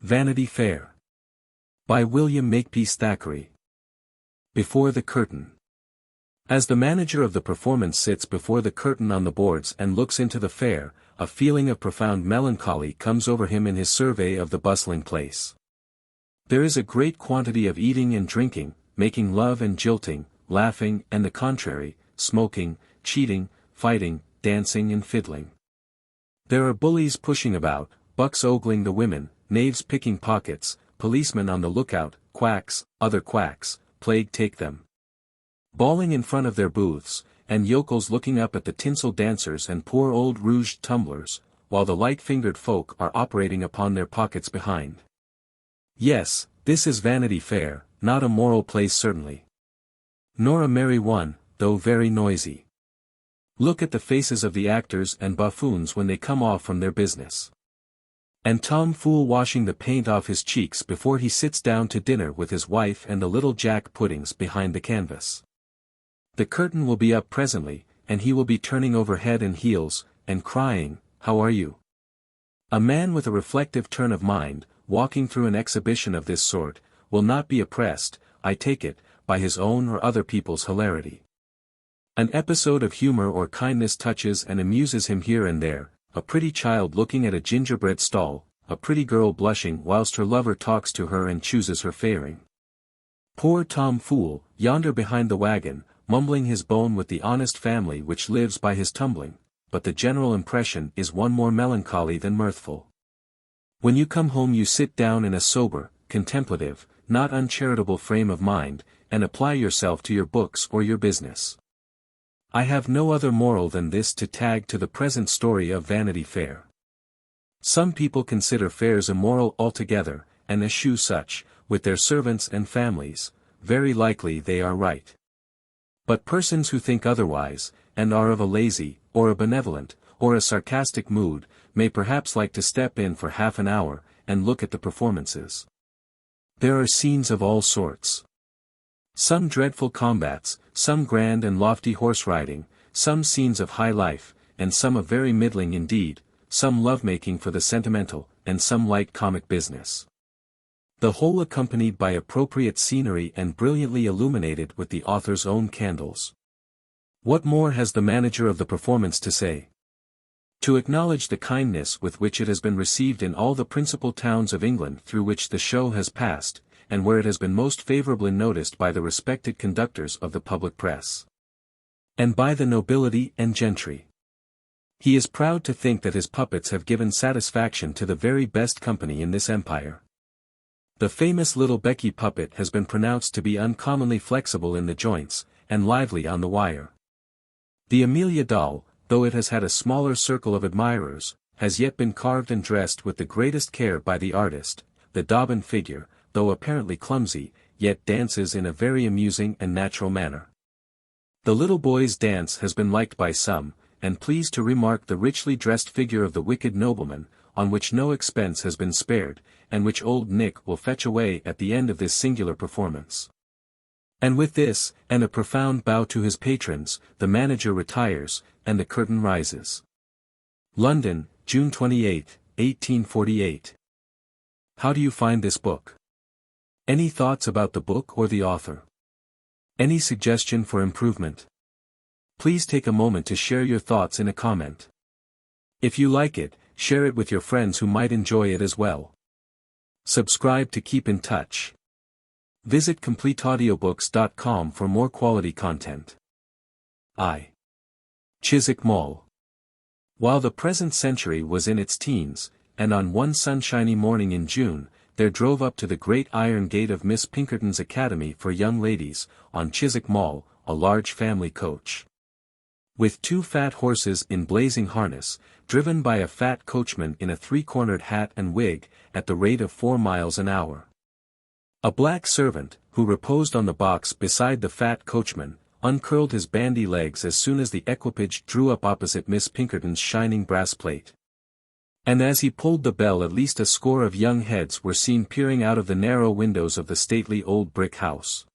Vanity Fair. By William Makepeace Thackeray. Before the curtain. As the manager of the performance sits before the curtain on the boards and looks into the fair, a feeling of profound melancholy comes over him in his survey of the bustling place. There is a great quantity of eating and drinking, making love and jilting, laughing and the contrary, smoking, cheating, fighting, dancing and fiddling. There are bullies pushing about, bucks ogling the women, knaves picking pockets, policemen on the lookout, quacks, other quacks, plague take them, bawling in front of their booths, and yokels looking up at the tinsel dancers and poor old rouged tumblers, while the light-fingered folk are operating upon their pockets behind. Yes, this is Vanity Fair, not a moral place certainly. Nor a merry one, though very noisy. Look at the faces of the actors and buffoons when they come off from their business. And Tom Fool washing the paint off his cheeks before he sits down to dinner with his wife and the little Jack puddings behind the canvas. The curtain will be up presently, and he will be turning over head and heels, and crying, "How are you?" A man with a reflective turn of mind, walking through an exhibition of this sort, will not be oppressed, I take it, by his own or other people's hilarity. An episode of humor or kindness touches and amuses him here and there, a pretty child looking at a gingerbread stall, a pretty girl blushing whilst her lover talks to her and chooses her fairing. Poor Tom Fool, yonder behind the wagon, mumbling his bone with the honest family which lives by his tumbling, but the general impression is one more melancholy than mirthful. When you come home you sit down in a sober, contemplative, not uncharitable frame of mind, and apply yourself to your books or your business. I have no other moral than this to tag to the present story of Vanity Fair. Some people consider fairs immoral altogether, and eschew such, with their servants and families, very likely they are right. But persons who think otherwise, and are of a lazy, or a benevolent, or a sarcastic mood, may perhaps like to step in for half an hour, and look at the performances. There are scenes of all sorts. Some dreadful combats, some grand and lofty horse riding, some scenes of high life, and some of very middling indeed, some love-making for the sentimental, and some light comic business. The whole accompanied by appropriate scenery and brilliantly illuminated with the author's own candles. What more has the manager of the performance to say? To acknowledge the kindness with which it has been received in all the principal towns of England through which the show has passed, and where it has been most favourably noticed by the respected conductors of the public press. And by the nobility and gentry. He is proud to think that his puppets have given satisfaction to the very best company in this empire. The famous little Becky puppet has been pronounced to be uncommonly flexible in the joints, and lively on the wire. The Amelia doll, though it has had a smaller circle of admirers, has yet been carved and dressed with the greatest care by the artist. The Dobbin figure, though apparently clumsy, yet dances in a very amusing and natural manner. The little boy's dance has been liked by some, and pleased to remark the richly dressed figure of the wicked nobleman, on which no expense has been spared, and which old Nick will fetch away at the end of this singular performance. And with this, and a profound bow to his patrons, the manager retires, and the curtain rises. London, June 28, 1848. How do you find this book? Any thoughts about the book or the author? Any suggestion for improvement? Please take a moment to share your thoughts in a comment. If you like it, share it with your friends who might enjoy it as well. Subscribe to keep in touch. Visit CompleteAudiobooks.com for more quality content. Chiswick Mall. While the present century was in its teens, and on one sunshiny morning in June, there drove up to the great iron gate of Miss Pinkerton's Academy for Young Ladies, on Chiswick Mall, a large family coach. With two fat horses in blazing harness, driven by a fat coachman in a three-cornered hat and wig, at the rate of 4 miles an hour. A black servant, who reposed on the box beside the fat coachman, uncurled his bandy legs as soon as the equipage drew up opposite Miss Pinkerton's shining brass plate. And as he pulled the bell at least a score of young heads were seen peering out of the narrow windows of the stately old brick house.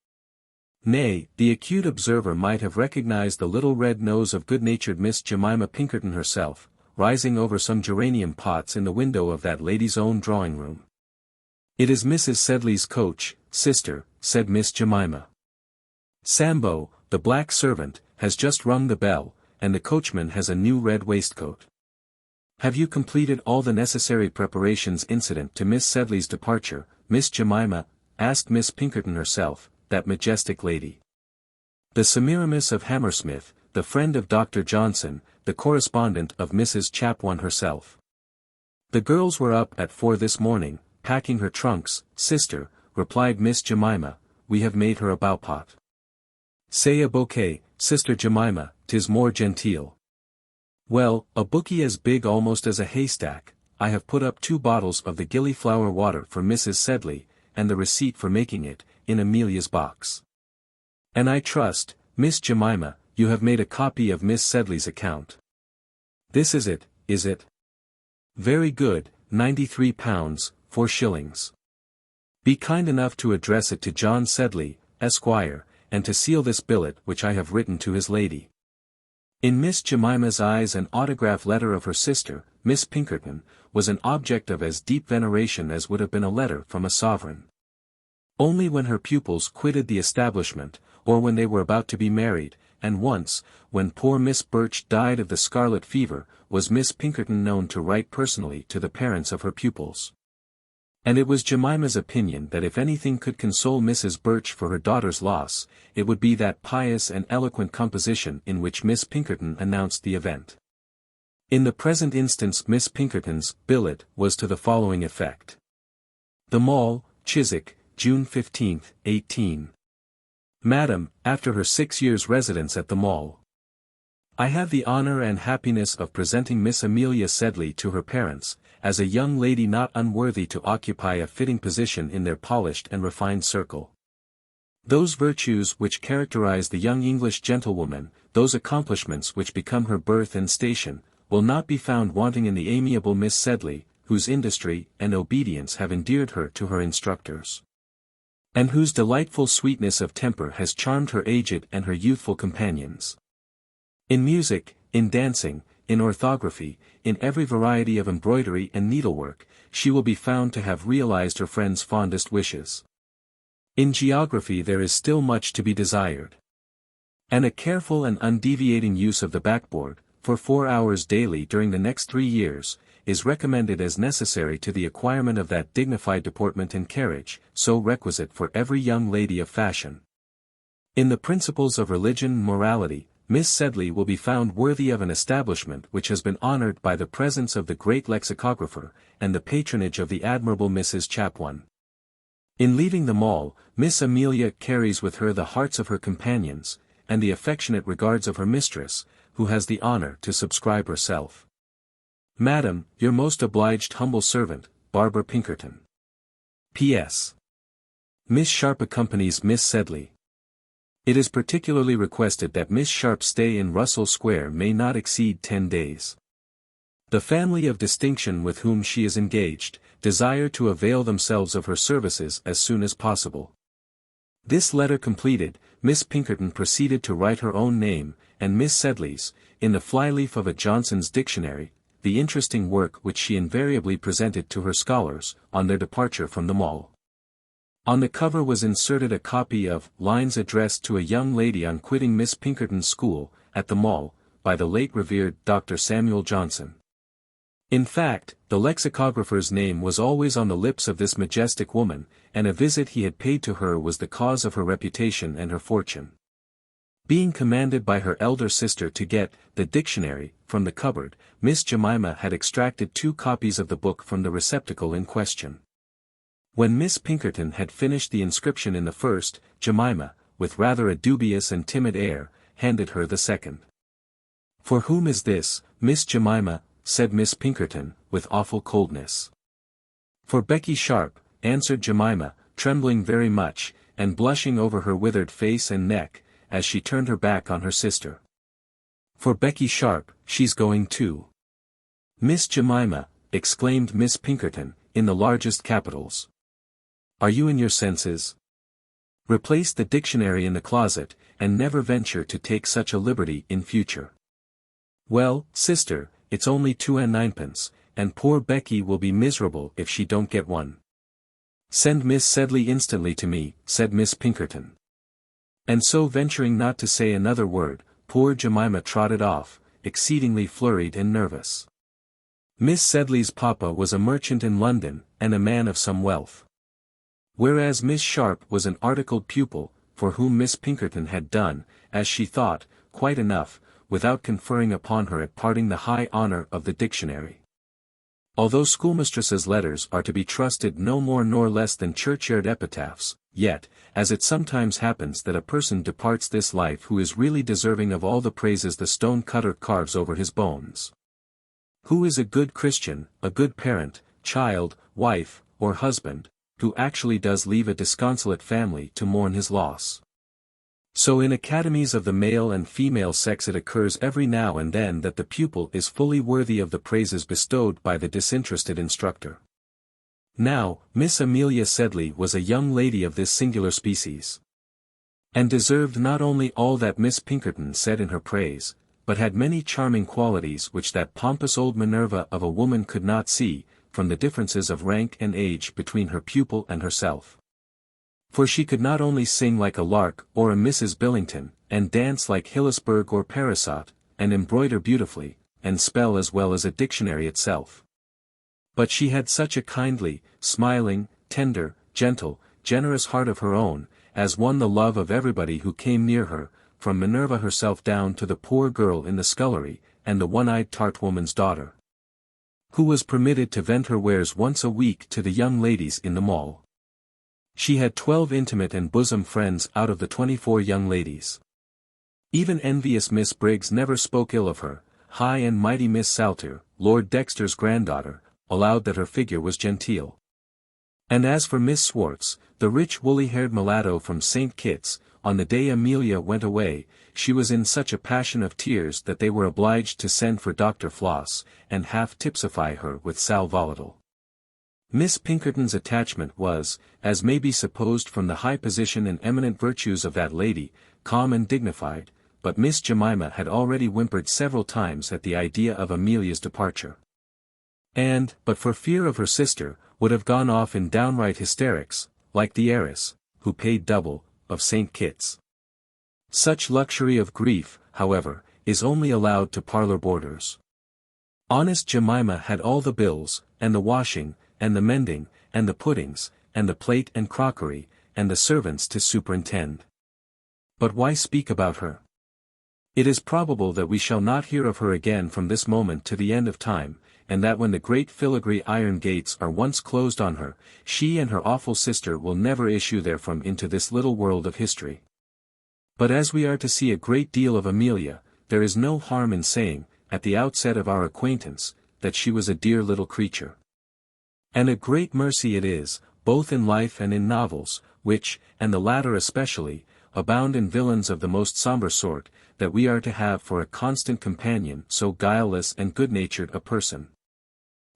Nay, the acute observer might have recognized the little red nose of good-natured Miss Jemima Pinkerton herself, rising over some geranium pots in the window of that lady's own drawing-room. "It is Mrs. Sedley's coach, sister," said Miss Jemima. "Sambo, the black servant, has just rung the bell, and the coachman has a new red waistcoat." "Have you completed all the necessary preparations incident to Miss Sedley's departure, Miss Jemima?" asked Miss Pinkerton herself, that majestic lady. The Semiramis of Hammersmith, the friend of Dr. Johnson, the correspondent of Mrs. Chapone herself. "The girls were up at 4 this morning, packing her trunks, sister," replied Miss Jemima. "We have made her a bowpot." "Say a bouquet, Sister Jemima, 'tis more genteel." "Well, a bouquet as big almost as a haystack. I have put up 2 bottles of the gillyflower water for Mrs. Sedley, and the receipt for making it, in Amelia's box. And I trust, Miss Jemima, you have made a copy of Miss Sedley's account. This is it, is it? Very good, £93, 4s. Be kind enough to address it to John Sedley, Esquire, and to seal this billet which I have written to his lady." In Miss Jemima's eyes an autograph letter of her sister, Miss Pinkerton, was an object of as deep veneration as would have been a letter from a sovereign. Only when her pupils quitted the establishment, or when they were about to be married, and once, when poor Miss Birch died of the scarlet fever, was Miss Pinkerton known to write personally to the parents of her pupils. And it was Jemima's opinion that if anything could console Mrs. Birch for her daughter's loss, it would be that pious and eloquent composition in which Miss Pinkerton announced the event. In the present instance Miss Pinkerton's billet was to the following effect. "The Mall, Chiswick, June 15, 18. Madam, after her 6 years' residence at the Mall, I have the honor and happiness of presenting Miss Amelia Sedley to her parents, as a young lady not unworthy to occupy a fitting position in their polished and refined circle. Those virtues which characterize the young English gentlewoman, those accomplishments which become her birth and station, will not be found wanting in the amiable Miss Sedley, whose industry and obedience have endeared her to her instructors, and whose delightful sweetness of temper has charmed her aged and her youthful companions. In music, in dancing, in orthography, in every variety of embroidery and needlework, she will be found to have realized her friends' fondest wishes. In geography there is still much to be desired. And a careful and undeviating use of the backboard, for 4 hours daily during the next 3 years, is recommended as necessary to the acquirement of that dignified deportment and carriage, so requisite for every young lady of fashion. In the principles of religion and morality, Miss Sedley will be found worthy of an establishment which has been honored by the presence of the great lexicographer, and the patronage of the admirable Mrs. Chapone. In leaving the Mall, Miss Amelia carries with her the hearts of her companions, and the affectionate regards of her mistress, who has the honor to subscribe herself, Madam, your most obliged humble servant, Barbara Pinkerton. P.S. Miss Sharp accompanies Miss Sedley. It is particularly requested that Miss Sharp's stay in Russell Square may not exceed 10 days. The family of distinction with whom she is engaged, desire to avail themselves of her services as soon as possible. This letter completed, Miss Pinkerton proceeded to write her own name, and Miss Sedley's, in the flyleaf of a Johnson's dictionary, the interesting work which she invariably presented to her scholars, on their departure from the Mall. On the cover was inserted a copy of Lines addressed to a young lady on quitting Miss Pinkerton's school, at the Mall, by the late revered Dr. Samuel Johnson. In fact, the lexicographer's name was always on the lips of this majestic woman, and a visit he had paid to her was the cause of her reputation and her fortune. Being commanded by her elder sister to get the dictionary from the cupboard, Miss Jemima had extracted 2 copies of the book from the receptacle in question. When Miss Pinkerton had finished the inscription in the first, Jemima, with rather a dubious and timid air, handed her the second. "For whom is this, Miss Jemima?" said Miss Pinkerton, with awful coldness. "For Becky Sharp," answered Jemima, trembling very much, and blushing over her withered face and neck, as she turned her back on her sister. "For Becky Sharp, she's going too." "Miss Jemima," exclaimed Miss Pinkerton, in the largest capitals. "Are you in your senses? Replace the dictionary in the closet, and never venture to take such a liberty in future." "Well, sister, it's only 2 and 9pence, and poor Becky will be miserable if she don't get one." "Send Miss Sedley instantly to me," said Miss Pinkerton. And so venturing not to say another word, poor Jemima trotted off, exceedingly flurried and nervous. Miss Sedley's papa was a merchant in London, and a man of some wealth. Whereas Miss Sharp was an articled pupil, for whom Miss Pinkerton had done, as she thought, quite enough, without conferring upon her at parting the high honour of the dictionary. Although schoolmistresses' letters are to be trusted no more nor less than churchyard epitaphs, yet, as it sometimes happens that a person departs this life who is really deserving of all the praises the stone-cutter carves over his bones, who is a good Christian, a good parent, child, wife, or husband, who actually does leave a disconsolate family to mourn his loss. So in academies of the male and female sex it occurs every now and then that the pupil is fully worthy of the praises bestowed by the disinterested instructor. Now, Miss Amelia Sedley was a young lady of this singular species, and deserved not only all that Miss Pinkerton said in her praise, but had many charming qualities which that pompous old Minerva of a woman could not see, from the differences of rank and age between her pupil and herself. For she could not only sing like a lark or a Mrs. Billington, and dance like Hillisberg or Parisot, and embroider beautifully, and spell as well as a dictionary itself. But she had such a kindly, smiling, tender, gentle, generous heart of her own, as won the love of everybody who came near her, from Minerva herself down to the poor girl in the scullery, and the one-eyed tart woman's daughter, who was permitted to vent her wares once a week to the young ladies in the Mall. She had 12 intimate and bosom friends out of the 24 young ladies. Even envious Miss Briggs never spoke ill of her. High and mighty Miss Salter, Lord Dexter's granddaughter, allowed that her figure was genteel. And as for Miss Swartz, the rich woolly-haired mulatto from St. Kitts, on the day Amelia went away, she was in such a passion of tears that they were obliged to send for Dr. Floss, and half tipsify her with sal volatile. Miss Pinkerton's attachment was, as may be supposed from the high position and eminent virtues of that lady, calm and dignified, but Miss Jemima had already whimpered several times at the idea of Amelia's departure, and, but for fear of her sister, would have gone off in downright hysterics, like the heiress, who paid double, of St. Kitts. Such luxury of grief, however, is only allowed to parlour boarders. Honest Jemima had all the bills, and the washing, and the mending, and the puddings, and the plate and crockery, and the servants to superintend. But why speak about her? It is probable that we shall not hear of her again from this moment to the end of time, and that when the great filigree iron gates are once closed on her, she and her awful sister will never issue therefrom into this little world of history. But as we are to see a great deal of Amelia, there is no harm in saying, at the outset of our acquaintance, that she was a dear little creature. And a great mercy it is, both in life and in novels, which, and the latter especially, abound in villains of the most sombre sort, that we are to have for a constant companion so guileless and good-natured a person.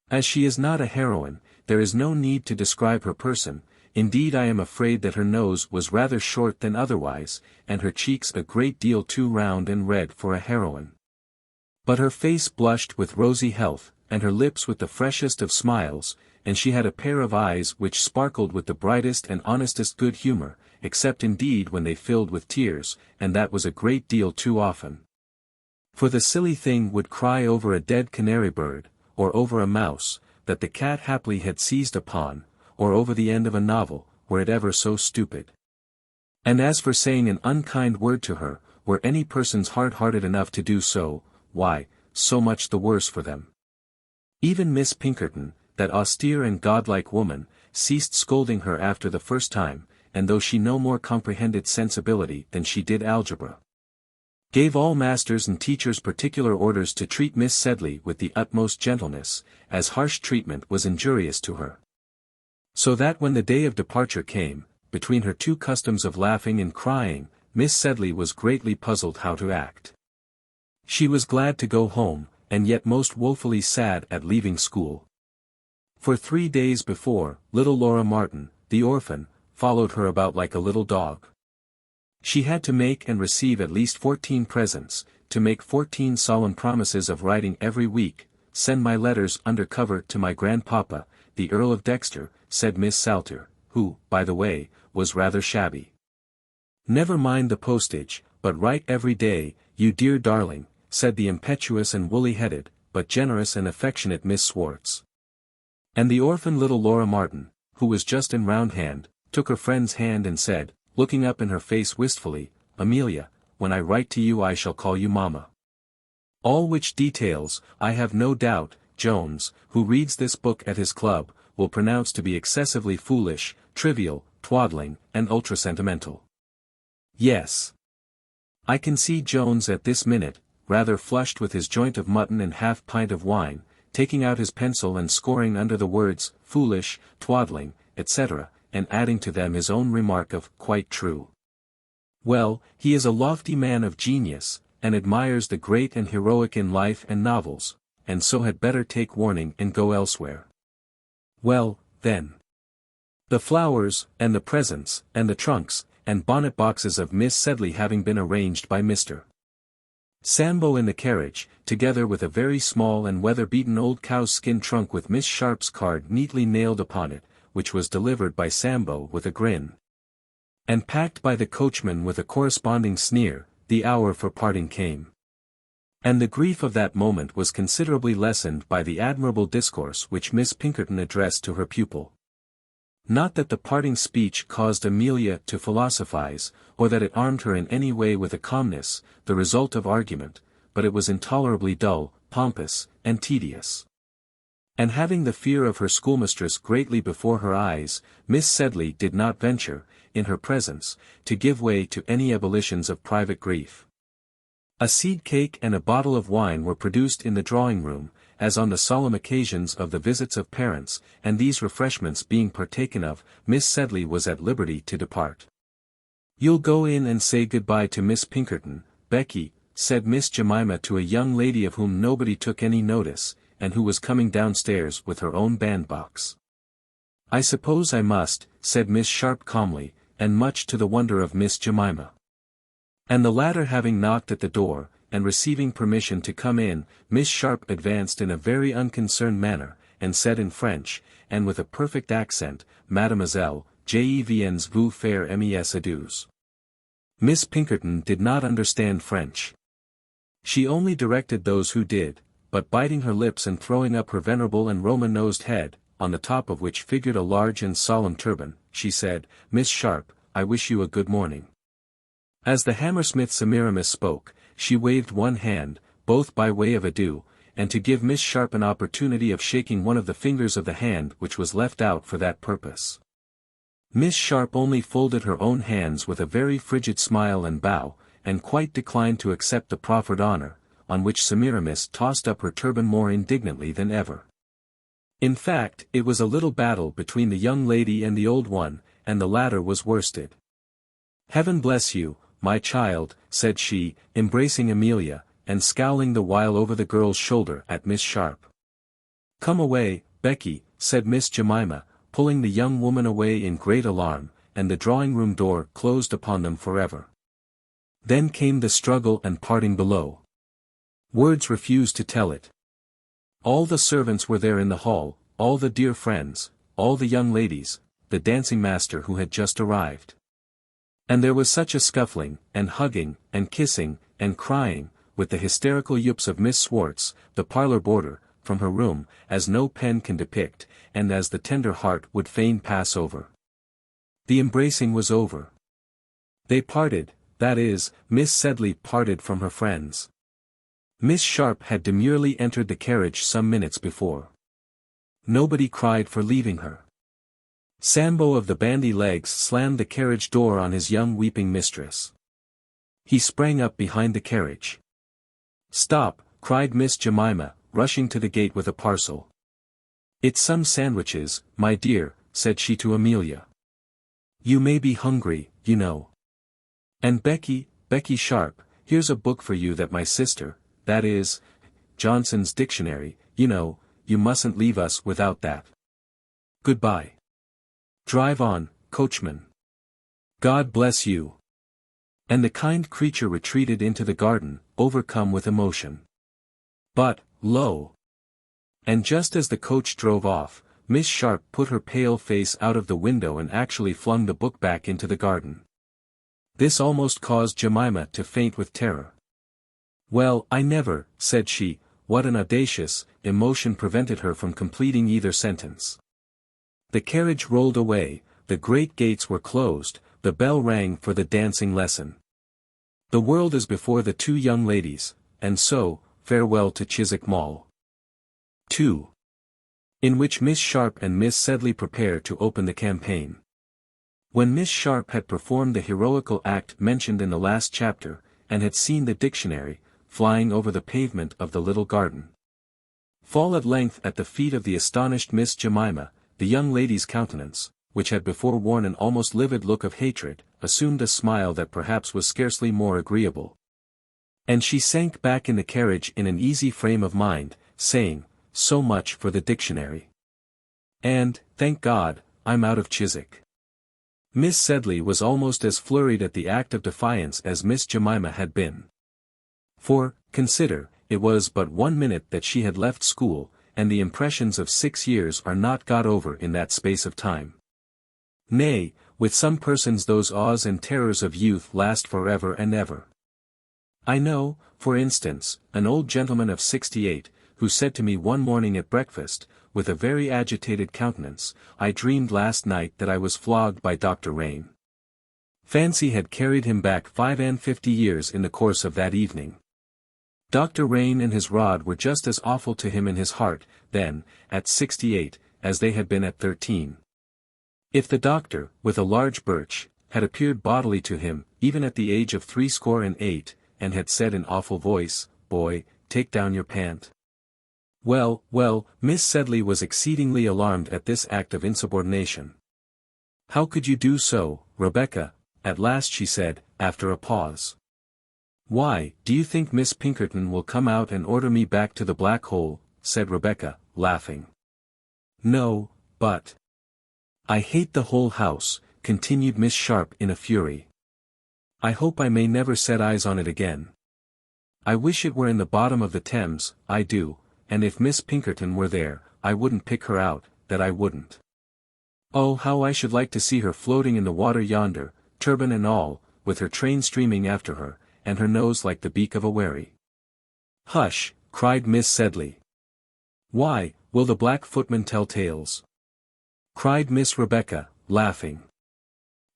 As she is not a heroine, there is no need to describe her person. Indeed, I am afraid that her nose was rather short than otherwise, and her cheeks a great deal too round and red for a heroine. But her face blushed with rosy health, and her lips with the freshest of smiles, and she had a pair of eyes which sparkled with the brightest and honestest good humour, except indeed when they filled with tears, and that was a great deal too often. For the silly thing would cry over a dead canary bird, or over a mouse, that the cat haply had seized upon, or over the end of a novel, were it ever so stupid. And as for saying an unkind word to her, were any persons hard-hearted enough to do so, why, so much the worse for them. Even Miss Pinkerton, that austere and godlike woman, ceased scolding her after the first time, and though she no more comprehended sensibility than she did algebra, gave all masters and teachers particular orders to treat Miss Sedley with the utmost gentleness, as harsh treatment was injurious to her. So that when the day of departure came, between her two customs of laughing and crying, Miss Sedley was greatly puzzled how to act. She was glad to go home, and yet most woefully sad at leaving school. For 3 days before, little Laura Martin, the orphan, followed her about like a little dog. She had to make and receive at least 14 presents, to make 14 solemn promises of writing every week, send my letters under cover to my grandpapa, the Earl of Dexter, said Miss Salter, who, by the way, was rather shabby. "Never mind the postage, but write every day, you dear darling," said the impetuous and woolly-headed, but generous and affectionate Miss Swartz. And the orphan little Laura Martin, who was just in round-hand, took her friend's hand and said, looking up in her face wistfully, "Amelia, when I write to you I shall call you Mamma." All which details, I have no doubt, Jones, who reads this book at his club, will pronounce to be excessively foolish, trivial, twaddling, and ultra-sentimental. Yes. I can see Jones at this minute, rather flushed with his joint of mutton and half-pint of wine, taking out his pencil and scoring under the words, foolish, twaddling, etc., and adding to them his own remark of, quite true. Well, he is a lofty man of genius, and admires the great and heroic in life and novels, and so had better take warning and go elsewhere. Well, then. The flowers, and the presents, and the trunks, and bonnet boxes of Miss Sedley having been arranged by Mr. Sambo in the carriage, together with a very small and weather-beaten old cow's skin trunk with Miss Sharp's card neatly nailed upon it, which was delivered by Sambo with a grin, and packed by the coachman with a corresponding sneer, the hour for parting came. And the grief of that moment was considerably lessened by the admirable discourse which Miss Pinkerton addressed to her pupil. Not that the parting speech caused Amelia to philosophize, or that it armed her in any way with a calmness, the result of argument, but it was intolerably dull, pompous, and tedious. And having the fear of her schoolmistress greatly before her eyes, Miss Sedley did not venture, in her presence, to give way to any ebullitions of private grief. A seed cake and a bottle of wine were produced in the drawing-room, as on the solemn occasions of the visits of parents, and these refreshments being partaken of, Miss Sedley was at liberty to depart. "You'll go in and say good-bye to Miss Pinkerton, Becky," said Miss Jemima to a young lady of whom nobody took any notice, and who was coming downstairs with her own bandbox. "I suppose I must," said Miss Sharp calmly, and much to the wonder of Miss Jemima. And the latter having knocked at the door, and receiving permission to come in, Miss Sharp advanced in a very unconcerned manner, and said in French, and with a perfect accent, "Mademoiselle, je viens vous faire mes adieux." Miss Pinkerton did not understand French. She only directed those who did, but biting her lips and throwing up her venerable and Roman-nosed head, on the top of which figured a large and solemn turban, she said, "Miss Sharp, I wish you a good morning." As the Hammersmith Semiramis spoke, she waved one hand, both by way of adieu, and to give Miss Sharp an opportunity of shaking one of the fingers of the hand which was left out for that purpose. Miss Sharp only folded her own hands with a very frigid smile and bow, and quite declined to accept the proffered honor, on which Semiramis tossed up her turban more indignantly than ever. In fact, it was a little battle between the young lady and the old one, and the latter was worsted. "Heaven bless you, my child," said she, embracing Amelia, and scowling the while over the girl's shoulder at Miss Sharp. "Come away, Becky," said Miss Jemima, pulling the young woman away in great alarm, and the drawing-room door closed upon them forever. Then came the struggle and parting below. Words refused to tell it. All the servants were there in the hall, all the dear friends, all the young ladies, the dancing-master who had just arrived. And there was such a scuffling, and hugging, and kissing, and crying, with the hysterical yips of Miss Swartz, the parlor boarder, from her room, as no pen can depict, and as the tender heart would fain pass over. The embracing was over. They parted, that is, Miss Sedley parted from her friends. Miss Sharp had demurely entered the carriage some minutes before. Nobody cried for leaving her. Sambo of the bandy legs slammed the carriage door on his young weeping mistress. He sprang up behind the carriage. "Stop," cried Miss Jemima, rushing to the gate with a parcel. "It's some sandwiches, my dear," said she to Amelia. "You may be hungry, you know. And Becky Sharp, here's a book for you that my sister, that is, Johnson's dictionary, you know, you mustn't leave us without that. Goodbye. Drive on, coachman. God bless you." And the kind creature retreated into the garden, overcome with emotion. But, lo! And just as the coach drove off, Miss Sharp put her pale face out of the window and actually flung the book back into the garden. This almost caused Jemima to faint with terror. "Well, I never," said she. What an audacious emotion prevented her from completing either sentence. The carriage rolled away, the great gates were closed, the bell rang for the dancing lesson. The world is before the two young ladies, and so, farewell to Chiswick Mall. 2. In which Miss Sharp and Miss Sedley prepare to open the campaign. When Miss Sharp had performed the heroical act mentioned in the last chapter, and had seen the dictionary, flying over the pavement of the little garden, fall at length at the feet of the astonished Miss Jemima, the young lady's countenance, which had before worn an almost livid look of hatred, assumed a smile that perhaps was scarcely more agreeable. And she sank back in the carriage in an easy frame of mind, saying, "So much for the dictionary. And, thank God, I'm out of Chiswick." Miss Sedley was almost as flurried at the act of defiance as Miss Jemima had been. For, consider, it was but 1 minute that she had left school, and the impressions of 6 years are not got over in that space of time. Nay, with some persons those awes and terrors of youth last forever and ever. I know, for instance, an old gentleman of 68, who said to me one morning at breakfast, with a very agitated countenance, "I dreamed last night that I was flogged by Dr. Rain." Fancy had carried him back 50 years in the course of that evening. Dr. Rain and his rod were just as awful to him in his heart, then, at 68, as they had been at 13. If the doctor, with a large birch, had appeared bodily to him, even at the age of 68, and had said in awful voice, "Boy, take down your pant." Well, Miss Sedley was exceedingly alarmed at this act of insubordination. "How could you do so, Rebecca?" at last she said, after a pause. "Why, do you think Miss Pinkerton will come out and order me back to the black hole?" said Rebecca, laughing. "No, but—" "I hate the whole house," continued Miss Sharp in a fury. "I hope I may never set eyes on it again. I wish it were in the bottom of the Thames, I do, and if Miss Pinkerton were there, I wouldn't pick her out, that I wouldn't. Oh, how I should like to see her floating in the water yonder, turban and all, with her train streaming after her, and her nose like the beak of a wherry." "Hush," cried Miss Sedley. "Why, will the black footman tell tales?" cried Miss Rebecca, laughing.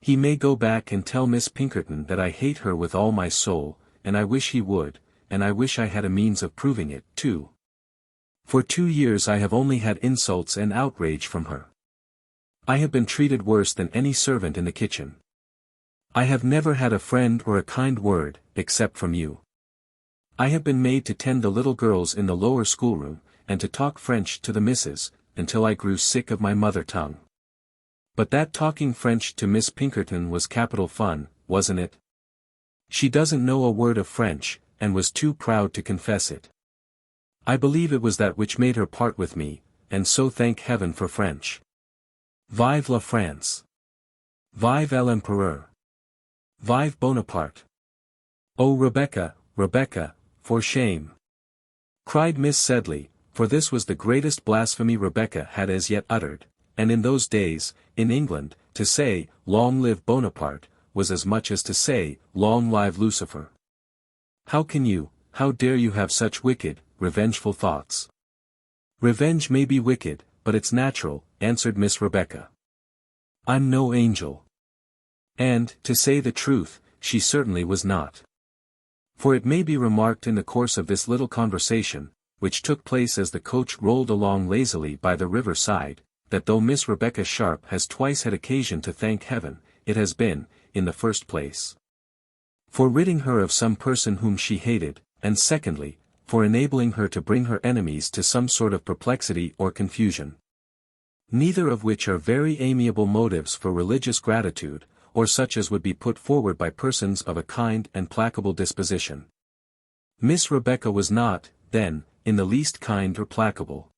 "He may go back and tell Miss Pinkerton that I hate her with all my soul, and I wish he would, and I wish I had a means of proving it, too. For 2 years I have only had insults and outrage from her. I have been treated worse than any servant in the kitchen. I have never had a friend or a kind word, except from you. I have been made to tend the little girls in the lower schoolroom, and to talk French to the misses, until I grew sick of my mother tongue. But that talking French to Miss Pinkerton was capital fun, wasn't it? She doesn't know a word of French, and was too proud to confess it. I believe it was that which made her part with me, and so thank heaven for French. Vive la France! Vive l'Empereur! Vive Bonaparte! Oh Rebecca, Rebecca, for shame!" cried Miss Sedley, for this was the greatest blasphemy Rebecca had as yet uttered, and in those days, in England, to say, "Long live Bonaparte," was as much as to say, "Long live Lucifer." How dare you have such wicked, revengeful thoughts? "Revenge may be wicked, but it's natural," answered Miss Rebecca. "I'm no angel." And, to say the truth, she certainly was not. For it may be remarked in the course of this little conversation, which took place as the coach rolled along lazily by the river side, that though Miss Rebecca Sharp has twice had occasion to thank heaven, it has been, in the first place, for ridding her of some person whom she hated, and secondly, for enabling her to bring her enemies to some sort of perplexity or confusion. Neither of which are very amiable motives for religious gratitude, or such as would be put forward by persons of a kind and placable disposition. Miss Rebecca was not, then, in the least kind or placable.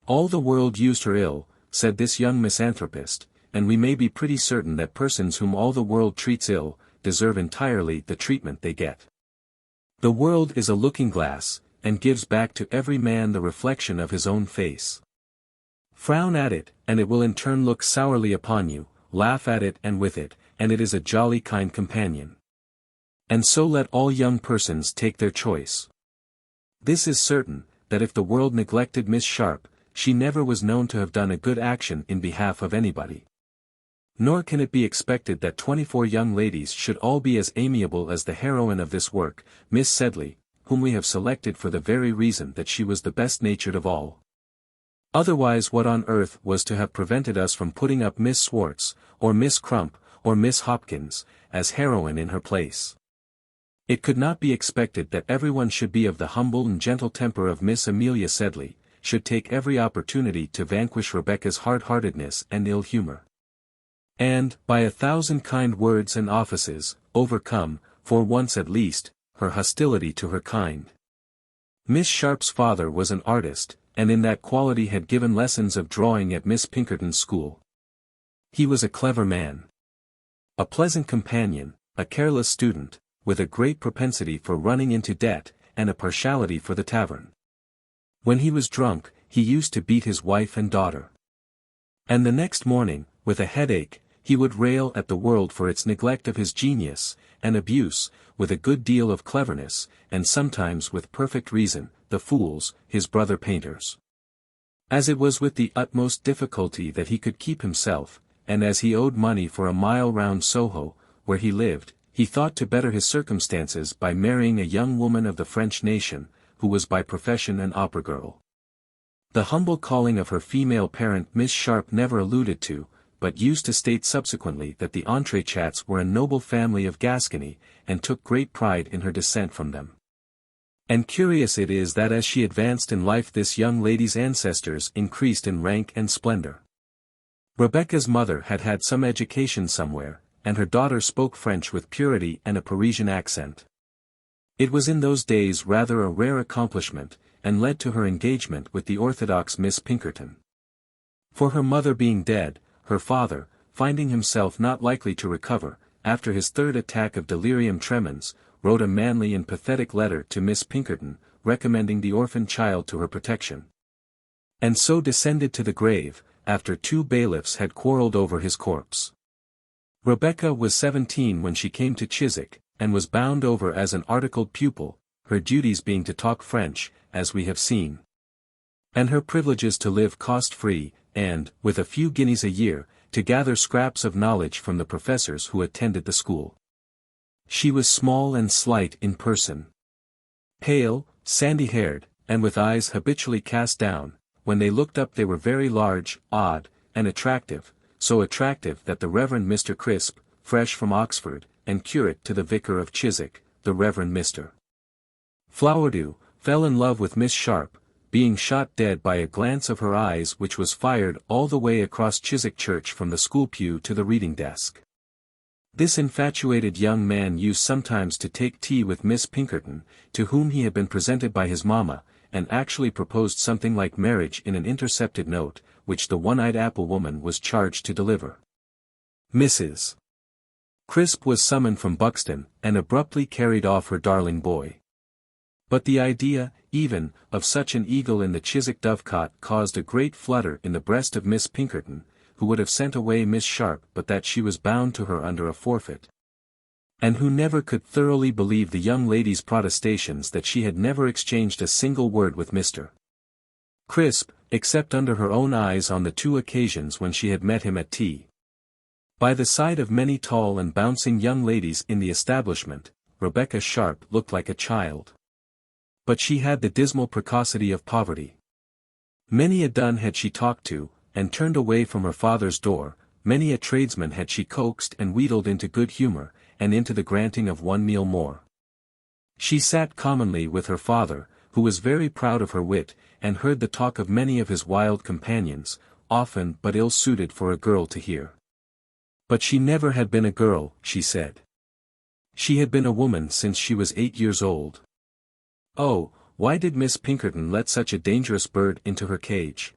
All the world used her ill, said this young misanthropist, and we may be pretty certain that persons whom all the world treats ill, deserve entirely the treatment they get. The world is a looking-glass, and gives back to every man the reflection of his own face. Frown at it, and it will in turn look sourly upon you, laugh at it and with it, and it is a jolly kind companion. And so let all young persons take their choice. This is certain, that if the world neglected Miss Sharp, she never was known to have done a good action in behalf of anybody. Nor can it be expected that 24 young ladies should all be as amiable as the heroine of this work, Miss Sedley, whom we have selected for the very reason that she was the best-natured of all. Otherwise what on earth was to have prevented us from putting up Miss Swartz, or Miss Crump, or Miss Hopkins, as heroine in her place? It could not be expected that everyone should be of the humble and gentle temper of Miss Amelia Sedley, should take every opportunity to vanquish Rebecca's hard-heartedness and ill-humor. And, by 1,000 kind words and offices, overcome, for once at least, her hostility to her kind. Miss Sharp's father was an artist, and in that quality had given lessons of drawing at Miss Pinkerton's school. He was a clever man, a pleasant companion, a careless student, with a great propensity for running into debt, and a partiality for the tavern. When he was drunk, he used to beat his wife and daughter. And the next morning, with a headache, he would rail at the world for its neglect of his genius, and abuse, with a good deal of cleverness, and sometimes with perfect reason, the fools, his brother painters. As it was with the utmost difficulty that he could keep himself, and as he owed money for a mile round Soho, where he lived, he thought to better his circumstances by marrying a young woman of the French nation, who was by profession an opera girl. The humble calling of her female parent Miss Sharp never alluded to, but used to state subsequently that the Entrechats were a noble family of Gascony, and took great pride in her descent from them. And curious it is that as she advanced in life this young lady's ancestors increased in rank and splendor. Rebecca's mother had had some education somewhere, and her daughter spoke French with purity and a Parisian accent. It was in those days rather a rare accomplishment, and led to her engagement with the orthodox Miss Pinkerton. For her mother being dead, her father, finding himself not likely to recover, after his third attack of delirium tremens, wrote a manly and pathetic letter to Miss Pinkerton, recommending the orphan child to her protection. And so descended to the grave, after 2 bailiffs had quarrelled over his corpse. Rebecca was 17 when she came to Chiswick, and was bound over as an articled pupil, her duties being to talk French, as we have seen, and her privileges to live cost-free, and, with a few guineas a year, to gather scraps of knowledge from the professors who attended the school. She was small and slight in person, pale, sandy-haired, and with eyes habitually cast down. When they looked up they were very large, odd, and attractive, so attractive that the Reverend Mr. Crisp, fresh from Oxford, and curate to the vicar of Chiswick, the Reverend Mr. Flowerdew, fell in love with Miss Sharp, being shot dead by a glance of her eyes which was fired all the way across Chiswick Church from the school pew to the reading desk. This infatuated young man used sometimes to take tea with Miss Pinkerton, to whom he had been presented by his mamma, and actually proposed something like marriage in an intercepted note, which the one-eyed apple woman was charged to deliver. Mrs. Crisp was summoned from Buxton, and abruptly carried off her darling boy. But the idea, even, of such an eagle in the Chiswick dovecot caused a great flutter in the breast of Miss Pinkerton, who would have sent away Miss Sharp but that she was bound to her under a forfeit, and who never could thoroughly believe the young lady's protestations that she had never exchanged a single word with Mr. Crisp, except under her own eyes on the 2 occasions when she had met him at tea. By the side of many tall and bouncing young ladies in the establishment, Rebecca Sharp looked like a child. But she had the dismal precocity of poverty. Many a dun had she talked to, and turned away from her father's door, many a tradesman had she coaxed and wheedled into good humour, and into the granting of 1 meal more. She sat commonly with her father, who was very proud of her wit, and heard the talk of many of his wild companions, often but ill-suited for a girl to hear. But she never had been a girl, she said. She had been a woman since she was 8 years old. Oh, why did Miss Pinkerton let such a dangerous bird into her cage?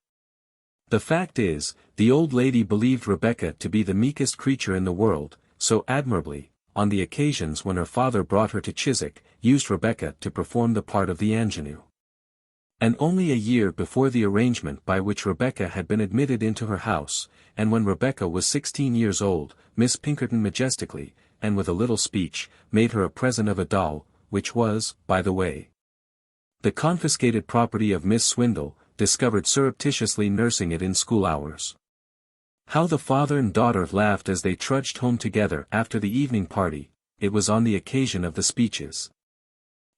The fact is, the old lady believed Rebecca to be the meekest creature in the world, so admirably, on the occasions when her father brought her to Chiswick, used Rebecca to perform the part of the ingenue. And only a year before the arrangement by which Rebecca had been admitted into her house, and when Rebecca was 16 years old, Miss Pinkerton majestically, and with a little speech, made her a present of a doll, which was, by the way, the confiscated property of Miss Swindle, discovered surreptitiously nursing it in school hours. How the father and daughter laughed as they trudged home together after the evening party. It was on the occasion of the speeches,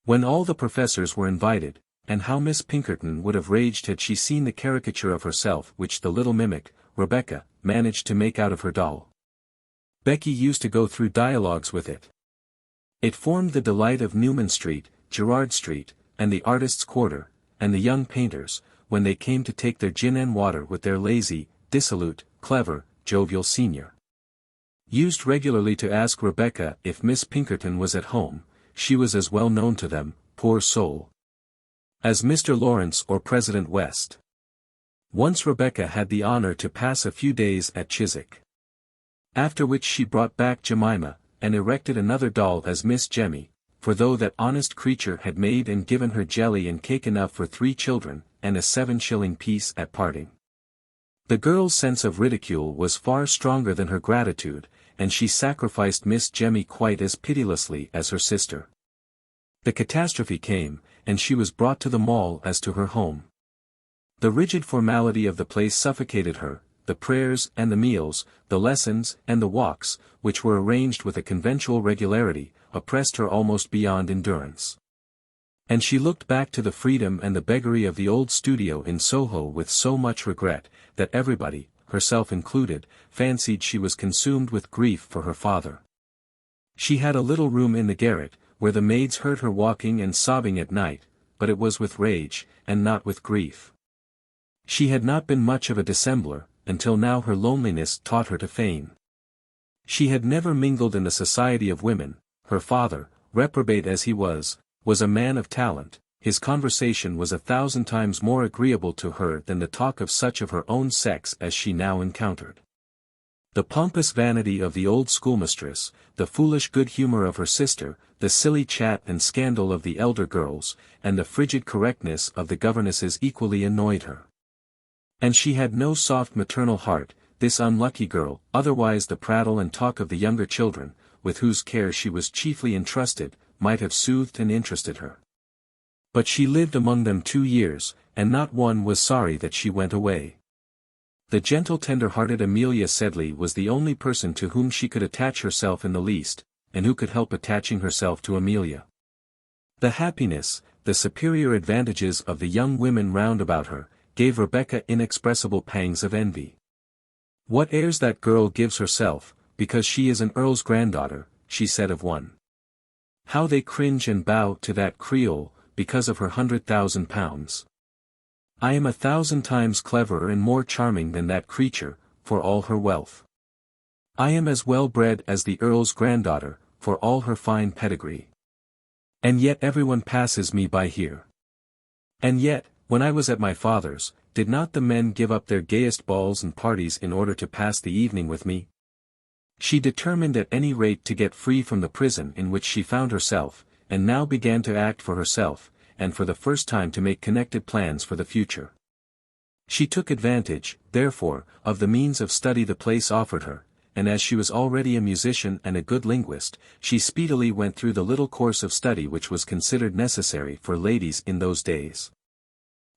when all the professors were invited, and how Miss Pinkerton would have raged had she seen the caricature of herself which the little mimic, Rebecca, managed to make out of her doll. Becky used to go through dialogues with it. It formed the delight of Newman Street, Gerrard Street, and the Artists' Quarter, and the young painters, when they came to take their gin and water with their lazy, dissolute, clever, jovial senior. Used regularly to ask Rebecca if Miss Pinkerton was at home. She was as well known to them, poor soul, as Mr. Lawrence or President West. Once Rebecca had the honor to pass a few days at Chiswick, after which she brought back Jemima, and erected another doll as Miss Jemmy, for though that honest creature had made and given her jelly and cake enough for 3 children, and a 7-shilling piece at parting, the girl's sense of ridicule was far stronger than her gratitude, and she sacrificed Miss Jemmy quite as pitilessly as her sister. The catastrophe came, and she was brought to the Mall as to her home. The rigid formality of the place suffocated her, the prayers and the meals, the lessons and the walks, which were arranged with a conventual regularity, oppressed her almost beyond endurance. And she looked back to the freedom and the beggary of the old studio in Soho with so much regret, that everybody, herself included, fancied she was consumed with grief for her father. She had a little room in the garret, where the maids heard her walking and sobbing at night, but it was with rage, and not with grief. She had not been much of a dissembler, until now her loneliness taught her to feign. She had never mingled in the society of women. Her father, reprobate as he was a man of talent. His conversation was 1,000 times more agreeable to her than the talk of such of her own sex as she now encountered. The pompous vanity of the old schoolmistress, the foolish good humor of her sister, the silly chat and scandal of the elder girls, and the frigid correctness of the governesses equally annoyed her. And she had no soft maternal heart, this unlucky girl, otherwise the prattle and talk of the younger children, with whose care she was chiefly entrusted, might have soothed and interested her. But she lived among them 2 years, and not one was sorry that she went away. The gentle tender-hearted Amelia Sedley was the only person to whom she could attach herself in the least, and who could help attaching herself to Amelia. The happiness, the superior advantages of the young women round about her, gave Rebecca inexpressible pangs of envy. "What airs that girl gives herself, because she is an earl's granddaughter," she said of one. "How they cringe and bow to that Creole, because of her £100,000. I am 1,000 times cleverer and more charming than that creature, for all her wealth. I am as well bred as the earl's granddaughter, for all her fine pedigree. And yet everyone passes me by here. And yet, when I was at my father's, did not the men give up their gayest balls and parties in order to pass the evening with me?" She determined at any rate to get free from the prison in which she found herself, and now began to act for herself, and for the first time to make connected plans for the future. She took advantage, therefore, of the means of study the place offered her, and as she was already a musician and a good linguist, she speedily went through the little course of study which was considered necessary for ladies in those days.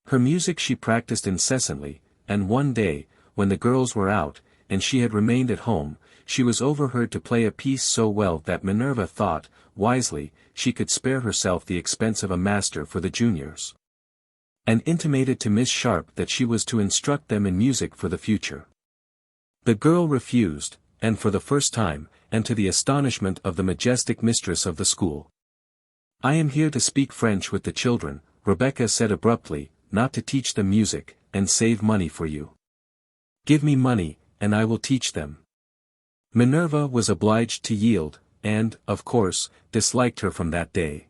Her music she practiced incessantly, and one day, when the girls were out, and she had remained at home, she was overheard to play a piece so well that Minerva thought, wisely, she could spare herself the expense of a master for the juniors, and intimated to Miss Sharp that she was to instruct them in music for the future. The girl refused, and for the first time, and to the astonishment of the majestic mistress of the school. "I am here to speak French with the children," Rebecca said abruptly, "not to teach them music, and save money for you. Give me money, and I will teach them." Minerva was obliged to yield, and, of course, disliked her from that day.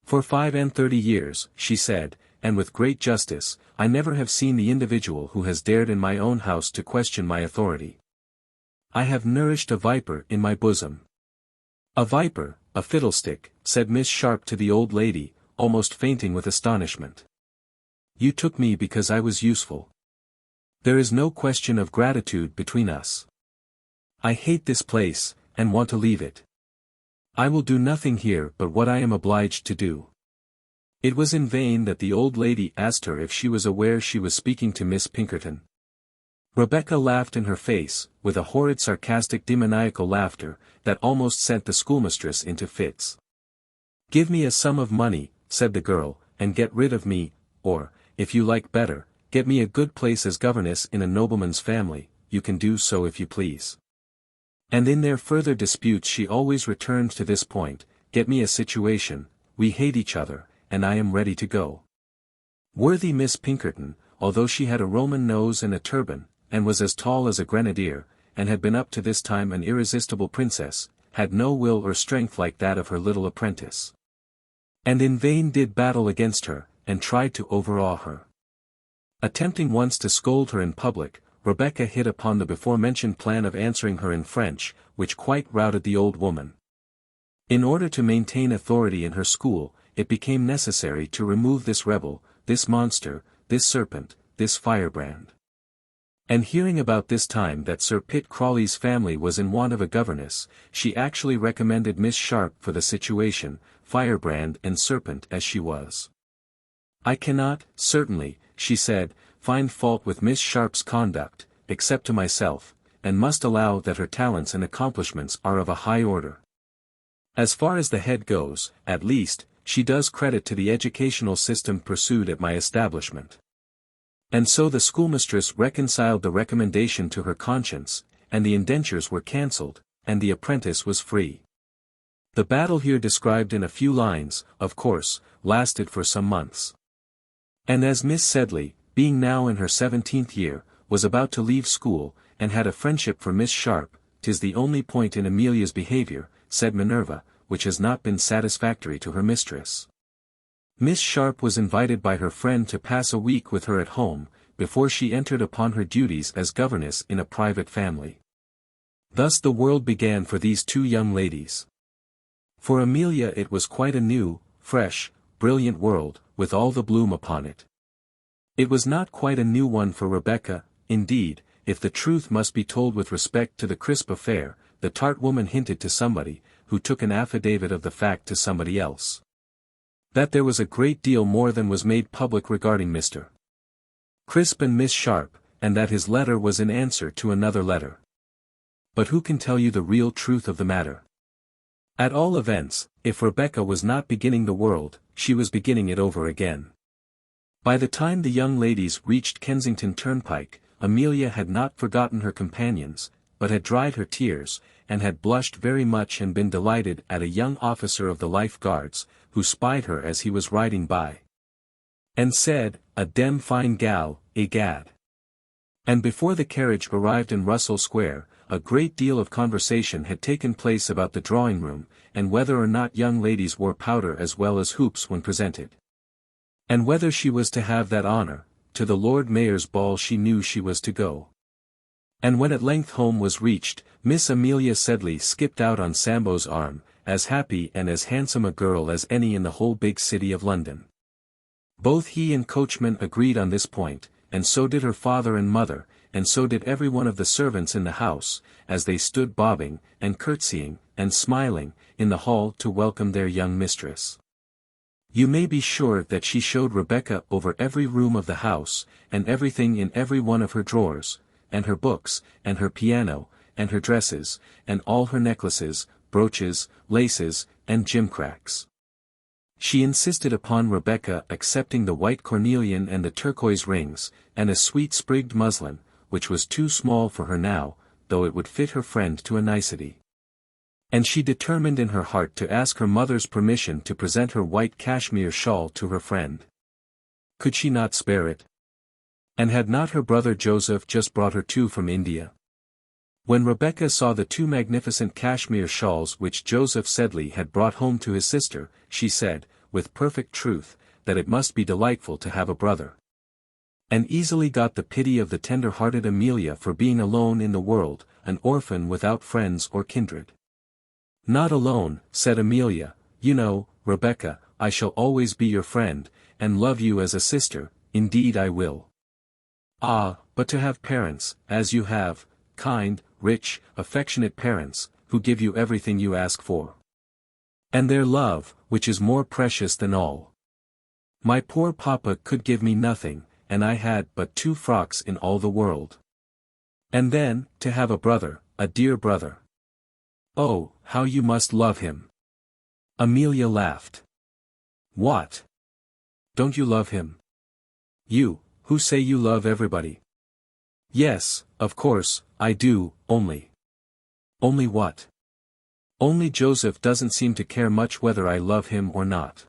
"For 35 years," she said, and with great justice, "I never have seen the individual who has dared in my own house to question my authority. I have nourished a viper in my bosom." "A viper, a fiddlestick," said Miss Sharp to the old lady, almost fainting with astonishment. You took me because I was useful. There is no question of gratitude between us. I hate this place, and want to leave it. I will do nothing here but what I am obliged to do." It was in vain that the old lady asked her if she was aware she was speaking to Miss Pinkerton. Rebecca laughed in her face, with a horrid sarcastic demoniacal laughter, that almost sent the schoolmistress into fits. "Give me a sum of money," said the girl, "and get rid of me, or, if you like better, get me a good place as governess in a nobleman's family. You can do so if you please." And in their further disputes she always returned to this point: "Get me a situation, we hate each other, and I am ready to go." Worthy Miss Pinkerton, although she had a Roman nose and a turban, and was as tall as a grenadier, and had been up to this time an irresistible princess, had no will or strength like that of her little apprentice. And in vain did battle against her, and tried to overawe her. Attempting once to scold her in public, Rebecca hit upon the before-mentioned plan of answering her in French, which quite routed the old woman. In order to maintain authority in her school, it became necessary to remove this rebel, this monster, this serpent, this firebrand. And hearing about this time that Sir Pitt Crawley's family was in want of a governess, she actually recommended Miss Sharp for the situation, firebrand and serpent as she was. "I cannot, certainly," she said, "find fault with Miss Sharp's conduct, except to myself, and must allow that her talents and accomplishments are of a high order. As far as the head goes, at least, she does credit to the educational system pursued at my establishment." And so the schoolmistress reconciled the recommendation to her conscience, and the indentures were cancelled, and the apprentice was free. The battle here described in a few lines, of course, lasted for some months. And as Miss Sedley, being now in her 17th year, was about to leave school, and had a friendship for Miss Sharp, "'Tis the only point in Amelia's behaviour," said Minerva, "which has not been satisfactory to her mistress." Miss Sharp was invited by her friend to pass a week with her at home, before she entered upon her duties as governess in a private family. Thus the world began for these two young ladies. For Amelia it was quite a new, fresh, brilliant world, with all the bloom upon it. It was not quite a new one for Rebecca, indeed, if the truth must be told with respect to the crisp affair, the tart woman hinted to somebody, who took an affidavit of the fact to somebody else, that there was a great deal more than was made public regarding Mr. Crisp and Miss Sharp, and that his letter was in answer to another letter. But who can tell you the real truth of the matter? At all events, if Rebecca was not beginning the world, she was beginning it over again. By the time the young ladies reached Kensington Turnpike, Amelia had not forgotten her companions, but had dried her tears, and had blushed very much and been delighted at a young officer of the Life Guards, who spied her as he was riding by, and said, "A dem fine gal, egad." And before the carriage arrived in Russell Square, a great deal of conversation had taken place about the drawing-room, and whether or not young ladies wore powder as well as hoops when presented. And whether she was to have that honour, to the Lord Mayor's ball she knew she was to go. And when at length home was reached, Miss Amelia Sedley skipped out on Sambo's arm, as happy and as handsome a girl as any in the whole big city of London. Both he and coachman agreed on this point, and so did her father and mother, and so did every one of the servants in the house, as they stood bobbing, and curtsying, and smiling, in the hall to welcome their young mistress. You may be sure that she showed Rebecca over every room of the house, and everything in every one of her drawers, and her books, and her piano, and her dresses, and all her necklaces, brooches, laces, and gimcracks. She insisted upon Rebecca accepting the white cornelian and the turquoise rings, and a sweet sprigged muslin, which was too small for her now, though it would fit her friend to a nicety. And she determined in her heart to ask her mother's permission to present her white cashmere shawl to her friend. Could she not spare it? And had not her brother Joseph just brought her two from India? When Rebecca saw the two magnificent cashmere shawls which Joseph Sedley had brought home to his sister, she said, with perfect truth, that it must be delightful to have a brother. And easily got the pity of the tender-hearted Amelia for being alone in the world, an orphan without friends or kindred. "Not alone," said Amelia, "you know, Rebecca, I shall always be your friend, and love you as a sister, indeed I will. Ah, but to have parents, as you have, kind, rich, affectionate parents, who give you everything you ask for. And their love, which is more precious than all. My poor papa could give me nothing, and I had but 2 frocks in all the world. And then, to have a brother, a dear brother. Oh, how you must love him. Amelia laughed. What? Don't you love him? You, who say you love everybody. Yes, of course, I do, only. Only what? Only Joseph doesn't seem to care much whether I love him or not.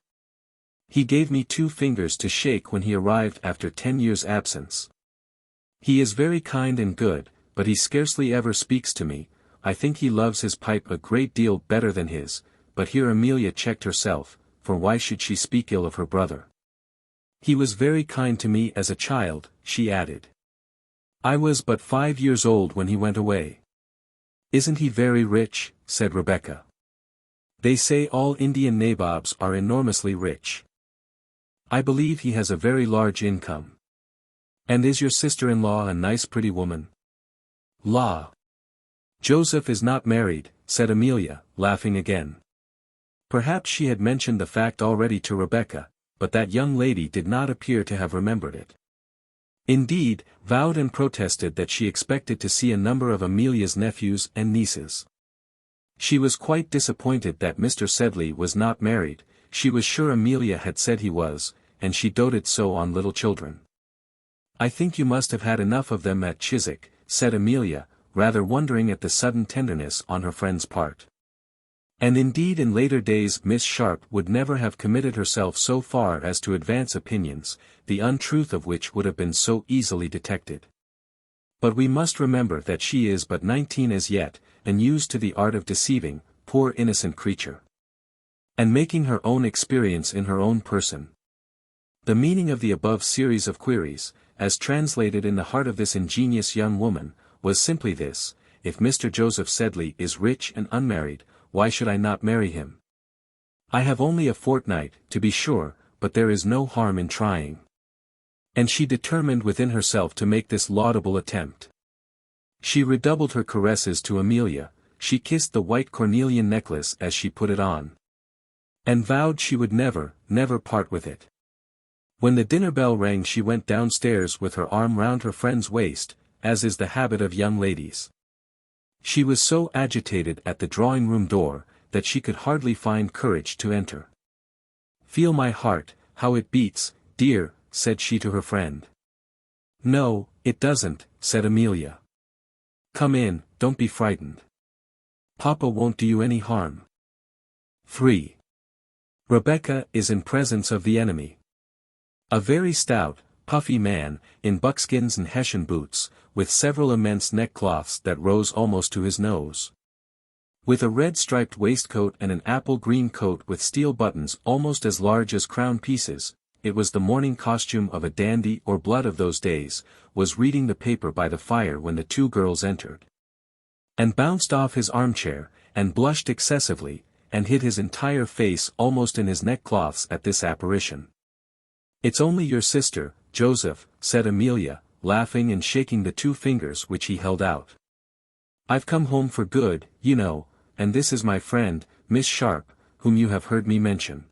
He gave me 2 fingers to shake when he arrived after 10 years' absence. He is very kind and good, but he scarcely ever speaks to me. I think he loves his pipe a great deal better than his, but here Amelia checked herself, for why should she speak ill of her brother? He was very kind to me as a child, she added. I was but 5 years old when he went away. Isn't he very rich? Said Rebecca. They say all Indian nabobs are enormously rich. I believe he has a very large income. And is your sister-in-law a nice pretty woman? La! Joseph is not married, said Amelia, laughing again. Perhaps she had mentioned the fact already to Rebecca, but that young lady did not appear to have remembered it. Indeed, vowed and protested that she expected to see a number of Amelia's nephews and nieces. She was quite disappointed that Mr. Sedley was not married. She was sure Amelia had said he was, and she doted so on little children. I think you must have had enough of them at Chiswick, said Amelia, rather wondering at the sudden tenderness on her friend's part. And indeed in later days Miss Sharp would never have committed herself so far as to advance opinions, the untruth of which would have been so easily detected. But we must remember that she is but 19 as yet, and used to the art of deceiving, poor innocent creature. And making her own experience in her own person. The meaning of the above series of queries, as translated in the heart of this ingenious young woman, was simply this: if Mr. Joseph Sedley is rich and unmarried, why should I not marry him? I have only a fortnight, to be sure, but there is no harm in trying. And she determined within herself to make this laudable attempt. She redoubled her caresses to Amelia, she kissed the white cornelian necklace as she put it on. And vowed she would never, never part with it. When the dinner bell rang she went downstairs with her arm round her friend's waist, as is the habit of young ladies. She was so agitated at the drawing-room door, that she could hardly find courage to enter. Feel my heart, how it beats, dear, said she to her friend. No, it doesn't, said Amelia. Come in, don't be frightened. Papa won't do you any harm. 3. Rebecca is in presence of the enemy. A very stout, puffy man, in buckskins and Hessian boots, with several immense neckcloths that rose almost to his nose. With a red striped waistcoat and an apple-green coat with steel buttons almost as large as crown pieces, it was the morning costume of a dandy or blood of those days, was reading the paper by the fire when the 2 girls entered. And bounced off his armchair, and blushed excessively, and hid his entire face almost in his neckcloths at this apparition. It's only your sister, Joseph, said Amelia, laughing and shaking the 2 fingers which he held out. I've come home for good, you know, and this is my friend, Miss Sharp, whom you have heard me mention.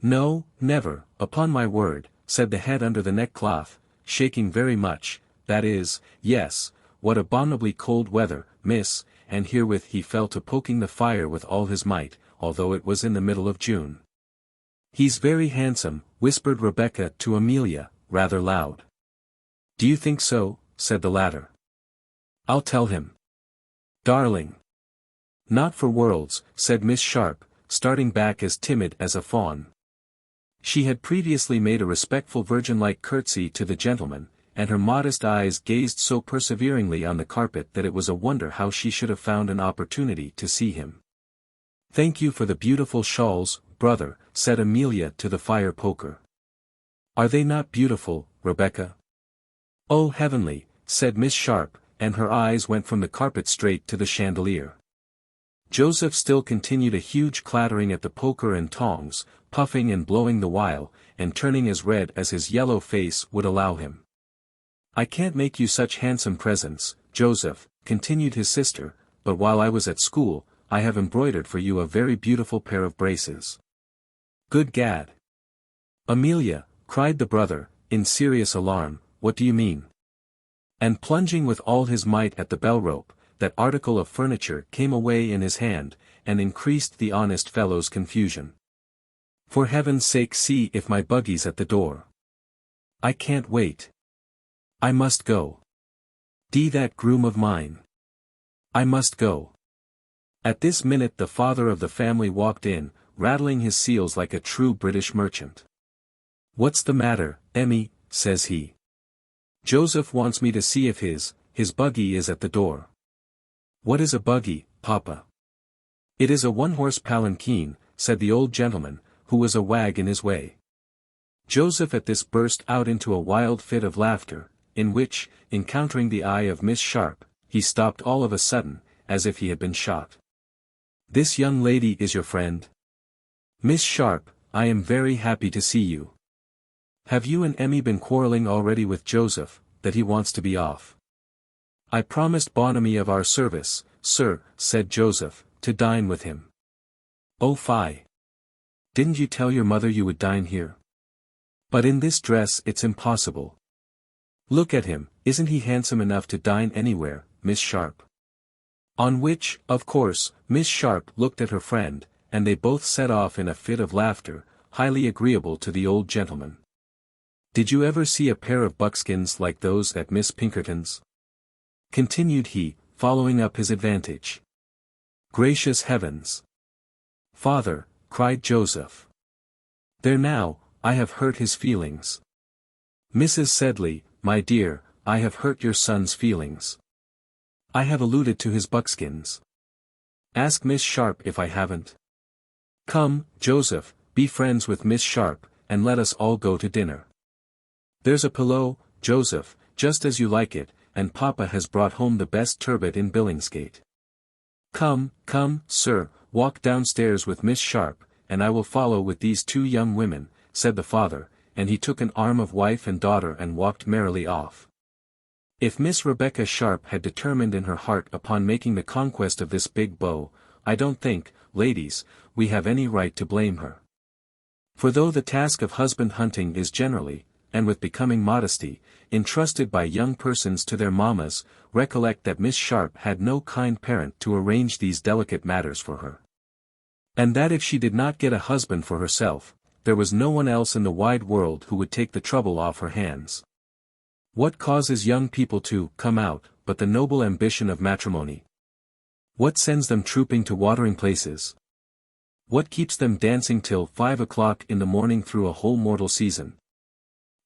No, never, upon my word, said the head under the neckcloth, shaking very much, that is, yes, what abominably cold weather, miss, and herewith he fell to poking the fire with all his might, although it was in the middle of June. He's very handsome, whispered Rebecca to Amelia, rather loud. Do you think so? Said the latter. I'll tell him. Darling. Not for worlds, said Miss Sharp, starting back as timid as a fawn. She had previously made a respectful virgin-like curtsy to the gentleman, and her modest eyes gazed so perseveringly on the carpet that it was a wonder how she should have found an opportunity to see him. Thank you for the beautiful shawls, brother, said Amelia to the fire poker. Are they not beautiful, Rebecca? Oh heavenly, said Miss Sharp, and her eyes went from the carpet straight to the chandelier. Joseph still continued a huge clattering at the poker and tongs, puffing and blowing the while, and turning as red as his yellow face would allow him. "I can't make you such handsome presents, Joseph," continued his sister, "but while I was at school, I have embroidered for you a very beautiful pair of braces." "Good gad! Amelia," cried the brother, in serious alarm, "what do you mean?" And plunging with all his might at the bell-rope, that article of furniture came away in his hand, and increased the honest fellow's confusion. "For heaven's sake, see if my buggy's at the door. I can't wait. I must go. That groom of mine. I must go." At this minute the father of the family walked in, rattling his seals like a true British merchant. "What's the matter, Emmy?" says he. "Joseph wants me to see if his buggy is at the door." "What is a buggy, Papa?" "It is a one-horse palanquin," said the old gentleman, who was a wag in his way. Joseph at this burst out into a wild fit of laughter, in which, encountering the eye of Miss Sharp, he stopped all of a sudden, as if he had been shot. "This young lady is your friend? Miss Sharp, I am very happy to see you. Have you and Emmy been quarreling already with Joseph, that he wants to be off?" "I promised Bonamy of our service, sir," said Joseph, "to dine with him." "Oh fie! Didn't you tell your mother you would dine here? But in this dress it's impossible. Look at him, isn't he handsome enough to dine anywhere, Miss Sharp?" On which, of course, Miss Sharp looked at her friend, and they both set off in a fit of laughter, highly agreeable to the old gentleman. "Did you ever see a pair of buckskins like those at Miss Pinkerton's?" continued he, following up his advantage. "Gracious heavens! Father," cried Joseph. "There now, I have hurt his feelings. Mrs. Sedley, my dear, I have hurt your son's feelings. I have alluded to his buckskins. Ask Miss Sharp if I haven't. Come, Joseph, be friends with Miss Sharp, and let us all go to dinner. There's a pillow, Joseph, just as you like it, and Papa has brought home the best turbot in Billingsgate. Come, come, sir, walk downstairs with Miss Sharp, and I will follow with these two young women," said the father, and he took an arm of wife and daughter and walked merrily off. If Miss Rebecca Sharp had determined in her heart upon making the conquest of this big beau, I don't think, ladies, we have any right to blame her. For though the task of husband hunting is generally, and with becoming modesty, entrusted by young persons to their mammas, recollect that Miss Sharp had no kind parent to arrange these delicate matters for her. And that if she did not get a husband for herself, there was no one else in the wide world who would take the trouble off her hands. What causes young people to come out, but the noble ambition of matrimony? What sends them trooping to watering places? What keeps them dancing till 5 o'clock in the morning through a whole mortal season?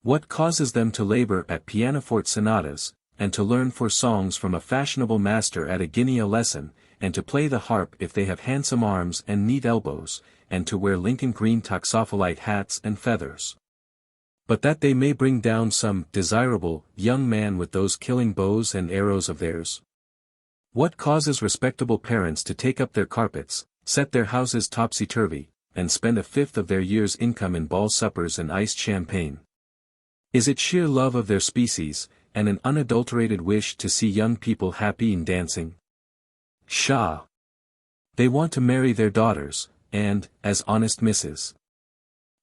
What causes them to labor at pianoforte sonatas, and to learn four songs from a fashionable master at a guinea a lesson, and to play the harp if they have handsome arms and neat elbows, and to wear Lincoln green toxopholite hats and feathers? But that they may bring down some desirable young man with those killing bows and arrows of theirs. What causes respectable parents to take up their carpets, set their houses topsy-turvy, and spend a fifth of their year's income in ball suppers and iced champagne? Is it sheer love of their species, and an unadulterated wish to see young people happy in dancing? Pshaw! They want to marry their daughters, and, as honest Mrs.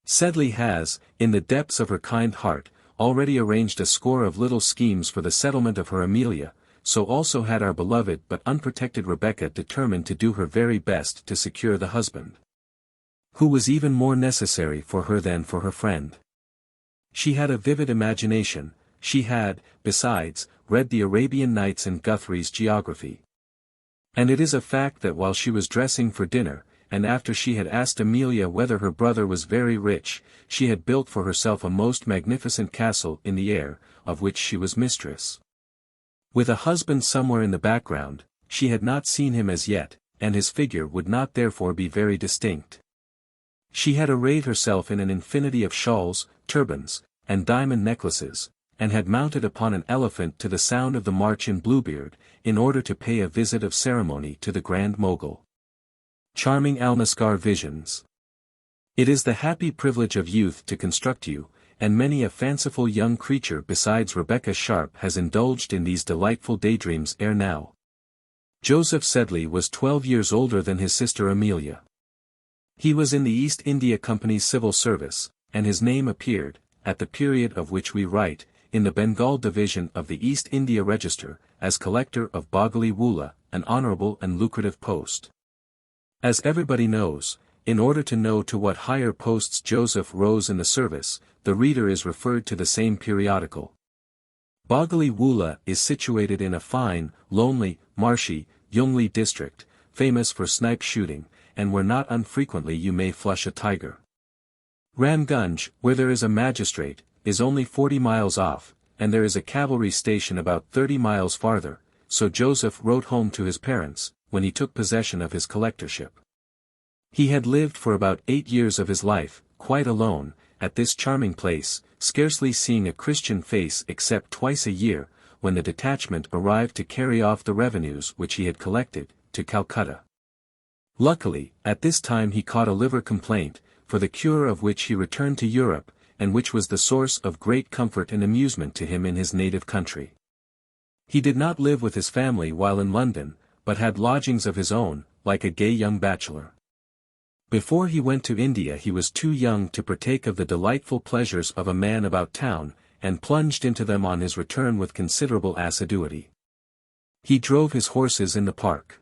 Sedley has, in the depths of her kind heart, already arranged a score of little schemes for the settlement of her Amelia, so also had our beloved but unprotected Rebecca determined to do her very best to secure the husband, who was even more necessary for her than for her friend. She had a vivid imagination, she had, besides, read the Arabian Nights and Guthrie's Geography. And it is a fact that while she was dressing for dinner, and after she had asked Amelia whether her brother was very rich, she had built for herself a most magnificent castle in the air, of which she was mistress. With a husband somewhere in the background, she had not seen him as yet, and his figure would not therefore be very distinct. She had arrayed herself in an infinity of shawls, turbans, and diamond necklaces, and had mounted upon an elephant to the sound of the march in Bluebeard, in order to pay a visit of ceremony to the Grand Mogul. charming Alnaschar visions. It is the happy privilege of youth to construct you, and many a fanciful young creature besides Rebecca Sharp has indulged in these delightful daydreams ere now. Joseph Sedley was 12 years older than his sister Amelia. He was in the East India Company's civil service, and his name appeared, at the period of which we write, in the Bengal division of the East India Register, as collector of Bogally Woola, an honourable and lucrative post. As everybody knows, in order to know to what higher posts Joseph rose in the service, the reader is referred to the same periodical. Bogally Woola is situated in a fine, lonely, marshy, Yungli district, famous for snipe shooting, and where not unfrequently you may flush a tiger. Ramgunj, where there is a magistrate, is only 40 miles off, and there is a cavalry station about 30 miles farther, so Joseph wrote home to his parents, when he took possession of his collectorship. He had lived for about 8 years of his life, quite alone, at this charming place, scarcely seeing a Christian face except twice a year, when the detachment arrived to carry off the revenues which he had collected, to Calcutta. Luckily, at this time he caught a liver complaint, for the cure of which he returned to Europe, and which was the source of great comfort and amusement to him in his native country. He did not live with his family while in London, but had lodgings of his own, like a gay young bachelor. Before he went to India he was too young to partake of the delightful pleasures of a man about town, and plunged into them on his return with considerable assiduity. He drove his horses in the park.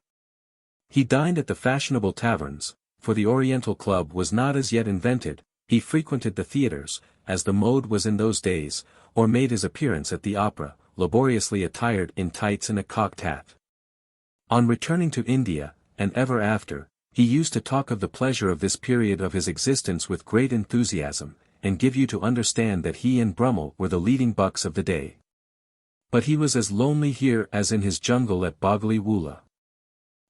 He dined at the fashionable taverns, for the Oriental Club was not as yet invented. He frequented the theatres, as the mode was in those days, or made his appearance at the opera, laboriously attired in tights and a cocked hat. On returning to India, and ever after, he used to talk of the pleasure of this period of his existence with great enthusiasm, and give you to understand that he and Brummel were the leading bucks of the day. But he was as lonely here as in his jungle at Bogally Woola.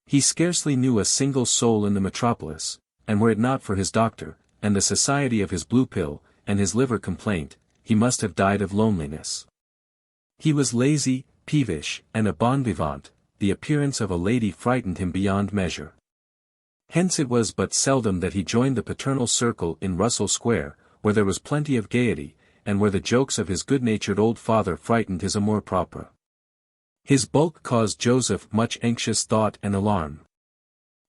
He scarcely knew a single soul in the metropolis, and were it not for his doctor, and the society of his blue pill, and his liver complaint, he must have died of loneliness. He was lazy, peevish, and a bon vivant. The appearance of a lady frightened him beyond measure. Hence it was but seldom that he joined the paternal circle in Russell Square, where there was plenty of gaiety, and where the jokes of his good-natured old father frightened his amour propre. His bulk caused Joseph much anxious thought and alarm.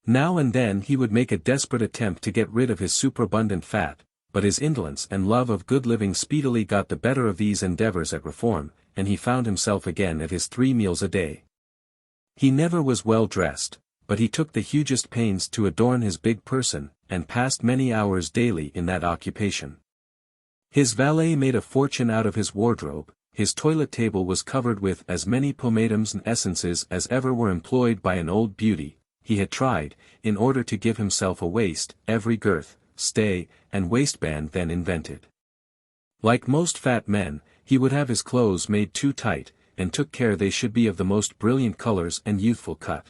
Now and then he would make a desperate attempt to get rid of his superabundant fat, but his indolence and love of good living speedily got the better of these endeavors at reform, and he found himself again at his 3 meals a day. He never was well dressed, but he took the hugest pains to adorn his big person, and passed many hours daily in that occupation. His valet made a fortune out of his wardrobe. His toilet table was covered with as many pomatums and essences as ever were employed by an old beauty. He had tried, in order to give himself a waist, every girth, stay, and waistband then invented. Like most fat men, he would have his clothes made too tight, and took care they should be of the most brilliant colors and youthful cut.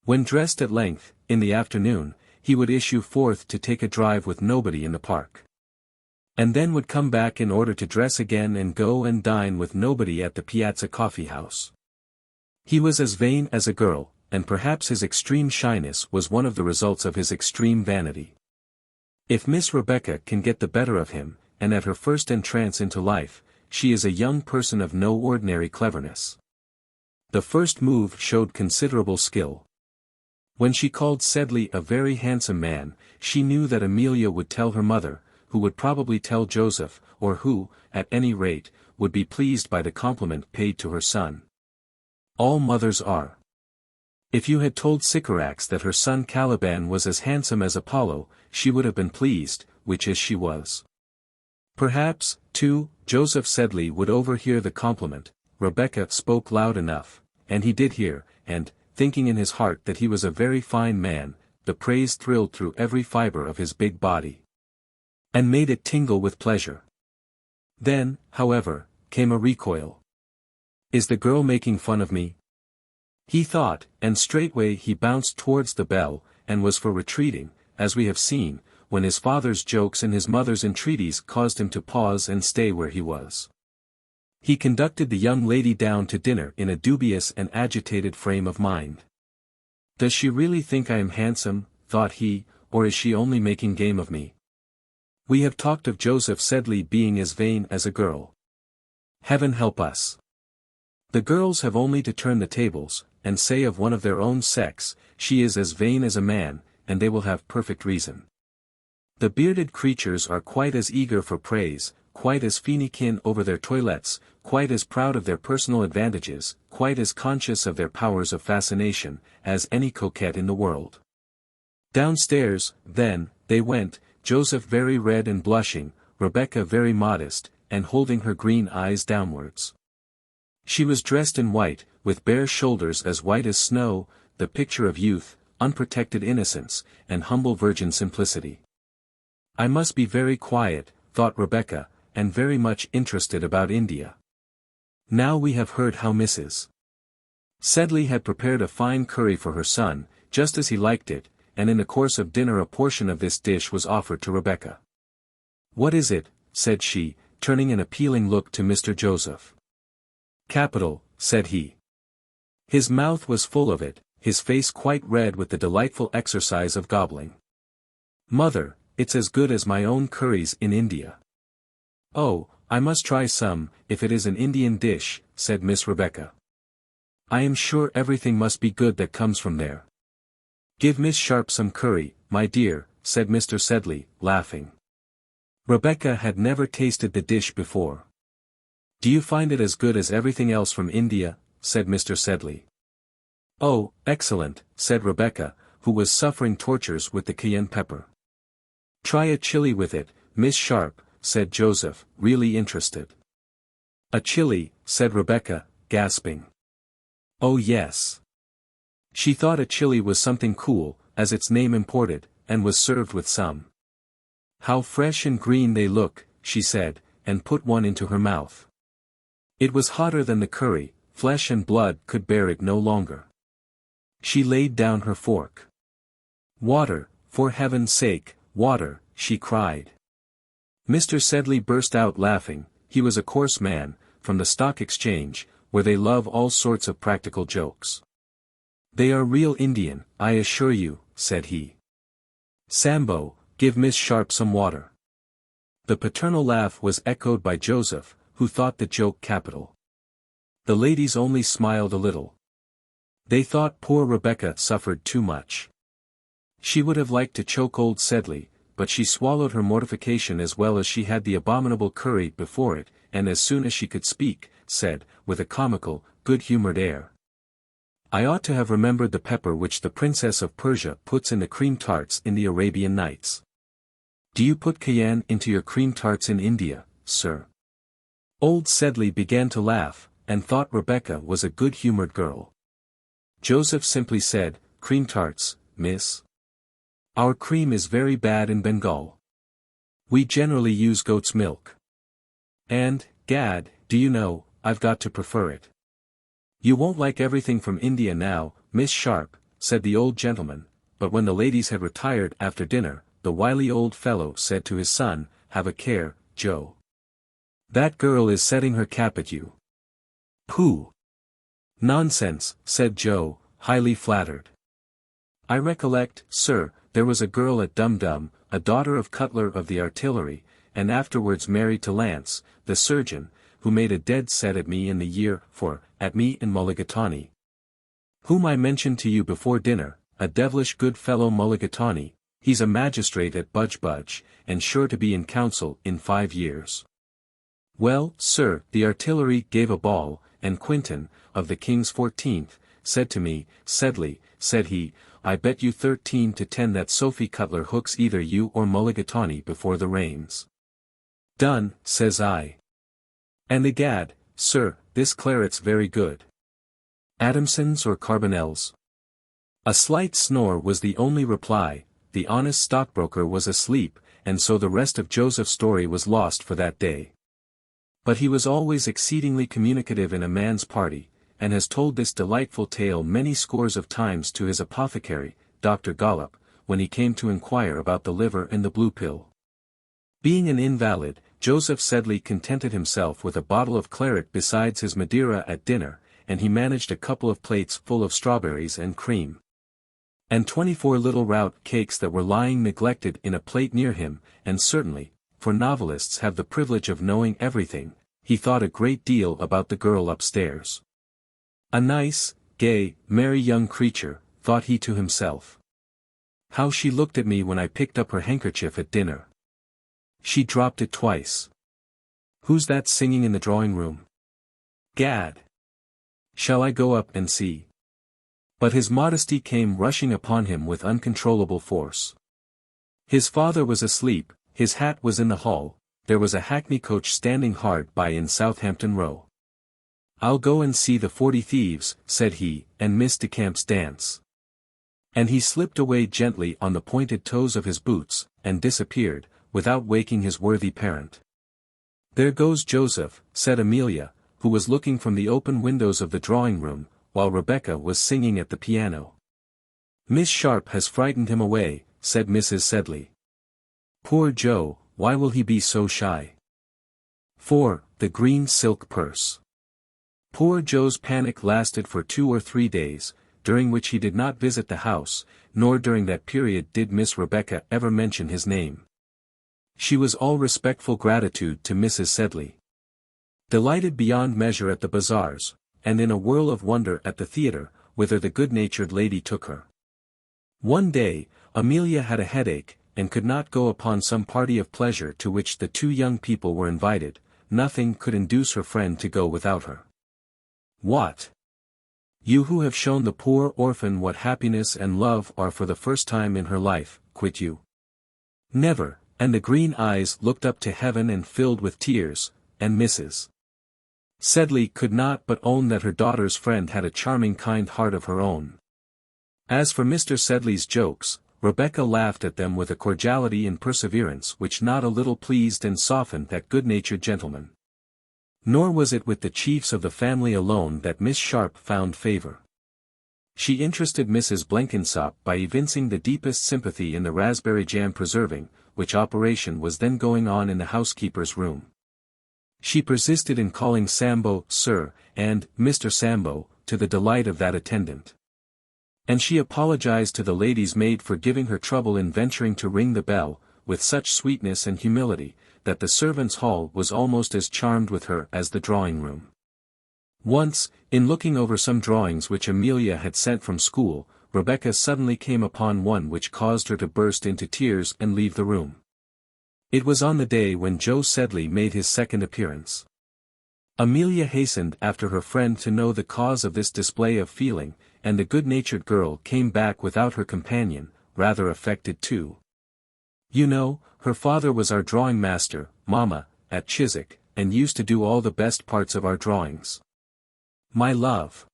When dressed at length, in the afternoon, he would issue forth to take a drive with nobody in the park. And then would come back in order to dress again and go and dine with nobody at the Piazza Coffee House. He was as vain as a girl, and perhaps his extreme shyness was one of the results of his extreme vanity. If Miss Rebecca can get the better of him, and at her first entrance into life, she is a young person of no ordinary cleverness. The first move showed considerable skill. When she called Sedley a very handsome man, she knew that Amelia would tell her mother, who would probably tell Joseph, or who, at any rate, would be pleased by the compliment paid to her son. All mothers are. If you had told Sycorax that her son Caliban was as handsome as Apollo, she would have been pleased, which is she was. Perhaps, too, Joseph Sedley would overhear the compliment. Rebecca spoke loud enough, and he did hear, and, thinking in his heart that he was a very fine man, the praise thrilled through every fibre of his big body, and made it tingle with pleasure. Then, however, came a recoil. Is the girl making fun of me? He thought, and straightway he bounced towards the bell, and was for retreating, as we have seen, when his father's jokes and his mother's entreaties caused him to pause and stay where he was. He conducted the young lady down to dinner in a dubious and agitated frame of mind. Does she really think I am handsome? thought he, or is she only making game of me? We have talked of Joseph Sedley being as vain as a girl. Heaven help us! The girls have only to turn the tables, and say of one of their own sex, she is as vain as a man, and they will have perfect reason. The bearded creatures are quite as eager for praise, quite as finikin over their toilettes, quite as proud of their personal advantages, quite as conscious of their powers of fascination, as any coquette in the world. Downstairs, then, they went, Joseph very red and blushing, Rebecca very modest, and holding her green eyes downwards. She was dressed in white, with bare shoulders as white as snow, the picture of youth, unprotected innocence, and humble virgin simplicity. I must be very quiet, thought Rebecca, and very much interested about India. Now we have heard how Mrs. Sedley had prepared a fine curry for her son, just as he liked it, and in the course of dinner a portion of this dish was offered to Rebecca. "What is it?" said she, turning an appealing look to Mr. Joseph. "Capital," said he. His mouth was full of it, his face quite red with the delightful exercise of gobbling. "Mother, it's as good as my own curries in India." "Oh, I must try some, if it is an Indian dish," said Miss Rebecca. "I am sure everything must be good that comes from there." "Give Miss Sharp some curry, my dear," said Mr. Sedley, laughing. Rebecca had never tasted the dish before. "Do you find it as good as everything else from India?" said Mr. Sedley. "Oh, excellent," said Rebecca, who was suffering tortures with the cayenne pepper. "Try a chili with it, Miss Sharp," said Joseph, really interested. "A chili," said Rebecca, gasping. "Oh yes." She thought a chili was something cool, as its name imported, and was served with some. "How fresh and green they look," she said, and put one into her mouth. It was hotter than the curry, flesh and blood could bear it no longer. She laid down her fork. "Water, for heaven's sake, water," she cried. Mr. Sedley burst out laughing. He was a coarse man, from the Stock Exchange, where they love all sorts of practical jokes. "They are real Indian, I assure you," said he. "Sambo, give Miss Sharp some water." The paternal laugh was echoed by Joseph, who thought the joke capital. The ladies only smiled a little. They thought poor Rebecca suffered too much. She would have liked to choke old Sedley, but she swallowed her mortification as well as she had the abominable curry before it, and as soon as she could speak, said, with a comical, good-humoured air, "I ought to have remembered the pepper which the Princess of Persia puts in the cream tarts in the Arabian Nights. Do you put cayenne into your cream tarts in India, sir?" Old Sedley began to laugh, and thought Rebecca was a good-humoured girl. Joseph simply said, "Cream tarts, miss. Our cream is very bad in Bengal. We generally use goat's milk. And, gad, do you know, I've got to prefer it." "You won't like everything from India now, Miss Sharp," said the old gentleman, but when the ladies had retired after dinner, the wily old fellow said to his son, "Have a care, Joe. That girl is setting her cap at you." "Pooh! Nonsense," said Joe, highly flattered. "I recollect, sir, there was a girl at Dum-Dum, a daughter of Cutler of the Artillery, and afterwards married to Lance, the surgeon, who made a dead set at me in the year for, at me in Mulligatawny. Whom I mentioned to you before dinner, a devilish good fellow Mulligatawny, he's a magistrate at Budge, and sure to be in council in 5 years. Well, sir, the artillery gave a ball, and Quinton, of the King's 14th, said to me, 'Sedley,' said he, 'I bet you 13 to 10 that Sophie Cutler hooks either you or Mulligatawny before the rains.' 'Done,' says I. 'And egad, sir, this claret's very good. Adamson's or Carbonell's?' A slight snore was the only reply. The honest stockbroker was asleep, and so the rest of Joseph's story was lost for that day. But he was always exceedingly communicative in a man's party, and has told this delightful tale many scores of times to his apothecary, Dr. Gollop, when he came to inquire about the liver and the blue pill. Being an invalid, Joseph Sedley contented himself with a bottle of claret besides his Madeira at dinner, and he managed a couple of plates full of strawberries and cream. And 24 little rout cakes that were lying neglected in a plate near him, and certainly, for novelists have the privilege of knowing everything, he thought a great deal about the girl upstairs. A nice, gay, merry young creature, thought he to himself. How she looked at me when I picked up her handkerchief at dinner. She dropped it twice. Who's that singing in the drawing-room? Gad! Shall I go up and see? But his modesty came rushing upon him with uncontrollable force. His father was asleep, his hat was in the hall, there was a hackney coach standing hard by in Southampton Row. I'll go and see the 40 Thieves, said he, and Miss de Camp's dance. And he slipped away gently on the pointed toes of his boots, and disappeared, without waking his worthy parent. There goes Joseph, said Amelia, who was looking from the open windows of the drawing-room, while Rebecca was singing at the piano. Miss Sharp has frightened him away, said Mrs. Sedley. Poor Joe, why will he be so shy? 4. The green silk purse. Poor Joe's panic lasted for 2 or 3 days, during which he did not visit the house, nor during that period did Miss Rebecca ever mention his name. She was all respectful gratitude to Mrs. Sedley. Delighted beyond measure at the bazaars, and in a whirl of wonder at the theatre, whither the good-natured lady took her. One day, Amelia had a headache, and could not go upon some party of pleasure to which the 2 young people were invited. Nothing could induce her friend to go without her. What? You who have shown the poor orphan what happiness and love are for the first time in her life, quit you? Never. And the green eyes looked up to heaven and filled with tears, and Mrs. Sedley could not but own that her daughter's friend had a charming kind heart of her own. As for Mr. Sedley's jokes, Rebecca laughed at them with a cordiality and perseverance which not a little pleased and softened that good-natured gentleman. Nor was it with the chiefs of the family alone that Miss Sharp found favour. She interested Mrs. Blenkinsop by evincing the deepest sympathy in the raspberry jam preserving, which operation was then going on in the housekeeper's room. She persisted in calling Sambo, Sir, and Mr. Sambo, to the delight of that attendant. And she apologized to the lady's maid for giving her trouble in venturing to ring the bell, with such sweetness and humility, that the servants' hall was almost as charmed with her as the drawing-room. Once, in looking over some drawings which Amelia had sent from school, Rebecca suddenly came upon one which caused her to burst into tears and leave the room. It was on the day when Joe Sedley made his second appearance. Amelia hastened after her friend to know the cause of this display of feeling, and the good-natured girl came back without her companion, rather affected too. You know, her father was our drawing-master, mamma, at Chiswick, and used to do all the best parts of our drawings. My love.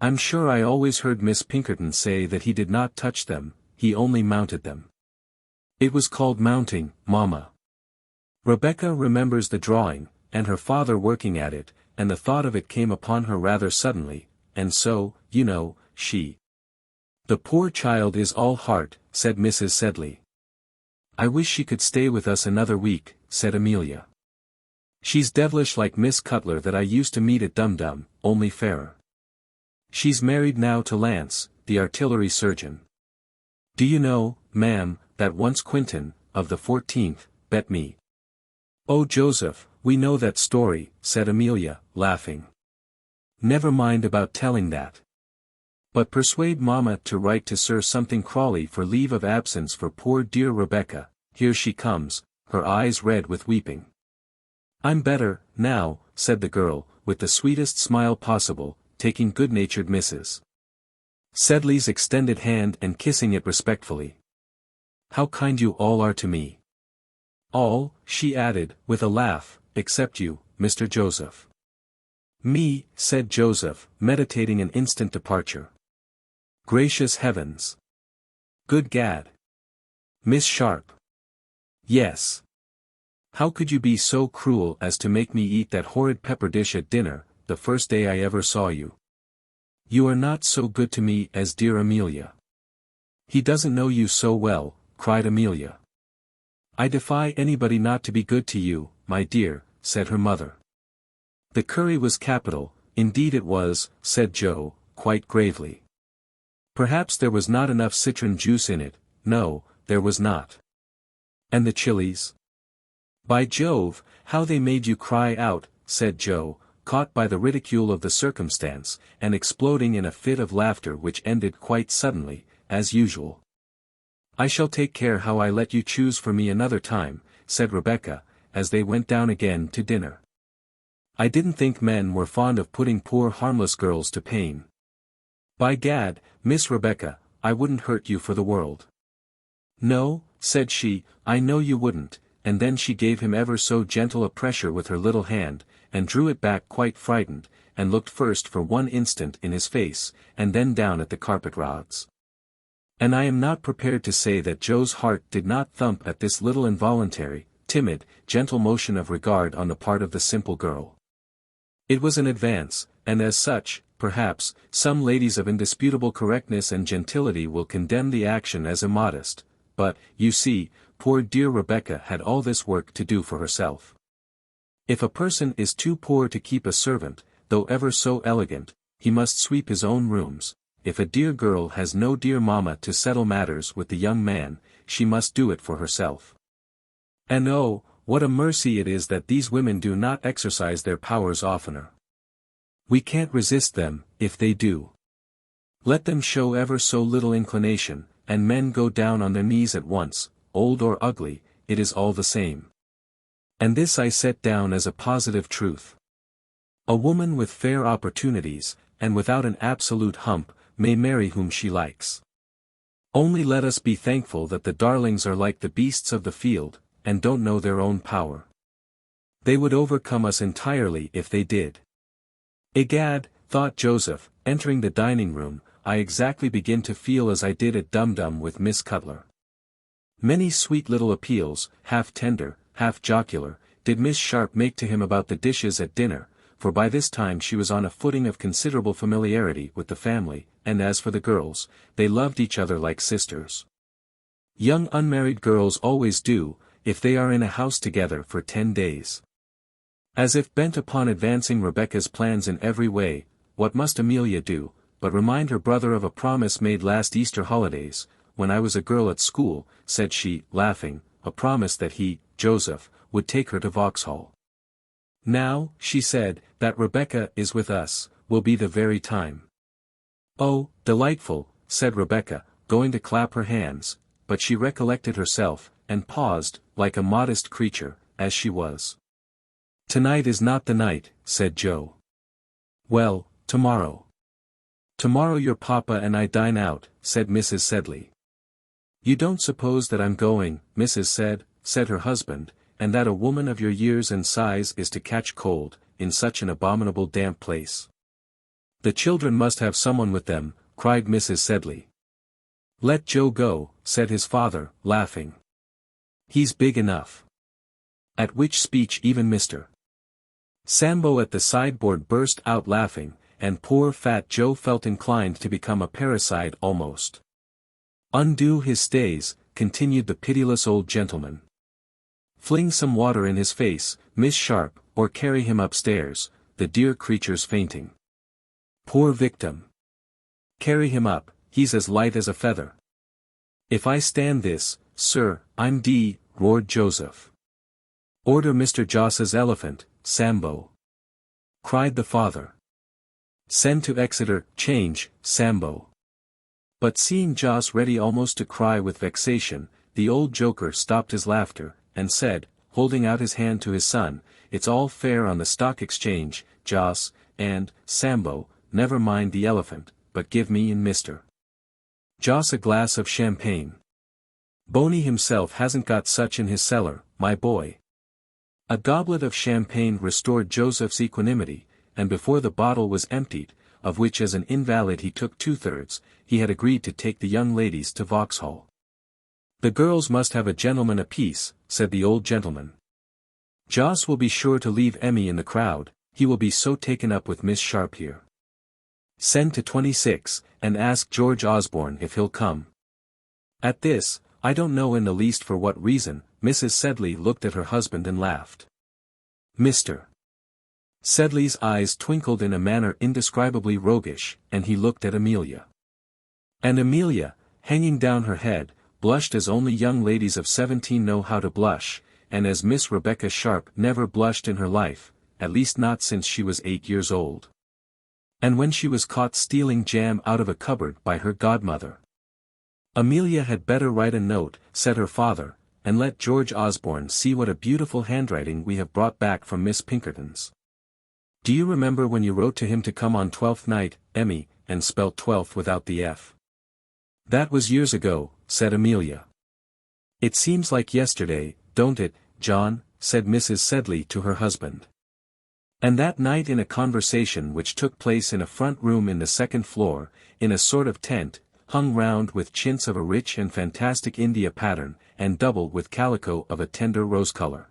I'm sure I always heard Miss Pinkerton say that he did not touch them, he only mounted them. It was called mounting, mamma. Rebecca remembers the drawing, and her father working at it, and the thought of it came upon her rather suddenly, and so, you know, she. The poor child is all heart, said Mrs. Sedley. I wish she could stay with us another week, said Amelia. She's devilish like Miss Cutler that I used to meet at Dum-Dum, only fairer. She's married now to Lance, the artillery surgeon. Do you know, ma'am, that once Quinton, of the 14th, bet me. Oh Joseph, we know that story, said Amelia, laughing. Never mind about telling that. But persuade mamma to write to Sir something Crawley for leave of absence for poor dear Rebecca. Here she comes, her eyes red with weeping. I'm better, now, said the girl, with the sweetest smile possible, taking good-natured Mrs. Sedley's extended hand and kissing it respectfully. How kind you all are to me. All, she added, with a laugh, except you, Mr. Joseph. Me, said Joseph, meditating an instant departure. Gracious heavens. Good gad. Miss Sharp. Yes. How could you be so cruel as to make me eat that horrid pepper dish at dinner, the first day I ever saw you? You are not so good to me as dear Amelia. He doesn't know you so well, cried Amelia. I defy anybody not to be good to you, my dear, said her mother. The curry was capital, indeed it was, said Joe, quite gravely. Perhaps there was not enough citron juice in it. No, there was not. And the chilies? By Jove, how they made you cry out, said Joe, caught by the ridicule of the circumstance, and exploding in a fit of laughter which ended quite suddenly, as usual. I shall take care how I let you choose for me another time, said Rebecca, as they went down again to dinner. I didn't think men were fond of putting poor harmless girls to pain. By gad, Miss Rebecca, I wouldn't hurt you for the world. No, said she, I know you wouldn't, and then she gave him ever so gentle a pressure with her little hand, and drew it back quite frightened, and looked first for one instant in his face, and then down at the carpet rods. And I am not prepared to say that Joe's heart did not thump at this little involuntary, timid, gentle motion of regard on the part of the simple girl. It was an advance, and as such, perhaps, some ladies of indisputable correctness and gentility will condemn the action as immodest, but, you see, poor dear Rebecca had all this work to do for herself. If a person is too poor to keep a servant, though ever so elegant, he must sweep his own rooms. If a dear girl has no dear mamma to settle matters with the young man, she must do it for herself. And oh, what a mercy it is that these women do not exercise their powers oftener. We can't resist them, if they do. Let them show ever so little inclination, and men go down on their knees at once, old or ugly, it is all the same. And this I set down as a positive truth. A woman with fair opportunities, and without an absolute hump, may marry whom she likes. Only let us be thankful that the darlings are like the beasts of the field, and don't know their own power. They would overcome us entirely if they did. Egad, thought Joseph, entering the dining room, I exactly begin to feel as I did at Dum-Dum with Miss Cutler. Many sweet little appeals, half tender, half jocular, did Miss Sharp make to him about the dishes at dinner, for by this time she was on a footing of considerable familiarity with the family, and as for the girls, they loved each other like sisters. Young unmarried girls always do, if they are in a house together for 10 days. As if bent upon advancing Rebecca's plans in every way, what must Amelia do, but remind her brother of a promise made last Easter holidays, when I was a girl at school, said she, laughing, a promise that he, Joseph, would take her to Vauxhall. Now, she said, that Rebecca is with us, will be the very time. Oh, delightful, said Rebecca, going to clap her hands, but she recollected herself, and paused, like a modest creature, as she was. Tonight is not the night, said Joe. Well, tomorrow. Tomorrow your papa and I dine out, said Mrs. Sedley. You don't suppose that I'm going, Mrs. said her husband, and that a woman of your years and size is to catch cold, in such an abominable damp place. The children must have someone with them, cried Mrs. Sedley. Let Joe go, said his father, laughing. He's big enough. At which speech even Mr. Sambo at the sideboard burst out laughing, and poor fat Joe felt inclined to become a parricide almost. Undo his stays, continued the pitiless old gentleman. Fling some water in his face, Miss Sharp, or carry him upstairs, the dear creature's fainting. Poor victim. Carry him up, he's as light as a feather. If I stand this, sir, I'm d, roared Joseph. Order Mr. Joss's elephant, Sambo. Cried the father. Send to Exeter, change, Sambo. But seeing Joss ready almost to cry with vexation, the old joker stopped his laughter, and said, holding out his hand to his son, it's all fair on the stock exchange, Joss, and, Sambo, never mind the elephant, but give me and Mr. Joss a glass of champagne. Boney himself hasn't got such in his cellar, my boy. A goblet of champagne restored Joseph's equanimity, and before the bottle was emptied, of which as an invalid he took 2/3, he had agreed to take the young ladies to Vauxhall. The girls must have a gentleman apiece, said the old gentleman. Joss will be sure to leave Emmy in the crowd, he will be so taken up with Miss Sharp here. Send to 26, and ask George Osborne if he'll come. At this, I don't know in the least for what reason, Mrs. Sedley looked at her husband and laughed. Mr. Sedley's eyes twinkled in a manner indescribably roguish, and he looked at Amelia. And Amelia, hanging down her head, blushed as only young ladies of 17 know how to blush, and as Miss Rebecca Sharp never blushed in her life, at least not since she was 8 years old. And when she was caught stealing jam out of a cupboard by her godmother. Amelia had better write a note, said her father, and let George Osborne see what a beautiful handwriting we have brought back from Miss Pinkerton's. Do you remember when you wrote to him to come on 12th night, Emmy, and spelt 12th without the F? That was years ago, said Amelia. It seems like yesterday, don't it, John, said Mrs. Sedley to her husband. And that night in a conversation which took place in a front room in the second floor, in a sort of tent, hung round with chintz of a rich and fantastic India pattern, and doubled with calico of a tender rose color.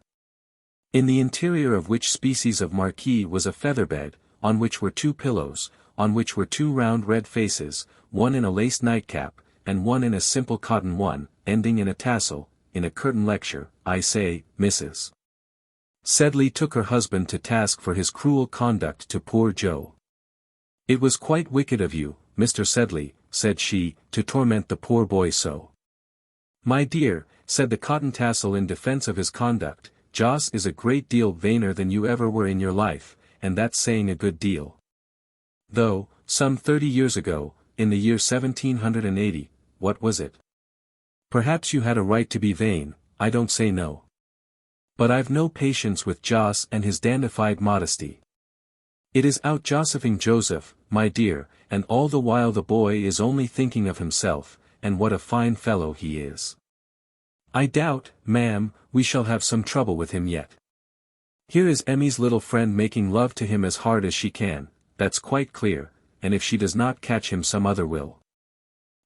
In the interior of which species of marquee was a feather bed, on which were 2 pillows, on which were 2 round red faces, one in a lace nightcap, and one in a simple cotton one, ending in a tassel, in a curtain lecture, I say, Mrs. Sedley took her husband to task for his cruel conduct to poor Joe. It was quite wicked of you, Mr. Sedley, said she, to torment the poor boy so. My dear, said the cotton tassel in defense of his conduct, Joss is a great deal vainer than you ever were in your life, and that's saying a good deal. Though, some 30 years ago, in the year 1780, what was it? Perhaps you had a right to be vain, I don't say no. But I've no patience with Joss and his dandified modesty. It is out Josephing Joseph, my dear, and all the while the boy is only thinking of himself, and what a fine fellow he is. I doubt, ma'am, we shall have some trouble with him yet. Here is Emmy's little friend making love to him as hard as she can, that's quite clear, and if she does not catch him some other will.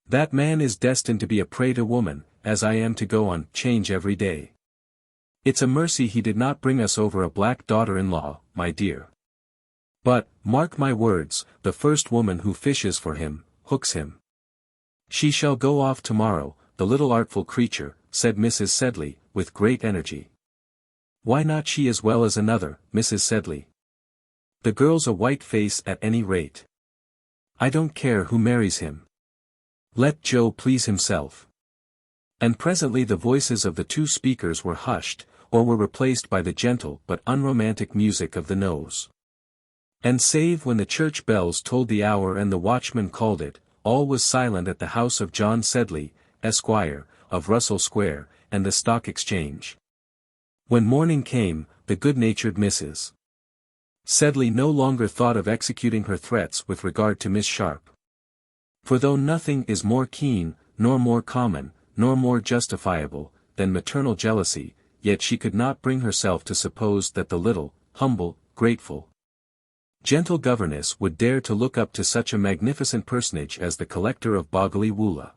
That man is destined to be a prey to woman, as I am to go on 'change every day. It's a mercy he did not bring us over a black daughter-in-law, my dear. But, mark my words, the first woman who fishes for him, hooks him. She shall go off tomorrow, the little artful creature, said Mrs. Sedley, with great energy. Why not she as well as another, Mrs. Sedley? The girl's a white face at any rate. I don't care who marries him. Let Joe please himself. And presently the voices of the 2 speakers were hushed, or were replaced by the gentle but unromantic music of the nose. And save when the church bells tolled the hour and the watchman called it, all was silent at the house of John Sedley, Esquire, of Russell Square, and the Stock Exchange. When morning came, the good-natured Mrs. Sedley no longer thought of executing her threats with regard to Miss Sharp. For though nothing is more keen, nor more common, nor more justifiable, than maternal jealousy, yet she could not bring herself to suppose that the little, humble, grateful, gentle governess would dare to look up to such a magnificent personage as the collector of Boggley Woola.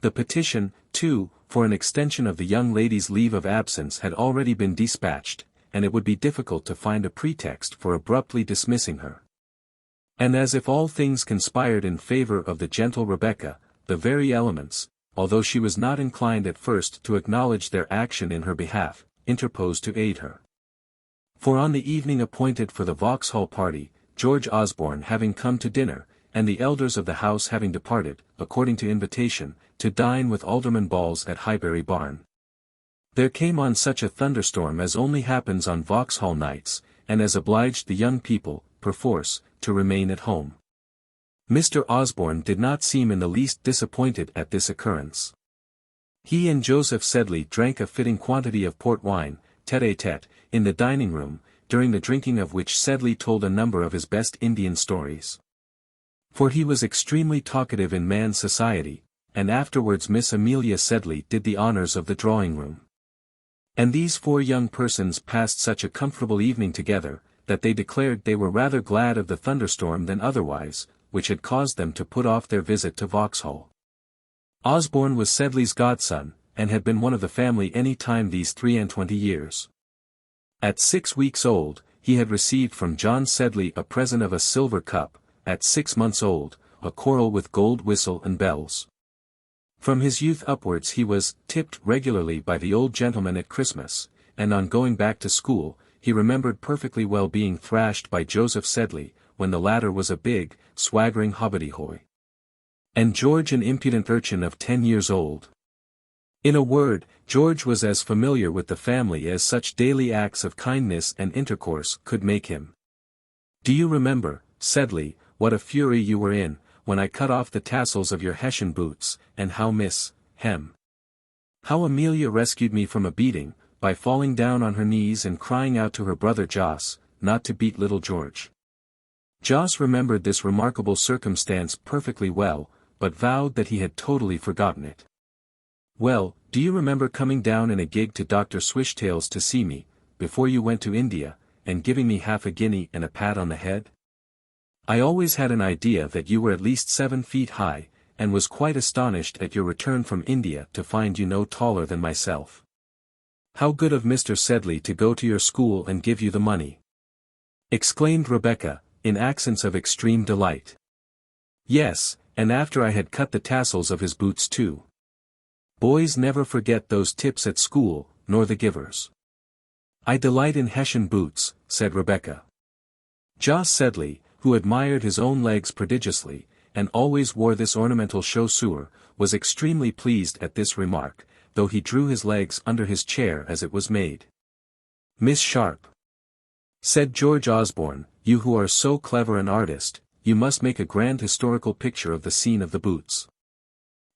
The petition, too, for an extension of the young lady's leave of absence had already been dispatched, and it would be difficult to find a pretext for abruptly dismissing her. And as if all things conspired in favor of the gentle Rebecca, the very elements, although she was not inclined at first to acknowledge their action in her behalf, interposed to aid her. For on the evening appointed for the Vauxhall party, George Osborne having come to dinner, and the elders of the house having departed, according to invitation, to dine with Alderman Balls at Highbury Barn, there came on such a thunderstorm as only happens on Vauxhall nights, and as obliged the young people, perforce, to remain at home. Mr. Osborne did not seem in the least disappointed at this occurrence. He and Joseph Sedley drank a fitting quantity of port wine, tête-à-tête, in the dining room, during the drinking of which Sedley told a number of his best Indian stories. For he was extremely talkative in man's society, and afterwards Miss Amelia Sedley did the honours of the drawing-room. And these 4 young persons passed such a comfortable evening together, that they declared they were rather glad of the thunderstorm than otherwise, which had caused them to put off their visit to Vauxhall. Osborne was Sedley's godson, and had been one of the family any time these 23 years. At 6 weeks old, he had received from John Sedley a present of a silver cup, at 6 months old, a Quarrel with gold whistle and bells. From his youth upwards he was tipped regularly by the old gentleman at Christmas, and on going back to school, he remembered perfectly well being thrashed by Joseph Sedley, when the latter was a big, swaggering hobbadehoy. And George an impudent urchin of 10 years old. In a word, George was as familiar with the family as such daily acts of kindness and intercourse could make him. Do you remember, Sedley, what a fury you were in, when I cut off the tassels of your Hessian boots, and how how Amelia rescued me from a beating, by falling down on her knees and crying out to her brother Jos, not to beat little George. Jos remembered this remarkable circumstance perfectly well, but vowed that he had totally forgotten it. Well, do you remember coming down in a gig to Dr. Swishtail's to see me, before you went to India, and giving me half a guinea and a pat on the head? I always had an idea that you were at least 7 feet high, and was quite astonished at your return from India to find you no taller than myself. How good of Mr. Sedley to go to your school and give you the money!" exclaimed Rebecca, in accents of extreme delight. "Yes, and after I had cut the tassels of his boots too. Boys never forget those tips at school, nor the givers." "I delight in Hessian boots," said Rebecca. Jos Sedley, who admired his own legs prodigiously, and always wore this ornamental chaussure, was extremely pleased at this remark, though he drew his legs under his chair as it was made. "Miss Sharp," said George Osborne, "you who are so clever an artist, you must make a grand historical picture of the scene of the boots.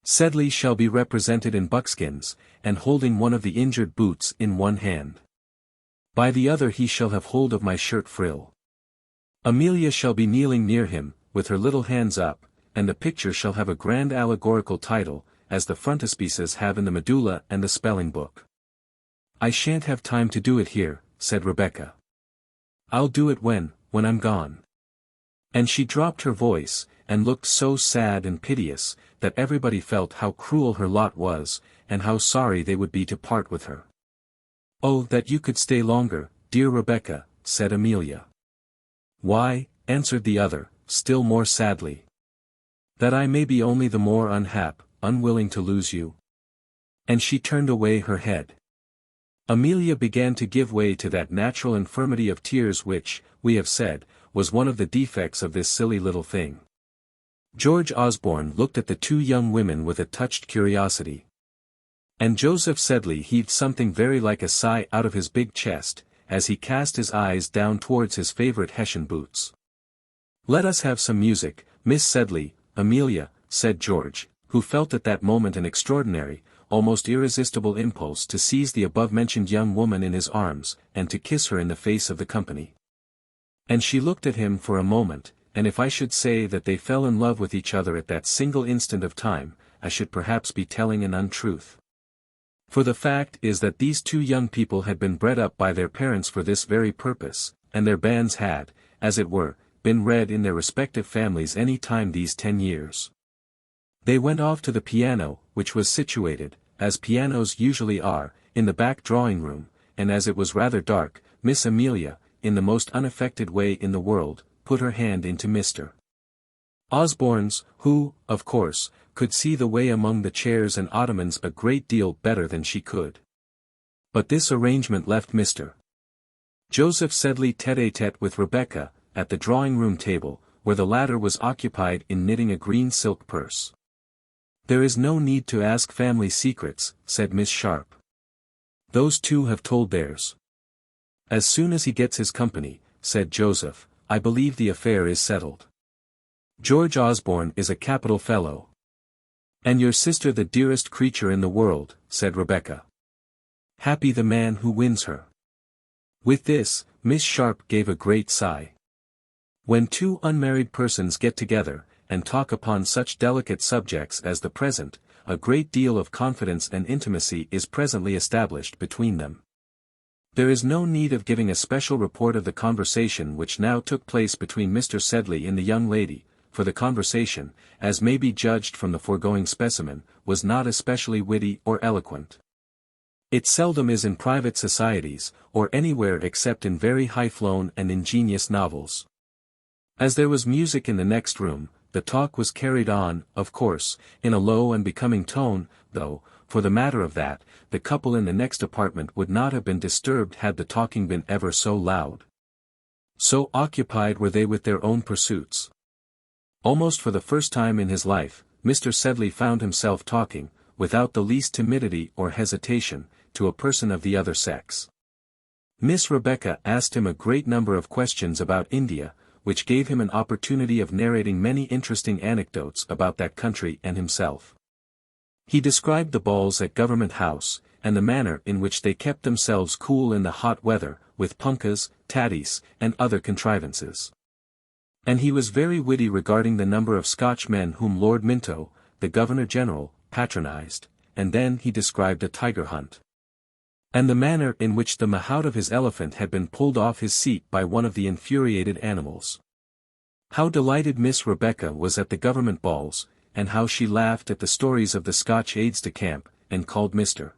Sedley shall be represented in buckskins, and holding one of the injured boots in one hand. By the other he shall have hold of my shirt frill. Amelia shall be kneeling near him, with her little hands up, and the picture shall have a grand allegorical title, as the frontispieces have in the medulla and the spelling book." "I shan't have time to do it here," said Rebecca. "I'll do it when I'm gone." And she dropped her voice, and looked so sad and piteous, that everybody felt how cruel her lot was, and how sorry they would be to part with her. "Oh, that you could stay longer, dear Rebecca," said Amelia. "Why," answered the other, still more sadly, "that I may be only the more unwilling to lose you." And she turned away her head. Amelia began to give way to that natural infirmity of tears which, we have said, was one of the defects of this silly little thing. George Osborne looked at the two young women with a touched curiosity. And Joseph Sedley heaved something very like a sigh out of his big chest, as he cast his eyes down towards his favorite Hessian boots. "Let us have some music, Miss Sedley, Amelia," said George, who felt at that moment an extraordinary, almost irresistible impulse to seize the above-mentioned young woman in his arms, and to kiss her in the face of the company. And she looked at him for a moment, and if I should say that they fell in love with each other at that single instant of time, I should perhaps be telling an untruth. For the fact is that these two young people had been bred up by their parents for this very purpose, and their banns had, as it were, been read in their respective families any time these 10 years. They went off to the piano, which was situated, as pianos usually are, in the back drawing-room, and as it was rather dark, Miss Amelia, in the most unaffected way in the world, put her hand into Mr. Osborne's, who, of course, could see the way among the chairs and ottomans a great deal better than she could. But this arrangement left Mr. Joseph Sedley tête-à-tête with Rebecca, at the drawing-room table, where the latter was occupied in knitting a green silk purse. "There is no need to ask family secrets," said Miss Sharp. "Those two have told theirs." "As soon as he gets his company," said Joseph, "I believe the affair is settled. George Osborne is a capital fellow. And your sister the dearest creature in the world," said Rebecca. "Happy the man who wins her." With this, Miss Sharp gave a great sigh. When two unmarried persons get together, and talk upon such delicate subjects as the present, a great deal of confidence and intimacy is presently established between them. There is no need of giving a special report of the conversation which now took place between Mr. Sedley and the young lady, for the conversation, as may be judged from the foregoing specimen, was not especially witty or eloquent. It seldom is in private societies, or anywhere except in very high-flown and ingenious novels. As there was music in the next room, the talk was carried on, of course, in a low and becoming tone, though, for the matter of that, the couple in the next apartment would not have been disturbed had the talking been ever so loud. So occupied were they with their own pursuits. Almost for the first time in his life, Mr. Sedley found himself talking, without the least timidity or hesitation, to a person of the other sex. Miss Rebecca asked him a great number of questions about India, which gave him an opportunity of narrating many interesting anecdotes about that country and himself. He described the balls at Government House, and the manner in which they kept themselves cool in the hot weather, with punkahs, tatties, and other contrivances. And he was very witty regarding the number of Scotch men whom Lord Minto, the Governor-General, patronized, and then he described a tiger hunt. And the manner in which the mahout of his elephant had been pulled off his seat by one of the infuriated animals. How delighted Miss Rebecca was at the government balls, and how she laughed at the stories of the Scotch aides-de-camp, and called Mr.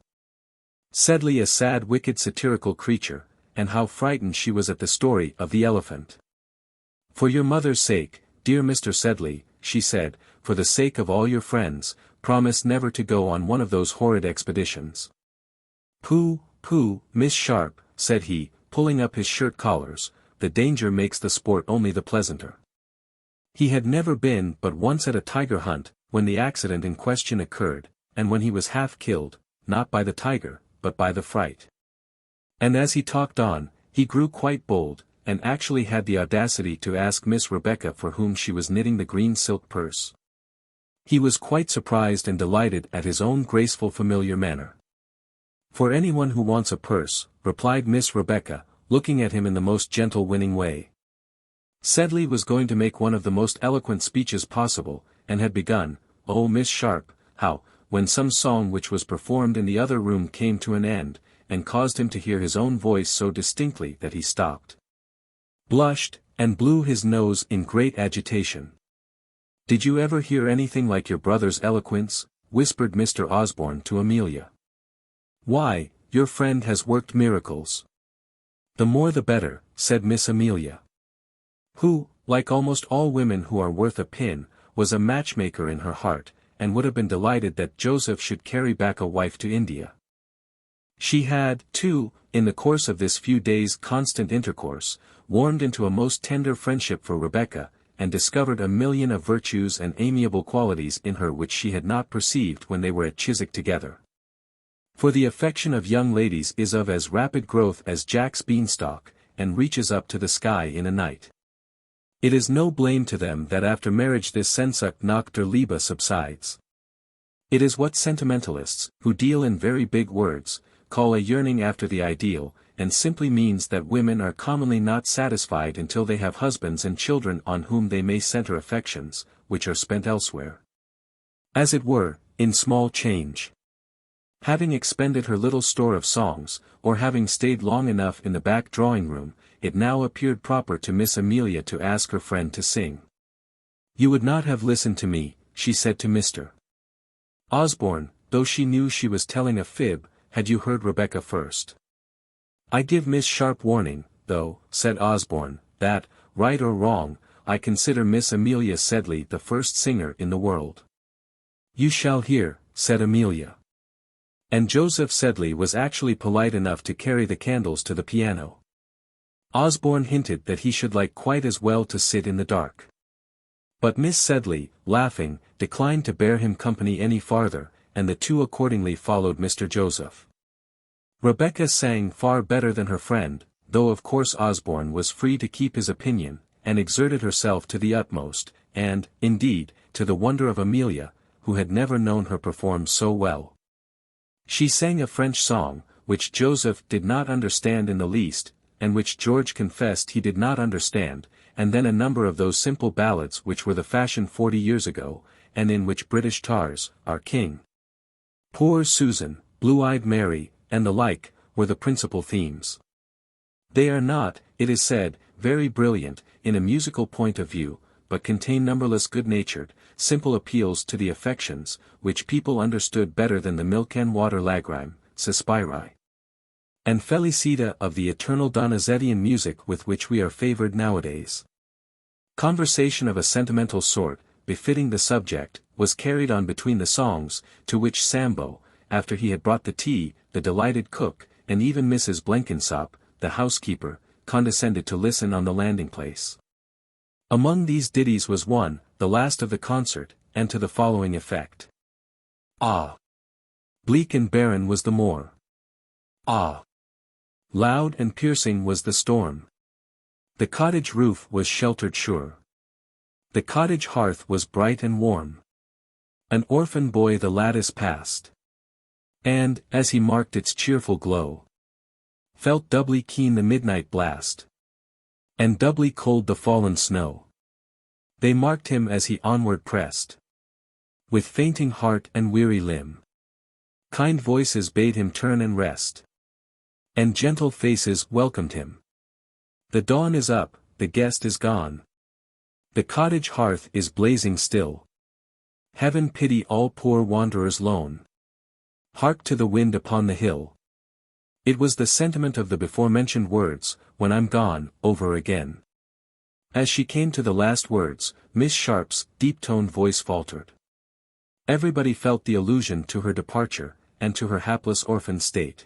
Sedley a sad wicked satirical creature, and how frightened she was at the story of the elephant. "For your mother's sake, dear Mr. Sedley," she said, "for the sake of all your friends, promise never to go on one of those horrid expeditions." "Pooh, pooh, Miss Sharp," said he, pulling up his shirt collars, "the danger makes the sport only the pleasanter." He had never been but once at a tiger hunt, when the accident in question occurred, and when he was half killed, not by the tiger, but by the fright. And as he talked on, he grew quite bold, and actually had the audacity to ask Miss Rebecca for whom she was knitting the green silk purse. He was quite surprised and delighted at his own graceful familiar manner. "For anyone who wants a purse," replied Miss Rebecca, looking at him in the most gentle winning way. Sedley was going to make one of the most eloquent speeches possible, and had begun, "Oh Miss Sharp, how," when some song which was performed in the other room came to an end, and caused him to hear his own voice so distinctly that he stopped, blushed, and blew his nose in great agitation. "Did you ever hear anything like your brother's eloquence?" whispered Mr. Osborne to Amelia. "Why, your friend has worked miracles." "The more the better," said Miss Amelia, who, like almost all women who are worth a pin, was a matchmaker in her heart, and would have been delighted that Joseph should carry back a wife to India. She had, too, in the course of this few days' constant intercourse, warmed into a most tender friendship for Rebecca, and discovered a million of virtues and amiable qualities in her which she had not perceived when they were at Chiswick together. For the affection of young ladies is of as rapid growth as Jack's beanstalk, and reaches up to the sky in a night. It is no blame to them that after marriage this Sehnsucht nach der Liebe subsides. It is what sentimentalists, who deal in very big words, call a yearning after the ideal, and simply means that women are commonly not satisfied until they have husbands and children on whom they may center affections, which are spent elsewhere. As it were, in small change. Having expended her little store of songs, or having stayed long enough in the back drawing-room, it now appeared proper to Miss Amelia to ask her friend to sing. "You would not have listened to me," she said to Mr. Osborne, though she knew she was telling a fib, "had you heard Rebecca first." "I give Miss Sharp warning, though," said Osborne, "that, right or wrong, I consider Miss Amelia Sedley the first singer in the world." "You shall hear," said Amelia. And Joseph Sedley was actually polite enough to carry the candles to the piano. Osborne hinted that he should like quite as well to sit in the dark. But Miss Sedley, laughing, declined to bear him company any farther, and the two accordingly followed Mr. Joseph. Rebecca sang far better than her friend, though of course Osborne was free to keep his opinion, and exerted herself to the utmost, and, indeed, to the wonder of Amelia, who had never known her perform so well. She sang a French song, which Joseph did not understand in the least, and which George confessed he did not understand, and then a number of those simple ballads which were the fashion 40 years ago, and in which British tars, our king, Poor Susan, Blue-eyed Mary, and the like, were the principal themes. They are not, it is said, very brilliant, in a musical point of view, but contain numberless good-natured, simple appeals to the affections, which people understood better than the milk-and-water lagrime, Suspiri, and Felicita of the eternal Donizettian music with which we are favored nowadays. Conversation of a sentimental sort, befitting the subject, was carried on between the songs, to which Sambo, after he had brought the tea, the delighted cook, and even Mrs. Blenkinsop, the housekeeper, condescended to listen on the landing-place. Among these ditties was one, the last of the concert, and to the following effect. Ah! Bleak and barren was the moor. Ah! Loud and piercing was the storm. The cottage roof was sheltered sure. The cottage hearth was bright and warm. An orphan boy the lattice passed. And, as he marked its cheerful glow, felt doubly keen the midnight blast, and doubly cold the fallen snow. They marked him as he onward pressed, with fainting heart and weary limb. Kind voices bade him turn and rest, and gentle faces welcomed him. The dawn is up, the guest is gone. The cottage hearth is blazing still. Heaven pity all poor wanderers lone. Hark to the wind upon the hill. It was the sentiment of the before-mentioned words, when I'm gone, over again. As she came to the last words, Miss Sharp's deep-toned voice faltered. Everybody felt the allusion to her departure, and to her hapless orphan state.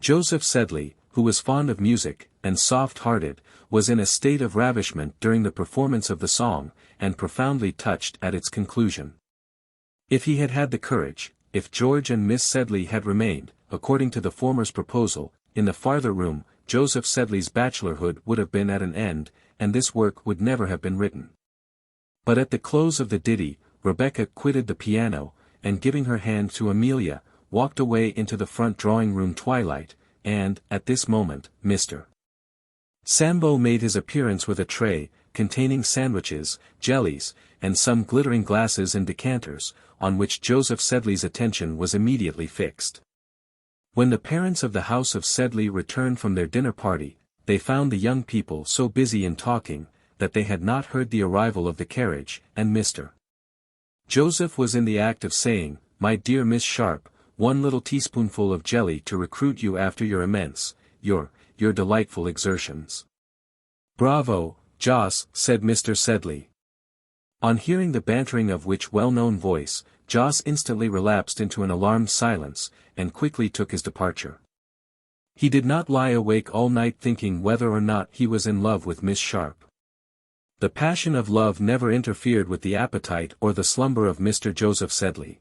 Joseph Sedley, who was fond of music, and soft-hearted, was in a state of ravishment during the performance of the song, and profoundly touched at its conclusion. If he had had the courage, if George and Miss Sedley had remained, according to the former's proposal, in the farther room, Joseph Sedley's bachelorhood would have been at an end, and this work would never have been written. But at the close of the ditty, Rebecca quitted the piano, and giving her hand to Amelia, walked away into the front drawing-room twilight, and, at this moment, Mr. Sambo made his appearance with a tray, containing sandwiches, jellies, and some glittering glasses and decanters, on which Joseph Sedley's attention was immediately fixed. When the parents of the house of Sedley returned from their dinner party, they found the young people so busy in talking, that they had not heard the arrival of the carriage, and Mr. Joseph was in the act of saying, "My dear Miss Sharp, one little teaspoonful of jelly to recruit you after your your delightful exertions." "Bravo, Joss," said Mr. Sedley. On hearing the bantering of which well-known voice, Joss instantly relapsed into an alarmed silence, and quickly took his departure. He did not lie awake all night thinking whether or not he was in love with Miss Sharp. The passion of love never interfered with the appetite or the slumber of Mr. Joseph Sedley.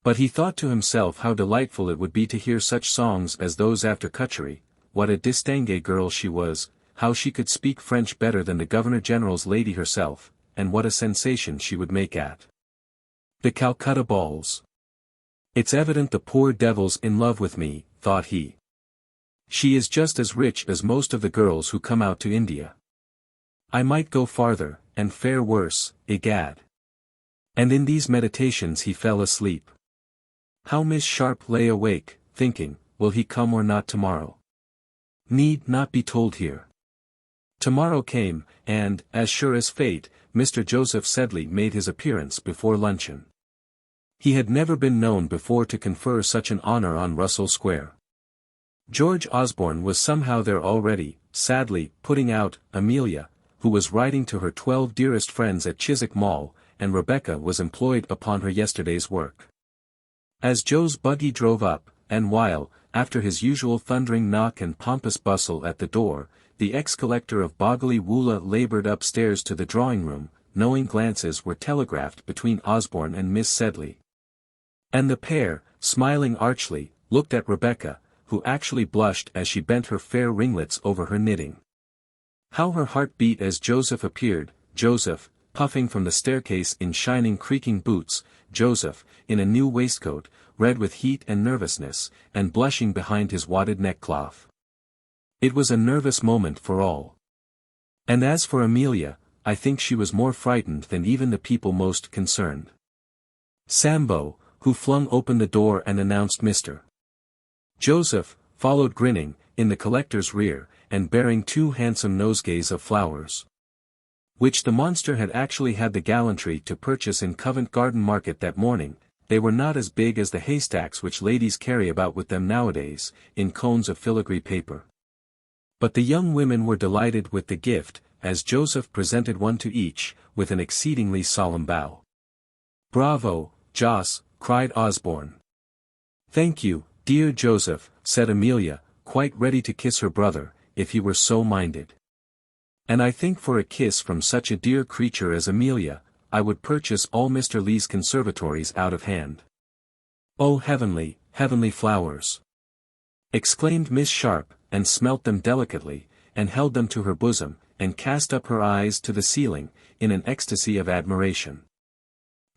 But he thought to himself how delightful it would be to hear such songs as those after Cutchery, what a distinguée girl she was, how she could speak French better than the Governor-General's lady herself, and what a sensation she would make at the Calcutta balls. "It's evident the poor devil's in love with me," thought he. "She is just as rich as most of the girls who come out to India. I might go farther, and fare worse, egad." And in these meditations he fell asleep. How Miss Sharp lay awake, thinking, will he come or not tomorrow? Need not be told here. Tomorrow came, and, as sure as fate, Mr. Joseph Sedley made his appearance before luncheon. He had never been known before to confer such an honor on Russell Square. George Osborne was somehow there already, sadly putting out Amelia, who was writing to her 12 dearest friends at Chiswick Mall, and Rebecca was employed upon her yesterday's work. As Joe's buggy drove up, and while, after his usual thundering knock and pompous bustle at the door, the ex-collector of Boggley Woola labored upstairs to the drawing-room, knowing glances were telegraphed between Osborne and Miss Sedley. And the pair, smiling archly, looked at Rebecca, who actually blushed as she bent her fair ringlets over her knitting. How her heart beat as Joseph appeared, Joseph, puffing from the staircase in shining creaking boots, Joseph, in a new waistcoat, red with heat and nervousness, and blushing behind his wadded neckcloth. It was a nervous moment for all. And as for Amelia, I think she was more frightened than even the people most concerned. Sambo, who flung open the door and announced Mr. Joseph, followed grinning, in the collector's rear, and bearing 2 handsome nosegays of flowers, which the monster had actually had the gallantry to purchase in Covent Garden Market that morning. They were not as big as the haystacks which ladies carry about with them nowadays, in cones of filigree paper. But the young women were delighted with the gift, as Joseph presented one to each, with an exceedingly solemn bow. "Bravo, Joss," cried Osborne. "Thank you, dear Joseph," said Amelia, quite ready to kiss her brother, if he were so minded. "And I think for a kiss from such a dear creature as Amelia, I would purchase all Mr. Lee's conservatories out of hand. Oh heavenly, heavenly flowers! Exclaimed Miss Sharp, and smelt them delicately, and held them to her bosom, and cast up her eyes to the ceiling, in an ecstasy of admiration.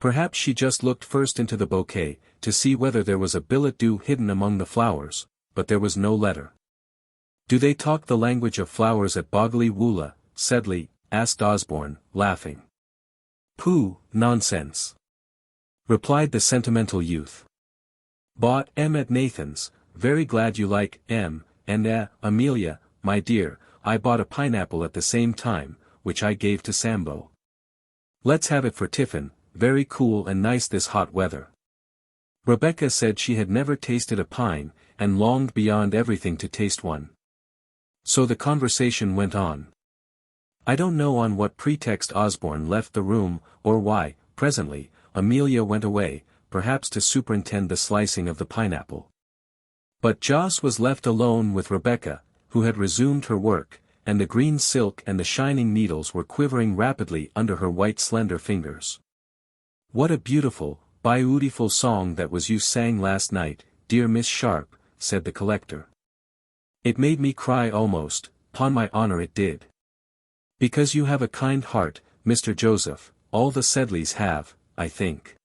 Perhaps she just looked first into the bouquet, to see whether there was a billet doux hidden among the flowers, but there was no letter. Do they talk the language of flowers at Bogley Woola, Sedley? Asked Osborne, laughing. Pooh, nonsense! Replied the sentimental youth. Bought M at Nathan's, very glad you like M, and Amelia, my dear, I bought a pineapple at the same time, which I gave to Sambo. Let's have it for tiffin, very cool and nice this hot weather. Rebecca said she had never tasted a pine, and longed beyond everything to taste one. So the conversation went on. I don't know on what pretext Osborne left the room, or why. Presently, Amelia went away, perhaps to superintend the slicing of the pineapple. But Joss was left alone with Rebecca, who had resumed her work, and the green silk and the shining needles were quivering rapidly under her white slender fingers. What a beautiful, beautiful song that was you sang last night, dear Miss Sharp, said the collector. It made me cry almost, 'pon my honor it did. Because you have a kind heart, Mr. Joseph, all the Sedleys have, I think.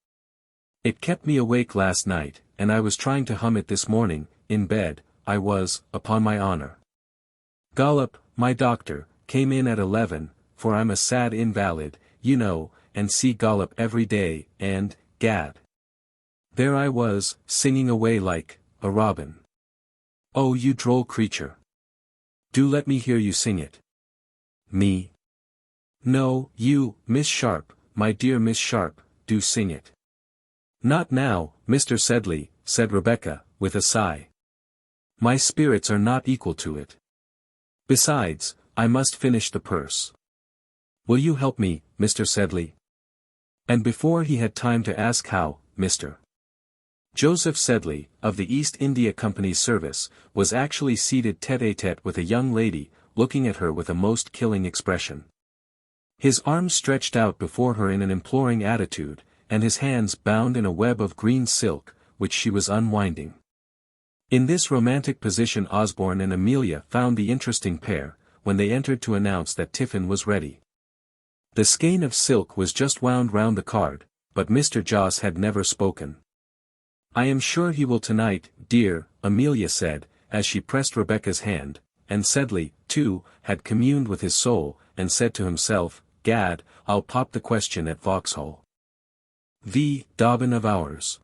It kept me awake last night, and I was trying to hum it this morning, in bed, I was, upon my honor. Gollop, my doctor, came in at 11, for I'm a sad invalid, you know, and see Gollop every day, and, gad. There I was, singing away like a robin. Oh you droll creature. Do let me hear you sing it. Me? No, you, Miss Sharp, my dear Miss Sharp, do sing it. Not now, Mr. Sedley, said Rebecca, with a sigh. My spirits are not equal to it. Besides, I must finish the purse. Will you help me, Mr. Sedley? And before he had time to ask how, Mr. Joseph Sedley, of the East India Company's service, was actually seated tête-à-tête with a young lady, looking at her with a most killing expression. His arms stretched out before her in an imploring attitude, and his hands bound in a web of green silk, which she was unwinding. In this romantic position Osborne and Amelia found the interesting pair, when they entered to announce that tiffin was ready. The skein of silk was just wound round the card, but Mr. Joss had never spoken. I am sure he will tonight, dear, Amelia said, as she pressed Rebecca's hand, and Sedley, too, had communed with his soul, and said to himself, Gad, I'll pop the question at Vauxhall. V. Dobbin of Ours.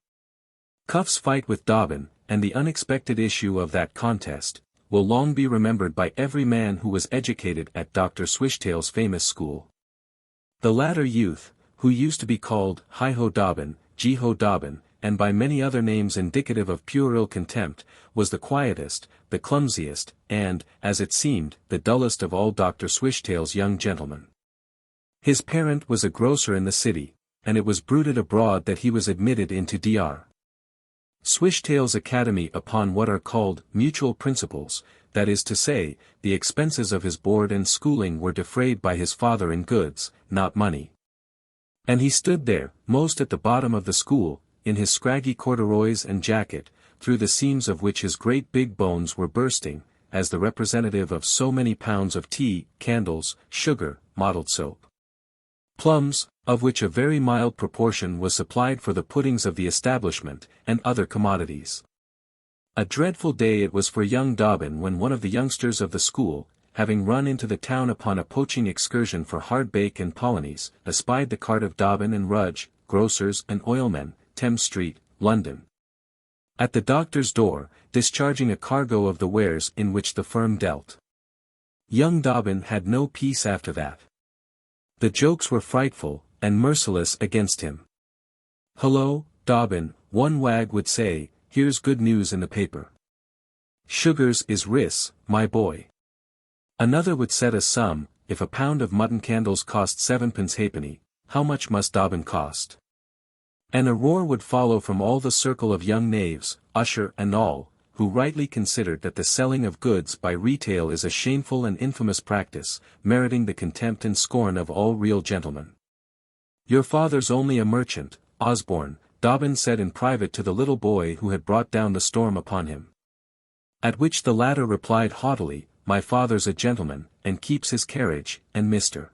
Cuff's fight with Dobbin, and the unexpected issue of that contest, will long be remembered by every man who was educated at Dr. Swishtail's famous school. The latter youth, who used to be called Hi-Ho Dobbin, Gee-Ho Dobbin, and by many other names indicative of puerile contempt, was the quietest, the clumsiest, and, as it seemed, the dullest of all Dr. Swishtail's young gentlemen. His parent was a grocer in the city, and it was bruited abroad that he was admitted into Dr. Swishtail's academy upon what are called mutual principles, that is to say, the expenses of his board and schooling were defrayed by his father in goods, not money. And he stood there, most at the bottom of the school, in his scraggy corduroys and jacket, through the seams of which his great big bones were bursting, as the representative of so many pounds of tea, candles, sugar, mottled soap, plums, of which a very mild proportion was supplied for the puddings of the establishment, and other commodities. A dreadful day it was for young Dobbin when one of the youngsters of the school, having run into the town upon a poaching excursion for hardbake and polonies, espied the cart of Dobbin and Rudge, grocers and oilmen, Thames Street, London. At the doctor's door, discharging a cargo of the wares in which the firm dealt. Young Dobbin had no peace after that. The jokes were frightful, and merciless against him. Hullo, Dobbin, one wag would say, here's good news in the paper. Sugars is ris, my boy. Another would set a sum, if a pound of mutton candles cost 7pence halfpenny, how much must Dobbin cost? And a roar would follow from all the circle of young knaves, usher and all, who rightly considered that the selling of goods by retail is a shameful and infamous practice, meriting the contempt and scorn of all real gentlemen. "Your father's only a merchant, Osborne," Dobbin said in private to the little boy who had brought down the storm upon him. At which the latter replied haughtily, "My father's a gentleman, and keeps his carriage, and Mr.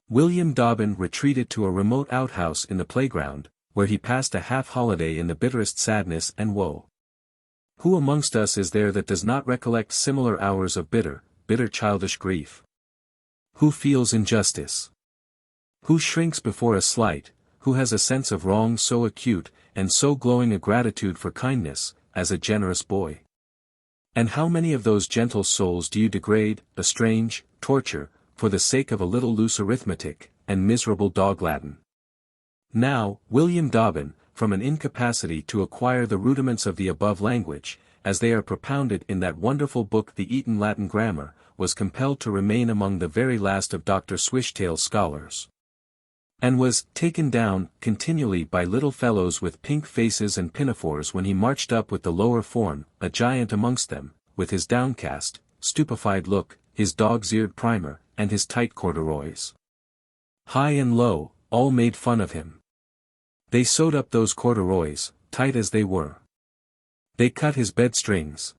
William Dobbin retreated to a remote outhouse in the playground, where he passed a half-holiday in the bitterest sadness and woe. Who amongst us is there that does not recollect similar hours of bitter, bitter childish grief? Who feels injustice? Who shrinks before a slight, who has a sense of wrong so acute, and so glowing a gratitude for kindness, as a generous boy? And how many of those gentle souls do you degrade, estrange, torture, for the sake of a little loose arithmetic, and miserable dog Latin? Now, William Dobbin, from an incapacity to acquire the rudiments of the above language, as they are propounded in that wonderful book the Eton Latin Grammar, was compelled to remain among the very last of Dr. Swishtail's scholars. And was taken down continually by little fellows with pink faces and pinafores when he marched up with the lower form, a giant amongst them, with his downcast, stupefied look, his dog's-eared primer, and his tight corduroys. High and low, all made fun of him. They sewed up those corduroys, tight as they were. They cut his bed-strings.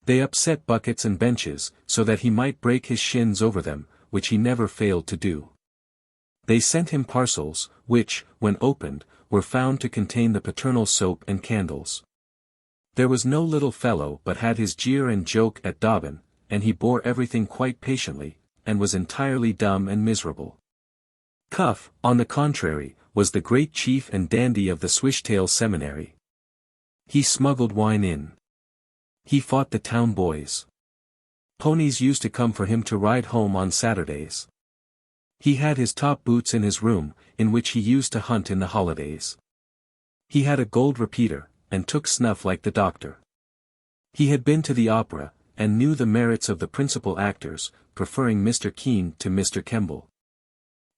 They upset buckets and benches, so that he might break his shins over them, which he never failed to do. They sent him parcels, which, when opened, were found to contain the paternal soap and candles. There was no little fellow but had his jeer and joke at Dobbin, and he bore everything quite patiently, and was entirely dumb and miserable. Cuff, on the contrary, was the great chief and dandy of the Swishtail Seminary. He smuggled wine in. He fought the town boys. Ponies used to come for him to ride home on Saturdays. He had his top boots in his room, in which he used to hunt in the holidays. He had a gold repeater, and took snuff like the doctor. He had been to the opera, and knew the merits of the principal actors, preferring Mr. Kean to Mr. Kemble.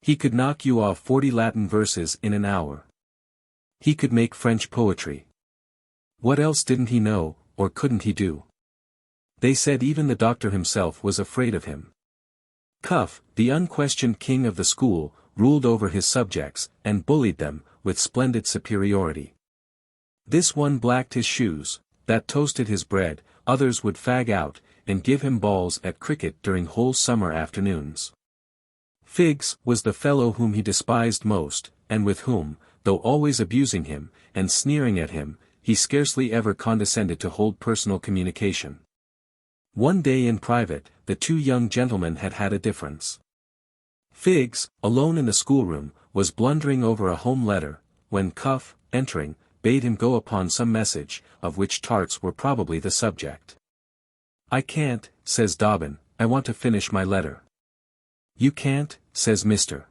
He could knock you off 40 Latin verses in an hour. He could make French poetry. What else didn't he know, or couldn't he do? They said even the doctor himself was afraid of him. Cuff, the unquestioned king of the school, ruled over his subjects, and bullied them, with splendid superiority. This one blacked his shoes, that toasted his bread, others would fag out, and give him balls at cricket during whole summer afternoons. Figs was the fellow whom he despised most, and with whom, though always abusing him, and sneering at him, he scarcely ever condescended to hold personal communication. One day in private, the two young gentlemen had had a difference. Figs, alone in the schoolroom, was blundering over a home letter, when Cuff, entering, bade him go upon some message, of which tarts were probably the subject. "I can't," says Dobbin, "I want to finish my letter." "You can't," says Mr.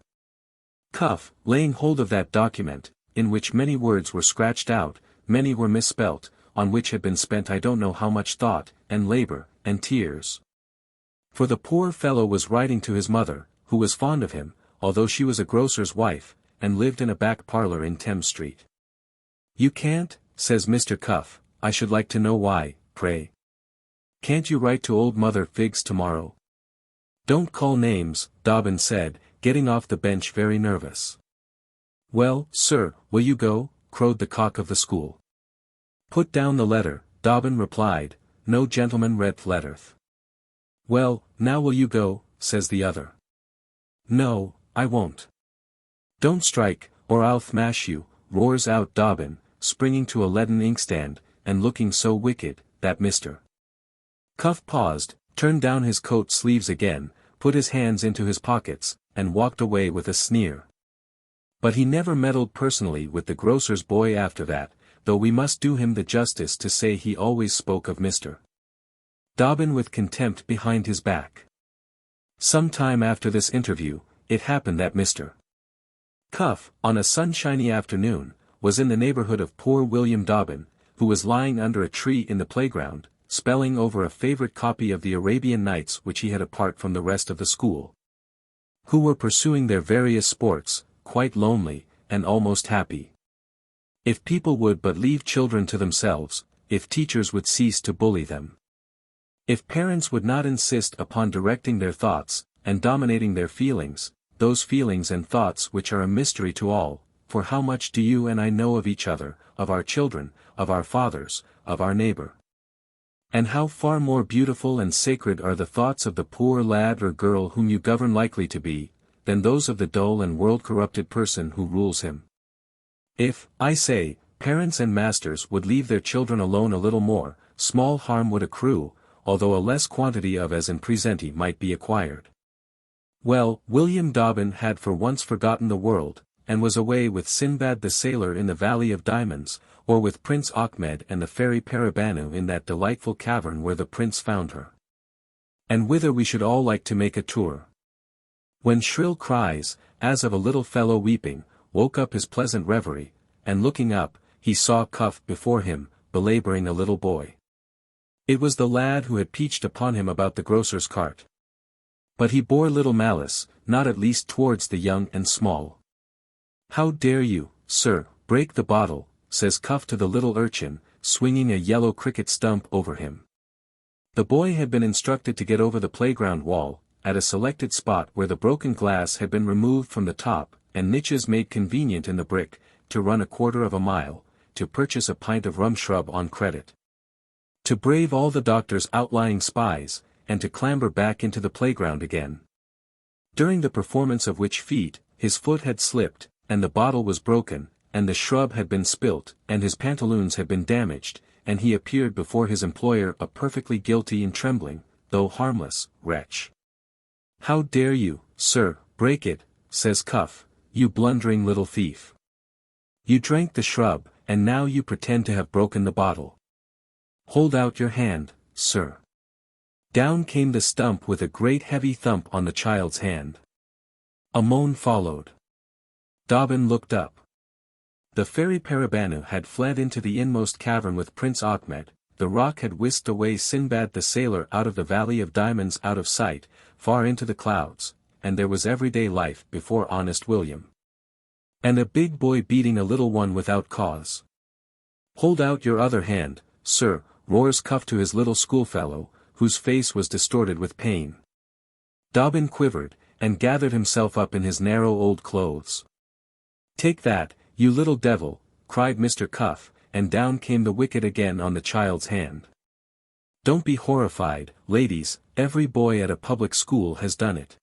Cuff, laying hold of that document, in which many words were scratched out, many were misspelt, on which had been spent I don't know how much thought, and labor, and tears. For the poor fellow was writing to his mother, who was fond of him, although she was a grocer's wife, and lived in a back parlour in Thames Street. "You can't," says Mr. Cuff, "I should like to know why, pray. Can't you write to old Mother Figs tomorrow?" "Don't call names," Dobbin said, getting off the bench very nervous. "Well, sir, will you go?" crowed the cock of the school. "Put down the letter," Dobbin replied, "no gentleman read letterth." "Well, now will you go?" says the other. "No, I won't." "Don't strike, or I'll thmash you," roars out Dobbin, springing to a leaden inkstand, and looking so wicked, that Mr. Cuff paused, turned down his coat sleeves again, put his hands into his pockets, and walked away with a sneer. But he never meddled personally with the grocer's boy after that, though we must do him the justice to say he always spoke of Mr. Dobbin with contempt behind his back. Some time after this interview, it happened that Mr. Cuff, on a sunshiny afternoon, was in the neighborhood of poor William Dobbin, who was lying under a tree in the playground, spelling over a favorite copy of the Arabian Nights which he had apart from the rest of the school, who were pursuing their various sports, quite lonely, and almost happy. If people would but leave children to themselves, if teachers would cease to bully them, if parents would not insist upon directing their thoughts, and dominating their feelings, those feelings and thoughts which are a mystery to all, for how much do you and I know of each other, of our children, of our fathers, of our neighbor? And how far more beautiful and sacred are the thoughts of the poor lad or girl whom you govern likely to be, than those of the dull and world-corrupted person who rules him. If, I say, parents and masters would leave their children alone a little more, small harm would accrue, although a less quantity of as in presenti might be acquired. Well, William Dobbin had for once forgotten the world, and was away with Sinbad the sailor in the Valley of Diamonds, or with Prince Achmed and the fairy Parabanu in that delightful cavern where the prince found her. And whither we should all like to make a tour. When shrill cries, as of a little fellow weeping, woke up his pleasant reverie, and looking up, he saw Cuff before him, belabouring a little boy. It was the lad who had peached upon him about the grocer's cart. But he bore little malice, not at least towards the young and small. How dare you, sir, break the bottle, says Cuff to the little urchin, swinging a yellow cricket stump over him. The boy had been instructed to get over the playground wall, at a selected spot where the broken glass had been removed from the top, and niches made convenient in the brick, to run 1/4 of a mile, to purchase a pint of rum shrub on credit. To brave all the doctor's outlying spies, and to clamber back into the playground again. During the performance of which feat, his foot had slipped, and the bottle was broken, and the shrub had been spilt, and his pantaloons had been damaged, and he appeared before his employer a perfectly guilty and trembling, though harmless, wretch. How dare you, sir, break it, says Cuff, you blundering little thief. You drank the shrub, and now you pretend to have broken the bottle. Hold out your hand, sir. Down came the stump with a great heavy thump on the child's hand. A moan followed. Dobbin looked up. The fairy Parabanu had fled into the inmost cavern with Prince Achmed, the rock had whisked away Sinbad the sailor out of the Valley of Diamonds out of sight, far into the clouds, and there was everyday life before honest William. And a big boy beating a little one without cause. Hold out your other hand, sir, roars Cuff to his little schoolfellow, whose face was distorted with pain. Dobbin quivered, and gathered himself up in his narrow old clothes. Take that, you little devil, cried Mr. Cuff, and down came the wicket again on the child's hand. Don't be horrified, ladies, every boy at a public school has done it.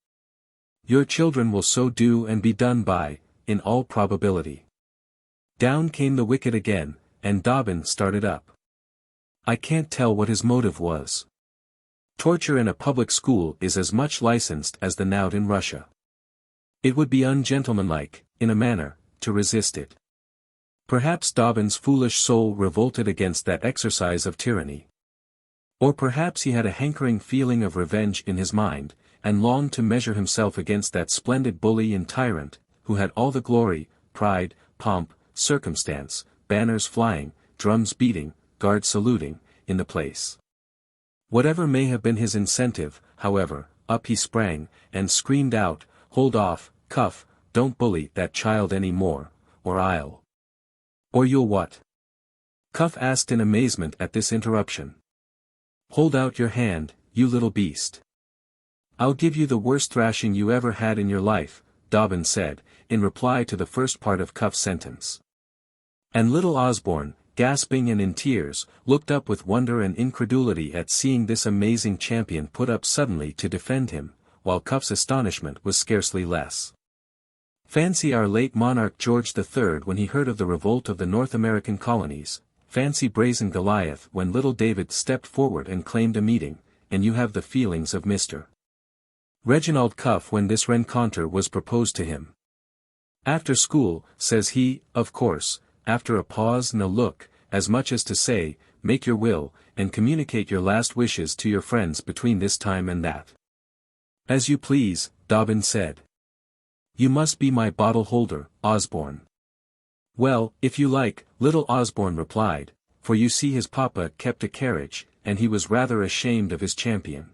Your children will so do and be done by, in all probability. Down came the wicket again, and Dobbin started up. I can't tell what his motive was. Torture in a public school is as much licensed as the knout in Russia. It would be ungentlemanlike, in a manner, to resist it. Perhaps Dobbin's foolish soul revolted against that exercise of tyranny. Or perhaps he had a hankering feeling of revenge in his mind, and longed to measure himself against that splendid bully and tyrant, who had all the glory, pride, pomp, circumstance, banners flying, drums beating, guards saluting, in the place. Whatever may have been his incentive, however, up he sprang, and screamed out, Hold off, Cuff, don't bully that child any more, or I'll. Or you'll what? Cuff asked in amazement at this interruption. Hold out your hand, you little beast. I'll give you the worst thrashing you ever had in your life, Dobbin said, in reply to the first part of Cuff's sentence. And little Osborne, gasping and in tears, looked up with wonder and incredulity at seeing this amazing champion put up suddenly to defend him, while Cuff's astonishment was scarcely less. Fancy our late monarch George III when he heard of the revolt of the North American colonies, fancy brazen Goliath when little David stepped forward and claimed a meeting, and you have the feelings of Mr. Reginald Cuff when this rencontre was proposed to him. After school, says he, of course, after a pause and a look, as much as to say, make your will, and communicate your last wishes to your friends between this time and that. As you please, Dobbin said. You must be my bottle holder, Osborne. Well, if you like, little Osborne replied, for you see his papa kept a carriage, and he was rather ashamed of his champion.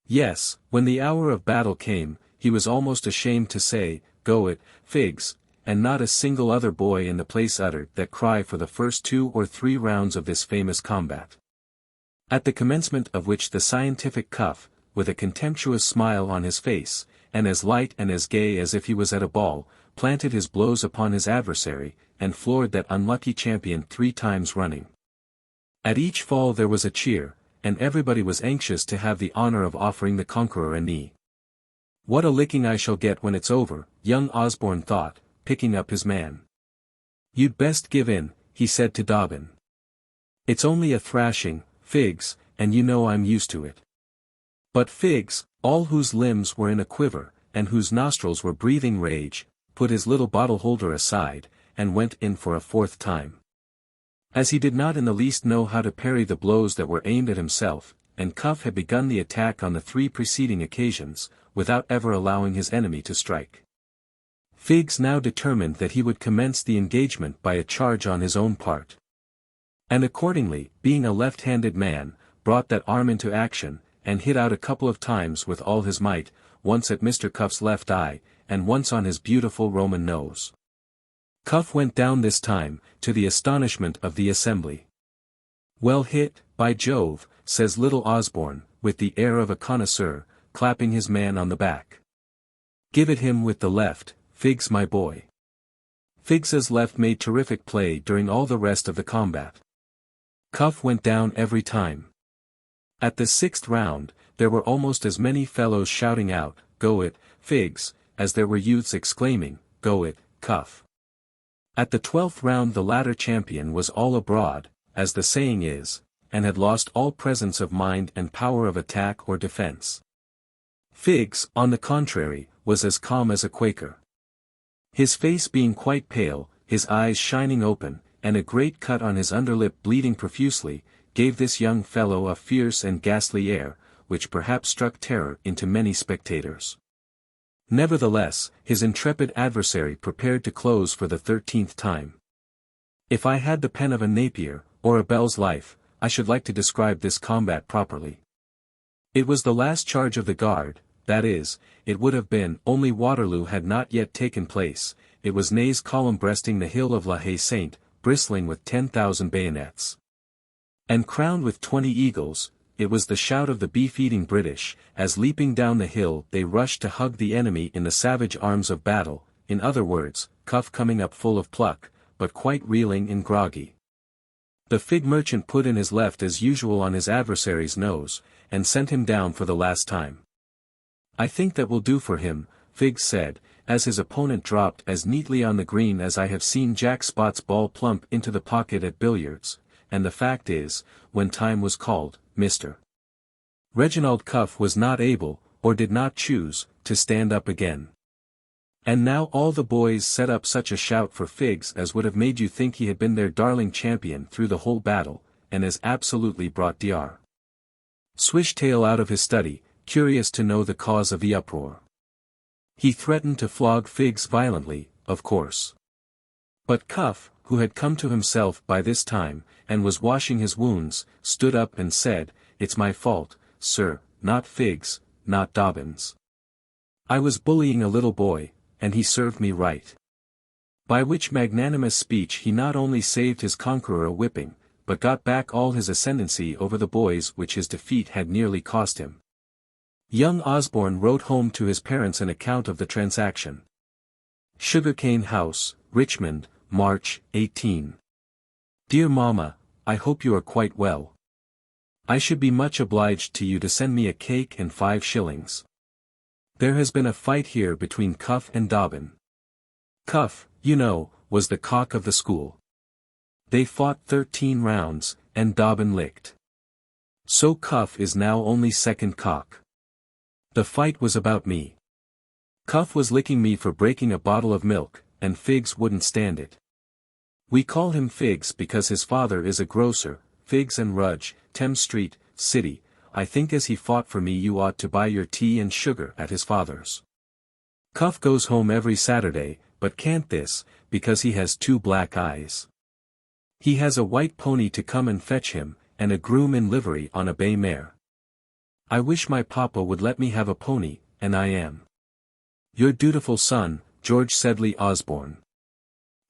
Yes, when the hour of battle came, he was almost ashamed to say, Go it, figs, and not a single other boy in the place uttered that cry for the first 2 or 3 rounds of this famous combat. At the commencement of which the scientific Cuff, with a contemptuous smile on his face, and as light and as gay as if he was at a ball, planted his blows upon his adversary, and floored that unlucky champion 3 times running. At each fall there was a cheer, and everybody was anxious to have the honor of offering the conqueror a knee. "What a licking I shall get when it's over," young Osborne thought, picking up his man. "You'd best give in," he said to Dobbin. "It's only a thrashing, Figs, and you know I'm used to it." But Figs, all whose limbs were in a quiver, and whose nostrils were breathing rage, put his little bottle holder aside, and went in for a 4th time. As he did not in the least know how to parry the blows that were aimed at himself, and Cuff had begun the attack on the 3 preceding occasions, without ever allowing his enemy to strike. Figs now determined that he would commence the engagement by a charge on his own part. And accordingly, being a left-handed man, brought that arm into action, and hit out a couple of times with all his might, once at Mr. Cuff's left eye, and once on his beautiful Roman nose. Cuff went down this time, to the astonishment of the assembly. "Well hit, by Jove," says little Osborne, with the air of a connoisseur, clapping his man on the back. "Give it him with the left, Figs my boy." Figs's left made terrific play during all the rest of the combat. Cuff went down every time. At the 6th round, there were almost as many fellows shouting out, "Go it, Figs," as there were youths exclaiming, "Go it, Cuff." At the 12th round the latter champion was all abroad, as the saying is, and had lost all presence of mind and power of attack or defense. Figs, on the contrary, was as calm as a Quaker. His face being quite pale, his eyes shining open, and a great cut on his underlip bleeding profusely, gave this young fellow a fierce and ghastly air, which perhaps struck terror into many spectators. Nevertheless, his intrepid adversary prepared to close for the 13th time. If I had the pen of a Napier, or a Bell's Life, I should like to describe this combat properly. It was the last charge of the guard, that is, it would have been, only Waterloo had not yet taken place. It was Ney's column breasting the hill of La Haye Sainte, bristling with 10,000 bayonets. And crowned with 20 eagles, it was the shout of the beef-eating British, as leaping down the hill they rushed to hug the enemy in the savage arms of battle, in other words, Cuff coming up full of pluck, but quite reeling and groggy. The fig merchant put in his left as usual on his adversary's nose, and sent him down for the last time. "I think that will do for him," Figs said, as his opponent dropped as neatly on the green as I have seen Jack Spot's ball plump into the pocket at billiards, and the fact is, when time was called, Mr. Reginald Cuff was not able, or did not choose, to stand up again. And now all the boys set up such a shout for Figs as would have made you think he had been their darling champion through the whole battle, and as absolutely brought Dr. Swishtail out of his study, curious to know the cause of the uproar. He threatened to flog Figs violently, of course. But Cuff, who had come to himself by this time, and was washing his wounds, stood up and said, "It's my fault, sir, not Figs, not Dobbin's. I was bullying a little boy, and he served me right." By which magnanimous speech he not only saved his conqueror a whipping, but got back all his ascendancy over the boys which his defeat had nearly cost him. Young Osborne wrote home to his parents an account of the transaction. Sugarcane House, Richmond, March, 18. Dear Mamma, I hope you are quite well. I should be much obliged to you to send me a cake and 5 shillings. There has been a fight here between Cuff and Dobbin. Cuff, you know, was the cock of the school. They fought 13 rounds, and Dobbin licked. So Cuff is now only second cock. The fight was about me. Cuff was licking me for breaking a bottle of milk, and Figs wouldn't stand it. We call him Figs because his father is a grocer, Figs and Rudge, Thames Street, City. I think as he fought for me you ought to buy your tea and sugar at his father's. Cuff goes home every Saturday, but can't this, because he has 2 black eyes. He has a white pony to come and fetch him, and a groom in livery on a bay mare. I wish my papa would let me have a pony, and I am your dutiful son, George Sedley Osborne.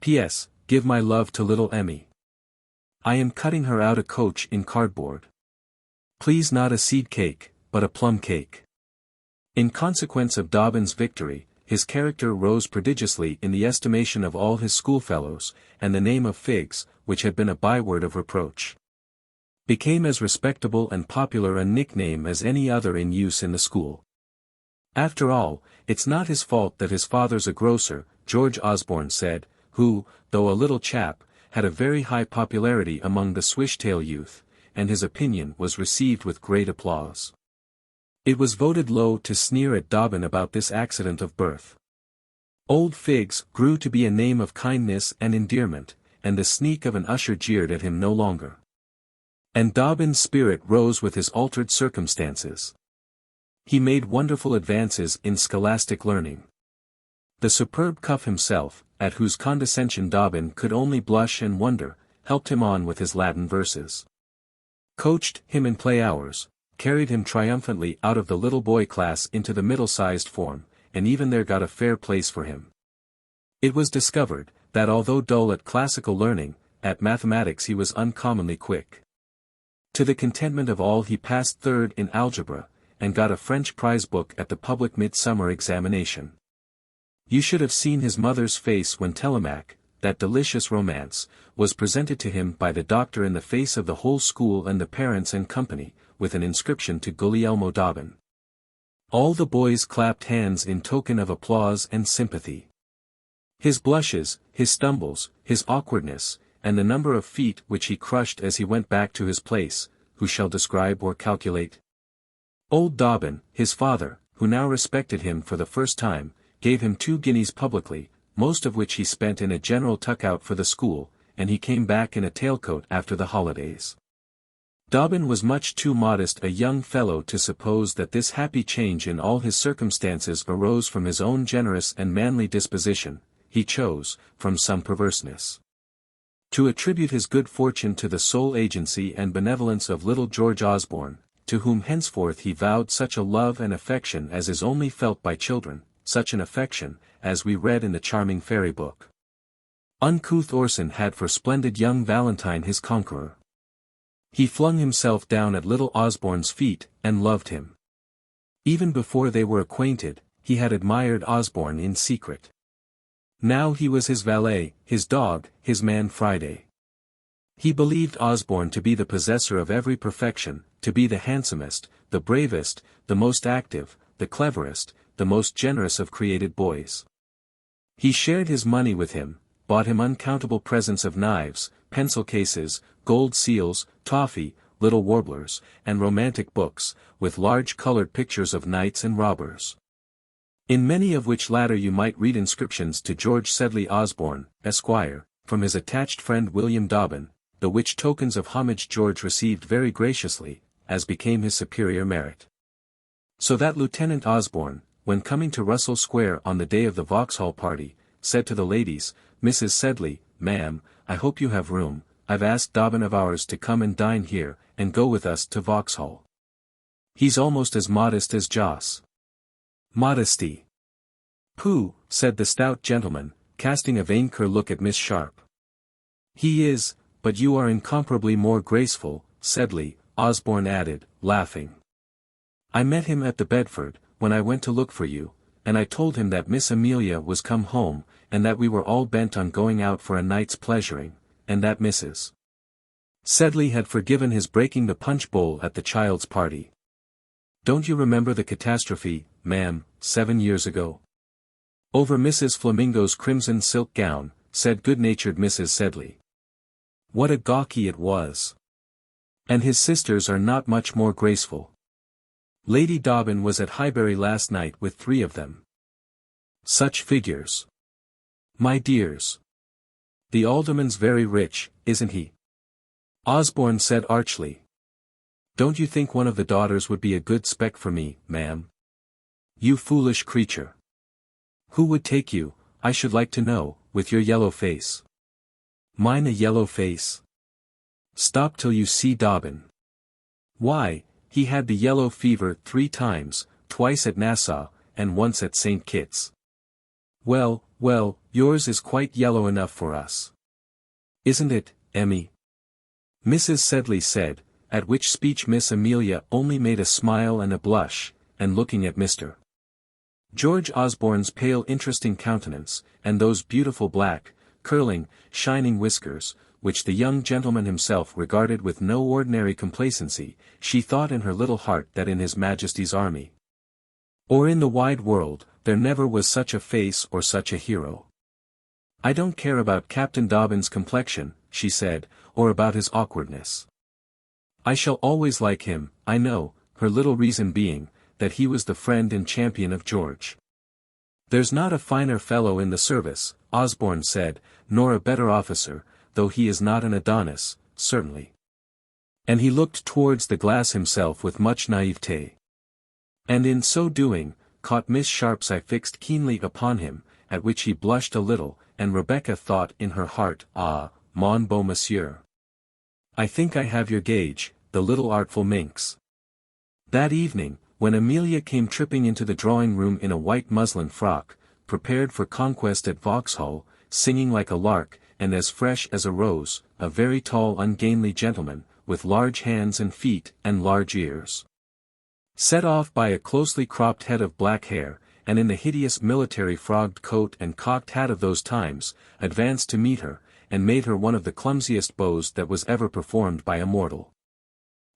P.S. Give my love to little Emmy. I am cutting her out a coach in cardboard. Please not a seed cake, but a plum cake. In consequence of Dobbin's victory, his character rose prodigiously in the estimation of all his schoolfellows, and the name of Figs, which had been a byword of reproach, became as respectable and popular a nickname as any other in use in the school. After all, it's not his fault that his father's a grocer, George Osborne said, who, though a little chap, had a very high popularity among the Swishtail youth, and his opinion was received with great applause. It was voted low to sneer at Dobbin about this accident of birth. Old Figs grew to be a name of kindness and endearment, and the sneak of an usher jeered at him no longer. And Dobbin's spirit rose with his altered circumstances. He made wonderful advances in scholastic learning. The superb Cuff himself, at whose condescension Dobbin could only blush and wonder, helped him on with his Latin verses, coached him in play hours, carried him triumphantly out of the little boy class into the middle-sized form, and even there got a fair place for him. It was discovered, that although dull at classical learning, at mathematics he was uncommonly quick. To the contentment of all he passed third in algebra, and got a French prize book at the public midsummer examination. You should have seen his mother's face when Telemaque, that delicious romance, was presented to him by the doctor in the face of the whole school and the parents and company, with an inscription to Guglielmo Dobbin. All the boys clapped hands in token of applause and sympathy. His blushes, his stumbles, his awkwardness, and the number of feet which he crushed as he went back to his place, who shall describe or calculate? Old Dobbin, his father, who now respected him for the first time, gave him 2 guineas publicly, most of which he spent in a general tuck-out for the school, and he came back in a tailcoat after the holidays. Dobbin was much too modest a young fellow to suppose that this happy change in all his circumstances arose from his own generous and manly disposition. He chose, from some perverseness, to attribute his good fortune to the sole agency and benevolence of little George Osborne, to whom henceforth he vowed such a love and affection as is only felt by children, such an affection, as we read in the charming fairy book. Uncouth Orson had for splendid young Valentine his conqueror. He flung himself down at little Osborne's feet, and loved him. Even before they were acquainted, he had admired Osborne in secret. Now he was his valet, his dog, his man Friday. He believed Osborne to be the possessor of every perfection, to be the handsomest, the bravest, the most active, the cleverest, the most generous of created boys. He shared his money with him, bought him uncountable presents of knives, pencil cases, gold seals, toffee, little warblers, and romantic books, with large colored pictures of knights and robbers, in many of which latter you might read inscriptions to George Sedley Osborne, Esquire, from his attached friend William Dobbin, the which tokens of homage George received very graciously, as became his superior merit. So that Lieutenant Osborne, when coming to Russell Square on the day of the Vauxhall party, said to the ladies, "Mrs. Sedley, ma'am, I hope you have room. I've asked Dobbin of Ours to come and dine here, and go with us to Vauxhall. He's almost as modest as Joss." Modesty. "Pooh," said the stout gentleman, casting a vain-cur look at Miss Sharp. "He is, but you are incomparably more graceful, Sedley," Osborne added, laughing. "I met him at the Bedford, when I went to look for you, and I told him that Miss Amelia was come home, and that we were all bent on going out for a night's pleasuring, and that Mrs. Sedley had forgiven his breaking the punch bowl at the child's party. Don't you remember the catastrophe, ma'am, 7 years ago? Over Mrs. Flamingo's crimson silk gown, said good-natured Mrs. Sedley. What a gawky it was! And his sisters are not much more graceful. Lady Dobbin was at Highbury last night with 3 of them. Such figures! My dears! The alderman's very rich, isn't he?" Osborne said archly. "Don't you think one of the daughters would be a good spec for me, ma'am? You foolish creature! Who would take you, I should like to know, with your yellow face?" "Mine a yellow face? Stop till you see Dobbin. Why, he had the yellow fever 3 times, twice at Nassau, and once at St. Kitts. Well, well, yours is quite yellow enough for us. Isn't it, Emmy?" Mrs. Sedley said, at which speech Miss Amelia only made a smile and a blush, and looking at Mr. George Osborne's pale interesting countenance, and those beautiful black, curling, shining whiskers, which the young gentleman himself regarded with no ordinary complacency, she thought in her little heart that in His Majesty's army, or in the wide world, there never was such a face or such a hero. "I don't care about Captain Dobbin's complexion," she said, "or about his awkwardness. I shall always like him, I know," her little reason being, that he was the friend and champion of George. "There's not a finer fellow in the service," Osborne said, "nor a better officer, though he is not an Adonis, certainly." And he looked towards the glass himself with much naivete. And in so doing, caught Miss Sharp's eye fixed keenly upon him, at which he blushed a little, and Rebecca thought in her heart, "Ah, mon beau monsieur. I think I have your gauge, the little artful minx." That evening, when Amelia came tripping into the drawing-room in a white muslin frock, prepared for conquest at Vauxhall, singing like a lark, and as fresh as a rose, a very tall ungainly gentleman, with large hands and feet and large ears, set off by a closely cropped head of black hair, and in the hideous military frogged coat and cocked hat of those times, advanced to meet her, and made her one of the clumsiest bows that was ever performed by a mortal.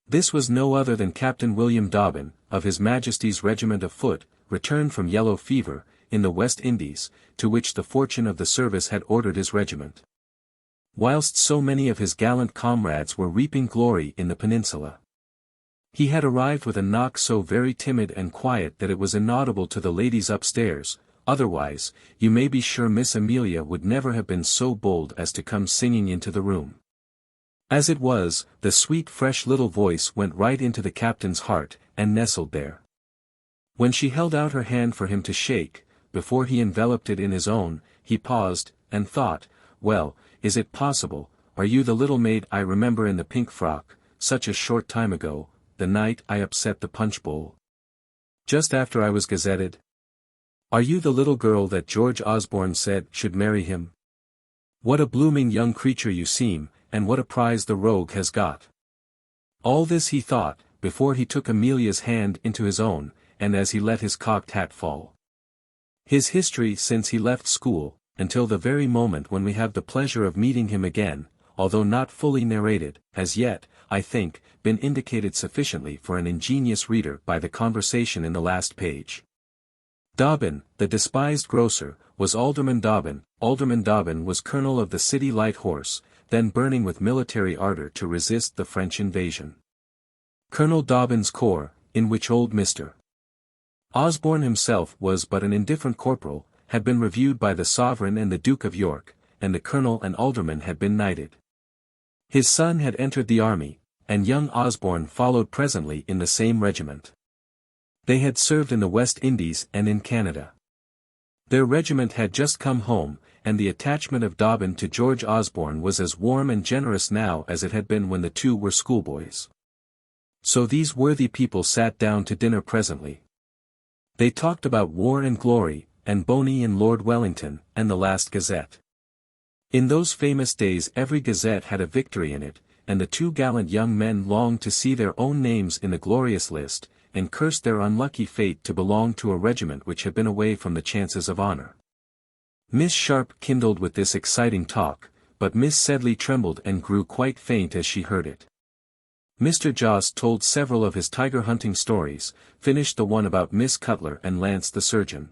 This was no other than Captain William Dobbin, of His Majesty's Regiment of Foot, returned from yellow fever, in the West Indies, to which the fortune of the service had ordered his regiment, whilst so many of his gallant comrades were reaping glory in the peninsula. He had arrived with a knock so very timid and quiet that it was inaudible to the ladies upstairs, otherwise, you may be sure Miss Amelia would never have been so bold as to come singing into the room. As it was, the sweet fresh little voice went right into the captain's heart, and nestled there. When she held out her hand for him to shake, before he enveloped it in his own, he paused, and thought, "Well, is it possible, are you the little maid I remember in the pink frock, such a short time ago, the night I upset the punch bowl? Just after I was gazetted? Are you the little girl that George Osborne said should marry him? What a blooming young creature you seem, and what a prize the rogue has got." All this he thought, before he took Amelia's hand into his own, and as he let his cocked hat fall. His history since he left school, until the very moment when we have the pleasure of meeting him again, although not fully narrated, has yet, I think, been indicated sufficiently for an ingenious reader by the conversation in the last page. Dobbin, the despised grocer, was Alderman Dobbin. Alderman Dobbin was colonel of the City Light Horse, then burning with military ardor to resist the French invasion. Colonel Dobbin's corps, in which old Mr. Osborne himself was but an indifferent corporal, had been reviewed by the Sovereign and the Duke of York, and the colonel and alderman had been knighted. His son had entered the army, and young Osborne followed presently in the same regiment. They had served in the West Indies and in Canada. Their regiment had just come home, and the attachment of Dobbin to George Osborne was as warm and generous now as it had been when the two were schoolboys. So these worthy people sat down to dinner presently. They talked about war and glory, and Boney and Lord Wellington, and the last Gazette. In those famous days every Gazette had a victory in it, and the two gallant young men longed to see their own names in the glorious list, and cursed their unlucky fate to belong to a regiment which had been away from the chances of honor. Miss Sharp kindled with this exciting talk, but Miss Sedley trembled and grew quite faint as she heard it. Mr. Joss told several of his tiger-hunting stories, finished the one about Miss Cutler and Lance the surgeon,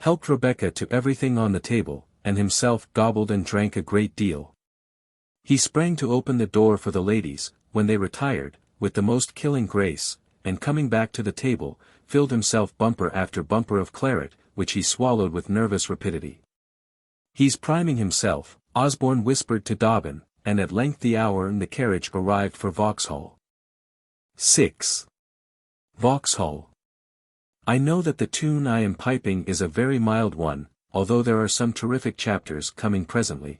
helped Rebecca to everything on the table, and himself gobbled and drank a great deal. He sprang to open the door for the ladies, when they retired, with the most killing grace, and coming back to the table, filled himself bumper after bumper of claret, which he swallowed with nervous rapidity. "He's priming himself," Osborne whispered to Dobbin, and at length the hour and the carriage arrived for Vauxhall. 6. Vauxhall. I know that the tune I am piping is a very mild one, although there are some terrific chapters coming presently.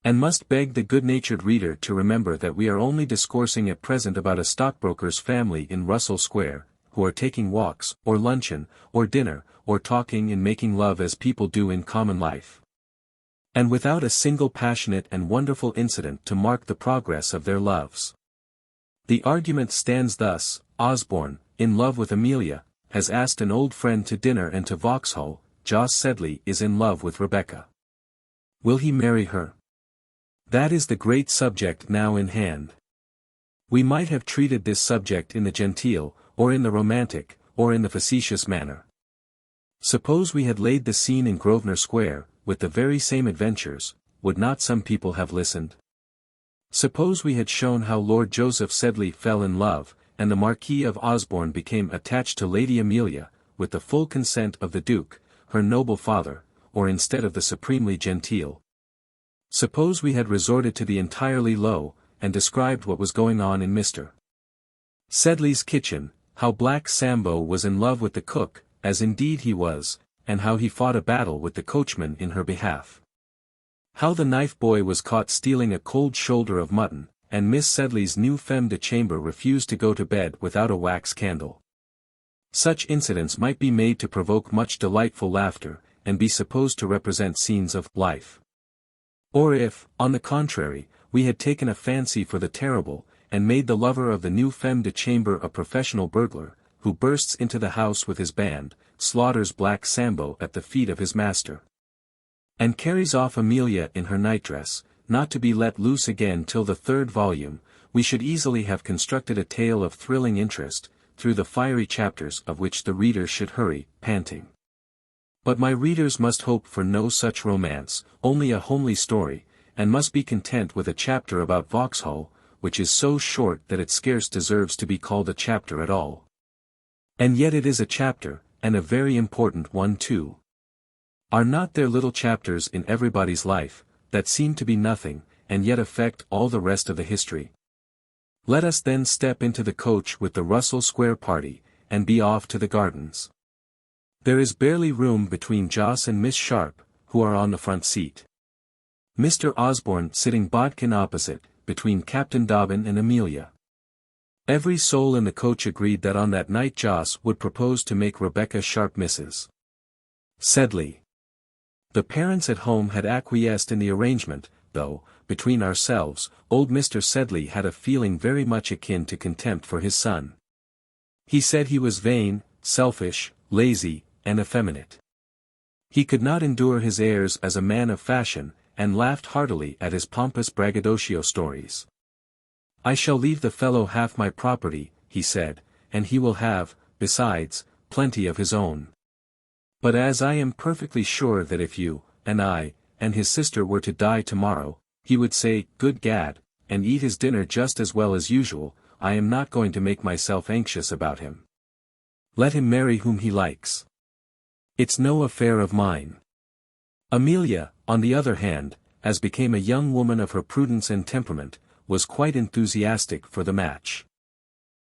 And must beg the good-natured reader to remember that we are only discoursing at present about a stockbroker's family in Russell Square, who are taking walks, or luncheon, or dinner, or talking and making love as people do in common life, and without a single passionate and wonderful incident to mark the progress of their loves. The argument stands thus: Osborne, in love with Amelia, has asked an old friend to dinner and to Vauxhall. Jos Sedley is in love with Rebecca. Will he marry her? That is the great subject now in hand. We might have treated this subject in the genteel, or in the romantic, or in the facetious manner. Suppose we had laid the scene in Grosvenor Square, with the very same adventures, would not some people have listened? Suppose we had shown how Lord Joseph Sedley fell in love, and the Marquis of Osborne became attached to Lady Amelia, with the full consent of the Duke, her noble father, or instead of the supremely genteel. Suppose we had resorted to the entirely low, and described what was going on in Mr. Sedley's kitchen, how Black Sambo was in love with the cook, as indeed he was, and how he fought a battle with the coachman in her behalf. How the knife boy was caught stealing a cold shoulder of mutton, and Miss Sedley's new femme de chambre refused to go to bed without a wax candle. Such incidents might be made to provoke much delightful laughter, and be supposed to represent scenes of life. Or if, on the contrary, we had taken a fancy for the terrible, and made the lover of the new femme de chambre a professional burglar, who bursts into the house with his band, slaughters Black Sambo at the feet of his master, and carries off Amelia in her nightdress, not to be let loose again till the third volume, we should easily have constructed a tale of thrilling interest, through the fiery chapters of which the reader should hurry, panting. But my readers must hope for no such romance, only a homely story, and must be content with a chapter about Vauxhall, which is so short that it scarce deserves to be called a chapter at all. And yet it is a chapter, and a very important one too. Are not there little chapters in everybody's life, that seem to be nothing, and yet affect all the rest of the history? Let us then step into the coach with the Russell Square party, and be off to the gardens. There is barely room between Jos and Miss Sharp, who are on the front seat. Mr. Osborne sitting bodkin opposite, between Captain Dobbin and Amelia. Every soul in the coach agreed that on that night Jos would propose to make Rebecca Sharp Mrs. Sedley. The parents at home had acquiesced in the arrangement, though, between ourselves, old Mr. Sedley had a feeling very much akin to contempt for his son. He said he was vain, selfish, lazy, and effeminate. He could not endure his airs as a man of fashion, and laughed heartily at his pompous braggadocio stories. I shall leave the fellow half my property, he said, and he will have, besides, plenty of his own. But as I am perfectly sure that if you, and I, and his sister were to die tomorrow, he would say, good gad, and eat his dinner just as well as usual, I am not going to make myself anxious about him. Let him marry whom he likes. It's no affair of mine. Amelia, on the other hand, as became a young woman of her prudence and temperament, was quite enthusiastic for the match.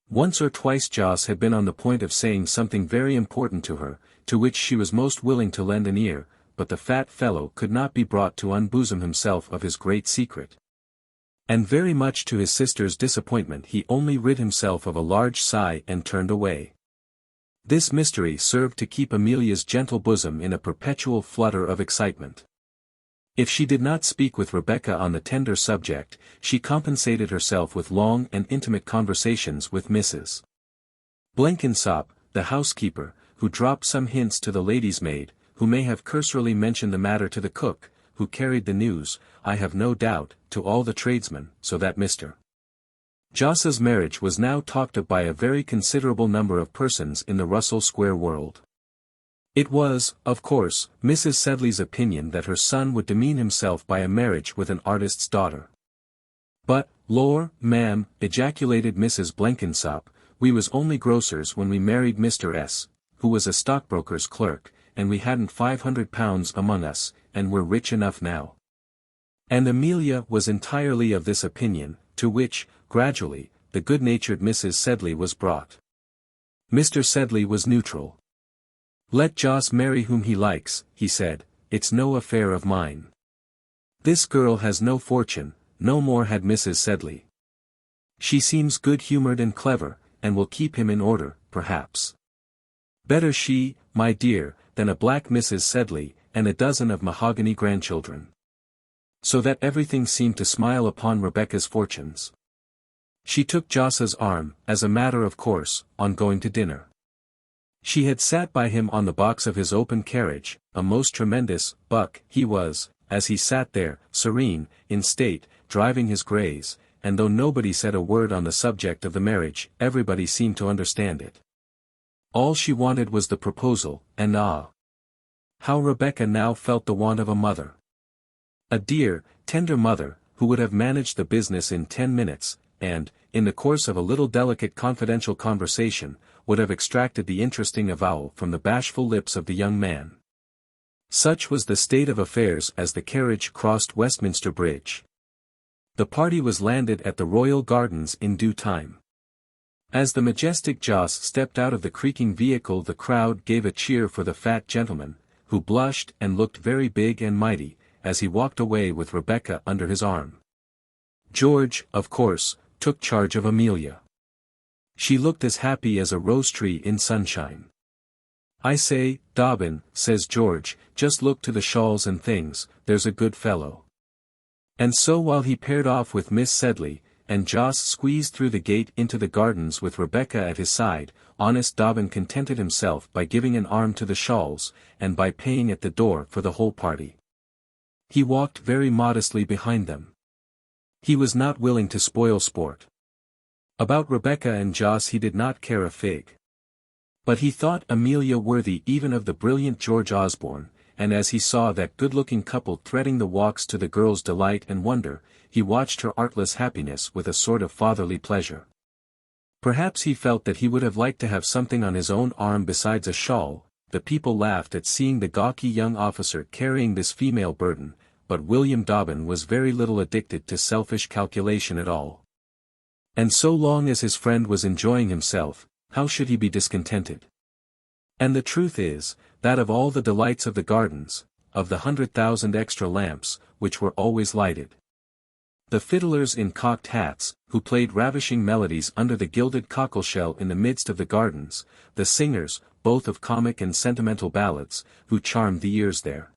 Once or twice Jos had been on the point of saying something very important to her, to which she was most willing to lend an ear, but the fat fellow could not be brought to unbosom himself of his great secret. And very much to his sister's disappointment he only rid himself of a large sigh and turned away. This mystery served to keep Amelia's gentle bosom in a perpetual flutter of excitement. If she did not speak with Rebecca on the tender subject, she compensated herself with long and intimate conversations with Mrs. Blenkinsop, the housekeeper, who dropped some hints to the lady's maid, who may have cursorily mentioned the matter to the cook, who carried the news, I have no doubt, to all the tradesmen, so that Mr. Jos's marriage was now talked of by a very considerable number of persons in the Russell Square world. It was, of course, Mrs. Sedley's opinion that her son would demean himself by a marriage with an artist's daughter. But, lor, ma'am, ejaculated Mrs. Blenkinsop, we was only grocers when we married Mr. S., who was a stockbroker's clerk, and we hadn't £500 among us, and we're rich enough now. And Amelia was entirely of this opinion, to which, gradually, the good-natured Mrs. Sedley was brought. Mr. Sedley was neutral. Let Jos marry whom he likes, he said, it's no affair of mine. This girl has no fortune, no more had Mrs. Sedley. She seems good-humoured and clever, and will keep him in order, perhaps. Better she, my dear, than a black Mrs. Sedley, and a dozen of mahogany grandchildren. So that everything seemed to smile upon Rebecca's fortunes. She took Jos's arm, as a matter of course, on going to dinner. She had sat by him on the box of his open carriage, a most tremendous buck he was, as he sat there, serene, in state, driving his greys, and though nobody said a word on the subject of the marriage, everybody seemed to understand it. All she wanted was the proposal, and how Rebecca now felt the want of a mother. A dear, tender mother, who would have managed the business in 10 minutes, and, in the course of a little delicate confidential conversation, would have extracted the interesting avowal from the bashful lips of the young man. Such was the state of affairs as the carriage crossed Westminster Bridge. The party was landed at the Royal Gardens in due time. As the majestic Joss stepped out of the creaking vehicle, the crowd gave a cheer for the fat gentleman, who blushed and looked very big and mighty, as he walked away with Rebecca under his arm. George, of course, took charge of Amelia. She looked as happy as a rose tree in sunshine. "I say, Dobbin," says George, "just look to the shawls and things, there's a good fellow." And so while he paired off with Miss Sedley, and Joss squeezed through the gate into the gardens with Rebecca at his side, honest Dobbin contented himself by giving an arm to the shawls, and by paying at the door for the whole party. He walked very modestly behind them. He was not willing to spoil sport. About Rebecca and Joss he did not care a fig. But he thought Amelia worthy even of the brilliant George Osborne, and as he saw that good-looking couple threading the walks to the girl's delight and wonder, he watched her artless happiness with a sort of fatherly pleasure. Perhaps he felt that he would have liked to have something on his own arm besides a shawl. The people laughed at seeing the gawky young officer carrying this female burden, but William Dobbin was very little addicted to selfish calculation at all. And so long as his friend was enjoying himself, how should he be discontented? And the truth is, that of all the delights of the gardens, of the 100,000 extra lamps, which were always lighted, the fiddlers in cocked hats, who played ravishing melodies under the gilded cockleshell in the midst of the gardens, the singers, both of comic and sentimental ballads, who charmed the ears there,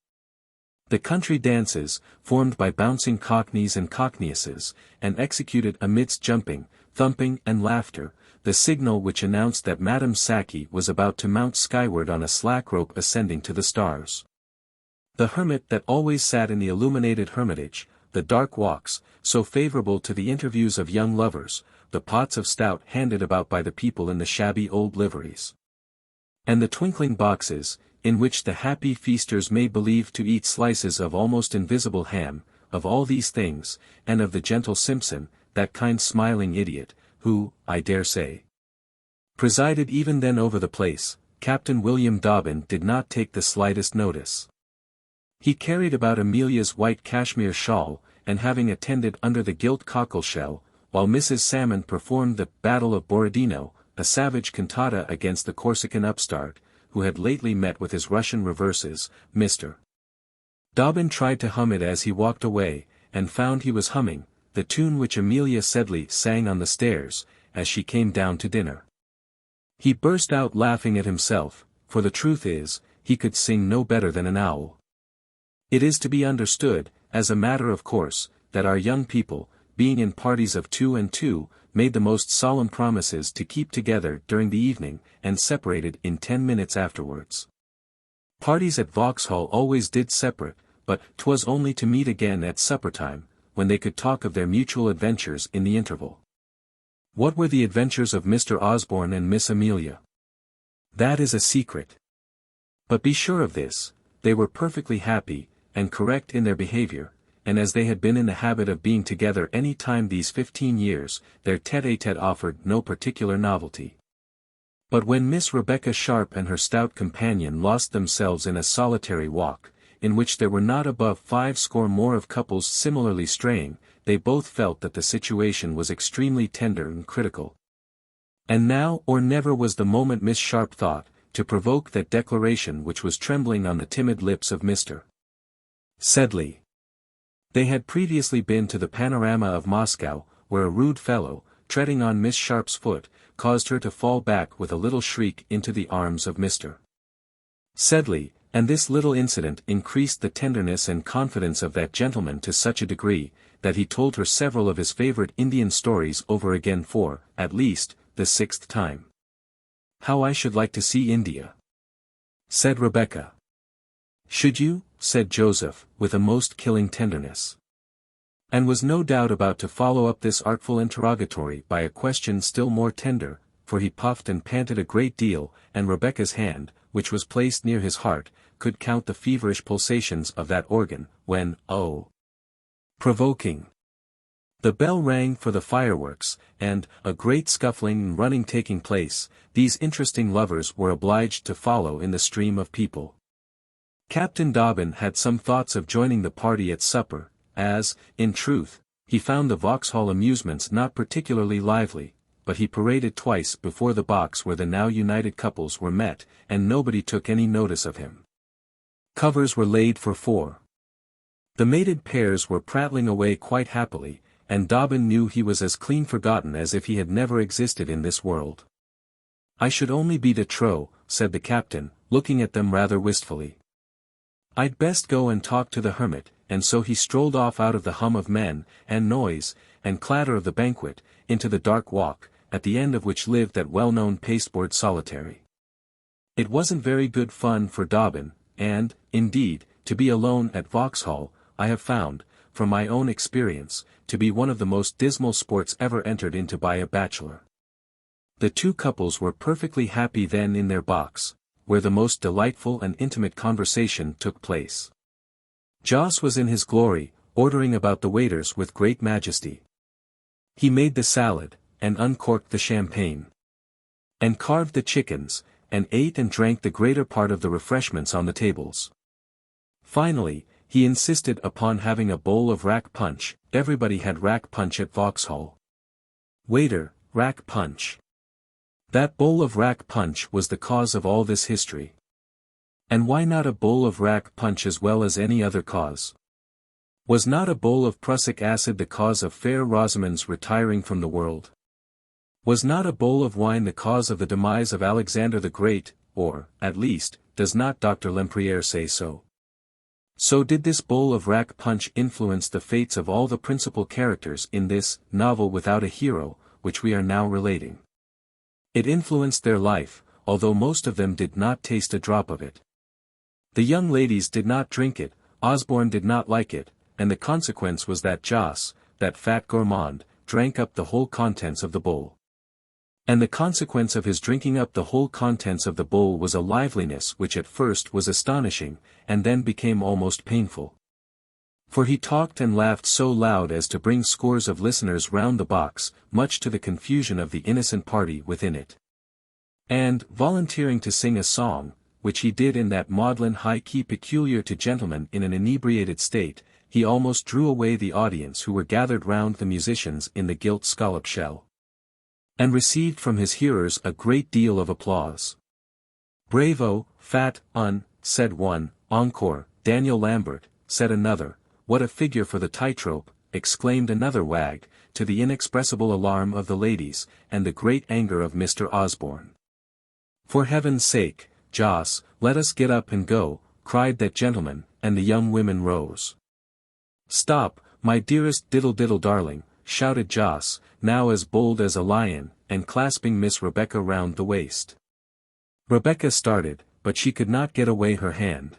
the country dances, formed by bouncing cockneys and cockneyesses, and executed amidst jumping, thumping and laughter, the signal which announced that Madame Saki was about to mount skyward on a slack rope ascending to the stars. The hermit that always sat in the illuminated hermitage, the dark walks, so favorable to the interviews of young lovers, the pots of stout handed about by the people in the shabby old liveries, and the twinkling boxes, in which the happy feasters made believe to eat slices of almost invisible ham, of all these things, and of the gentle Simpson, that kind smiling idiot, who, I dare say, presided even then over the place, Captain William Dobbin did not take the slightest notice. He carried about Amelia's white cashmere shawl, and having attended under the gilt cockleshell, while Mrs. Salmon performed the Battle of Borodino, a savage cantata against the Corsican upstart, who had lately met with his Russian reverses, Mr. Dobbin tried to hum it as he walked away, and found he was humming the tune which Amelia Sedley sang on the stairs, as she came down to dinner. He burst out laughing at himself, for the truth is, he could sing no better than an owl. It is to be understood, as a matter of course, that our young people, being in parties of 2 and 2, made the most solemn promises to keep together during the evening, and separated in 10 minutes afterwards. Parties at Vauxhall always did separate, but 'twas only to meet again at supper-time, when they could talk of their mutual adventures in the interval. What were the adventures of Mr. Osborne and Miss Amelia? That is a secret. But be sure of this, they were perfectly happy, and correct in their behavior, and as they had been in the habit of being together any time these 15 years, their tête-à-tête offered no particular novelty. But when Miss Rebecca Sharp and her stout companion lost themselves in a solitary walk, in which there were not above 50 more of couples similarly straying, they both felt that the situation was extremely tender and critical. And now or never was the moment, Miss Sharp thought, to provoke that declaration which was trembling on the timid lips of Mr. Sedley. They had previously been to the panorama of Moscow, where a rude fellow, treading on Miss Sharp's foot, caused her to fall back with a little shriek into the arms of Mr. Sedley, and this little incident increased the tenderness and confidence of that gentleman to such a degree, that he told her several of his favorite Indian stories over again for, at least, the 6th time. How I should like to see India," said Rebecca. "Should you?" said Joseph, with a most killing tenderness. And was no doubt about to follow up this artful interrogatory by a question still more tender, for he puffed and panted a great deal, and Rebecca's hand, which was placed near his heart, could count the feverish pulsations of that organ, when, oh! Provoking! The bell rang for the fireworks, and, a great scuffling and running taking place, these interesting lovers were obliged to follow in the stream of people. Captain Dobbin had some thoughts of joining the party at supper, as, in truth, he found the Vauxhall amusements not particularly lively, but he paraded twice before the box where the now united couples were met, and nobody took any notice of him. Covers were laid for 4. The mated pairs were prattling away quite happily, and Dobbin knew he was as clean forgotten as if he had never existed in this world. "I should only be de trop," said the captain, looking at them rather wistfully. "I'd best go and talk to the hermit," and so he strolled off out of the hum of men, and noise, and clatter of the banquet, into the dark walk, at the end of which lived that well-known pasteboard solitary. It wasn't very good fun for Dobbin, and, indeed, to be alone at Vauxhall, I have found, from my own experience, to be one of the most dismal sports ever entered into by a bachelor. The two couples were perfectly happy then in their box, where the most delightful and intimate conversation took place. Joss was in his glory, ordering about the waiters with great majesty. He made the salad, and uncorked the champagne, and carved the chickens, and ate and drank the greater part of the refreshments on the tables. Finally, he insisted upon having a bowl of rack punch. Everybody had rack punch at Vauxhall. Waiter, rack punch. That bowl of rack punch was the cause of all this history. And why not a bowl of rack punch as well as any other cause? Was not a bowl of prussic acid the cause of fair Rosamond's retiring from the world? Was not a bowl of wine the cause of the demise of Alexander the Great, or, at least, does not Dr. Lempriere say so? So did this bowl of rack punch influence the fates of all the principal characters in this novel without a hero, which we are now relating. It influenced their life, although most of them did not taste a drop of it. The young ladies did not drink it, Osborne did not like it, and the consequence was that Joss, that fat gourmand, drank up the whole contents of the bowl. And the consequence of his drinking up the whole contents of the bowl was a liveliness which at first was astonishing, and then became almost painful. For he talked and laughed so loud as to bring scores of listeners round the box, much to the confusion of the innocent party within it. And, volunteering to sing a song, which he did in that maudlin high key peculiar to gentlemen in an inebriated state, he almost drew away the audience who were gathered round the musicians in the gilt scallop shell, and received from his hearers a great deal of applause. "Bravo, fat un," said one. "Encore, Daniel Lambert," said another. "What a figure for the tightrope," exclaimed another wag, to the inexpressible alarm of the ladies, and the great anger of Mr. Osborne. "For heaven's sake, Joss, let us get up and go," cried that gentleman, and the young women rose. "Stop, my dearest diddle darling," shouted Joss, now as bold as a lion, and clasping Miss Rebecca round the waist. Rebecca started, but she could not get away her hand.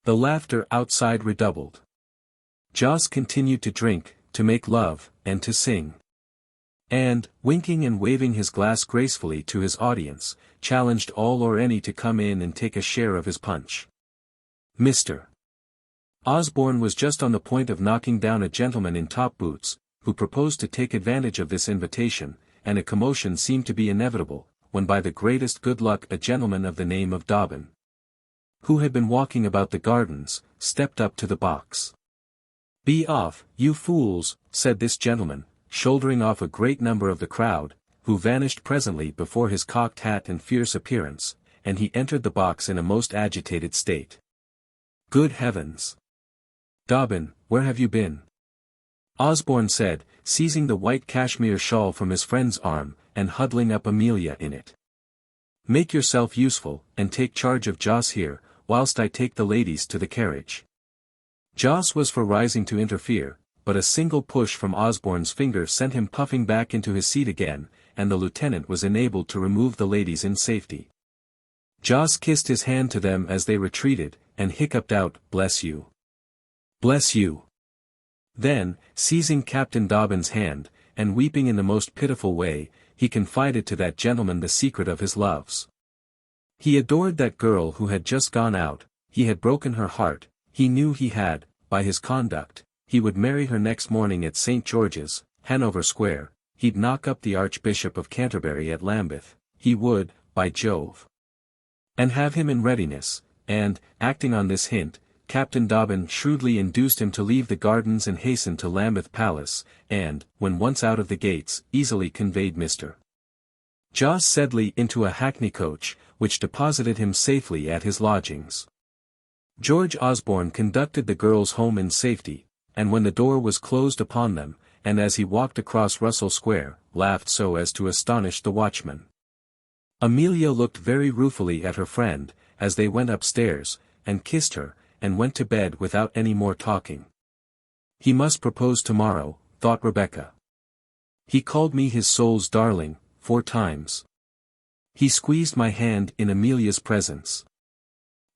The laughter outside redoubled. Joss continued to drink, to make love, and to sing. And, winking and waving his glass gracefully to his audience, challenged all or any to come in and take a share of his punch. Mr. Osborne was just on the point of knocking down a gentleman in top boots, who proposed to take advantage of this invitation, and a commotion seemed to be inevitable, when by the greatest good luck a gentleman of the name of Dobbin, who had been walking about the gardens, stepped up to the box. "Be off, you fools," said this gentleman, shouldering off a great number of the crowd, who vanished presently before his cocked hat and fierce appearance, and he entered the box in a most agitated state. "Good heavens! Dobbin, where have you been?" Osborne said, seizing the white cashmere shawl from his friend's arm, and huddling up Amelia in it. "Make yourself useful, and take charge of Joss here, whilst I take the ladies to the carriage." Joss was for rising to interfere, but a single push from Osborne's finger sent him puffing back into his seat again, and the lieutenant was enabled to remove the ladies in safety. Joss kissed his hand to them as they retreated, and hiccuped out, "Bless you. Bless you." Then, seizing Captain Dobbin's hand, and weeping in the most pitiful way, he confided to that gentleman the secret of his loves. He adored that girl who had just gone out, he had broken her heart, he knew he had, by his conduct, he would marry her next morning at St. George's, Hanover Square, he'd knock up the Archbishop of Canterbury at Lambeth, he would, by Jove, and have him in readiness, and, acting on this hint, Captain Dobbin shrewdly induced him to leave the gardens and hasten to Lambeth Palace, and, when once out of the gates, easily conveyed Mr. Jos Sedley into a hackney coach, which deposited him safely at his lodgings. George Osborne conducted the girls home in safety, and when the door was closed upon them, and as he walked across Russell Square, laughed so as to astonish the watchman. Amelia looked very ruefully at her friend, as they went upstairs, and kissed her, and went to bed without any more talking. He must propose tomorrow, thought Rebecca. He called me his soul's darling, 4 times. He squeezed my hand in Amelia's presence.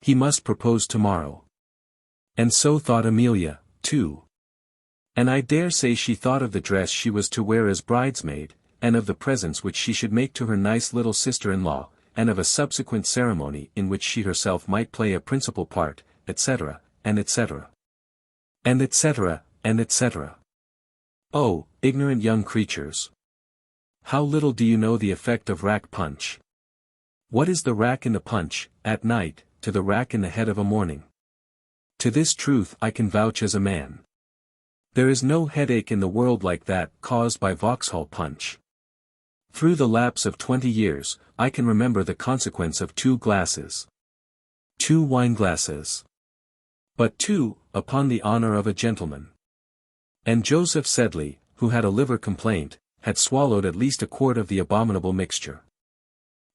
He must propose tomorrow. And so thought Amelia, too. And I dare say she thought of the dress she was to wear as bridesmaid, and of the presents which she should make to her nice little sister-in-law, and of a subsequent ceremony in which she herself might play a principal part, etc., and etc. And etc., and etc. Oh, ignorant young creatures! How little do you know the effect of rack punch? What is the rack in the punch, at night, to the rack in the head of a morning? To this truth I can vouch as a man. There is no headache in the world like that caused by Vauxhall punch. Through the lapse of 20 years, I can remember the consequence of 2 glasses. 2 wine-glasses. But 2, upon the honor of a gentleman. And Joseph Sedley, who had a liver complaint, had swallowed at least a quart of the abominable mixture.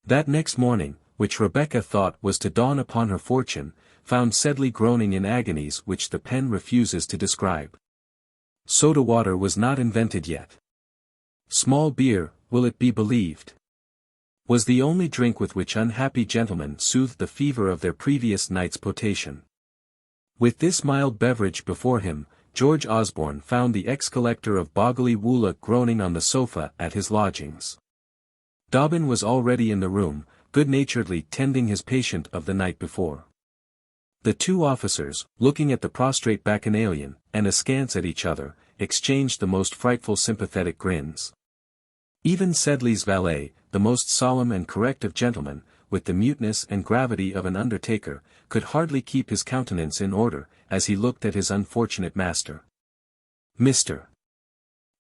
That next morning, which Rebecca thought was to dawn upon her fortune, found Sedley groaning in agonies which the pen refuses to describe. Soda water was not invented yet. Small beer, will it be believed, was the only drink with which unhappy gentlemen soothed the fever of their previous night's potation. With this mild beverage before him, George Osborne found the ex-collector of Boggley Woola groaning on the sofa at his lodgings. Dobbin was already in the room, good-naturedly tending his patient of the night before. The 2 officers, looking at the prostrate bacchanalian, and askance at each other, exchanged the most frightful sympathetic grins. Even Sedley's valet, the most solemn and correct of gentlemen, with the muteness and gravity of an undertaker, could hardly keep his countenance in order, as he looked at his unfortunate master. Mr.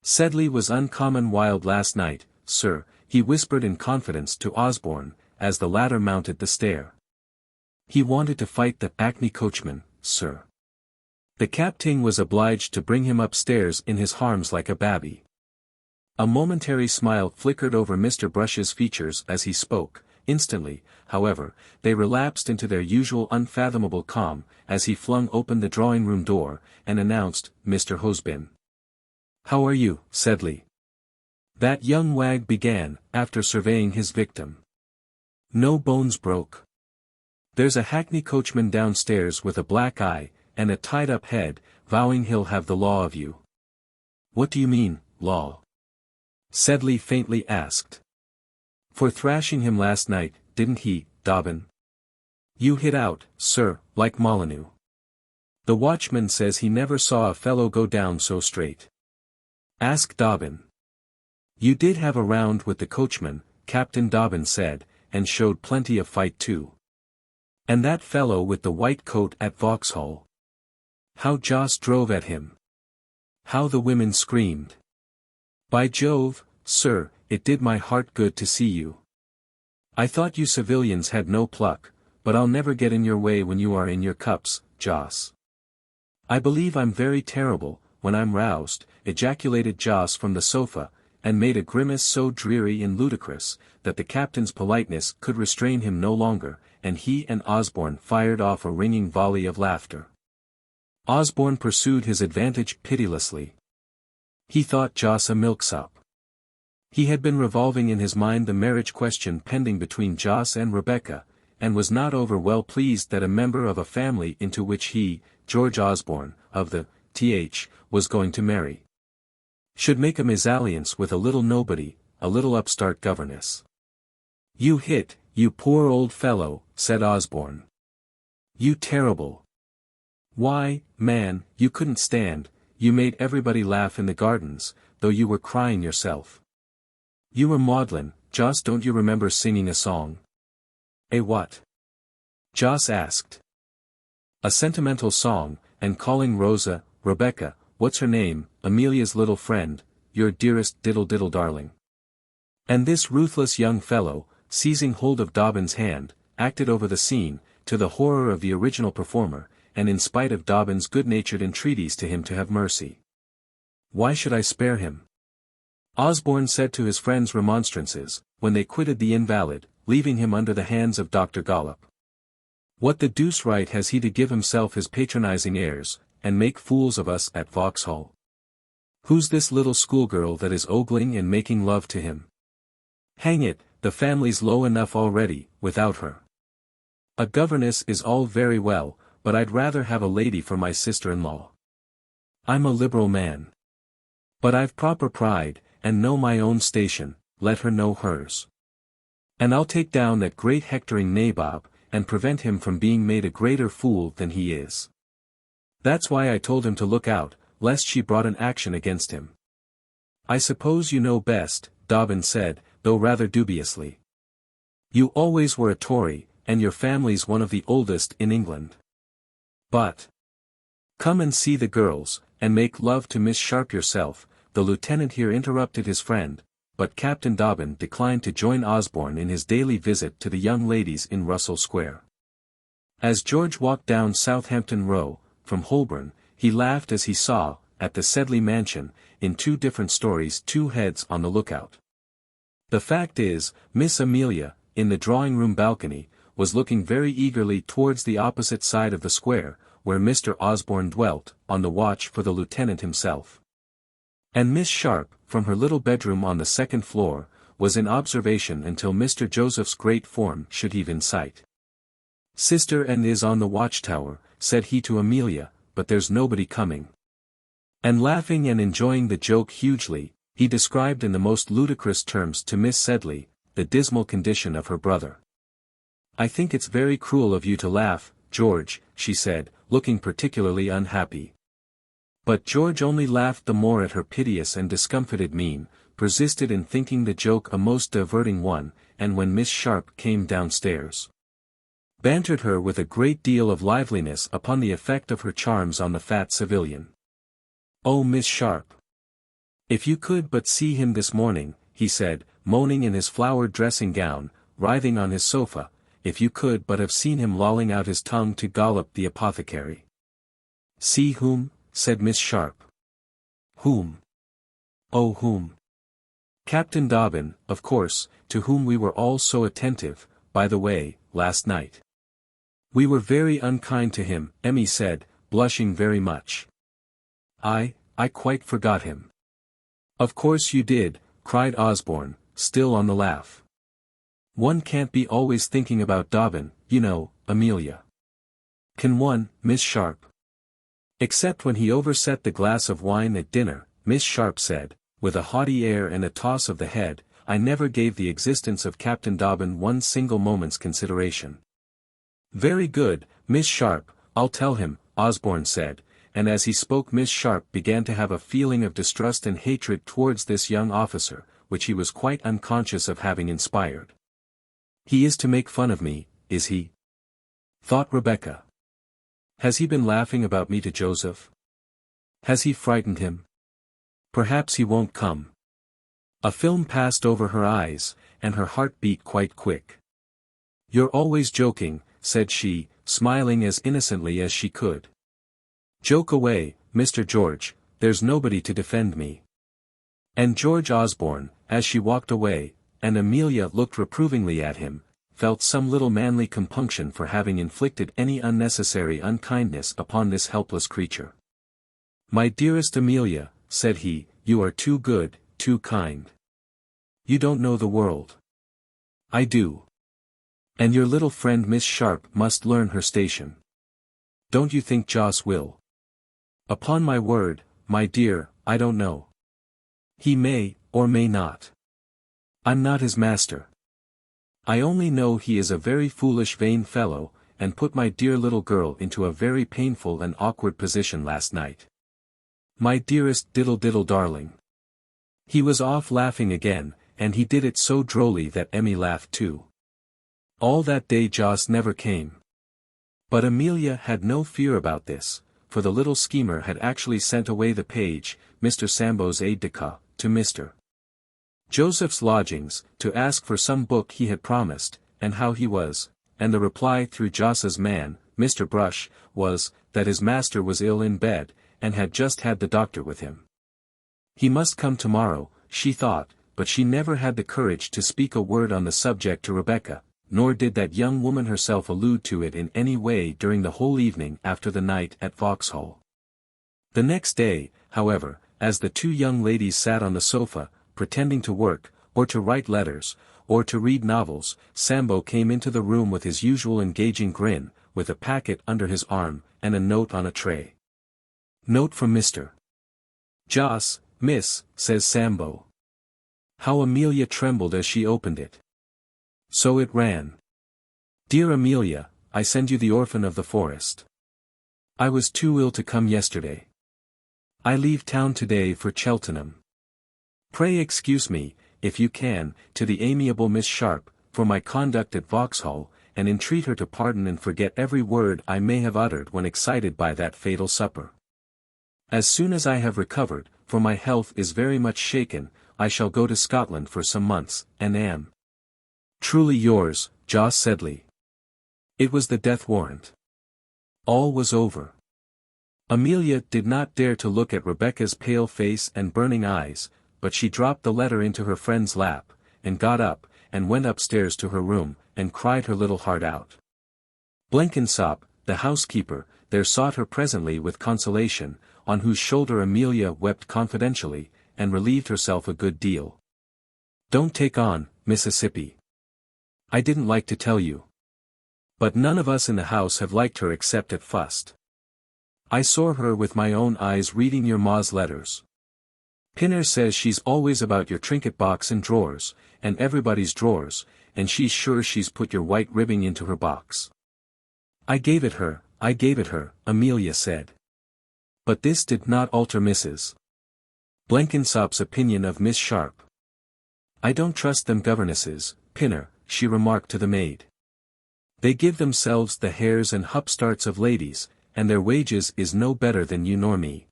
Sedley was uncommon wild last night, sir, he whispered in confidence to Osborne, as the latter mounted the stair. He wanted to fight the hackney coachman, sir. The captain was obliged to bring him upstairs in his arms like a babby. A momentary smile flickered over Mr. Brush's features as he spoke. Instantly, however, they relapsed into their usual unfathomable calm, as he flung open the drawing-room door, and announced, "Mr. Hosbin." "How are you, Sedley?" that young wag began, after surveying his victim. "No bones broke. There's a hackney coachman downstairs with a black eye, and a tied-up head, vowing he'll have the law of you." "What do you mean, law?" Sedley faintly asked. "For thrashing him last night, didn't he, Dobbin? You hit out, sir, like Molyneux. The watchman says he never saw a fellow go down so straight." "Ask Dobbin." "You did have a round with the coachman," Captain Dobbin said, "and showed plenty of fight too. And that fellow with the white coat at Vauxhall. How Joss drove at him. How the women screamed. By Jove, sir, it did my heart good to see you. I thought you civilians had no pluck, but I'll never get in your way when you are in your cups, Joss." "I believe I'm very terrible, when I'm roused," ejaculated Joss from the sofa, and made a grimace so dreary and ludicrous, that the captain's politeness could restrain him no longer, and he and Osborne fired off a ringing volley of laughter. Osborne pursued his advantage pitilessly. He thought Joss a milksop. He had been revolving in his mind the marriage question pending between Jos and Rebecca, and was not over well pleased that a member of a family into which he, George Osborne, of the th, was going to marry, should make a mésalliance with a little nobody, a little upstart governess. "You hit, you poor old fellow," said Osborne. "You terrible. Why, man, you couldn't stand, you made everybody laugh in the gardens, though you were crying yourself. You were maudlin, Jos, don't you remember singing a song?" "A what?" Jos asked. "A sentimental song, and calling Rosa, Rebecca, what's her name, Amelia's little friend, your dearest diddle-diddle darling." And this ruthless young fellow, seizing hold of Dobbin's hand, acted over the scene, to the horror of the original performer, and in spite of Dobbin's good-natured entreaties to him to have mercy. "Why should I spare him?" Osborne said to his friend's remonstrances, when they quitted the invalid, leaving him under the hands of Dr. Gollop. "What the deuce right has he to give himself his patronizing airs, and make fools of us at Vauxhall? Who's this little schoolgirl that is ogling and making love to him? Hang it, the family's low enough already, without her. A governess is all very well, but I'd rather have a lady for my sister-in-law. I'm a liberal man. But I've proper pride, and know my own station, let her know hers. And I'll take down that great hectoring nabob, and prevent him from being made a greater fool than he is. That's why I told him to look out, lest she brought an action against him." "I suppose you know best," Dobbin said, though rather dubiously. "You always were a Tory, and your family's one of the oldest in England. But come and see the girls, and make love to Miss Sharp yourself." The lieutenant here interrupted his friend, but Captain Dobbin declined to join Osborne in his daily visit to the young ladies in Russell Square. As George walked down Southampton Row, from Holborn, he laughed as he saw, at the Sedley mansion, in 2 different stories, 2 heads on the lookout. The fact is, Miss Amelia, in the drawing-room balcony, was looking very eagerly towards the opposite side of the square, where Mr. Osborne dwelt, on the watch for the lieutenant himself. And Miss Sharp, from her little bedroom on the 2nd floor, was in observation until Mr. Joseph's great form should heave in sight. "Sister and is on the watchtower," said he to Amelia, "but there's nobody coming." And laughing and enjoying the joke hugely, he described in the most ludicrous terms to Miss Sedley, the dismal condition of her brother. "I think it's very cruel of you to laugh, George," she said, looking particularly unhappy. But George only laughed the more at her piteous and discomfited mien, persisted in thinking the joke a most diverting one, and when Miss Sharp came downstairs, bantered her with a great deal of liveliness upon the effect of her charms on the fat civilian. "Oh, Miss Sharp! If you could but see him this morning," he said, moaning in his flowered dressing-gown, writhing on his sofa, "if you could but have seen him lolling out his tongue to Gollop the apothecary." "See whom?" said Miss Sharp. "Whom? Oh, whom?" "Captain Dobbin, of course, to whom we were all so attentive, by the way, last night." "We were very unkind to him," Emmy said, blushing very much. I quite forgot him." "Of course you did," cried Osborne, still on the laugh. "One can't be always thinking about Dobbin, you know, Amelia." "Can one, Miss Sharp?" "Except when he overset the glass of wine at dinner," Miss Sharp said, with a haughty air and a toss of the head. "I never gave the existence of Captain Dobbin one single moment's consideration." "Very good, Miss Sharp, I'll tell him," Osborne said, and as he spoke Miss Sharp began to have a feeling of distrust and hatred towards this young officer, which he was quite unconscious of having inspired. "He is to make fun of me, is he?" thought Rebecca. "Has he been laughing about me to Joseph? Has he frightened him? Perhaps he won't come." A film passed over her eyes, and her heart beat quite quick. "You're always joking," said she, smiling as innocently as she could. "Joke away, Mr. George, there's nobody to defend me." And George Osborne, as she walked away, and Amelia looked reprovingly at him, felt some little manly compunction for having inflicted any unnecessary unkindness upon this helpless creature. "My dearest Amelia," said he, "you are too good, too kind. You don't know the world. I do. And your little friend Miss Sharp must learn her station. Don't you think Joss will? Upon my word, my dear, I don't know. He may, or may not. I'm not his master. I only know he is a very foolish vain fellow, and put my dear little girl into a very painful and awkward position last night. My dearest diddle darling. He was off laughing again, and he did it so drolly that Emmy laughed too. All that day Joss never came. But Amelia had no fear about this, for the little schemer had actually sent away the page, Mr. Sambo's aide-de-camp, to Mr. Joseph's lodgings, to ask for some book he had promised, and how he was, and the reply through Joss's man, Mr. Brush, was, that his master was ill in bed, and had just had the doctor with him. He must come tomorrow, she thought, but she never had the courage to speak a word on the subject to Rebecca, nor did that young woman herself allude to it in any way during the whole evening after the night at Vauxhall. The next day, however, as the two young ladies sat on the sofa, pretending to work, or to write letters, or to read novels, Sambo came into the room with his usual engaging grin, with a packet under his arm, and a note on a tray. Note from Mr. Joss, Miss, says Sambo. How Amelia trembled as she opened it. So it ran. Dear Amelia, I send you The Orphan of the Forest. I was too ill to come yesterday. I leave town today for Cheltenham. Pray excuse me, if you can, to the amiable Miss Sharp, for my conduct at Vauxhall, and entreat her to pardon and forget every word I may have uttered when excited by that fatal supper. As soon as I have recovered, for my health is very much shaken, I shall go to Scotland for some months, and am truly yours, Joss Sedley. It was the death warrant. All was over. Amelia did not dare to look at Rebecca's pale face and burning eyes, but she dropped the letter into her friend's lap, and got up, and went upstairs to her room, and cried her little heart out. Blenkinsop, the housekeeper, there sought her presently with consolation, on whose shoulder Amelia wept confidentially, and relieved herself a good deal. Don't take on, Mississippi. I didn't like to tell you. But none of us in the house have liked her except at fust. I saw her with my own eyes reading your ma's letters. Pinner says she's always about your trinket box and drawers, and everybody's drawers, and she's sure she's put your white ribbing into her box. I gave it her, Amelia said. But this did not alter Mrs. Blenkinsop's opinion of Miss Sharp. I don't trust them governesses, Pinner, she remarked to the maid. They give themselves the hairs and hupstarts of ladies, and their wages is no better than you nor me.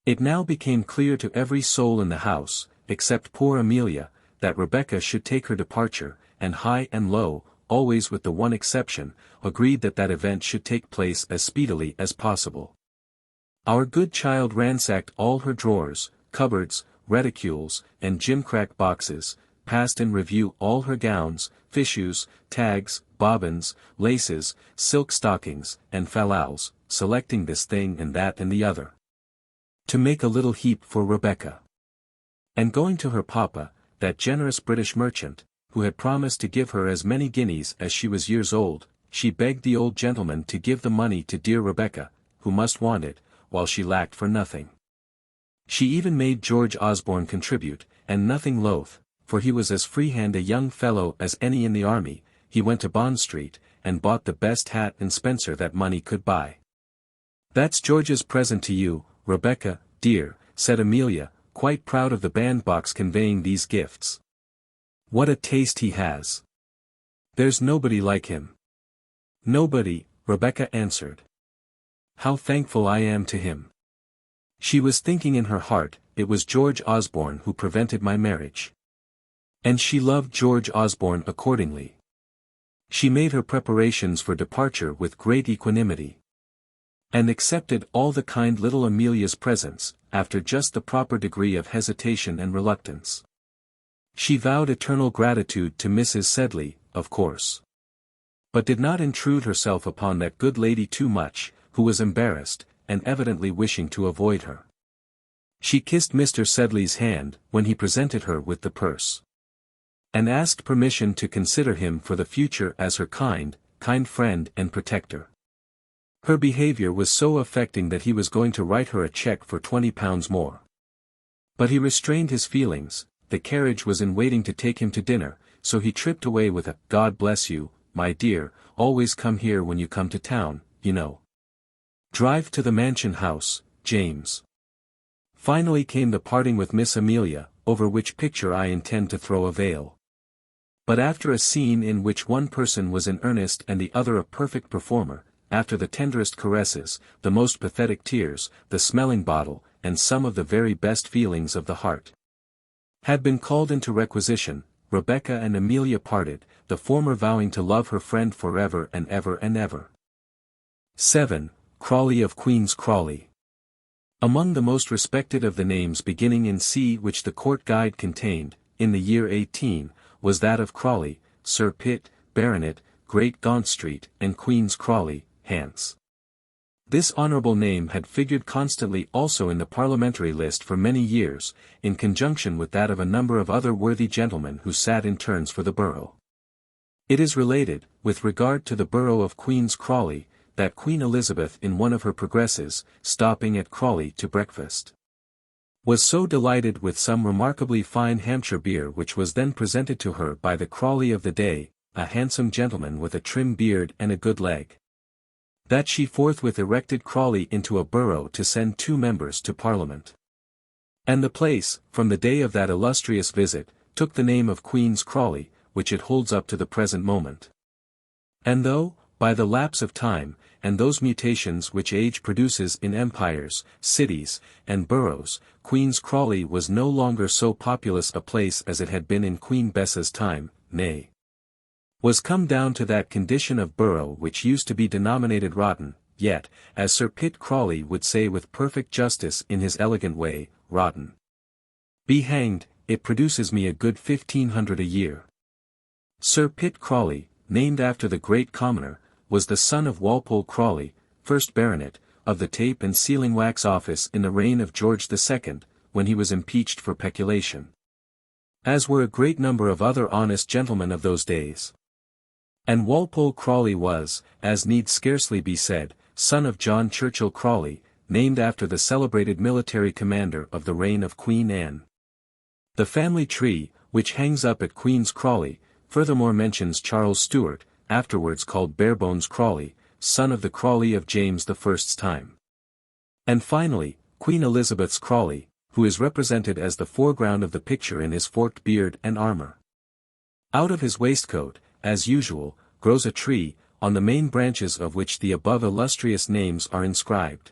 It now became clear to every soul in the house, except poor Amelia, that Rebecca should take her departure, and high and low, always with the one exception, agreed that that event should take place as speedily as possible. Our good child ransacked all her drawers, cupboards, reticules, and gimcrack boxes, passed in review all her gowns, fichus, tags, bobbins, laces, silk stockings, and fallals, selecting this thing and that and the other, to make a little heap for Rebecca. And going to her papa, that generous British merchant, who had promised to give her as many guineas as she was years old, she begged the old gentleman to give the money to dear Rebecca, who must want it, while she lacked for nothing. She even made George Osborne contribute, and nothing loath, for he was as freehand a young fellow as any in the army. He went to Bond Street, and bought the best hat and spencer that money could buy. That's George's present to you, Rebecca, dear, said Amelia, quite proud of the bandbox conveying these gifts. What a taste he has! There's nobody like him. Nobody, Rebecca answered. How thankful I am to him. She was thinking in her heart, it was George Osborne who prevented my marriage. And she loved George Osborne accordingly. She made her preparations for departure with great equanimity, and accepted all the kind little Amelia's presents, after just the proper degree of hesitation and reluctance. She vowed eternal gratitude to Mrs. Sedley, of course, but did not intrude herself upon that good lady too much, who was embarrassed, and evidently wishing to avoid her. She kissed Mr. Sedley's hand, when he presented her with the purse. and asked permission to consider him for the future as her kind friend and protector. Her behavior was so affecting that he was going to write her a cheque for £20 more. But he restrained his feelings. The carriage was in waiting to take him to dinner, so he tripped away with a "God bless you, my dear, always come here when you come to town, you know. Drive to the Mansion House, James." Finally came the parting with Miss Amelia, over which picture I intend to throw a veil. But after a scene in which one person was in earnest and the other a perfect performer, after the tenderest caresses, the most pathetic tears, the smelling bottle, and some of the very best feelings of the heart had been called into requisition, Rebecca and Amelia parted, the former vowing to love her friend forever and ever and ever. 7. Crawley of Queen's Crawley. Among the most respected of the names beginning in C which the Court Guide contained, in the year 18, was that of Crawley, Sir Pitt, Baronet, Great Gaunt Street, and Queen's Crawley, Hants. This honourable name had figured constantly also in the parliamentary list for many years, in conjunction with that of a number of other worthy gentlemen who sat in turns for the borough. It is related, with regard to the borough of Queen's Crawley, that Queen Elizabeth in one of her progresses, stopping at Crawley to breakfast, was so delighted with some remarkably fine Hampshire beer which was then presented to her by the Crawley of the day, a handsome gentleman with a trim beard and a good leg, that she forthwith erected Crawley into a borough to send 2 members to Parliament. And the place, from the day of that illustrious visit, took the name of Queen's Crawley, which it holds up to the present moment. And though, by the lapse of time, and those mutations which age produces in empires, cities, and boroughs, Queen's Crawley was no longer so populous a place as it had been in Queen Bessa's time, nay, was come down to that condition of borough which used to be denominated rotten, yet, as Sir Pitt Crawley would say with perfect justice in his elegant way, rotten. Be hanged, it produces me a good 1,500 a year. Sir Pitt Crawley, named after the great commoner, was the son of Walpole Crawley, 1st Baronet, of the Tape and Sealing Wax Office in the reign of George II, when he was impeached for peculation, as were a great number of other honest gentlemen of those days. And Walpole Crawley was, as need scarcely be said, son of John Churchill Crawley, named after the celebrated military commander of the reign of Queen Anne. The family tree, which hangs up at Queen's Crawley, furthermore mentions Charles Stuart, afterwards called Barebones Crawley, son of the Crawley of James I's time. And finally, Queen Elizabeth's Crawley, who is represented as the foreground of the picture in his forked beard and armour. Out of his waistcoat, as usual, grows a tree, on the main branches of which the above illustrious names are inscribed.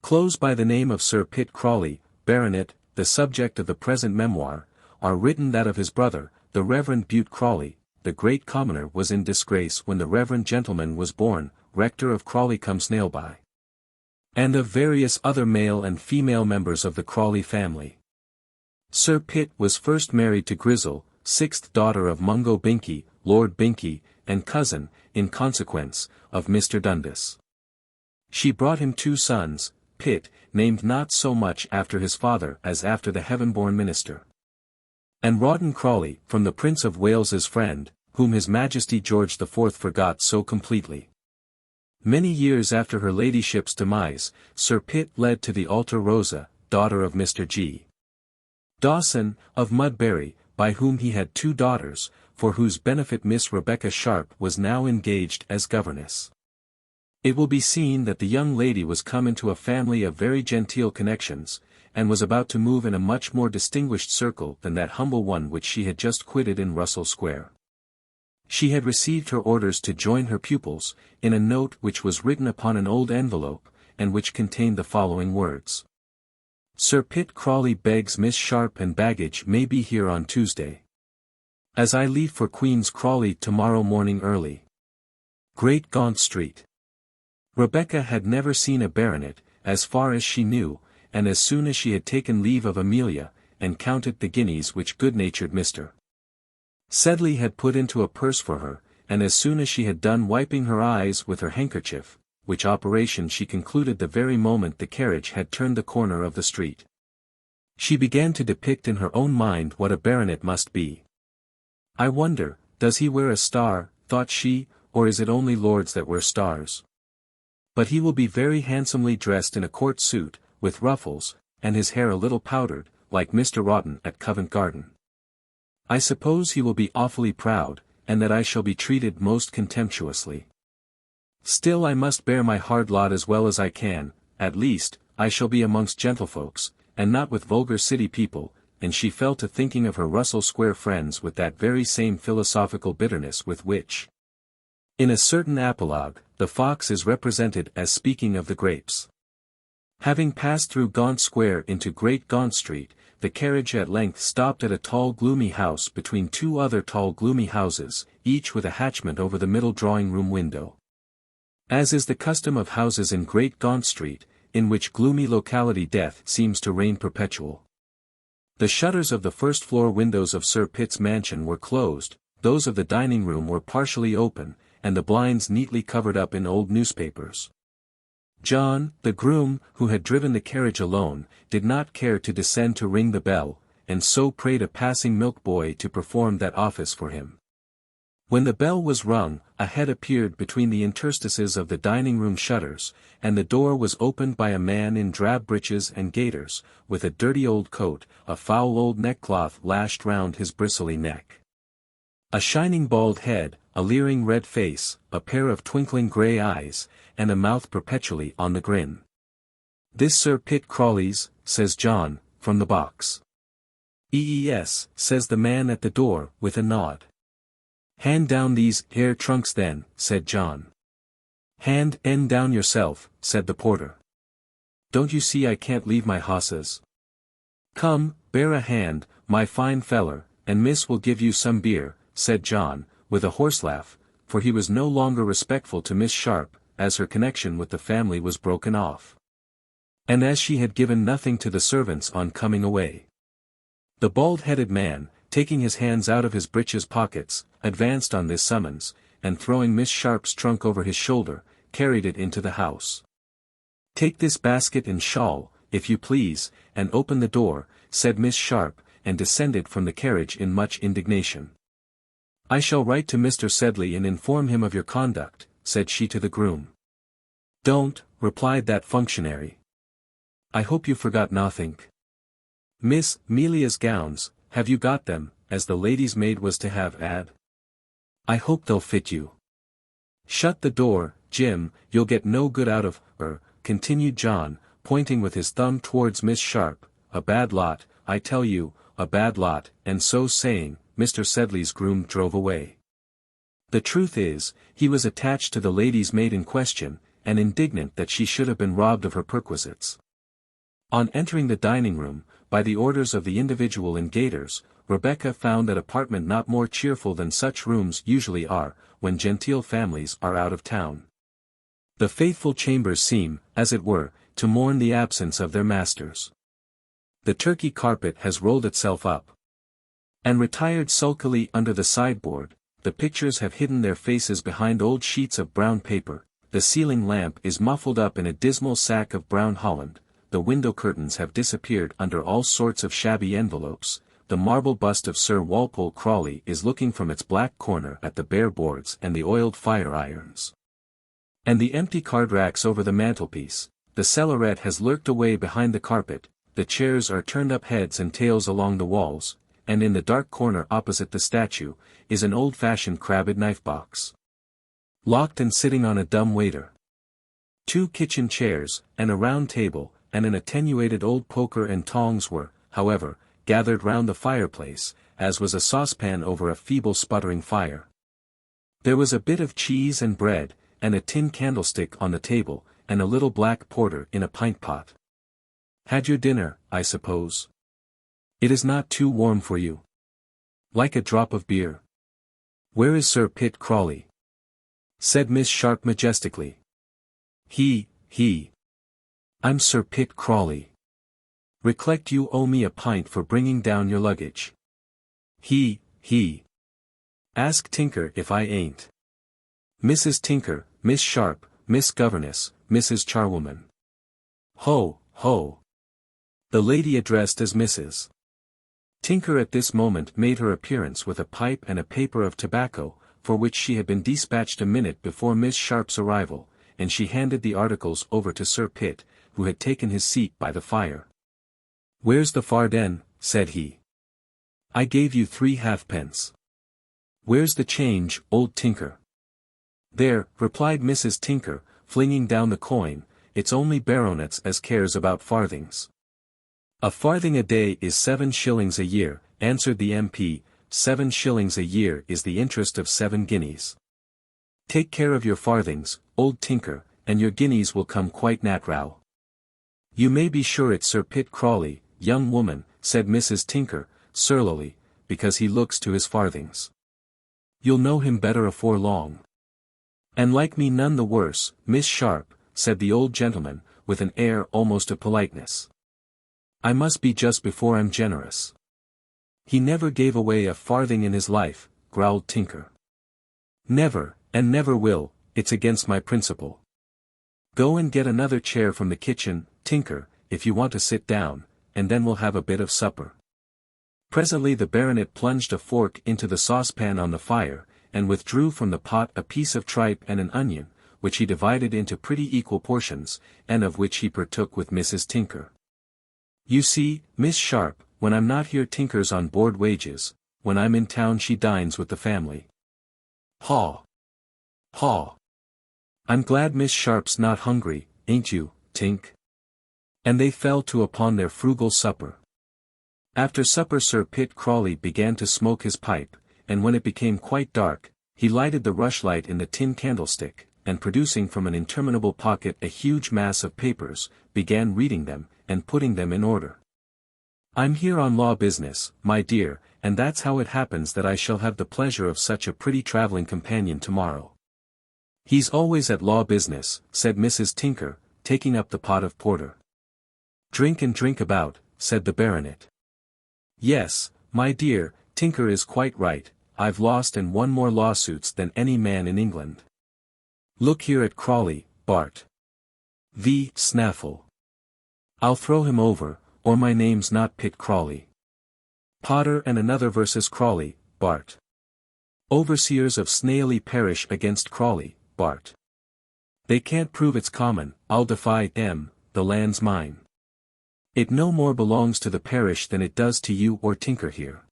Close by the name of Sir Pitt Crawley, Baronet, the subject of the present memoir, are written that of his brother, the Reverend Bute Crawley. The great commoner was in disgrace when the reverend gentleman was born, rector of Crawley cum Snailby, and of various other male and female members of the Crawley family. Sir Pitt was first married to Grizzle, 6th daughter of Mungo Binkie, Lord Binkie, and cousin, in consequence, of Mr. Dundas. She brought him 2 sons, Pitt, named not so much after his father as after the heaven-born minister, and Rawdon Crawley, from the Prince of Wales's friend, whom His Majesty George IV forgot so completely. Many years after her ladyship's demise, Sir Pitt led to the altar Rosa, daughter of Mr. G. Dawson, of Mudbury, by whom he had 2 daughters, for whose benefit Miss Rebecca Sharp was now engaged as governess. It will be seen that the young lady was come into a family of very genteel connections, and was about to move in a much more distinguished circle than that humble one which she had just quitted in Russell Square. She had received her orders to join her pupils, in a note which was written upon an old envelope, and which contained the following words: Sir Pitt Crawley begs Miss Sharp and baggage may be here on Tuesday, as I leave for Queen's Crawley tomorrow morning early. Great Gaunt Street. Rebecca had never seen a baronet, as far as she knew, and as soon as she had taken leave of Amelia, and counted the guineas which good-natured Mr. Sedley had put into a purse for her, and as soon as she had done wiping her eyes with her handkerchief, which operation she concluded the very moment the carriage had turned the corner of the street, she began to depict in her own mind what a baronet must be. I wonder, does he wear a star, thought she, or is it only lords that wear stars? But he will be very handsomely dressed in a court suit, with ruffles, and his hair a little powdered, like Mr. Rotten at Covent Garden. I suppose he will be awfully proud, and that I shall be treated most contemptuously. Still I must bear my hard lot as well as I can, at least, I shall be amongst gentlefolks, and not with vulgar city people, and she fell to thinking of her Russell Square friends with that very same philosophical bitterness with which, in a certain apologue, the fox is represented as speaking of the grapes. Having passed through Gaunt Square into Great Gaunt Street, the carriage at length stopped at a tall gloomy house between two other tall gloomy houses, each with a hatchment over the middle drawing-room window. As is the custom of houses in Great Gaunt Street, in which gloomy locality death seems to reign perpetual. The shutters of the first-floor windows of Sir Pitt's mansion were closed, those of the dining-room were partially open, and the blinds neatly covered up in old newspapers. John, the groom, who had driven the carriage alone, did not care to descend to ring the bell, and so prayed a passing milk-boy to perform that office for him. When the bell was rung, a head appeared between the interstices of the dining-room shutters, and the door was opened by a man in drab breeches and gaiters, with a dirty old coat, a foul old neckcloth lashed round his bristly neck. A shining bald head, a leering red face, a pair of twinkling grey eyes, and a mouth perpetually on the grin. "This Sir Pitt Crawley's," says John, from the box. "Yes," says the man at the door, with a nod. "Hand down these hair trunks then," said John. "Hand en down yourself," said the porter. "Don't you see I can't leave my hosses? Come, bear a hand, my fine feller, and miss will give you some beer," said John, with a horse laugh, for he was no longer respectful to Miss Sharp, as her connection with the family was broken off. And as she had given nothing to the servants on coming away. The bald-headed man, taking his hands out of his breeches pockets, advanced on this summons, and throwing Miss Sharp's trunk over his shoulder, carried it into the house. "Take this basket and shawl, if you please, and open the door," said Miss Sharp, and descended from the carriage in much indignation. "I shall write to Mr. Sedley and inform him of your conduct," said she to the groom. "Don't," replied that functionary. "I hope you forgot nothink. Miss Amelia's gowns, have you got them, as the lady's maid was to have ad? I hope they'll fit you. Shut the door, Jim, you'll get no good out of her," continued John, pointing with his thumb towards Miss Sharp. "A bad lot, I tell you, a bad lot," and so saying, Mr. Sedley's groom drove away. The truth is, he was attached to the lady's maid in question, and indignant that she should have been robbed of her perquisites. On entering the dining-room, by the orders of the individual in gaiters, Rebecca found that apartment not more cheerful than such rooms usually are, when genteel families are out of town. The faithful chambers seem, as it were, to mourn the absence of their masters. The Turkey carpet has rolled itself up and retired sulkily under the sideboard, the pictures have hidden their faces behind old sheets of brown paper, the ceiling lamp is muffled up in a dismal sack of brown holland, the window curtains have disappeared under all sorts of shabby envelopes, the marble bust of Sir Walpole Crawley is looking from its black corner at the bare boards and the oiled fire-irons, and the empty card-racks over the mantelpiece. The cellaret has lurked away behind the carpet, the chairs are turned up heads and tails along the walls, and in the dark corner opposite the statue, is an old-fashioned crabbed knife-box, locked and sitting on a dumb waiter. Two kitchen chairs, and a round table, and an attenuated old poker and tongs were, however, gathered round the fireplace, as was a saucepan over a feeble sputtering fire. There was a bit of cheese and bread, and a tin candlestick on the table, and a little black porter in a pint-pot. "Had your dinner, I suppose? It is not too warm for you? Like a drop of beer? Where is Sir Pitt Crawley?" said Miss Sharp majestically. He. I'm Sir Pitt Crawley. Recollect you owe me a pint for bringing down your luggage." He. "Ask Tinker if I ain't. Mrs. Tinker, Miss Sharp, Miss Governess, Mrs. Charwoman." Ho. The lady addressed as Mrs. Tinker at this moment made her appearance with a pipe and a paper of tobacco, for which she had been dispatched a minute before Miss Sharp's arrival, and she handed the articles over to Sir Pitt, who had taken his seat by the fire. "Where's the farden?" said he. "I gave you 3 halfpence. Where's the change, old Tinker?" "There," replied Mrs. Tinker, flinging down the coin, "it's only baronets as cares about farthings." "A farthing a day is 7 shillings a year," answered the MP, 7 shillings a year is the interest of 7 guineas. "Take care of your farthings, old Tinker, and your guineas will come quite natural." "You may be sure it's Sir Pitt Crawley, young woman," said Mrs. Tinker, surlily, "because he looks to his farthings. You'll know him better afore long." "And like me none the worse, Miss Sharp," said the old gentleman, with an air almost of politeness. "I must be just before I'm generous." "He never gave away a farthing in his life," growled Tinker. "Never, and never will, it's against my principle. Go and get another chair from the kitchen, Tinker, if you want to sit down, and then we'll have a bit of supper." Presently the baronet plunged a fork into the saucepan on the fire, and withdrew from the pot a piece of tripe and an onion, which he divided into pretty equal portions, and of which he partook with Mrs. Tinker. "You see, Miss Sharp, when I'm not here Tinker's on board wages, when I'm in town she dines with the family." "Haw! Haw! I'm glad Miss Sharp's not hungry, ain't you, Tink?" And they fell to upon their frugal supper. After supper Sir Pitt Crawley began to smoke his pipe, and when it became quite dark, he lighted the rushlight in the tin candlestick, and producing from an interminable pocket a huge mass of papers, began reading them, and putting them in order. "I'm here on law business, my dear, and that's how it happens that I shall have the pleasure of such a pretty travelling companion tomorrow." "He's always at law business," said Mrs. Tinker, taking up the pot of porter. "Drink and drink about," said the baronet. "Yes, my dear, Tinker is quite right, I've lost and won more lawsuits than any man in England. Look here at Crawley, Bart. V. Snaffle. I'll throw him over, or my name's not Pitt Crawley. Potter and another versus Crawley, Bart. Overseers of Snaily parish against Crawley, Bart. They can't prove it's common, I'll defy 'em, the land's mine. It no more belongs to the parish than it does to you or Tinker here.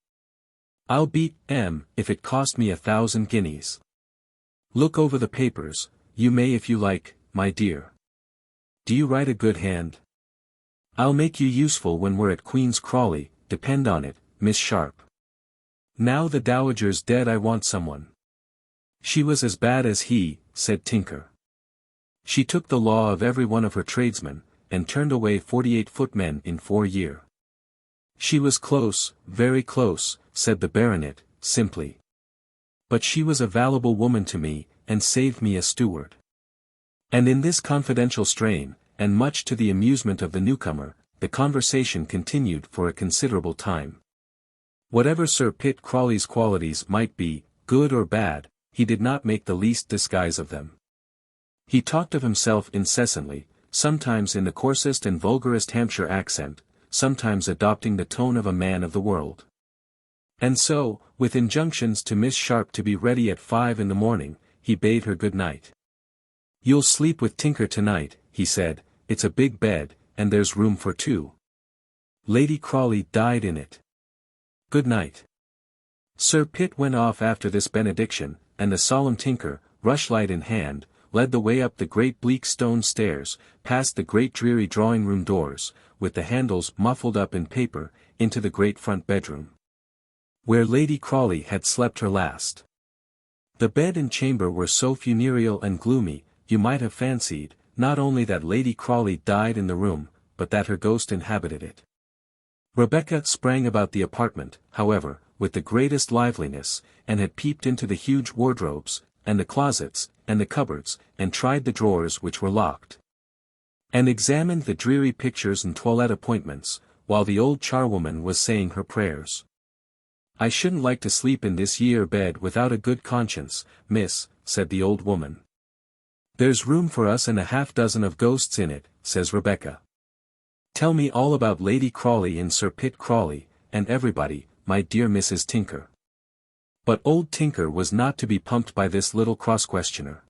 I'll beat 'em if it cost me 1,000 guineas. Look over the papers, you may if you like, my dear. Do you write a good hand? I'll make you useful when we're at Queen's Crawley, depend on it, Miss Sharp. Now the dowager's dead I want someone." "She was as bad as he," said Tinker. "She took the law of every one of her tradesmen, and turned away 48 footmen in 4 years. "She was close, very close," said the baronet, simply. "But she was a valuable woman to me, and saved me a steward." And in this confidential strain, and much to the amusement of the newcomer, the conversation continued for a considerable time. Whatever Sir Pitt Crawley's qualities might be, good or bad, he did not make the least disguise of them. He talked of himself incessantly, sometimes in the coarsest and vulgarest Hampshire accent, sometimes adopting the tone of a man of the world. And so, with injunctions to Miss Sharp to be ready at 5 in the morning, he bade her good night. "You'll sleep with Tinker tonight," he said, "it's a big bed, and there's room for 2. Lady Crawley died in it. Good night." Sir Pitt went off after this benediction, and the solemn Tinker, rushlight in hand, led the way up the great bleak stone stairs, past the great dreary drawing-room doors, with the handles muffled up in paper, into the great front bedroom, where Lady Crawley had slept her last. The bed and chamber were so funereal and gloomy, you might have fancied, not only that Lady Crawley died in the room, but that her ghost inhabited it. Rebecca sprang about the apartment, however, with the greatest liveliness, and had peeped into the huge wardrobes, and the closets, and the cupboards, and tried the drawers which were locked, and examined the dreary pictures and toilette appointments, while the old charwoman was saying her prayers. "I shouldn't like to sleep in this yere bed without a good conscience, miss," said the old woman. "There's room for us and a half-dozen of ghosts in it," says Rebecca. "Tell me all about Lady Crawley and Sir Pitt Crawley, and everybody, my dear Mrs. Tinker. But old Tinker was not to be pumped by this little cross-questioner.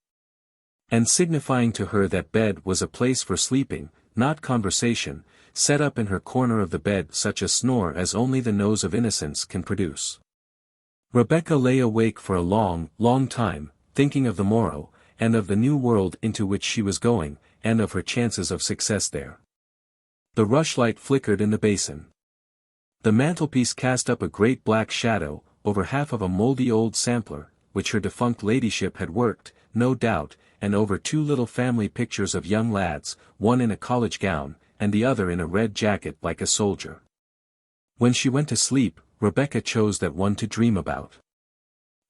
And signifying to her that bed was a place for sleeping, not conversation, set up in her corner of the bed such a snore as only the nose of innocence can produce. Rebecca lay awake for a long, long time, thinking of the morrow, and of the new world into which she was going, and of her chances of success there. The rushlight flickered in the basin. The mantelpiece cast up a great black shadow, over half of a mouldy old sampler, which her defunct ladyship had worked, no doubt, and over two little family pictures of young lads, one in a college gown, and the other in a red jacket like a soldier. When she went to sleep, Rebecca chose that one to dream about.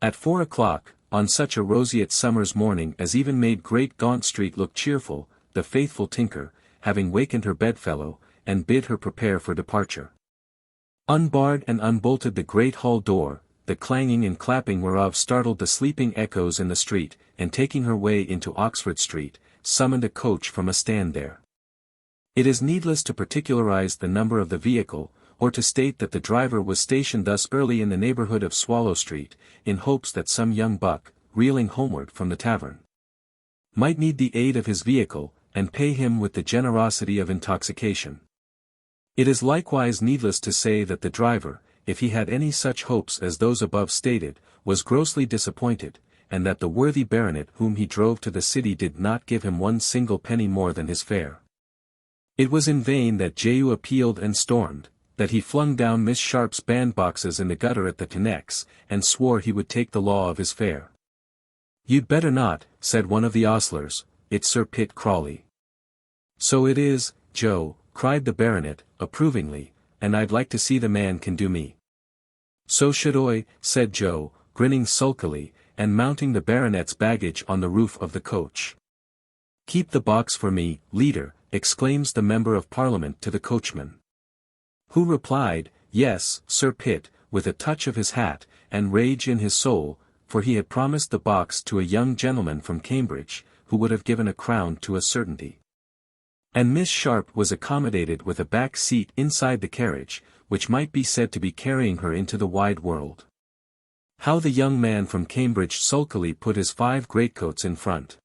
At 4 o'clock, on such a roseate summer's morning as even made Great Gaunt Street look cheerful, the faithful Tinker, having wakened her bedfellow, and bid her prepare for departure, unbarred and unbolted the great hall door, the clanging and clapping whereof startled the sleeping echoes in the street, and taking her way into Oxford Street, summoned a coach from a stand there. It is needless to particularize the number of the vehicle, or to state that the driver was stationed thus early in the neighborhood of Swallow Street, in hopes that some young buck, reeling homeward from the tavern, might need the aid of his vehicle, and pay him with the generosity of intoxication. It is likewise needless to say that the driver, if he had any such hopes as those above stated, was grossly disappointed, and that the worthy baronet whom he drove to the city did not give him one single penny more than his fare. It was in vain that Jehu appealed and stormed, that he flung down Miss Sharp's bandboxes in the gutter at the Connects, and swore he would take the law of his fare. "You'd better not," said one of the ostlers, "it's Sir Pitt Crawley." "So it is, Joe," cried the baronet, approvingly, "and I'd like to see the man can do me." "So should I," said Joe, grinning sulkily, and mounting the baronet's baggage on the roof of the coach. "Keep the box for me, leader," exclaims the Member of Parliament to the coachman, who replied, "Yes, Sir Pitt," with a touch of his hat, and rage in his soul, for he had promised the box to a young gentleman from Cambridge, who would have given a crown to a certainty. And Miss Sharp was accommodated with a back seat inside the carriage, which might be said to be carrying her into the wide world. How the young man from Cambridge sulkily put his 5 greatcoats in front,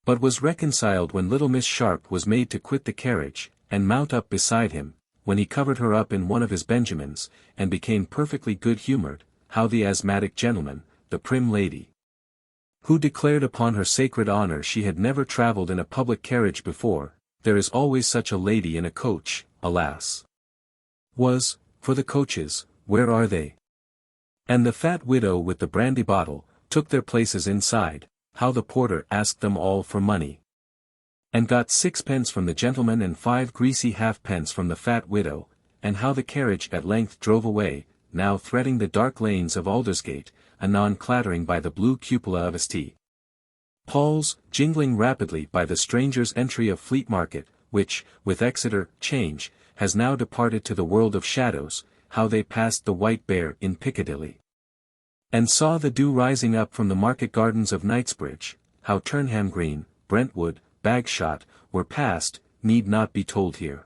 but was reconciled when little Miss Sharp was made to quit the carriage, and mount up beside him, when he covered her up in one of his Benjamins, and became perfectly good-humoured, how the asthmatic gentleman, the prim lady, who declared upon her sacred honour she had never travelled in a public carriage before, there is always such a lady in a coach, alas, was, for the coaches, where are they? And the fat widow with the brandy bottle, took their places inside, how the porter asked them all for money, and got 6 pence from the gentleman and 5 greasy halfpence from the fat widow, and how the carriage at length drove away, now threading the dark lanes of Aldersgate, anon clattering by the blue cupola of St. Paul's, jingling rapidly by the stranger's entry of Fleet Market, which, with Exeter, Change, has now departed to the world of shadows, how they passed the White Bear in Piccadilly, and saw the dew rising up from the market gardens of Knightsbridge, how Turnham Green, Brentwood, Bagshot, were passed, need not be told here.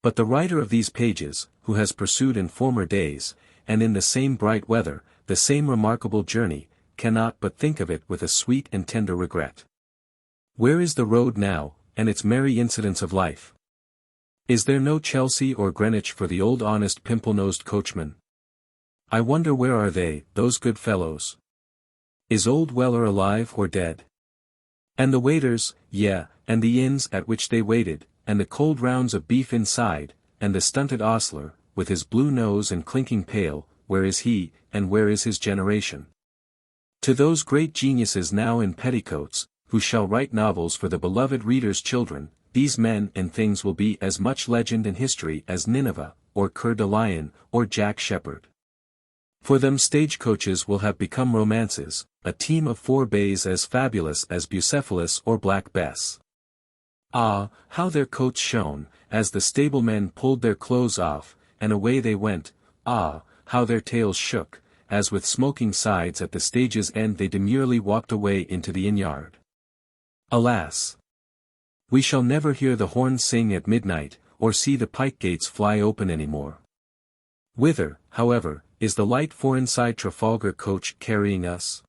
But the writer of these pages, who has pursued in former days, and in the same bright weather, the same remarkable journey, cannot but think of it with a sweet and tender regret. Where is the road now, and its merry incidents of life? Is there no Chelsea or Greenwich for the old honest pimple-nosed coachman? I wonder where are they, those good fellows? Is old Weller alive or dead? And the waiters, and the inns at which they waited, and the cold rounds of beef inside, and the stunted ostler, with his blue nose and clinking pail, where is he, and where is his generation? To those great geniuses now in petticoats, who shall write novels for the beloved reader's children, these men and things will be as much legend and history as Nineveh, or Coeur de Lion, or Jack Sheppard. For them stagecoaches will have become romances, a team of 4 bays as fabulous as Bucephalus or Black Bess. Ah, how their coats shone, as the stablemen pulled their clothes off, and away they went, ah, how their tails shook, as with smoking sides at the stage's end they demurely walked away into the inn-yard. Alas! We shall never hear the horns sing at midnight, or see the pike gates fly open any more. Whither, however, is the light four-inside Trafalgar coach carrying us?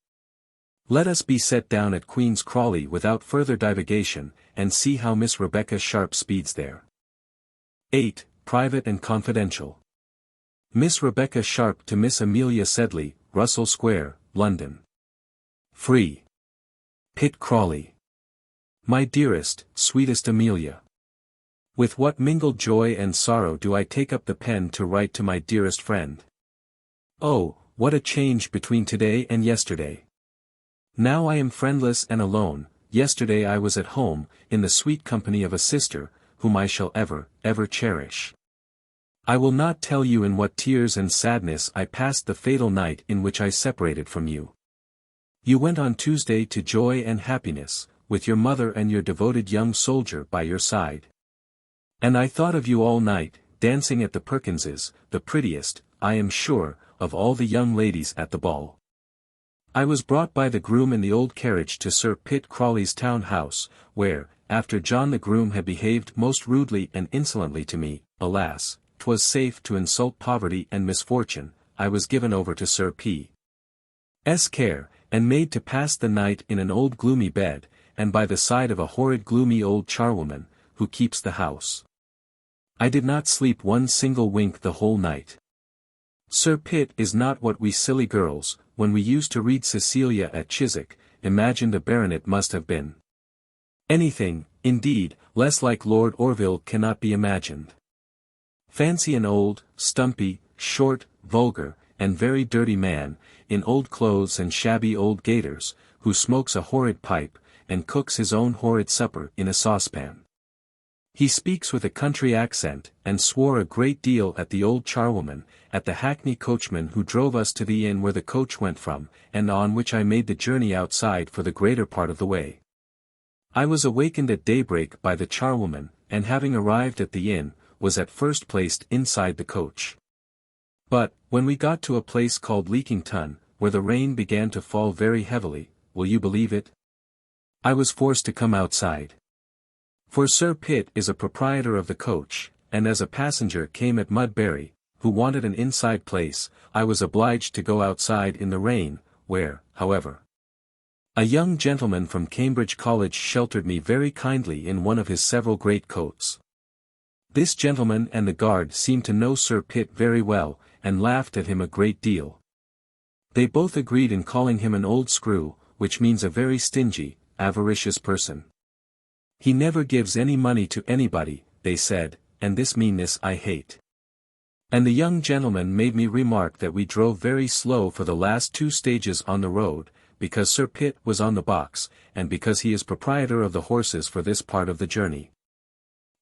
Let us be set down at Queen's Crawley without further divagation, and see how Miss Rebecca Sharp speeds there. 8. Private and Confidential. Miss Rebecca Sharp to Miss Amelia Sedley, Russell Square, London. Free. Pitt Crawley. My dearest, sweetest Amelia. With what mingled joy and sorrow do I take up the pen to write to my dearest friend. Oh, what a change between today and yesterday. Now I am friendless and alone. Yesterday I was at home, in the sweet company of a sister, whom I shall ever, ever cherish. I will not tell you in what tears and sadness I passed the fatal night in which I separated from you. You went on Tuesday to joy and happiness, with your mother and your devoted young soldier by your side. And I thought of you all night, dancing at the Perkinses, the prettiest, I am sure, of all the young ladies at the ball. I was brought by the groom in the old carriage to Sir Pitt Crawley's town house, where, after John the groom had behaved most rudely and insolently to me, alas, 'twas safe to insult poverty and misfortune, I was given over to Sir P.'s care, and made to pass the night in an old gloomy bed, and by the side of a horrid gloomy old charwoman, who keeps the house. I did not sleep one single wink the whole night. Sir Pitt is not what we silly girls, when we used to read Cecilia at Chiswick, imagined a baronet must have been. Anything, indeed, less like Lord Orville cannot be imagined. Fancy an old, stumpy, short, vulgar, and very dirty man, in old clothes and shabby old gaiters, who smokes a horrid pipe, and cooks his own horrid supper in a saucepan. He speaks with a country accent, and swore a great deal at the old charwoman, at the hackney coachman who drove us to the inn where the coach went from, and on which I made the journey outside for the greater part of the way. I was awakened at daybreak by the charwoman, and having arrived at the inn, was at first placed inside the coach. But, when we got to a place called Leakington, where the rain began to fall very heavily, will you believe it? I was forced to come outside. For Sir Pitt is a proprietor of the coach, and as a passenger came at Mudbury, who wanted an inside place, I was obliged to go outside in the rain, where, however, a young gentleman from Cambridge College sheltered me very kindly in one of his several great coats. This gentleman and the guard seemed to know Sir Pitt very well, and laughed at him a great deal. They both agreed in calling him an old screw, which means a very stingy, avaricious person. He never gives any money to anybody, they said, and this meanness I hate. And the young gentleman made me remark that we drove very slow for the last 2 stages on the road, because Sir Pitt was on the box, and because he is proprietor of the horses for this part of the journey.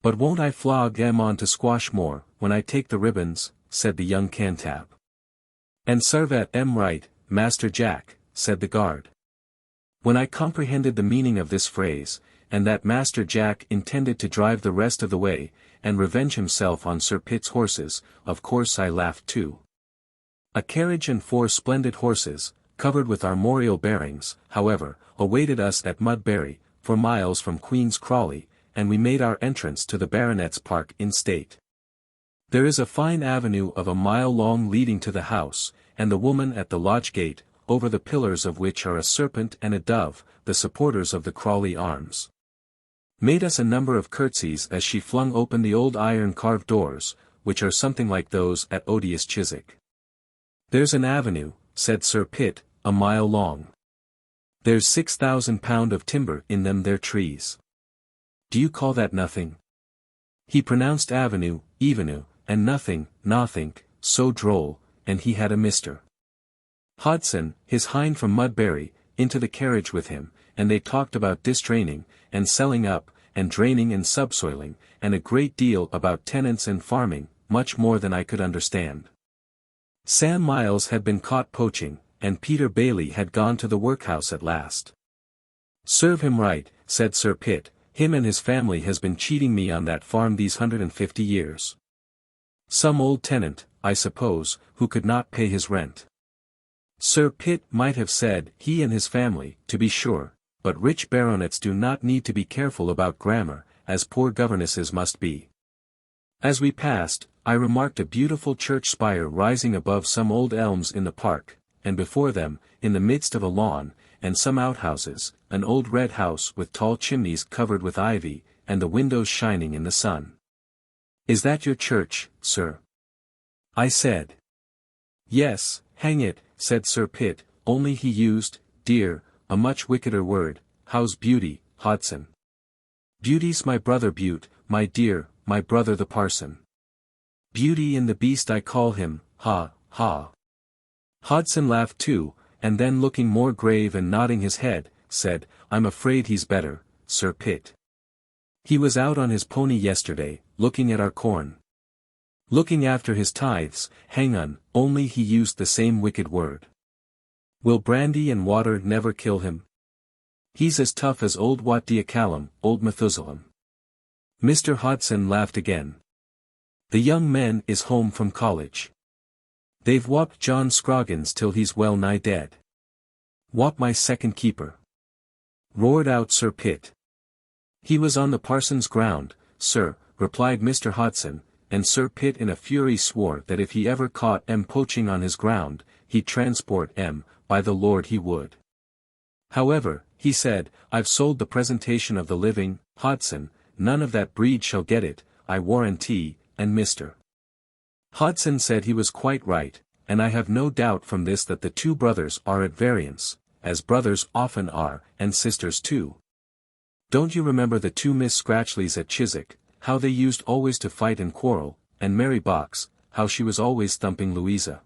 But won't I flog em on to squash more, when I take the ribbons, said the young cantab. And serve em right, Master Jack, said the guard. When I comprehended the meaning of this phrase, and that Master Jack intended to drive the rest of the way, and revenge himself on Sir Pitt's horses, of course I laughed too. A carriage and 4 splendid horses, covered with armorial bearings, however, awaited us at Mudbury, 4 miles from Queen's Crawley, and we made our entrance to the Baronet's Park in state. There is a fine avenue of a mile long leading to the house, and the woman at the lodge gate, over the pillars of which are a serpent and a dove, the supporters of the Crawley arms, made us a number of curtsies as she flung open the old iron-carved doors, which are something like those at odious Chiswick. There's an avenue, said Sir Pitt, a mile long. There's 6,000 pound of timber in them there trees. Do you call that nothing? He pronounced avenue, evenue, and nothing, nothink, so droll, and he had a Mr. Hodson, his hind from Mudbury, into the carriage with him, and they talked about distraining, and selling up, and draining and subsoiling, and a great deal about tenants and farming, much more than I could understand. Sam Miles had been caught poaching, and Peter Bailey had gone to the workhouse at last. Serve him right, said Sir Pitt, him and his family has been cheating me on that farm these 150 years. Some old tenant, I suppose, who could not pay his rent. Sir Pitt might have said he and his family, to be sure, but rich baronets do not need to be careful about grammar, as poor governesses must be. As we passed, I remarked a beautiful church spire rising above some old elms in the park, and before them, in the midst of a lawn, and some outhouses, an old red house with tall chimneys covered with ivy, and the windows shining in the sun. "Is that your church, sir?" I said. "Yes, hang it," said Sir Pitt, only he used, dear, a much wickeder word. "How's Beauty, Hodson?" "Beauty's my brother Bute, my dear, my brother the parson. Beauty and the Beast I call him, ha, ha." Hodson laughed too, and then looking more grave and nodding his head, said, "I'm afraid he's better, Sir Pitt. He was out on his pony yesterday, looking at our corn. Looking after his tithes, hang on, only he used the same wicked word. Will brandy and water never kill him? He's as tough as old Wat Diacalum, old Methusalem." Mr. Hodson laughed again. "The young man is home from college. They've whopped John Scroggins till he's well nigh dead." "Whop my second keeper?" roared out Sir Pitt. "He was on the parson's ground, sir," replied Mr. Hodson, and Sir Pitt in a fury swore that if he ever caught poaching on his ground, he'd transport by the Lord he would. "However," he said, "I've sold the presentation of the living, Hodson, none of that breed shall get it, I warrantee," and Mr. Hodson said he was quite right, and I have no doubt from this that the two brothers are at variance, as brothers often are, and sisters too. Don't you remember the two Miss Scratchleys at Chiswick, how they used always to fight and quarrel, and Mary Box, how she was always thumping Louisa?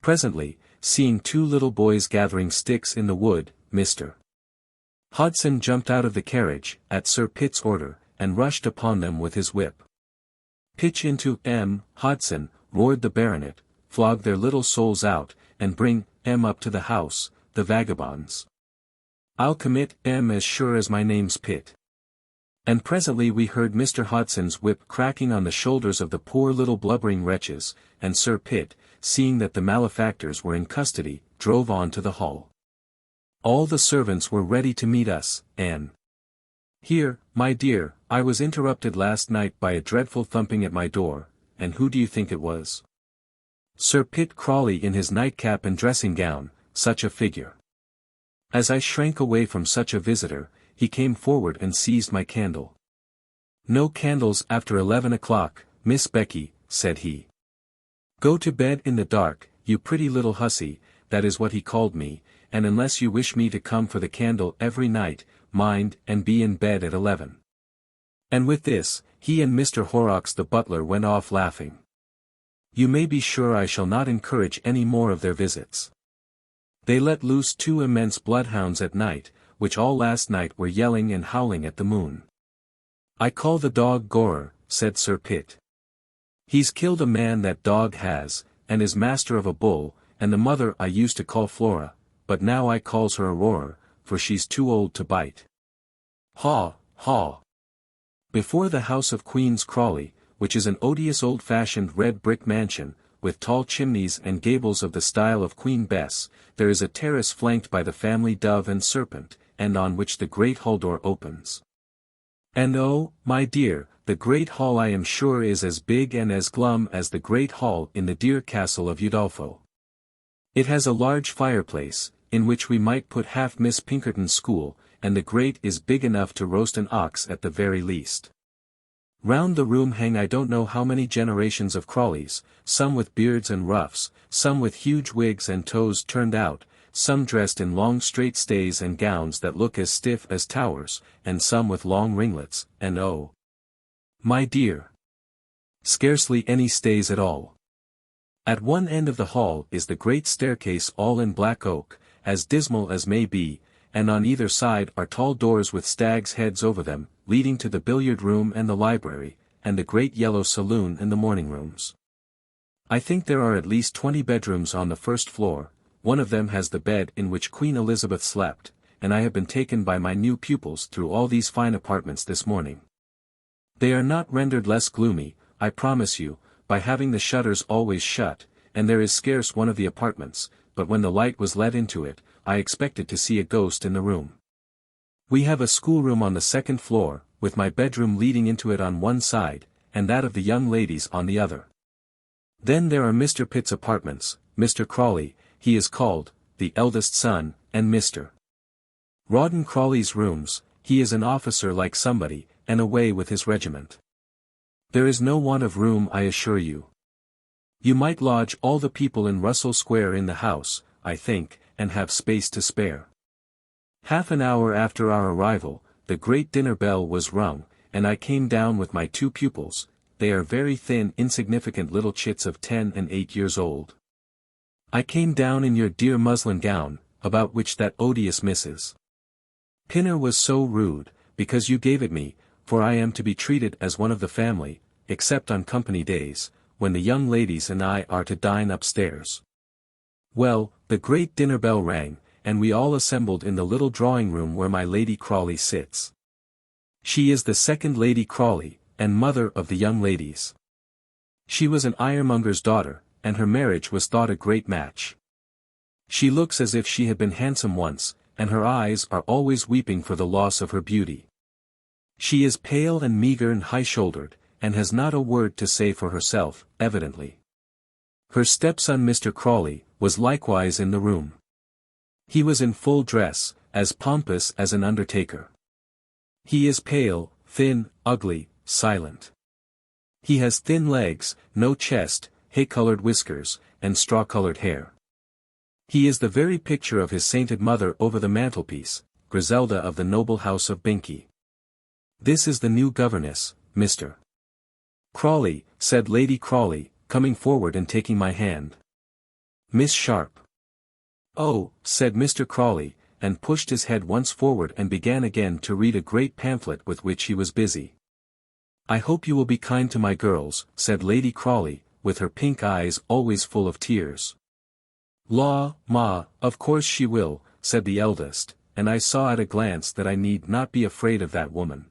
Presently, seeing two little boys gathering sticks in the wood, Mr. Hodson jumped out of the carriage, at Sir Pitt's order, and rushed upon them with his whip. "Pitch into Hodson," roared the baronet, "flog their little souls out, and bring up to the house, the vagabonds. I'll commit as sure as my name's Pitt." And presently we heard Mr. Hodson's whip cracking on the shoulders of the poor little blubbering wretches, and Sir Pitt, seeing that the malefactors were in custody, drove on to the hall. All the servants were ready to meet us, and here, my dear, I was interrupted last night by a dreadful thumping at my door, and who do you think it was? Sir Pitt Crawley in his nightcap and dressing gown, such a figure. As I shrank away from such a visitor, he came forward and seized my candle. "No candles after 11 o'clock, Miss Becky," said he. "Go to bed in the dark, you pretty little hussy," that is what he called me, "and unless you wish me to come for the candle every night, mind and be in bed at 11. And with this, he and Mr. Horrocks the butler went off laughing. You may be sure I shall not encourage any more of their visits. They let loose two immense bloodhounds at night, which all last night were yelling and howling at the moon. "I call the dog Gorer," said Sir Pitt. "He's killed a man, that dog has, and is master of a bull, and the mother I used to call Flora, but now I calls her Aurora, for she's too old to bite. Haw, haw." Before the house of Queen's Crawley, which is an odious old-fashioned red brick mansion, with tall chimneys and gables of the style of Queen Bess, there is a terrace flanked by the family Dove and Serpent, and on which the great hall door opens. And oh, my dear, the great hall I am sure is as big and as glum as the great hall in the dear castle of Udolpho. It has a large fireplace, in which we might put half Miss Pinkerton's school, and the grate is big enough to roast an ox at the very least. Round the room hang I don't know how many generations of Crawleys, some with beards and ruffs, some with huge wigs and toes turned out, some dressed in long straight stays and gowns that look as stiff as towers, and some with long ringlets, and oh, my dear, scarcely any stays at all. At one end of the hall is the great staircase all in black oak, as dismal as may be, and on either side are tall doors with stags' heads over them, leading to the billiard room and the library, and the great yellow saloon and the morning rooms. I think there are at least 20 bedrooms on the first floor. One of them has the bed in which Queen Elizabeth slept, and I have been taken by my new pupils through all these fine apartments this morning. They are not rendered less gloomy, I promise you, by having the shutters always shut, and there is scarce one of the apartments, but when the light was let into it, I expected to see a ghost in the room. We have a schoolroom on the second floor, with my bedroom leading into it on one side, and that of the young ladies on the other. Then there are Mr. Pitt's apartments, Mr. Crawley, he is called, the eldest son, and Mr. Rawdon Crawley's rooms, he is an officer like somebody, and away with his regiment. There is no want of room, I assure you. You might lodge all the people in Russell Square in the house, I think, and have space to spare. Half an hour after our arrival, the great dinner bell was rung, and I came down with my 2 pupils. They are very thin, insignificant little chits of 10 and 8 years old. I came down in your dear muslin gown, about which that odious Mrs. Pinner was so rude, because you gave it me, for I am to be treated as one of the family, except on company days, when the young ladies and I are to dine upstairs. Well, the great dinner bell rang, and we all assembled in the little drawing-room where my Lady Crawley sits. She is the second Lady Crawley, and mother of the young ladies. She was an ironmonger's daughter, and her marriage was thought a great match. She looks as if she had been handsome once, and her eyes are always weeping for the loss of her beauty. She is pale and meagre and high-shouldered, and has not a word to say for herself, evidently. Her stepson Mr. Crawley was likewise in the room. He was in full dress, as pompous as an undertaker. He is pale, thin, ugly, silent. He has thin legs, no chest, hay-colored whiskers, and straw-colored hair. He is the very picture of his sainted mother over the mantelpiece, Griselda of the noble house of Binkie. This is the new governess, Mr. Crawley, said Lady Crawley, coming forward and taking my hand. Miss Sharp. Oh, said Mr. Crawley, and pushed his head once forward and began again to read a great pamphlet with which he was busy. I hope you will be kind to my girls, said Lady Crawley, with her pink eyes always full of tears. Law, ma, of course she will, said the eldest, and I saw at a glance that I need not be afraid of that woman.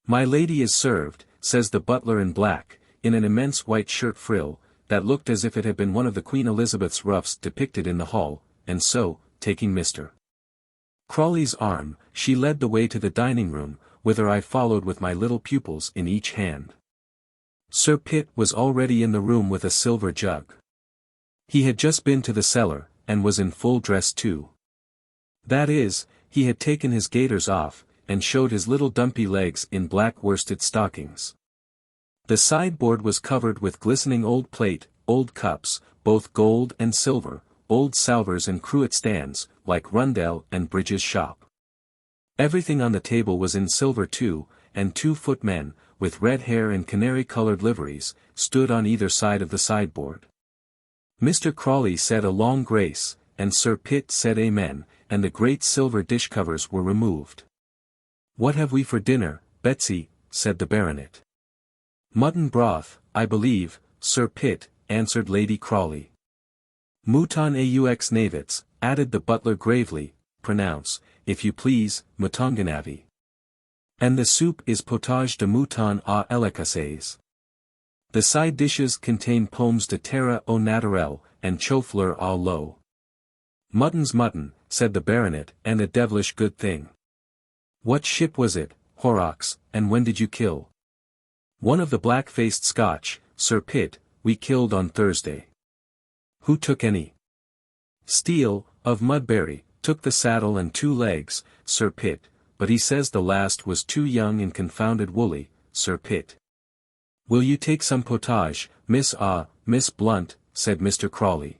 My lady is served, says the butler in black, in an immense white shirt frill, that looked as if it had been one of the Queen Elizabeth's ruffs depicted in the hall, and so, taking Mr. Crawley's arm, she led the way to the dining-room, whither I followed with my little pupils in each hand. Sir Pitt was already in the room with a silver jug. He had just been to the cellar, and was in full dress too. That is, he had taken his gaiters off, and showed his little dumpy legs in black worsted stockings. The sideboard was covered with glistening old plate, old cups, both gold and silver, old salvers and cruet stands, like Rundell and Bridges' shop. Everything on the table was in silver too, and 2 footmen, with red hair and canary-colored liveries, stood on either side of the sideboard. Mr. Crawley said a long grace, and Sir Pitt said amen, and the great silver dish covers were removed. What have we for dinner, Betsy? Said the baronet. Mutton broth, I believe, Sir Pitt, answered Lady Crawley. Mouton aux navets, added the butler gravely, pronounce, if you please, moutonganavy. And the soup is potage de mouton à l'écossaise. The side dishes contain pommes de terre au naturel, and choux-fleur à l'eau. Mutton's mutton, said the baronet, and a devilish good thing. What ship was it, Horrocks, and when did you kill? One of the black-faced Scotch, Sir Pitt, we killed on Thursday. Who took any? Steele, of Mudbury, took the saddle and 2 legs, Sir Pitt, but he says the last was too young and confounded woolly, Sir Pitt. Will you take some potage, Miss Blunt, said Mr. Crawley.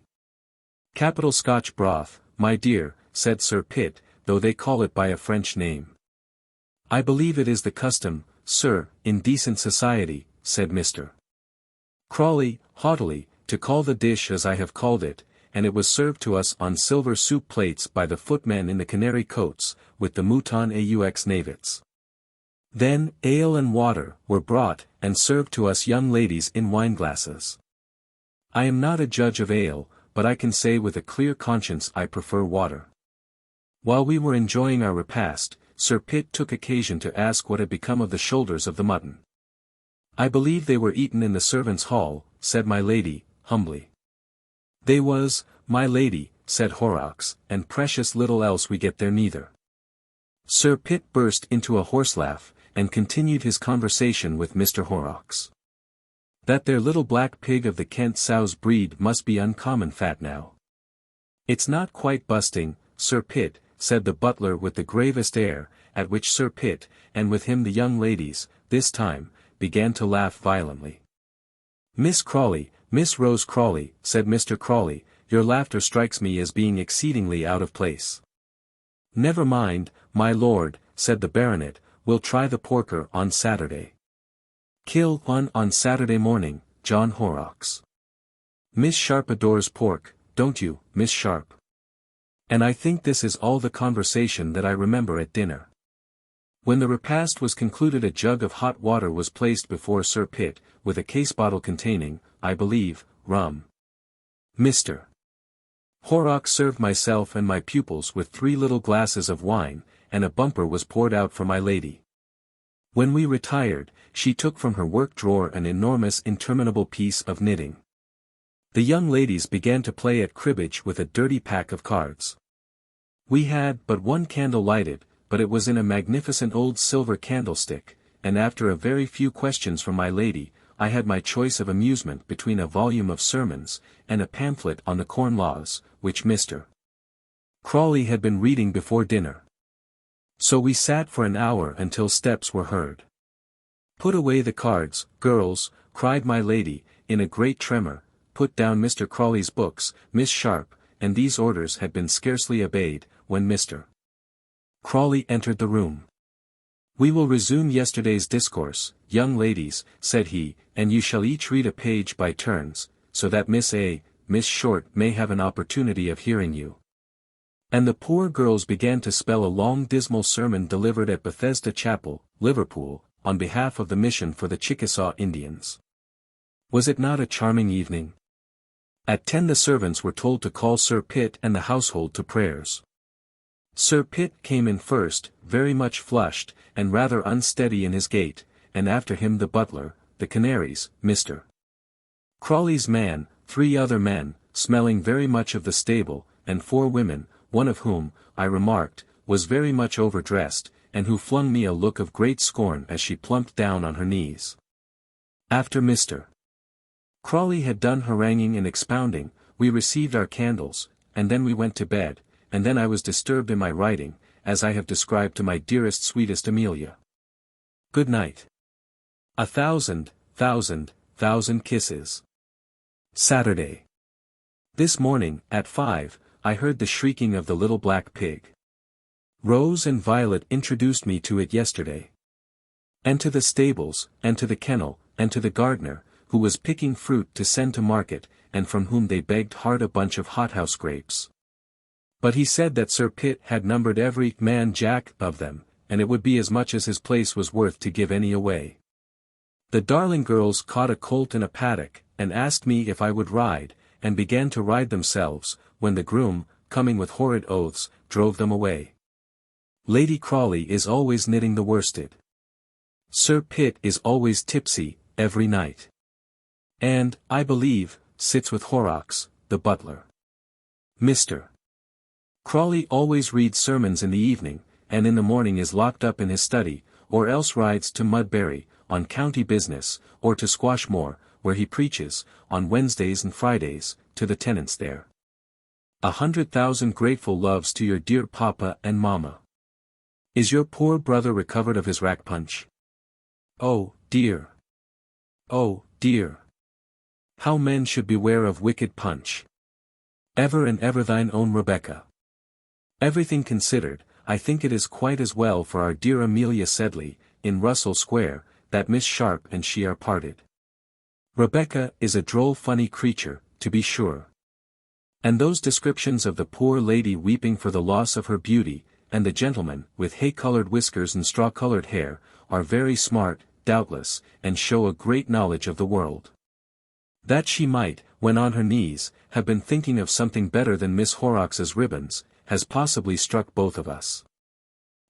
Capital Scotch broth, my dear, said Sir Pitt, though they call it by a French name. I believe it is the custom, sir, in decent society, said Mr. Crawley, haughtily, to call the dish as I have called it, and it was served to us on silver soup plates by the footmen in the canary coats, with the mouton aux navets. Then, ale and water were brought, and served to us young ladies in wineglasses. I am not a judge of ale, but I can say with a clear conscience I prefer water. While we were enjoying our repast, Sir Pitt took occasion to ask what had become of the shoulders of the mutton. I believe they were eaten in the servants' hall, said my lady, humbly. They was, my lady, said Horrocks, and precious little else we get there neither. Sir Pitt burst into a horse laugh, and continued his conversation with Mr. Horrocks. That there little black pig of the Kent sow's breed must be uncommon fat now. It's not quite busting, Sir Pitt, said the butler with the gravest air, at which Sir Pitt, and with him the young ladies, this time, began to laugh violently. Miss Crawley, Miss Rose Crawley, said Mr. Crawley, your laughter strikes me as being exceedingly out of place. Never mind, my lord, said the baronet, we'll try the porker on Saturday. Kill one on Saturday morning, John Horrocks. Miss Sharp adores pork, don't you, Miss Sharp? And I think this is all the conversation that I remember at dinner. When the repast was concluded, a jug of hot water was placed before Sir Pitt, with a case bottle containing, I believe, rum. Mr. Horrocks served myself and my pupils with 3 little glasses of wine, and a bumper was poured out for my lady. When we retired, she took from her work drawer an enormous interminable piece of knitting. The young ladies began to play at cribbage with a dirty pack of cards. We had but one candle lighted, but it was in a magnificent old silver candlestick, and after a very few questions from my lady, I had my choice of amusement between a volume of sermons, and a pamphlet on the Corn Laws, which Mr. Crawley had been reading before dinner. So we sat for an hour until steps were heard. Put away the cards, girls, cried my lady, in a great tremor, put down Mr. Crawley's books, Miss Sharp, and these orders had been scarcely obeyed, when Mr. Crawley entered the room. We will resume yesterday's discourse, young ladies, said he, and you shall each read a page by turns, so that Miss Short may have an opportunity of hearing you. And the poor girls began to spell a long dismal sermon delivered at Bethesda Chapel, Liverpool, on behalf of the mission for the Chickasaw Indians. Was it not a charming evening? At 10 the servants were told to call Sir Pitt and the household to prayers. Sir Pitt came in first, very much flushed, and rather unsteady in his gait, and after him the butler, the canaries, Mr. Crawley's man, 3 other men, smelling very much of the stable, and 4 women, one of whom, I remarked, was very much overdressed, and who flung me a look of great scorn as she plumped down on her knees. After Mr. Crawley had done haranguing and expounding, we received our candles, and then we went to bed, and then I was disturbed in my writing, as I have described to my dearest sweetest Amelia. Good night. 1,000 kisses. Saturday. This morning, at 5, I heard the shrieking of the little black pig. Rose and Violet introduced me to it yesterday. And to the stables, and to the kennel, and to the gardener, who was picking fruit to send to market, and from whom they begged hard a bunch of hothouse grapes. But he said that Sir Pitt had numbered every man jack of them, and it would be as much as his place was worth to give any away. The darling girls caught a colt in a paddock, and asked me if I would ride, and began to ride themselves, when the groom, coming with horrid oaths, drove them away. Lady Crawley is always knitting the worsted. Sir Pitt is always tipsy, every night. And, I believe, sits with Horrocks, the butler. Mr. Crawley always reads sermons in the evening, and in the morning is locked up in his study, or else rides to Mudbury, on county business, or to Squashmore, where he preaches, on Wednesdays and Fridays, to the tenants there. 100,000 grateful loves to your dear papa and mamma. Is your poor brother recovered of his rack punch? Oh, dear. Oh, dear. How men should beware of wicked punch. Ever and ever thine own Rebecca. Everything considered, I think it is quite as well for our dear Amelia Sedley, in Russell Square, that Miss Sharp and she are parted. Rebecca is a droll funny creature, to be sure. And those descriptions of the poor lady weeping for the loss of her beauty, and the gentleman, with hay-colored whiskers and straw-colored hair, are very smart, doubtless, and show a great knowledge of the world. That she might, when on her knees, have been thinking of something better than Miss Horrocks's ribbons, has possibly struck both of us.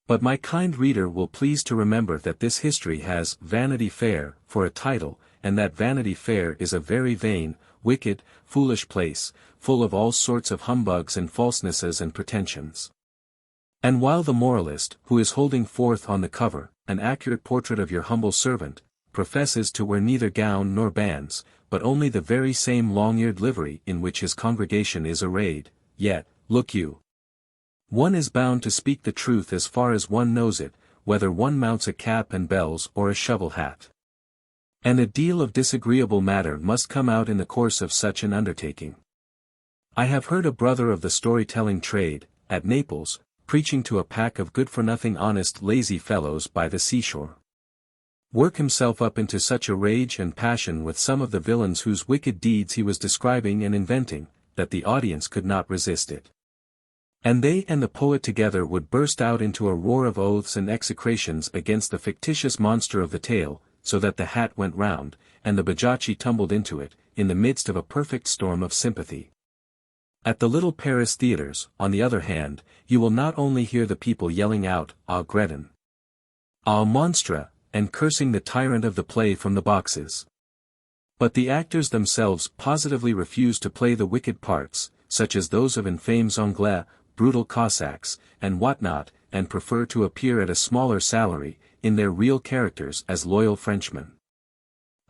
But my kind reader will please to remember that this history has Vanity Fair for a title, and that Vanity Fair is a very vain, wicked, foolish place, full of all sorts of humbugs and falsenesses and pretensions. And while the moralist, who is holding forth on the cover, an accurate portrait of your humble servant, professes to wear neither gown nor bands, but only the very same long-eared livery in which his congregation is arrayed, yet, look you, one is bound to speak the truth as far as one knows it, whether one mounts a cap and bells or a shovel hat. And a deal of disagreeable matter must come out in the course of such an undertaking. I have heard a brother of the storytelling trade, at Naples, preaching to a pack of good-for-nothing honest lazy fellows by the seashore, work himself up into such a rage and passion with some of the villains whose wicked deeds he was describing and inventing, that the audience could not resist it. And they and the poet together would burst out into a roar of oaths and execrations against the fictitious monster of the tale, so that the hat went round, and the bajacchi tumbled into it, in the midst of a perfect storm of sympathy. At the little Paris theatres, on the other hand, you will not only hear the people yelling out, "Ah Gredin! Ah monstre!" and cursing the tyrant of the play from the boxes, but the actors themselves positively refuse to play the wicked parts, such as those of infames Anglais, brutal Cossacks, and what not, and prefer to appear at a smaller salary, in their real characters as loyal Frenchmen.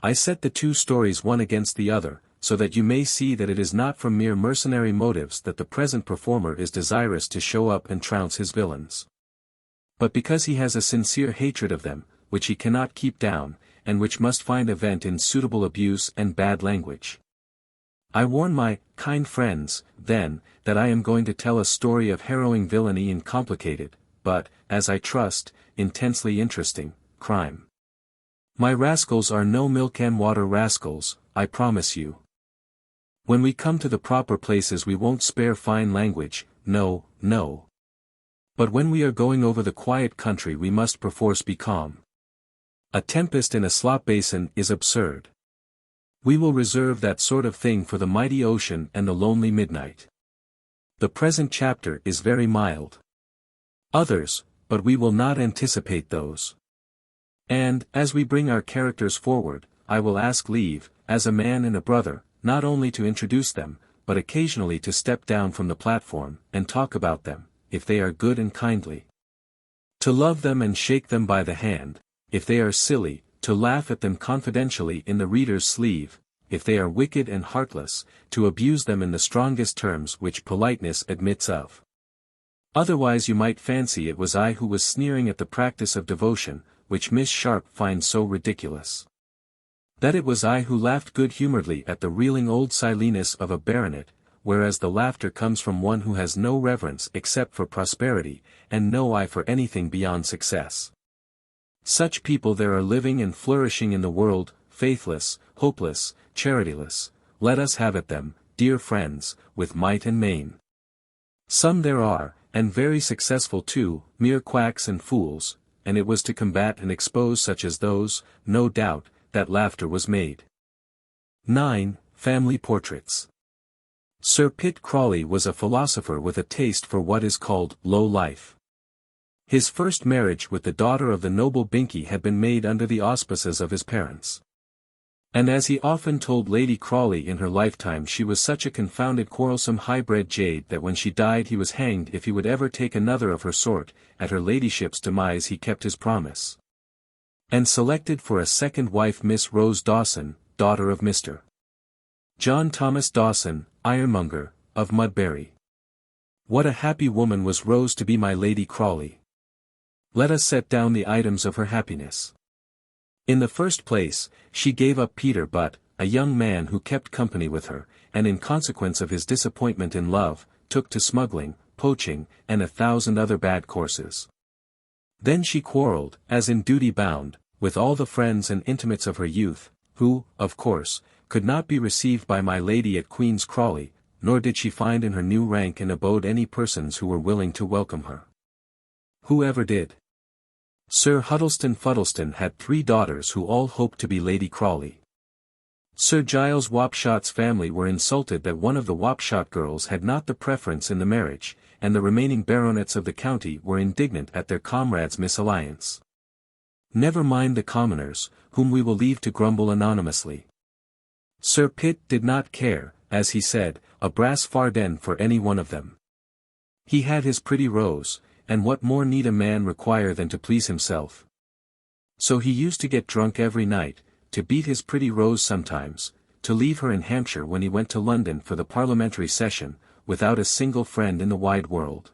I set the two stories one against the other, so that you may see that it is not from mere mercenary motives that the present performer is desirous to show up and trounce his villains, but because he has a sincere hatred of them, which he cannot keep down, and which must find a vent in suitable abuse and bad language. I warn my kind friends, then, that I am going to tell a story of harrowing villainy and complicated, but, as I trust, intensely interesting, crime. My rascals are no milk and water rascals, I promise you. When we come to the proper places we won't spare fine language, no, no. But when we are going over the quiet country we must perforce be calm. A tempest in a slop basin is absurd. We will reserve that sort of thing for the mighty ocean and the lonely midnight. The present chapter is very mild. Others, but we will not anticipate those. And, as we bring our characters forward, I will ask leave, as a man and a brother, not only to introduce them, but occasionally to step down from the platform, and talk about them, if they are good and kindly. To love them and shake them by the hand, if they are silly, to laugh at them confidentially in the reader's sleeve, if they are wicked and heartless, to abuse them in the strongest terms which politeness admits of. Otherwise you might fancy it was I who was sneering at the practice of devotion, which Miss Sharp finds so ridiculous. That it was I who laughed good-humouredly at the reeling old Silenus of a baronet, whereas the laughter comes from one who has no reverence except for prosperity, and no eye for anything beyond success. Such people there are living and flourishing in the world, faithless, hopeless, charityless, let us have at them, dear friends, with might and main. Some there are, and very successful too, mere quacks and fools, and it was to combat and expose such as those, no doubt, that laughter was made. 9. Family Portraits. Sir Pitt Crawley was a philosopher with a taste for what is called low life. His first marriage with the daughter of the noble Binkie had been made under the auspices of his parents. And as he often told Lady Crawley in her lifetime, she was such a confounded quarrelsome high-bred jade that when she died he was hanged if he would ever take another of her sort. At her ladyship's demise he kept his promise, and selected for a second wife Miss Rose Dawson, daughter of Mr. John Thomas Dawson, ironmonger, of Mudbury. What a happy woman was Rose to be my Lady Crawley! Let us set down the items of her happiness. In the first place, she gave up Peter Butt, a young man who kept company with her, and in consequence of his disappointment in love, took to smuggling, poaching, and 1,000 other bad courses. Then she quarrelled, as in duty bound, with all the friends and intimates of her youth, who, of course, could not be received by my lady at Queen's Crawley, nor did she find in her new rank and abode any persons who were willing to welcome her. Who ever did? Sir Huddleston Fuddleston had 3 daughters who all hoped to be Lady Crawley. Sir Giles Wapshot's family were insulted that one of the Wapshot girls had not the preference in the marriage, and the remaining baronets of the county were indignant at their comrades' misalliance. Never mind the commoners, whom we will leave to grumble anonymously. Sir Pitt did not care, as he said, a brass farden for any one of them. He had his pretty Rose, and what more need a man require than to please himself? So he used to get drunk every night, to beat his pretty Rose sometimes, to leave her in Hampshire when he went to London for the parliamentary session, without a single friend in the wide world.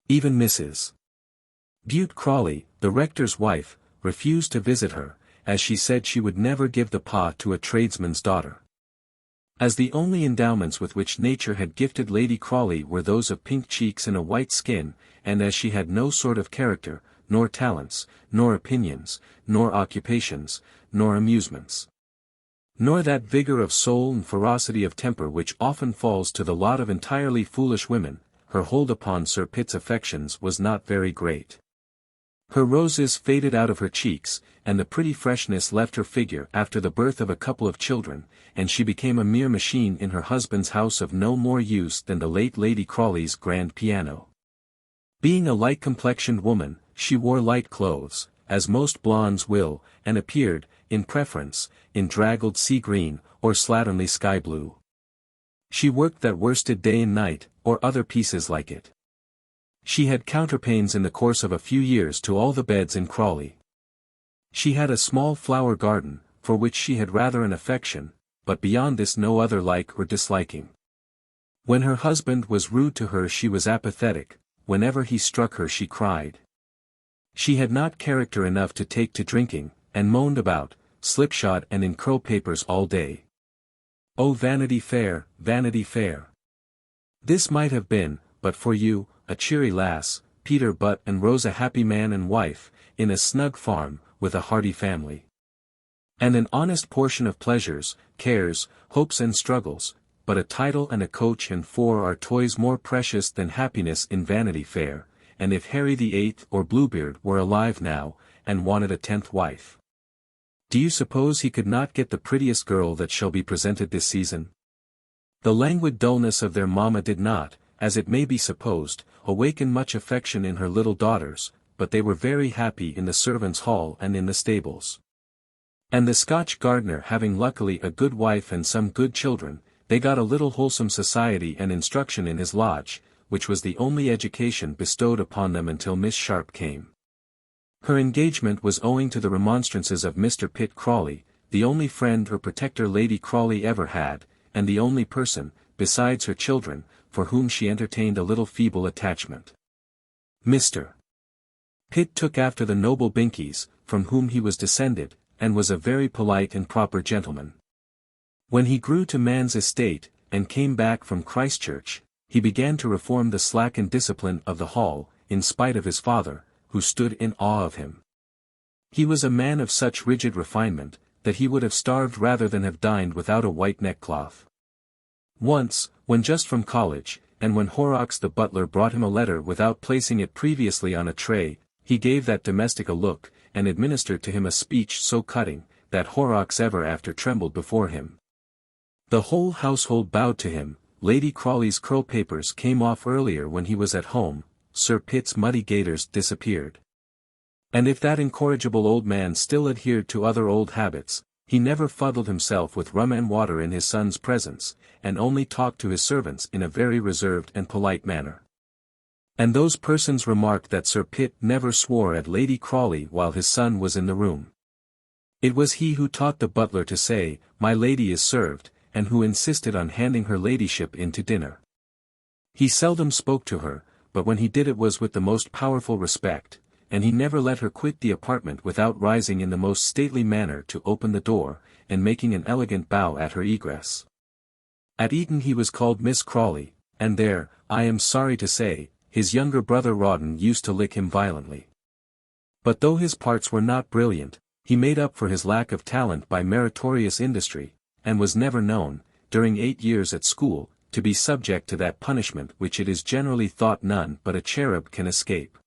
Even Mrs. Bute Crawley, the rector's wife, refused to visit her, as she said she would never give the pas to a tradesman's daughter. As the only endowments with which nature had gifted Lady Crawley were those of pink cheeks and a white skin, and as she had no sort of character, nor talents, nor opinions, nor occupations, nor amusements, nor that vigor of soul and ferocity of temper which often falls to the lot of entirely foolish women, her hold upon Sir Pitt's affections was not very great. Her roses faded out of her cheeks, and the pretty freshness left her figure after the birth of a couple of children, and she became a mere machine in her husband's house of no more use than the late Lady Crawley's grand piano. Being a light-complexioned woman, she wore light clothes, as most blondes will, and appeared, in preference, in draggled sea green, or slatternly sky blue. She worked that worsted day and night, or other pieces like it. She had counterpanes in the course of a few years to all the beds in Crawley. She had a small flower garden, for which she had rather an affection, but beyond this no other like or disliking. When her husband was rude to her she was apathetic, whenever he struck her she cried. She had not character enough to take to drinking, and moaned about, slipshod and in curl papers all day. Oh Vanity Fair, Vanity Fair! This might have been, but for you, a cheery lass, Peter Butt and Rose a happy man and wife, in a snug farm, with a hearty family. And an honest portion of pleasures, cares, hopes and struggles, but a title and a coach and four are toys more precious than happiness in Vanity Fair, and if Harry VIII or Bluebeard were alive now, and wanted a 10th wife, do you suppose he could not get the prettiest girl that shall be presented this season? The languid dullness of their mamma did not, as it may be supposed, awaken much affection in her little daughters, but they were very happy in the servants' hall and in the stables. And the Scotch gardener having luckily a good wife and some good children, they got a little wholesome society and instruction in his lodge, which was the only education bestowed upon them until Miss Sharp came. Her engagement was owing to the remonstrances of Mr. Pitt Crawley, the only friend or protector Lady Crawley ever had, and the only person, besides her children, for whom she entertained a little feeble attachment. Mr. Pitt took after the noble Binkies, from whom he was descended, and was a very polite and proper gentleman. When he grew to man's estate, and came back from Christchurch, he began to reform the slackened discipline of the hall, in spite of his father, who stood in awe of him. He was a man of such rigid refinement, that he would have starved rather than have dined without a white neckcloth. Once, when just from college, and when Horrocks the butler brought him a letter without placing it previously on a tray, he gave that domestic a look, and administered to him a speech so cutting, that Horrocks ever after trembled before him. The whole household bowed to him. Lady Crawley's curl papers came off earlier when he was at home, Sir Pitt's muddy gaiters disappeared. And if that incorrigible old man still adhered to other old habits, he never fuddled himself with rum and water in his son's presence, and only talked to his servants in a very reserved and polite manner. And those persons remarked that Sir Pitt never swore at Lady Crawley while his son was in the room. It was he who taught the butler to say, "My lady is served," and who insisted on handing her ladyship in to dinner. He seldom spoke to her, but when he did it was with the most powerful respect, and he never let her quit the apartment without rising in the most stately manner to open the door, and making an elegant bow at her egress. At Eton he was called Miss Crawley, and there, I am sorry to say, his younger brother Rawdon used to lick him violently. But though his parts were not brilliant, he made up for his lack of talent by meritorious industry, and was never known, during 8 years at school, to be subject to that punishment which it is generally thought none but a cherub can escape.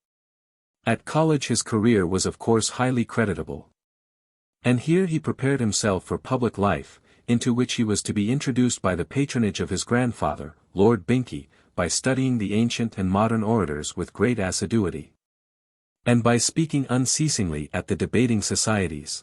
At college his career was of course highly creditable. And here he prepared himself for public life, into which he was to be introduced by the patronage of his grandfather, Lord Binkie, by studying the ancient and modern orators with great assiduity, and by speaking unceasingly at the debating societies.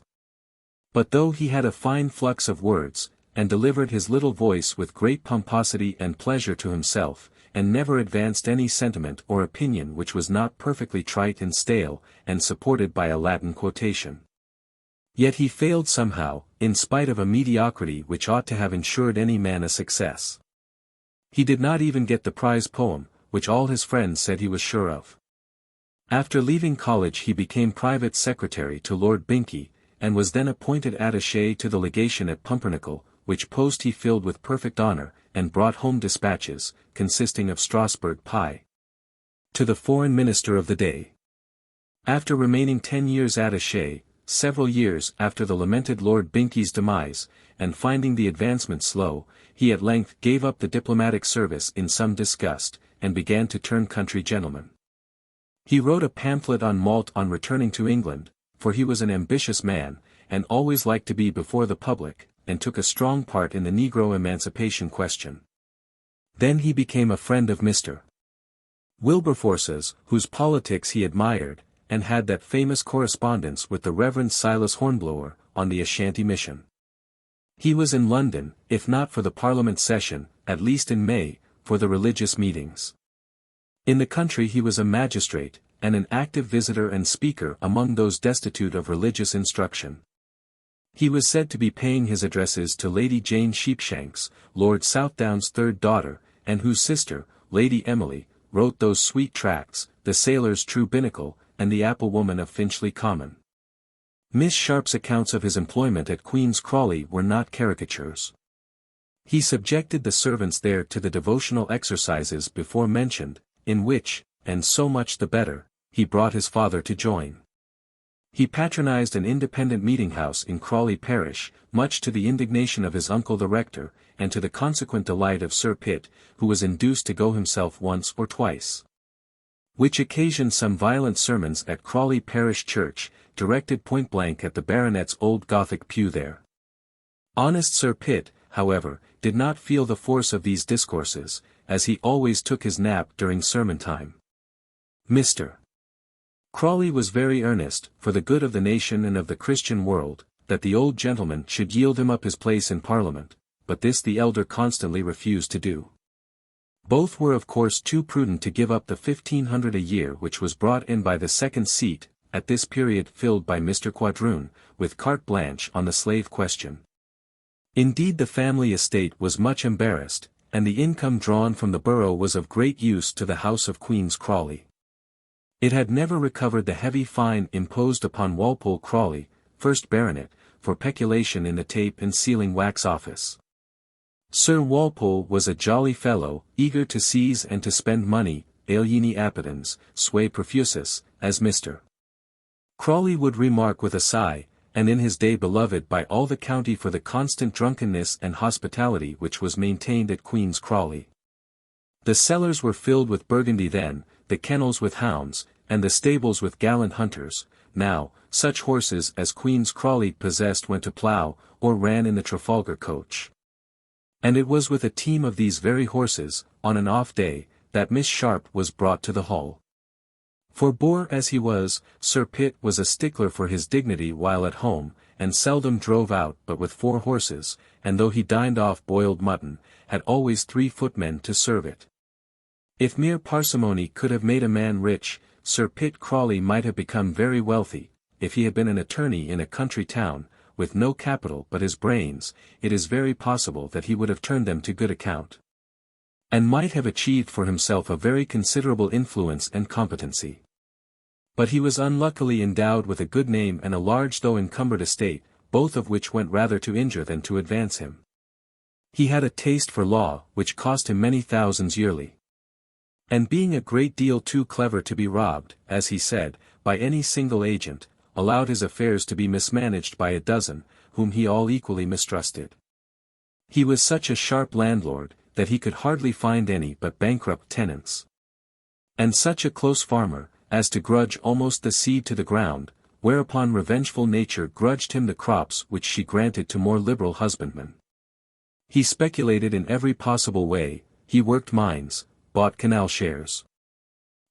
But though he had a fine flux of words, and delivered his little voice with great pomposity and pleasure to himself, and never advanced any sentiment or opinion which was not perfectly trite and stale, and supported by a Latin quotation. Yet he failed somehow, in spite of a mediocrity which ought to have ensured any man a success. He did not even get the prize poem, which all his friends said he was sure of. After leaving college he became private secretary to Lord Binkie, and was then appointed attaché to the legation at Pumpernickel, which post he filled with perfect honor, and brought home dispatches, consisting of Strasbourg pie, to the foreign minister of the day. After remaining 10 years attaché, several years after the lamented Lord Binkie's demise, and finding the advancement slow, he at length gave up the diplomatic service in some disgust, and began to turn country gentleman. He wrote a pamphlet on malt on returning to England, for he was an ambitious man, and always liked to be before the public, and took a strong part in the Negro emancipation question. Then he became a friend of Mr. Wilberforce's, whose politics he admired, and had that famous correspondence with the Reverend Silas Hornblower, on the Ashanti Mission. He was in London, if not for the Parliament session, at least in May, for the religious meetings. In the country he was a magistrate, and an active visitor and speaker among those destitute of religious instruction. He was said to be paying his addresses to Lady Jane Sheepshanks, Lord Southdown's third daughter, and whose sister, Lady Emily, wrote those sweet tracts, The Sailor's True Binnacle, and The Apple Woman of Finchley Common. Miss Sharp's accounts of his employment at Queen's Crawley were not caricatures. He subjected the servants there to the devotional exercises before mentioned, in which, and so much the better, he brought his father to join. He patronized an independent meeting-house in Crawley parish, much to the indignation of his uncle the rector, and to the consequent delight of Sir Pitt, who was induced to go himself once or twice. Which occasioned some violent sermons at Crawley parish church, directed point-blank at the baronet's old Gothic pew there. Honest Sir Pitt, however, did not feel the force of these discourses, as he always took his nap during sermon time. Mr. Crawley was very earnest, for the good of the nation and of the Christian world, that the old gentleman should yield him up his place in Parliament, but this the elder constantly refused to do. Both were of course too prudent to give up the 1,500 a year which was brought in by the second seat, at this period filled by Mr. Quadroon, with carte blanche on the slave question. Indeed the family estate was much embarrassed, and the income drawn from the borough was of great use to the house of Queen's Crawley. It had never recovered the heavy fine imposed upon Walpole Crawley, first baronet, for peculation in the tape and sealing wax office. Sir Walpole was a jolly fellow, eager to seize and to spend money, alieni appetens, sui profusus, as Mr. Crawley would remark with a sigh, and in his day beloved by all the county for the constant drunkenness and hospitality which was maintained at Queen's Crawley. The cellars were filled with Burgundy then, the kennels with hounds, and the stables with gallant hunters. Now, such horses as Queen's Crawley possessed went to plough, or ran in the Trafalgar coach. And it was with a team of these very horses, on an off day, that Miss Sharp was brought to the Hall. For boor as he was, Sir Pitt was a stickler for his dignity while at home, and seldom drove out but with 4 horses, and though he dined off boiled mutton, had always 3 footmen to serve it. If mere parsimony could have made a man rich, Sir Pitt Crawley might have become very wealthy. If he had been an attorney in a country town, with no capital but his brains, it is very possible that he would have turned them to good account, and might have achieved for himself a very considerable influence and competency. But he was unluckily endowed with a good name and a large though encumbered estate, both of which went rather to injure than to advance him. He had a taste for law, which cost him many thousands yearly. And being a great deal too clever to be robbed, as he said, by any single agent, allowed his affairs to be mismanaged by a dozen, whom he all equally mistrusted. He was such a sharp landlord, that he could hardly find any but bankrupt tenants. And such a close farmer, as to grudge almost the seed to the ground, whereupon revengeful nature grudged him the crops which she granted to more liberal husbandmen. He speculated in every possible way, he worked mines, bought canal shares,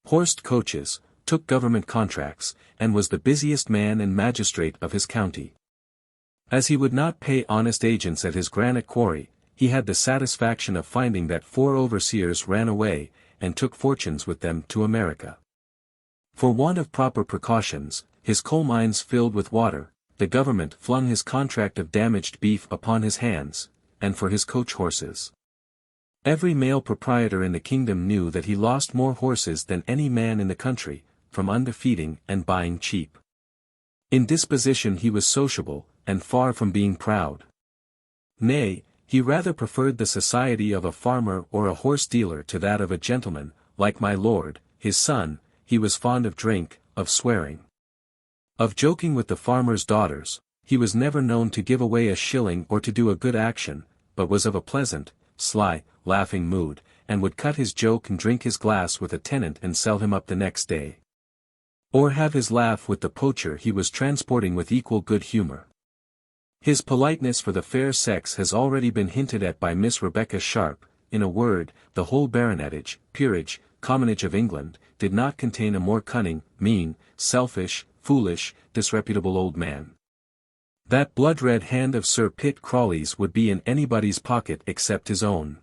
horsed coaches, took government contracts, and was the busiest man and magistrate of his county. As he would not pay honest agents at his granite quarry, he had the satisfaction of finding that 4 overseers ran away, and took fortunes with them to America. For want of proper precautions, his coal mines filled with water, the government flung his contract of damaged beef upon his hands, and for his coach horses. Every male proprietor in the kingdom knew that he lost more horses than any man in the country, from underfeeding and buying cheap. In disposition he was sociable, and far from being proud. Nay, he rather preferred the society of a farmer or a horse dealer to that of a gentleman, like my lord, his son. He was fond of drink, of swearing, of joking with the farmers' daughters. He was never known to give away a shilling or to do a good action, but was of a pleasant, sly, laughing mood, and would cut his joke and drink his glass with a tenant and sell him up the next day. Or have his laugh with the poacher he was transporting with equal good humour. His politeness for the fair sex has already been hinted at by Miss Rebecca Sharp. In a word, the whole baronetage, peerage, commonage of England, did not contain a more cunning, mean, selfish, foolish, disreputable old man. That blood-red hand of Sir Pitt Crawley's would be in anybody's pocket except his own.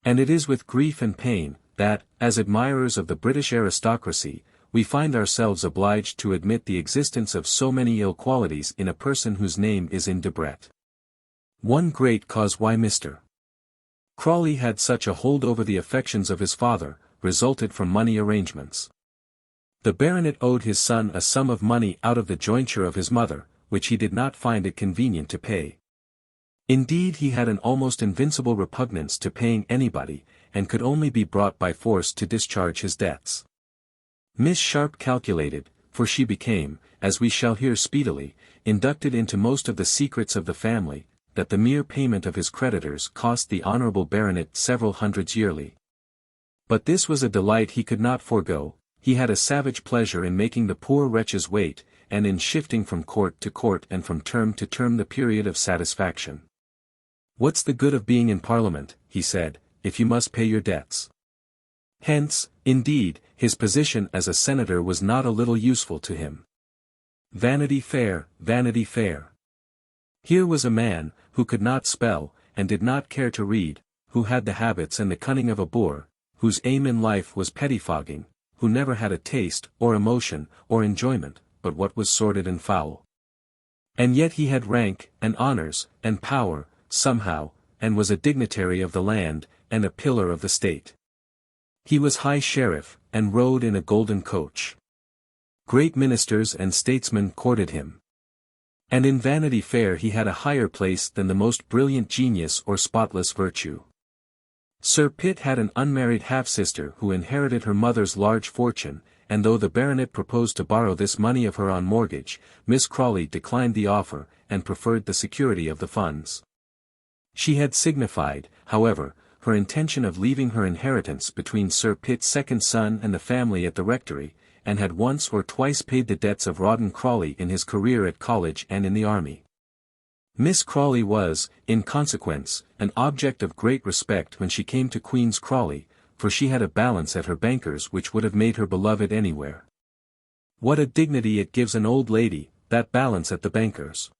And it is with grief and pain, that, as admirers of the British aristocracy, we find ourselves obliged to admit the existence of so many ill qualities in a person whose name is in Debrett. One great cause why Mr. Crawley had such a hold over the affections of his father, resulted from money arrangements. The baronet owed his son a sum of money out of the jointure of his mother, which he did not find it convenient to pay. Indeed, he had an almost invincible repugnance to paying anybody, and could only be brought by force to discharge his debts. Miss Sharp calculated, for she became, as we shall hear speedily, inducted into most of the secrets of the family, that the mere payment of his creditors cost the honourable baronet several hundreds yearly. But this was a delight he could not forego. He had a savage pleasure in making the poor wretches wait, and in shifting from court to court and from term to term the period of satisfaction. "What's the good of being in Parliament," he said, "if you must pay your debts?" Hence, indeed, his position as a senator was not a little useful to him. Vanity Fair, Vanity Fair. Here was a man, who could not spell, and did not care to read, who had the habits and the cunning of a boor, whose aim in life was pettifogging, who never had a taste, or emotion, or enjoyment, but what was sordid and foul. And yet he had rank, and honours, and power, somehow, and was a dignitary of the land, and a pillar of the state. He was high sheriff, and rode in a golden coach. Great ministers and statesmen courted him. And in Vanity Fair he had a higher place than the most brilliant genius or spotless virtue. Sir Pitt had an unmarried half-sister who inherited her mother's large fortune, and though the baronet proposed to borrow this money of her on mortgage, Miss Crawley declined the offer, and preferred the security of the funds. She had signified, however, her intention of leaving her inheritance between Sir Pitt's second son and the family at the rectory, and had once or twice paid the debts of Rawdon Crawley in his career at college and in the army. Miss Crawley was, in consequence, an object of great respect when she came to Queen's Crawley, for she had a balance at her banker's which would have made her beloved anywhere. What a dignity it gives an old lady, that balance at the banker's!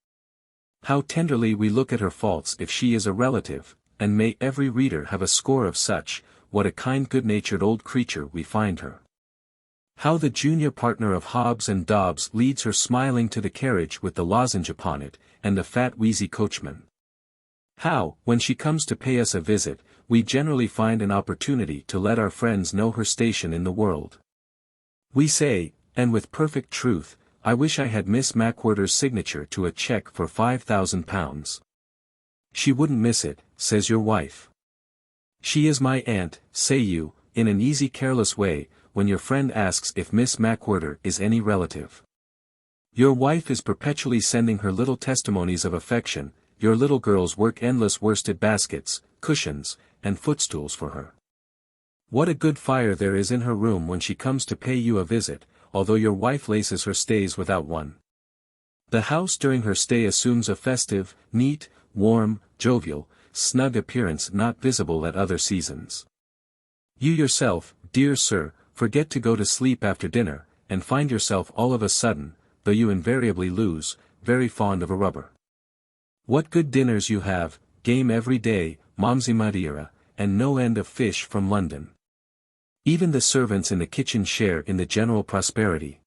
How tenderly we look at her faults if she is a relative, and may every reader have a score of such. What a kind good-natured old creature we find her! How the junior partner of Hobbs and Dobbs leads her smiling to the carriage with the lozenge upon it, and the fat wheezy coachman! How, when she comes to pay us a visit, we generally find an opportunity to let our friends know her station in the world. We say, and with perfect truth, "I wish I had Miss Macwhirter's signature to a cheque for £5,000. She wouldn't miss it," says your wife. "She is my aunt," say you, in an easy careless way, when your friend asks if Miss Macwhirter is any relative. Your wife is perpetually sending her little testimonies of affection. Your little girls work endless worsted baskets, cushions, and footstools for her. What a good fire there is in her room when she comes to pay you a visit, although your wife laces her stays without one. The house during her stay assumes a festive, neat, warm, jovial, snug appearance not visible at other seasons. You yourself, dear sir, forget to go to sleep after dinner, and find yourself all of a sudden, though you invariably lose, very fond of a rubber. What good dinners you have, game every day, Momsey Madeira, and no end of fish from London. Even the servants in the kitchen share in the general prosperity.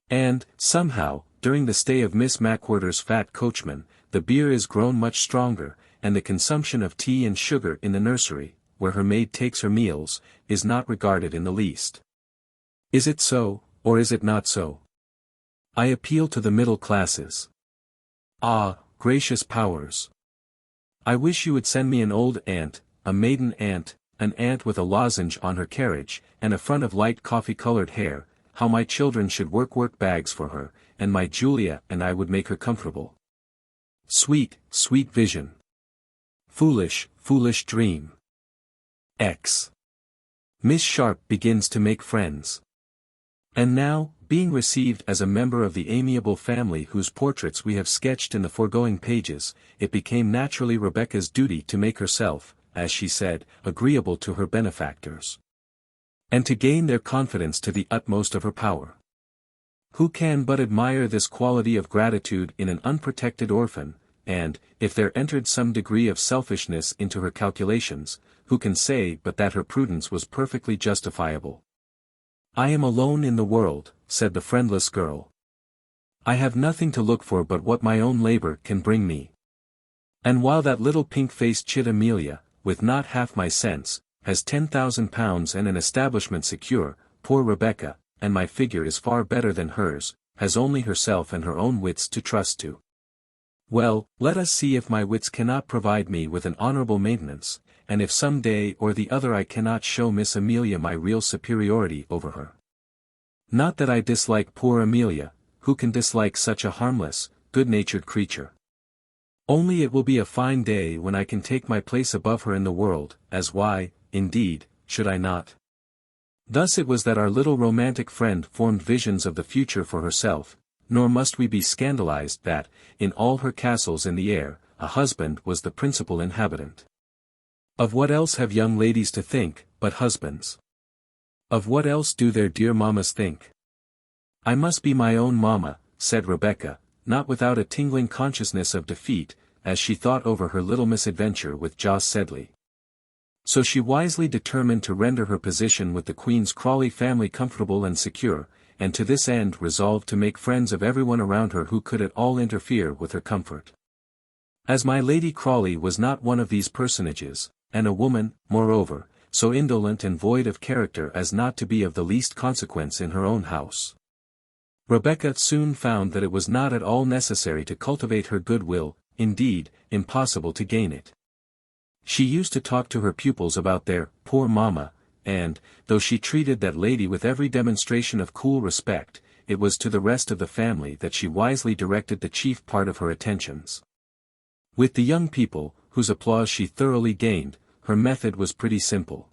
And, somehow, during the stay of Miss Macwhirter's fat coachman, the beer is grown much stronger, and the consumption of tea and sugar in the nursery, where her maid takes her meals, is not regarded in the least. Is it so, or is it not so? I appeal to the middle classes. Ah, gracious powers! I wish you would send me an old aunt, a maiden aunt, an aunt with a lozenge on her carriage, and a front of light coffee-colored hair. How my children should work bags for her, and my Julia and I would make her comfortable. Sweet, sweet vision. Foolish, foolish dream. X. Miss Sharp begins to make friends. And now, being received as a member of the amiable family whose portraits we have sketched in the foregoing pages, it became naturally Rebecca's duty to make herself, as she said, agreeable to her benefactors, and to gain their confidence to the utmost of her power. Who can but admire this quality of gratitude in an unprotected orphan, and, if there entered some degree of selfishness into her calculations, who can say but that her prudence was perfectly justifiable? I am alone in the world, said the friendless girl. I have nothing to look for but what my own labor can bring me. And while that little pink-faced chit Amelia, with not half my sense, has £10,000 and an establishment secure, poor Rebecca, and my figure is far better than hers, has only herself and her own wits to trust to. Well, let us see if my wits cannot provide me with an honorable maintenance, and if some day or the other I cannot show Miss Amelia my real superiority over her. Not that I dislike poor Amelia, who can dislike such a harmless, good-natured creature? Only it will be a fine day when I can take my place above her in the world, as why, indeed, should I not? Thus it was that our little romantic friend formed visions of the future for herself, nor must we be scandalized that, in all her castles in the air, a husband was the principal inhabitant. Of what else have young ladies to think, but husbands? Of what else do their dear mammas think? I must be my own mamma, said Rebecca, not without a tingling consciousness of defeat, as she thought over her little misadventure with Jos Sedley. So she wisely determined to render her position with the Queen's Crawley family comfortable and secure, and to this end resolved to make friends of everyone around her who could at all interfere with her comfort. As my Lady Crawley was not one of these personages, and a woman, moreover, so indolent and void of character as not to be of the least consequence in her own house, Rebecca soon found that it was not at all necessary to cultivate her goodwill, indeed, impossible to gain it. She used to talk to her pupils about their poor mamma, and, though she treated that lady with every demonstration of cool respect, it was to the rest of the family that she wisely directed the chief part of her attentions. With the young people, whose applause she thoroughly gained, her method was pretty simple.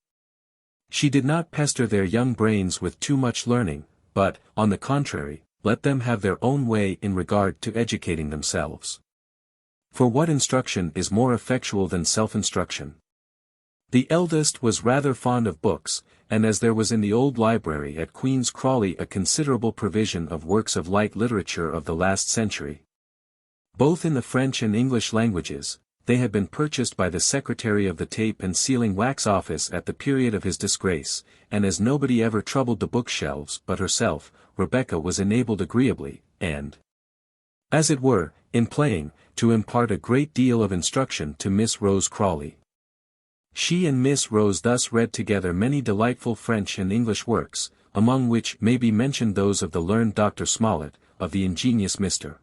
She did not pester their young brains with too much learning, but, on the contrary, let them have their own way in regard to educating themselves. For what instruction is more effectual than self-instruction? The eldest was rather fond of books, and as there was in the old library at Queen's Crawley a considerable provision of works of light literature of the last century, both in the French and English languages, they had been purchased by the secretary of the tape and sealing wax office at the period of his disgrace, and as nobody ever troubled the bookshelves but herself, Rebecca was enabled agreeably, and, as it were, in playing, to impart a great deal of instruction to Miss Rose Crawley. She and Miss Rose thus read together many delightful French and English works, among which may be mentioned those of the learned Dr. Smollett, of the ingenious Mr.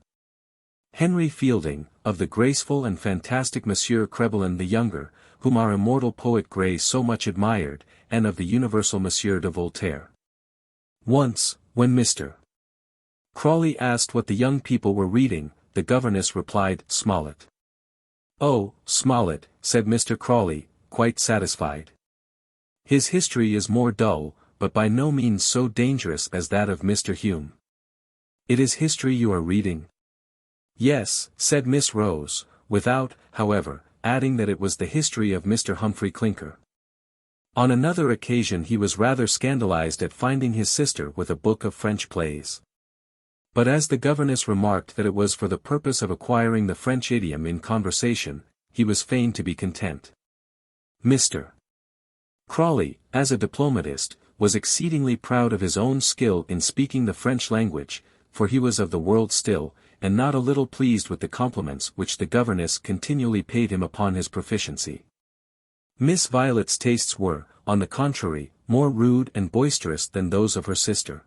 Henry Fielding, of the graceful and fantastic Monsieur Crébillon the younger, whom our immortal poet Gray so much admired, and of the universal Monsieur de Voltaire. Once, when Mr. Crawley asked what the young people were reading, the governess replied, Smollett. Oh, Smollett, said Mr. Crawley, quite satisfied. His history is more dull, but by no means so dangerous as that of Mr. Hume. It is history you are reading? Yes, said Miss Rose, without, however, adding that it was the history of Mr. Humphrey Clinker. On another occasion he was rather scandalized at finding his sister with a book of French plays. But as the governess remarked that it was for the purpose of acquiring the French idiom in conversation, he was fain to be content. Mr. Crawley, as a diplomatist, was exceedingly proud of his own skill in speaking the French language, for he was of the world still, and not a little pleased with the compliments which the governess continually paid him upon his proficiency. Miss Violet's tastes were, on the contrary, more rude and boisterous than those of her sister.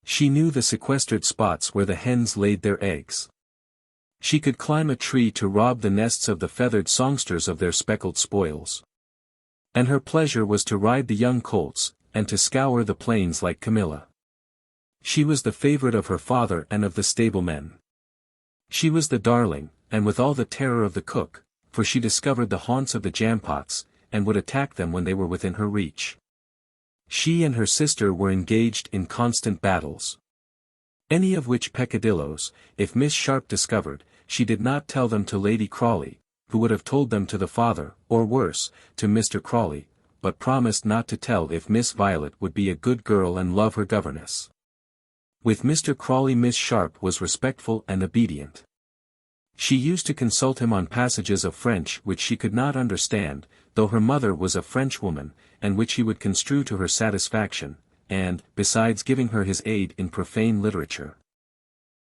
She knew the sequestered spots where the hens laid their eggs. She could climb a tree to rob the nests of the feathered songsters of their speckled spoils. And her pleasure was to ride the young colts, and to scour the plains like Camilla. She was the favorite of her father and of the stablemen. She was the darling, and with all the terror of the cook, for she discovered the haunts of the jampots, and would attack them when they were within her reach. She and her sister were engaged in constant battles. Any of which peccadilloes, if Miss Sharp discovered, she did not tell them to Lady Crawley, who would have told them to the father, or worse, to Mr. Crawley, but promised not to tell if Miss Violet would be a good girl and love her governess. With Mr. Crawley Miss Sharp was respectful and obedient. She used to consult him on passages of French which she could not understand, though her mother was a Frenchwoman, and which he would construe to her satisfaction, and, besides giving her his aid in profane literature.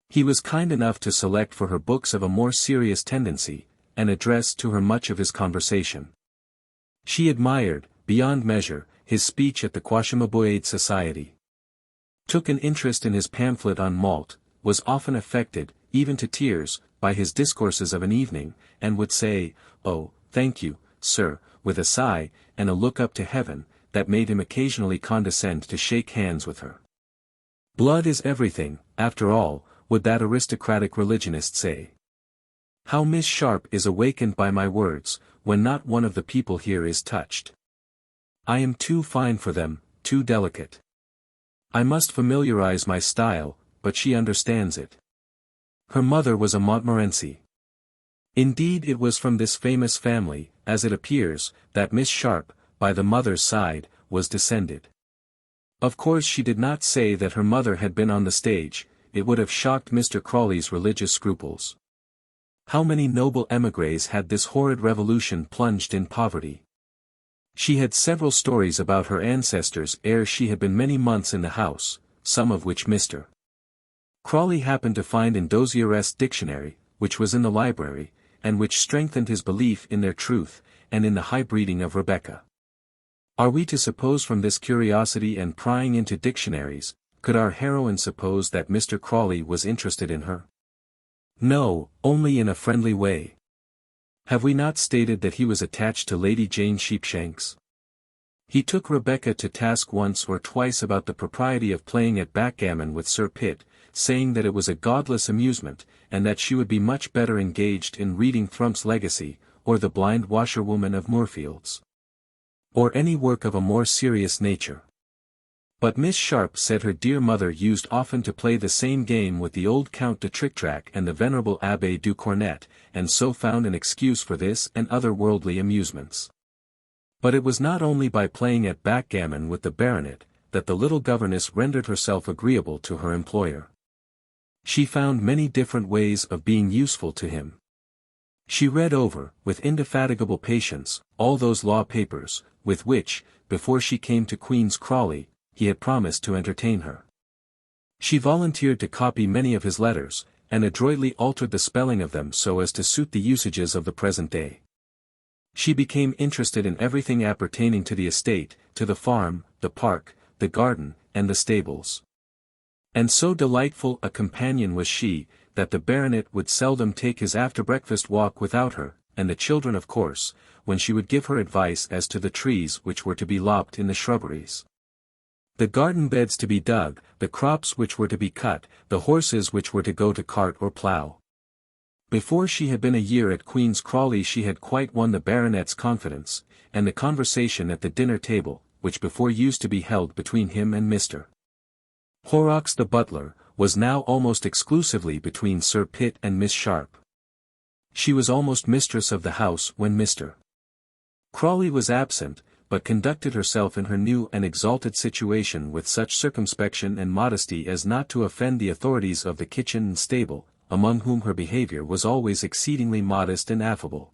He was kind enough to select for her books of a more serious tendency, and addressed to her much of his conversation. She admired, beyond measure, his speech at the Quashimabouade Society. Took an interest in his pamphlet on malt, was often affected, even to tears, by his discourses of an evening, and would say, "Oh, thank you, sir," with a sigh, and a look up to heaven, that made him occasionally condescend to shake hands with her. Blood is everything, after all, would that aristocratic religionist say. How Miss Sharp is awakened by my words, when not one of the people here is touched. I am too fine for them, too delicate. I must familiarize my style, but she understands it. Her mother was a Montmorency. Indeed it was from this famous family, as it appears, that Miss Sharp, by the mother's side, was descended. Of course she did not say that her mother had been on the stage, it would have shocked Mr. Crawley's religious scruples. How many noble émigrés had this horrid revolution plunged in poverty? She had several stories about her ancestors ere she had been many months in the house, some of which Mr. Crawley happened to find in Dozier's dictionary, which was in the library, and which strengthened his belief in their truth, and in the high breeding of Rebecca. Are we to suppose from this curiosity and prying into dictionaries, could our heroine suppose that Mr. Crawley was interested in her? No, only in a friendly way. Have we not stated that he was attached to Lady Jane Sheepshanks? He took Rebecca to task once or twice about the propriety of playing at backgammon with Sir Pitt, saying that it was a godless amusement, and that she would be much better engaged in reading Thrump's Legacy, or The Blind Washerwoman of Moorfields, or any work of a more serious nature. But Miss Sharp said her dear mother used often to play the same game with the old Count de Trictrac and the venerable Abbé du Cornet, and so found an excuse for this and other worldly amusements. But it was not only by playing at backgammon with the baronet, that the little governess rendered herself agreeable to her employer. She found many different ways of being useful to him. She read over, with indefatigable patience, all those law papers, with which, before she came to Queen's Crawley, he had promised to entertain her. She volunteered to copy many of his letters, and adroitly altered the spelling of them so as to suit the usages of the present day. She became interested in everything appertaining to the estate, to the farm, the park, the garden, and the stables. And so delightful a companion was she, that the baronet would seldom take his after-breakfast walk without her, and the children of course, when she would give her advice as to the trees which were to be lopped in the shrubberies, the garden beds to be dug, the crops which were to be cut, the horses which were to go to cart or plough. Before she had been a year at Queen's Crawley she had quite won the baronet's confidence, and the conversation at the dinner table, which before used to be held between him and Mr. Horrocks the butler, was now almost exclusively between Sir Pitt and Miss Sharp. She was almost mistress of the house when Mr. Crawley was absent, but conducted herself in her new and exalted situation with such circumspection and modesty as not to offend the authorities of the kitchen and stable, among whom her behavior was always exceedingly modest and affable.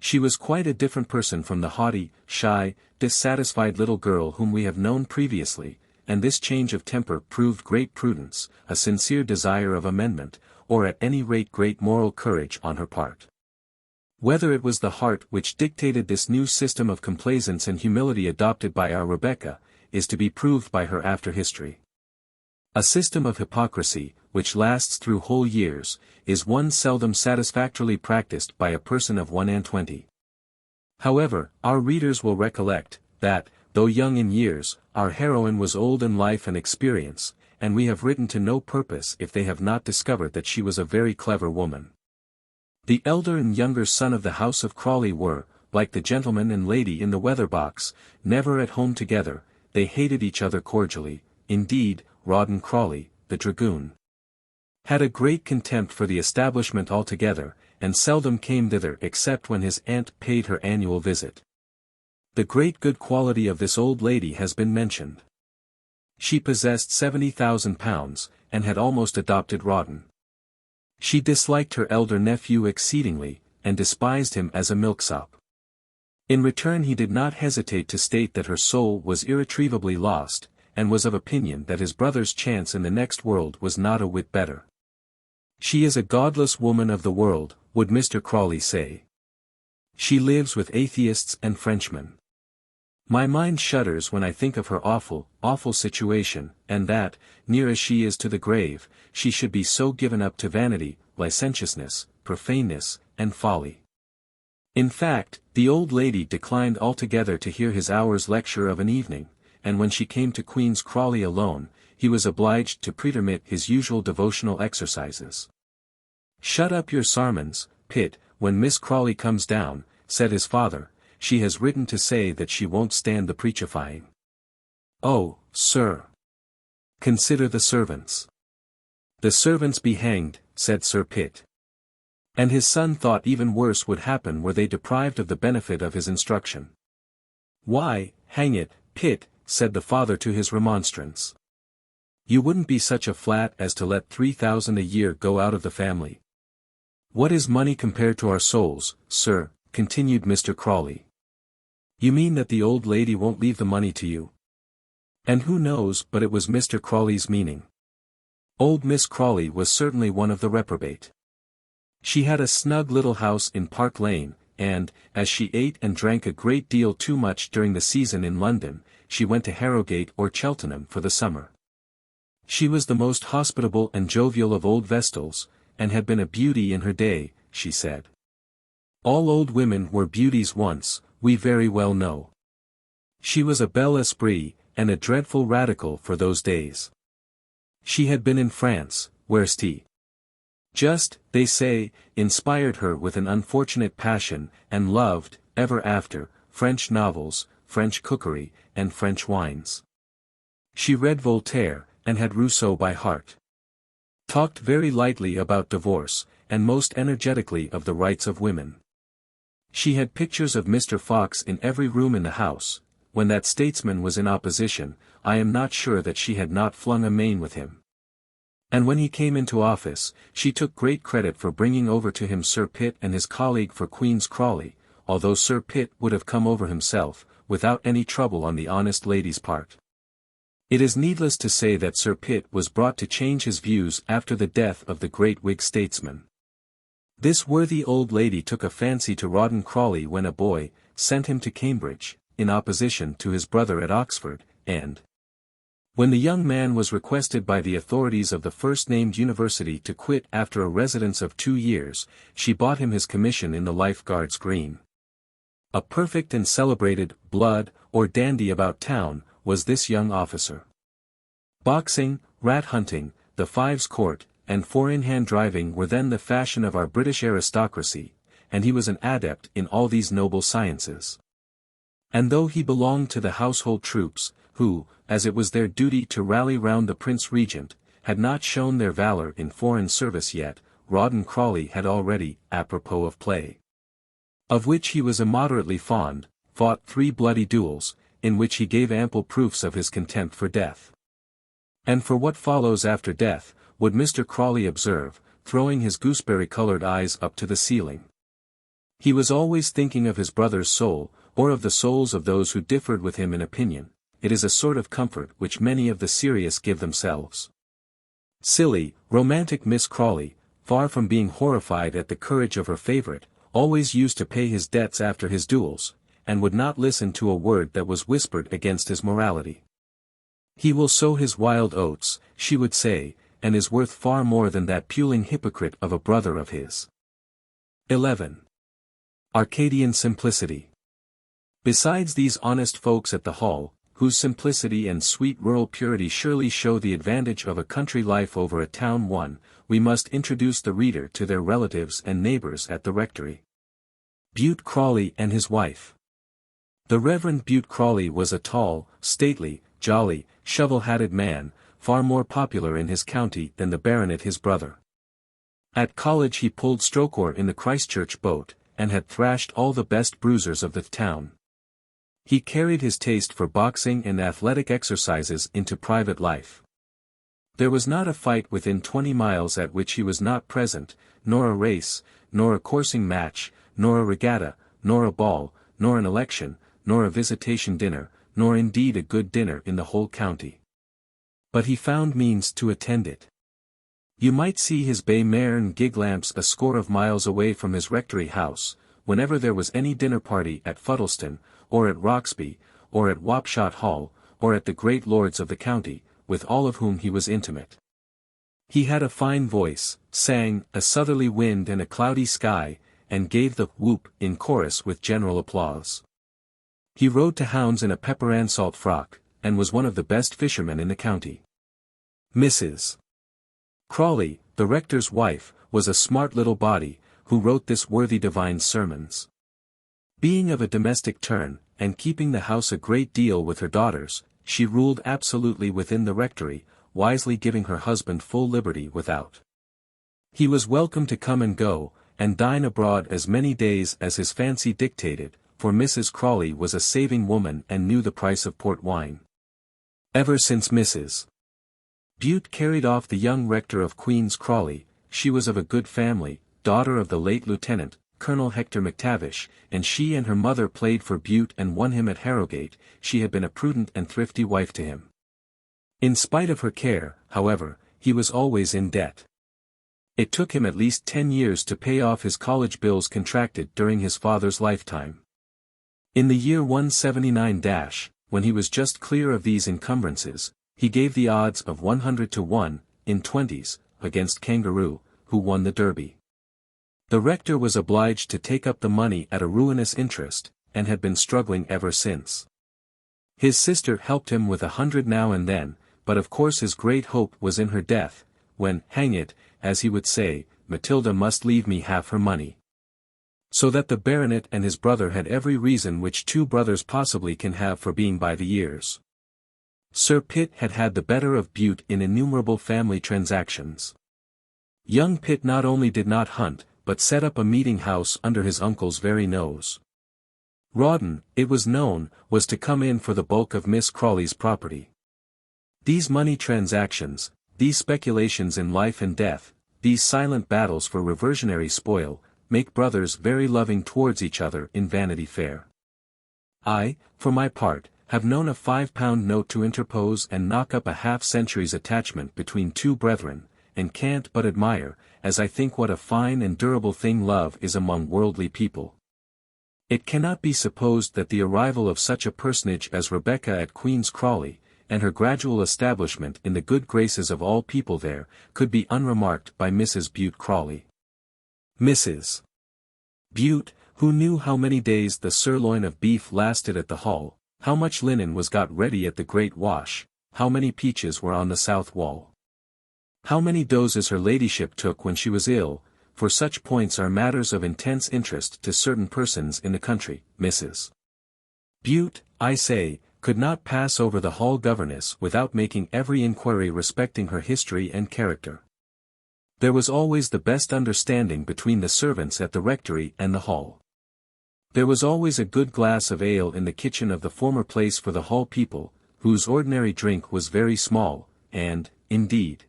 She was quite a different person from the haughty, shy, dissatisfied little girl whom we have known previously, and this change of temper proved great prudence, a sincere desire of amendment, or at any rate great moral courage on her part. Whether it was the heart which dictated this new system of complaisance and humility adopted by our Rebecca, is to be proved by her after history. A system of hypocrisy, which lasts through whole years, is one seldom satisfactorily practiced by a person of 21. However, our readers will recollect, that, though young in years, our heroine was old in life and experience, and we have written to no purpose if they have not discovered that she was a very clever woman. The elder and younger son of the house of Crawley were, like the gentleman and lady in the weather box, never at home together. They hated each other cordially. Indeed, Rawdon Crawley, the dragoon, had a great contempt for the establishment altogether, and seldom came thither except when his aunt paid her annual visit. The great good quality of this old lady has been mentioned. She possessed £70,000, and had almost adopted Rawdon. She disliked her elder nephew exceedingly, and despised him as a milksop. In return he did not hesitate to state that her soul was irretrievably lost, and was of opinion that his brother's chance in the next world was not a whit better. She is a godless woman of the world, would Mr. Crawley say. She lives with atheists and Frenchmen. My mind shudders when I think of her awful, awful situation, and that, near as she is to the grave, she should be so given up to vanity, licentiousness, profaneness, and folly. In fact, the old lady declined altogether to hear his hour's lecture of an evening, and when she came to Queen's Crawley alone, he was obliged to pretermit his usual devotional exercises. "Shut up your sermons, Pitt, when Miss Crawley comes down," said his father. "She has written to say that she won't stand the preachifying." "Oh, sir! Consider the servants." "The servants be hanged," said Sir Pitt. And his son thought even worse would happen were they deprived of the benefit of his instruction. "Why, hang it, Pitt," said the father to his remonstrance. "You wouldn't be such a flat as to let 3,000 a year go out of the family." "What is money compared to our souls, sir?" continued Mr. Crawley. "You mean that the old lady won't leave the money to you?" And who knows but it was Mr. Crawley's meaning. Old Miss Crawley was certainly one of the reprobate. She had a snug little house in Park Lane, and, as she ate and drank a great deal too much during the season in London, she went to Harrogate or Cheltenham for the summer. She was the most hospitable and jovial of old Vestals, and had been a beauty in her day, she said. All old women were beauties once, we very well know. She was a bel esprit, and a dreadful radical for those days. She had been in France, where St. Just, they say, inspired her with an unfortunate passion, and loved, ever after, French novels, French cookery, and French wines. She read Voltaire, and had Rousseau by heart. Talked very lightly about divorce, and most energetically of the rights of women. She had pictures of Mr. Fox in every room in the house. When that statesman was in opposition, I am not sure that she had not flung a main with him. And when he came into office, she took great credit for bringing over to him Sir Pitt and his colleague for Queen's Crawley, although Sir Pitt would have come over himself, without any trouble on the honest lady's part. It is needless to say that Sir Pitt was brought to change his views after the death of the great Whig statesman. This worthy old lady took a fancy to Rawdon Crawley when a boy, sent him to Cambridge, in opposition to his brother at Oxford, and when the young man was requested by the authorities of the first-named university to quit after a residence of 2 years, she bought him his commission in the Life Guards Green. A perfect and celebrated blood, or dandy about town, was this young officer. Boxing, rat-hunting, the Fives Court, and four-in-hand driving were then the fashion of our British aristocracy, and he was an adept in all these noble sciences. And though he belonged to the household troops, who, as it was their duty to rally round the Prince Regent, had not shown their valour in foreign service yet, Rawdon Crawley had already, apropos of play, of which he was immoderately fond, fought 3 bloody duels, in which he gave ample proofs of his contempt for death. And for what follows after death, would Mr. Crawley observe, throwing his gooseberry-coloured eyes up to the ceiling. He was always thinking of his brother's soul, or of the souls of those who differed with him in opinion. It is a sort of comfort which many of the serious give themselves. Silly, romantic Miss Crawley, far from being horrified at the courage of her favourite, always used to pay his debts after his duels, and would not listen to a word that was whispered against his morality. He will sow his wild oats, she would say, and is worth far more than that puling hypocrite of a brother of his. 11. Arcadian Simplicity. Besides these honest folks at the Hall, whose simplicity and sweet rural purity surely show the advantage of a country life over a town one, we must introduce the reader to their relatives and neighbours at the rectory. Bute Crawley and his wife. The Reverend Bute Crawley was a tall, stately, jolly, shovel-hatted man, far more popular in his county than the baronet his brother. At college he pulled stroke oar in the Christchurch boat, and had thrashed all the best bruisers of the town. He carried his taste for boxing and athletic exercises into private life. There was not a fight within 20 miles at which he was not present, nor a race, nor a coursing match, nor a regatta, nor a ball, nor an election, nor a visitation dinner, nor indeed a good dinner in the whole county. But he found means to attend it. You might see his bay mare and gig lamps a score of miles away from his rectory house, whenever there was any dinner party at Fuddleston, or at Roxby, or at Wapshot Hall, or at the great lords of the county, with all of whom he was intimate. He had a fine voice, sang "A Southerly Wind and a Cloudy Sky," and gave the whoop in chorus with general applause. He rode to hounds in a pepper and salt frock, and was one of the best fishermen in the county. Mrs. Crawley, the rector's wife, was a smart little body, who wrote this worthy divine's sermons. Being of a domestic turn, and keeping the house a great deal with her daughters, she ruled absolutely within the rectory, wisely giving her husband full liberty without. He was welcome to come and go, and dine abroad as many days as his fancy dictated, for Mrs. Crawley was a saving woman and knew the price of port wine. Ever since Mrs. Bute carried off the young rector of Queen's Crawley, she was of a good family, daughter of the late Lieutenant, Colonel Hector McTavish, and she and her mother played for Bute and won him at Harrogate. She had been a prudent and thrifty wife to him. In spite of her care, however, he was always in debt. It took him at least 10 years to pay off his college bills contracted during his father's lifetime. In the year 179, when he was just clear of these encumbrances, he gave the odds of 100 to 1, in 20s, against Kangaroo, who won the Derby. The rector was obliged to take up the money at a ruinous interest, and had been struggling ever since. His sister helped him with 100 now and then, but of course his great hope was in her death, when, hang it, as he would say, Matilda must leave me half her money. So that the baronet and his brother had every reason which two brothers possibly can have for being by the ears. Sir Pitt had had the better of Bute in innumerable family transactions. Young Pitt not only did not hunt, but set up a meeting-house under his uncle's very nose. Rawdon, it was known, was to come in for the bulk of Miss Crawley's property. These money transactions, these speculations in life and death, these silent battles for reversionary spoil, make brothers very loving towards each other in Vanity Fair. I, for my part, have known a £5 note to interpose and knock up a half-century's attachment between two brethren, and can't but admire, as I think, what a fine and durable thing love is among worldly people. It cannot be supposed that the arrival of such a personage as Rebecca at Queen's Crawley, and her gradual establishment in the good graces of all people there, could be unremarked by Mrs. Bute Crawley. Mrs. Bute, who knew how many days the sirloin of beef lasted at the Hall, how much linen was got ready at the Great Wash, how many peaches were on the south wall, how many doses her ladyship took when she was ill, for such points are matters of intense interest to certain persons in the country. Mrs. Bute, I say, could not pass over the Hall governess without making every inquiry respecting her history and character. There was always the best understanding between the servants at the rectory and the Hall. There was always a good glass of ale in the kitchen of the former place for the Hall people, whose ordinary drink was very small, and, indeed,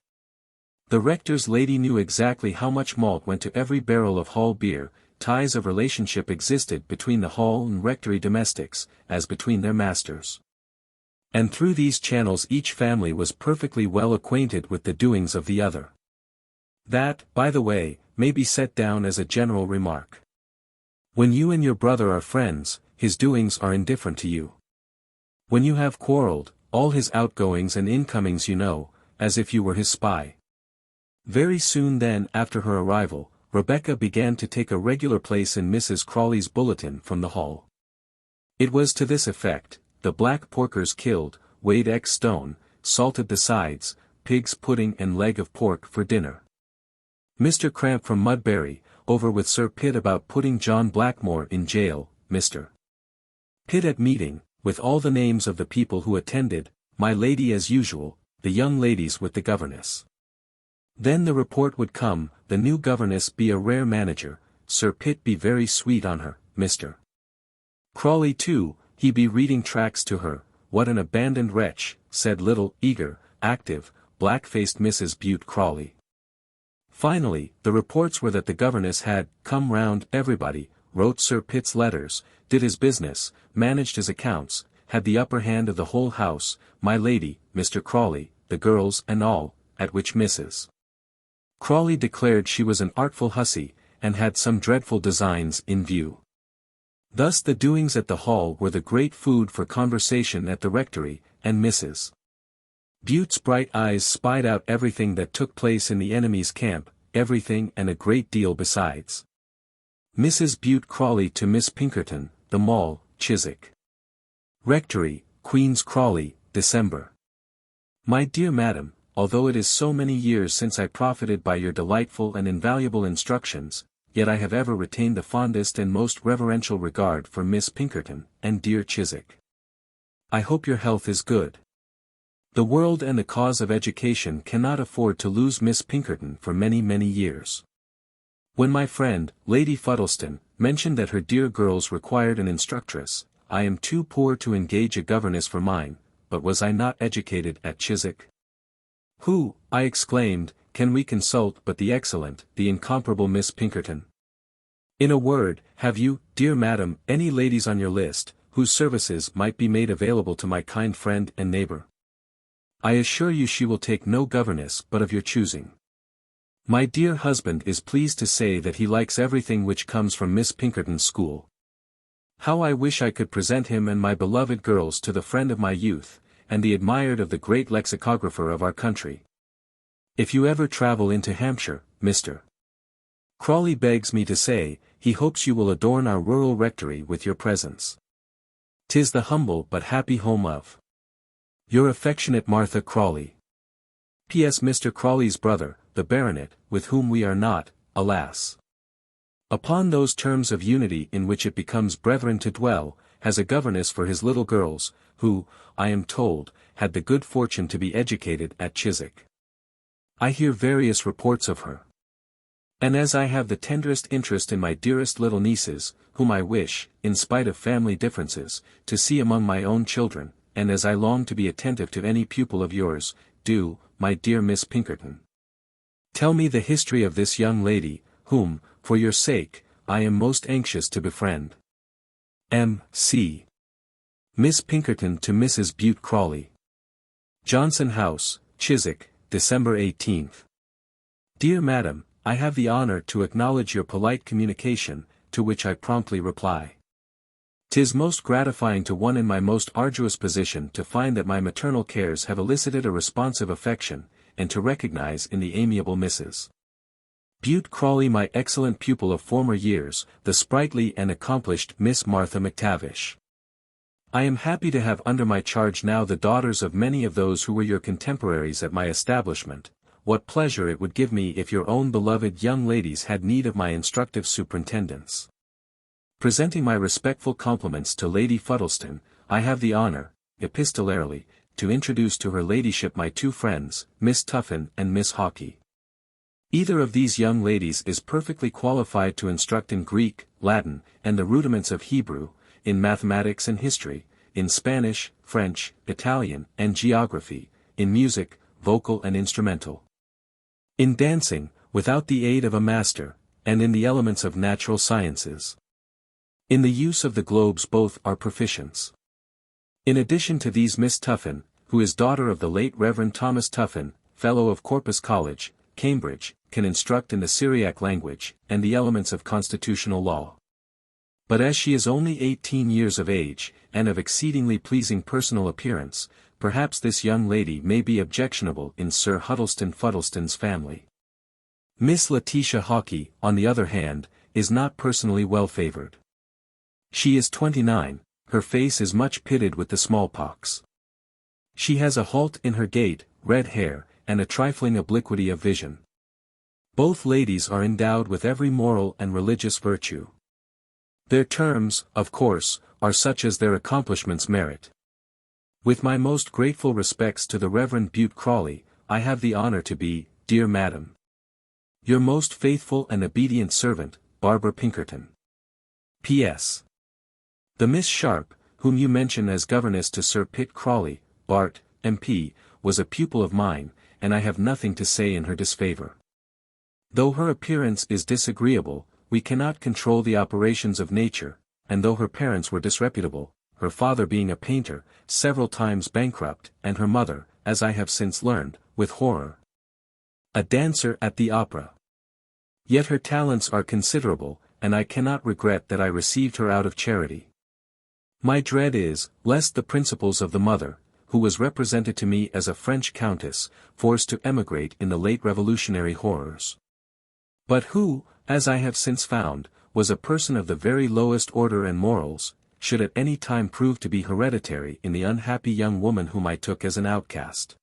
the rector's lady knew exactly how much malt went to every barrel of Hall beer, ties of relationship existed between the hall and rectory domestics, as between their masters. And through these channels each family was perfectly well acquainted with the doings of the other. That, by the way, may be set down as a general remark. When you and your brother are friends, his doings are indifferent to you. When you have quarreled, all his outgoings and incomings you know, as if you were his spy. Very soon then after her arrival, Rebecca began to take a regular place in Mrs. Crawley's bulletin from the hall. It was to this effect: the black porkers killed, weighed X stone, salted the sides, pig's pudding and leg of pork for dinner. Mr. Cramp from Mudbury, over with Sir Pitt about putting John Blackmore in jail, Mr. Pitt at meeting, with all the names of the people who attended, my lady as usual, the young ladies with the governess. Then the report would come, the new governess be a rare manager, Sir Pitt be very sweet on her, Mr. Crawley too, he be reading tracts to her, what an abandoned wretch, said little, eager, active, black-faced Mrs. Bute Crawley. Finally, the reports were that the governess had come round everybody, wrote Sir Pitt's letters, did his business, managed his accounts, had the upper hand of the whole house, my lady, Mr. Crawley, the girls and all, at which Mrs. Crawley declared she was an artful hussy, and had some dreadful designs in view. Thus the doings at the hall were the great food for conversation at the rectory, and Mrs. Bute's bright eyes spied out everything that took place in the enemy's camp, everything and a great deal besides. Mrs. Bute Crawley to Miss Pinkerton, The Mall, Chiswick Rectory, Queen's Crawley, December. My dear Madam, although it is so many years since I profited by your delightful and invaluable instructions, yet I have ever retained the fondest and most reverential regard for Miss Pinkerton, and dear Chiswick. I hope your health is good. The world and the cause of education cannot afford to lose Miss Pinkerton for many, many years. When my friend, Lady Fuddleston, mentioned that her dear girls required an instructress, I am too poor to engage a governess for mine, but was I not educated at Chiswick? Who, I exclaimed, can we consult but the excellent, the incomparable Miss Pinkerton? In a word, have you, dear madam, any ladies on your list, whose services might be made available to my kind friend and neighbor? I assure you she will take no governess but of your choosing. My dear husband is pleased to say that he likes everything which comes from Miss Pinkerton's school. How I wish I could present him and my beloved girls to the friend of my youth, and the admired of the great lexicographer of our country. If you ever travel into Hampshire, Mr. Crawley begs me to say, he hopes you will adorn our rural rectory with your presence. 'Tis the humble but happy home of your affectionate Martha Crawley. P.S. Mr. Crawley's brother, the baronet, with whom we are not, alas, upon those terms of unity in which it becomes brethren to dwell, has a governess for his little girls, who, I am told, had the good fortune to be educated at Chiswick. I hear various reports of her. And as I have the tenderest interest in my dearest little nieces, whom I wish, in spite of family differences, to see among my own children, and as I long to be attentive to any pupil of yours, do, my dear Miss Pinkerton, tell me the history of this young lady, whom, for your sake, I am most anxious to befriend. M.C. Miss Pinkerton to Mrs. Bute Crawley. Johnson House, Chiswick, December 18th. Dear Madam, I have the honor to acknowledge your polite communication, to which I promptly reply. 'Tis most gratifying to one in my most arduous position to find that my maternal cares have elicited a responsive affection, and to recognize in the amiable Mrs. Bute Crawley my excellent pupil of former years, the sprightly and accomplished Miss Martha McTavish. I am happy to have under my charge now the daughters of many of those who were your contemporaries at my establishment. What pleasure it would give me if your own beloved young ladies had need of my instructive superintendence. Presenting my respectful compliments to Lady Fuddleston, I have the honor, epistolarily, to introduce to her ladyship my two friends, Miss Tuffin and Miss Hawkey. Either of these young ladies is perfectly qualified to instruct in Greek, Latin, and the rudiments of Hebrew, in mathematics and history, in Spanish, French, Italian, and geography, in music, vocal and instrumental, in dancing, without the aid of a master, and in the elements of natural sciences. In the use of the globes both are proficients. In addition to these, Miss Tuffin, who is daughter of the late Reverend Thomas Tuffin, Fellow of Corpus College, Cambridge, can instruct in the Syriac language, and the elements of constitutional law. But as she is only 18 years of age, and of exceedingly pleasing personal appearance, perhaps this young lady may be objectionable in Sir Huddleston Fuddleston's family. Miss Letitia Hawkey, on the other hand, is not personally well favored. She is 29, her face is much pitted with the smallpox. She has a halt in her gait, red hair, and a trifling obliquity of vision. Both ladies are endowed with every moral and religious virtue. Their terms, of course, are such as their accomplishments merit. With my most grateful respects to the Reverend Bute Crawley, I have the honor to be, dear Madam, your most faithful and obedient servant, Barbara Pinkerton. P.S. The Miss Sharp, whom you mention as governess to Sir Pitt Crawley, Bart, M.P., was a pupil of mine, and I have nothing to say in her disfavor. Though her appearance is disagreeable, we cannot control the operations of nature, and though her parents were disreputable, her father being a painter, several times bankrupt, and her mother, as I have since learned, with horror, a dancer at the opera. Yet her talents are considerable, and I cannot regret that I received her out of charity. My dread is, lest the principles of the mother, who was represented to me as a French countess, forced to emigrate in the late revolutionary horrors, but who, as I have since found, was a person of the very lowest order and morals, should at any time prove to be hereditary in the unhappy young woman whom I took as an outcast.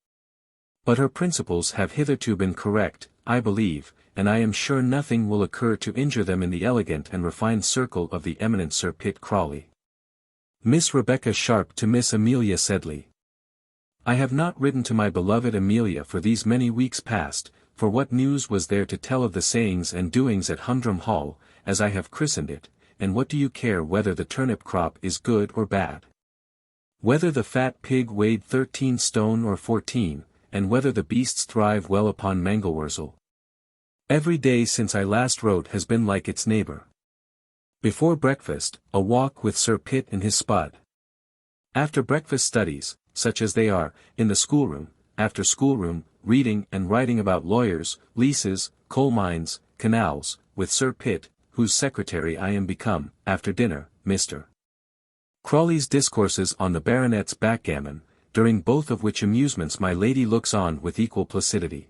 But her principles have hitherto been correct, I believe, and I am sure nothing will occur to injure them in the elegant and refined circle of the eminent Sir Pitt Crawley. Miss Rebecca Sharp to Miss Amelia Sedley. I have not written to my beloved Amelia for these many weeks past, for what news was there to tell of the sayings and doings at Humdrum Hall, as I have christened it, and what do you care whether the turnip crop is good or bad? Whether the fat pig weighed 13 stone or 14, and whether the beasts thrive well upon mangelwurzel? Every day since I last wrote has been like its neighbor. Before breakfast, a walk with Sir Pitt and his spud. After breakfast studies, such as they are, in the schoolroom, after schoolroom, reading and writing about lawyers, leases, coal mines, canals, with Sir Pitt, whose secretary I am become, after dinner, Mr. Crawley's discourses on the baronet's backgammon, during both of which amusements my lady looks on with equal placidity.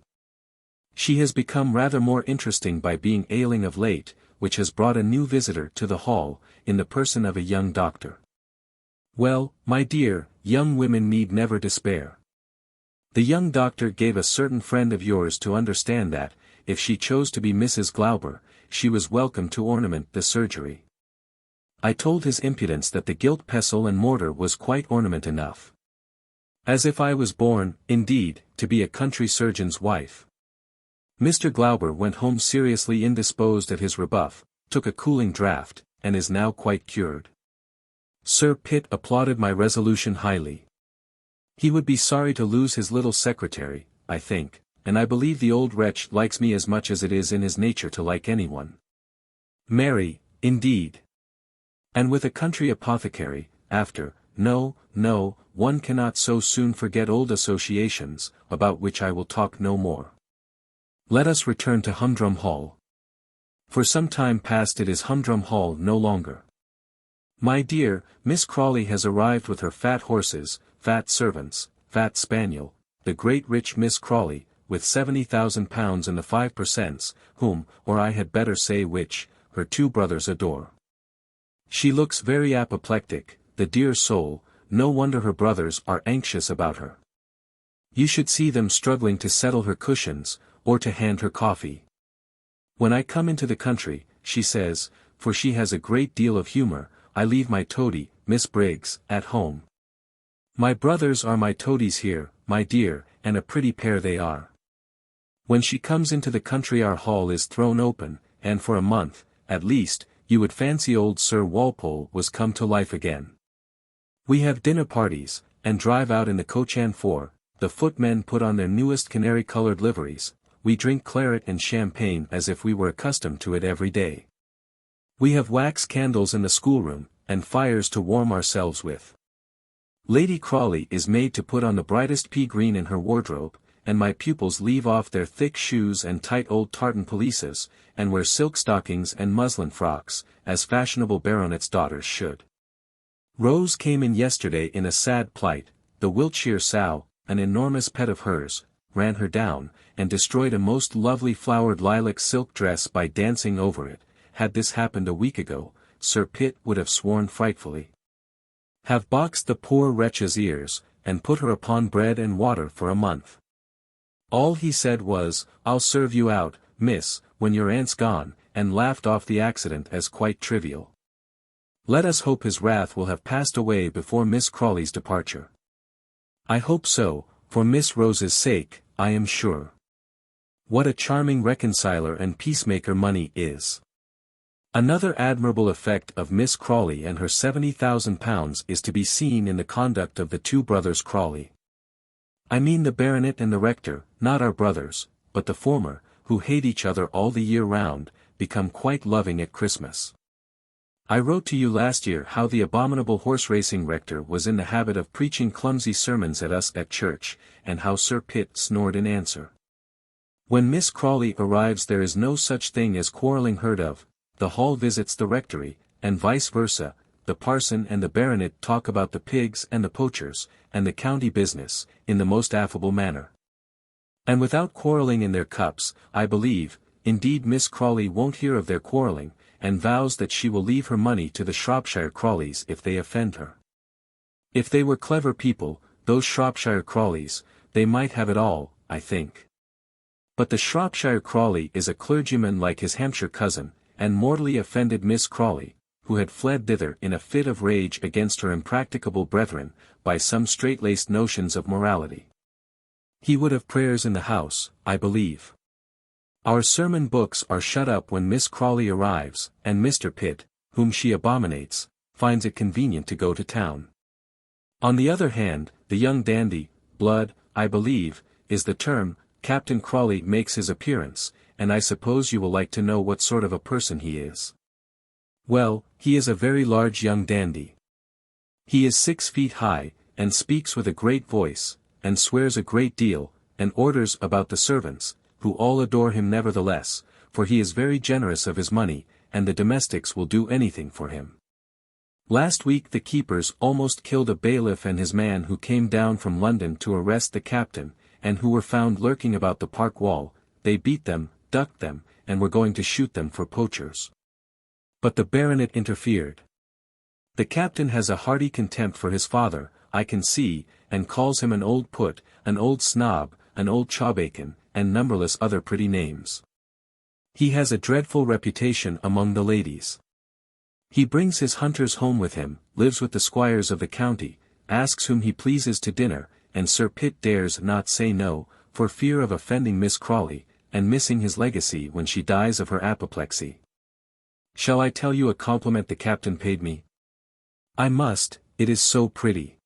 She has become rather more interesting by being ailing of late, which has brought a new visitor to the hall, in the person of a young doctor. Well, my dear, young women need never despair. The young doctor gave a certain friend of yours to understand that, if she chose to be Mrs. Glauber, she was welcome to ornament the surgery. I told his impudence that the gilt pestle and mortar was quite ornament enough. As if I was born, indeed, to be a country surgeon's wife. Mr. Glauber went home seriously indisposed at his rebuff, took a cooling draught, and is now quite cured. Sir Pitt applauded my resolution highly. He would be sorry to lose his little secretary, I think, and I believe the old wretch likes me as much as it is in his nature to like anyone. Mary, indeed. And with a country apothecary, after, no, one cannot so soon forget old associations, about which I will talk no more. Let us return to Humdrum Hall. For some time past it is Humdrum Hall no longer. My dear, Miss Crawley has arrived with her fat horses, fat servants, fat spaniel, the great rich Miss Crawley, with £70,000 in the 5%, whom, or I had better say which, her two brothers adore. She looks very apoplectic, the dear soul, no wonder her brothers are anxious about her. You should see them struggling to settle her cushions, or to hand her coffee. When I come into the country, she says, for she has a great deal of humour, I leave my toady, Miss Briggs, at home. My brothers are my toadies here, my dear, and a pretty pair they are. When she comes into the country our hall is thrown open, and for a month, at least, you would fancy old Sir Walpole was come to life again. We have dinner parties, and drive out in the coach and four, the footmen put on their newest canary-coloured liveries, we drink claret and champagne as if we were accustomed to it every day. We have wax candles in the schoolroom, and fires to warm ourselves with. Lady Crawley is made to put on the brightest pea green in her wardrobe, and my pupils leave off their thick shoes and tight old tartan pelisses, and wear silk stockings and muslin frocks, as fashionable baronets' daughters should. Rose came in yesterday in a sad plight. The Wiltshire sow, an enormous pet of hers, ran her down, and destroyed a most lovely flowered lilac silk dress by dancing over it. Had this happened a week ago, Sir Pitt would have sworn frightfully. Have boxed the poor wretch's ears, and put her upon bread and water for a month. All he said was, "I'll serve you out, miss, when your aunt's gone," and laughed off the accident as quite trivial. Let us hope his wrath will have passed away before Miss Crawley's departure. I hope so, for Miss Rose's sake, I am sure. What a charming reconciler and peacemaker money is! Another admirable effect of Miss Crawley and her £70,000 is to be seen in the conduct of the two brothers Crawley. I mean the baronet and the rector, not our brothers, but the former, who hate each other all the year round, become quite loving at Christmas. I wrote to you last year how the abominable horse-racing rector was in the habit of preaching clumsy sermons at us at church, and how Sir Pitt snored in answer. When Miss Crawley arrives there is no such thing as quarrelling heard of. The hall visits the rectory, and vice versa. The parson and the baronet talk about the pigs and the poachers, and the county business, in the most affable manner. And without quarrelling in their cups, I believe. Indeed Miss Crawley won't hear of their quarrelling, and vows that she will leave her money to the Shropshire Crawleys if they offend her. If they were clever people, those Shropshire Crawleys, they might have it all, I think. But the Shropshire Crawley is a clergyman like his Hampshire cousin, and mortally offended Miss Crawley, who had fled thither in a fit of rage against her impracticable brethren, by some straight-laced notions of morality. He would have prayers in the house, I believe. Our sermon books are shut up when Miss Crawley arrives, and Mr. Pitt, whom she abominates, finds it convenient to go to town. On the other hand, the young dandy, blood, I believe, is the term, Captain Crawley makes his appearance, and I suppose you will like to know what sort of a person he is. Well, he is a very large young dandy. He is 6 feet high, and speaks with a great voice, and swears a great deal, and orders about the servants, who all adore him nevertheless, for he is very generous of his money, and the domestics will do anything for him. Last week the keepers almost killed a bailiff and his man who came down from London to arrest the captain, and who were found lurking about the park wall. They beat them, ducked them, and were going to shoot them for poachers. But the baronet interfered. The captain has a hearty contempt for his father, I can see, and calls him an old put, an old snob, an old chawbacon, and numberless other pretty names. He has a dreadful reputation among the ladies. He brings his hunters home with him, lives with the squires of the county, asks whom he pleases to dinner, and Sir Pitt dares not say no, for fear of offending Miss Crawley, and missing his legacy when she dies of her apoplexy. Shall I tell you a compliment the captain paid me? I must, it is so pretty.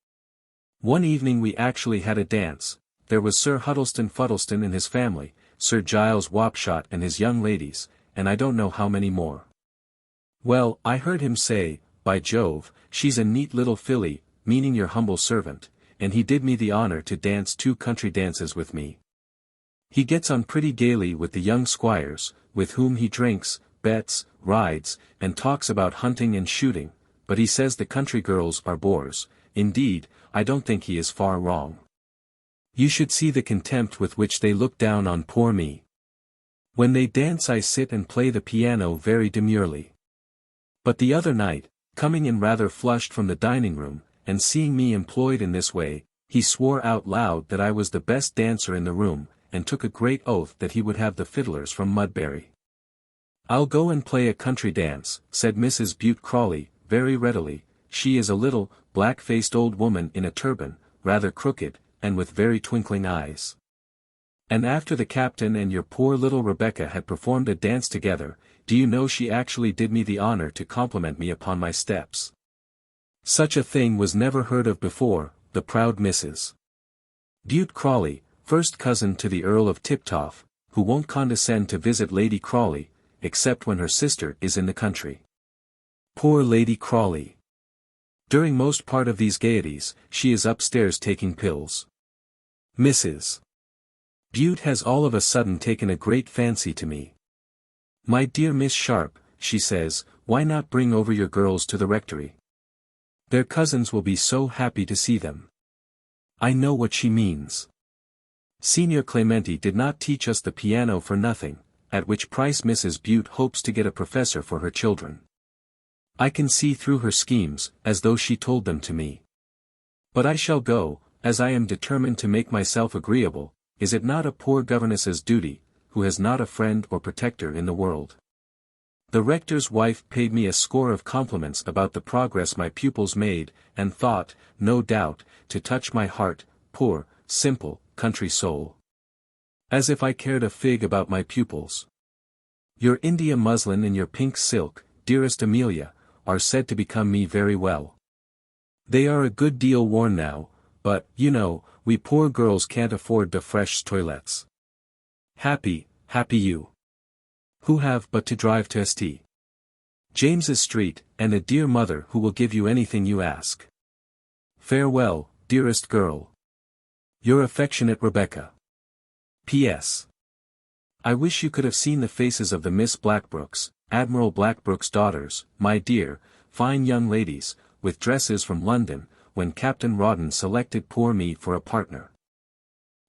One evening we actually had a dance. There was Sir Huddleston Fuddleston and his family, Sir Giles Wapshot and his young ladies, and I don't know how many more. Well, I heard him say, "By Jove, she's a neat little filly," meaning your humble servant, and he did me the honor to dance 2 country dances with me. He gets on pretty gaily with the young squires, with whom he drinks, bets, rides, and talks about hunting and shooting, but he says the country girls are bores. Indeed, I don't think he is far wrong. You should see the contempt with which they look down on poor me. When they dance I sit and play the piano very demurely. But the other night, coming in rather flushed from the dining-room, and seeing me employed in this way, he swore out loud that I was the best dancer in the room, and took a great oath that he would have the fiddlers from Mudbury. "I'll go and play a country dance," said Mrs. Bute Crawley, very readily. She is a little, black-faced old woman in a turban, rather crooked, and with very twinkling eyes. And after the captain and your poor little Rebecca had performed a dance together, do you know she actually did me the honor to compliment me upon my steps. Such a thing was never heard of before, the proud Mrs. Bute Crawley, first cousin to the Earl of Tiptoff, who won't condescend to visit Lady Crawley, except when her sister is in the country. Poor Lady Crawley. During most part of these gaieties, she is upstairs taking pills. Mrs. Bute has all of a sudden taken a great fancy to me. My dear Miss Sharp, she says, why not bring over your girls to the rectory? Their cousins will be so happy to see them. I know what she means. Signor Clementi did not teach us the piano for nothing, at which price Mrs. Bute hopes to get a professor for her children. I can see through her schemes, as though she told them to me. But I shall go, as I am determined to make myself agreeable. Is it not a poor governess's duty, who has not a friend or protector in the world? The rector's wife paid me a score of compliments about the progress my pupils made, and thought, no doubt, to touch my heart, poor, simple, country soul. As if I cared a fig about my pupils. Your India muslin and your pink silk, dearest Amelia, are said to become me very well. They are a good deal worn now, but, you know, we poor girls can't afford de fresh toilettes. Happy you, who have but to drive to St. James's Street, and a dear mother who will give you anything you ask. Farewell, dearest girl. Your affectionate Rebecca. P.S. I wish you could have seen the faces of the Miss Blackbrooks, Admiral Blackbrook's daughters, my dear, fine young ladies, with dresses from London, when Captain Rawdon selected poor me for a partner.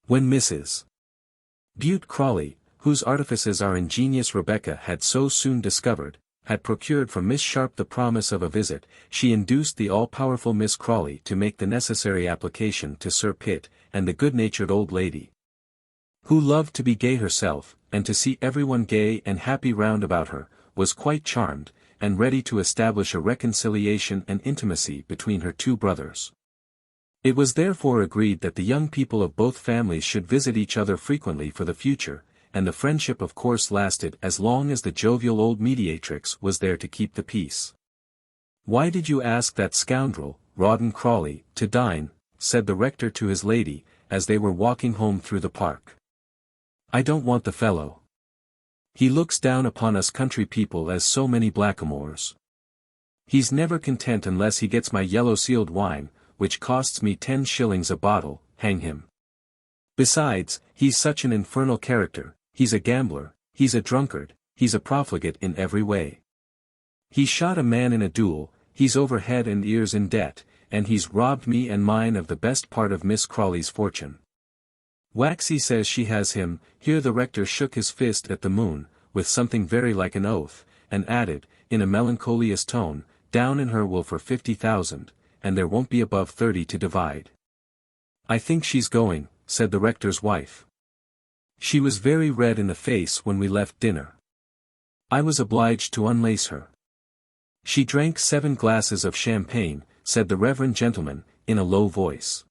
When Mrs. Bute Crawley, whose artifices our ingenious Rebecca had so soon discovered, had procured from Miss Sharp the promise of a visit, she induced the all-powerful Miss Crawley to make the necessary application to Sir Pitt, and the good-natured old lady, who loved to be gay herself, and to see everyone gay and happy round about her, was quite charmed, and ready to establish a reconciliation and intimacy between her two brothers. It was therefore agreed that the young people of both families should visit each other frequently for the future, and the friendship of course lasted as long as the jovial old mediatrix was there to keep the peace. Why did you ask that scoundrel, Rawdon Crawley, to dine? Said the rector to his lady, as they were walking home through the park. I don't want the fellow. He looks down upon us country people as so many blackamoors. He's never content unless he gets my yellow-sealed wine, which costs me 10 shillings a bottle, hang him. Besides, he's such an infernal character, he's a gambler, he's a drunkard, he's a profligate in every way. He shot a man in a duel, he's over head and ears in debt, and he's robbed me and mine of the best part of Miss Crawley's fortune. Waxy says she has him. Here the rector shook his fist at the moon, with something very like an oath, and added, in a melancholious tone, down in her will for 50,000, and there won't be above 30 to divide. I think she's going, said the rector's wife. She was very red in the face when we left dinner. I was obliged to unlace her. She drank 7 glasses of champagne, said the reverend gentleman, in a low voice.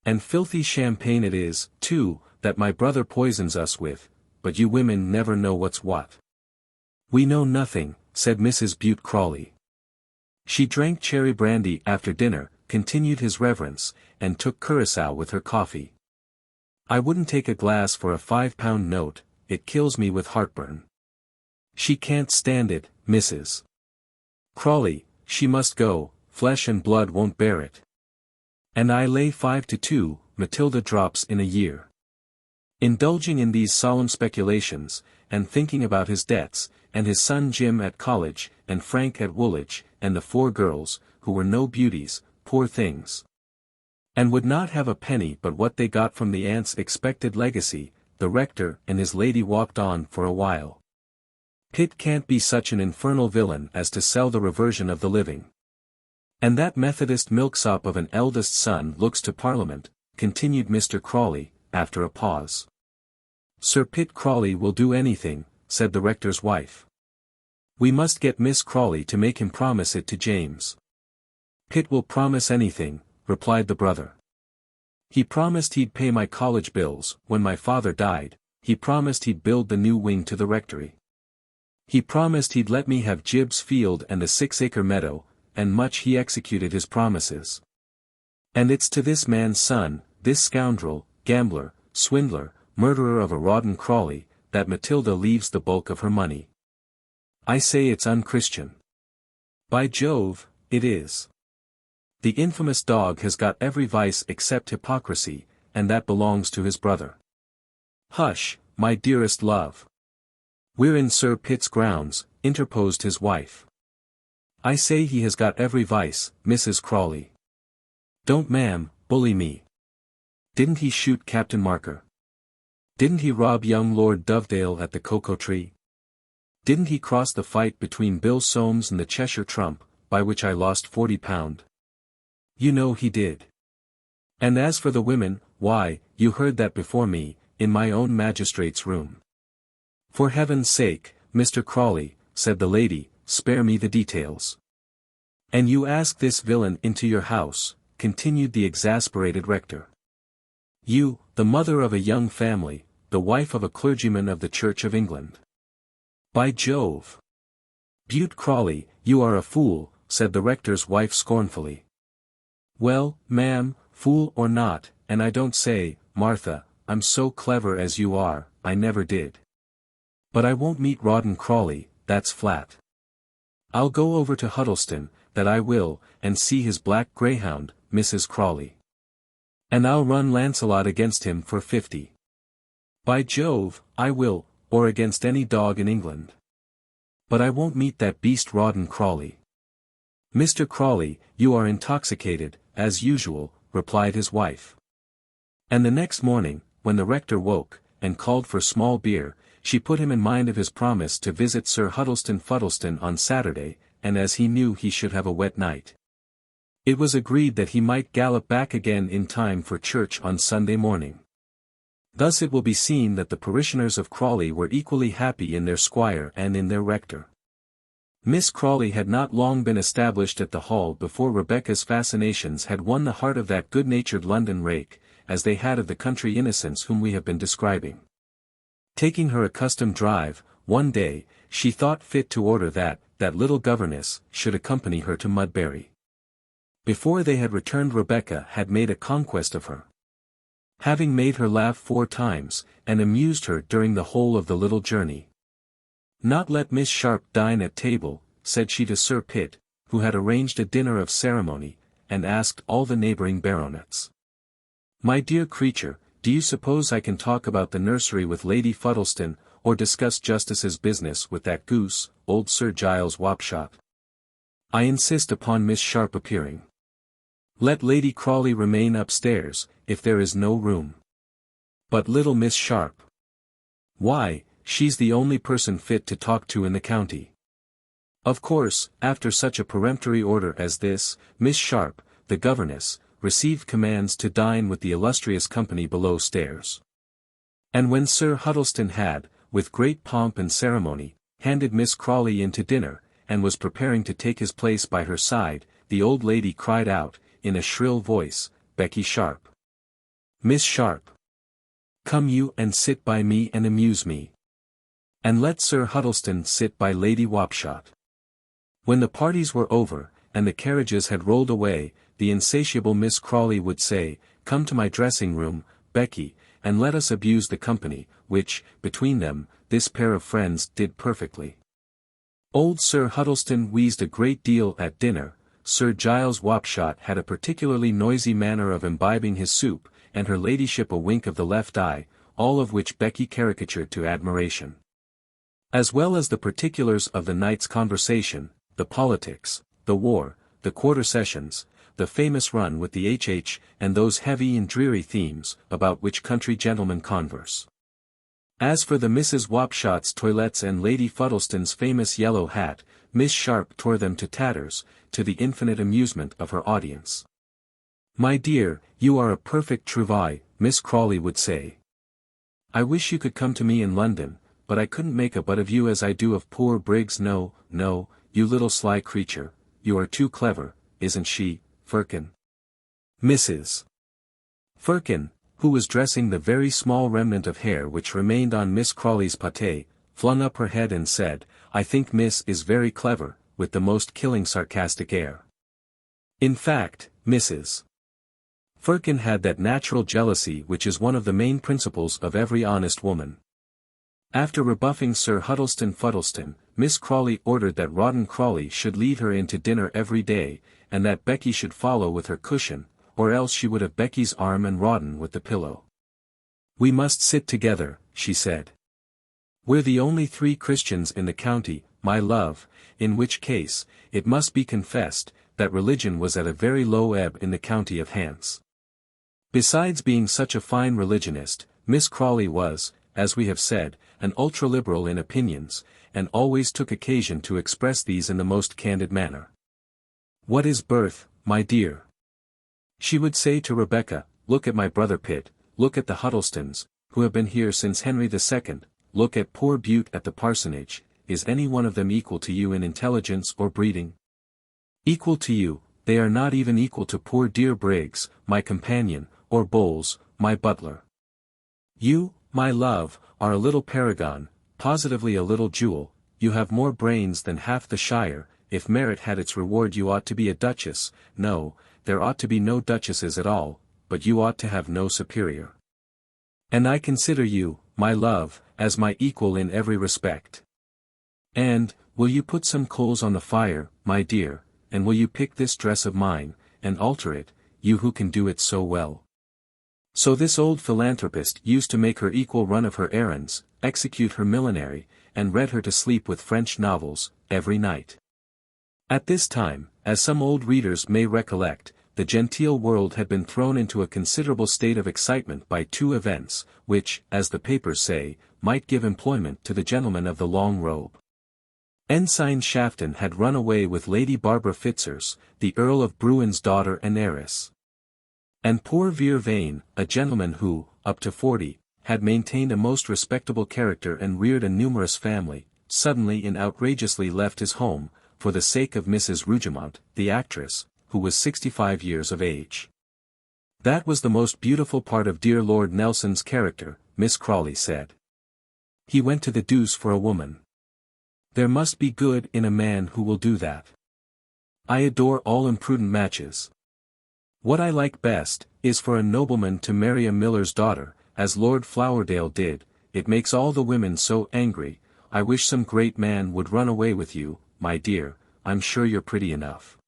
And filthy champagne it is, too, that my brother poisons us with, but you women never know what's what. We know nothing, said Mrs. Bute Crawley. She drank cherry brandy after dinner, continued his reverence, and took curaçao with her coffee. I wouldn't take a glass for a £5 note, it kills me with heartburn. She can't stand it, Mrs. Crawley, she must go, flesh and blood won't bear it. And I lay 5-2, Matilda drops in a year. Indulging in these solemn speculations, and thinking about his debts, and his son Jim at college, and Frank at Woolwich, and the 4 girls, who were no beauties, poor things, and would not have a penny but what they got from the aunt's expected legacy, the rector and his lady walked on for a while. Pitt can't be such an infernal villain as to sell the reversion of the living. And that Methodist milksop of an eldest son looks to Parliament, continued Mr. Crawley, after a pause. Sir Pitt Crawley will do anything, said the rector's wife. We must get Miss Crawley to make him promise it to James. Pitt will promise anything, replied the brother. He promised he'd pay my college bills, when my father died, he promised he'd build the new wing to the rectory. He promised he'd let me have Gibbs Field and the 6-acre meadow, and much he executed his promises. And it's to this man's son, this scoundrel, gambler, swindler, murderer of a Rawdon Crawley, that Matilda leaves the bulk of her money. I say it's unchristian. By Jove, it is. The infamous dog has got every vice except hypocrisy, and that belongs to his brother. Hush, my dearest love. We're in Sir Pitt's grounds, interposed his wife. I say he has got every vice, Mrs. Crawley. Don't, ma'am, bully me. Didn't he shoot Captain Marker? Didn't he rob young Lord Dovedale at the Cocoa Tree? Didn't he cross the fight between Bill Soames and the Cheshire Trump, by which I lost £40? You know he did. And as for the women, why, you heard that before me, in my own magistrate's room. For heaven's sake, Mr. Crawley, said the lady, spare me the details. And you ask this villain into your house, continued the exasperated rector. You, the mother of a young family, the wife of a clergyman of the Church of England. By Jove! Bute Crawley, you are a fool, said the rector's wife scornfully. Well, ma'am, fool or not, and I don't say, Martha, I'm so clever as you are, I never did. But I won't meet Rawdon Crawley, that's flat. I'll go over to Huddleston, that I will, and see his black greyhound, Mrs. Crawley. And I'll run Lancelot against him for 50. By Jove, I will, or against any dog in England. But I won't meet that beast Rawdon Crawley. Mr. Crawley, you are intoxicated, as usual, replied his wife. And the next morning, when the rector woke, and called for small beer, she put him in mind of his promise to visit Sir Huddleston Fuddleston on Saturday, and as he knew he should have a wet night. It was agreed that he might gallop back again in time for church on Sunday morning. Thus it will be seen that the parishioners of Crawley were equally happy in their squire and in their rector. Miss Crawley had not long been established at the Hall before Rebecca's fascinations had won the heart of that good-natured London rake, as they had of the country innocents whom we have been describing. Taking her accustomed drive, one day, she thought fit to order that little governess should accompany her to Mudbury. Before they had returned, Rebecca had made a conquest of her. Having made her laugh 4 times, and amused her during the whole of the little journey. Not let Miss Sharp dine at table, said she to Sir Pitt, who had arranged a dinner of ceremony, and asked all the neighbouring baronets. My dear creature, do you suppose I can talk about the nursery with Lady Fuddleston, or discuss justice's business with that goose, old Sir Giles Wapshot? I insist upon Miss Sharp appearing. Let Lady Crawley remain upstairs, if there is no room. But little Miss Sharp. Why, she's the only person fit to talk to in the county. Of course, after such a peremptory order as this, Miss Sharp, the governess, received commands to dine with the illustrious company below stairs. And when Sir Huddleston had, with great pomp and ceremony, handed Miss Crawley in to dinner, and was preparing to take his place by her side, the old lady cried out, in a shrill voice, Becky Sharp. Miss Sharp. Come you and sit by me and amuse me. And let Sir Huddleston sit by Lady Wapshot. When the parties were over, and the carriages had rolled away, the insatiable Miss Crawley would say, Come to my dressing-room, Becky, and let us abuse the company, which, between them, this pair of friends did perfectly. Old Sir Huddleston wheezed a great deal at dinner. Sir Giles Wapshot had a particularly noisy manner of imbibing his soup, and her ladyship a wink of the left eye, all of which Becky caricatured to admiration. As well as the particulars of the night's conversation, the politics, the war, the quarter sessions, the famous run with the HH, and those heavy and dreary themes, about which country gentlemen converse. As for the Mrs. Wapshot's toilettes and Lady Fuddleston's famous yellow hat, Miss Sharp tore them to tatters, to the infinite amusement of her audience. My dear, you are a perfect trouvaille, Miss Crawley would say. I wish you could come to me in London, but I couldn't make a butt of you as I do of poor Briggs. No, no, you little sly creature, you are too clever, isn't she, Firkin? Mrs. Firkin, who was dressing the very small remnant of hair which remained on Miss Crawley's pate, flung up her head and said, I think Miss is very clever, with the most killing sarcastic air. In fact, Mrs. Firkin had that natural jealousy which is one of the main principles of every honest woman. After rebuffing Sir Huddleston Fuddleston, Miss Crawley ordered that Rawdon Crawley should lead her in to dinner every day, and that Becky should follow with her cushion, or else she would have Becky's arm and Rawdon with the pillow. "We must sit together," she said. "We're the only 3 Christians in the county, my love," in which case, it must be confessed, that religion was at a very low ebb in the county of Hants. Besides being such a fine religionist, Miss Crawley was, as we have said, an ultra-liberal in opinions, and always took occasion to express these in the most candid manner. "What is birth, my dear?" she would say to Rebecca. "Look at my brother Pitt, look at the Huddlestons, who have been here since Henry II, look at poor Bute at the parsonage. Is any one of them equal to you in intelligence or breeding? Equal to you, they are not even equal to poor dear Briggs, my companion, or Bowles, my butler. You, my love, are a little paragon, positively a little jewel. You have more brains than half the shire. If merit had its reward you ought to be a duchess. No, there ought to be no duchesses at all, but you ought to have no superior. And I consider you, my love, as my equal in every respect. And, will you put some coals on the fire, my dear, and will you pick this dress of mine, and alter it, you who can do it so well?" So this old philanthropist used to make her equal run of her errands, execute her millinery, and read her to sleep with French novels, every night. At this time, as some old readers may recollect, the genteel world had been thrown into a considerable state of excitement by 2 events, which, as the papers say, might give employment to the gentleman of the long robe. Ensign Shafton had run away with Lady Barbara Fitzers, the Earl of Bruin's daughter and heiress. And poor Vere Vane, a gentleman who, up to 40, had maintained a most respectable character and reared a numerous family, suddenly and outrageously left his home, for the sake of Mrs. Rougemont, the actress, who was 65 years of age. That was the most beautiful part of dear Lord Nelson's character, Miss Crawley said. He went to the deuce for a woman. There must be good in a man who will do that. I adore all imprudent matches. What I like best, is for a nobleman to marry a miller's daughter, as Lord Flowerdale did. It makes all the women so angry. I wish some great man would run away with you, my dear. I'm sure you're pretty enough.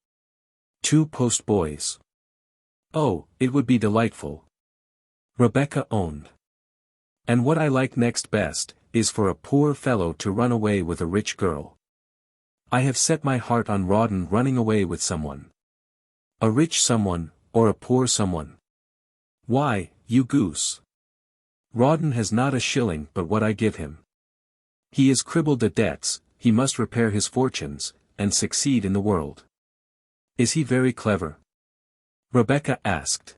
2 post-boys. Oh, it would be delightful. Rebecca owned. And what I like next best, is for a poor fellow to run away with a rich girl. I have set my heart on Rawdon running away with someone. A rich someone, or a poor someone. Why, you goose. Rawdon has not a shilling but what I give him. He is cribbled to debts, he must repair his fortunes, and succeed in the world. Is he very clever? Rebecca asked.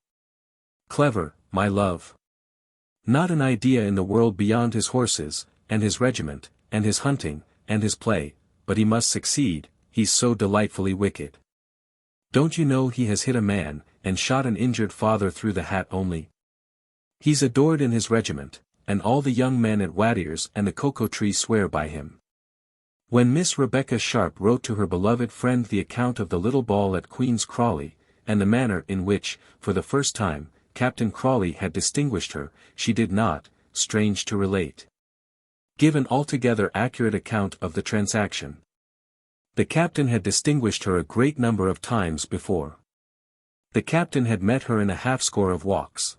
Clever, my love. Not an idea in the world beyond his horses, and his regiment, and his hunting, and his play, but he must succeed, he's so delightfully wicked. Don't you know he has hit a man, and shot an injured father through the hat only? He's adored in his regiment, and all the young men at Waddiers and the Cocoa Tree swear by him. When Miss Rebecca Sharp wrote to her beloved friend the account of the little ball at Queen's Crawley, and the manner in which, for the first time, Captain Crawley had distinguished her, she did not, strange to relate, give an altogether accurate account of the transaction. The captain had distinguished her a great number of times before. The captain had met her in a half-score of walks.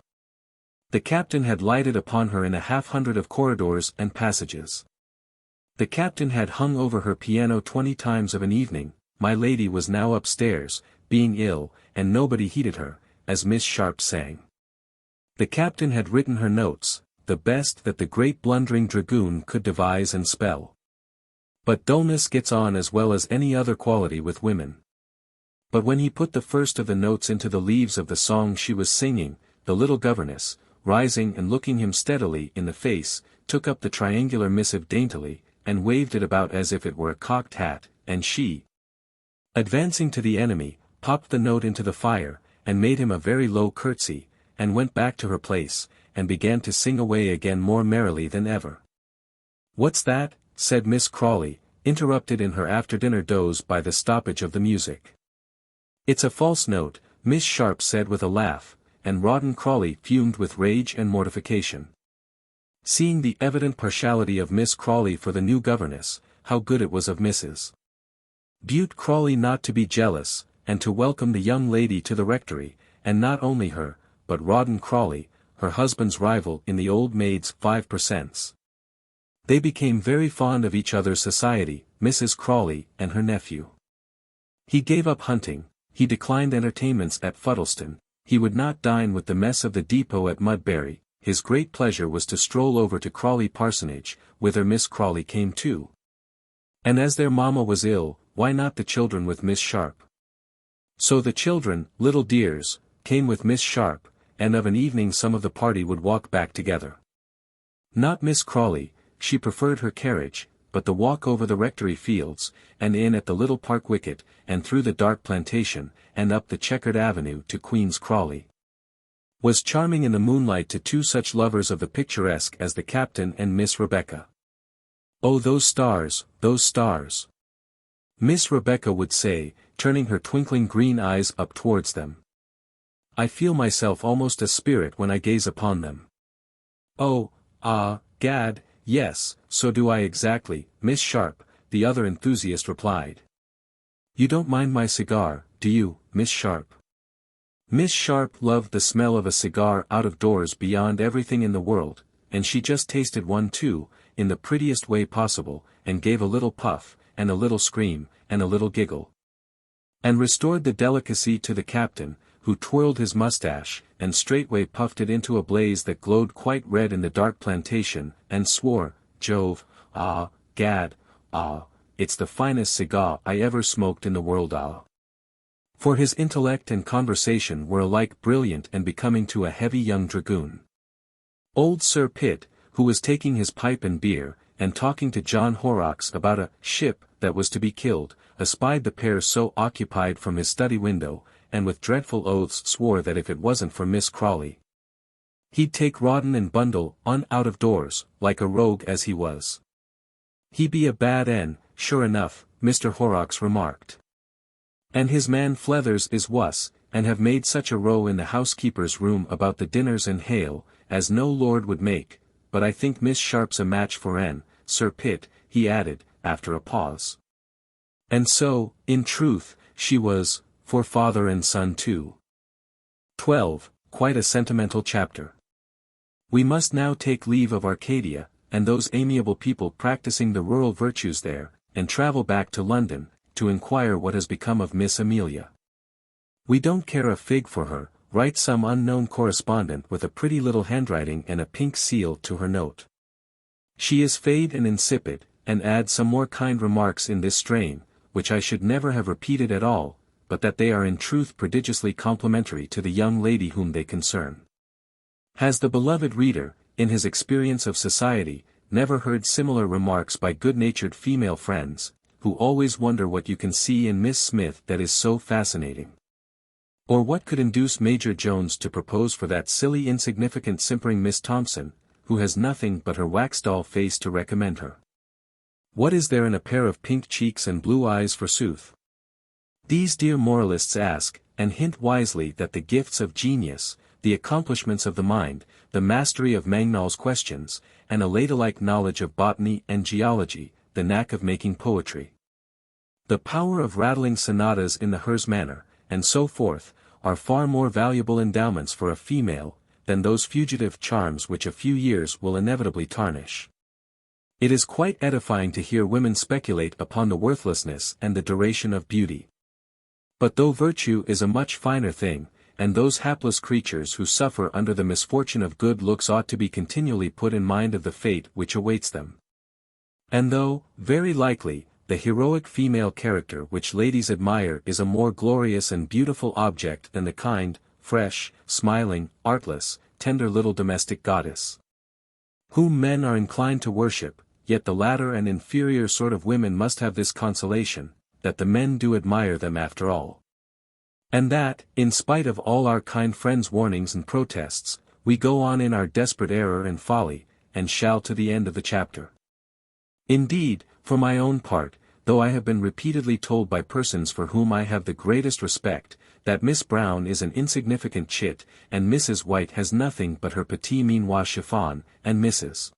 The captain had lighted upon her in a half-hundred of corridors and passages. The captain had hung over her piano 20 times of an evening. My lady was now upstairs, being ill, and nobody heeded her, as Miss Sharp sang. The captain had written her notes, the best that the great blundering dragoon could devise and spell. But dullness gets on as well as any other quality with women. But when he put the first of the notes into the leaves of the song she was singing, the little governess, rising and looking him steadily in the face, took up the triangular missive daintily, and waved it about as if it were a cocked hat, and she, advancing to the enemy, popped the note into the fire, and made him a very low curtsy, and went back to her place, and began to sing away again more merrily than ever. What's that? Said Miss Crawley, interrupted in her after-dinner doze by the stoppage of the music. It's a false note, Miss Sharp said with a laugh, and Rawdon Crawley fumed with rage and mortification. Seeing the evident partiality of Miss Crawley for the new governess, how good it was of Mrs. Bute Crawley not to be jealous, and to welcome the young lady to the rectory, and not only her, but Rawdon Crawley, her husband's rival in the old maid's 5%. They became very fond of each other's society, Mrs. Crawley and her nephew. He gave up hunting, he declined entertainments at Fuddleston, he would not dine with the mess of the depot at Mudbury, his great pleasure was to stroll over to Crawley Parsonage, whither Miss Crawley came too. And as their mamma was ill, why not the children with Miss Sharp? So the children, little dears, came with Miss Sharp, and of an evening some of the party would walk back together. Not Miss Crawley, she preferred her carriage, but the walk over the rectory fields, and in at the little park wicket, and through the dark plantation, and up the checkered avenue to Queen's Crawley, was charming in the moonlight to two such lovers of the picturesque as the captain and Miss Rebecca. Oh, those stars, those stars! Miss Rebecca would say, turning her twinkling green eyes up towards them. I feel myself almost a spirit when I gaze upon them. Oh, ah, gad, yes, so do I exactly, Miss Sharp, the other enthusiast replied. You don't mind my cigar, do you, Miss Sharp? Miss Sharp loved the smell of a cigar out of doors beyond everything in the world, and she just tasted one too, in the prettiest way possible, and gave a little puff, and a little scream, and a little giggle. And restored the delicacy to the captain, who twirled his mustache, and straightway puffed it into a blaze that glowed quite red in the dark plantation, and swore, Jove, ah, gad, ah, it's the finest cigar I ever smoked in the world, ah. For his intellect and conversation were alike brilliant and becoming to a heavy young dragoon. Old Sir Pitt, who was taking his pipe and beer, and talking to John Horrocks about a ship that was to be killed, espied the pair so occupied from his study window, and with dreadful oaths swore that if it wasn't for Miss Crawley, he'd take Rawdon and bundle on out of doors, like a rogue as he was. He be a bad en, sure enough, Mr. Horrocks remarked. And his man Flethers is wuss, and have made such a row in the housekeeper's room about the dinners and hale, as no lord would make, but I think Miss Sharp's a match for en, Sir Pitt, he added, after a pause. And so, in truth, she was, for father and son too. 12. Quite a sentimental chapter. We must now take leave of Arcadia, and those amiable people practicing the rural virtues there, and travel back to London, to inquire what has become of Miss Amelia. We don't care a fig for her, writes some unknown correspondent with a pretty little handwriting and a pink seal to her note. She is fade and insipid, and adds some more kind remarks in this strain, which I should never have repeated at all, but that they are in truth prodigiously complimentary to the young lady whom they concern. Has the beloved reader, in his experience of society, never heard similar remarks by good-natured female friends, who always wonder what you can see in Miss Smith that is so fascinating? Or what could induce Major Jones to propose for that silly insignificant simpering Miss Thompson, who has nothing but her wax-doll face to recommend her? What is there in a pair of pink cheeks and blue eyes forsooth? These dear moralists ask, and hint wisely that the gifts of genius, the accomplishments of the mind, the mastery of Mangnall's questions, and a ladylike knowledge of botany and geology, the knack of making poetry, the power of rattling sonatas in the Herz manner, and so forth, are far more valuable endowments for a female, than those fugitive charms which a few years will inevitably tarnish. It is quite edifying to hear women speculate upon the worthlessness and the duration of beauty. But though virtue is a much finer thing, and those hapless creatures who suffer under the misfortune of good looks ought to be continually put in mind of the fate which awaits them. And though, very likely, the heroic female character which ladies admire is a more glorious and beautiful object than the kind, fresh, smiling, artless, tender little domestic goddess, whom men are inclined to worship, yet the latter and inferior sort of women must have this consolation, that the men do admire them after all. And that, in spite of all our kind friends' warnings and protests, we go on in our desperate error and folly, and shall to the end of the chapter. Indeed, for my own part, though I have been repeatedly told by persons for whom I have the greatest respect, that Miss Brown is an insignificant chit, and Mrs. White has nothing but her petit minois chiffon, and Mrs.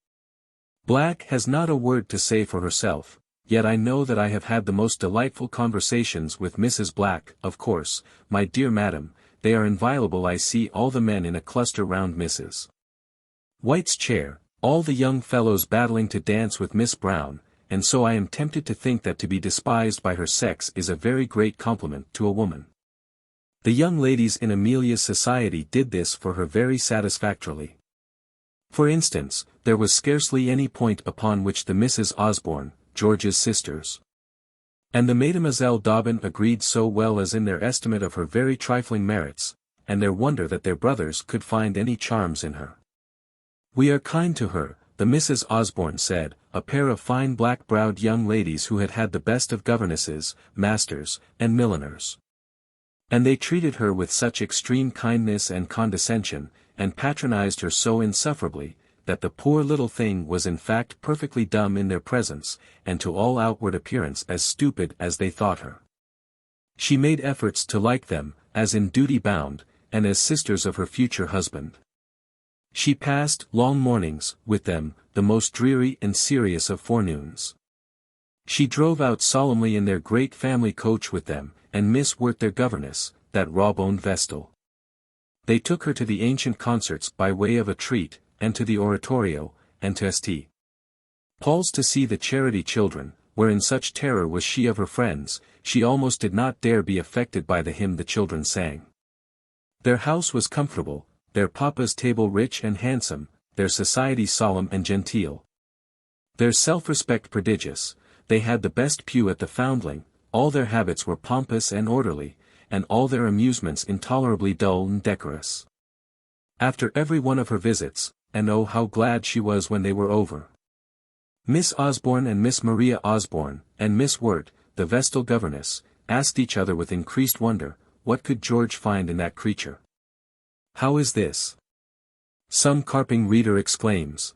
Black has not a word to say for herself, yet I know that I have had the most delightful conversations with Mrs. Black. Of course, my dear madam, they are inviolable. I see all the men in a cluster round Mrs. White's chair, all the young fellows battling to dance with Miss Brown, and so I am tempted to think that to be despised by her sex is a very great compliment to a woman. The young ladies in Amelia's society did this for her very satisfactorily. For instance, there was scarcely any point upon which the Misses Osborne, George's sisters, and the Mademoiselle Dobbin agreed so well as in their estimate of her very trifling merits, and their wonder that their brothers could find any charms in her. We are kind to her, the Misses Osborne said, a pair of fine black-browed young ladies who had had the best of governesses, masters, and milliners. And they treated her with such extreme kindness and condescension, and patronized her so insufferably, that the poor little thing was in fact perfectly dumb in their presence, and to all outward appearance as stupid as they thought her. She made efforts to like them, as in duty bound, and as sisters of her future husband. She passed long mornings with them, the most dreary and serious of forenoons. She drove out solemnly in their great family coach with them, and Miss Wirt their governess, that raw-boned Vestal. They took her to the ancient concerts by way of a treat, and to the oratorio, and to St. Paul's to see the charity children, where in such terror was she of her friends, she almost did not dare be affected by the hymn the children sang. Their house was comfortable, their papa's table rich and handsome, their society solemn and genteel. Their self-respect prodigious, they had the best pew at the Foundling, all their habits were pompous and orderly, and all their amusements intolerably dull and decorous. After every one of her visits, and oh how glad she was when they were over, Miss Osborne and Miss Maria Osborne, and Miss Wirt, the Vestal governess, asked each other with increased wonder, what could George find in that creature? How is this? Some carping reader exclaims.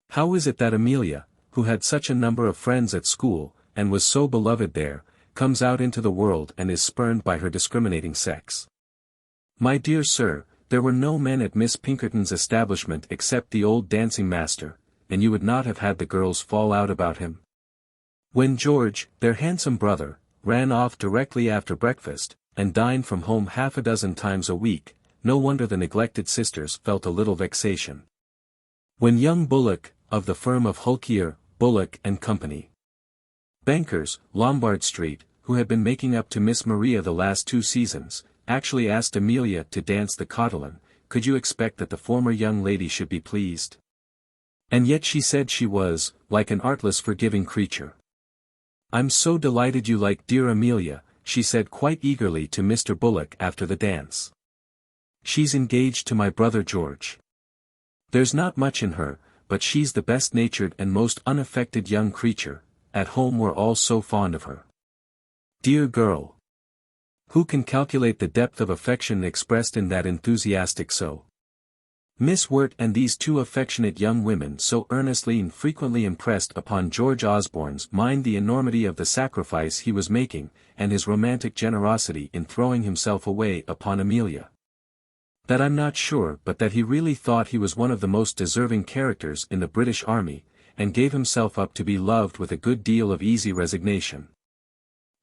How is it that Amelia, who had such a number of friends at school, and was so beloved there, comes out into the world and is spurned by her discriminating sex? My dear sir, there were no men at Miss Pinkerton's establishment except the old dancing master, and you would not have had the girls fall out about him. When George, their handsome brother, ran off directly after breakfast, and dined from home half a dozen times a week, no wonder the neglected sisters felt a little vexation. When young Bullock, of the firm of Hulkier, Bullock and Company, bankers, Lombard Street, who had been making up to Miss Maria the last 2 seasons, actually asked Amelia to dance the cotilin, could you expect that the former young lady should be pleased? And yet she said she was, like an artless forgiving creature. I'm so delighted you like dear Amelia, she said quite eagerly to Mr. Bullock after the dance. She's engaged to my brother George. There's not much in her, but she's the best-natured and most unaffected young creature, at home we're all so fond of her. Dear girl! Who can calculate the depth of affection expressed in that enthusiastic so? Miss Wirt and these 2 affectionate young women so earnestly and frequently impressed upon George Osborne's mind the enormity of the sacrifice he was making, and his romantic generosity in throwing himself away upon Amelia, that I'm not sure but that he really thought he was one of the most deserving characters in the British army, and gave himself up to be loved with a good deal of easy resignation.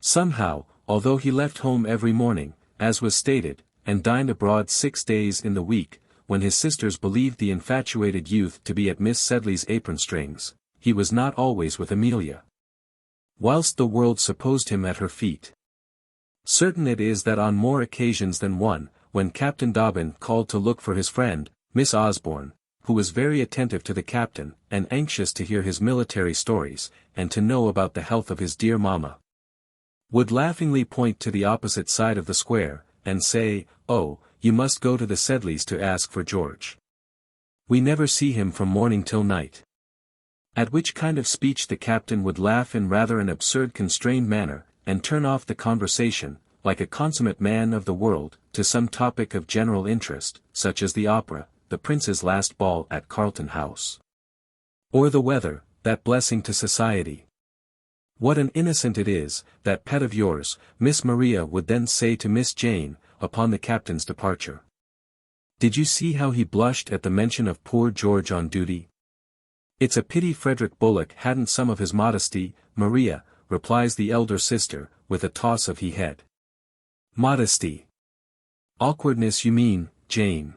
Somehow, although he left home every morning, as was stated, and dined abroad 6 days in the week, when his sisters believed the infatuated youth to be at Miss Sedley's apron-strings, he was not always with Amelia, whilst the world supposed him at her feet. Certain it is that on more occasions than one, when Captain Dobbin called to look for his friend, Miss Osborne, who was very attentive to the captain, and anxious to hear his military stories, and to know about the health of his dear mamma, would laughingly point to the opposite side of the square, and say, oh, you must go to the Sedleys to ask for George. We never see him from morning till night. At which kind of speech the captain would laugh in rather an absurd constrained manner, and turn off the conversation, like a consummate man of the world, to some topic of general interest, such as the opera, the prince's last ball at Carlton House, or the weather, that blessing to society. What an innocent it is, that pet of yours, Miss Maria would then say to Miss Jane, upon the captain's departure. Did you see how he blushed at the mention of poor George on duty? It's a pity Frederick Bullock hadn't some of his modesty, Maria, replies the elder sister, with a toss of he head. Modesty. Awkwardness you mean, Jane.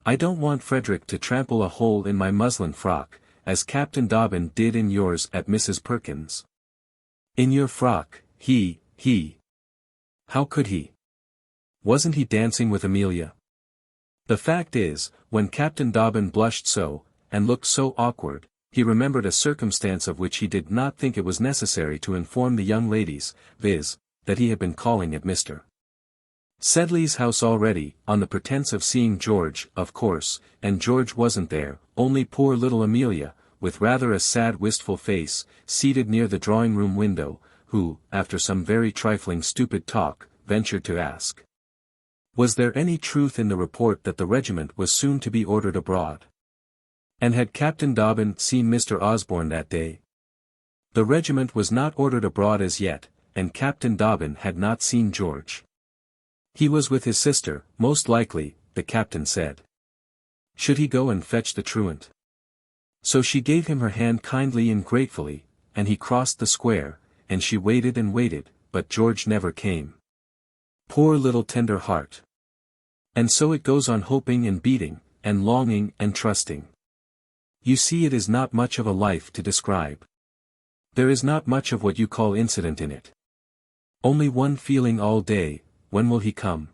I don't want Frederick to trample a hole in my muslin frock, as Captain Dobbin did in yours at Mrs. Perkins'. In your frock, he. How could he? Wasn't he dancing with Amelia? The fact is, when Captain Dobbin blushed so, and looked so awkward, he remembered a circumstance of which he did not think it was necessary to inform the young ladies, viz., that he had been calling at Mr. Sedley's house already, on the pretence of seeing George, of course, and George wasn't there, only poor little Amelia, with rather a sad wistful face, seated near the drawing-room window, who, after some very trifling stupid talk, ventured to ask, was there any truth in the report that the regiment was soon to be ordered abroad? And had Captain Dobbin seen Mr. Osborne that day? The regiment was not ordered abroad as yet, and Captain Dobbin had not seen George. He was with his sister, most likely, the captain said. Should he go and fetch the truant? So she gave him her hand kindly and gratefully, and he crossed the square, and she waited and waited, but George never came. Poor little tender heart. And so it goes on hoping and beating, and longing and trusting. You see, it is not much of a life to describe. There is not much of what you call incident in it. Only one feeling all day, when will he come?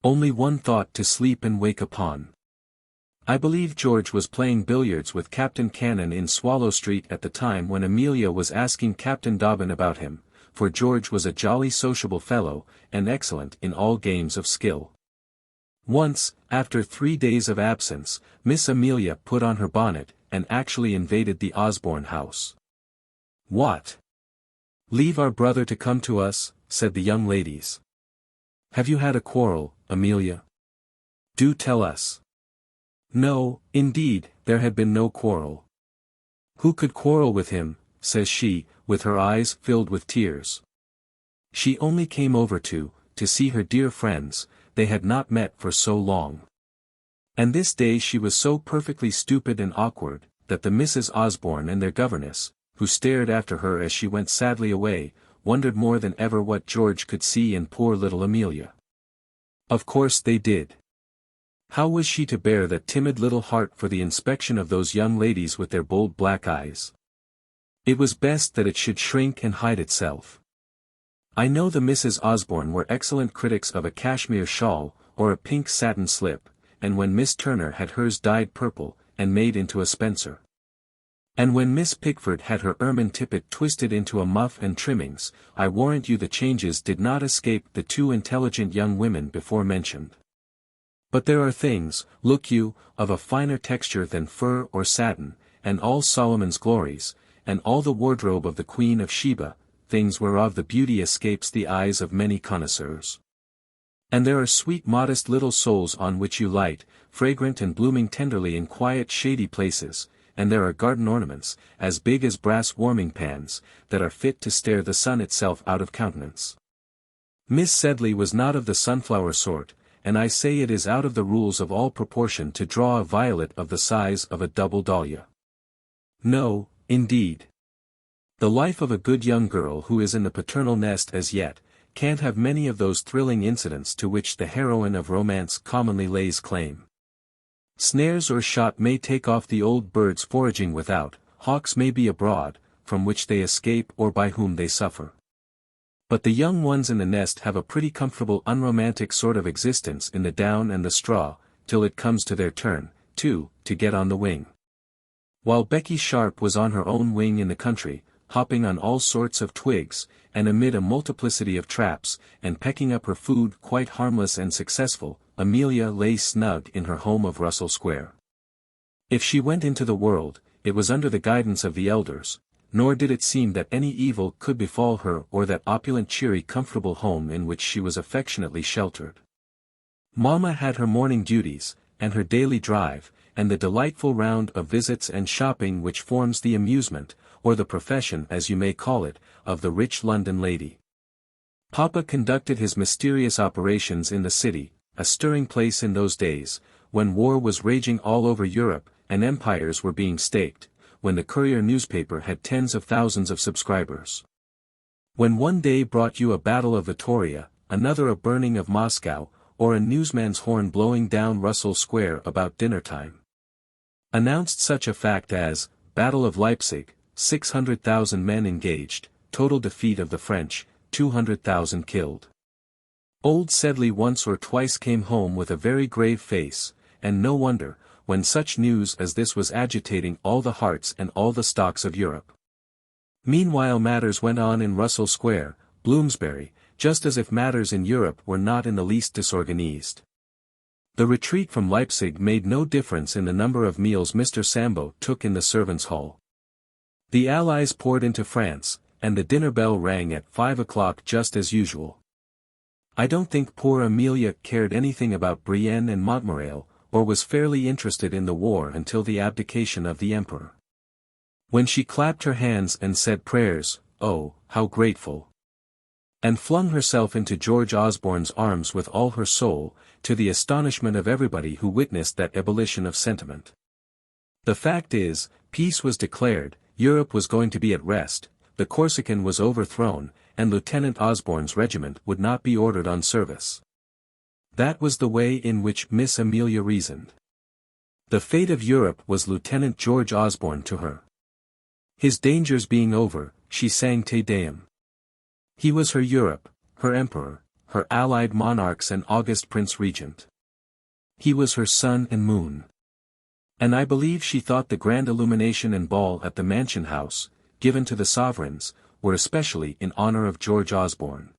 Only one thought to sleep and wake upon. I believe George was playing billiards with Captain Cannon in Swallow Street at the time when Amelia was asking Captain Dobbin about him, for George was a jolly sociable fellow, and excellent in all games of skill. Once, after 3 days of absence, Miss Amelia put on her bonnet, and actually invaded the Osborne house. What? Leave our brother to come to us, said the young ladies. Have you had a quarrel, Amelia? Do tell us. No, indeed, there had been no quarrel. Who could quarrel with him, says she, with her eyes filled with tears. She only came over to see her dear friends, they had not met for so long. And this day she was so perfectly stupid and awkward, that the Misses Osborne and their governess, who stared after her as she went sadly away, wondered more than ever what George could see in poor little Amelia. Of course they did. How was she to bear that timid little heart for the inspection of those young ladies with their bold black eyes? It was best that it should shrink and hide itself. I know the Misses Osborne were excellent critics of a cashmere shawl, or a pink satin slip, and when Miss Turner had hers dyed purple, and made into a spencer. And when Miss Pickford had her ermine tippet twisted into a muff and trimmings, I warrant you the changes did not escape the 2 intelligent young women before mentioned. But there are things, look you, of a finer texture than fur or satin, and all Solomon's glories, and all the wardrobe of the Queen of Sheba, things whereof the beauty escapes the eyes of many connoisseurs. And there are sweet modest little souls on which you light, fragrant and blooming tenderly in quiet shady places, and there are garden ornaments, as big as brass warming pans, that are fit to stare the sun itself out of countenance. Miss Sedley was not of the sunflower sort, and I say it is out of the rules of all proportion to draw a violet of the size of a double dahlia. No, indeed. The life of a good young girl who is in the paternal nest as yet, can't have many of those thrilling incidents to which the heroine of romance commonly lays claim. Snares or shot may take off the old birds foraging without, hawks may be abroad, from which they escape or by whom they suffer. But the young ones in the nest have a pretty comfortable unromantic sort of existence in the down and the straw, till it comes to their turn, too, to get on the wing. While Becky Sharp was on her own wing in the country, hopping on all sorts of twigs, and amid a multiplicity of traps, and pecking up her food quite harmless and successful, Amelia lay snug in her home of Russell Square. If she went into the world, it was under the guidance of the elders, nor did it seem that any evil could befall her or that opulent cheery comfortable home in which she was affectionately sheltered. Mamma had her morning duties, and her daily drive, and the delightful round of visits and shopping which forms the amusement, or the profession as you may call it, of the rich London lady. Papa conducted his mysterious operations in the city, a stirring place in those days, when war was raging all over Europe, and empires were being staked, when the Courier newspaper had tens of thousands of subscribers. When one day brought you a battle of Vittoria, another a burning of Moscow, or a newsman's horn blowing down Russell Square about dinner time. Announced such a fact as, Battle of Leipzig, 600,000 men engaged, total defeat of the French, 200,000 killed. Old Sedley once or twice came home with a very grave face, and no wonder, when such news as this was agitating all the hearts and all the stocks of Europe. Meanwhile matters went on in Russell Square, Bloomsbury, just as if matters in Europe were not in the least disorganized. The retreat from Leipzig made no difference in the number of meals Mr. Sambo took in the servants' hall. The Allies poured into France, and the dinner bell rang at 5 o'clock just as usual. I don't think poor Amelia cared anything about Brienne and Montmirail, or was fairly interested in the war until the abdication of the Emperor. When she clapped her hands and said prayers, oh, how grateful! And flung herself into George Osborne's arms with all her soul, to the astonishment of everybody who witnessed that ebullition of sentiment. The fact is, peace was declared, Europe was going to be at rest, the Corsican was overthrown, and Lieutenant Osborne's regiment would not be ordered on service. That was the way in which Miss Amelia reasoned. The fate of Europe was Lieutenant George Osborne to her. His dangers being over, she sang Te Deum. He was her Europe, her emperor, her allied monarchs and august prince regent. He was her sun and moon. And I believe she thought the grand illumination and ball at the Mansion House, given to the sovereigns, were especially in honor of George Osborne.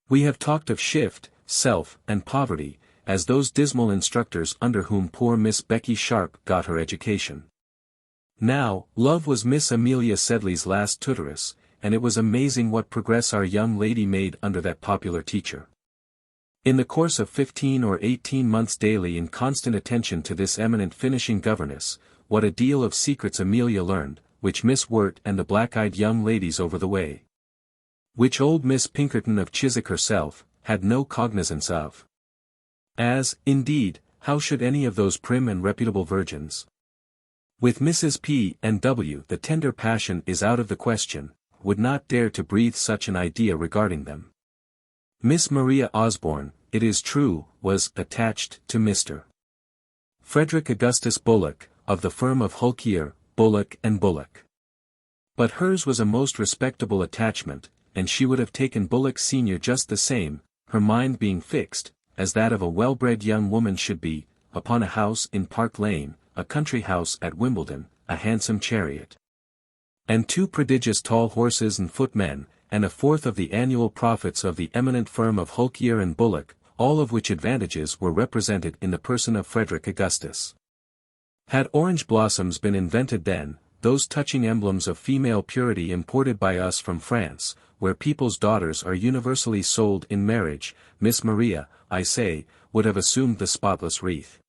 We have talked of shift, self, and poverty, as those dismal instructors under whom poor Miss Becky Sharp got her education. Now, love was Miss Amelia Sedley's last tutoress, and it was amazing what progress our young lady made under that popular teacher. In the course of 15 or 18 months daily in constant attention to this eminent finishing governess, what a deal of secrets Amelia learned, which Miss Wirt and the black-eyed young ladies over the way, which old Miss Pinkerton of Chiswick herself, had no cognizance of. As, indeed, how should any of those prim and reputable virgins? With Mrs. P. and W. the tender passion is out of the question, would not dare to breathe such an idea regarding them. Miss Maria Osborne, it is true, was attached to Mr. Frederick Augustus Bullock, of the firm of Hulkier, Bullock and Bullock. But hers was a most respectable attachment, and she would have taken Bullock Senior just the same, her mind being fixed, as that of a well-bred young woman should be, upon a house in Park Lane, a country house at Wimbledon, a handsome chariot, and 2 prodigious tall horses and footmen, and a fourth of the annual profits of the eminent firm of Hulkier and Bullock, all of which advantages were represented in the person of Frederick Augustus. Had orange blossoms been invented then, those touching emblems of female purity imported by us from France, where people's daughters are universally sold in marriage, Miss Maria, I say, would have assumed the spotless wreath,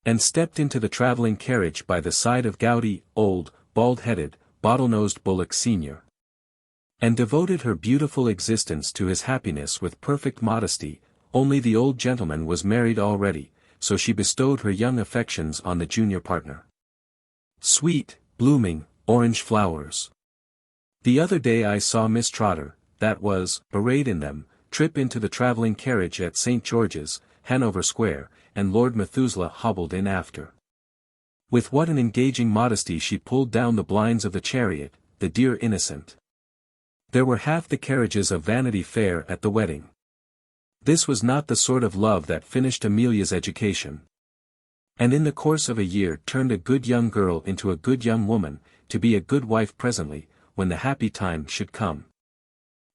and stepped into the travelling carriage by the side of gouty, old, bald-headed, bottle-nosed Bullock Senior, and devoted her beautiful existence to his happiness with perfect modesty. Only the old gentleman was married already, so she bestowed her young affections on the junior partner. Sweet, blooming, orange flowers. The other day I saw Miss Trotter, that was, arrayed in them, trip into the travelling carriage at St. George's, Hanover Square, and Lord Methuselah hobbled in after. With what an engaging modesty she pulled down the blinds of the chariot, the dear innocent. There were half the carriages of Vanity Fair at the wedding. This was not the sort of love that finished Amelia's education, and in the course of a year turned a good young girl into a good young woman, to be a good wife presently, when the happy time should come.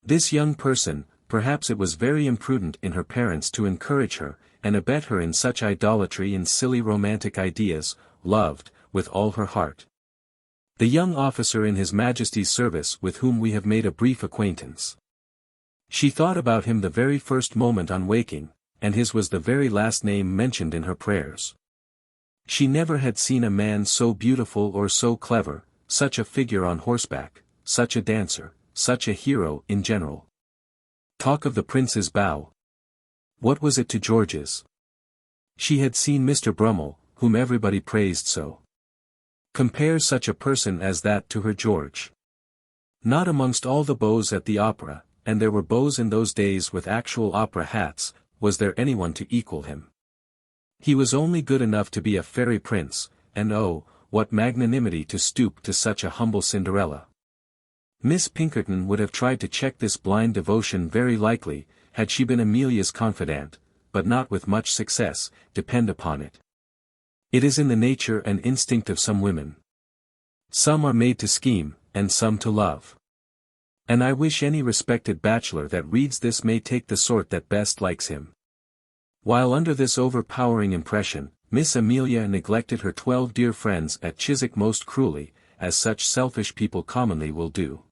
This young person, perhaps it was very imprudent in her parents to encourage her, and abet her in such idolatry and silly romantic ideas, loved, with all her heart, the young officer in His Majesty's service with whom we have made a brief acquaintance. She thought about him the very first moment on waking, and his was the very last name mentioned in her prayers. She never had seen a man so beautiful or so clever, such a figure on horseback, such a dancer, such a hero in general. Talk of the prince's bow. What was it to George's? She had seen Mr. Brummel, whom everybody praised so. Compare such a person as that to her George. Not amongst all the beaux at the opera, and there were beaux in those days with actual opera hats, was there anyone to equal him. He was only good enough to be a fairy prince, and oh, what magnanimity to stoop to such a humble Cinderella. Miss Pinkerton would have tried to check this blind devotion very likely, had she been Amelia's confidante, but not with much success, depend upon it. It is in the nature and instinct of some women. Some are made to scheme, and some to love. And I wish any respected bachelor that reads this may take the sort that best likes him. While under this overpowering impression, Miss Amelia neglected her 12 dear friends at Chiswick most cruelly, as such selfish people commonly will do.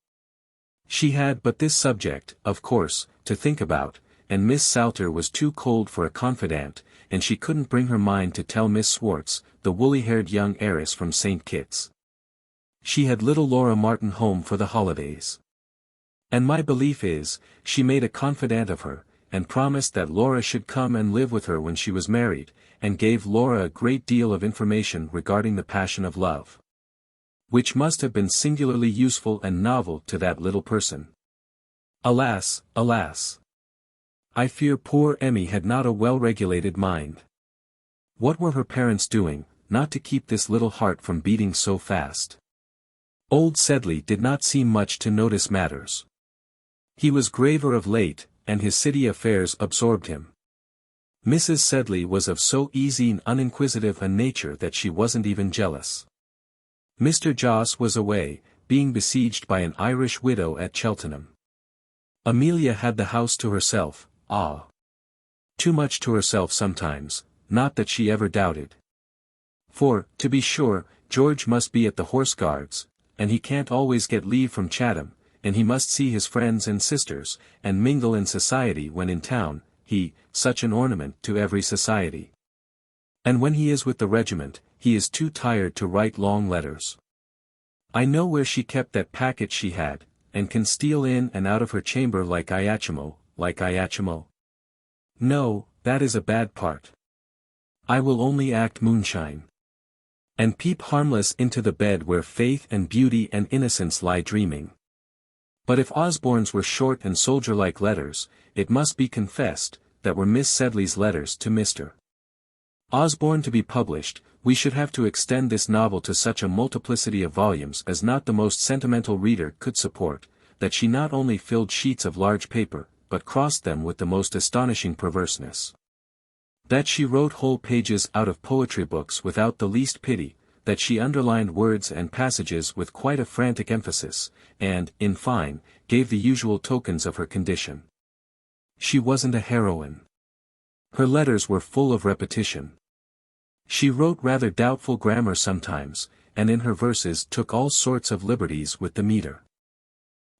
She had but this subject, of course, to think about, and Miss Salter was too cold for a confidante, and she couldn't bring her mind to tell Miss Swartz, the woolly-haired young heiress from St. Kitts. She had little Laura Martin home for the holidays. And my belief is, she made a confidante of her, and promised that Laura should come and live with her when she was married, and gave Laura a great deal of information regarding the passion of love. Which must have been singularly useful and novel to that little person. Alas, alas! I fear poor Emmy had not a well-regulated mind. What were her parents doing, not to keep this little heart from beating so fast? Old Sedley did not seem much to notice matters. He was graver of late, and his city affairs absorbed him. Mrs. Sedley was of so easy and uninquisitive a nature that she wasn't even jealous. Mr. Joss was away, being besieged by an Irish widow at Cheltenham. Amelia had the house to herself, too much to herself sometimes, not that she ever doubted. For, to be sure, George must be at the Horse Guards, and he can't always get leave from Chatham, and he must see his friends and sisters, and mingle in society when in town, such an ornament to every society. And when he is with the regiment, he is too tired to write long letters. I know where she kept that packet she had, and can steal in and out of her chamber like Iachimo. No, that is a bad part. I will only act moonshine. And peep harmless into the bed where faith and beauty and innocence lie dreaming. But if Osborne's were short and soldier-like letters, it must be confessed, that were Miss Sedley's letters to Mr. Osborne to be published, we should have to extend this novel to such a multiplicity of volumes as not the most sentimental reader could support, that she not only filled sheets of large paper, but crossed them with the most astonishing perverseness. That she wrote whole pages out of poetry books without the least pity, that she underlined words and passages with quite a frantic emphasis, and, in fine, gave the usual tokens of her condition. She wasn't a heroine. Her letters were full of repetition. She wrote rather doubtful grammar sometimes, and in her verses took all sorts of liberties with the metre.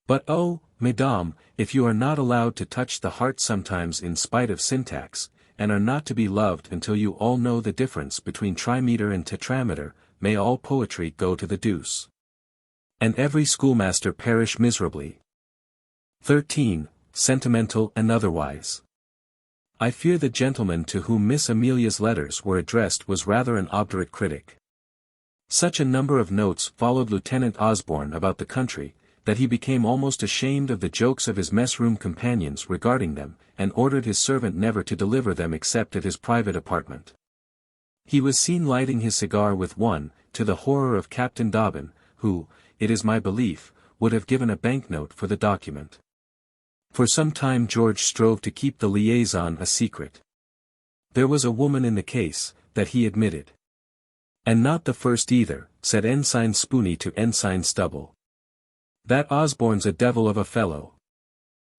But oh, mesdames, if you are not allowed to touch the heart sometimes in spite of syntax, and are not to be loved until you all know the difference between trimeter and tetrameter, may all poetry go to the deuce. And every schoolmaster perish miserably. 13. Sentimental and otherwise. I fear the gentleman to whom Miss Amelia's letters were addressed was rather an obdurate critic. Such a number of notes followed Lieutenant Osborne about the country, that he became almost ashamed of the jokes of his mess-room companions regarding them, and ordered his servant never to deliver them except at his private apartment. He was seen lighting his cigar with one, to the horror of Captain Dobbin, who, it is my belief, would have given a banknote for the document. For some time George strove to keep the liaison a secret. There was a woman in the case, that he admitted. And not the first either, said Ensign Spooney to Ensign Stubble. That Osborne's a devil of a fellow.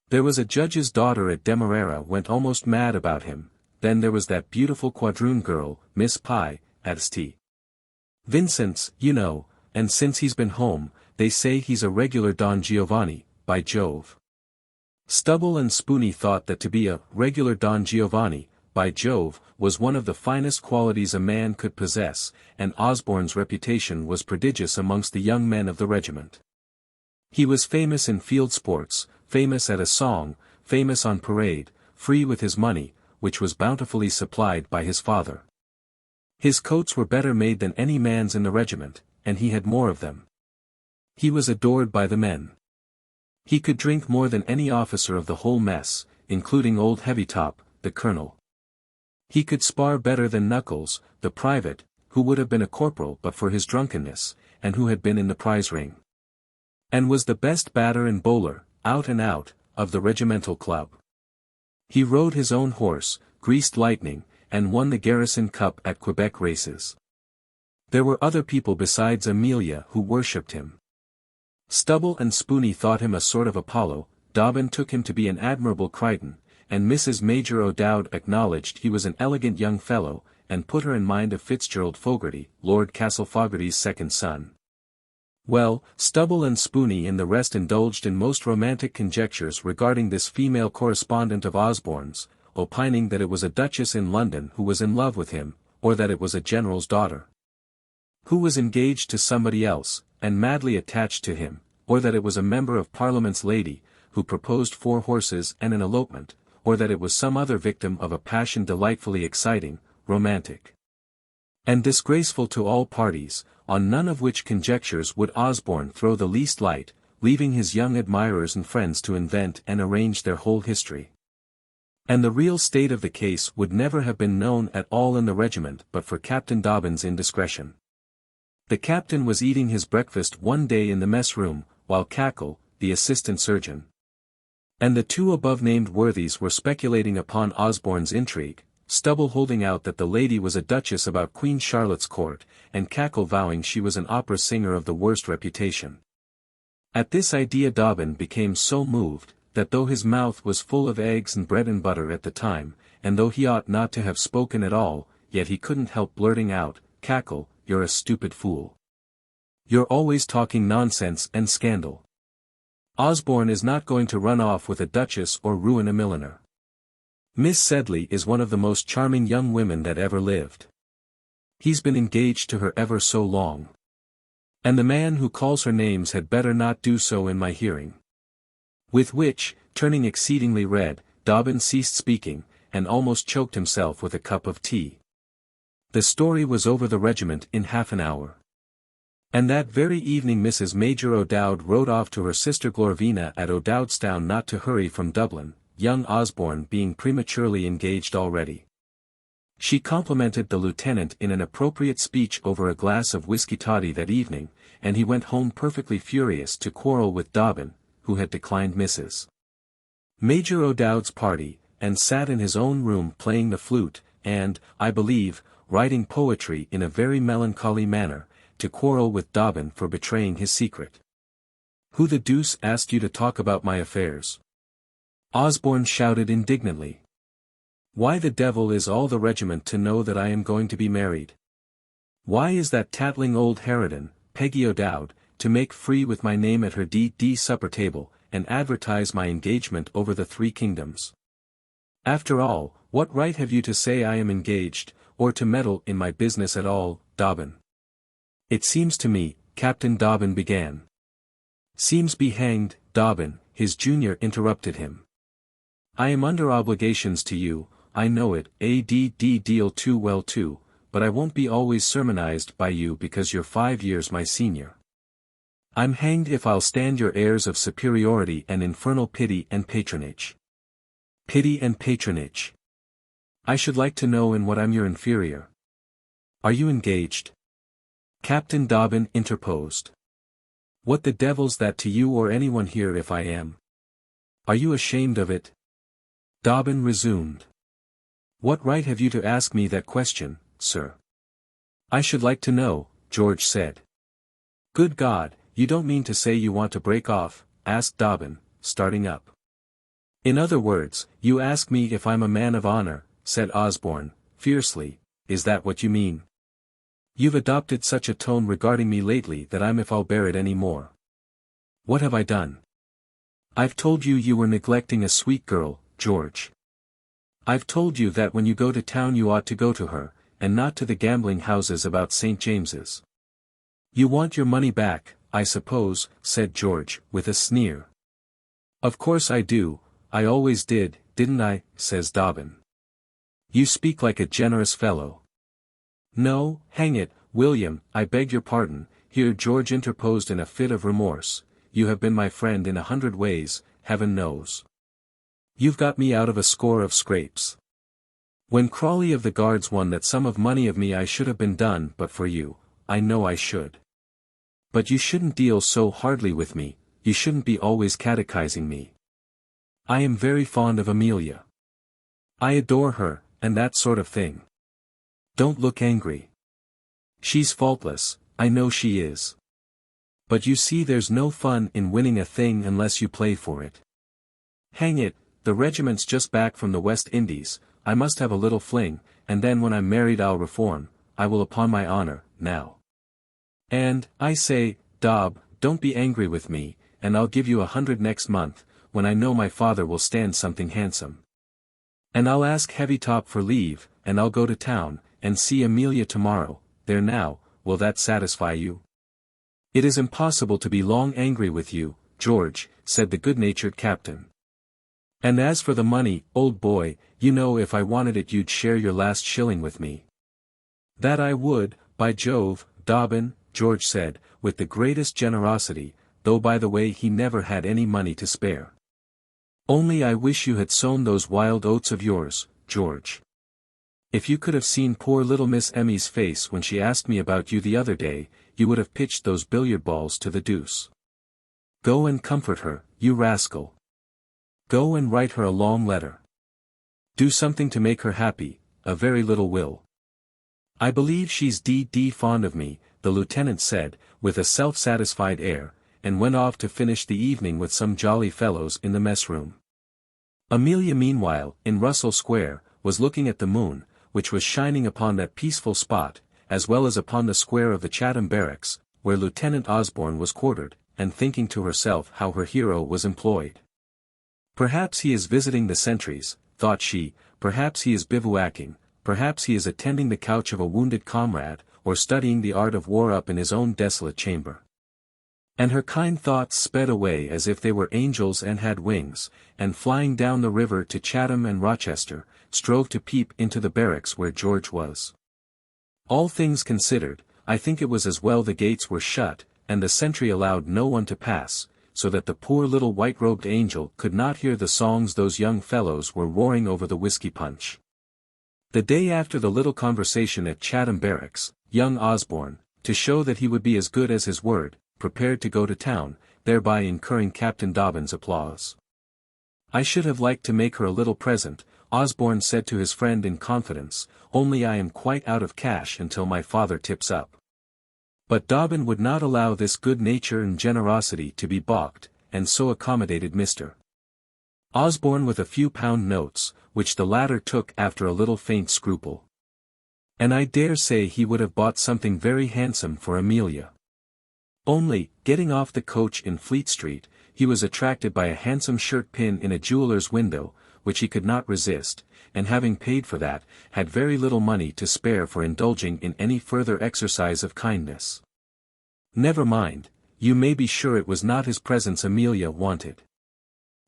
There was a judge's daughter at Demerara went almost mad about him, then there was that beautiful quadroon girl, Miss Pye, at St. Vincent's, you know, and since he's been home, they say he's a regular Don Giovanni, by Jove. Stubble and Spooney thought that to be a regular Don Giovanni, by Jove, was one of the finest qualities a man could possess, and Osborne's reputation was prodigious amongst the young men of the regiment. He was famous in field sports, famous at a song, famous on parade, free with his money, which was bountifully supplied by his father. His coats were better made than any man's in the regiment, and he had more of them. He was adored by the men. He could drink more than any officer of the whole mess, including old Heavytop, the colonel. He could spar better than Knuckles, the private, who would have been a corporal but for his drunkenness, and who had been in the prize ring. And was the best batter and bowler, out and out, of the regimental club. He rode his own horse, Greased Lightning, and won the Garrison Cup at Quebec races. There were other people besides Amelia who worshipped him. Stubble and Spoony thought him a sort of Apollo, Dobbin took him to be an admirable Crichton, and Mrs. Major O'Dowd acknowledged he was an elegant young fellow, and put her in mind of Fitzgerald Fogarty, Lord Castlefogarty's second son. Well, Stubble and Spoony and the rest indulged in most romantic conjectures regarding this female correspondent of Osborne's, opining that it was a duchess in London who was in love with him, or that it was a general's daughter who was engaged to somebody else, and madly attached to him, or that it was a member of Parliament's lady, who proposed 4 horses and an elopement, or that it was some other victim of a passion delightfully exciting, romantic, and disgraceful to all parties, on none of which conjectures would Osborne throw the least light, leaving his young admirers and friends to invent and arrange their whole history. And the real state of the case would never have been known at all in the regiment but for Captain Dobbin's indiscretion. The captain was eating his breakfast one day in the mess room, while Cackle, the assistant surgeon, and the 2 above-named worthies were speculating upon Osborne's intrigue, Stubble holding out that the lady was a duchess about Queen Charlotte's court, and Cackle vowing she was an opera singer of the worst reputation. At this idea Dobbin became so moved, that though his mouth was full of eggs and bread and butter at the time, and though he ought not to have spoken at all, yet he couldn't help blurting out, "Cackle, you're a stupid fool. You're always talking nonsense and scandal. Osborne is not going to run off with a duchess or ruin a milliner. Miss Sedley is one of the most charming young women that ever lived. He's been engaged to her ever so long. And the man who calls her names had better not do so in my hearing." With which, turning exceedingly red, Dobbin ceased speaking, and almost choked himself with a cup of tea. The story was over the regiment in half an hour. And that very evening Mrs. Major O'Dowd rode off to her sister Glorvina at O'Dowdstown not to hurry from Dublin, young Osborne being prematurely engaged already. She complimented the lieutenant in an appropriate speech over a glass of whisky toddy that evening, and he went home perfectly furious to quarrel with Dobbin, who had declined Mrs. Major O'Dowd's party, and sat in his own room playing the flute, and, I believe, writing poetry in a very melancholy manner, to quarrel with Dobbin for betraying his secret. "Who the deuce asked you to talk about my affairs?" Osborne shouted indignantly. "Why the devil is all the regiment to know that I am going to be married? Why is that tattling old harridan, Peggy O'Dowd, to make free with my name at her D.D. supper table, and advertise my engagement over the 3 kingdoms? After all, what right have you to say I am engaged, or to meddle in my business at all, Dobbin?" "It seems to me," Captain Dobbin began. "Seems be hanged, Dobbin," his junior interrupted him. "I am under obligations to you, I know it, deal too well too, but I won't be always sermonized by you because you're 5 years my senior. I'm hanged if I'll stand your airs of superiority and infernal pity and patronage. Pity and patronage. I should like to know in what I'm your inferior. Are you engaged?" Captain Dobbin interposed. "What the devil's that to you or anyone here if I am? Are you ashamed of it?" Dobbin resumed. "What right have you to ask me that question, sir?" "I should like to know," George said. "Good God, you don't mean to say you want to break off?" asked Dobbin, starting up. "In other words, you ask me if I'm a man of honor," said Osborne, fiercely, "is that what you mean? You've adopted such a tone regarding me lately that I'm if I'll bear it any more. What have I done? I've told you you were neglecting a sweet girl, George. I've told you that when you go to town you ought to go to her, and not to the gambling houses about St. James's. You want your money back, I suppose," said George, with a sneer. "Of course I do, I always did, didn't I, says Dobbin. You speak like a generous fellow. No, hang it, William, I beg your pardon, here George interposed in a fit of remorse, you have been my friend in 100 ways, heaven knows. You've got me out of a score of scrapes. When Crawley of the Guards won that sum of money of me I should have been done but for you, I know I should. But you shouldn't deal so hardly with me, you shouldn't be always catechizing me. I am very fond of Amelia. I adore her, and that sort of thing. Don't look angry. She's faultless, I know she is. But you see there's no fun in winning a thing unless you play for it. Hang it, the regiment's just back from the West Indies, I must have a little fling, and then when I'm married I'll reform, I will upon my honor, now. And, I say, Dob, don't be angry with me, and I'll give you 100 next month, when I know my father will stand something handsome. And I'll ask Heavytop for leave, and I'll go to town, and see Amelia tomorrow, there now, will that satisfy you? It is impossible to be long angry with you, George, said the good-natured captain. And as for the money, old boy, you know if I wanted it you'd share your last shilling with me. That I would, by Jove, Dobbin, George said, with the greatest generosity, though by the way he never had any money to spare. Only I wish you had sown those wild oats of yours, George. If you could have seen poor little Miss Emmy's face when she asked me about you the other day, you would have pitched those billiard balls to the deuce. Go and comfort her, you rascal. Go and write her a long letter. Do something to make her happy, a very little will. I believe she's d fond of me, the lieutenant said, with a self-satisfied air, and went off to finish the evening with some jolly fellows in the mess room. Amelia meanwhile, in Russell Square, was looking at the moon, which was shining upon that peaceful spot, as well as upon the square of the Chatham Barracks, where Lieutenant Osborne was quartered, and thinking to herself how her hero was employed. Perhaps he is visiting the sentries, thought she, perhaps he is bivouacking, perhaps he is attending the couch of a wounded comrade, or studying the art of war up in his own desolate chamber. And her kind thoughts sped away as if they were angels and had wings, and flying down the river to Chatham and Rochester, strove to peep into the barracks where George was. All things considered, I think it was as well the gates were shut, and the sentry allowed no one to pass, so that the poor little white-robed angel could not hear the songs those young fellows were roaring over the whiskey punch. The day after the little conversation at Chatham Barracks, young Osborne, to show that he would be as good as his word, prepared to go to town, thereby incurring Captain Dobbin's applause. I should have liked to make her a little present, Osborne said to his friend in confidence, only I am quite out of cash until my father tips up. But Dobbin would not allow this good nature and generosity to be balked, and so accommodated Mr. Osborne with a few pound notes, which the latter took after a little faint scruple. And I dare say he would have bought something very handsome for Amelia. Only, getting off the coach in Fleet Street, he was attracted by a handsome shirt pin in a jeweller's window, which he could not resist, and having paid for that, had very little money to spare for indulging in any further exercise of kindness. Never mind, you may be sure it was not his presence Amelia wanted.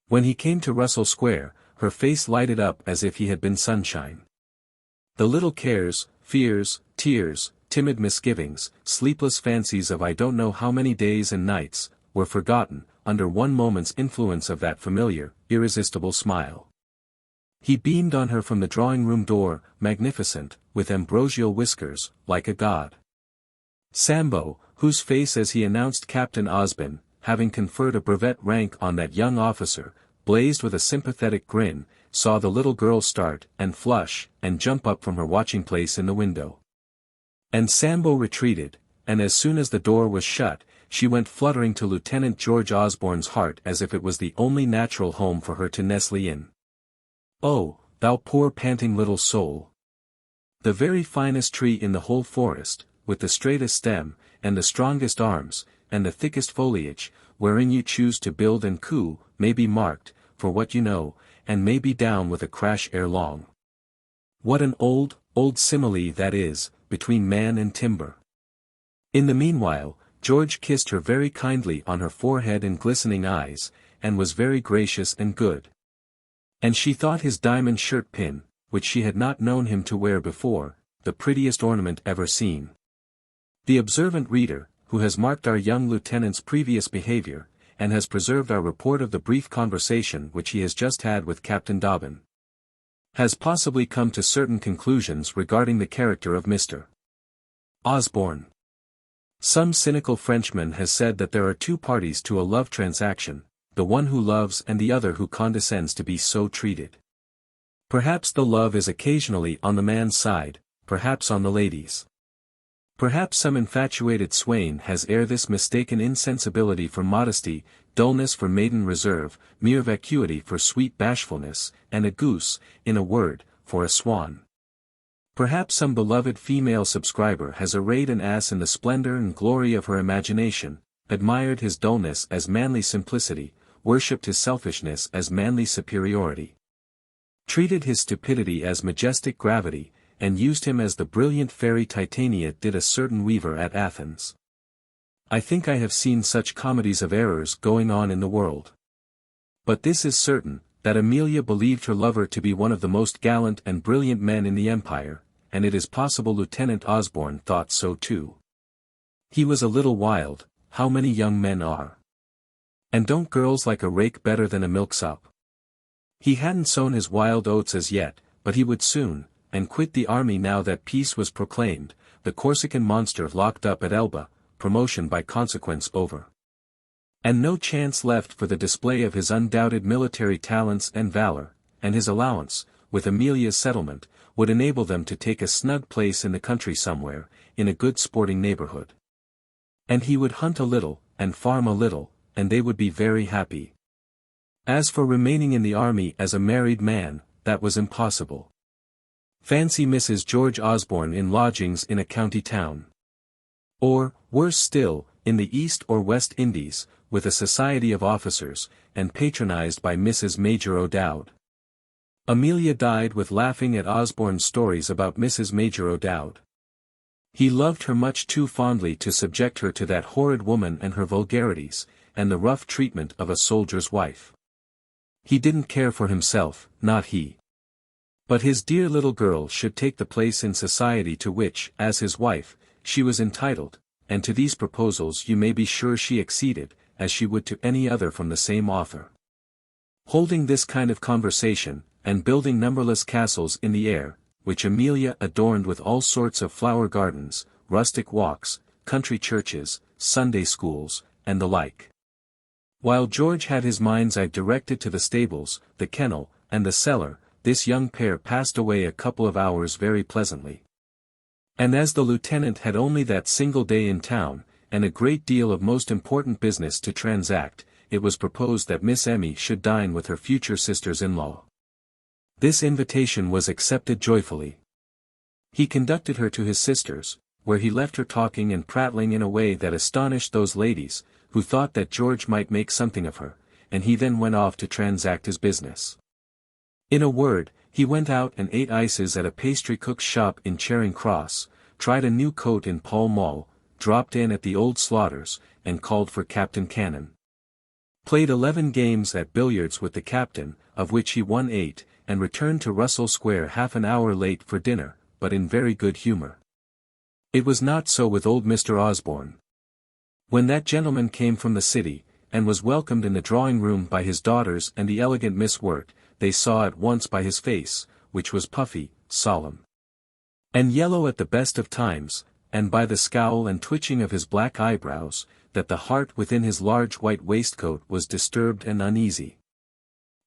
When he came to Russell Square, her face lighted up as if he had been sunshine. The little cares, fears, tears, timid misgivings, sleepless fancies of I don't know how many days and nights, were forgotten, under one moment's influence of that familiar, irresistible smile. He beamed on her from the drawing-room door, magnificent, with ambrosial whiskers, like a god. Sambo, whose face as he announced Captain Osborne, having conferred a brevet rank on that young officer, blazed with a sympathetic grin, saw the little girl start, and flush, and jump up from her watching place in the window. And Sambo retreated, and as soon as the door was shut, she went fluttering to Lieutenant George Osborne's heart as if it was the only natural home for her to nestle in. Oh, thou poor panting little soul! The very finest tree in the whole forest, with the straightest stem, and the strongest arms, and the thickest foliage, wherein you choose to build and coo, may be marked, for what you know, and may be down with a crash ere long. What an old simile that is, between man and timber. In the meanwhile, George kissed her very kindly on her forehead and glistening eyes, and was very gracious and good. And she thought his diamond shirt pin, which she had not known him to wear before, the prettiest ornament ever seen. The observant reader, who has marked our young lieutenant's previous behavior, and has preserved our report of the brief conversation which he has just had with Captain Dobbin, has possibly come to certain conclusions regarding the character of Mr. Osborne. Some cynical Frenchman has said that there are two parties to a love transaction, the one who loves and the other who condescends to be so treated. Perhaps the love is occasionally on the man's side, perhaps on the lady's. Perhaps some infatuated swain has ere this mistaken insensibility for modesty, dullness for maiden reserve, mere vacuity for sweet bashfulness, and a goose, in a word, for a swan. Perhaps some beloved female subscriber has arrayed an ass in the splendor and glory of her imagination, admired his dullness as manly simplicity, worshipped his selfishness as manly superiority, treated his stupidity as majestic gravity, and used him as the brilliant fairy Titania did a certain weaver at Athens. I think I have seen such comedies of errors going on in the world. But this is certain, that Amelia believed her lover to be one of the most gallant and brilliant men in the empire, and it is possible Lieutenant Osborne thought so too. He was a little wild, how many young men are. And don't girls like a rake better than a milksop? He hadn't sown his wild oats as yet, but he would soon, and quit the army now that peace was proclaimed, the Corsican monster locked up at Elba, promotion by consequence over. And no chance left for the display of his undoubted military talents and valor, and his allowance, with Amelia's settlement, would enable them to take a snug place in the country somewhere, in a good sporting neighborhood. And he would hunt a little, and farm a little, and they would be very happy. As for remaining in the army as a married man, that was impossible. Fancy Mrs. George Osborne in lodgings in a county town. Or, worse still, in the East or West Indies, with a society of officers, and patronized by Mrs. Major O'Dowd. Amelia died with laughing at Osborne's stories about Mrs. Major O'Dowd. He loved her much too fondly to subject her to that horrid woman and her vulgarities, and the rough treatment of a soldier's wife. He didn't care for himself, not he. But his dear little girl should take the place in society to which, as his wife, she was entitled, and to these proposals you may be sure she acceded, as she would to any other from the same author. Holding this kind of conversation, and building numberless castles in the air, which Amelia adorned with all sorts of flower gardens, rustic walks, country churches, Sunday schools, and the like. While George had his mind's eye directed to the stables, the kennel, and the cellar, this young pair passed away a couple of hours very pleasantly. And as the lieutenant had only that single day in town, and a great deal of most important business to transact, it was proposed that Miss Emmy should dine with her future sisters-in-law. This invitation was accepted joyfully. He conducted her to his sisters, where he left her talking and prattling in a way that astonished those ladies, who thought that George might make something of her, and he then went off to transact his business. In a word, he went out and ate ices at a pastry cook's shop in Charing Cross, tried a new coat in Pall Mall, dropped in at the old Slaughters, and called for Captain Cannon. Played 11 games at billiards with the captain, of which he won 8, and returned to Russell Square half an hour late for dinner, but in very good humor. It was not so with old Mr. Osborne. When that gentleman came from the city, and was welcomed in the drawing-room by his daughters and the elegant Miss Wirt, they saw at once by his face, which was puffy, solemn, and yellow at the best of times, and by the scowl and twitching of his black eyebrows, that the heart within his large white waistcoat was disturbed and uneasy.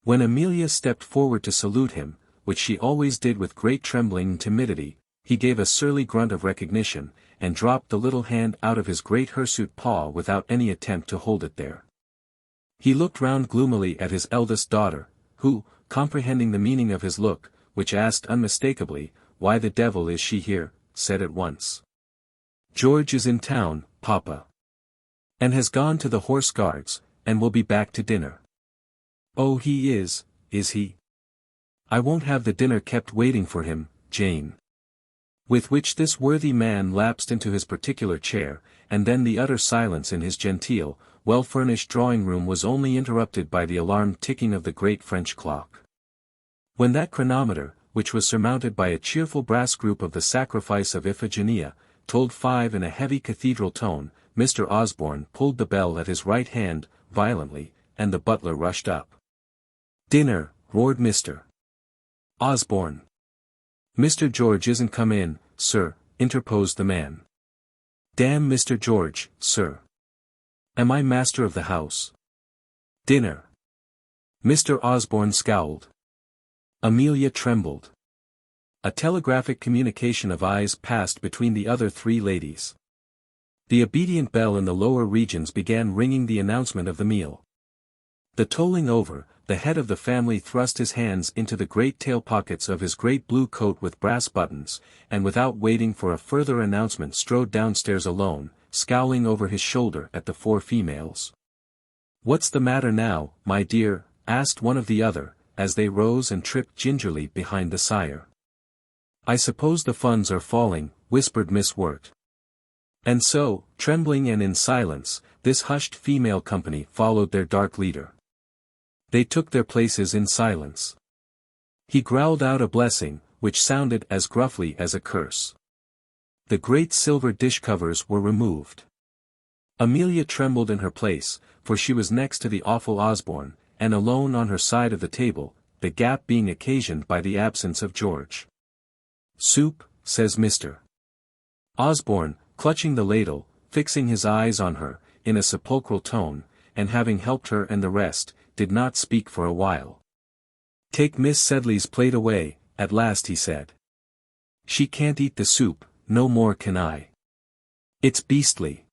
When Amelia stepped forward to salute him, which she always did with great trembling and timidity, he gave a surly grunt of recognition, and dropped the little hand out of his great hirsute paw without any attempt to hold it there. He looked round gloomily at his eldest daughter, who, comprehending the meaning of his look, which asked unmistakably, "Why the devil is she here?" said at once, "George is in town, papa. And has gone to the Horse Guards, and will be back to dinner." "Oh, he is he? I won't have the dinner kept waiting for him, Jane." With which this worthy man lapsed into his particular chair, and then the utter silence in his genteel, well-furnished drawing-room was only interrupted by the alarmed ticking of the great French clock. When that chronometer, which was surmounted by a cheerful brass group of the sacrifice of Iphigenia, tolled 5 in a heavy cathedral tone, Mr. Osborne pulled the bell at his right hand, violently, and the butler rushed up. "Dinner," roared Mr. Osborne. "Mr. George isn't come in, sir," interposed the man. "Damn Mr. George, sir. Am I master of the house?" "Dinner." Mr. Osborne scowled. Amelia trembled. A telegraphic communication of eyes passed between the other 3 ladies. The obedient bell in the lower regions began ringing the announcement of the meal. The tolling over, the head of the family thrust his hands into the great tail pockets of his great blue coat with brass buttons, and without waiting for a further announcement strode downstairs alone, scowling over his shoulder at the 4 females. "What's the matter now, my dear?" asked one of the other, as they rose and tripped gingerly behind the sire. "I suppose the funds are falling," whispered Miss Wirt. And so, trembling and in silence, this hushed female company followed their dark leader. They took their places in silence. He growled out a blessing, which sounded as gruffly as a curse. The great silver dish covers were removed. Amelia trembled in her place, for she was next to the awful Osborne, and alone on her side of the table, the gap being occasioned by the absence of George. "Soup," says Mr. Osborne, clutching the ladle, fixing his eyes on her, in a sepulchral tone, and having helped her and the rest, did not speak for a while. "Take Miss Sedley's plate away," at last he said. "She can't eat the soup, no more can I. It's beastly.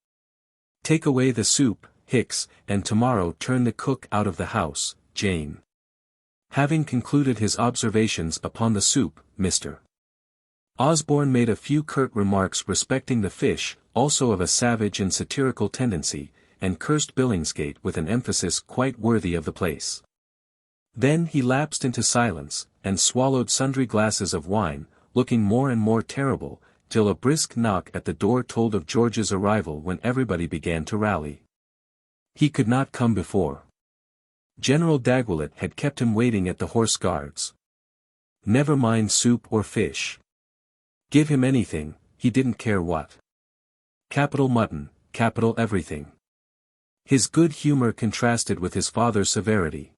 Take away the soup, Hicks, and tomorrow turn the cook out of the house, Jane." Having concluded his observations upon the soup, Mr. Osborne made a few curt remarks respecting the fish, also of a savage and satirical tendency, and cursed Billingsgate with an emphasis quite worthy of the place. Then he lapsed into silence, and swallowed sundry glasses of wine, looking more and more terrible, till a brisk knock at the door told of George's arrival when everybody began to rally. He could not come before. General Dagwillet had kept him waiting at the Horse Guards. Never mind soup or fish. Give him anything, he didn't care what. Capital mutton, capital everything. His good humor contrasted with his father's severity.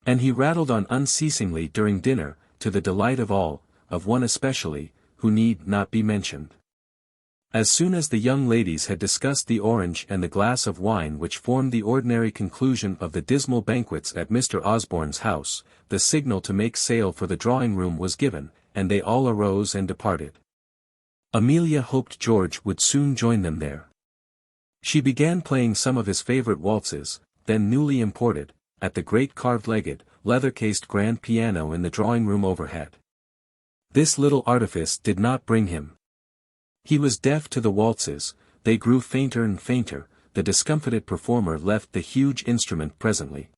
And he rattled on unceasingly during dinner, to the delight of all, of one especially, who need not be mentioned. As soon as the young ladies had discussed the orange and the glass of wine which formed the ordinary conclusion of the dismal banquets at Mr. Osborne's house, the signal to make sail for the drawing-room was given, and they all arose and departed. Amelia hoped George would soon join them there. She began playing some of his favorite waltzes, then newly imported, at the great carved-legged, leather-cased grand piano in the drawing-room overhead. This little artifice did not bring him. He was deaf to the waltzes, they grew fainter and fainter, the discomfited performer left the huge instrument presently.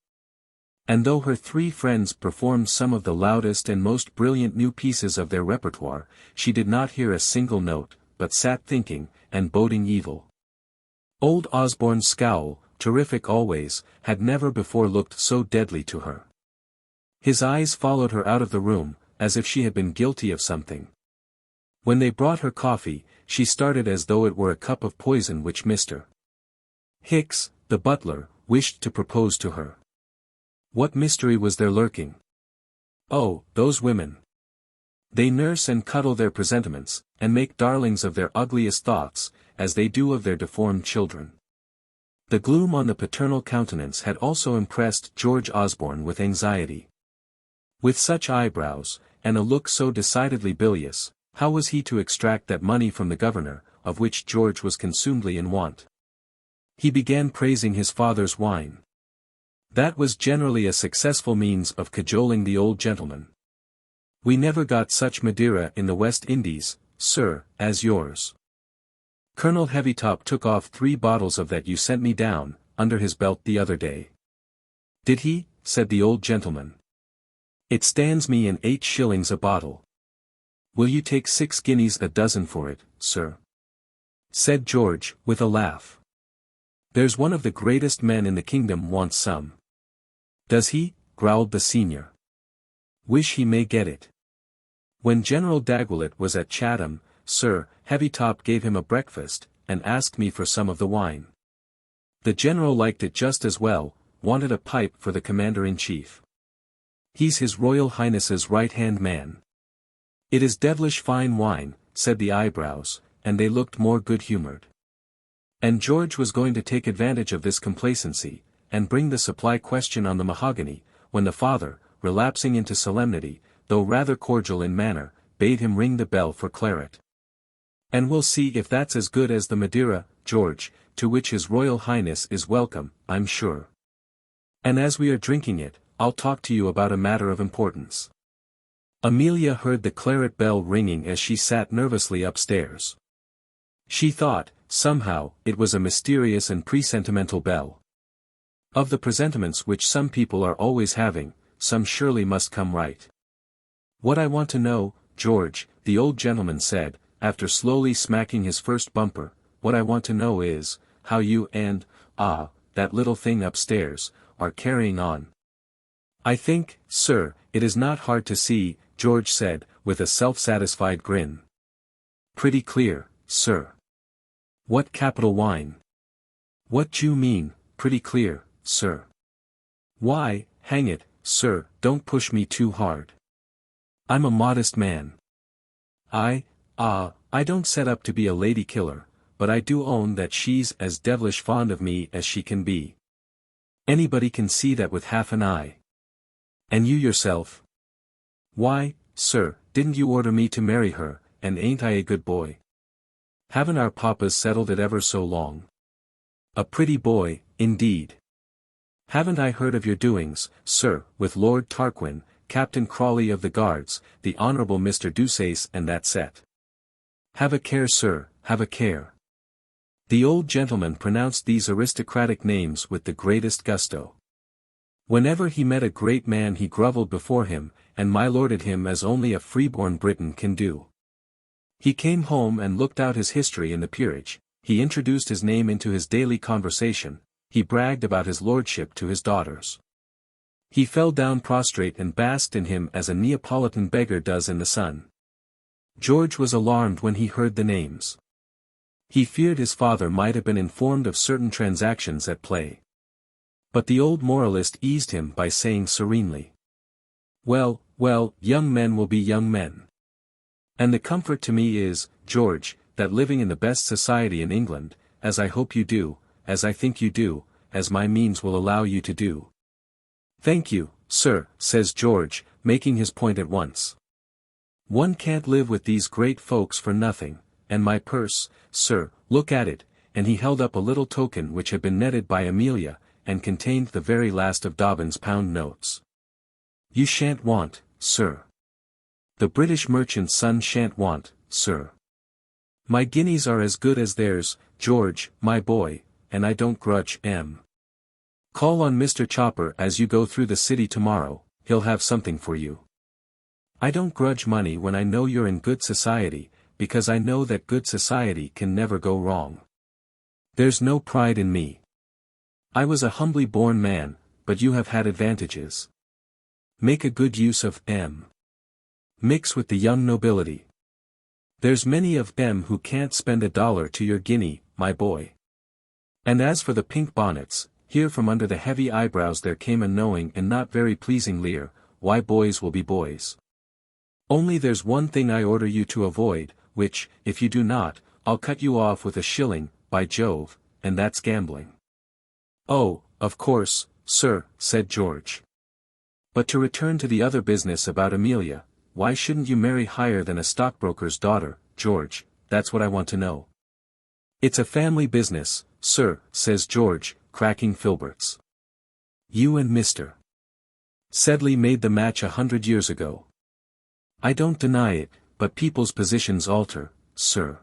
And though her 3 friends performed some of the loudest and most brilliant new pieces of their repertoire, she did not hear a single note, but sat thinking, and boding evil. Old Osborne's scowl, terrific always, had never before looked so deadly to her. His eyes followed her out of the room, as if she had been guilty of something. When they brought her coffee, she started as though it were a cup of poison which Mr. Hicks, the butler, wished to propose to her. What mystery was there lurking? Oh, those women! They nurse and cuddle their presentiments, and make darlings of their ugliest thoughts, as they do of their deformed children. The gloom on the paternal countenance had also impressed George Osborne with anxiety. With such eyebrows, and a look so decidedly bilious, how was he to extract that money from the governor, of which George was consumedly in want? He began praising his father's wine. That was generally a successful means of cajoling the old gentleman. "We never got such Madeira in the West Indies, sir, as yours. Colonel Heavytop took off 3 bottles of that you sent me down, under his belt the other day." "Did he?" said the old gentleman. "It stands me in 8 shillings a bottle." "Will you take 6 guineas a dozen for it, sir?" said George, with a laugh. "There's one of the greatest men in the kingdom wants some." "Does he?" growled the senior. Wish he may get it. When General Daguilet was at Chatham, Sir Heavytop gave him a breakfast, and asked me for some of the wine. The general liked it just as well, wanted a pipe for the commander-in-chief. He's His Royal Highness's right-hand man. It is devilish fine wine, said the eyebrows, and they looked more good-humoured. And George was going to take advantage of this complacency, and bring the supply question on the mahogany, when the father, relapsing into solemnity, though rather cordial in manner, bade him ring the bell for claret. And we'll see if that's as good as the Madeira, George, to which His Royal Highness is welcome, I'm sure. And as we are drinking it, I'll talk to you about a matter of importance. Amelia heard the claret bell ringing as she sat nervously upstairs. She thought, somehow, it was a mysterious and presentimental bell. Of the presentiments which some people are always having, some surely must come right. What I want to know, George, the old gentleman said, after slowly smacking his first bumper, what I want to know is, how you and, that little thing upstairs, are carrying on. I think, sir, it is not hard to see, George said, with a self-satisfied grin. Pretty clear, sir. What capital wine. What do you mean, pretty clear, sir? Why, hang it, sir, don't push me too hard. I'm a modest man. I don't set up to be a lady killer, but I do own that she's as devilish fond of me as she can be. Anybody can see that with half an eye. And you yourself? Why, sir, didn't you order me to marry her, and ain't I a good boy? Haven't our papas settled it ever so long? A pretty boy, indeed. Haven't I heard of your doings, sir, with Lord Tarquin, Captain Crawley of the Guards, the Honourable Mr. Deuceace and that set? Have a care, sir, have a care. The old gentleman pronounced these aristocratic names with the greatest gusto. Whenever he met a great man he grovelled before him, and my-lorded him as only a freeborn Briton can do. He came home and looked out his history in the peerage, he introduced his name into his daily conversation, he bragged about his lordship to his daughters. He fell down prostrate and basked in him as a Neapolitan beggar does in the sun. George was alarmed when he heard the names. He feared his father might have been informed of certain transactions at play. But the old moralist eased him by saying serenely, well, young men will be young men. And the comfort to me is, George, that living in the best society in England, as I hope you do, as I think you do, as my means will allow you to do. Thank you, sir, says George, making his point at once. One can't live with these great folks for nothing, and my purse, sir, look at it, and he held up a little token which had been netted by Amelia, and contained the very last of Dobbin's pound notes. You shan't want, sir. The British merchant's son shan't want, sir. My guineas are as good as theirs, George, my boy, and I don't grudge 'em. Call on Mr. Chopper as you go through the city tomorrow, he'll have something for you. I don't grudge money when I know you're in good society, because I know that good society can never go wrong. There's no pride in me. I was a humbly born man, but you have had advantages. Make a good use of 'em. Mix with the young nobility. There's many of 'em who can't spend $1 to your guinea, my boy. And as for the pink bonnets, here from under the heavy eyebrows there came a knowing and not very pleasing leer, why boys will be boys. Only there's one thing I order you to avoid, which, if you do not, I'll cut you off with a shilling, by Jove, and that's gambling. Oh, of course, sir, said George. But to return to the other business about Amelia, why shouldn't you marry higher than a stockbroker's daughter, George, that's what I want to know. It's a family business, sir, says George, cracking filberts. You and Mr. Sedley made the match 100 years ago. I don't deny it, but people's positions alter, sir.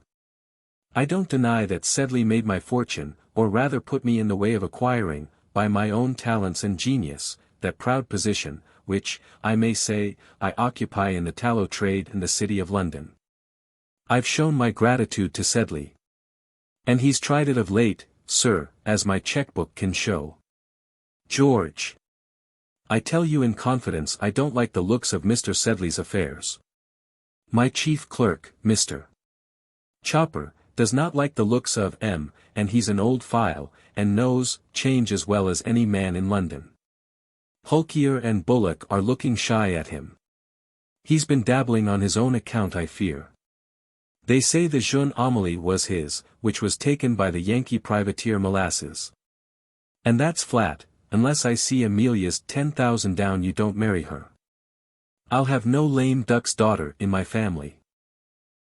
I don't deny that Sedley made my fortune, or rather put me in the way of acquiring, by my own talents and genius, that proud position, which, I may say, I occupy in the tallow trade in the city of London. I've shown my gratitude to Sedley. And he's tried it of late, sir, as my checkbook can show. George. I tell you in confidence I don't like the looks of Mr. Sedley's affairs. My chief clerk, Mr. Chopper, does not like the looks of M, and he's an old file, and knows change as well as any man in London. Hulkier and Bullock are looking shy at him. He's been dabbling on his own account, I fear. They say the Jeune Amelie was his, which was taken by the Yankee privateer Molasses. And that's flat, unless I see Amelia's 10,000 down you don't marry her. I'll have no lame duck's daughter in my family.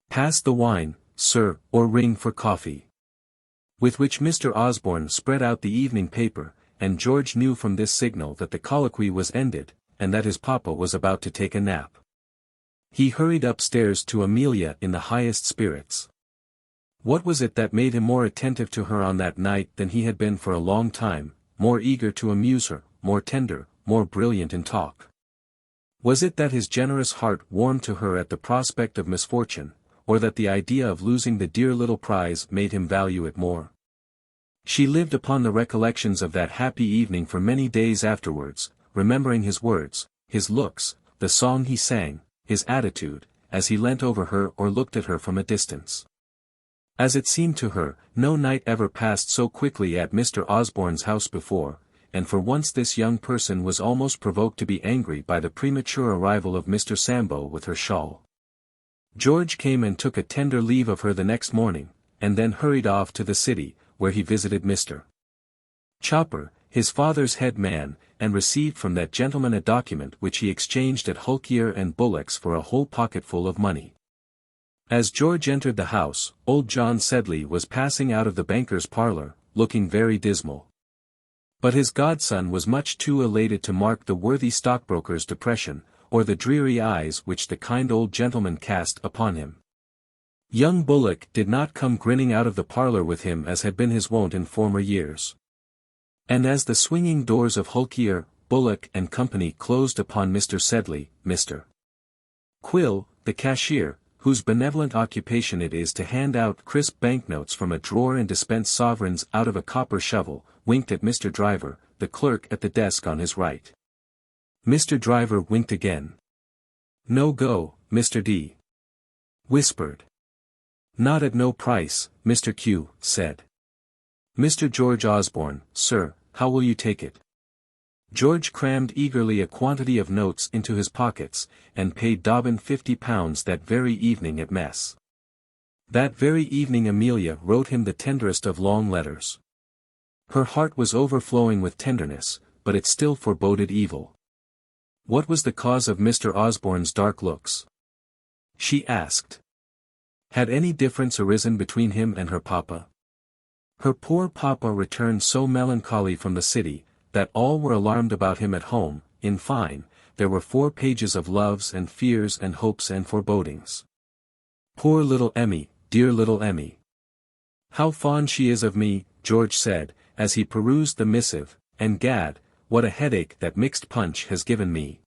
Pass the wine, sir, or ring for coffee. With which Mr. Osborne spread out the evening paper, and George knew from this signal that the colloquy was ended, and that his papa was about to take a nap. He hurried upstairs to Amelia in the highest spirits. What was it that made him more attentive to her on that night than he had been for a long time, more eager to amuse her, more tender, more brilliant in talk? Was it that his generous heart warmed to her at the prospect of misfortune, or that the idea of losing the dear little prize made him value it more? She lived upon the recollections of that happy evening for many days afterwards, remembering his words, his looks, the song he sang, his attitude, as he leant over her or looked at her from a distance. As it seemed to her, no night ever passed so quickly at Mr. Osborne's house before, and for once this young person was almost provoked to be angry by the premature arrival of Mr. Sambo with her shawl. George came and took a tender leave of her the next morning, and then hurried off to the city, where he visited Mr. Chopper, his father's head man, and received from that gentleman a document which he exchanged at Hulkier and Bullock's for a whole pocketful of money. As George entered the house, old John Sedley was passing out of the banker's parlour, looking very dismal. But his godson was much too elated to mark the worthy stockbroker's depression, or the dreary eyes which the kind old gentleman cast upon him. Young Bullock did not come grinning out of the parlour with him as had been his wont in former years. And as the swinging doors of Hulkier, Bullock and Company closed upon Mr. Sedley, Mr. Quill, the cashier, whose benevolent occupation it is to hand out crisp banknotes from a drawer and dispense sovereigns out of a copper shovel, winked at Mr. Driver, the clerk at the desk on his right. Mr. Driver winked again. "No go, Mr. D. whispered. "Not at no price," Mr. Q. said. "Mr. George Osborne, sir, how will you take it?" George crammed eagerly a quantity of notes into his pockets, and paid Dobbin £50 that very evening at mess. That very evening Amelia wrote him the tenderest of long letters. Her heart was overflowing with tenderness, but it still foreboded evil. What was the cause of Mr. Osborne's dark looks? She asked. Had any difference arisen between him and her papa? Her poor papa returned so melancholy from the city, that all were alarmed about him at home. In fine, there were 4 pages of loves and fears and hopes and forebodings. Poor little Emmy, dear little Emmy. "How fond she is of me," George said, as he perused the missive, "and gad, what a headache that mixed punch has given me.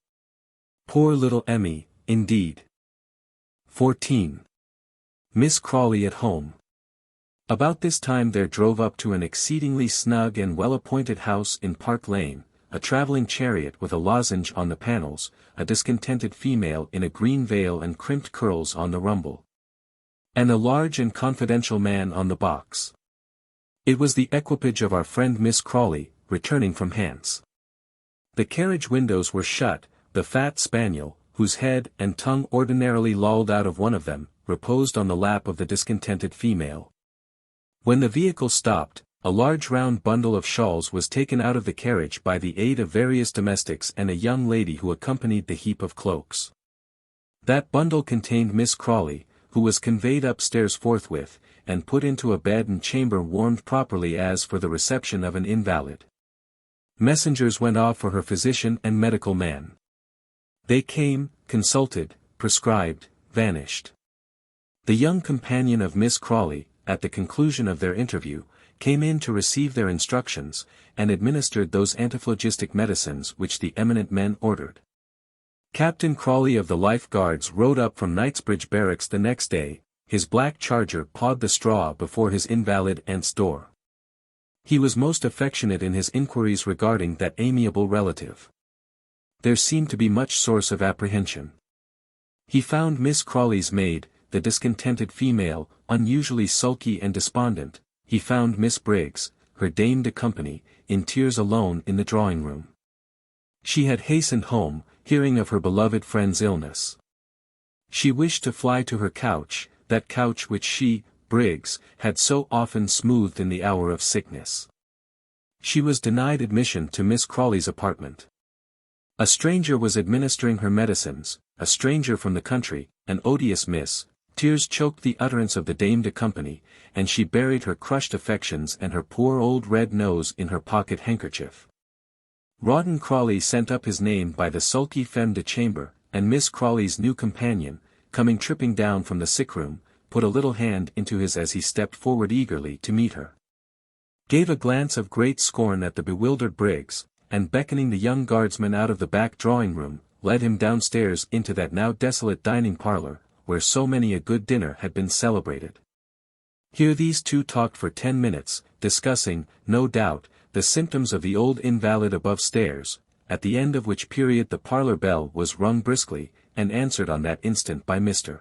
Poor little Emmy, indeed." 14. Miss Crawley at home. About this time there drove up to an exceedingly snug and well-appointed house in Park Lane, a travelling chariot with a lozenge on the panels, a discontented female in a green veil and crimped curls on the rumble, and a large and confidential man on the box. It was the equipage of our friend Miss Crawley, returning from Hants. The carriage windows were shut, the fat spaniel, whose head and tongue ordinarily lolled out of one of them, reposed on the lap of the discontented female. When the vehicle stopped, a large round bundle of shawls was taken out of the carriage by the aid of various domestics and a young lady who accompanied the heap of cloaks. That bundle contained Miss Crawley, who was conveyed upstairs forthwith, and put into a bed and chamber warmed properly as for the reception of an invalid. Messengers went off for her physician and medical man. They came, consulted, prescribed, vanished. The young companion of Miss Crawley, at the conclusion of their interview, came in to receive their instructions, and administered those antiphlogistic medicines which the eminent men ordered. Captain Crawley of the Life Guards rode up from Knightsbridge Barracks the next day. His black charger pawed the straw before his invalid aunt's door. He was most affectionate in his inquiries regarding that amiable relative. there seemed to be much source of apprehension. He found Miss Crawley's maid, the discontented female, unusually sulky and despondent. He found Miss Briggs, her dame de company, in tears alone in the drawing-room. She had hastened home, hearing of her beloved friend's illness. She wished to fly to her couch, that couch which she, Briggs, had so often smoothed in the hour of sickness. She was denied admission to Miss Crawley's apartment. A stranger was administering her medicines, a stranger from the country, an odious miss. Tears choked the utterance of the dame de company, and she buried her crushed affections and her poor old red nose in her pocket handkerchief. Rawdon Crawley sent up his name by the sulky femme de chamber, and Miss Crawley's new companion, coming tripping down from the sick-room, put a little hand into his as he stepped forward eagerly to meet her. Gave a glance of great scorn at the bewildered Briggs, and beckoning the young guardsman out of the back drawing-room, led him downstairs into that now desolate dining parlour, where so many a good dinner had been celebrated. Here these two talked for 10 minutes, discussing, no doubt, the symptoms of the old invalid above stairs, at the end of which period the parlour bell was rung briskly, and answered on that instant by Mr.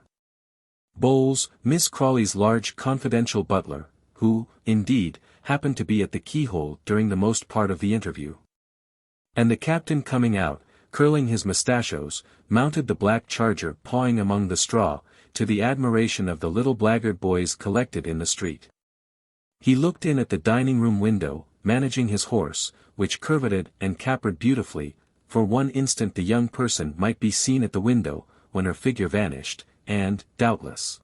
Bowles, Miss Crawley's large confidential butler, who, indeed, happened to be at the keyhole during the most part of the interview. And the captain coming out, curling his mustachios, mounted the black charger pawing among the straw, to the admiration of the little blackguard boys collected in the street. He looked in at the dining-room window, managing his horse, which curveted and capered beautifully. For one instant the young person might be seen at the window, when her figure vanished, and, doubtless,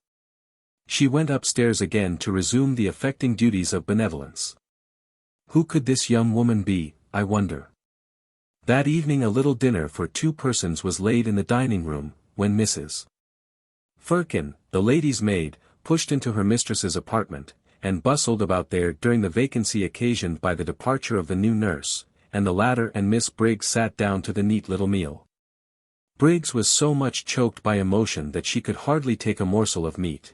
she went upstairs again to resume the affecting duties of benevolence. Who could this young woman be, I wonder? That evening a little dinner for 2 persons was laid in the dining-room, when Mrs. Firkin, the lady's maid, pushed into her mistress's apartment, and bustled about there during the vacancy occasioned by the departure of the new nurse, and the latter and Miss Briggs sat down to the neat little meal. Briggs was so much choked by emotion that she could hardly take a morsel of meat.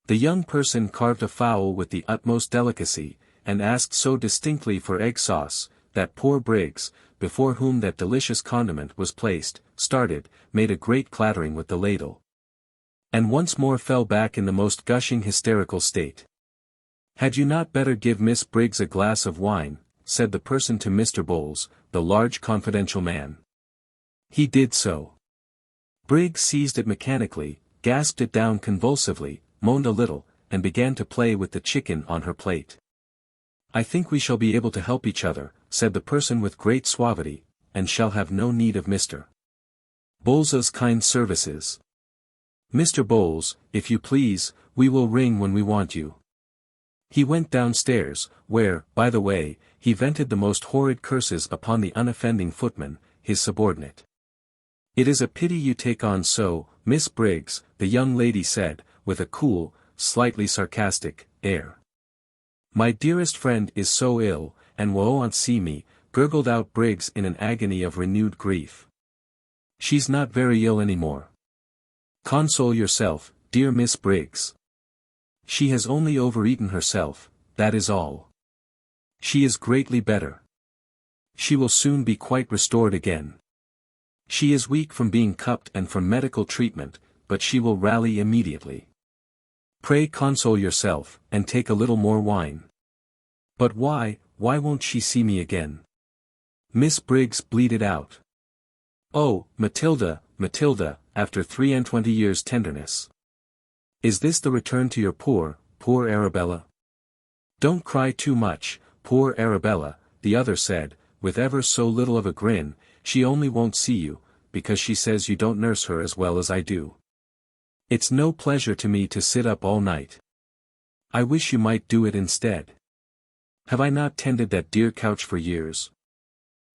The young person carved a fowl with the utmost delicacy, and asked so distinctly for egg sauce, that poor Briggs, before whom that delicious condiment was placed, started, made a great clattering with the ladle, and once more fell back in the most gushing hysterical state. "Had you not better give Miss Briggs a glass of wine?" said the person to Mr. Bowles, the large confidential man. He did so. Briggs seized it mechanically, gasped it down convulsively, moaned a little, and began to play with the chicken on her plate. "I think we shall be able to help each other," said the person with great suavity, "and shall have no need of Mr. Bowles's kind services. Mr. Bowles, if you please, we will ring when we want you." He went downstairs, where, by the way, he vented the most horrid curses upon the unoffending footman, his subordinate. "It is a pity you take on so, Miss Briggs," the young lady said, with a cool, slightly sarcastic, air. "My dearest friend is so ill, and won't see me," gurgled out Briggs in an agony of renewed grief. "She's not very ill any more. Console yourself, dear Miss Briggs. She has only overeaten herself, that is all. She is greatly better. She will soon be quite restored again. She is weak from being cupped and from medical treatment, but she will rally immediately. Pray console yourself, and take a little more wine." "But why won't she see me again?" Miss Briggs bleated out. "Oh, Matilda, Matilda, after 23 years' tenderness. Is this the return to your poor Arabella?" "Don't cry too much, poor Arabella," the other said, with ever so little of a grin. "She only won't see you, because she says you don't nurse her as well as I do. It's no pleasure to me to sit up all night. I wish you might do it instead. Have I not tended that dear couch for years?"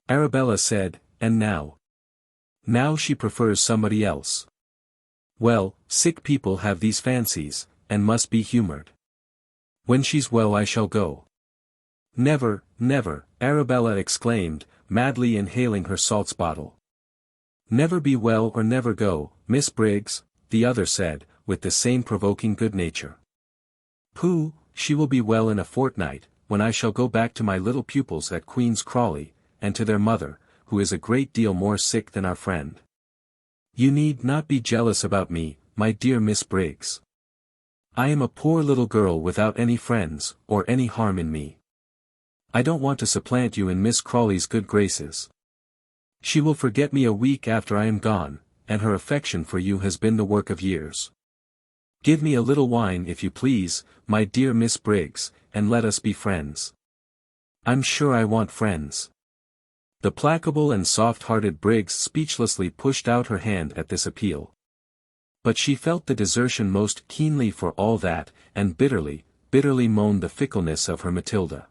Arabella said, "And now? Now she prefers somebody else. Well, sick people have these fancies, and must be humored. When she's well I shall go." "Never, never," Arabella exclaimed, madly inhaling her salts bottle. "Never be well or never go, Miss Briggs," the other said, with the same provoking good nature. "Pooh, she will be well in a fortnight, when I shall go back to my little pupils at Queen's Crawley, and to their mother, who is a great deal more sick than our friend. You need not be jealous about me, my dear Miss Briggs. I am a poor little girl without any friends, or any harm in me. I don't want to supplant you in Miss Crawley's good graces. She will forget me a week after I am gone, and her affection for you has been the work of years. Give me a little wine if you please, my dear Miss Briggs, and let us be friends. I'm sure I want friends. The placable and soft-hearted Briggs speechlessly pushed out her hand at this appeal. But she felt the desertion most keenly for all that, and bitterly, bitterly moaned the fickleness of her Matilda.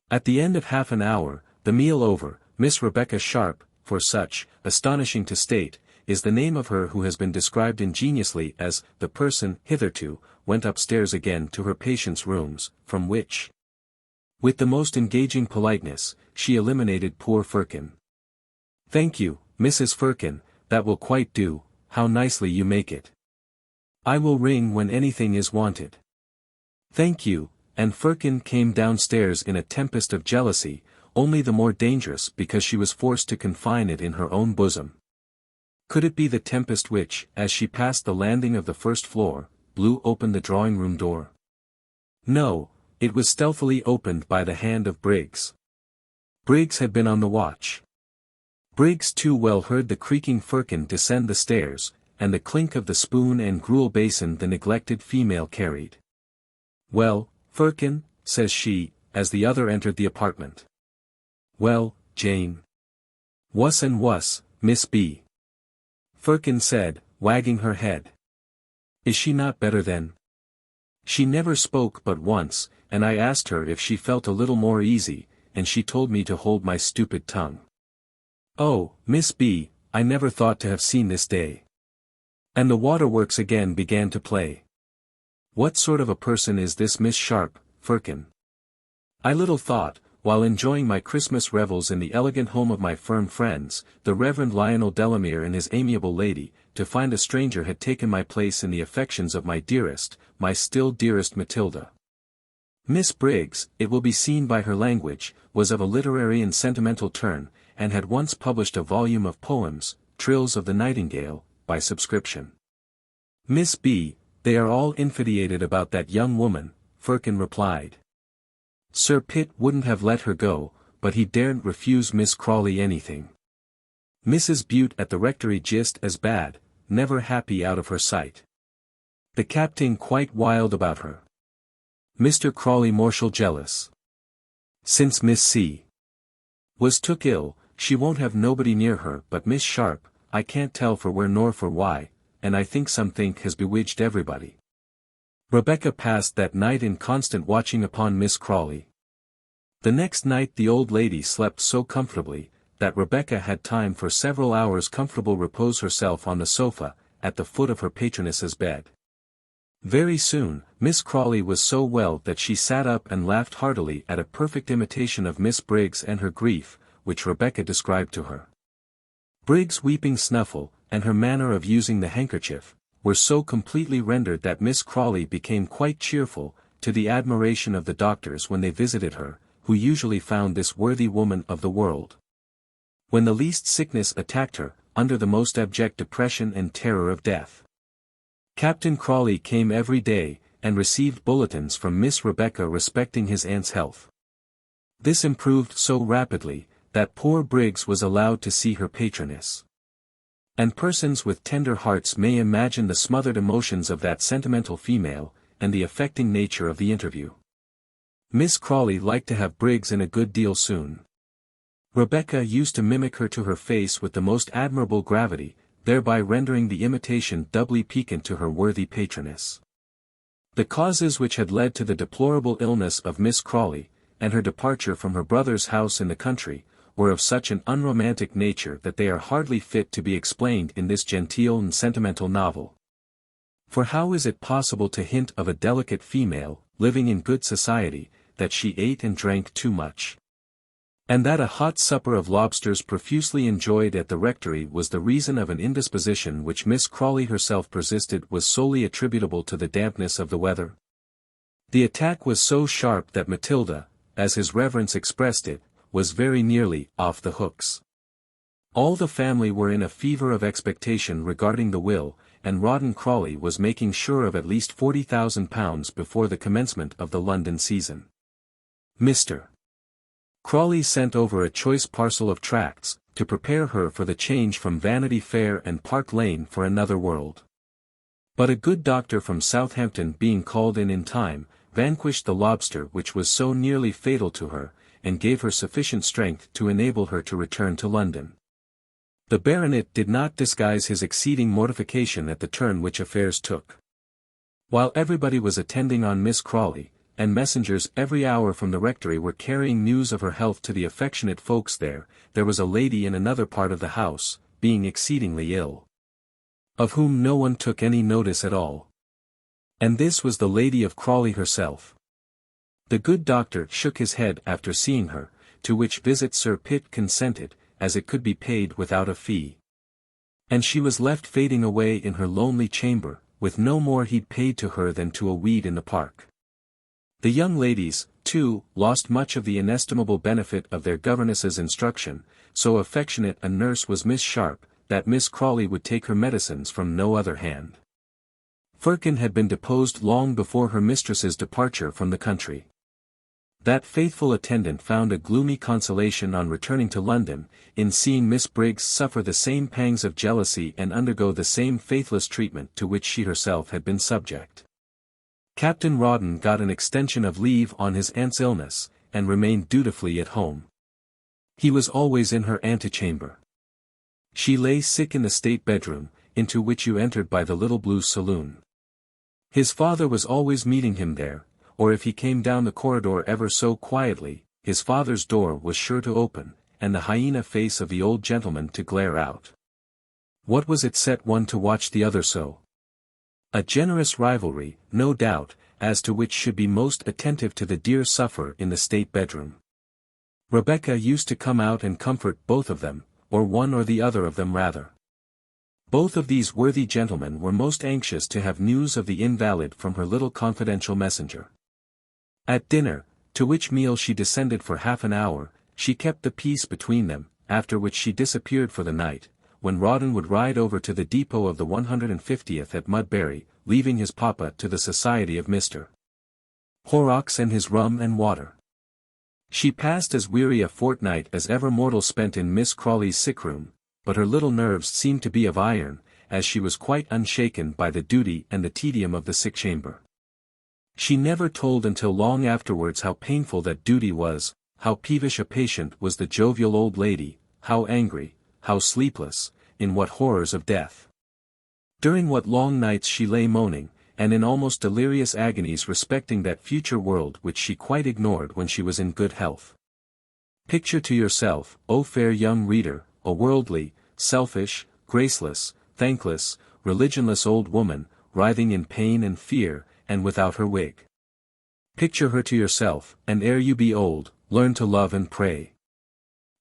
At the end of half an hour, the meal over, Miss Rebecca Sharp, for such, astonishing to state, is the name of her who has been described ingeniously as the person hitherto, went upstairs again to her patient's rooms, from which, with the most engaging politeness, she eliminated poor Firkin. Thank you, Mrs. Firkin, that will quite do, how nicely you make it. I will ring when anything is wanted. Thank you, and Firkin came downstairs in a tempest of jealousy, only the more dangerous because she was forced to confine it in her own bosom. Could it be the tempest which, as she passed the landing of the first floor, blew open the drawing-room door? No, it was stealthily opened by the hand of Briggs. Briggs had been on the watch. Briggs too well heard the creaking Firkin descend the stairs, and the clink of the spoon and gruel basin the neglected female carried. Well, Firkin, says she, as the other entered the apartment. Well, Jane. Wuss and wuss, Miss B. Firkin said, wagging her head. Is she not better then? She never spoke but once, and I asked her if she felt a little more easy, and she told me to hold my stupid tongue. Oh, Miss B, I never thought to have seen this day. And the waterworks again began to play. What sort of a person is this Miss Sharp, Firkin? I little thought, while enjoying my Christmas revels in the elegant home of my firm friends, the Reverend Lionel Delamere and his amiable lady, to find a stranger had taken my place in the affections of my dearest, my still dearest Matilda. Miss Briggs, it will be seen by her language, was of a literary and sentimental turn, and had once published a volume of poems, Trills of the Nightingale, by subscription. Miss B, they are all infuriated about that young woman, Firkin replied. Sir Pitt wouldn't have let her go, but he daren't refuse Miss Crawley anything. Mrs. Bute at the rectory just as bad, never happy out of her sight. The captain quite wild about her. Mr. Crawley mortial jealous. Since Miss C. was took ill, she won't have nobody near her but Miss Sharp, I can't tell for where nor for why, and I think some think has bewitched everybody. Rebecca passed that night in constant watching upon Miss Crawley. The next night the old lady slept so comfortably, that Rebecca had time for several hours comfortable repose herself on the sofa, at the foot of her patroness's bed. Very soon, Miss Crawley was so well that she sat up and laughed heartily at a perfect imitation of Miss Briggs and her grief, which Rebecca described to her. Briggs' weeping snuffle, and her manner of using the handkerchief, were so completely rendered that Miss Crawley became quite cheerful, to the admiration of the doctors when they visited her, who usually found this worthy woman of the world. When the least sickness attacked her, under the most abject depression and terror of death. Captain Crawley came every day, and received bulletins from Miss Rebecca respecting his aunt's health. This improved so rapidly, that poor Briggs was allowed to see her patroness. And persons with tender hearts may imagine the smothered emotions of that sentimental female, and the affecting nature of the interview. Miss Crawley liked to have Briggs in a good deal soon. Rebecca used to mimic her to her face with the most admirable gravity, thereby rendering the imitation doubly piquant to her worthy patroness. The causes which had led to the deplorable illness of Miss Crawley, and her departure from her brother's house in the country, were of such an unromantic nature that they are hardly fit to be explained in this genteel and sentimental novel. For how is it possible to hint of a delicate female, living in good society, that she ate and drank too much? And that a hot supper of lobsters profusely enjoyed at the rectory was the reason of an indisposition which Miss Crawley herself persisted was solely attributable to the dampness of the weather? The attack was so sharp that Matilda, as his reverence expressed it, was very nearly off the hooks. All the family were in a fever of expectation regarding the will, and Rawdon Crawley was making sure of at least £40,000 before the commencement of the London season. Mr. Crawley sent over a choice parcel of tracts, to prepare her for the change from Vanity Fair and Park Lane for another world. But a good doctor from Southampton being called in time, vanquished the lobster which was so nearly fatal to her, and gave her sufficient strength to enable her to return to London. The baronet did not disguise his exceeding mortification at the turn which affairs took. While everybody was attending on Miss Crawley, and messengers every hour from the rectory were carrying news of her health to the affectionate folks there was a lady in another part of the house, being exceedingly ill, of whom no one took any notice at all. And this was the lady of Crawley herself. The good doctor shook his head after seeing her, to which visit Sir Pitt consented, as it could be paid without a fee. And she was left fading away in her lonely chamber, with no more heed paid to her than to a weed in the park. The young ladies, too, lost much of the inestimable benefit of their governess's instruction, so affectionate a nurse was Miss Sharp, that Miss Crawley would take her medicines from no other hand. Firkin had been deposed long before her mistress's departure from the country. That faithful attendant found a gloomy consolation on returning to London, in seeing Miss Briggs suffer the same pangs of jealousy and undergo the same faithless treatment to which she herself had been subject. Captain Rawdon got an extension of leave on his aunt's illness, and remained dutifully at home. He was always in her antechamber. She lay sick in the state bedroom, into which you entered by the little blue saloon. His father was always meeting him there, or if he came down the corridor ever so quietly, his father's door was sure to open, and the hyena face of the old gentleman to glare out. What was it set one to watch the other so? A generous rivalry, no doubt, as to which should be most attentive to the dear sufferer in the state bedroom. Rebecca used to come out and comfort both of them, or one or the other of them rather. Both of these worthy gentlemen were most anxious to have news of the invalid from her little confidential messenger. At dinner, to which meal she descended for half an hour, she kept the peace between them, after which she disappeared for the night, when Rawdon would ride over to the depot of the 150th at Mudbury, leaving his papa to the society of Mr. Horrocks and his rum and water. She passed as weary a fortnight as ever mortal spent in Miss Crawley's sick-room, but her little nerves seemed to be of iron, as she was quite unshaken by the duty and the tedium of the sick-chamber. She never told until long afterwards how painful that duty was, how peevish a patient was the jovial old lady, how angry, how sleepless, in what horrors of death. During what long nights she lay moaning, and in almost delirious agonies respecting that future world which she quite ignored when she was in good health. Picture to yourself, O fair young reader, a worldly, selfish, graceless, thankless, religionless old woman, writhing in pain and fear, and without her wig. Picture her to yourself, and ere you be old, learn to love and pray.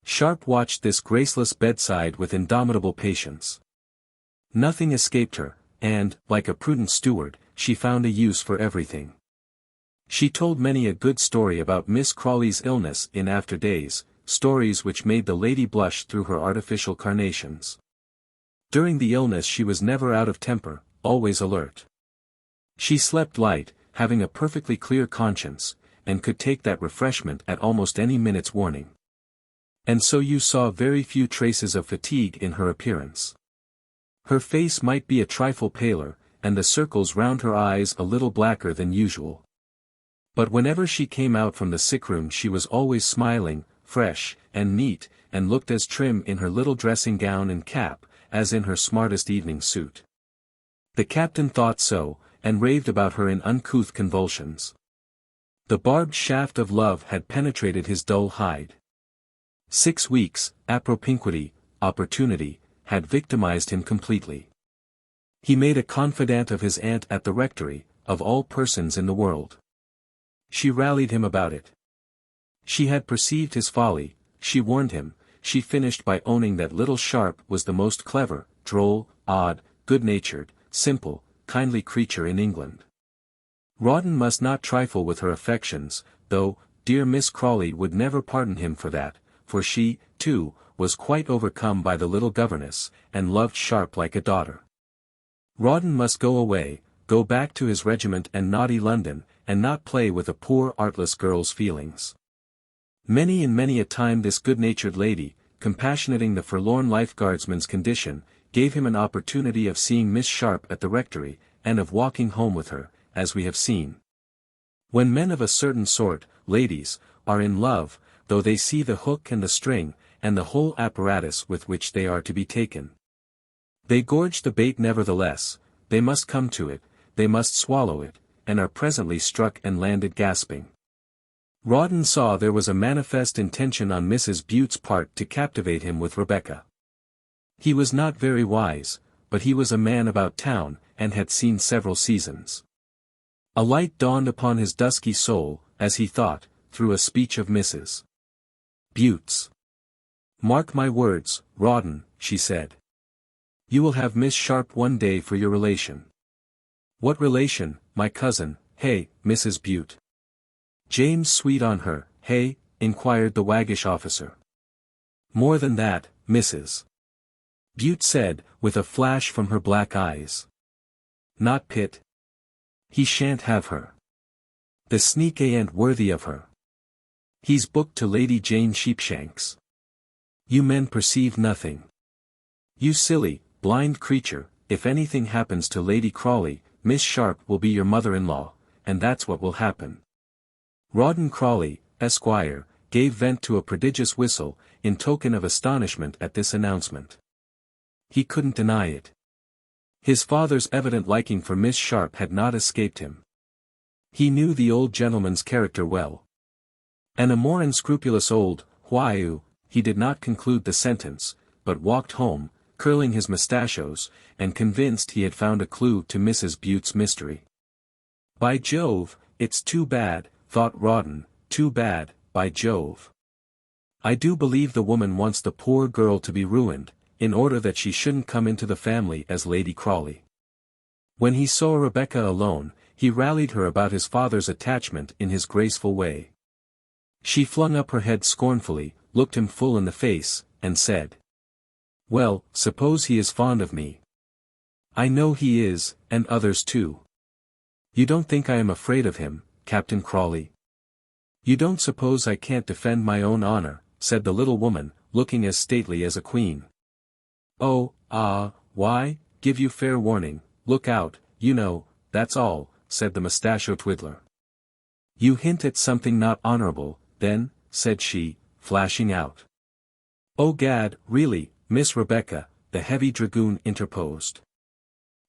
Sharp watched this graceless bedside with indomitable patience. Nothing escaped her, and, like a prudent steward, she found a use for everything. She told many a good story about Miss Crawley's illness in after days, stories which made the lady blush through her artificial carnations. During the illness she was never out of temper, always alert. She slept light, having a perfectly clear conscience, and could take that refreshment at almost any minute's warning. And so you saw very few traces of fatigue in her appearance. Her face might be a trifle paler, and the circles round her eyes a little blacker than usual. But whenever she came out from the sick-room she was always smiling, fresh, and neat, and looked as trim in her little dressing gown and cap, as in her smartest evening suit. The captain thought so, and raved about her in uncouth convulsions. The barbed shaft of love had penetrated his dull hide. 6 weeks, appropinquity, opportunity, had victimized him completely. He made a confidant of his aunt at the rectory, of all persons in the world. She rallied him about it. She had perceived his folly, she warned him, she finished by owning that little Sharp was the most clever, droll, odd, good-natured, simple, kindly creature in England. Rawdon must not trifle with her affections, though, dear Miss Crawley would never pardon him for that, for she, too, was quite overcome by the little governess, and loved Sharp like a daughter. Rawdon must go away, go back to his regiment and naughty London, and not play with a poor artless girl's feelings. Many and many a time this good-natured lady, compassionating the forlorn lifeguardsman's condition, gave him an opportunity of seeing Miss Sharp at the rectory, and of walking home with her, as we have seen. When men of a certain sort, ladies, are in love, though they see the hook and the string, and the whole apparatus with which they are to be taken, they gorge the bait nevertheless, they must come to it, they must swallow it, and are presently struck and landed gasping. Rawdon saw there was a manifest intention on Mrs. Bute's part to captivate him with Rebecca. He was not very wise, but he was a man about town, and had seen several seasons. A light dawned upon his dusky soul, as he thought, through a speech of Mrs. Bute's. "Mark my words, Rawdon," she said. "You will have Miss Sharp one day for your relation." "What relation, my cousin, hey, Mrs. Bute?" "James sweet on her, hey?" inquired the waggish officer. "More than that, Mrs. Bute said, with a flash from her black eyes. "Not Pitt? He shan't have her. The sneak ain't worthy of her. He's booked to Lady Jane Sheepshanks. You men perceive nothing. You silly, blind creature, if anything happens to Lady Crawley, Miss Sharp will be your mother-in-law, and that's what will happen." Rawdon Crawley, Esquire, gave vent to a prodigious whistle, in token of astonishment at this announcement. He couldn't deny it. His father's evident liking for Miss Sharp had not escaped him. He knew the old gentleman's character well. And a more unscrupulous old, why, he did not conclude the sentence, but walked home, curling his mustachios, and convinced he had found a clue to Mrs. Bute's mystery. "By Jove, it's too bad," thought Rawdon, "too bad, by Jove. I do believe the woman wants the poor girl to be ruined, in order that she shouldn't come into the family as Lady Crawley." When he saw Rebecca alone, he rallied her about his father's attachment in his graceful way. She flung up her head scornfully, looked him full in the face, and said, "Well, suppose he is fond of me. I know he is, and others too. You don't think I am afraid of him, Captain Crawley? You don't suppose I can't defend my own honor," said the little woman, looking as stately as a queen. "Oh, why, give you fair warning, look out, you know, that's all," said the mustachio twiddler. "You hint at something not honorable, then," said she, flashing out. "Oh gad, really, Miss Rebecca," the heavy dragoon interposed.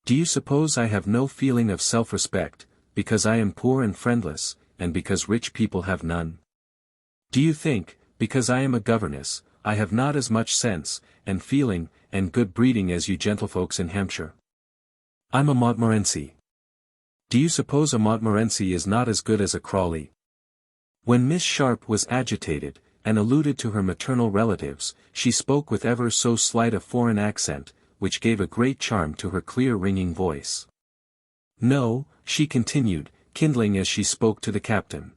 "Do you suppose I have no feeling of self-respect, because I am poor and friendless, and because rich people have none? Do you think, because I am a governess, I have not as much sense, and feeling, and good breeding as you gentlefolks in Hampshire? I'm a Montmorency. Do you suppose a Montmorency is not as good as a Crawley?" When Miss Sharp was agitated, and alluded to her maternal relatives, she spoke with ever so slight a foreign accent, which gave a great charm to her clear ringing voice. "No," she continued, kindling as she spoke to the captain.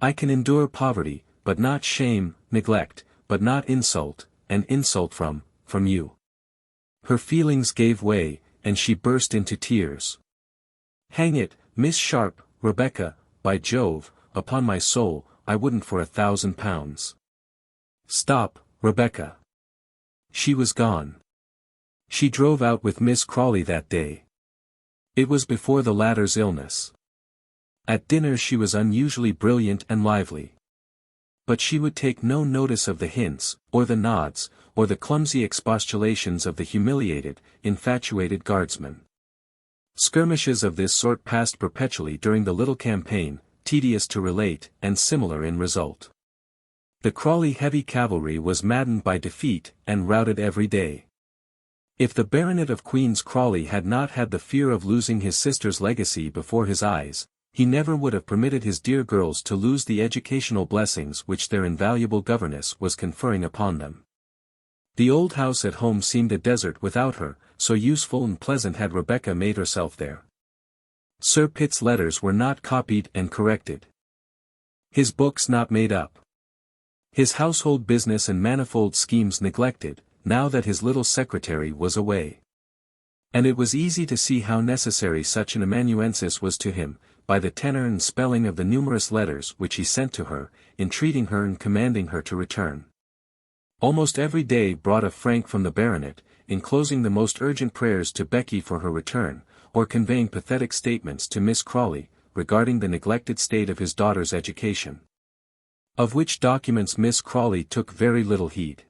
"I can endure poverty, but not shame, neglect, but not insult, and insult from you." Her feelings gave way, and she burst into tears. "Hang it, Miss Sharp, Rebecca, by Jove, upon my soul, I wouldn't for £1,000. Stop, Rebecca." She was gone. She drove out with Miss Crawley that day. It was before the latter's illness. At dinner she was unusually brilliant and lively. But she would take no notice of the hints, or the nods, or the clumsy expostulations of the humiliated, infatuated guardsman. Skirmishes of this sort passed perpetually during the little campaign, tedious to relate, and similar in result. The Crawley heavy cavalry was maddened by defeat, and routed every day. If the Baronet of Queen's Crawley had not had the fear of losing his sister's legacy before his eyes, he never would have permitted his dear girls to lose the educational blessings which their invaluable governess was conferring upon them. The old house at home seemed a desert without her, so useful and pleasant had Rebecca made herself there. Sir Pitt's letters were not copied and corrected. His books not made up. His household business and manifold schemes neglected, now that his little secretary was away. And it was easy to see how necessary such an amanuensis was to him, by the tenor and spelling of the numerous letters which he sent to her, entreating her and commanding her to return. Almost every day brought a frank from the baronet, enclosing the most urgent prayers to Becky for her return, or conveying pathetic statements to Miss Crawley, regarding the neglected state of his daughter's education. Of which documents Miss Crawley took very little heed.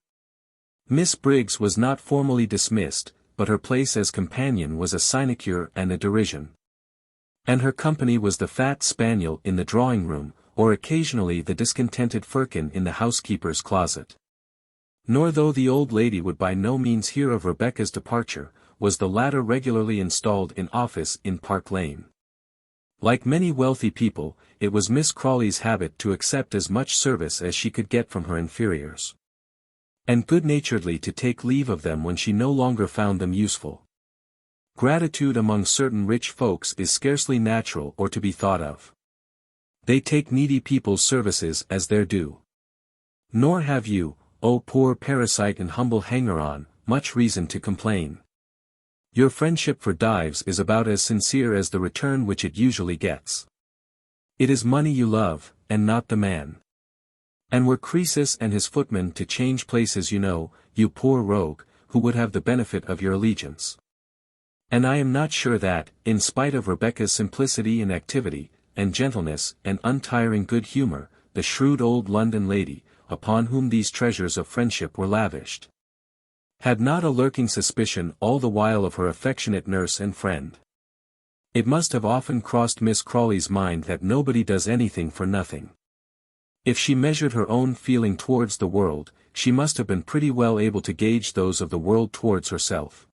Miss Briggs was not formally dismissed, but her place as companion was a sinecure and a derision. And her company was the fat spaniel in the drawing-room, or occasionally the discontented firkin in the housekeeper's closet. Nor though the old lady would by no means hear of Rebecca's departure, was the latter regularly installed in office in Park Lane. Like many wealthy people, it was Miss Crawley's habit to accept as much service as she could get from her inferiors, and good-naturedly to take leave of them when she no longer found them useful. Gratitude among certain rich folks is scarcely natural or to be thought of. They take needy people's services as their due. Nor have you, O poor parasite and humble hanger-on, much reason to complain. Your friendship for Dives is about as sincere as the return which it usually gets. It is money you love, and not the man. And were Croesus and his footman to change places, you poor rogue, who would have the benefit of your allegiance. And I am not sure that, in spite of Rebecca's simplicity and activity, and gentleness and untiring good humor, the shrewd old London lady, upon whom these treasures of friendship were lavished, had not a lurking suspicion all the while of her affectionate nurse and friend. It must have often crossed Miss Crawley's mind that nobody does anything for nothing. If she measured her own feeling towards the world, she must have been pretty well able to gauge those of the world towards herself.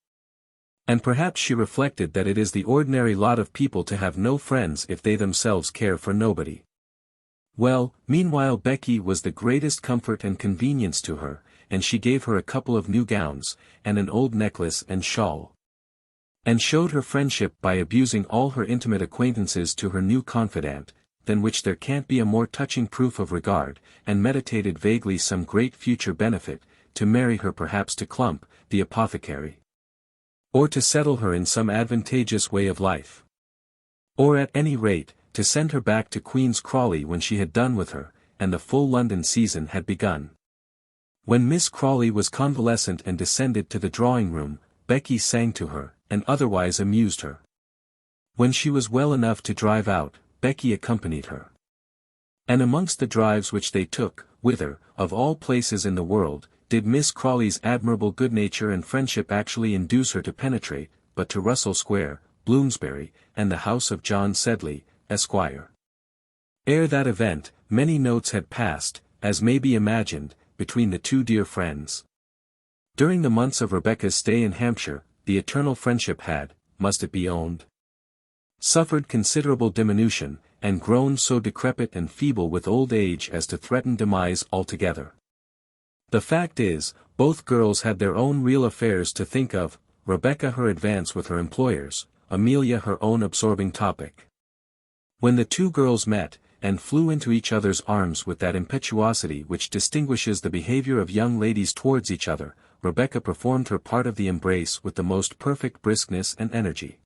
And perhaps she reflected that it is the ordinary lot of people to have no friends if they themselves care for nobody. Well, meanwhile Becky was the greatest comfort and convenience to her, and she gave her a couple of new gowns, and an old necklace and shawl. And showed her friendship by abusing all her intimate acquaintances to her new confidant, than which there can't be a more touching proof of regard, and meditated vaguely some great future benefit, to marry her perhaps to Clump, the apothecary. Or to settle her in some advantageous way of life. Or at any rate, to send her back to Queen's Crawley when she had done with her, and the full London season had begun. When Miss Crawley was convalescent and descended to the drawing-room, Becky sang to her, and otherwise amused her. When she was well enough to drive out, Becky accompanied her. And amongst the drives which they took, whither, of all places in the world, did Miss Crawley's admirable good nature and friendship actually induce her to penetrate, but to Russell Square, Bloomsbury, and the house of John Sedley, Esquire. Ere that event, many notes had passed, as may be imagined, between the two dear friends. During the months of Rebecca's stay in Hampshire, the eternal friendship had, must it be owned, suffered considerable diminution, and grown so decrepit and feeble with old age as to threaten demise altogether. The fact is, both girls had their own real affairs to think of, Rebecca her advance with her employers, Amelia her own absorbing topic. When the two girls met, and flew into each other's arms with that impetuosity which distinguishes the behavior of young ladies towards each other, Rebecca performed her part of the embrace with the most perfect briskness and energy.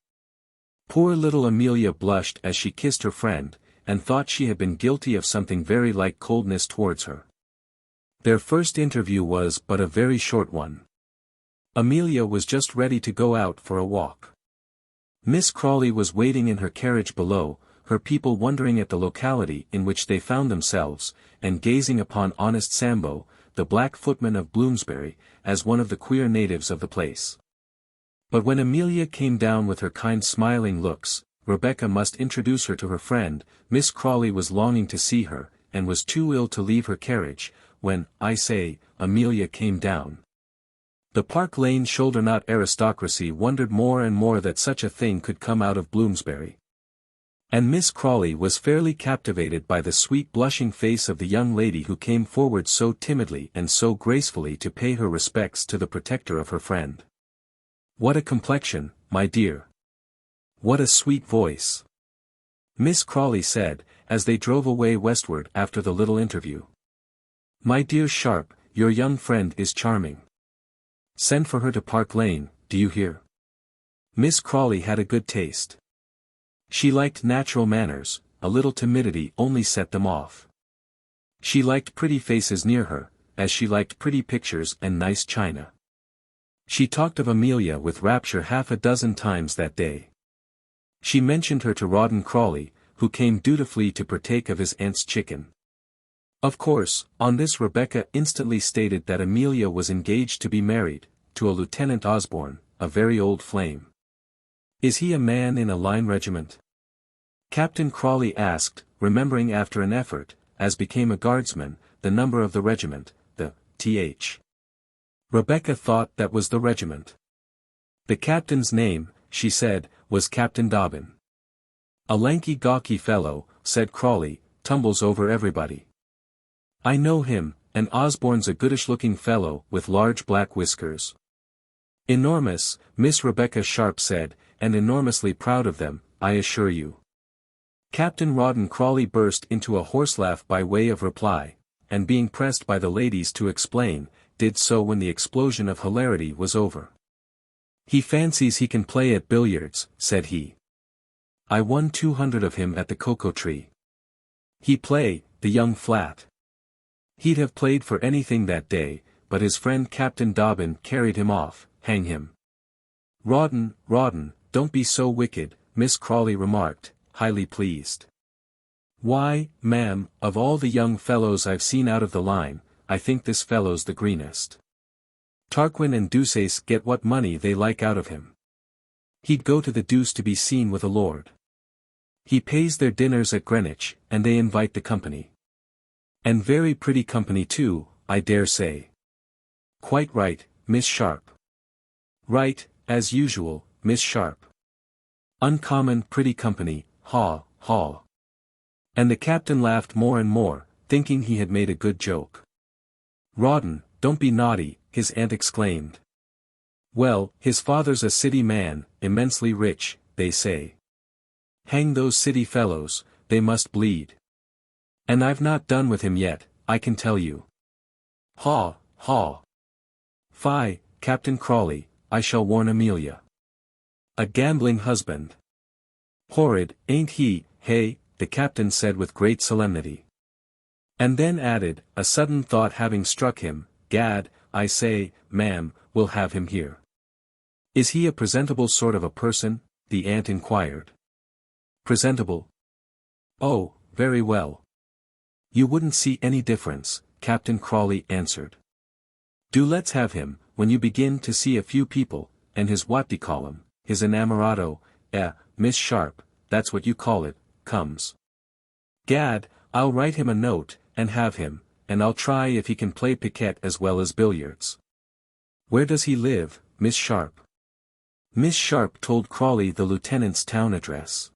Poor little Amelia blushed as she kissed her friend, and thought she had been guilty of something very like coldness towards her. Their first interview was but a very short one. Amelia was just ready to go out for a walk. Miss Crawley was waiting in her carriage below, her people wondering at the locality in which they found themselves, and gazing upon honest Sambo, the black footman of Bloomsbury, as one of the queer natives of the place. But when Amelia came down with her kind smiling looks, Rebecca must introduce her to her friend. Miss Crawley was longing to see her, and was too ill to leave her carriage, when, Amelia came down. The Park Lane shoulder-knot aristocracy wondered more and more that such a thing could come out of Bloomsbury. And Miss Crawley was fairly captivated by the sweet blushing face of the young lady who came forward so timidly and so gracefully to pay her respects to the protector of her friend. "What a complexion, my dear! What a sweet voice!" Miss Crawley said, as they drove away westward after the little interview. My dear Sharp, your young friend is charming. Send for her to Park Lane, do you hear? Miss Crawley had a good taste. She liked natural manners, a little timidity only set them off. She liked pretty faces near her, as she liked pretty pictures and nice china. She talked of Amelia with rapture half a dozen times that day. She mentioned her to Rawdon Crawley, who came dutifully to partake of his aunt's chicken. Of course, on this Rebecca instantly stated that Amelia was engaged to be married, to a Lieutenant Osborne, a very old flame. Is he a man in a line regiment? Captain Crawley asked, remembering after an effort, as became a guardsman, the number of the regiment, the th. Rebecca thought that was the regiment. The captain's name, she said, was Captain Dobbin. A lanky gawky fellow, said Crawley, tumbles over everybody. I know him, and Osborne's a goodish-looking fellow with large black whiskers. Enormous, Miss Rebecca Sharp said, and enormously proud of them, I assure you. Captain Rawdon Crawley burst into a horse laugh by way of reply, and being pressed by the ladies to explain, did so when the explosion of hilarity was over. He fancies he can play at billiards, said he. I won 200 of him at the Cocoa Tree. He play, the young flat. He'd have played for anything that day, but his friend Captain Dobbin carried him off, hang him. Rawdon, don't be so wicked, Miss Crawley remarked, highly pleased. Why, ma'am, of all the young fellows I've seen out of the line, I think this fellow's the greenest. Tarquin and Deuceace get what money they like out of him. He'd go to the deuce to be seen with a lord. He pays their dinners at Greenwich, and they invite the company. And very pretty company too, I dare say. Quite right, Miss Sharp. Right, as usual, Miss Sharp. Uncommon pretty company, haw. And the captain laughed more and more, thinking he had made a good joke. Rawdon, don't be naughty, his aunt exclaimed. Well, his father's a city man, immensely rich, they say. Hang those city fellows, they must bleed. And I've not done with him yet, I can tell you. Haw. Fie, Captain Crawley, I shall warn Amelia. A gambling husband. Horrid, ain't he, hey, the captain said with great solemnity. And then added, a sudden thought having struck him, Gad, I say, ma'am, we'll have him here. Is he a presentable sort of a person? The aunt inquired. Presentable? Oh, very well. You wouldn't see any difference, Captain Crawley answered. Do let's have him, when you begin to see a few people, and his what-de-call-him, his enamorado, Miss Sharp, that's what you call it, comes. Gad, I'll write him a note, and have him, and I'll try if he can play piquet as well as billiards. Where does he live, Miss Sharp? Miss Sharp told Crawley the lieutenant's town address.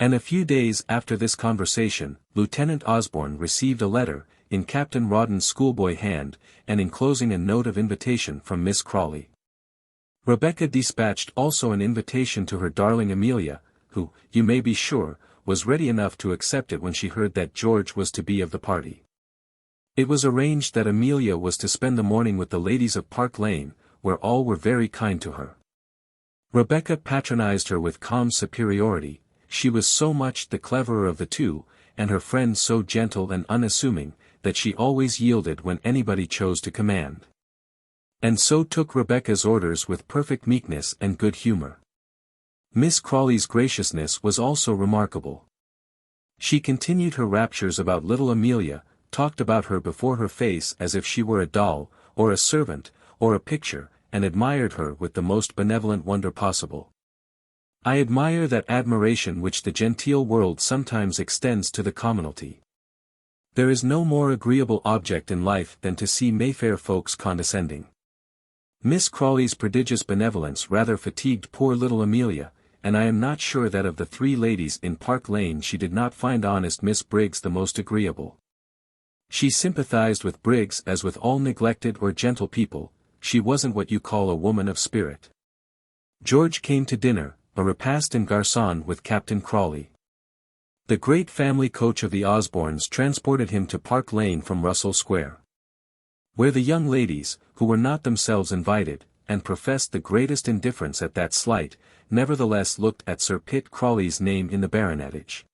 And a few days after this conversation, Lieutenant Osborne received a letter, in Captain Rawdon's schoolboy hand, and enclosing a note of invitation from Miss Crawley. Rebecca dispatched also an invitation to her darling Amelia, who, you may be sure, was ready enough to accept it when she heard that George was to be of the party. It was arranged that Amelia was to spend the morning with the ladies of Park Lane, where all were very kind to her. Rebecca patronized her with calm superiority, she was so much the cleverer of the two, and her friend so gentle and unassuming, that she always yielded when anybody chose to command. And so took Rebecca's orders with perfect meekness and good humor. Miss Crawley's graciousness was also remarkable. She continued her raptures about little Amelia, talked about her before her face as if she were a doll, or a servant, or a picture, and admired her with the most benevolent wonder possible. I admire that admiration which the genteel world sometimes extends to the commonalty. There is no more agreeable object in life than to see Mayfair folks condescending. Miss Crawley's prodigious benevolence rather fatigued poor little Amelia, and I am not sure that of the three ladies in Park Lane she did not find honest Miss Briggs the most agreeable. She sympathized with Briggs as with all neglected or gentle people, she wasn't what you call a woman of spirit. George came to dinner, a repast en garçon with Captain Crawley. The great family coach of the Osbornes transported him to Park Lane from Russell Square, where the young ladies, who were not themselves invited, and professed the greatest indifference at that slight, nevertheless looked at Sir Pitt Crawley's name in the baronetage,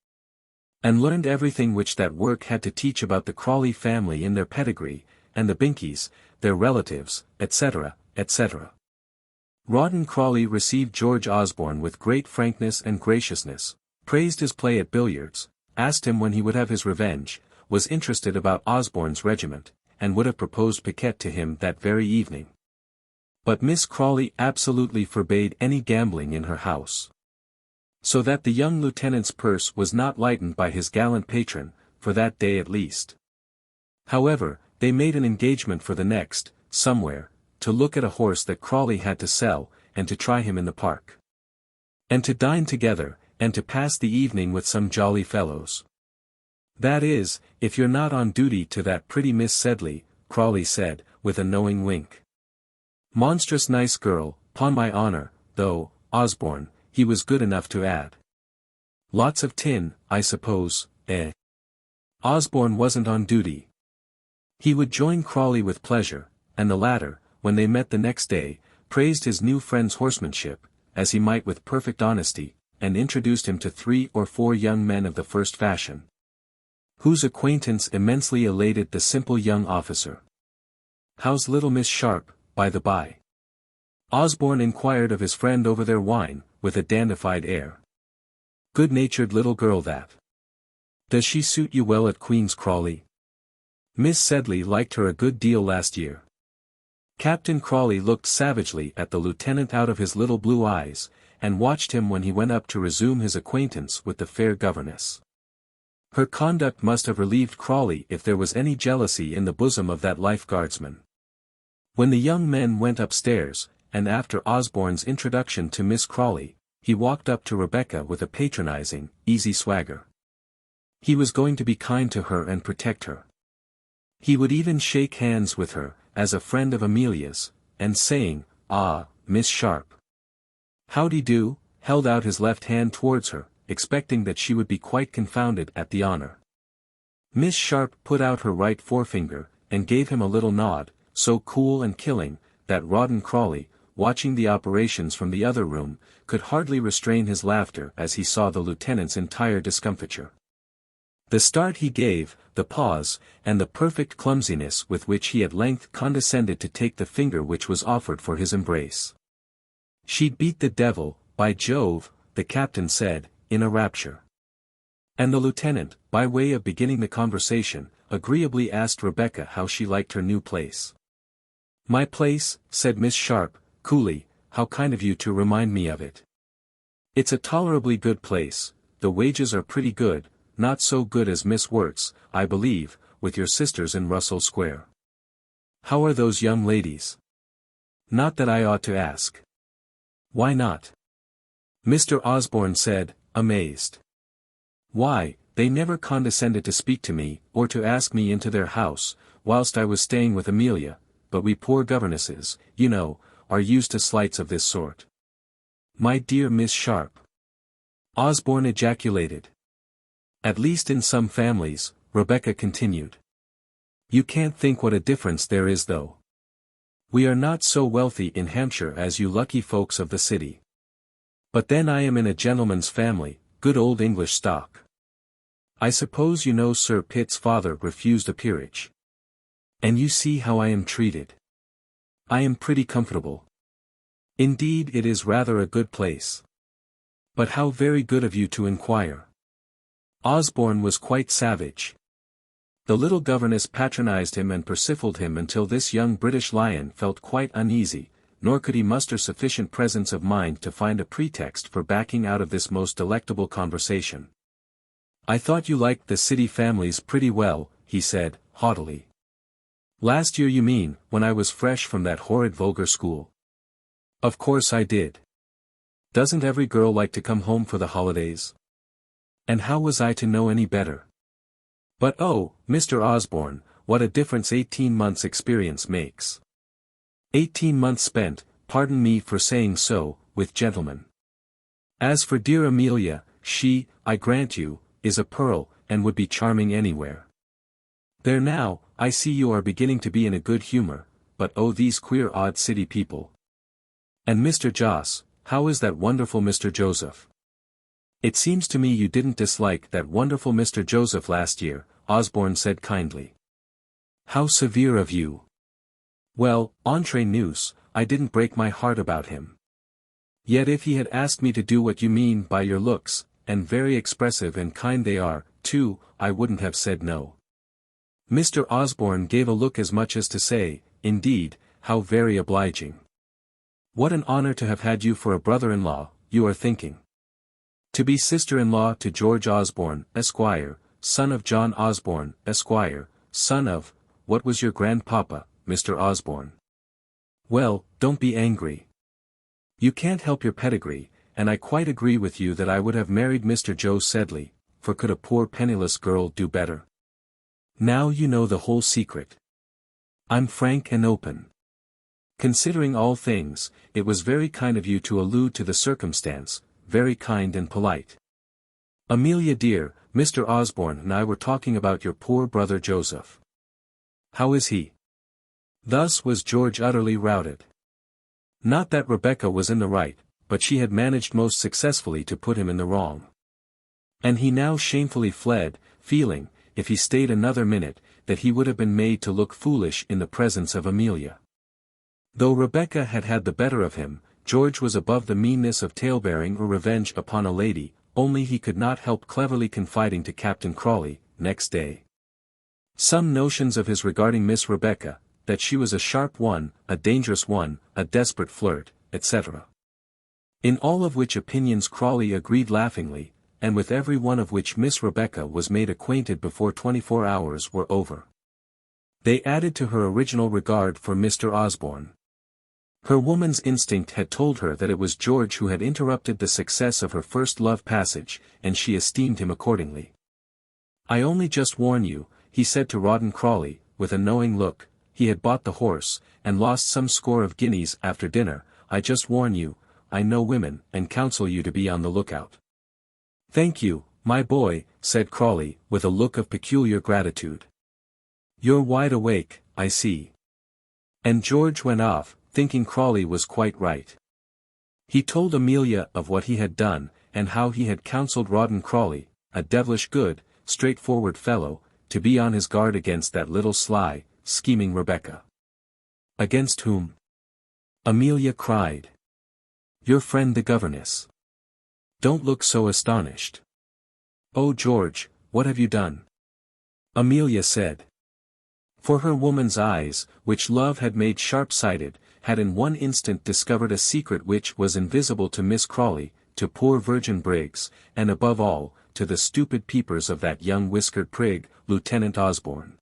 and learned everything which that work had to teach about the Crawley family in their pedigree, and the Binkies, their relatives, etc., etc. Rawdon Crawley received George Osborne with great frankness and graciousness, praised his play at billiards, asked him when he would have his revenge, was interested about Osborne's regiment, and would have proposed piquet to him that very evening. But Miss Crawley absolutely forbade any gambling in her house, so that the young lieutenant's purse was not lightened by his gallant patron, for that day at least. However, they made an engagement for the next, somewhere, to look at a horse that Crawley had to sell, and to try him in the park, and to dine together, and to pass the evening with some jolly fellows. That is, if you're not on duty to that pretty Miss Sedley, Crawley said, with a knowing wink. Monstrous nice girl, 'pon my honor, though, Osborne, he was good enough to add. Lots of tin, I suppose, eh? Osborne wasn't on duty. He would join Crawley with pleasure, and the latter, when they met the next day, praised his new friend's horsemanship, as he might with perfect honesty, and introduced him to 3 or 4 young men of the first fashion, whose acquaintance immensely elated the simple young officer. "How's little Miss Sharp, by the by?" Osborne inquired of his friend over their wine, with a dandified air. "Good-natured little girl that. Does she suit you well at Queen's Crawley? Miss Sedley liked her a good deal last year." Captain Crawley looked savagely at the lieutenant out of his little blue eyes, and watched him when he went up to resume his acquaintance with the fair governess. Her conduct must have relieved Crawley if there was any jealousy in the bosom of that life guardsman. When the young men went upstairs, and after Osborne's introduction to Miss Crawley, he walked up to Rebecca with a patronizing, easy swagger. He was going to be kind to her and protect her. He would even shake hands with her, as a friend of Amelia's, and saying, "Ah, Miss Sharp, howdy-do," held out his left hand towards her, expecting that she would be quite confounded at the honor. Miss Sharp put out her right forefinger, and gave him a little nod, so cool and killing, that Rawdon Crawley, watching the operations from the other room, could hardly restrain his laughter as he saw the lieutenant's entire discomfiture. The start he gave, the pause, and the perfect clumsiness with which he at length condescended to take the finger which was offered for his embrace. "She'd beat the devil, by Jove," the captain said, in a rapture. And the lieutenant, by way of beginning the conversation, agreeably asked Rebecca how she liked her new place. "My place," said Miss Sharp, coolly, "how kind of you to remind me of it. It's a tolerably good place, the wages are pretty good, not so good as Miss Wirt's, I believe, with your sisters in Russell Square. How are those young ladies? Not that I ought to ask." "Why not?" Mr. Osborne said, amazed. "Why, they never condescended to speak to me, or to ask me into their house, whilst I was staying with Amelia, but we poor governesses, you know, are used to slights of this sort." "My dear Miss Sharp!" Osborne ejaculated. "At least in some families," Rebecca continued. "You can't think what a difference there is though. We are not so wealthy in Hampshire as you lucky folks of the city. But then I am in a gentleman's family, good old English stock. I suppose you know Sir Pitt's father refused a peerage. And you see how I am treated. I am pretty comfortable. Indeed it is rather a good place. But how very good of you to inquire." Osborne was quite savage. The little governess patronized him and persifled him until this young British lion felt quite uneasy, nor could he muster sufficient presence of mind to find a pretext for backing out of this most delectable conversation. "I thought you liked the city families pretty well," he said, haughtily. "Last year you mean, when I was fresh from that horrid vulgar school." "Of course I did. Doesn't every girl like to come home for the holidays? And how was I to know any better? But oh, Mr. Osborne, what a difference 18 months' experience makes. 18 months spent, pardon me for saying so, with gentlemen. As for dear Amelia, she, I grant you, is a pearl, and would be charming anywhere. There now, I see you are beginning to be in a good humor, but oh these queer odd city people. And Mr. Joss, how is that wonderful Mr. Joseph? It seems to me you didn't dislike that wonderful Mr. Joseph last year, Osborne said kindly. How severe of you. Well, entre nous, I didn't break my heart about him. Yet if he had asked me to do what you mean by your looks, and very expressive and kind they are, too, I wouldn't have said no. Mr. Osborne gave a look as much as to say, indeed, how very obliging. What an honor to have had you for a brother-in-law, you are thinking. To be sister-in-law to George Osborne, Esquire, son of John Osborne, Esquire, son of, what was your grandpapa, Mr. Osborne? Well, don't be angry. You can't help your pedigree, and I quite agree with you that I would have married Mr. Joe Sedley, for could a poor penniless girl do better? Now you know the whole secret. I'm frank and open. Considering all things, it was very kind of you to allude to the circumstance, very kind and polite. Amelia dear, Mr. Osborne and I were talking about your poor brother Joseph. How is he? Thus was George utterly routed. Not that Rebecca was in the right, but she had managed most successfully to put him in the wrong. And he now shamefully fled, feeling, if he stayed another minute, that he would have been made to look foolish in the presence of Amelia. Though Rebecca had had the better of him, George was above the meanness of talebearing or revenge upon a lady, only he could not help cleverly confiding to Captain Crawley, next day, some notions of his regarding Miss Rebecca, that she was a sharp one, a dangerous one, a desperate flirt, etc. In all of which opinions Crawley agreed laughingly, and with every one of which Miss Rebecca was made acquainted before 24 hours were over. They added to her original regard for Mr. Osborne. Her woman's instinct had told her that it was George who had interrupted the success of her first love passage, and she esteemed him accordingly. I only just warn you, he said to Rawdon Crawley, with a knowing look, he had bought the horse, and lost some score of guineas after dinner, I just warn you, I know women, and counsel you to be on the lookout. Thank you, my boy, said Crawley, with a look of peculiar gratitude. You're wide awake, I see. And George went off, thinking Crawley was quite right. He told Amelia of what he had done, and how he had counselled Rawdon Crawley, a devilish good, straightforward fellow, to be on his guard against that little sly, scheming Rebecca. Against whom? Amelia cried. Your friend the governess. Don't look so astonished. Oh George, what have you done? Amelia said. For her woman's eyes, which love had made sharp-sighted, had in one instant discovered a secret which was invisible to Miss Crawley, to poor Virgin Briggs, and above all, to the stupid peepers of that young whiskered prig, Lieutenant Osborne.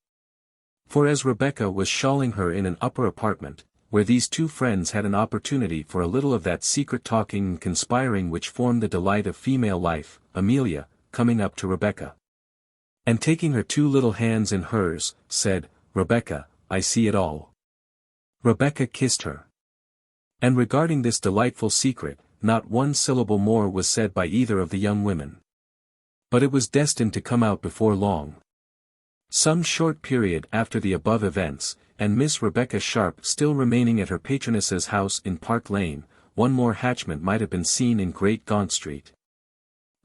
For as Rebecca was shawling her in an upper apartment, where these two friends had an opportunity for a little of that secret talking and conspiring which formed the delight of female life, Amelia, coming up to Rebecca, and taking her two little hands in hers, said, Rebecca, I see it all. Rebecca kissed her. And regarding this delightful secret, not one syllable more was said by either of the young women. But it was destined to come out before long. Some short period after the above events, and Miss Rebecca Sharp still remaining at her patroness's house in Park Lane, one more hatchment might have been seen in Great Gaunt Street,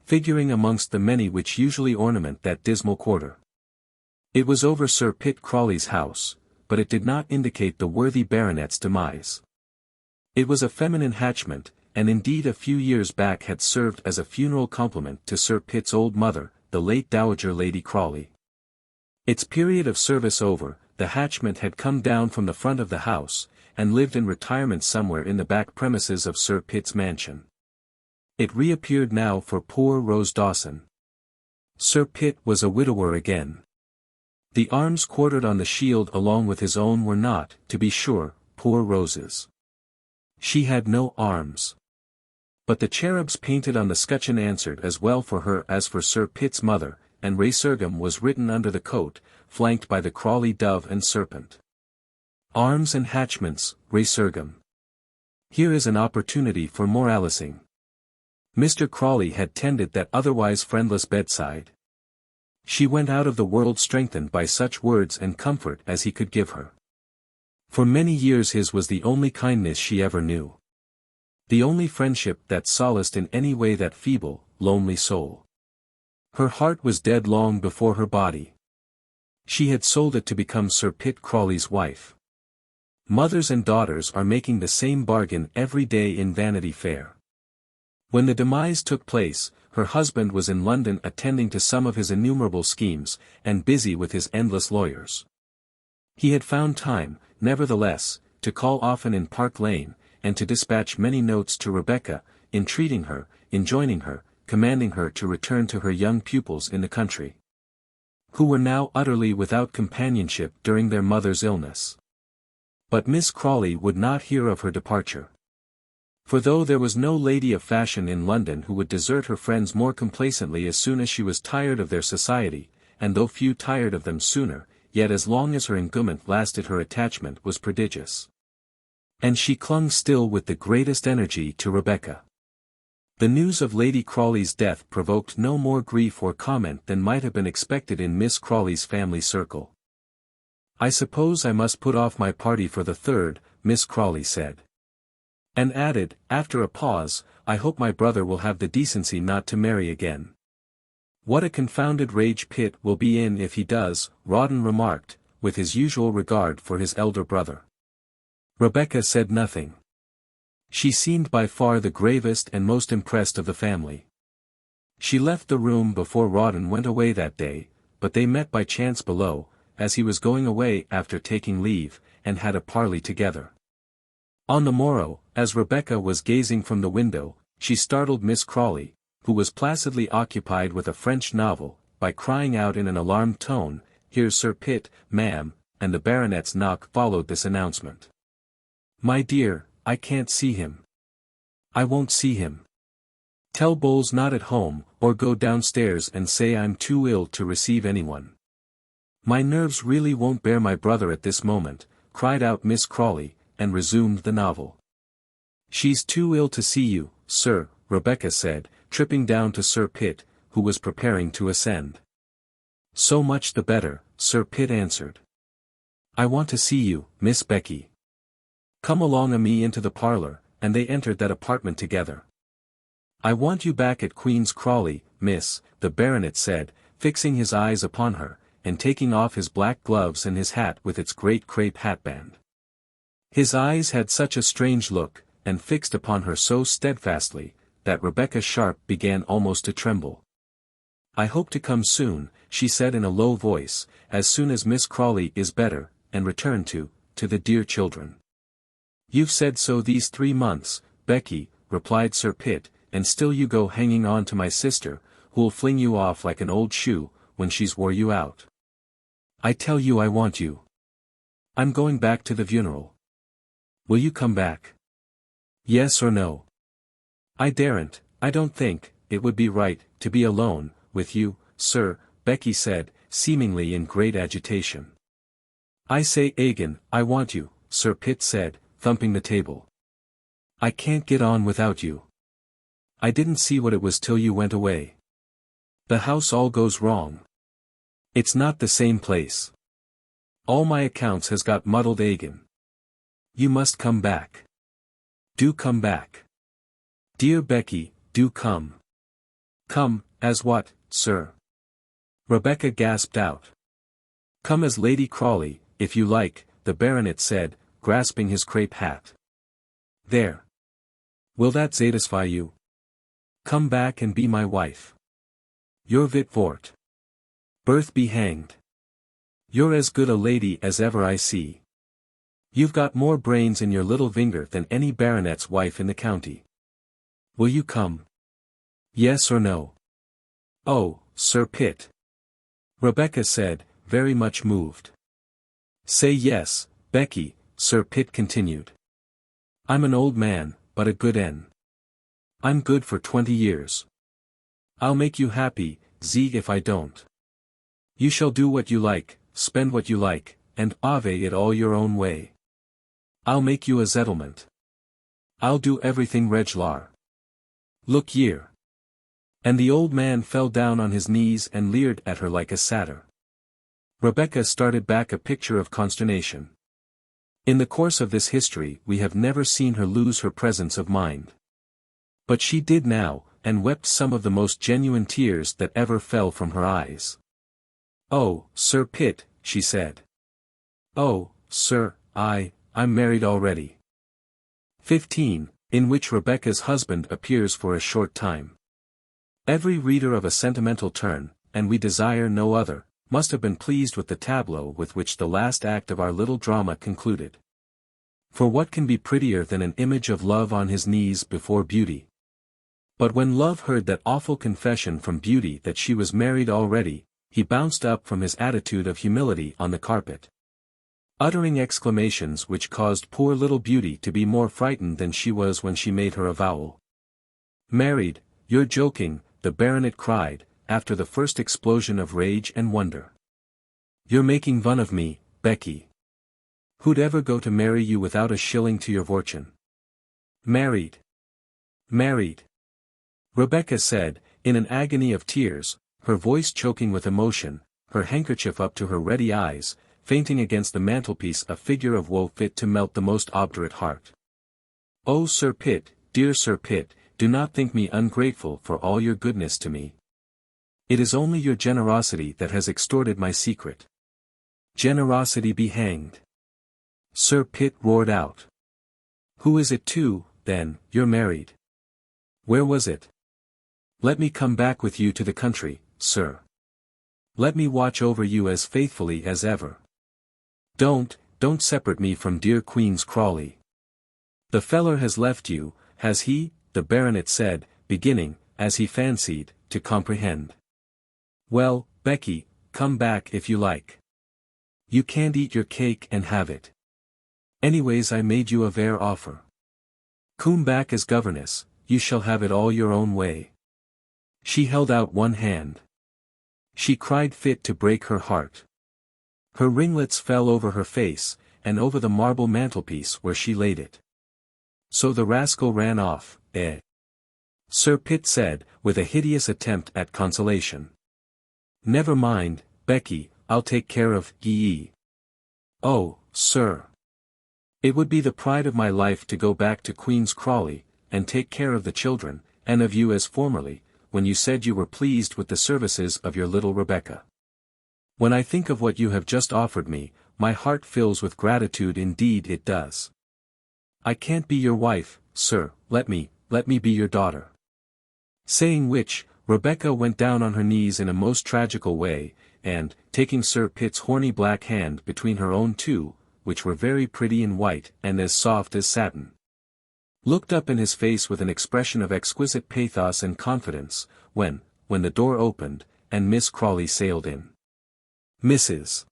figuring amongst the many which usually ornament that dismal quarter. It was over Sir Pitt Crawley's house, but it did not indicate the worthy baronet's demise. It was a feminine hatchment, and indeed a few years back had served as a funeral compliment to Sir Pitt's old mother, the late Dowager Lady Crawley. Its period of service over, the hatchment had come down from the front of the house, and lived in retirement somewhere in the back premises of Sir Pitt's mansion. It reappeared now for poor Rose Dawson. Sir Pitt was a widower again. The arms quartered on the shield along with his own were not, to be sure, poor Rose's. She had no arms. But the cherubs painted on the scutcheon answered as well for her as for Sir Pitt's mother, and Resurgam was written under the coat, flanked by the Crawley dove and serpent. Arms and hatchments, Resurgam. Here is an opportunity for moralising. Mr. Crawley had tended that otherwise friendless bedside. She went out of the world strengthened by such words and comfort as he could give her. For many years his was the only kindness she ever knew. The only friendship that solaced in any way that feeble, lonely soul. Her heart was dead long before her body. She had sold it to become Sir Pitt Crawley's wife. Mothers and daughters are making the same bargain every day in Vanity Fair. When the demise took place, her husband was in London attending to some of his innumerable schemes, and busy with his endless lawyers. He had found time, nevertheless, to call often in Park Lane, and to dispatch many notes to Rebecca, entreating her, enjoining her, commanding her to return to her young pupils in the country, who were now utterly without companionship during their mother's illness. But Miss Crawley would not hear of her departure. For though there was no lady of fashion in London who would desert her friends more complacently as soon as she was tired of their society, and though few tired of them sooner, yet as long as her engagement lasted her attachment was prodigious. And she clung still with the greatest energy to Rebecca. The news of Lady Crawley's death provoked no more grief or comment than might have been expected in Miss Crawley's family circle. "I suppose I must put off my party for the 3rd, Miss Crawley said. And added, after a pause, "I hope my brother will have the decency not to marry again." "What a confounded rage Pitt will be in if he does," Rawdon remarked, with his usual regard for his elder brother. Rebecca said nothing. She seemed by far the gravest and most impressed of the family. She left the room before Rawdon went away that day, but they met by chance below, as he was going away after taking leave, and had a parley together. On the morrow, as Rebecca was gazing from the window, she startled Miss Crawley, who was placidly occupied with a French novel, by crying out in an alarmed tone, "Here's Sir Pitt, ma'am," and the baronet's knock followed this announcement. "My dear, I can't see him. I won't see him. Tell Bowles not at home, or go downstairs and say I'm too ill to receive anyone. My nerves really won't bear my brother at this moment," cried out Miss Crawley, and resumed the novel. "She's too ill to see you, sir," Rebecca said, tripping down to Sir Pitt, who was preparing to ascend. "So much the better," Sir Pitt answered. "I want to see you, Miss Becky. Come along a me into the parlour," and they entered that apartment together. "I want you back at Queen's Crawley, miss," the baronet said, fixing his eyes upon her, and taking off his black gloves and his hat with its great crape hatband. His eyes had such a strange look, and fixed upon her so steadfastly, that Rebecca Sharp began almost to tremble. "I hope to come soon," she said in a low voice, "as soon as Miss Crawley is better, and return to the dear children." "You've said so these 3 months, Becky," replied Sir Pitt, "and still you go hanging on to my sister, who'll fling you off like an old shoe, when she's wore you out. I tell you I want you. I'm going back to the funeral. Will you come back? Yes or no?" "I daren't, I don't think, it would be right, to be alone, with you, sir," Becky said, seemingly in great agitation. "I say again, I want you," Sir Pitt said, thumping the table. "I can't get on without you. I didn't see what it was till you went away. The house all goes wrong. It's not the same place. All my accounts has got muddled again. You must come back. Do come back. Dear Becky, do come." "Come, as what, sir?" Rebecca gasped out. "Come as Lady Crawley, if you like," the baronet said, grasping his crape hat. "There. Will that satisfy you? Come back and be my wife. You're vit vort. Birth be hanged. You're as good a lady as ever I see. You've got more brains in your little finger than any baronet's wife in the county. Will you come? Yes or no?" "Oh, Sir Pitt," Rebecca said, very much moved. "Say yes, Becky," Sir Pitt continued. "I'm an old man, but a good un. I'm good for 20 years. I'll make you happy, Zeke, if I don't. You shall do what you like, spend what you like, and have it all your own way. I'll make you a settlement. I'll do everything reglar. Look here. And the old man fell down on his knees and leered at her like a satyr. Rebecca started back a picture of consternation. In the course of this history we have never seen her lose her presence of mind. But she did now, and wept some of the most genuine tears that ever fell from her eyes. "Oh, Sir Pitt," she said. "Oh, sir, I'm married already." 15, in which Rebecca's husband appears for a short time. Every reader of A Sentimental Turn, and we desire no other, must have been pleased with the tableau with which the last act of our little drama concluded. For what can be prettier than an image of love on his knees before beauty? But when Love heard that awful confession from Beauty that she was married already, he bounced up from his attitude of humility on the carpet, uttering exclamations which caused poor little Beauty to be more frightened than she was when she made her avowal. "Married, you're joking," the baronet cried, after the first explosion of rage and wonder. "You're making fun of me, Becky. Who'd ever go to marry you without a shilling to your fortune?" "Married. Married," Rebecca said, in an agony of tears, her voice choking with emotion, her handkerchief up to her ready eyes, fainting against the mantelpiece, a figure of woe fit to melt the most obdurate heart. "Oh, Sir Pitt, dear Sir Pitt, do not think me ungrateful for all your goodness to me. It is only your generosity that has extorted my secret." "Generosity be hanged!" Sir Pitt roared out. "Who is it to, then? You're married. Where was it? Let me come back with you to the country, sir. Let me watch over you as faithfully as ever. Don't separate me from dear Queen's Crawley." "The feller has left you, has he?" the baronet said, beginning, as he fancied, to comprehend. "Well, Becky, come back if you like. You can't eat your cake and have it. Anyways, I made you a fair offer. Come back as governess, you shall have it all your own way." She held out one hand. She cried fit to break her heart. Her ringlets fell over her face, and over the marble mantelpiece where she laid it. "So the rascal ran off, eh?" Sir Pitt said, with a hideous attempt at consolation. "Never mind, Becky, I'll take care of ye." "Oh, sir. It would be the pride of my life to go back to Queen's Crawley, and take care of the children, and of you as formerly, when you said you were pleased with the services of your little Rebecca. When I think of what you have just offered me, my heart fills with gratitude, indeed it does. I can't be your wife, sir, let me be your daughter." Saying which, Rebecca went down on her knees in a most tragical way, and, taking Sir Pitt's horny black hand between her own two, which were very pretty and white and as soft as satin, looked up in his face with an expression of exquisite pathos and confidence, when the door opened, and Miss Crawley sailed in. Mrs.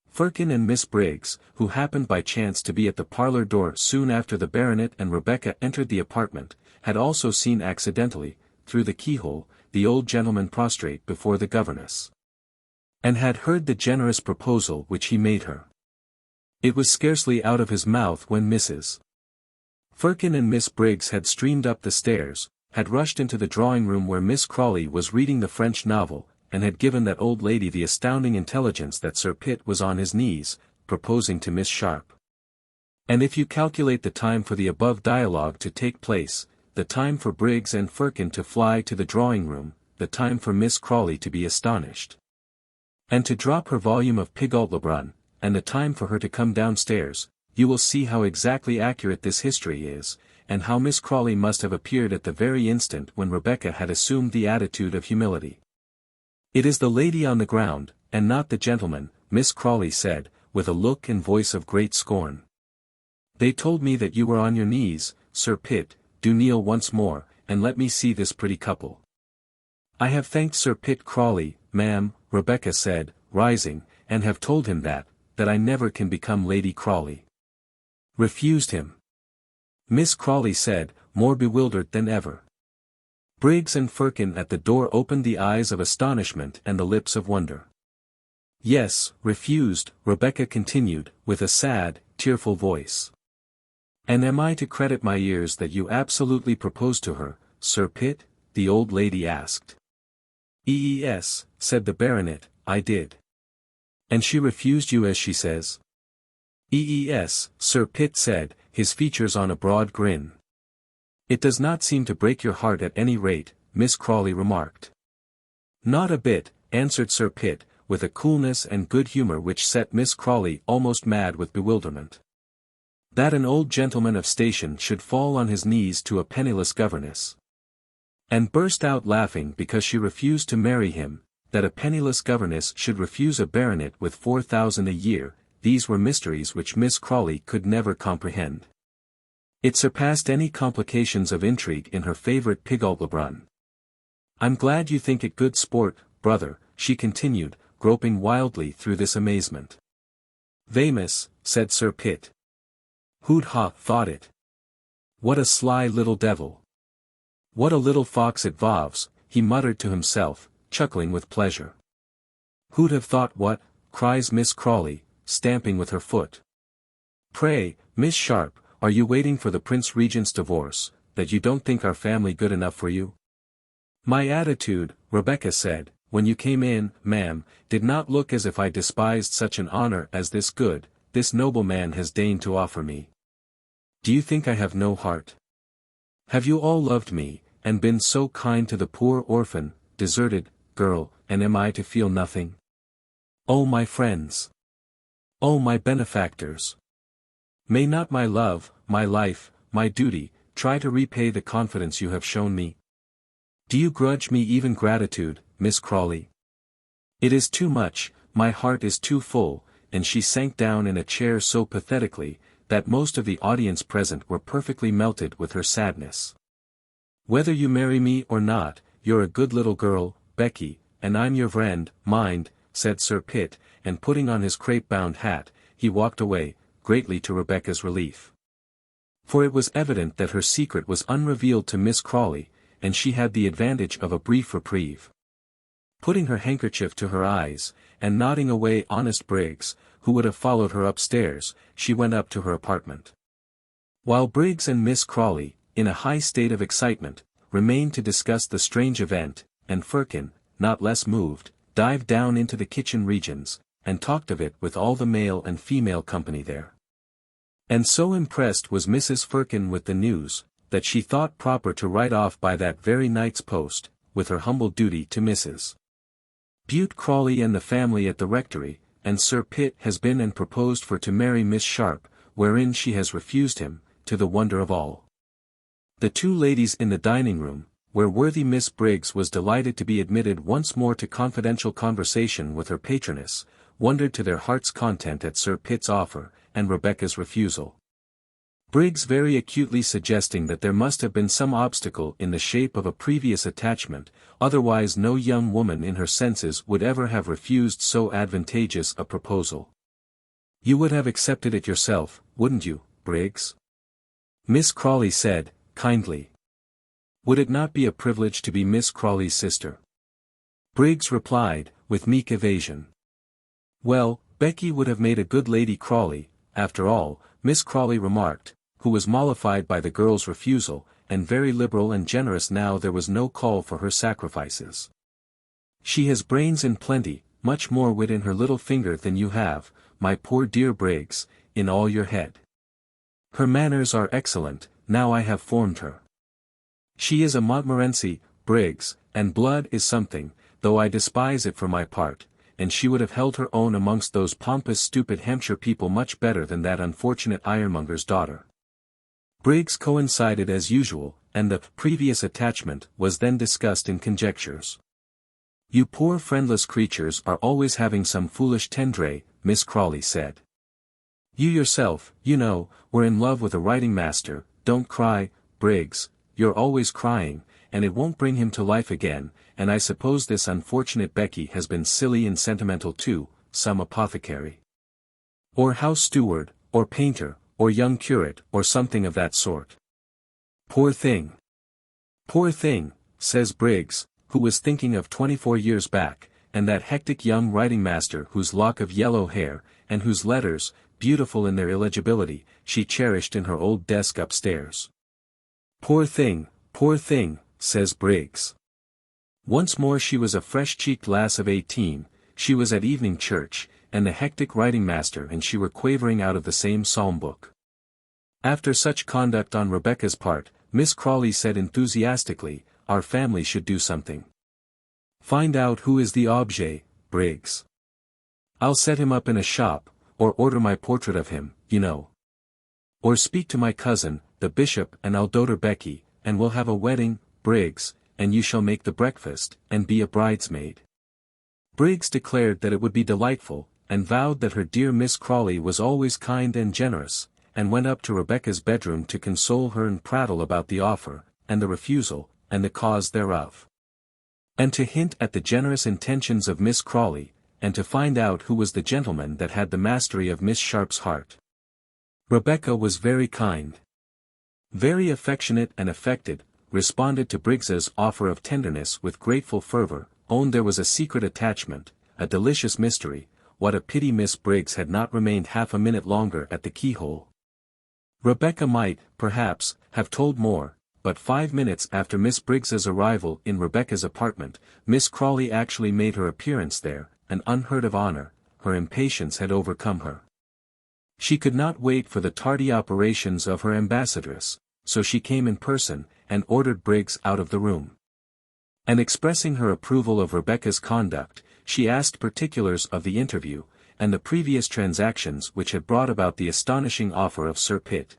Firkin and Miss Briggs, who happened by chance to be at the parlour door soon after the baronet and Rebecca entered the apartment, had also seen accidentally, through the keyhole, the old gentleman prostrate before the governess, and had heard the generous proposal which he made her. It was scarcely out of his mouth when Mrs. Firkin and Miss Briggs had streamed up the stairs, had rushed into the drawing-room where Miss Crawley was reading the French novel, and had given that old lady the astounding intelligence that Sir Pitt was on his knees, proposing to Miss Sharp. And if you calculate the time for the above dialogue to take place, the time for Briggs and Firkin to fly to the drawing-room, the time for Miss Crawley to be astonished, and to drop her volume of Pigault Lebrun, and the time for her to come downstairs, you will see how exactly accurate this history is, and how Miss Crawley must have appeared at the very instant when Rebecca had assumed the attitude of humility. "It is the lady on the ground, and not the gentleman," Miss Crawley said, with a look and voice of great scorn. "They told me that you were on your knees, Sir Pitt. Do kneel once more, and let me see this pretty couple." "I have thanked Sir Pitt Crawley, ma'am," Rebecca said, rising, "and have told him that I never can become Lady Crawley." "Refused him?" Miss Crawley said, more bewildered than ever. Briggs and Firkin at the door opened the eyes of astonishment and the lips of wonder. "Yes, refused," Rebecca continued, with a sad, tearful voice. "And am I to credit my ears that you absolutely proposed to her, Sir Pitt, the old lady asked. "Yes," said the baronet, "I did." "And she refused you as she says?" "Yes," Sir Pitt said, his features on a broad grin. "It does not seem to break your heart at any rate," Miss Crawley remarked. "Not a bit," answered Sir Pitt, with a coolness and good humour which set Miss Crawley almost mad with bewilderment. That an old gentleman of station should fall on his knees to a penniless governess, and burst out laughing because she refused to marry him, that a penniless governess should refuse a baronet with 4,000 a year, these were mysteries which Miss Crawley could never comprehend. It surpassed any complications of intrigue in her favourite Pigaldlebrun. "I'm glad you think it good sport, brother," she continued, groping wildly through this amazement. "Vamous," said Sir Pitt. "Who'd ha' thought it? What a sly little devil! What a little fox at Vauxhall," he muttered to himself, chuckling with pleasure. "Who'd have thought what?" cries Miss Crawley, stamping with her foot. "Pray, Miss Sharp, are you waiting for the Prince Regent's divorce, that you don't think our family good enough for you?" "My attitude," Rebecca said, "when you came in, ma'am, did not look as if I despised such an honour as this noble man has deigned to offer me. Do you think I have no heart? Have you all loved me, and been so kind to the poor orphan, deserted, girl, and am I to feel nothing? Oh my friends! Oh my benefactors! May not my love, my life, my duty, try to repay the confidence you have shown me? Do you grudge me even gratitude, Miss Crawley? It is too much, my heart is too full," and she sank down in a chair so pathetically, that most of the audience present were perfectly melted with her sadness. "Whether you marry me or not, you're a good little girl, Becky, and I'm your friend, mind," said Sir Pitt, and putting on his crape-bound hat, he walked away, greatly to Rebecca's relief. For it was evident that her secret was unrevealed to Miss Crawley, and she had the advantage of a brief reprieve. Putting her handkerchief to her eyes, and nodding away honest Briggs, who would have followed her upstairs, she went up to her apartment. While Briggs and Miss Crawley, in a high state of excitement, remained to discuss the strange event, and Firkin, not less moved, dived down into the kitchen regions, and talked of it with all the male and female company there. And so impressed was Mrs. Firkin with the news, that she thought proper to write off by that very night's post, with her humble duty to Mrs. Bute Crawley and the family at the rectory, and Sir Pitt has been and proposed for to marry Miss Sharp, wherein she has refused him, to the wonder of all. The two ladies in the dining-room, where worthy Miss Briggs was delighted to be admitted once more to confidential conversation with her patroness, wondered to their heart's content at Sir Pitt's offer, and Rebecca's refusal. Briggs very acutely suggesting that there must have been some obstacle in the shape of a previous attachment, otherwise no young woman in her senses would ever have refused so advantageous a proposal. "You would have accepted it yourself, wouldn't you, Briggs?" Miss Crawley said, kindly. "Would it not be a privilege to be Miss Crawley's sister?" Briggs replied, with meek evasion. "Well, Becky would have made a good Lady Crawley, after all," Miss Crawley remarked, who was mollified by the girl's refusal, and very liberal and generous now there was no call for her sacrifices. "She has brains in plenty, much more wit in her little finger than you have, my poor dear Briggs, in all your head. Her manners are excellent, now I have formed her. She is a Montmorency, Briggs, and blood is something, though I despise it for my part, and she would have held her own amongst those pompous stupid Hampshire people much better than that unfortunate ironmonger's daughter." Briggs coincided as usual, and the previous attachment was then discussed in conjectures. "You poor friendless creatures are always having some foolish tendre," Miss Crawley said. "You yourself, you know, were in love with a writing master. Don't cry, Briggs, you're always crying, and it won't bring him to life again, and I suppose this unfortunate Becky has been silly and sentimental too, some apothecary, or house steward, or painter, or young curate, or something of that sort. Poor thing! Poor thing," says Briggs, who was thinking of 24 years back, and that hectic young writing master whose lock of yellow hair, and whose letters, beautiful in their illegibility, she cherished in her old desk upstairs. Poor thing, says Briggs. Once more she was a fresh-cheeked lass of 18, she was at evening church, and the hectic writing-master and she were quavering out of the same psalm-book. After such conduct on Rebecca's part, Miss Crawley said enthusiastically, our family should do something. Find out who is the objet, Briggs. I'll set him up in a shop, or order my portrait of him, you know. Or speak to my cousin, the bishop, and I'll daughter Becky, and we'll have a wedding, Briggs, and you shall make the breakfast, and be a bridesmaid. Briggs declared that it would be delightful, and vowed that her dear Miss Crawley was always kind and generous, and went up to Rebecca's bedroom to console her and prattle about the offer, and the refusal, and the cause thereof. And to hint at the generous intentions of Miss Crawley, and to find out who was the gentleman that had the mastery of Miss Sharp's heart. Rebecca was very kind. Very affectionate and affected, responded to Briggs's offer of tenderness with grateful fervor, owned there was a secret attachment, a delicious mystery. What a pity Miss Briggs had not remained half a minute longer at the keyhole. Rebecca might, perhaps, have told more, but 5 minutes after Miss Briggs's arrival in Rebecca's apartment, Miss Crawley actually made her appearance there, an unheard of honor. Her impatience had overcome her. She could not wait for the tardy operations of her ambassadress, so she came in person, and ordered Briggs out of the room. And expressing her approval of Rebecca's conduct, she asked particulars of the interview, and the previous transactions which had brought about the astonishing offer of Sir Pitt.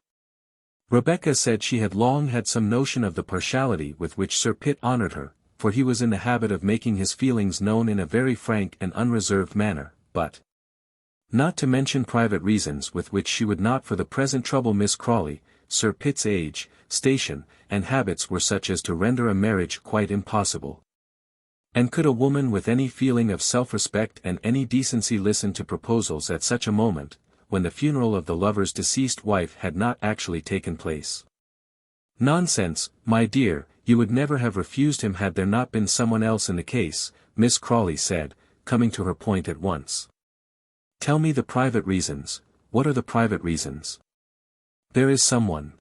Rebecca said she had long had some notion of the partiality with which Sir Pitt honored her, for he was in the habit of making his feelings known in a very frank and unreserved manner, but, not to mention private reasons with which she would not for the present trouble Miss Crawley, Sir Pitt's age, station, and habits were such as to render a marriage quite impossible. And could a woman with any feeling of self-respect and any decency listen to proposals at such a moment, when the funeral of the lover's deceased wife had not actually taken place? Nonsense, my dear, you would never have refused him had there not been someone else in the case, Miss Crawley said, coming to her point at once. Tell me the private reasons. What are the private reasons? There is someone.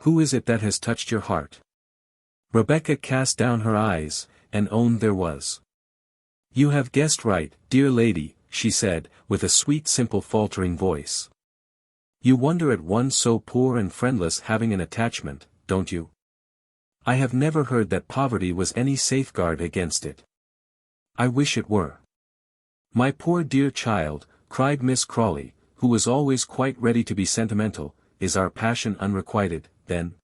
Who is it that has touched your heart? Rebecca cast down her eyes, and owned there was. You have guessed right, dear lady, she said, with a sweet simple faltering voice. You wonder at one so poor and friendless having an attachment, don't you? I have never heard that poverty was any safeguard against it. I wish it were. My poor dear child, cried Miss Crawley, who was always quite ready to be sentimental, is our passion unrequited, then?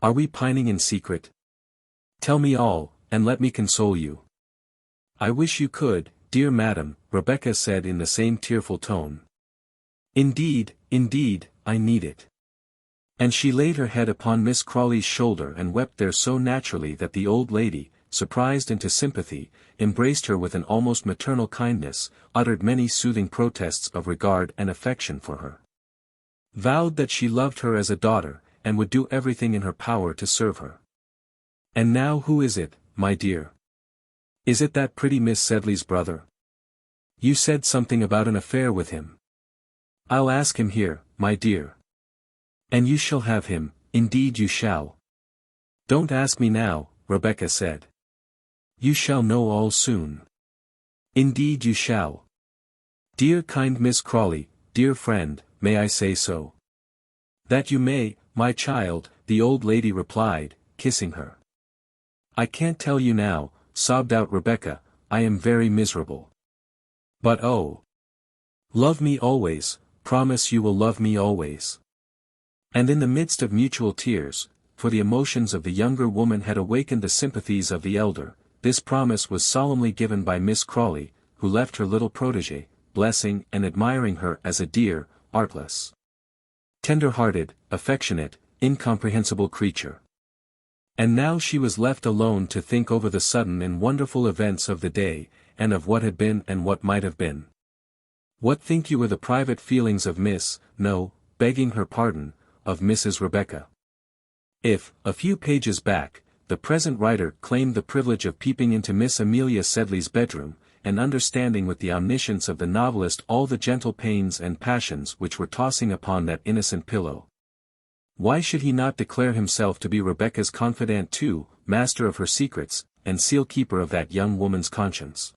Are we pining in secret? Tell me all, and let me console you. I wish you could, dear madam, Rebecca said in the same tearful tone. Indeed, I need it. And she laid her head upon Miss Crawley's shoulder and wept there so naturally that the old lady, surprised into sympathy, embraced her with an almost maternal kindness, uttered many soothing protests of regard and affection for her. Vowed that she loved her as a daughter, and would do everything in her power to serve her. And now who is it, my dear? Is it that pretty Miss Sedley's brother? You said something about an affair with him. I'll ask him here, my dear. And you shall have him, indeed you shall. Don't ask me now, Rebecca said. You shall know all soon. Indeed you shall. Dear kind Miss Crawley, dear friend, may I say so? That you may, my child, the old lady replied, kissing her. I can't tell you now, sobbed out Rebecca, I am very miserable. But oh! Love me always, promise you will love me always. And in the midst of mutual tears, for the emotions of the younger woman had awakened the sympathies of the elder, this promise was solemnly given by Miss Crawley, who left her little protégée, blessing and admiring her as a dear, artless, tender-hearted, affectionate, incomprehensible creature. And now she was left alone to think over the sudden and wonderful events of the day, and of what had been and what might have been. What think you were the private feelings of begging her pardon, of Mrs. Rebecca? If, a few pages back, the present writer claimed the privilege of peeping into Miss Amelia Sedley's bedroom, and understanding with the omniscience of the novelist all the gentle pains and passions which were tossing upon that innocent pillow. Why should he not declare himself to be Rebecca's confidant too, master of her secrets, and seal-keeper of that young woman's conscience?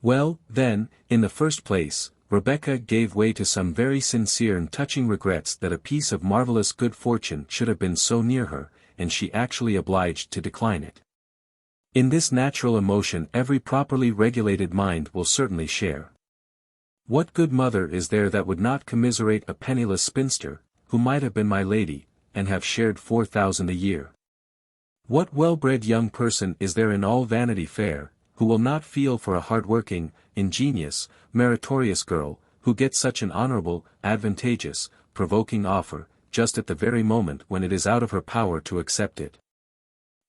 Well, then, in the first place, Rebecca gave way to some very sincere and touching regrets that a piece of marvelous good fortune should have been so near her, and she actually obliged to decline it. In this natural emotion every properly regulated mind will certainly share. What good mother is there that would not commiserate a penniless spinster, who might have been my lady, and have shared 4,000 a year? What well-bred young person is there in all Vanity Fair, who will not feel for a hard-working, ingenious, meritorious girl, who gets such an honorable, advantageous, provoking offer, just at the very moment when it is out of her power to accept it?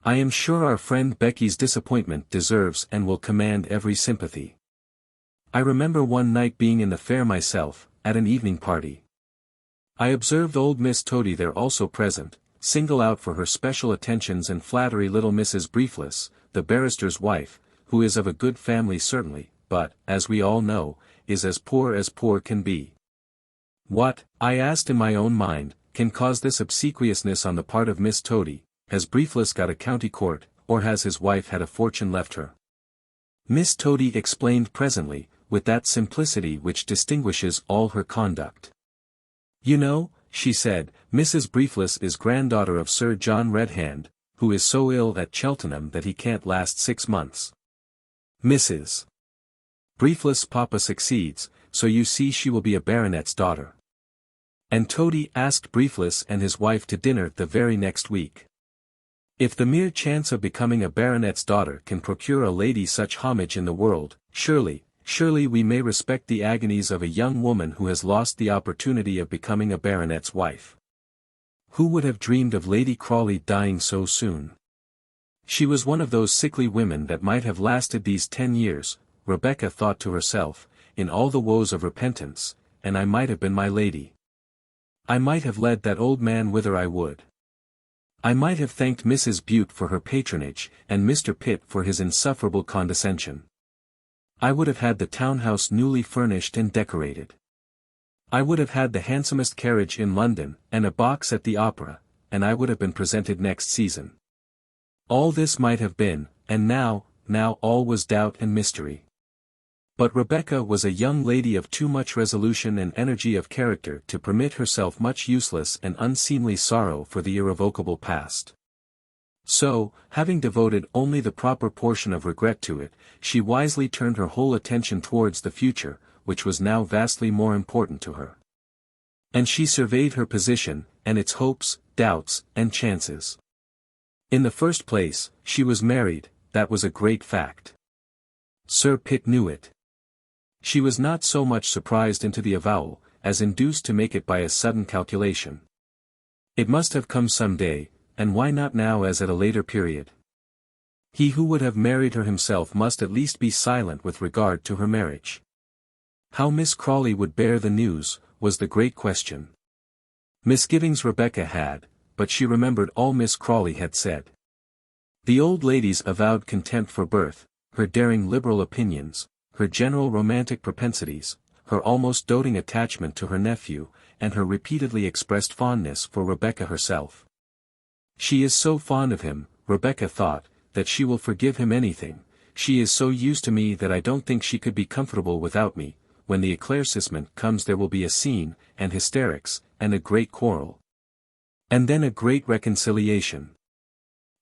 I am sure our friend Becky's disappointment deserves and will command every sympathy. I remember one night being in the fair myself, at an evening party. I observed old Miss Toady there also present, single out for her special attentions and flattery little Mrs. Briefless, the barrister's wife, who is of a good family certainly, but, as we all know, is as poor can be. What, I asked in my own mind, can cause this obsequiousness on the part of Miss Toady? Has Briefless got a county court, or has his wife had a fortune left her? Miss Toady explained presently, with that simplicity which distinguishes all her conduct. You know, she said, Mrs. Briefless is granddaughter of Sir John Redhand, who is so ill at Cheltenham that he can't last 6 months. Mrs. Briefless' papa succeeds, so you see she will be a baronet's daughter. And Toady asked Briefless and his wife to dinner the very next week. If the mere chance of becoming a baronet's daughter can procure a lady such homage in the world, surely we may respect the agonies of a young woman who has lost the opportunity of becoming a baronet's wife. Who would have dreamed of Lady Crawley dying so soon? She was one of those sickly women that might have lasted these 10 years, Rebecca thought to herself, in all the woes of repentance, and I might have been my lady. I might have led that old man whither I would. I might have thanked Mrs. Bute for her patronage, and Mr. Pitt for his insufferable condescension. I would have had the townhouse newly furnished and decorated. I would have had the handsomest carriage in London, and a box at the opera, and I would have been presented next season. All this might have been, and now all was doubt and mystery. But Rebecca was a young lady of too much resolution and energy of character to permit herself much useless and unseemly sorrow for the irrevocable past. So, having devoted only the proper portion of regret to it, she wisely turned her whole attention towards the future, which was now vastly more important to her. And she surveyed her position, and its hopes, doubts, and chances. In the first place, she was married, that was a great fact. Sir Pitt knew it. She was not so much surprised into the avowal, as induced to make it by a sudden calculation. It must have come some day, and why not now as at a later period? He who would have married her himself must at least be silent with regard to her marriage. How Miss Crawley would bear the news, was the great question. Misgivings Rebecca had, but she remembered all Miss Crawley had said. The old lady's avowed contempt for birth, her daring liberal opinions, her general romantic propensities, her almost doting attachment to her nephew, and her repeatedly expressed fondness for Rebecca herself. She is so fond of him, Rebecca thought, that she will forgive him anything. She is so used to me that I don't think she could be comfortable without me. When the éclaircissement comes there will be a scene, and hysterics, and a great quarrel. And then a great reconciliation.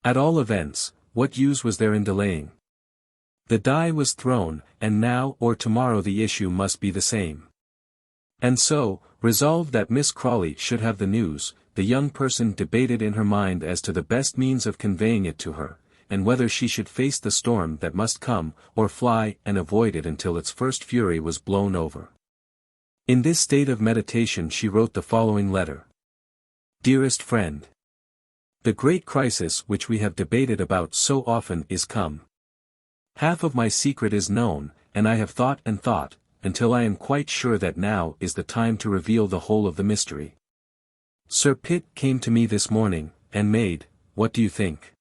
At all events, what use was there in delaying? The die was thrown, and now or tomorrow the issue must be the same. And so, resolved that Miss Crawley should have the news, the young person debated in her mind as to the best means of conveying it to her, and whether she should face the storm that must come, or fly and avoid it until its first fury was blown over. In this state of meditation she wrote the following letter. Dearest friend. The great crisis which we have debated about so often is come. Half of my secret is known, and I have thought and thought, until I am quite sure that now is the time to reveal the whole of the mystery. Sir Pitt came to me this morning, and made, what do you think?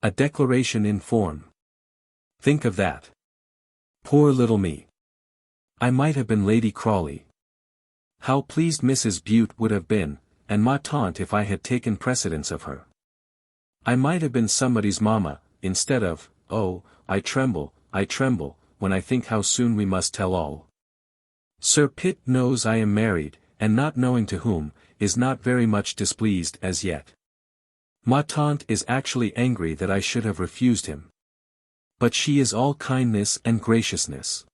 A declaration in form. Think of that. Poor little me. I might have been Lady Crawley. How pleased Mrs. Bute would have been, and ma tante if I had taken precedence of her. I might have been somebody's mamma, instead of, oh, I tremble, when I think how soon we must tell all. Sir Pitt knows I am married, and not knowing to whom, is not very much displeased as yet. Ma tante is actually angry that I should have refused him. But she is all kindness and graciousness.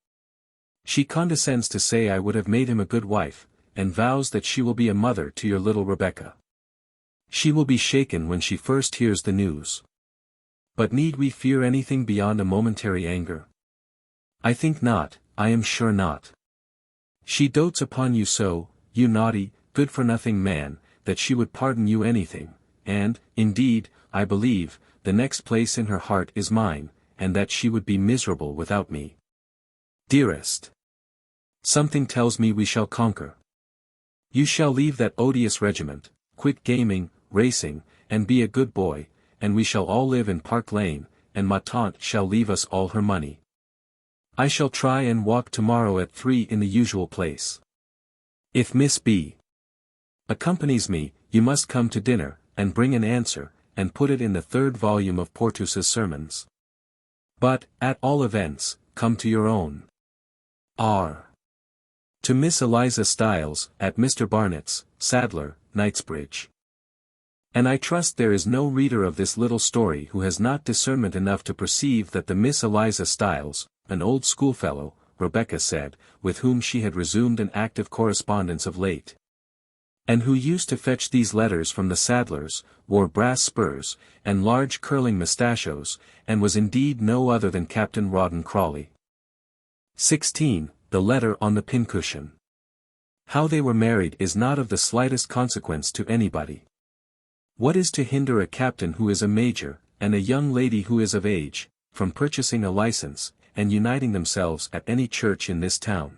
She condescends to say I would have made him a good wife, and vows that she will be a mother to your little Rebecca. She will be shaken when she first hears the news. But need we fear anything beyond a momentary anger? I think not, I am sure not. She dotes upon you so, you naughty, good-for-nothing man, that she would pardon you anything, and, indeed, I believe, the next place in her heart is mine, and that she would be miserable without me. Dearest. Something tells me we shall conquer. You shall leave that odious regiment, quit gaming, racing, and be a good boy, and we shall all live in Park Lane, and ma tante shall leave us all her money. I shall try and walk tomorrow at 3 in the usual place. If Miss B. accompanies me, you must come to dinner, and bring an answer, and put it in the 3rd volume of Porteus's Sermons. But, at all events, come to your own. R. To Miss Eliza Styles, at Mr. Barnett's, Sadler, Knightsbridge. And I trust there is no reader of this little story who has not discernment enough to perceive that the Miss Eliza Styles, an old schoolfellow, Rebecca said, with whom she had resumed an active correspondence of late, and who used to fetch these letters from the Sadlers, wore brass spurs, and large curling mustachios, and was indeed no other than Captain Rawdon Crawley. 16. The letter on the pincushion. How they were married is not of the slightest consequence to anybody. What is to hinder a captain who is a major, and a young lady who is of age, from purchasing a license, and uniting themselves at any church in this town?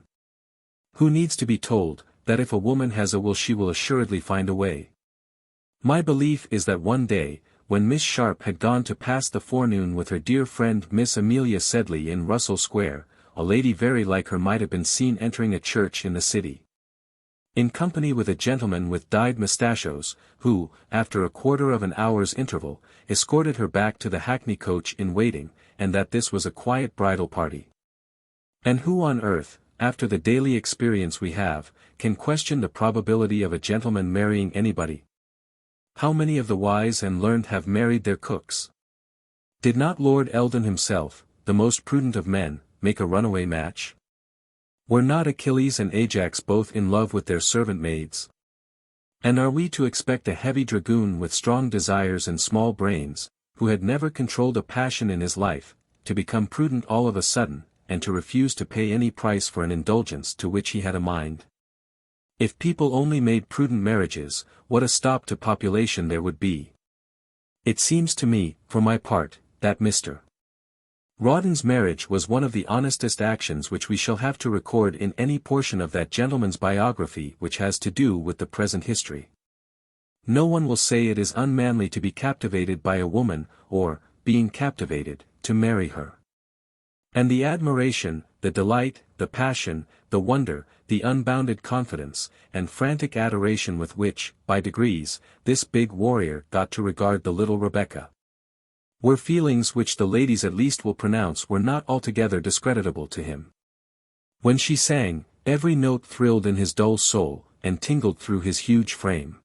Who needs to be told, that if a woman has a will she will assuredly find a way? My belief is that one day, when Miss Sharp had gone to pass the forenoon with her dear friend Miss Amelia Sedley in Russell Square, a lady very like her might have been seen entering a church in the city, in company with a gentleman with dyed mustachios, who, after a quarter of an hour's interval, escorted her back to the hackney coach in waiting, and that this was a quiet bridal party. And who on earth, after the daily experience we have, can question the probability of a gentleman marrying anybody? How many of the wise and learned have married their cooks? Did not Lord Eldon himself, the most prudent of men, make a runaway match? Were not Achilles and Ajax both in love with their servant maids? And are we to expect a heavy dragoon with strong desires and small brains, who had never controlled a passion in his life, to become prudent all of a sudden, and to refuse to pay any price for an indulgence to which he had a mind? If people only made prudent marriages, what a stop to population there would be. It seems to me, for my part, that Mr. Rawdon's marriage was one of the honestest actions which we shall have to record in any portion of that gentleman's biography which has to do with the present history. No one will say it is unmanly to be captivated by a woman, or, being captivated, to marry her. And the admiration, the delight, the passion, the wonder, the unbounded confidence, and frantic adoration with which, by degrees, this big warrior got to regard the little Rebecca, were feelings which the ladies at least will pronounce were not altogether discreditable to him. When she sang, every note thrilled in his dull soul, and tingled through his huge frame.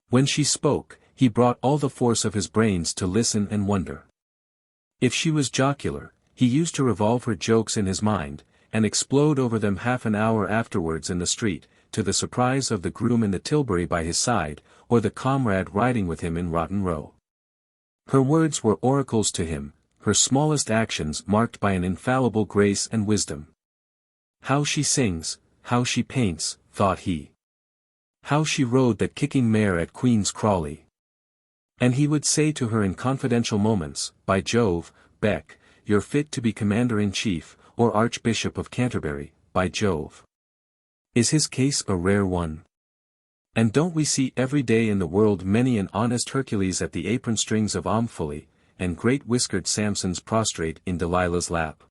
When she spoke, he brought all the force of his brains to listen and wonder. If she was jocular, he used to revolve her jokes in his mind, and explode over them half an hour afterwards in the street, to the surprise of the groom in the tilbury by his side, or the comrade riding with him in Rotten Row. Her words were oracles to him, her smallest actions marked by an infallible grace and wisdom. How she sings, how she paints, thought he. How she rode that kicking mare at Queen's Crawley. And he would say to her in confidential moments, by Jove, Beck, you're fit to be Commander-in-Chief, or Archbishop of Canterbury, by Jove. Is his case a rare one? And don't we see every day in the world many an honest Hercules at the apron-strings of Omphale, and great whiskered Samsons prostrate in Delilah's lap?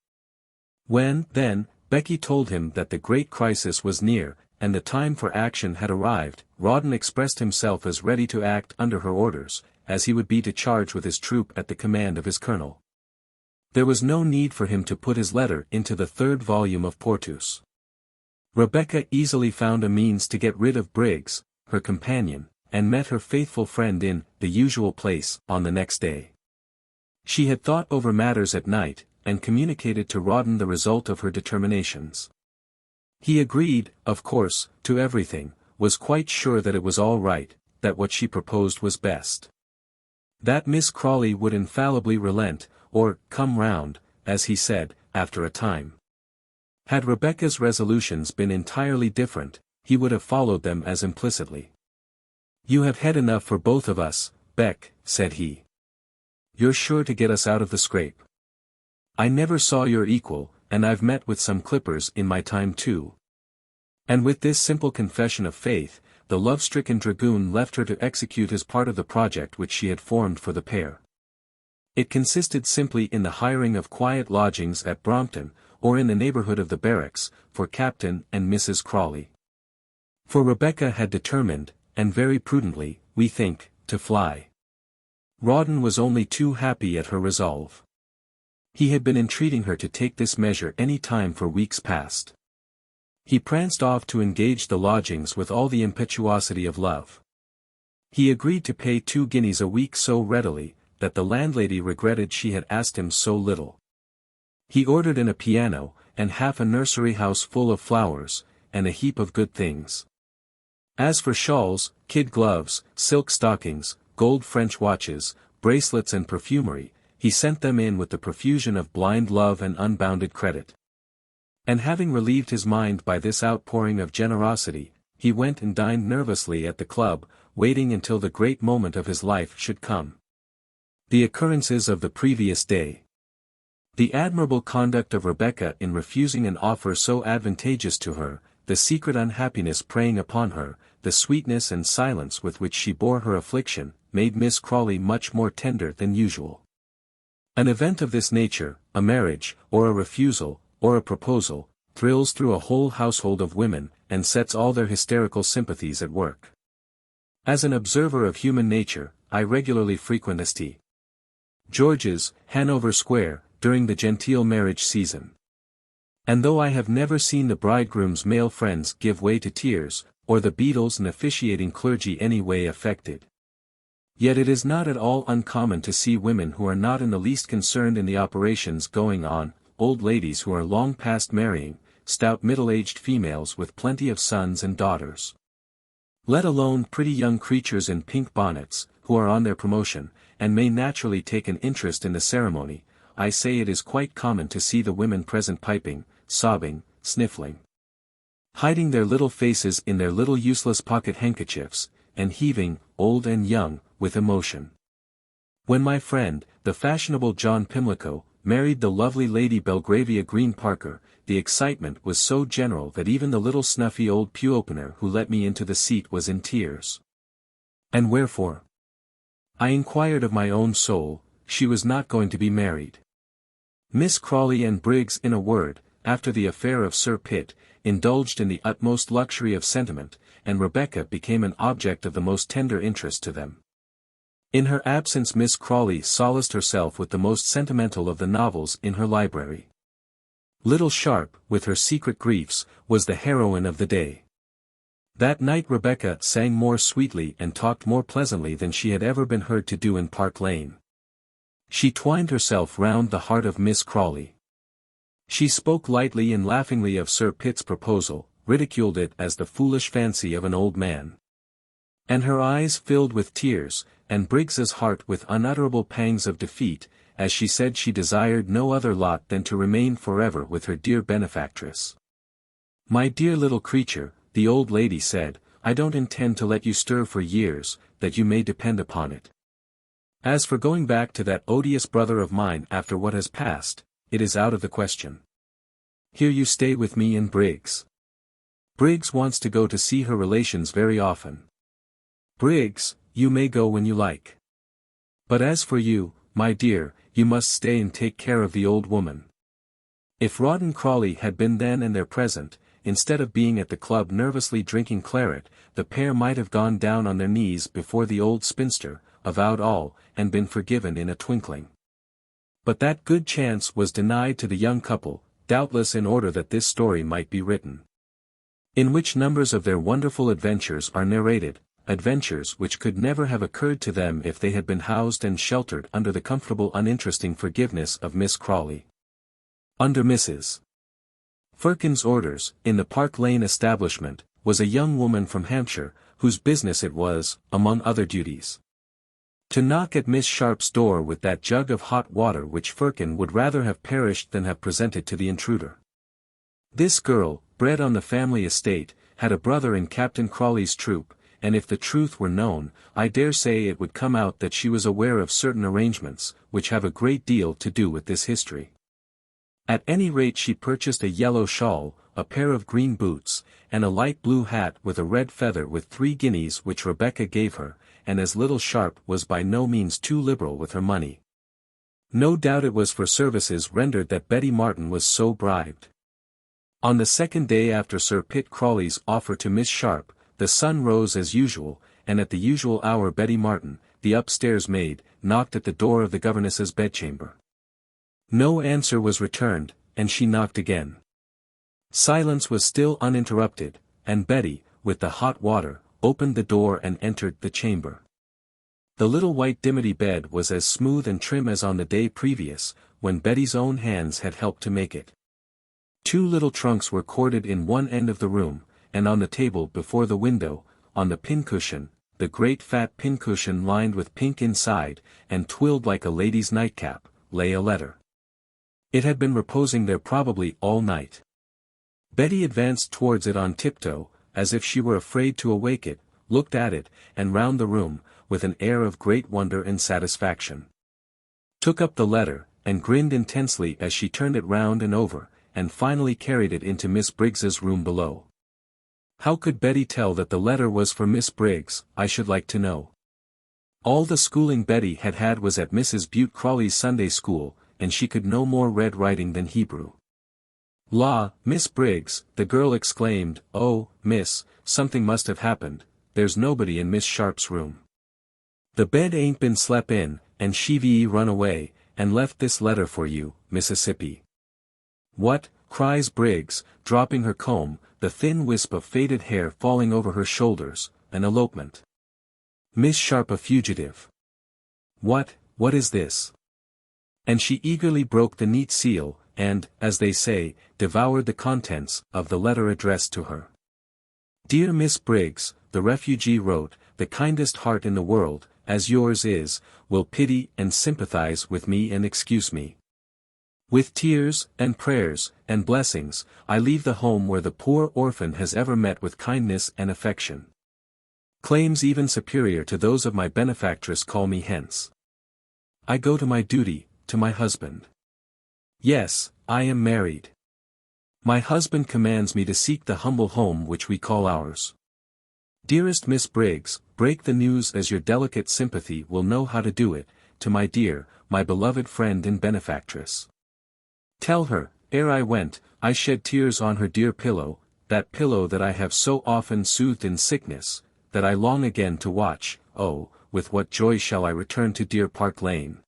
When, then, Becky told him that the great crisis was near, and the time for action had arrived, Rawdon expressed himself as ready to act under her orders, as he would be to charge with his troop at the command of his colonel. There was no need for him to put his letter into the 3rd volume of Portus. Rebecca easily found a means to get rid of Briggs, her companion, and met her faithful friend in the usual place on the next day. She had thought over matters at night, and communicated to Rawdon the result of her determinations. He agreed, of course, to everything, was quite sure that it was all right, that what she proposed was best. That Miss Crawley would infallibly relent, or come round, as he said, after a time. Had Rebecca's resolutions been entirely different, he would have followed them as implicitly. "You have head enough for both of us, Beck," said he. "You're sure to get us out of the scrape. I never saw your equal, and I've met with some clippers in my time too." And with this simple confession of faith, the love-stricken dragoon left her to execute his part of the project which she had formed for the pair. It consisted simply in the hiring of quiet lodgings at Brompton, or in the neighborhood of the barracks, for Captain and Mrs. Crawley. For Rebecca had determined, and very prudently, we think, to fly. Rawdon was only too happy at her resolve. He had been entreating her to take this measure any time for weeks past. He pranced off to engage the lodgings with all the impetuosity of love. He agreed to pay 2 guineas a week so readily, that the landlady regretted she had asked him so little. He ordered in a piano, and half a nursery house full of flowers, and a heap of good things. As for shawls, kid gloves, silk stockings, gold French watches, bracelets and perfumery, he sent them in with the profusion of blind love and unbounded credit. And having relieved his mind by this outpouring of generosity, he went and dined nervously at the club, waiting until the great moment of his life should come. The occurrences of the previous day. The admirable conduct of Rebecca in refusing an offer so advantageous to her, the secret unhappiness preying upon her, the sweetness and silence with which she bore her affliction, made Miss Crawley much more tender than usual. An event of this nature, a marriage, or a refusal, or a proposal, thrills through a whole household of women, and sets all their hysterical sympathies at work. As an observer of human nature, I regularly frequent St. George's, Hanover Square, during the genteel marriage season. And though I have never seen the bridegroom's male friends give way to tears, or the beadles and officiating clergy any way affected, yet it is not at all uncommon to see women who are not in the least concerned in the operations going on, old ladies who are long past marrying, stout middle-aged females with plenty of sons and daughters. Let alone pretty young creatures in pink bonnets, who are on their promotion, and may naturally take an interest in the ceremony. I say it is quite common to see the women present piping, sobbing, sniffling, hiding their little faces in their little useless pocket handkerchiefs, and heaving, old and young, with emotion. When my friend, the fashionable John Pimlico, married the lovely Lady Belgravia Green Parker, the excitement was so general that even the little snuffy old pew-opener who let me into the seat was in tears. And wherefore? I inquired of my own soul. She was not going to be married. Miss Crawley and Briggs, in a word, after the affair of Sir Pitt, indulged in the utmost luxury of sentiment, and Rebecca became an object of the most tender interest to them. In her absence Miss Crawley solaced herself with the most sentimental of the novels in her library. Little Sharp, with her secret griefs, was the heroine of the day. That night Rebecca sang more sweetly and talked more pleasantly than she had ever been heard to do in Park Lane. She twined herself round the heart of Miss Crawley. She spoke lightly and laughingly of Sir Pitt's proposal, ridiculed it as the foolish fancy of an old man. And her eyes filled with tears, and Briggs's heart with unutterable pangs of defeat, as she said she desired no other lot than to remain forever with her dear benefactress. "My dear little creature," the old lady said, "I don't intend to let you stir for years, that you may depend upon it. As for going back to that odious brother of mine after what has passed, it is out of the question. Here you stay with me and Briggs. Briggs wants to go to see her relations very often. Briggs, you may go when you like. But as for you, my dear, you must stay and take care of the old woman." If Rawdon Crawley had been then and there present, instead of being at the club nervously drinking claret, the pair might have gone down on their knees before the old spinster, avowed all, and been forgiven in a twinkling. But that good chance was denied to the young couple, doubtless in order that this story might be written. In which numbers of their wonderful adventures are narrated, adventures which could never have occurred to them if they had been housed and sheltered under the comfortable uninteresting forgiveness of Miss Crawley. Under Mrs. Firkin's orders, in the Park Lane establishment, was a young woman from Hampshire, whose business it was, among other duties, to knock at Miss Sharp's door with that jug of hot water which Firkin would rather have perished than have presented to the intruder. This girl, bred on the family estate, had a brother in Captain Crawley's troop, and if the truth were known, I dare say it would come out that she was aware of certain arrangements, which have a great deal to do with this history. At any rate she purchased a yellow shawl, a pair of green boots, and a light blue hat with a red feather with 3 guineas which Rebecca gave her, and as little Sharp was by no means too liberal with her money. No doubt it was for services rendered that Betty Martin was so bribed. On the second day after Sir Pitt Crawley's offer to Miss Sharp, the sun rose as usual, and at the usual hour Betty Martin, the upstairs maid, knocked at the door of the governess's bedchamber. No answer was returned, and she knocked again. Silence was still uninterrupted, and Betty, with the hot water, opened the door and entered the chamber. The little white dimity bed was as smooth and trim as on the day previous, when Betty's own hands had helped to make it. 2 little trunks were corded in one end of the room, and on the table before the window, on the pincushion, the great fat pincushion lined with pink inside, and twilled like a lady's nightcap, lay a letter. It had been reposing there probably all night. Betty advanced towards it on tiptoe, as if she were afraid to awake it, looked at it, and round the room, with an air of great wonder and satisfaction. Took up the letter, and grinned intensely as she turned it round and over, and finally carried it into Miss Briggs's room below. How could Betty tell that the letter was for Miss Briggs, I should like to know? All the schooling Betty had had was at Mrs. Bute Crawley's Sunday school, and she could no more read writing than Hebrew. "La, Miss Briggs," the girl exclaimed, "oh, miss, something must have happened, there's nobody in Miss Sharp's room. The bed ain't been slep in, and she run away, and left this letter for you, Mississippi." "What?" cries Briggs, dropping her comb, the thin wisp of faded hair falling over her shoulders, "an elopement. Miss Sharp a fugitive. What is this?" And she eagerly broke the neat seal, and, as they say, devoured the contents of the letter addressed to her. "Dear Miss Briggs," the refugee wrote, "the kindest heart in the world, as yours is, will pity and sympathize with me and excuse me. With tears, and prayers, and blessings, I leave the home where the poor orphan has ever met with kindness and affection. Claims even superior to those of my benefactress call me hence. I go to my duty, to my husband. Yes, I am married. My husband commands me to seek the humble home which we call ours. Dearest Miss Briggs, break the news as your delicate sympathy will know how to do it, to my dear, my beloved friend and benefactress. Tell her, ere I went, I shed tears on her dear pillow, that pillow that I have so often soothed in sickness, that I long again to watch. Oh, with what joy shall I return to dear Park Lane.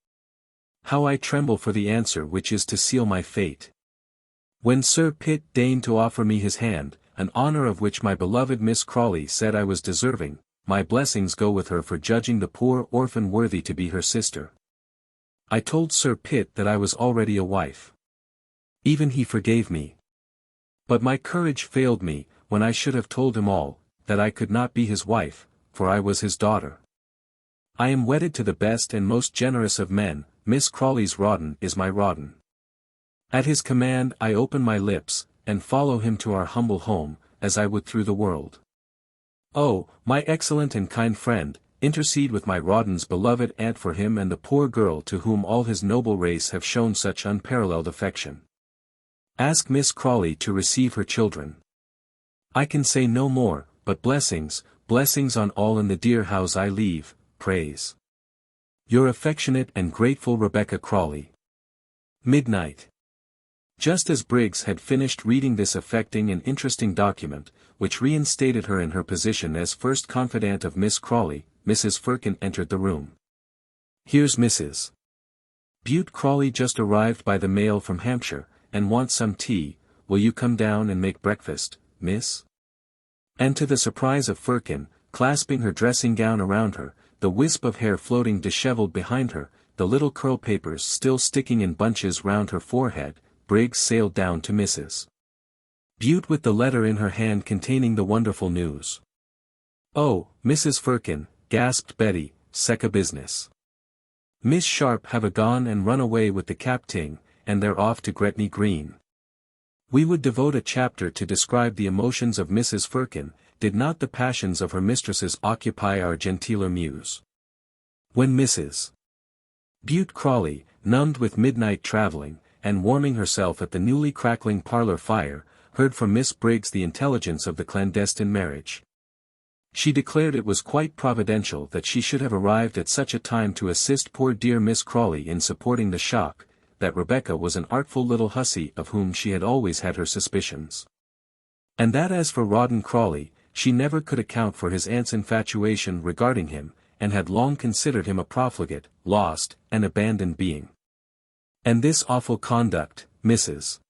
How I tremble for the answer which is to seal my fate. When Sir Pitt deigned to offer me his hand, an honor of which my beloved Miss Crawley said I was deserving, my blessings go with her for judging the poor orphan worthy to be her sister. I told Sir Pitt that I was already a wife. Even he forgave me. But my courage failed me, when I should have told him all, that I could not be his wife, for I was his daughter. I am wedded to the best and most generous of men, Miss Crawley's Rawdon is my Rawdon. At his command I open my lips, and follow him to our humble home, as I would through the world. Oh, my excellent and kind friend, intercede with my Rawdon's beloved aunt for him and the poor girl to whom all his noble race have shown such unparalleled affection. Ask Miss Crawley to receive her children. I can say no more, but blessings, blessings on all in the dear house I leave, praise. Your affectionate and grateful Rebecca Crawley. Midnight. Just as Briggs had finished reading this affecting and interesting document, which reinstated her in her position as first confidante of Miss Crawley, Mrs. Firkin entered the room. "Here's Mrs. Bute Crawley just arrived by the mail from Hampshire, and wants some tea. Will you come down and make breakfast, miss?" And to the surprise of Firkin, clasping her dressing gown around her, the wisp of hair floating dishevelled behind her, the little curl papers still sticking in bunches round her forehead, Briggs sailed down to Mrs. Bute with the letter in her hand containing the wonderful news. "Oh, Mrs. Firkin," gasped Betty, "secca business. Miss Sharp have a gone and run away with the capting, and they're off to Gretny Green." We would devote a chapter to describe the emotions of Mrs. Firkin, did not the passions of her mistresses occupy our genteeler muse. When Mrs. Bute Crawley, numbed with midnight travelling, and warming herself at the newly crackling parlour fire, heard from Miss Briggs the intelligence of the clandestine marriage, she declared it was quite providential that she should have arrived at such a time to assist poor dear Miss Crawley in supporting the shock, that Rebecca was an artful little hussy of whom she had always had her suspicions. And that as for Rawdon Crawley, she never could account for his aunt's infatuation regarding him, and had long considered him a profligate, lost, and abandoned being. And this awful conduct, Mrs.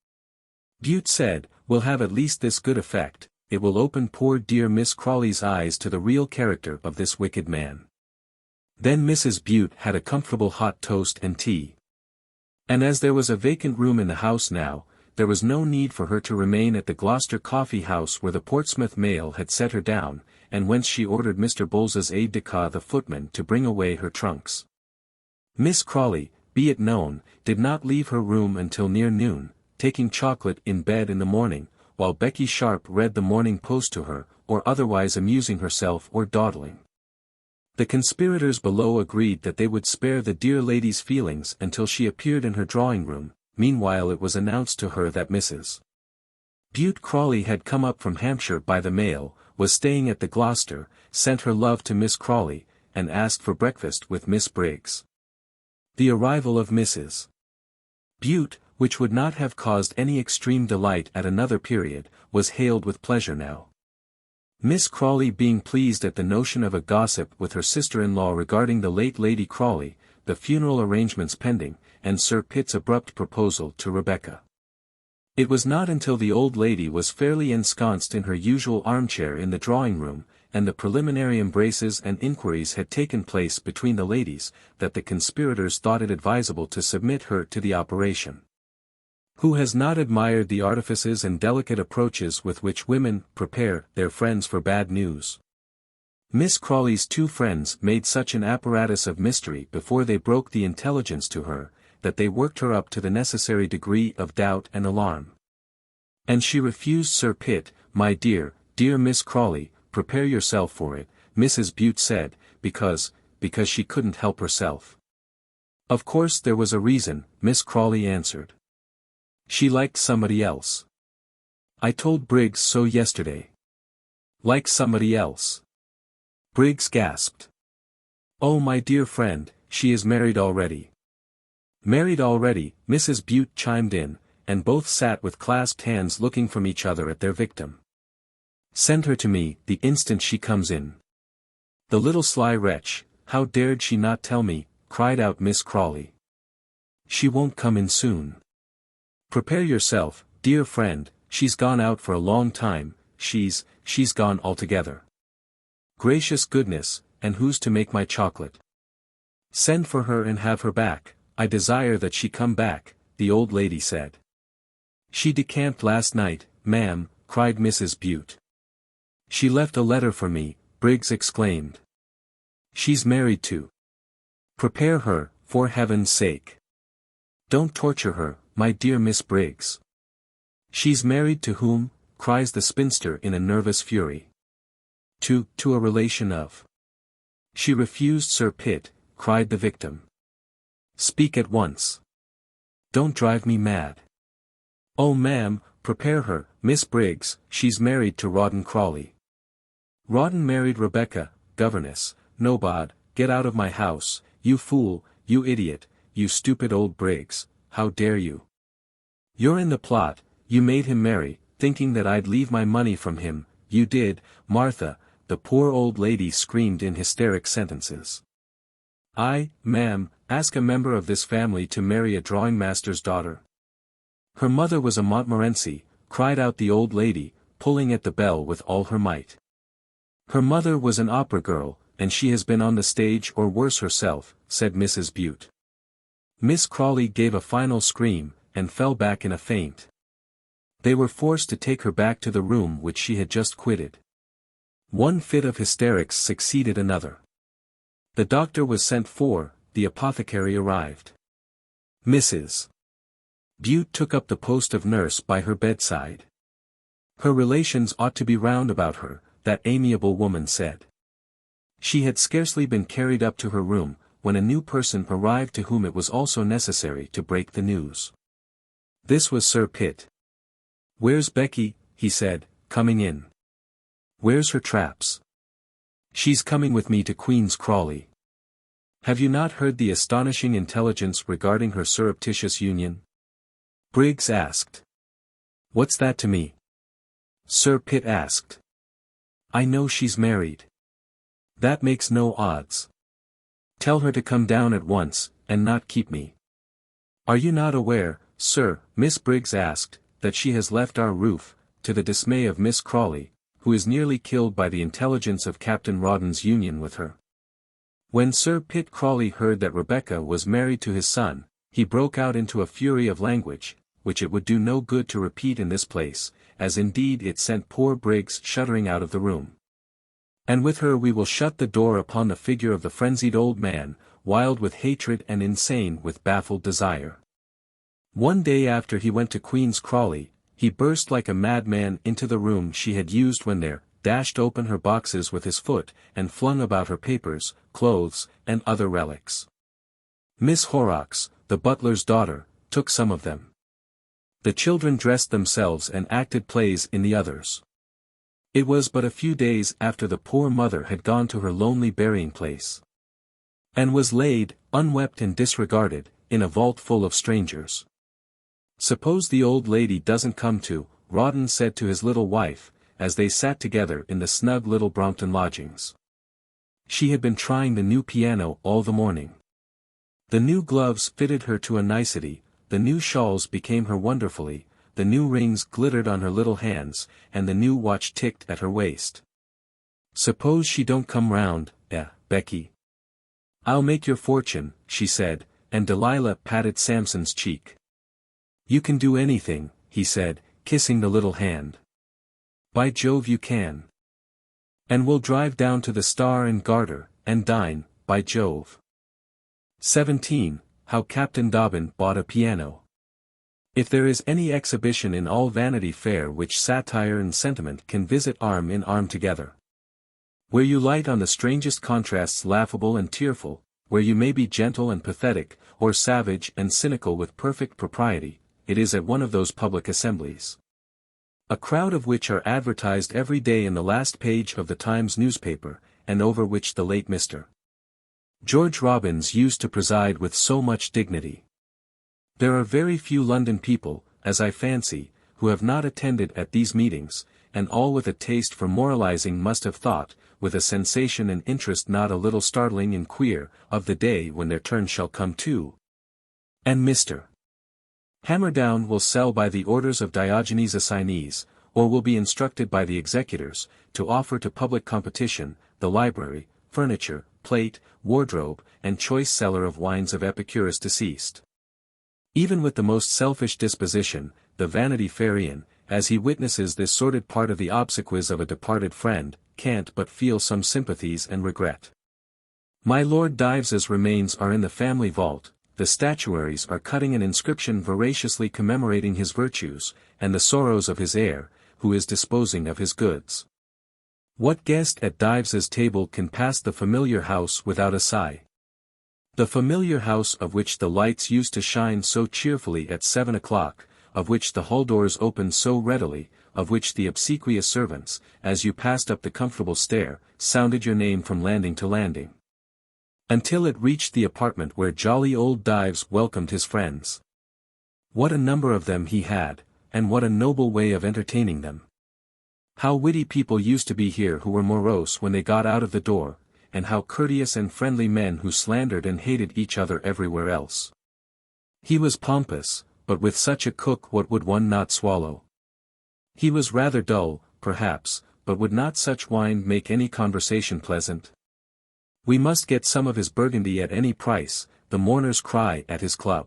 Bute said, will have at least this good effect, it will open poor dear Miss Crawley's eyes to the real character of this wicked man. Then Mrs. Bute had a comfortable hot toast and tea. And as there was a vacant room in the house now, there was no need for her to remain at the Gloucester Coffee House where the Portsmouth mail had set her down, and whence she ordered Mr. Bowles's aide-de-camp the footman to bring away her trunks. Miss Crawley, be it known, did not leave her room until near noon, taking chocolate in bed in the morning, while Becky Sharp read the Morning Post to her, or otherwise amusing herself or dawdling. The conspirators below agreed that they would spare the dear lady's feelings until she appeared in her drawing-room. Meanwhile it was announced to her that Mrs. Bute Crawley had come up from Hampshire by the mail, was staying at the Gloucester, sent her love to Miss Crawley, and asked for breakfast with Miss Briggs. The arrival of Mrs. Bute, which would not have caused any extreme delight at another period, was hailed with pleasure now. Miss Crawley being pleased at the notion of a gossip with her sister-in-law regarding the late Lady Crawley, the funeral arrangements pending, and Sir Pitt's abrupt proposal to Rebecca. It was not until the old lady was fairly ensconced in her usual armchair in the drawing-room, and the preliminary embraces and inquiries had taken place between the ladies, that the conspirators thought it advisable to submit her to the operation. Who has not admired the artifices and delicate approaches with which women prepare their friends for bad news? Miss Crawley's two friends made such an apparatus of mystery before they broke the intelligence to her, that they worked her up to the necessary degree of doubt and alarm. And she refused Sir Pitt. "My dear, dear Miss Crawley, prepare yourself for it," Mrs. Bute said, because she couldn't help herself. Of course there was a reason, Miss Crawley answered. She liked somebody else. I told Briggs so yesterday. Like somebody else? Briggs gasped. Oh my dear friend, she is married already. Married already, Mrs. Bute chimed in, and both sat with clasped hands looking from each other at their victim. Send her to me, the instant she comes in. The little sly wretch, how dared she not tell me, cried out Miss Crawley. She won't come in soon. Prepare yourself, dear friend, she's gone out for a long time, she's gone altogether. Gracious goodness, and who's to make my chocolate? Send for her and have her back, I desire that she come back, the old lady said. She decamped last night, ma'am, cried Mrs. Bute. She left a letter for me, Briggs exclaimed. She's married too. Prepare her, for heaven's sake. Don't torture her, my dear Miss Briggs. She's married to whom? Cries the spinster in a nervous fury. To a relation of. She refused Sir Pitt, cried the victim. Speak at once. Don't drive me mad. Oh ma'am, prepare her, Miss Briggs, she's married to Rawdon Crawley. Rawdon married Rebecca, governess, nobod, get out of my house, you fool, you idiot, you stupid old Briggs, how dare you? You're in the plot, you made him marry, thinking that I'd leave my money from him, you did, Martha, the poor old lady screamed in hysteric sentences. Ma'am, ask a member of this family to marry a drawing-master's daughter. Her mother was a Montmorency, cried out the old lady, pulling at the bell with all her might. Her mother was an opera girl, and she has been on the stage or worse herself, said Mrs. Bute. Miss Crawley gave a final scream, and fell back in a faint. They were forced to take her back to the room which she had just quitted. One fit of hysterics succeeded another. The doctor was sent for, the apothecary arrived. Mrs. Bute took up the post of nurse by her bedside. Her relations ought to be round about her, that amiable woman said. She had scarcely been carried up to her room, when a new person arrived to whom it was also necessary to break the news. This was Sir Pitt. "Where's Becky?" he said, coming in. "Where's her traps?" "She's coming with me to Queen's Crawley." "Have you not heard the astonishing intelligence regarding her surreptitious union?" Briggs asked. "What's that to me?" Sir Pitt asked. "I know she's married." "That makes no odds. Tell her to come down at once, and not keep me." "Are you not aware, sir," Miss Briggs asked, "that she has left our roof, to the dismay of Miss Crawley, who is nearly killed by the intelligence of Captain Rawdon's union with her?" When Sir Pitt Crawley heard that Rebecca was married to his son, he broke out into a fury of language, which it would do no good to repeat in this place, as indeed it sent poor Briggs shuddering out of the room. "And with her we will shut the door upon the figure of the frenzied old man, wild with hatred and insane with baffled desire. One day after he went to Queen's Crawley, he burst like a madman into the room she had used when there, dashed open her boxes with his foot, and flung about her papers, clothes, and other relics. Miss Horrocks, the butler's daughter, took some of them. The children dressed themselves and acted plays in the others. It was but a few days after the poor mother had gone to her lonely burying-place, and was laid, unwept and disregarded, in a vault full of strangers. Suppose the old lady doesn't come to, Rawdon said to his little wife, as they sat together in the snug little Brompton lodgings. She had been trying the new piano all the morning. The new gloves fitted her to a nicety, the new shawls became her wonderfully, the new rings glittered on her little hands, and the new watch ticked at her waist. Suppose she don't come round, Becky. I'll make your fortune, she said, and Delilah patted Samson's cheek. You can do anything, he said, kissing the little hand. By Jove you can. And we'll drive down to the Star and Garter, and dine, by Jove. 17. How Captain Dobbin bought a piano. If there is any exhibition in all Vanity Fair which satire and sentiment can visit arm in arm together, where you light on the strangest contrasts laughable and tearful, where you may be gentle and pathetic, or savage and cynical with perfect propriety, it is at one of those public assemblies, a crowd of which are advertised every day in the last page of the Times newspaper, and over which the late Mr. George Robins used to preside with so much dignity. There are very few London people, as I fancy, who have not attended at these meetings, and all with a taste for moralizing must have thought, with a sensation and interest not a little startling and queer, of the day when their turn shall come too. And Mr. Hamerdown will sell by the orders of Diogenes Assignees, or will be instructed by the executors, to offer to public competition, the library, furniture, plate, wardrobe, and choice cellar of wines of Epicurus deceased. Even with the most selfish disposition, the Vanity Fairian, as he witnesses this sordid part of the obsequies of a departed friend, can't but feel some sympathies and regret. My Lord Dives's remains are in the family vault, the statuaries are cutting an inscription voraciously commemorating his virtues, and the sorrows of his heir, who is disposing of his goods. What guest at Dives's table can pass the familiar house without a sigh? The familiar house of which the lights used to shine so cheerfully at 7 o'clock, of which the hall doors opened so readily, of which the obsequious servants, as you passed up the comfortable stair, sounded your name from landing to landing, until it reached the apartment where jolly old Dives welcomed his friends. What a number of them he had, and what a noble way of entertaining them. How witty people used to be here who were morose when they got out of the door, and how courteous and friendly men who slandered and hated each other everywhere else. He was pompous, but with such a cook what would one not swallow? He was rather dull, perhaps, but would not such wine make any conversation pleasant? We must get some of his Burgundy at any price, the mourners cry at his club.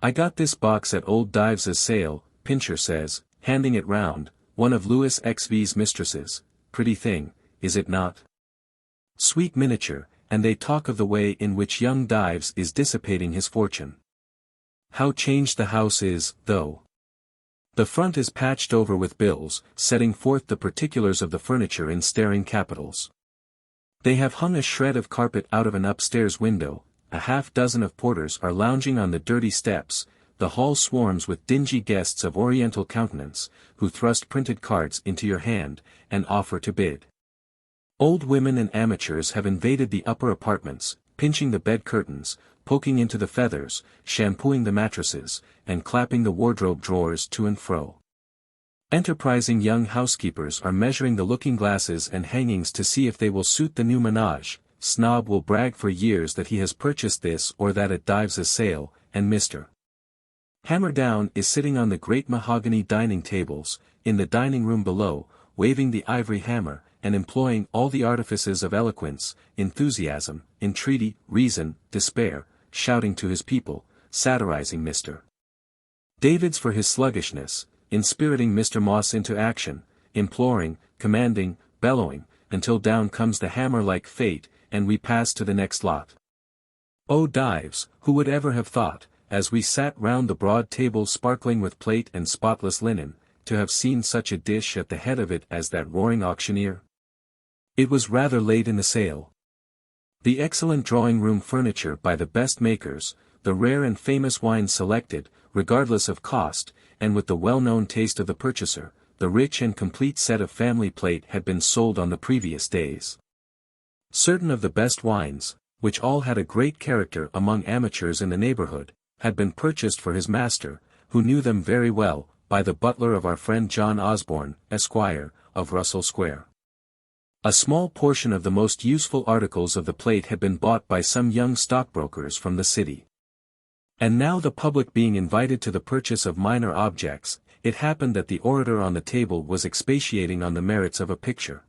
I got this box at old Dives's sale, Pincher says, handing it round, one of Louis XV's mistresses. Pretty thing, is it not? Sweet miniature, and they talk of the way in which young Dives is dissipating his fortune. How changed the house is, though. The front is patched over with bills, setting forth the particulars of the furniture in staring capitals. They have hung a shred of carpet out of an upstairs window, a half-dozen of porters are lounging on the dirty steps, the hall swarms with dingy guests of oriental countenance, who thrust printed cards into your hand, and offer to bid. Old women and amateurs have invaded the upper apartments, pinching the bed curtains, poking into the feathers, shampooing the mattresses, and clapping the wardrobe drawers to and fro. Enterprising young housekeepers are measuring the looking-glasses and hangings to see if they will suit the new menage. Snob will brag for years that he has purchased this or that at Dives's sale, and Mr. Hammerdown is sitting on the great mahogany dining tables, in the dining room below, waving the ivory hammer, and employing all the artifices of eloquence, enthusiasm, entreaty, reason, despair, shouting to his people, satirizing Mr. Davids for his sluggishness, inspiriting Mr. Moss into action, imploring, commanding, bellowing, until down comes the hammer like fate, and we pass to the next lot. Oh Dives, who would ever have thought, as we sat round the broad table sparkling with plate and spotless linen, to have seen such a dish at the head of it as that roaring auctioneer? It was rather late in the sale. The excellent drawing-room furniture by the best makers, the rare and famous wines selected, regardless of cost, and with the well-known taste of the purchaser, the rich and complete set of family plate had been sold on the previous days. Certain of the best wines, which all had a great character among amateurs in the neighborhood, had been purchased for his master, who knew them very well, by the butler of our friend John Osborne, Esquire, of Russell Square. A small portion of the most useful articles of the plate had been bought by some young stockbrokers from the city. And now the public being invited to the purchase of minor objects, it happened that the orator on the table was expatiating on the merits of a picture,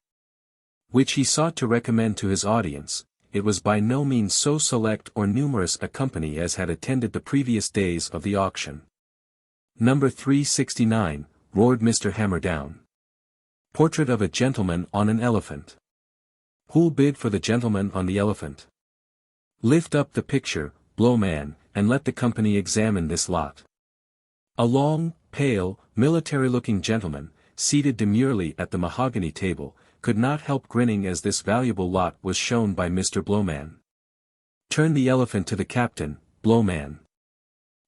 which he sought to recommend to his audience. It was by no means so select or numerous a company as had attended the previous days of the auction. Number 369, roared Mr. Hammerdown. Portrait of a gentleman on an elephant. Who'll bid for the gentleman on the elephant? Lift up the picture, Blowman, and let the company examine this lot. A long, pale, military-looking gentleman, seated demurely at the mahogany table, could not help grinning as this valuable lot was shown by Mr. Blowman. Turn the elephant to the captain, Blowman.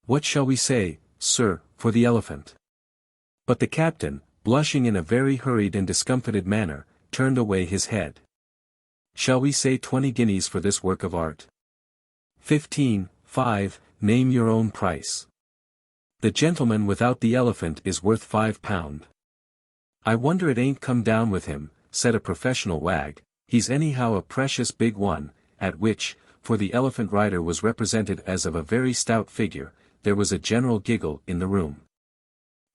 What shall we say, sir, for the elephant? But the captain, blushing in a very hurried and discomfited manner, turned away his head. Shall we say 20 guineas for this work of art? 15, 5, name your own price. The gentleman without the elephant is worth £5. I wonder it ain't come down with him, said a professional wag. He's anyhow a precious big one, at which, for the elephant rider was represented as of a very stout figure, there was a general giggle in the room.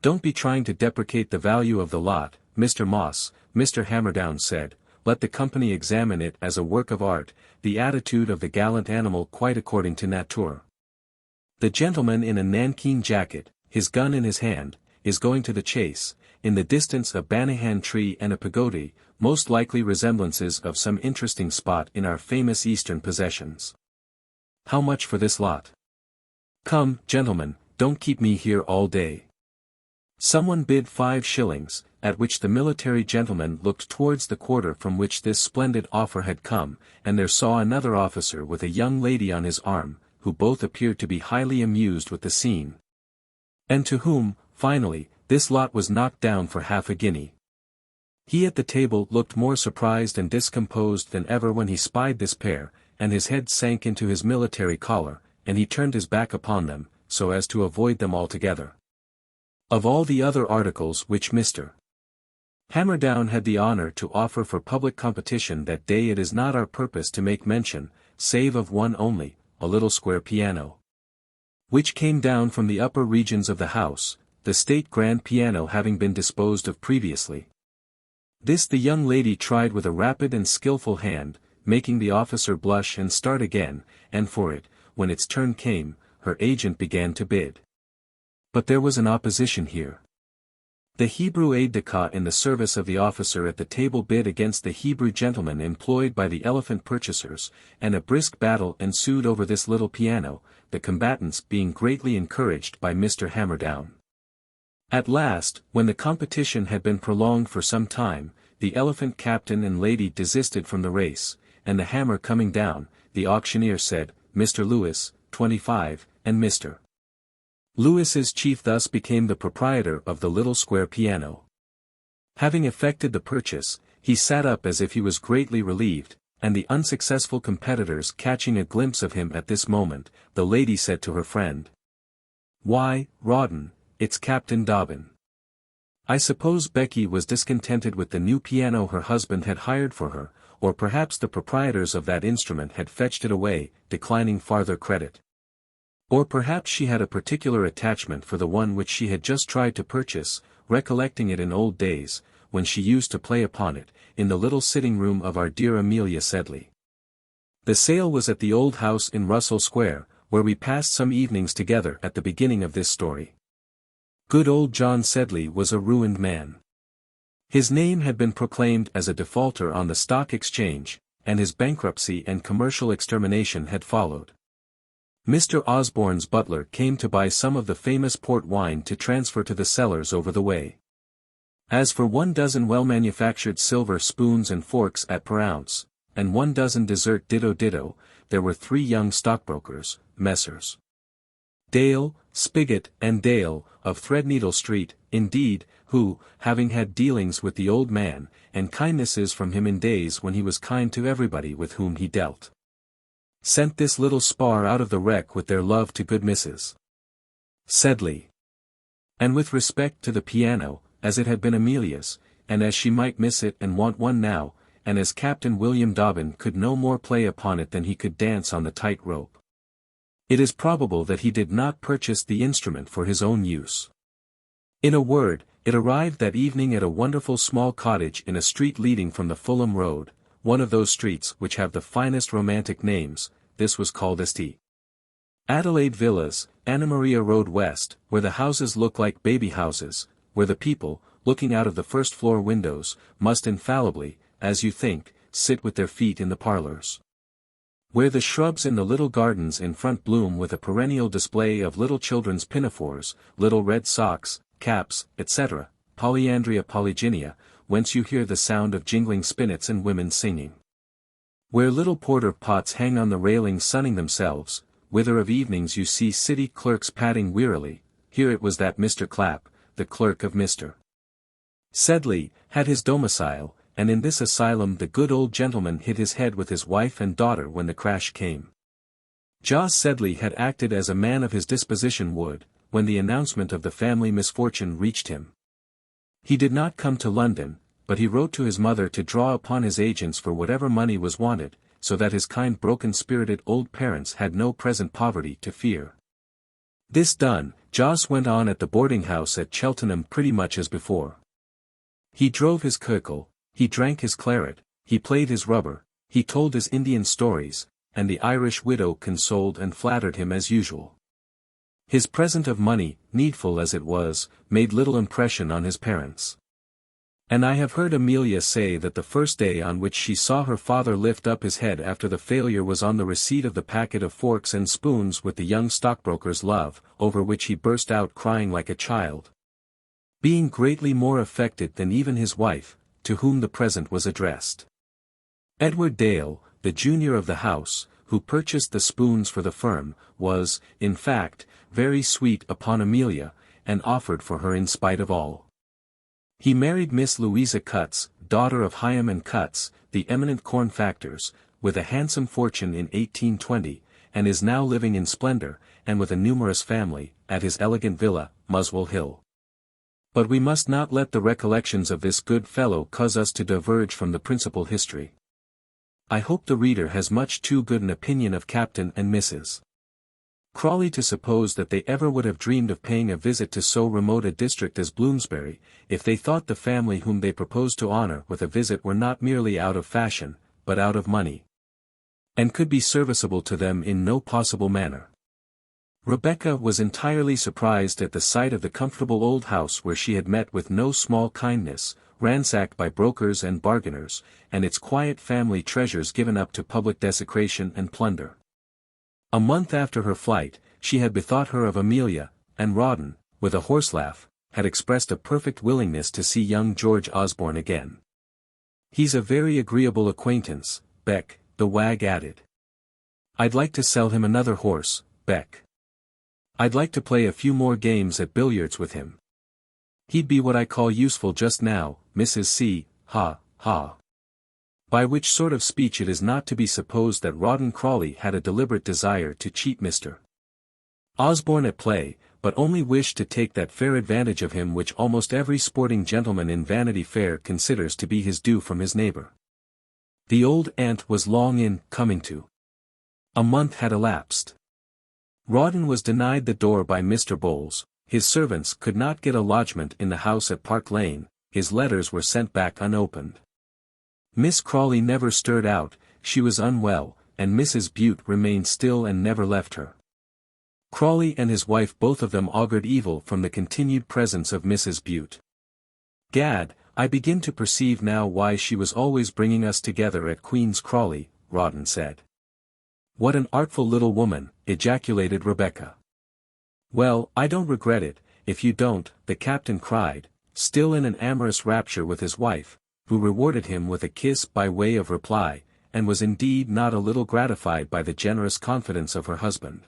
Don't be trying to deprecate the value of the lot, Mr. Moss, Mr. Hammerdown said, let the company examine it as a work of art, the attitude of the gallant animal quite according to nature. The gentleman in a nankeen jacket, his gun in his hand, is going to the chase, in the distance a banyan tree and a pagoda, most likely resemblances of some interesting spot in our famous eastern possessions. How much for this lot? Come, gentlemen, don't keep me here all day. Someone bid 5 shillings, at which the military gentleman looked towards the quarter from which this splendid offer had come, and there saw another officer with a young lady on his arm, who both appeared to be highly amused with the scene. And to whom, finally, this lot was knocked down for half a guinea. He at the table looked more surprised and discomposed than ever when he spied this pair, and his head sank into his military collar, and he turned his back upon them, so as to avoid them altogether. Of all the other articles which Mr. Hamerdown had the honor to offer for public competition that day, it is not our purpose to make mention, save of one only, a little square piano, which came down from the upper regions of the house, the state grand piano having been disposed of previously. This the young lady tried with a rapid and skilful hand, making the officer blush and start again, and for it, when its turn came, her agent began to bid. But there was an opposition here. The Hebrew aide-de-camp in the service of the officer at the table bid against the Hebrew gentleman employed by the elephant purchasers, and a brisk battle ensued over this little piano, the combatants being greatly encouraged by Mr. Hamerdown. At last, when the competition had been prolonged for some time, the elephant captain and lady desisted from the race, and the hammer coming down, the auctioneer said, "Mr. Lewis, 25, and Mr. Lewis's chief thus became the proprietor of the little square piano. Having effected the purchase, he sat up as if he was greatly relieved, and the unsuccessful competitors catching a glimpse of him at this moment, the lady said to her friend, "Why, Rawdon, it's Captain Dobbin." I suppose Becky was discontented with the new piano her husband had hired for her, or perhaps the proprietors of that instrument had fetched it away, declining farther credit. Or perhaps she had a particular attachment for the one which she had just tried to purchase, recollecting it in old days, when she used to play upon it, in the little sitting room of our dear Amelia Sedley. The sale was at the old house in Russell Square, where we passed some evenings together at the beginning of this story. Good old John Sedley was a ruined man. His name had been proclaimed as a defaulter on the Stock Exchange, and his bankruptcy and commercial extermination had followed. Mr. Osborne's butler came to buy some of the famous port wine to transfer to the cellars over the way. As for 12 well-manufactured silver spoons and forks at per ounce, and 12 dessert ditto, there were 3 young stockbrokers, Messrs. Dale, Spigot and Dale, of Threadneedle Street, indeed, who, having had dealings with the old man, and kindnesses from him in days when he was kind to everybody with whom he dealt, sent this little spar out of the wreck with their love to good Mrs. Sedley. And with respect to the piano, as it had been Amelia's, and as she might miss it and want one now, and as Captain William Dobbin could no more play upon it than he could dance on the tight rope, it is probable that he did not purchase the instrument for his own use. In a word, it arrived that evening at a wonderful small cottage in a street leading from the Fulham Road, one of those streets which have the finest romantic names. This was called St. Adelaide Villas, Anna Maria Road West, where the houses look like baby houses, where the people, looking out of the first-floor windows, must infallibly, as you think, sit with their feet in the parlors, where the shrubs in the little gardens in front bloom with a perennial display of little children's pinafores, little red socks, caps, etc., polyandria polygynia, whence you hear the sound of jingling spinets and women singing, where little porter pots hang on the railings sunning themselves, whither of evenings you see city clerks padding wearily. Here it was that Mr. Clapp, the clerk of Mr. Sedley, had his domicile, and in this asylum the good old gentleman hid his head with his wife and daughter when the crash came. Jos Sedley had acted as a man of his disposition would, when the announcement of the family misfortune reached him. He did not come to London, but he wrote to his mother to draw upon his agents for whatever money was wanted, so that his kind broken-spirited old parents had no present poverty to fear. This done, Jos went on at the boarding-house at Cheltenham pretty much as before. He drove his curricle, he drank his claret, he played his rubber, he told his Indian stories, and the Irish widow consoled and flattered him as usual. His present of money, needful as it was, made little impression on his parents. And I have heard Amelia say that the first day on which she saw her father lift up his head after the failure was on the receipt of the packet of forks and spoons with the young stockbroker's love, over which he burst out crying like a child, being greatly more affected than even his wife, to whom the present was addressed. Edward Dale, the junior of the house, who purchased the spoons for the firm, was, in fact, very sweet upon Amelia, and offered for her in spite of all. He married Miss Louisa Cutts, daughter of Hymen and Cutts, the eminent corn factors, with a handsome fortune in 1820, and is now living in splendor, and with a numerous family, at his elegant villa, Muswell Hill. But we must not let the recollections of this good fellow cause us to diverge from the principal history. I hope the reader has much too good an opinion of Captain and Mrs. Crawley to suppose that they ever would have dreamed of paying a visit to so remote a district as Bloomsbury, if they thought the family whom they proposed to honor with a visit were not merely out of fashion, but out of money, and could be serviceable to them in no possible manner. Rebecca was entirely surprised at the sight of the comfortable old house where she had met with no small kindness, ransacked by brokers and bargainers, and its quiet family treasures given up to public desecration and plunder. A month after her flight, she had bethought her of Amelia, and Rawdon, with a horse laugh, had expressed a perfect willingness to see young George Osborne again. "He's a very agreeable acquaintance, Beck," the wag added. "I'd like to sell him another horse, Beck. I'd like to play a few more games at billiards with him. He'd be what I call useful just now, Mrs. C, ha, ha." By which sort of speech it is not to be supposed that Rawdon Crawley had a deliberate desire to cheat Mr. Osborne at play, but only wished to take that fair advantage of him which almost every sporting gentleman in Vanity Fair considers to be his due from his neighbor. The old aunt was long in coming to. A month had elapsed. Rawdon was denied the door by Mr. Bowles, his servants could not get a lodgment in the house at Park Lane, his letters were sent back unopened. Miss Crawley never stirred out, she was unwell, and Mrs. Bute remained still and never left her. Crawley and his wife both of them augured evil from the continued presence of Mrs. Bute. "Gad, I begin to perceive now why she was always bringing us together at Queen's Crawley," Rawdon said. "What an artful little woman," ejaculated Rebecca. "Well, I don't regret it, if you don't," the captain cried, still in an amorous rapture with his wife, who rewarded him with a kiss by way of reply, and was indeed not a little gratified by the generous confidence of her husband.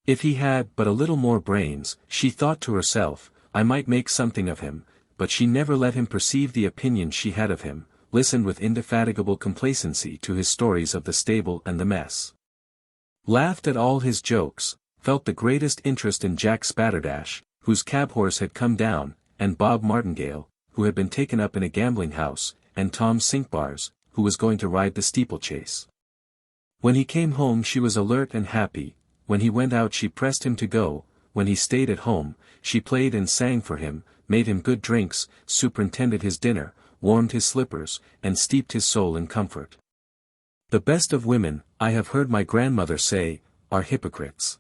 If he had but a little more brains, she thought to herself, I might make something of him, but she never let him perceive the opinion she had of him, listened with indefatigable complacency to his stories of the stable and the mess, laughed at all his jokes, felt the greatest interest in Jack Spatterdash, whose cab horse had come down, and Bob Martingale, who had been taken up in a gambling house, and Tom Cinquebars, who was going to ride the steeplechase. When he came home she was alert and happy, when he went out she pressed him to go, when he stayed at home, she played and sang for him, made him good drinks, superintended his dinner, warmed his slippers, and steeped his soul in comfort. The best of women, I have heard my grandmother say, are hypocrites.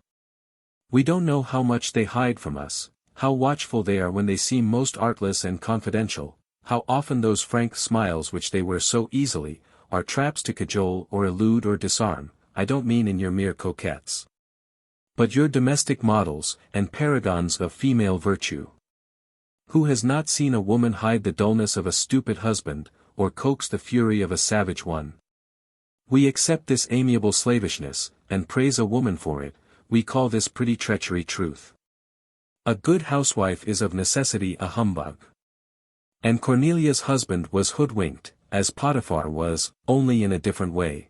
We don't know how much they hide from us, how watchful they are when they seem most artless and confidential, how often those frank smiles which they wear so easily, are traps to cajole or elude or disarm. I don't mean in your mere coquettes, but your domestic models, and paragons of female virtue. Who has not seen a woman hide the dullness of a stupid husband, or coax the fury of a savage one? We accept this amiable slavishness, and praise a woman for it, we call this pretty treachery truth. A good housewife is of necessity a humbug. And Cornelia's husband was hoodwinked, as Potiphar was, only in a different way.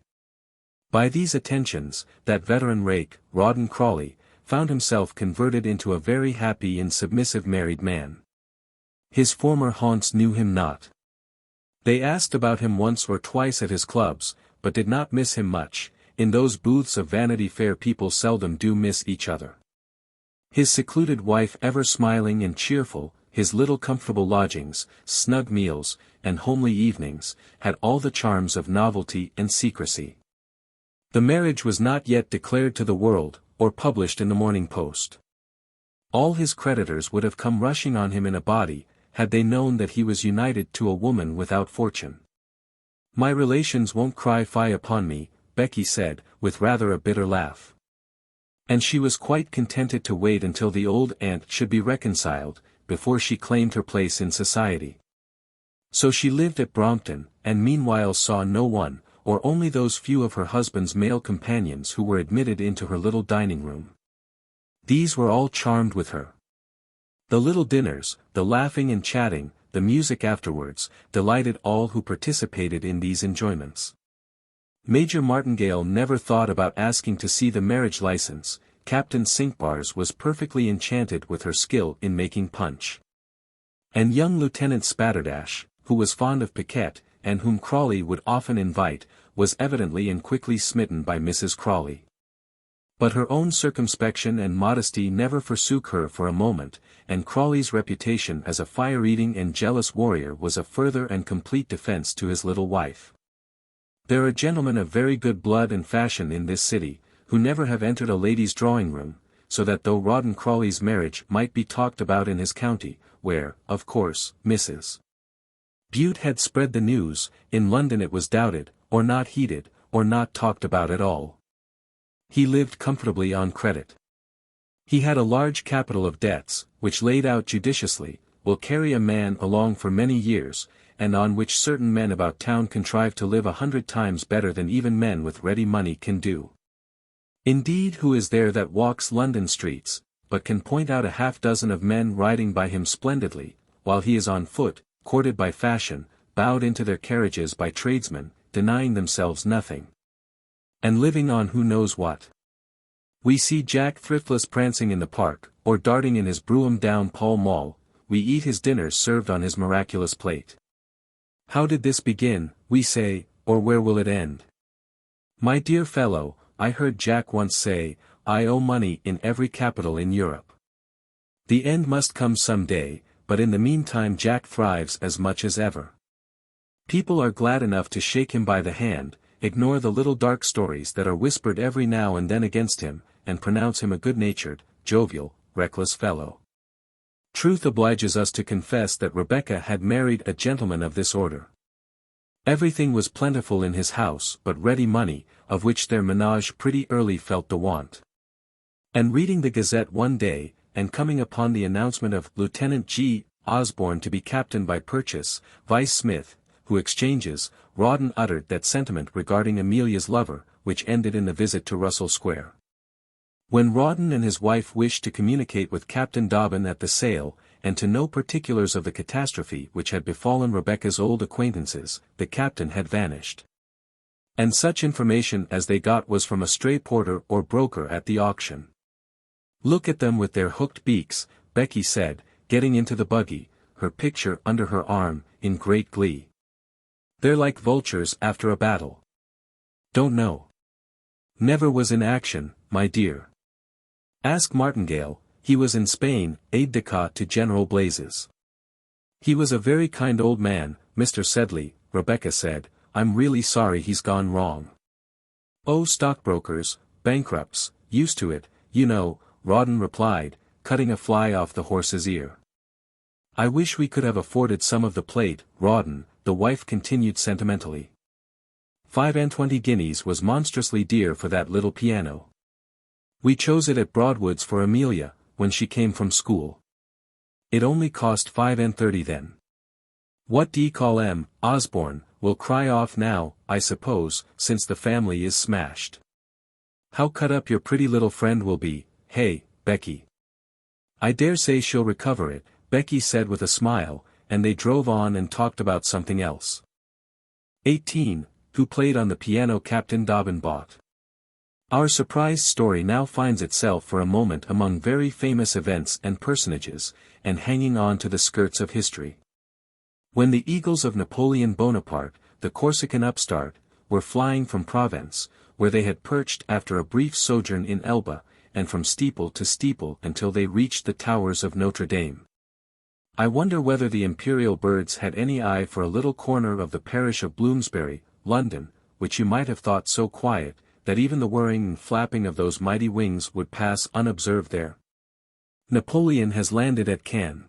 By these attentions, that veteran rake, Rawdon Crawley, found himself converted into a very happy and submissive married man. His former haunts knew him not. They asked about him once or twice at his clubs, but did not miss him much. In those booths of Vanity Fair people seldom do miss each other. His secluded wife ever smiling and cheerful, his little comfortable lodgings, snug meals, and homely evenings, had all the charms of novelty and secrecy. The marriage was not yet declared to the world, or published in the Morning Post. All his creditors would have come rushing on him in a body, had they known that he was united to a woman without fortune. "My relations won't cry fie upon me," Becky said, with rather a bitter laugh. And she was quite contented to wait until the old aunt should be reconciled, before she claimed her place in society. So she lived at Brompton, and meanwhile saw no one, or only those few of her husband's male companions who were admitted into her little dining room. These were all charmed with her. The little dinners, the laughing and chatting, the music afterwards, delighted all who participated in these enjoyments. Major Martingale never thought about asking to see the marriage license. Captain Cinquebars was perfectly enchanted with her skill in making punch. And young Lieutenant Spatterdash, who was fond of piquet, and whom Crawley would often invite, was evidently and quickly smitten by Mrs. Crawley. But her own circumspection and modesty never forsook her for a moment, and Crawley's reputation as a fire-eating and jealous warrior was a further and complete defense to his little wife. There are gentlemen of very good blood and fashion in this city, who never have entered a lady's drawing-room, so that though Rawdon Crawley's marriage might be talked about in his county, where, of course, Mrs. Bute had spread the news, in London it was doubted, or not heeded, or not talked about at all. He lived comfortably on credit. He had a large capital of debts, which laid out judiciously, will carry a man along for many years, and on which certain men about town contrive to live 100 times better than even men with ready money can do. Indeed, who is there that walks London streets, but can point out a half-dozen of men riding by him splendidly, while he is on foot, courted by fashion, bowed into their carriages by tradesmen, denying themselves nothing, and living on who knows what? We see Jack thriftless prancing in the park, or darting in his brougham down Pall Mall. We eat his dinners served on his miraculous plate. How did this begin, we say, or where will it end? My dear fellow, I heard Jack once say, I owe money in every capital in Europe. The end must come some day, but in the meantime Jack thrives as much as ever. People are glad enough to shake him by the hand, ignore the little dark stories that are whispered every now and then against him, and pronounce him a good-natured, jovial, reckless fellow. Truth obliges us to confess that Rebecca had married a gentleman of this order. Everything was plentiful in his house but ready money, of which their menage pretty early felt the want. And reading the Gazette one day, and coming upon the announcement of Lieutenant G. Osborne to be captain by purchase, Vice Smith, who exchanges, Rawdon uttered that sentiment regarding Amelia's lover, which ended in the visit to Russell Square. When Rawdon and his wife wished to communicate with Captain Dobbin at the sale, and to know particulars of the catastrophe which had befallen Rebecca's old acquaintances, the captain had vanished. And such information as they got was from a stray porter or broker at the auction. Look at them with their hooked beaks, Becky said, getting into the buggy, her picture under her arm, in great glee. They're like vultures after a battle. Don't know. Never was in action, my dear. Ask Martingale, he was in Spain, aide-de-camp to General Blazes. He was a very kind old man, Mr. Sedley, Rebecca said. I'm really sorry he's gone wrong. Oh, stockbrokers, bankrupts, used to it, you know, Rawdon replied, cutting a fly off the horse's ear. I wish we could have afforded some of the plate, Rawdon, the wife continued sentimentally. 25 guineas was monstrously dear for that little piano. We chose it at Broadwood's for Amelia, when she came from school. It only cost 5.30 then. What d'ye call Osborne, will cry off now, I suppose, since the family is smashed. How cut up your pretty little friend will be, hey, Becky? I dare say she'll recover it, Becky said with a smile, and they drove on and talked about something else. 18. Who played on the piano Captain Dobbin bought. Our surprise story now finds itself for a moment among very famous events and personages, and hanging on to the skirts of history. When the eagles of Napoleon Bonaparte, the Corsican upstart, were flying from Provence, where they had perched after a brief sojourn in Elba, and from steeple to steeple until they reached the towers of Notre Dame. I wonder whether the imperial birds had any eye for a little corner of the parish of Bloomsbury, London, which you might have thought so quiet, that even the whirring and flapping of those mighty wings would pass unobserved there. Napoleon has landed at Cannes.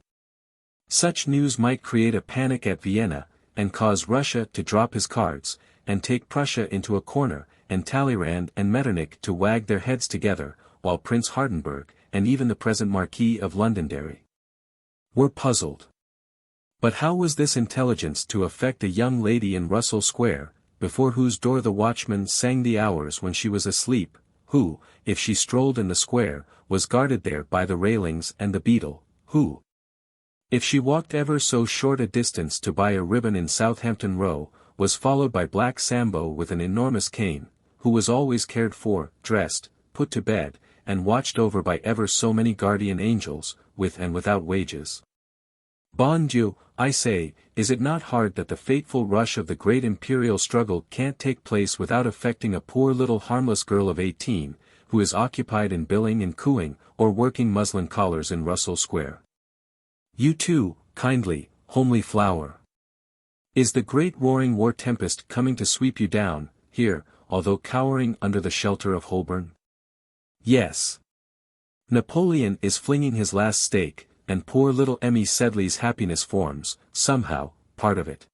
Such news might create a panic at Vienna, and cause Russia to drop his cards, and take Prussia into a corner, and Talleyrand and Metternich to wag their heads together, while Prince Hardenberg, and even the present Marquis of Londonderry, were puzzled. But how was this intelligence to affect a young lady in Russell Square, before whose door the watchman sang the hours when she was asleep, who, if she strolled in the square, was guarded there by the railings and the beadle, who, if she walked ever so short a distance to buy a ribbon in Southampton Row, was followed by Black Sambo with an enormous cane, who was always cared for, dressed, put to bed, and watched over by ever so many guardian angels, with and without wages. Bon Dieu, I say, is it not hard that the fateful rush of the great imperial struggle can't take place without affecting a poor little harmless girl of 18, who is occupied in billing and cooing, or working muslin collars in Russell Square? You too, kindly, homely flower. Is the great roaring war tempest coming to sweep you down, here, although cowering under the shelter of Holborn? Yes. Napoleon is flinging his last stake, and poor little Emmy Sedley's happiness forms, somehow, part of it.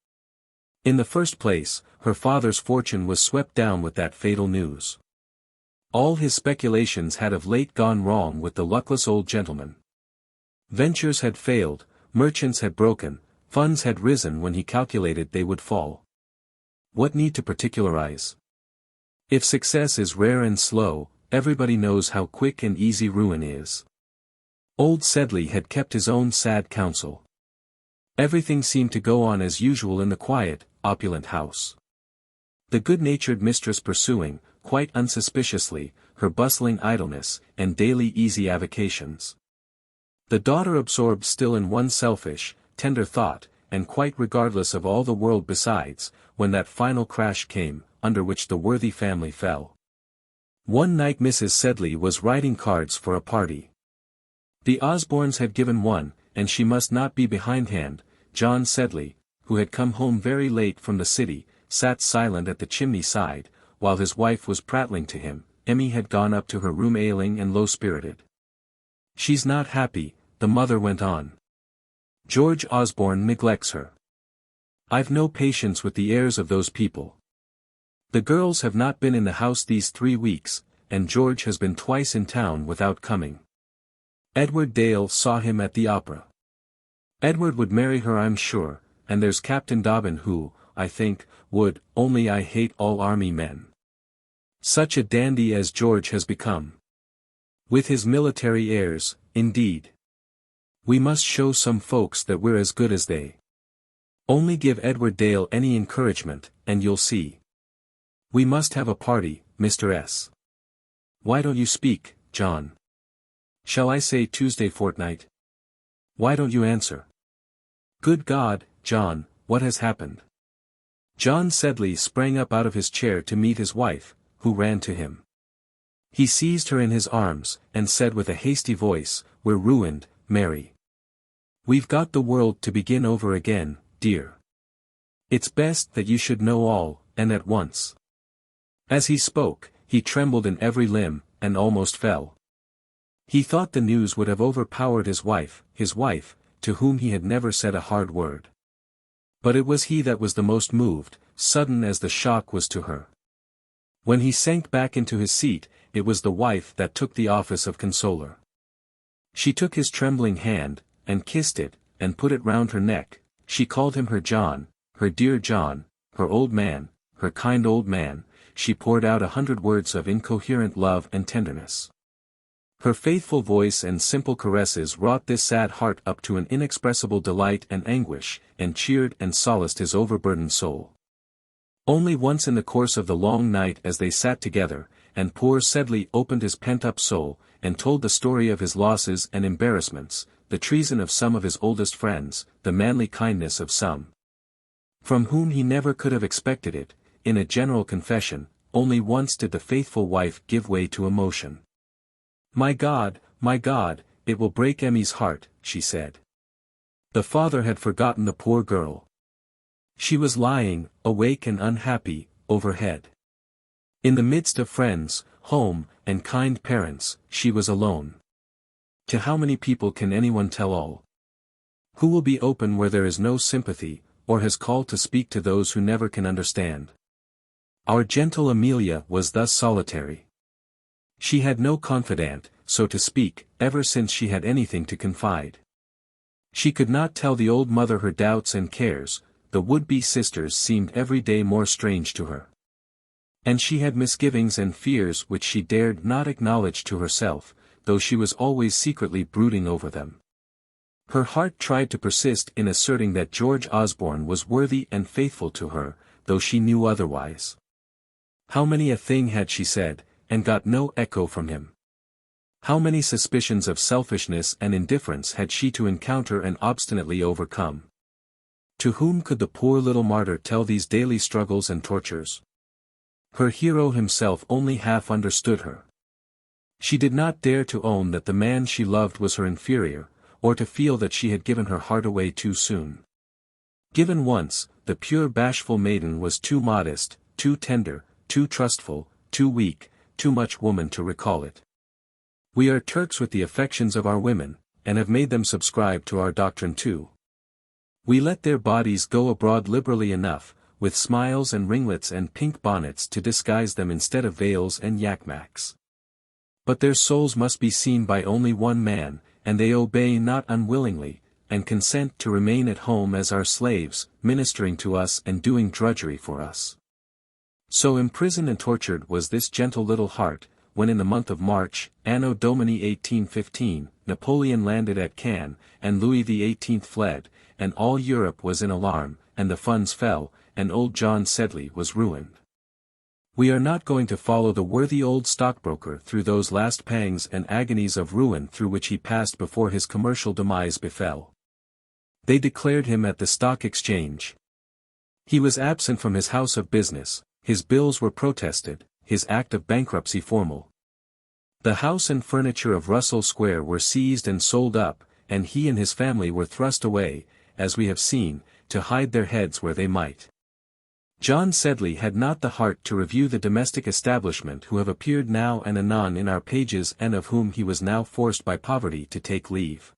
In the first place, her father's fortune was swept down with that fatal news. All his speculations had of late gone wrong with the luckless old gentleman. Ventures had failed, merchants had broken, funds had risen when he calculated they would fall. What need to particularize? If success is rare and slow, everybody knows how quick and easy ruin is. Old Sedley had kept his own sad counsel. Everything seemed to go on as usual in the quiet, opulent house. The good-natured mistress pursuing, quite unsuspiciously, her bustling idleness, and daily easy avocations. The daughter absorbed still in one selfish, tender thought, and quite regardless of all the world besides, when that final crash came, under which the worthy family fell. One night Mrs. Sedley was writing cards for a party. The Osbornes had given one, and she must not be behindhand. John Sedley, who had come home very late from the city, sat silent at the chimney side, while his wife was prattling to him. Emmy had gone up to her room ailing and low-spirited. She's not happy, the mother went on. George Osborne neglects her. I've no patience with the airs of those people. The girls have not been in the house these 3 weeks, and George has been twice in town without coming. Edward Dale saw him at the opera. Edward would marry her, I'm sure, and there's Captain Dobbin who, I think, would, only I hate all army men. Such a dandy as George has become. With his military airs, indeed. We must show some folks that we're as good as they. Only give Edward Dale any encouragement, and you'll see. We must have a party, Mr. S. Why don't you speak, John? Shall I say Tuesday fortnight? Why don't you answer? Good God, John, what has happened? John Sedley sprang up out of his chair to meet his wife, who ran to him. He seized her in his arms, and said with a hasty voice, We're ruined, Mary. We've got the world to begin over again, dear. It's best that you should know all, and at once. As he spoke, he trembled in every limb, and almost fell. He thought the news would have overpowered his wife, to whom he had never said a hard word. But it was he that was the most moved, sudden as the shock was to her. When he sank back into his seat, it was the wife that took the office of consoler. She took his trembling hand, and kissed it, and put it round her neck. She called him her John, her dear John, her old man, her kind old man. She poured out 100 words of incoherent love and tenderness. Her faithful voice and simple caresses wrought this sad heart up to an inexpressible delight and anguish, and cheered and solaced his overburdened soul. Only once in the course of the long night as they sat together, and poor Sedley opened his pent-up soul, and told the story of his losses and embarrassments, the treason of some of his oldest friends, the manly kindness of some, from whom he never could have expected it. In a general confession, only once did the faithful wife give way to emotion. My God, it will break Emmy's heart, she said. The father had forgotten the poor girl. She was lying, awake and unhappy, overhead. In the midst of friends, home, and kind parents, she was alone. To how many people can anyone tell all? Who will be open where there is no sympathy, or has called to speak to those who never can understand? Our gentle Amelia was thus solitary. She had no confidant, so to speak, ever since she had anything to confide. She could not tell the old mother her doubts and cares. The would-be sisters seemed every day more strange to her. And she had misgivings and fears which she dared not acknowledge to herself, though she was always secretly brooding over them. Her heart tried to persist in asserting that George Osborne was worthy and faithful to her, though she knew otherwise. How many a thing had she said, and got no echo from him? How many suspicions of selfishness and indifference had she to encounter and obstinately overcome? To whom could the poor little martyr tell these daily struggles and tortures? Her hero himself only half understood her. She did not dare to own that the man she loved was her inferior, or to feel that she had given her heart away too soon. Given once, the pure bashful maiden was too modest, too tender, too trustful, too weak, too much woman to recall it. We are Turks with the affections of our women, and have made them subscribe to our doctrine too. We let their bodies go abroad liberally enough, with smiles and ringlets and pink bonnets to disguise them instead of veils and yakmaks. But their souls must be seen by only one man, and they obey not unwillingly, and consent to remain at home as our slaves, ministering to us and doing drudgery for us. So imprisoned and tortured was this gentle little heart, when in the month of March, Anno Domini 1815, Napoleon landed at Cannes, and Louis XVIII fled, and all Europe was in alarm, and the funds fell, and old John Sedley was ruined. We are not going to follow the worthy old stockbroker through those last pangs and agonies of ruin through which he passed before his commercial demise befell. They declared him at the Stock Exchange. He was absent from his house of business, his bills were protested, his act of bankruptcy formal. The house and furniture of Russell Square were seized and sold up, and he and his family were thrust away, as we have seen, to hide their heads where they might. John Sedley had not the heart to review the domestic establishment who have appeared now and anon in our pages and of whom he was now forced by poverty to take leave.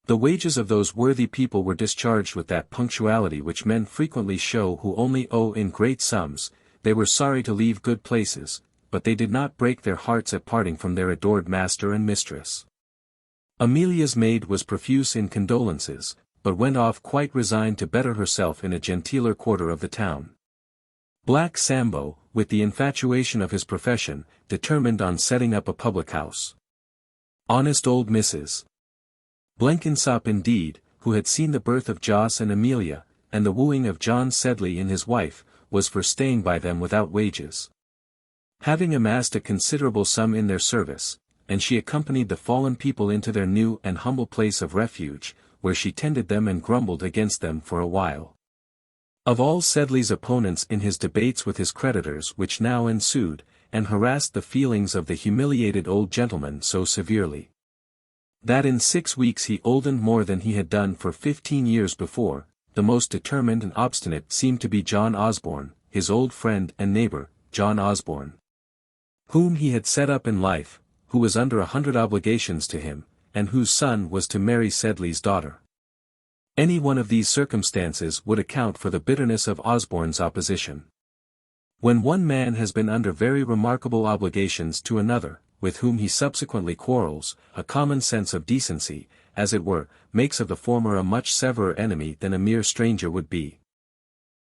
The wages of those worthy people were discharged with that punctuality which men frequently show who only owe in great sums. They were sorry to leave good places, but they did not break their hearts at parting from their adored master and mistress. Amelia's maid was profuse in condolences, but went off quite resigned to better herself in a genteeler quarter of the town. Black Sambo, with the infatuation of his profession, determined on setting up a public house. Honest old Mrs. Blenkinsop indeed, who had seen the birth of Jos and Amelia, and the wooing of John Sedley in his wife, was for staying by them without wages. Having amassed a considerable sum in their service, and she accompanied the fallen people into their new and humble place of refuge, where she tended them and grumbled against them for a while. Of all Sedley's opponents in his debates with his creditors which now ensued, and harassed the feelings of the humiliated old gentleman so severely, that in 6 weeks he oldened more than he had done for 15 years before, the most determined and obstinate seemed to be John Osborne, his old friend and neighbor, John Osborne, whom he had set up in life, who was under 100 obligations to him, and whose son was to marry Sedley's daughter. Any one of these circumstances would account for the bitterness of Osborne's opposition. When one man has been under very remarkable obligations to another, with whom he subsequently quarrels, a common sense of decency, as it were, makes of the former a much severer enemy than a mere stranger would be.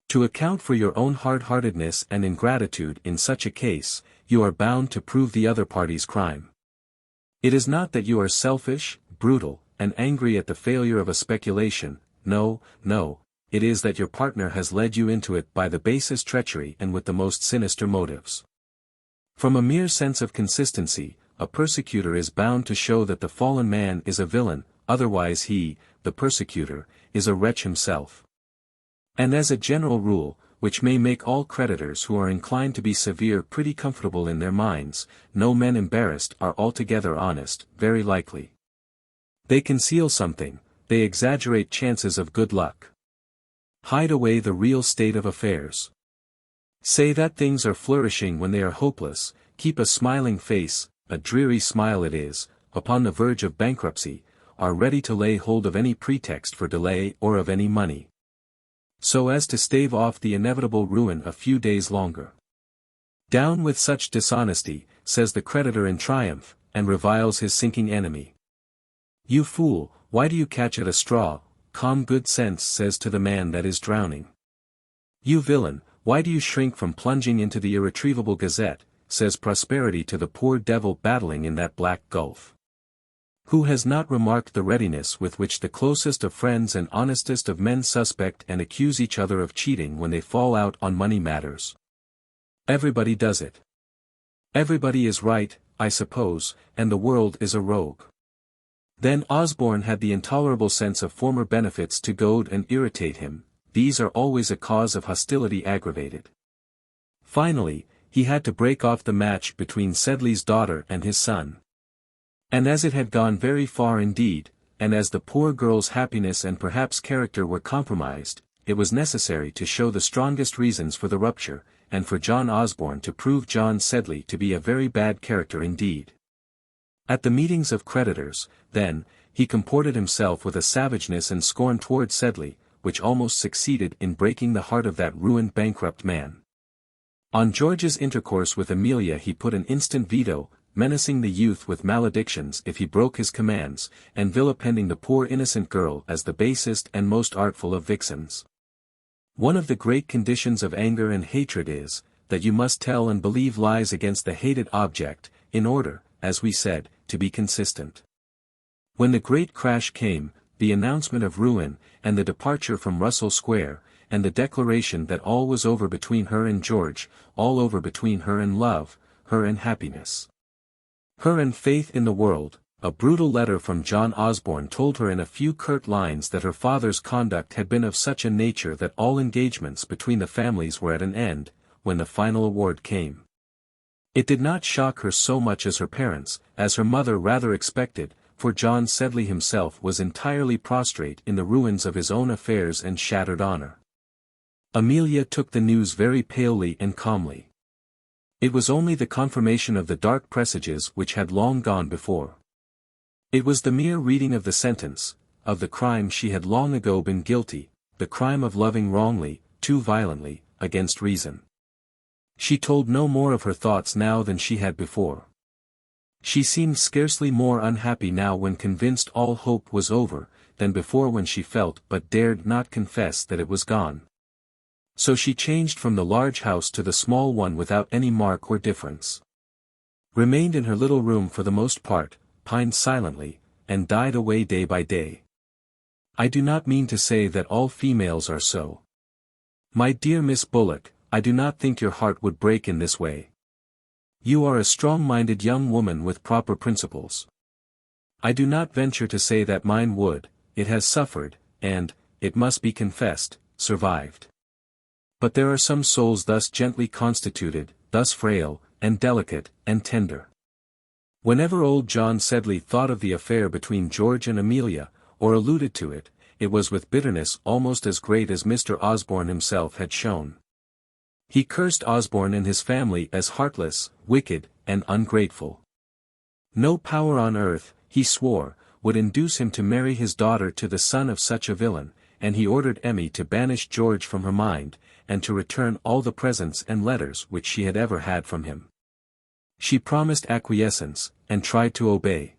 To account for your own hard-heartedness and ingratitude in such a case, you are bound to prove the other party's crime. It is not that you are selfish, brutal, and angry at the failure of a speculation, no, it is that your partner has led you into it by the basest treachery and with the most sinister motives. From a mere sense of consistency, a persecutor is bound to show that the fallen man is a villain, otherwise he, the persecutor, is a wretch himself. And as a general rule, which may make all creditors who are inclined to be severe pretty comfortable in their minds, no men embarrassed are altogether honest, very likely. They conceal something, they exaggerate chances of good luck. Hide away the real state of affairs. Say that things are flourishing when they are hopeless, keep a smiling face, a dreary smile it is, upon the verge of bankruptcy, are ready to lay hold of any pretext for delay or of any money, so as to stave off the inevitable ruin a few days longer. Down with such dishonesty, says the creditor in triumph, and reviles his sinking enemy. You fool, why do you catch at a straw? Calm good sense says to the man that is drowning. You villain, why do you shrink from plunging into the irretrievable gazette, says prosperity to the poor devil battling in that black gulf. Who has not remarked the readiness with which the closest of friends and honestest of men suspect and accuse each other of cheating when they fall out on money matters? Everybody does it. Everybody is right, I suppose, and the world is a rogue. Then Osborne had the intolerable sense of former benefits to goad and irritate him. These are always a cause of hostility aggravated. Finally, he had to break off the match between Sedley's daughter and his son. And as it had gone very far indeed, and as the poor girl's happiness and perhaps character were compromised, it was necessary to show the strongest reasons for the rupture, and for John Osborne to prove John Sedley to be a very bad character indeed. At the meetings of creditors, then, he comported himself with a savageness and scorn towards Sedley, which almost succeeded in breaking the heart of that ruined bankrupt man. On George's intercourse with Amelia he put an instant veto, menacing the youth with maledictions if he broke his commands, and vilipending the poor innocent girl as the basest and most artful of vixens. One of the great conditions of anger and hatred is, that you must tell and believe lies against the hated object, in order, as we said, to be consistent. When the great crash came, the announcement of ruin, and the departure from Russell Square, and the declaration that all was over between her and George, all over between her and love, her and happiness, her and faith in the world, a brutal letter from John Osborne told her in a few curt lines that her father's conduct had been of such a nature that all engagements between the families were at an end, when the final award came. It did not shock her so much as her parents, as her mother rather expected, for John Sedley himself was entirely prostrate in the ruins of his own affairs and shattered honor. Amelia took the news very palely and calmly. It was only the confirmation of the dark presages which had long gone before. It was the mere reading of the sentence, of the crime she had long ago been guilty, the crime of loving wrongly, too violently, against reason. She told no more of her thoughts now than she had before. She seemed scarcely more unhappy now when convinced all hope was over, than before when she felt but dared not confess that it was gone. So she changed from the large house to the small one without any mark or difference. Remained in her little room for the most part, pined silently, and died away day by day. I do not mean to say that all females are so. My dear Miss Bullock, I do not think your heart would break in this way. You are a strong-minded young woman with proper principles. I do not venture to say that mine would, it has suffered, and, it must be confessed, survived. But there are some souls thus gently constituted, thus frail, and delicate, and tender. Whenever old John Sedley thought of the affair between George and Amelia, or alluded to it, it was with bitterness almost as great as Mr. Osborne himself had shown. He cursed Osborne and his family as heartless, wicked, and ungrateful. No power on earth, he swore, would induce him to marry his daughter to the son of such a villain, and he ordered Emmy to banish George from her mind, and to return all the presents and letters which she had ever had from him. She promised acquiescence, and tried to obey.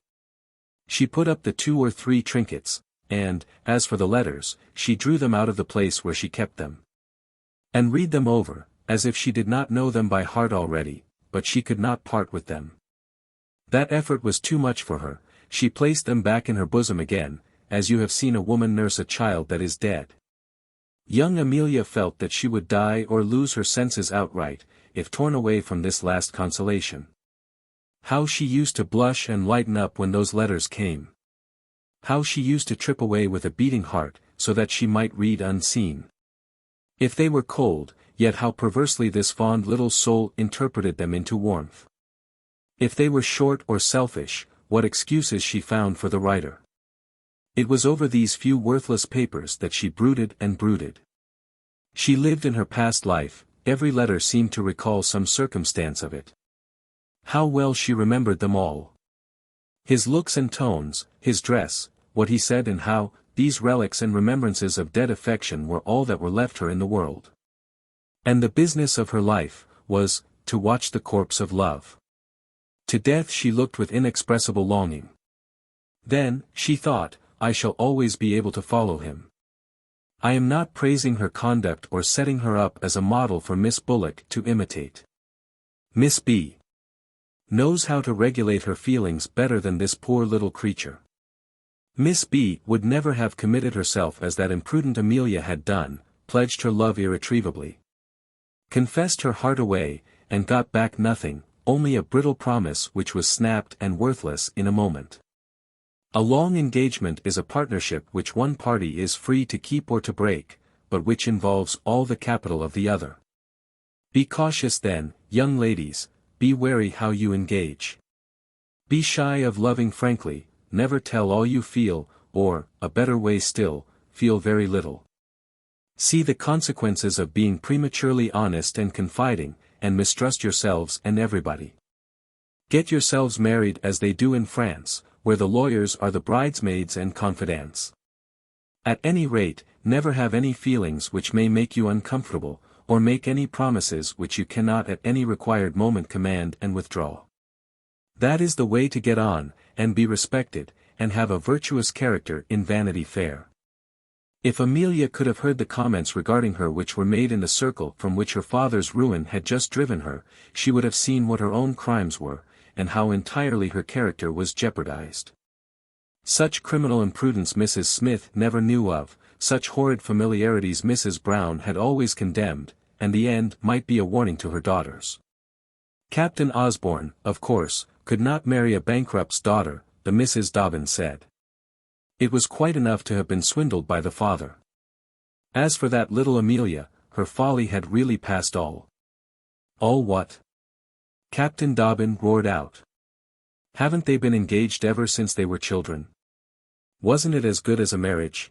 She put up the 2 or 3 trinkets, and, as for the letters, she drew them out of the place where she kept them. And read them over, as if she did not know them by heart already, but she could not part with them. That effort was too much for her. She placed them back in her bosom again, as you have seen a woman nurse a child that is dead. Young Amelia felt that she would die or lose her senses outright, if torn away from this last consolation. How she used to blush and lighten up when those letters came! How she used to trip away with a beating heart, so that she might read unseen. If they were cold, yet how perversely this fond little soul interpreted them into warmth. If they were short or selfish, what excuses she found for the writer. It was over these few worthless papers that she brooded and brooded. She lived in her past life, every letter seemed to recall some circumstance of it. How well she remembered them all. His looks and tones, his dress, what he said and how, these relics and remembrances of dead affection were all that were left her in the world. And the business of her life, was, to watch the corpse of love. To death she looked with inexpressible longing. Then, she thought, I shall always be able to follow him. I am not praising her conduct or setting her up as a model for Miss Bullock to imitate. Miss B. Knows how to regulate her feelings better than this poor little creature. Miss B would never have committed herself as that imprudent Amelia had done, pledged her love irretrievably. Confessed her heart away, and got back nothing, only a brittle promise which was snapped and worthless in a moment. A long engagement is a partnership which one party is free to keep or to break, but which involves all the capital of the other. Be cautious then, young ladies, be wary how you engage. Be shy of loving frankly, never tell all you feel, or, a better way still, feel very little. See the consequences of being prematurely honest and confiding, and mistrust yourselves and everybody. Get yourselves married as they do in France, where the lawyers are the bridesmaids and confidants. At any rate, never have any feelings which may make you uncomfortable, or make any promises which you cannot at any required moment command and withdraw. That is the way to get on, and be respected, and have a virtuous character in Vanity Fair. If Amelia could have heard the comments regarding her which were made in the circle from which her father's ruin had just driven her, she would have seen what her own crimes were, and how entirely her character was jeopardized. Such criminal imprudence Mrs. Smith never knew of, such horrid familiarities Mrs. Brown had always condemned, and the end might be a warning to her daughters. Captain Osborne, of course, could not marry a bankrupt's daughter, the Mrs. Dobbin said. It was quite enough to have been swindled by the father. As for that little Amelia, her folly had really passed all. All what? Captain Dobbin roared out. Haven't they been engaged ever since they were children? Wasn't it as good as a marriage?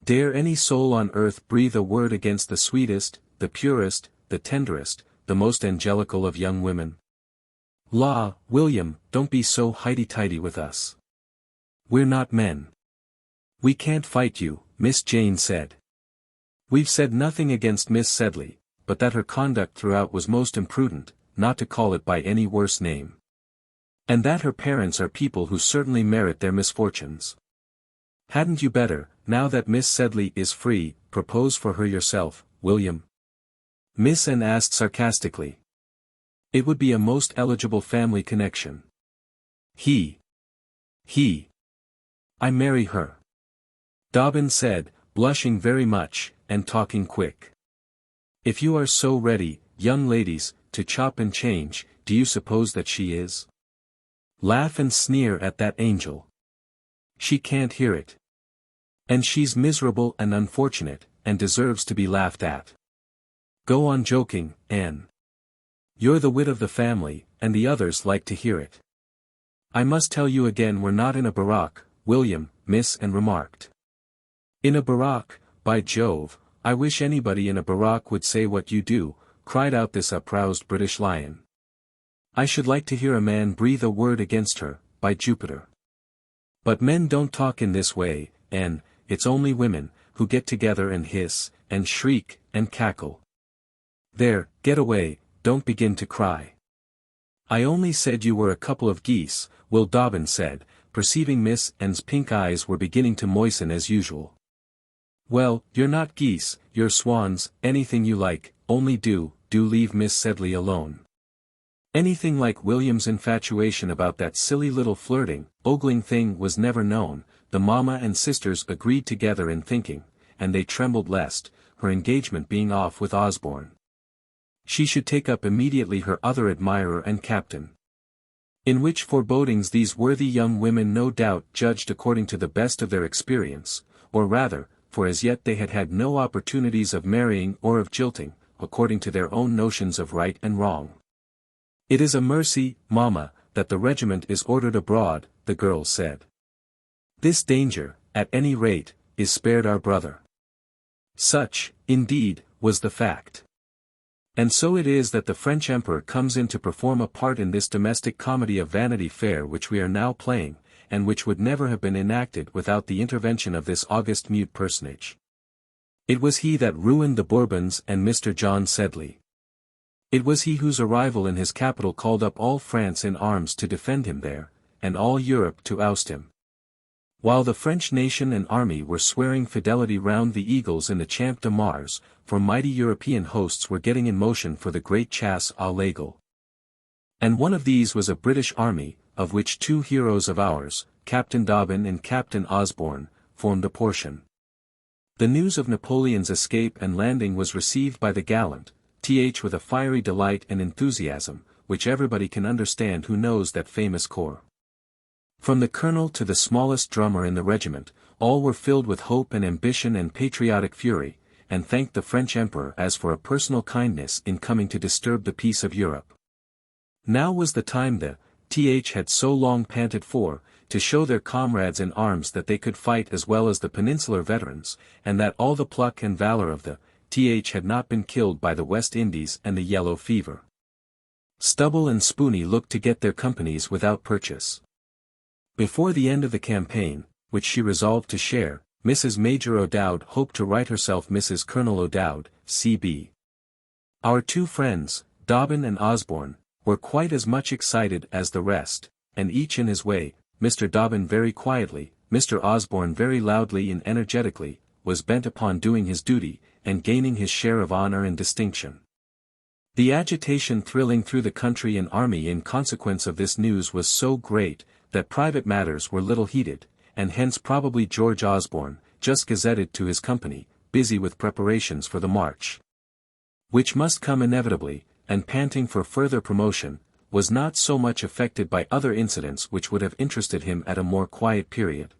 Dare any soul on earth breathe a word against the sweetest, the purest, the tenderest, the most angelical of young women? La, William, don't be so highty-tighty with us. We're not men. We can't fight you, Miss Jane said. We've said nothing against Miss Sedley, but that her conduct throughout was most imprudent, not to call it by any worse name. And that her parents are people who certainly merit their misfortunes. Hadn't you better, now that Miss Sedley is free, propose for her yourself, William? Miss Anne asked sarcastically. It would be a most eligible family connection. I marry her. Dobbin said, blushing very much, and talking quick. If you are so ready, young ladies, to chop and change, do you suppose that she is? Laugh and sneer at that angel. She can't hear it. And she's miserable and unfortunate, and deserves to be laughed at. Go on joking, Anne. You're the wit of the family, and the others like to hear it. I must tell you again we're not in a barrack, William, Miss Anne remarked. In a barrack, by Jove, I wish anybody in a barrack would say what you do, cried out this uproused British lion. I should like to hear a man breathe a word against her, by Jupiter. But men don't talk in this way, and, it's only women, who get together and hiss, and shriek, and cackle. There, get away, don't begin to cry. I only said you were a couple of geese, Will Dobbin said, perceiving Miss Anne's pink eyes were beginning to moisten as usual. Well, you're not geese, you're swans, anything you like, only do leave Miss Sedley alone. Anything like William's infatuation about that silly little flirting, ogling thing was never known, the mamma and sisters agreed together in thinking, and they trembled lest, her engagement being off with Osborne, she should take up immediately her other admirer and captain. In which forebodings these worthy young women no doubt judged according to the best of their experience, or rather, for as yet they had had no opportunities of marrying or of jilting, according to their own notions of right and wrong. It is a mercy, mamma, that the regiment is ordered abroad, the girls said. This danger, at any rate, is spared our brother. Such, indeed, was the fact. And so it is that the French Emperor comes in to perform a part in this domestic comedy of Vanity Fair which we are now playing, and which would never have been enacted without the intervention of this august mute personage. It was he that ruined the Bourbons and Mr. John Sedley. It was he whose arrival in his capital called up all France in arms to defend him there, and all Europe to oust him. While the French nation and army were swearing fidelity round the eagles in the Champ de Mars, for mighty European hosts were getting in motion for the great chasse à l'aigle. And one of these was a British army, of which two heroes of ours, Captain Dobbin and Captain Osborne, formed a portion. The news of Napoleon's escape and landing was received by the gallant, with a fiery delight and enthusiasm, which everybody can understand who knows that famous corps. From the colonel to the smallest drummer in the regiment, all were filled with hope and ambition and patriotic fury, and thanked the French Emperor as for a personal kindness in coming to disturb the peace of Europe. Now was the time the had so long panted for, to show their comrades in arms that they could fight as well as the peninsular veterans, and that all the pluck and valor of the had not been killed by the West Indies and the yellow fever. Stubble and Spooney looked to get their companies without purchase. Before the end of the campaign, which she resolved to share, Mrs. Major O'Dowd hoped to write herself Mrs. Colonel O'Dowd, C.B. Our two friends, Dobbin and Osborne, were quite as much excited as the rest, and each in his way, Mr. Dobbin very quietly, Mr. Osborne very loudly and energetically, was bent upon doing his duty, and gaining his share of honor and distinction. The agitation thrilling through the country and army in consequence of this news was so great, that private matters were little heeded, and hence probably George Osborne, just gazetted to his company, busy with preparations for the march, which must come inevitably, and panting for further promotion, was not so much affected by other incidents which would have interested him at a more quiet period.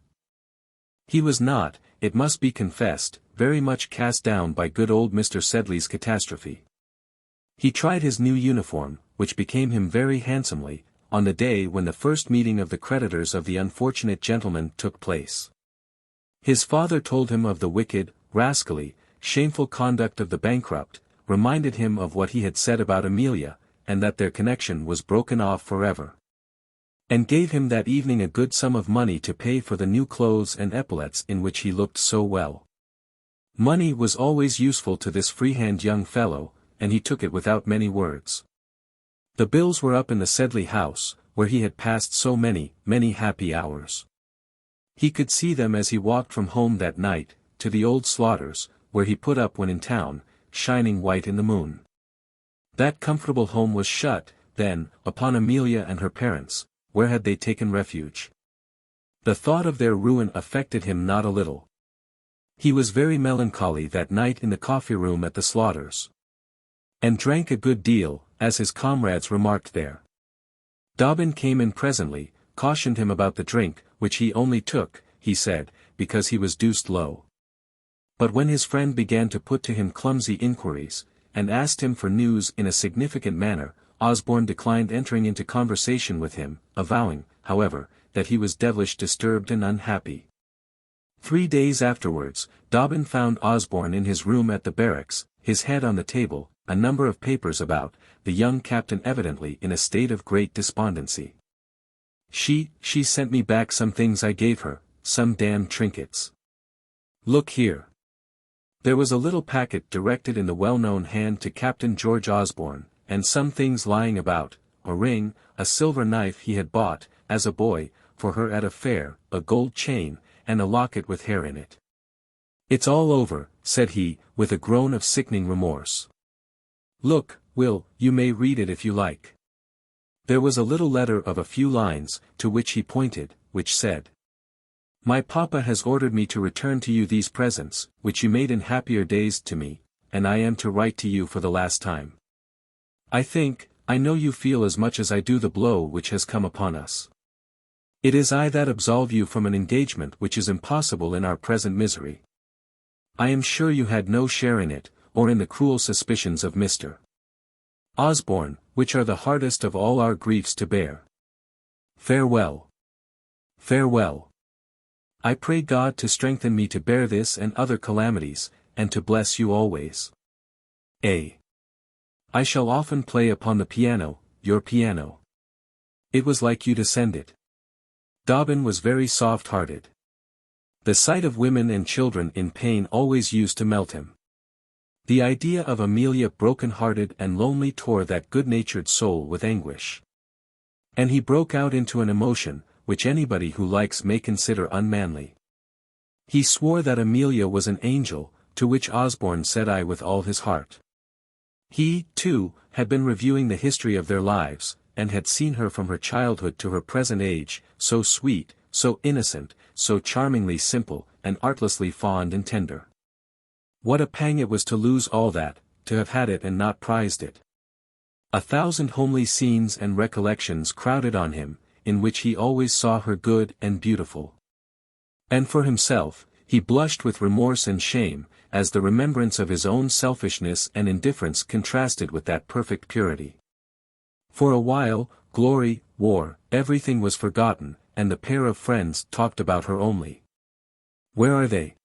He was not, it must be confessed, very much cast down by good old Mr. Sedley's catastrophe. He tried his new uniform, which became him very handsomely, on the day when the first meeting of the creditors of the unfortunate gentleman took place. His father told him of the wicked, rascally, shameful conduct of the bankrupt, reminded him of what he had said about Amelia, and that their connection was broken off forever. And gave him that evening a good sum of money to pay for the new clothes and epaulets in which he looked so well. Money was always useful to this freehand young fellow, and he took it without many words. The bills were up in the Sedley house, where he had passed so many, many happy hours. He could see them as he walked from home that night, to the old Slaughters, where he put up when in town, shining white in the moon. That comfortable home was shut, then, upon Amelia and her parents. Where had they taken refuge? The thought of their ruin affected him not a little. He was very melancholy that night in the coffee-room at the Slaughters, and drank a good deal, as his comrades remarked there. Dobbin came in presently, cautioned him about the drink, which he only took, he said, because he was deuced low. But when his friend began to put to him clumsy inquiries, and asked him for news in a significant manner, Osborne declined entering into conversation with him, avowing, however, that he was devilish disturbed and unhappy. 3 days afterwards, Dobbin found Osborne in his room at the barracks, his head on the table, a number of papers about, the young captain evidently in a state of great despondency. She sent me back some things I gave her, some damned trinkets. Look here. There was a little packet directed in the well-known hand to Captain George Osborne, and some things lying about, a ring, a silver knife he had bought, as a boy, for her at a fair, a gold chain, and a locket with hair in it. It's all over, said he, with a groan of sickening remorse. Look, Will, you may read it if you like. There was a little letter of a few lines, to which he pointed, which said, My papa has ordered me to return to you these presents, which you made in happier days to me, and I am to write to you for the last time. I know you feel as much as I do the blow which has come upon us. It is I that absolve you from an engagement which is impossible in our present misery. I am sure you had no share in it, or in the cruel suspicions of Mr. Osborne, which are the hardest of all our griefs to bear. Farewell. Farewell. I pray God to strengthen me to bear this and other calamities, and to bless you always. I shall often play upon the piano, your piano. It was like you to send it. Dobbin was very soft-hearted. The sight of women and children in pain always used to melt him. The idea of Amelia broken-hearted and lonely tore that good-natured soul with anguish. And he broke out into an emotion, which anybody who likes may consider unmanly. He swore that Amelia was an angel, to which Osborne said I with all his heart. He, too, had been reviewing the history of their lives, and had seen her from her childhood to her present age, so sweet, so innocent, so charmingly simple, and artlessly fond and tender. What a pang it was to lose all that, to have had it and not prized it. 1,000 homely scenes and recollections crowded on him, in which he always saw her good and beautiful. And for himself, he blushed with remorse and shame, as the remembrance of his own selfishness and indifference contrasted with that perfect purity. For a while, glory, war, everything was forgotten, and the pair of friends talked about her only. "Where are they?"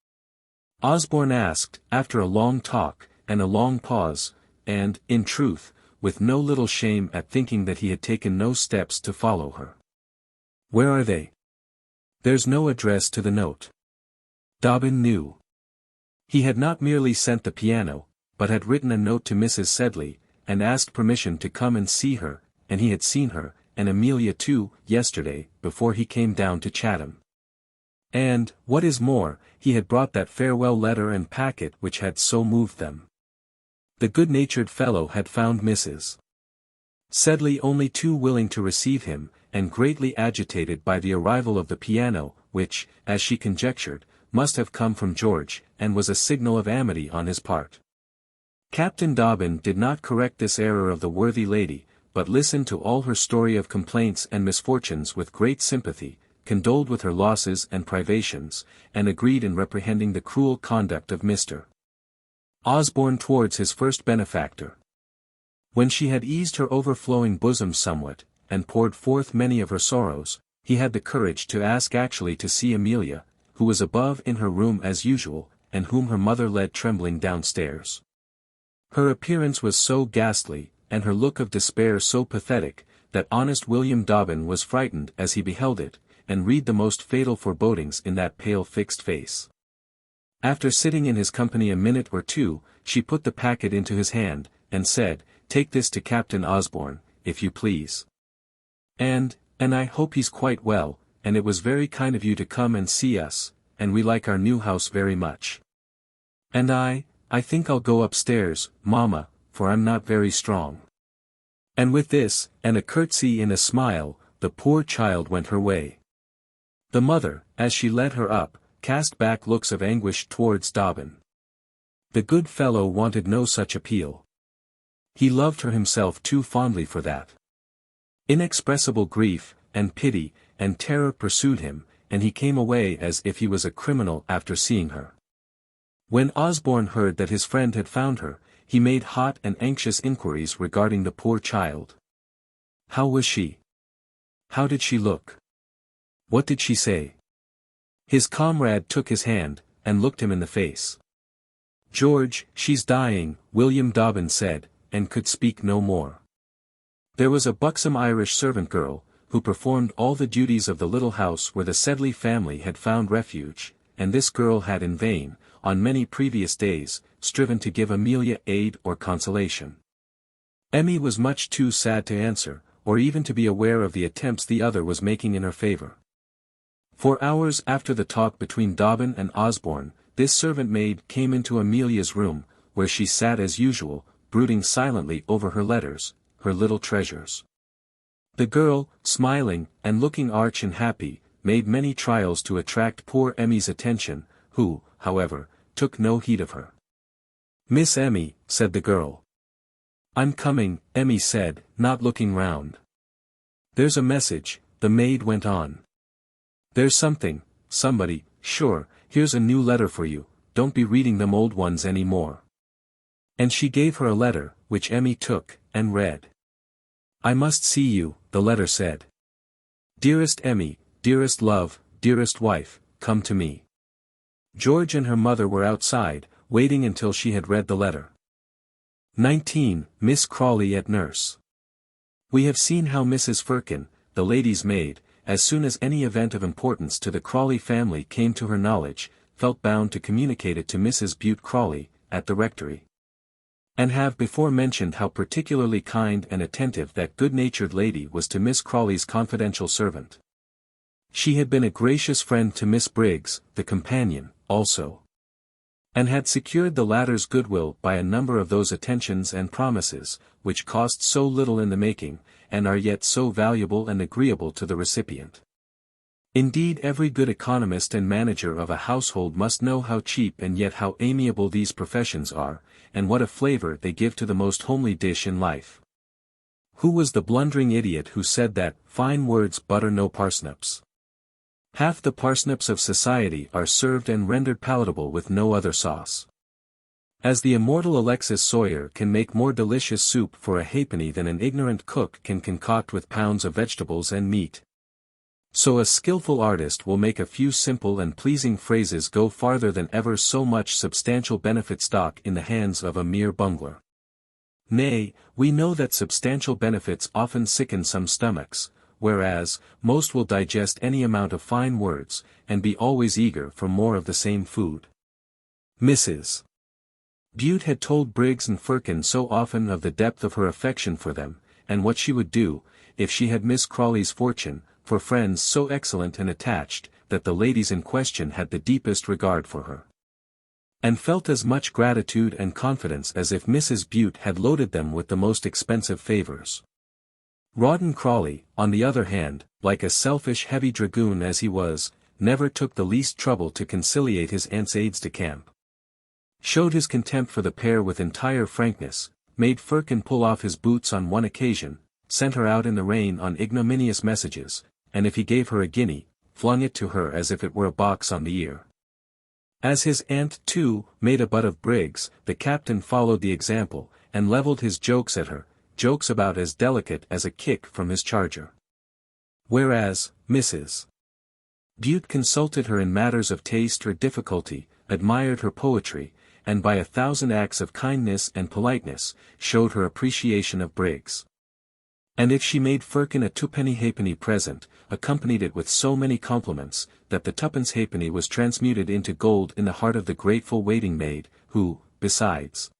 Osborne asked, after a long talk, and a long pause, and, in truth, with no little shame at thinking that he had taken no steps to follow her. "Where are they?" "There's no address to the note." Dobbin knew. He had not merely sent the piano, but had written a note to Mrs. Sedley, and asked permission to come and see her, and he had seen her, and Amelia too, yesterday, before he came down to Chatham. And, what is more, he had brought that farewell letter and packet which had so moved them. The good-natured fellow had found Mrs. Sedley only too willing to receive him, and greatly agitated by the arrival of the piano, which, as she conjectured, must have come from George, and was a signal of amity on his part. Captain Dobbin did not correct this error of the worthy lady, but listened to all her story of complaints and misfortunes with great sympathy, condoled with her losses and privations, and agreed in reprehending the cruel conduct of Mr. Osborne towards his first benefactor. When she had eased her overflowing bosom somewhat, and poured forth many of her sorrows, he had the courage to ask actually to see Amelia, who was above in her room as usual, and whom her mother led trembling downstairs. Her appearance was so ghastly, and her look of despair so pathetic, that honest William Dobbin was frightened as he beheld it, and read the most fatal forebodings in that pale fixed face. After sitting in his company a minute or two, she put the packet into his hand, and said, "Take this to Captain Osborne, if you please. And I hope he's quite well, and it was very kind of you to come and see us, and we like our new house very much. And I think I'll go upstairs, mamma, for I'm not very strong." And with this, and a curtsy and a smile, the poor child went her way. The mother, as she led her up, cast back looks of anguish towards Dobbin. The good fellow wanted no such appeal. He loved her himself too fondly for that. Inexpressible grief, and pity, and terror pursued him, and he came away as if he was a criminal after seeing her. When Osborne heard that his friend had found her, he made hot and anxious inquiries regarding the poor child. How was she? How did she look? What did she say? His comrade took his hand, and looked him in the face. "George, she's dying," William Dobbin said, and could speak no more. There was a buxom Irish servant girl, who performed all the duties of the little house where the Sedley family had found refuge, and this girl had in vain, on many previous days, striven to give Amelia aid or consolation. Emmy was much too sad to answer, or even to be aware of the attempts the other was making in her favor. For hours after the talk between Dobbin and Osborne, this servant maid came into Amelia's room, where she sat as usual, brooding silently over her letters, her little treasures. The girl, smiling, and looking arch and happy, made many trials to attract poor Emmy's attention, who, however, took no heed of her. "Miss Emmy," said the girl. "I'm coming," Emmy said, not looking round. "There's a message," the maid went on. "There's somebody, sure, here's a new letter for you, don't be reading them old ones any more." And she gave her a letter, which Emmy took, and read. "I must see you," the letter said. "Dearest Emmy, dearest love, dearest wife, come to me." George and her mother were outside, waiting until she had read the letter. 19. Miss Crawley at nurse. We have seen how Mrs. Firkin, the lady's maid, as soon as any event of importance to the Crawley family came to her knowledge, felt bound to communicate it to Mrs. Bute Crawley, at the rectory. And have before mentioned how particularly kind and attentive that good-natured lady was to Miss Crawley's confidential servant. She had been a gracious friend to Miss Briggs, the companion, also. And had secured the latter's goodwill by a number of those attentions and promises, which cost so little in the making, and are yet so valuable and agreeable to the recipient. Indeed, every good economist and manager of a household must know how cheap and yet how amiable these professions are, and what a flavor they give to the most homely dish in life. Who was the blundering idiot who said that fine words butter no parsnips? Half the parsnips of society are served and rendered palatable with no other sauce. As the immortal Alexis Soyer can make more delicious soup for a halfpenny than an ignorant cook can concoct with pounds of vegetables and meat, so a skillful artist will make a few simple and pleasing phrases go farther than ever so much substantial benefit stock in the hands of a mere bungler. Nay, we know that substantial benefits often sicken some stomachs, whereas, most will digest any amount of fine words, and be always eager for more of the same food. Mrs. Bute had told Briggs and Firkin so often of the depth of her affection for them, and what she would do, if she had Miss Crawley's fortune, for friends so excellent and attached, that the ladies in question had the deepest regard for her, and felt as much gratitude and confidence as if Mrs. Bute had loaded them with the most expensive favours. Rawdon Crawley, on the other hand, like a selfish heavy dragoon as he was, never took the least trouble to conciliate his aunt's aides-de-camp, showed his contempt for the pair with entire frankness, made Firkin pull off his boots on one occasion, sent her out in the rain on ignominious messages, and if he gave her a guinea, flung it to her as if it were a box on the ear. As his aunt, too, made a butt of Briggs, the captain followed the example, and levelled his jokes at her, jokes about as delicate as a kick from his charger. Whereas, Mrs. Bute consulted her in matters of taste or difficulty, admired her poetry, and by 1,000 acts of kindness and politeness, showed her appreciation of Briggs. And if she made Firkin a twopenny halfpenny present, accompanied it with so many compliments, that the twopence halfpenny was transmuted into gold in the heart of the grateful waiting-maid, who, besides,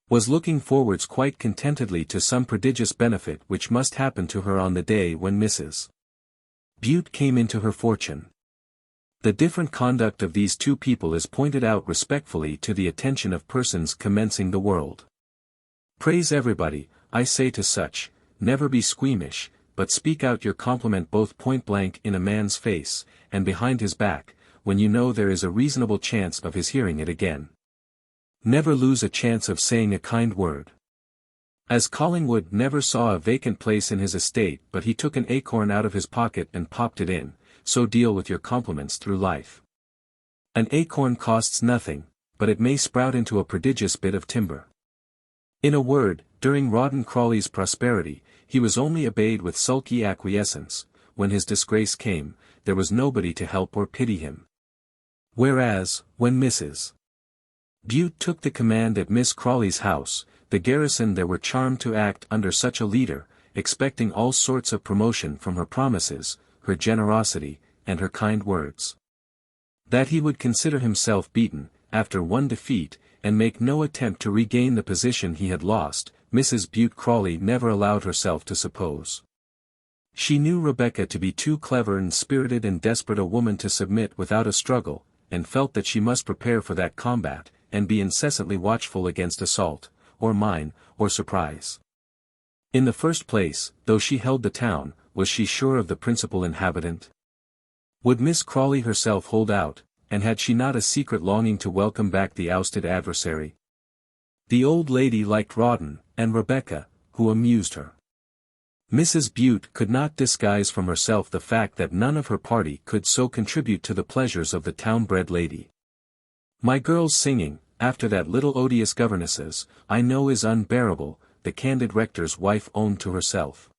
was looking forwards quite contentedly to some prodigious benefit which must happen to her on the day when Mrs. Bute came into her fortune. The different conduct of these two people is pointed out respectfully to the attention of persons commencing the world. Praise everybody, I say to such, never be squeamish, but speak out your compliment both point-blank in a man's face, and behind his back, when you know there is a reasonable chance of his hearing it again. Never lose a chance of saying a kind word. As Collingwood never saw a vacant place in his estate but he took an acorn out of his pocket and popped it in, so deal with your compliments through life. An acorn costs nothing, but it may sprout into a prodigious bit of timber. In a word, during Rawdon Crawley's prosperity, he was only obeyed with sulky acquiescence. When his disgrace came, there was nobody to help or pity him. Whereas, when Mrs. Bute took the command at Miss Crawley's house, the garrison there were charmed to act under such a leader, expecting all sorts of promotion from her promises, her generosity, and her kind words. That he would consider himself beaten, after one defeat, and make no attempt to regain the position he had lost, Mrs. Bute Crawley never allowed herself to suppose. She knew Rebecca to be too clever and spirited and desperate a woman to submit without a struggle, and felt that she must prepare for that combat, and be incessantly watchful against assault, or mine, or surprise. In the first place, though she held the town, was she sure of the principal inhabitant? Would Miss Crawley herself hold out, and had she not a secret longing to welcome back the ousted adversary? The old lady liked Rawdon, and Rebecca, who amused her. Mrs. Bute could not disguise from herself the fact that none of her party could so contribute to the pleasures of the town-bred lady. My girl's singing, after that little odious governess's, I know is unbearable, the candid rector's wife owned to herself.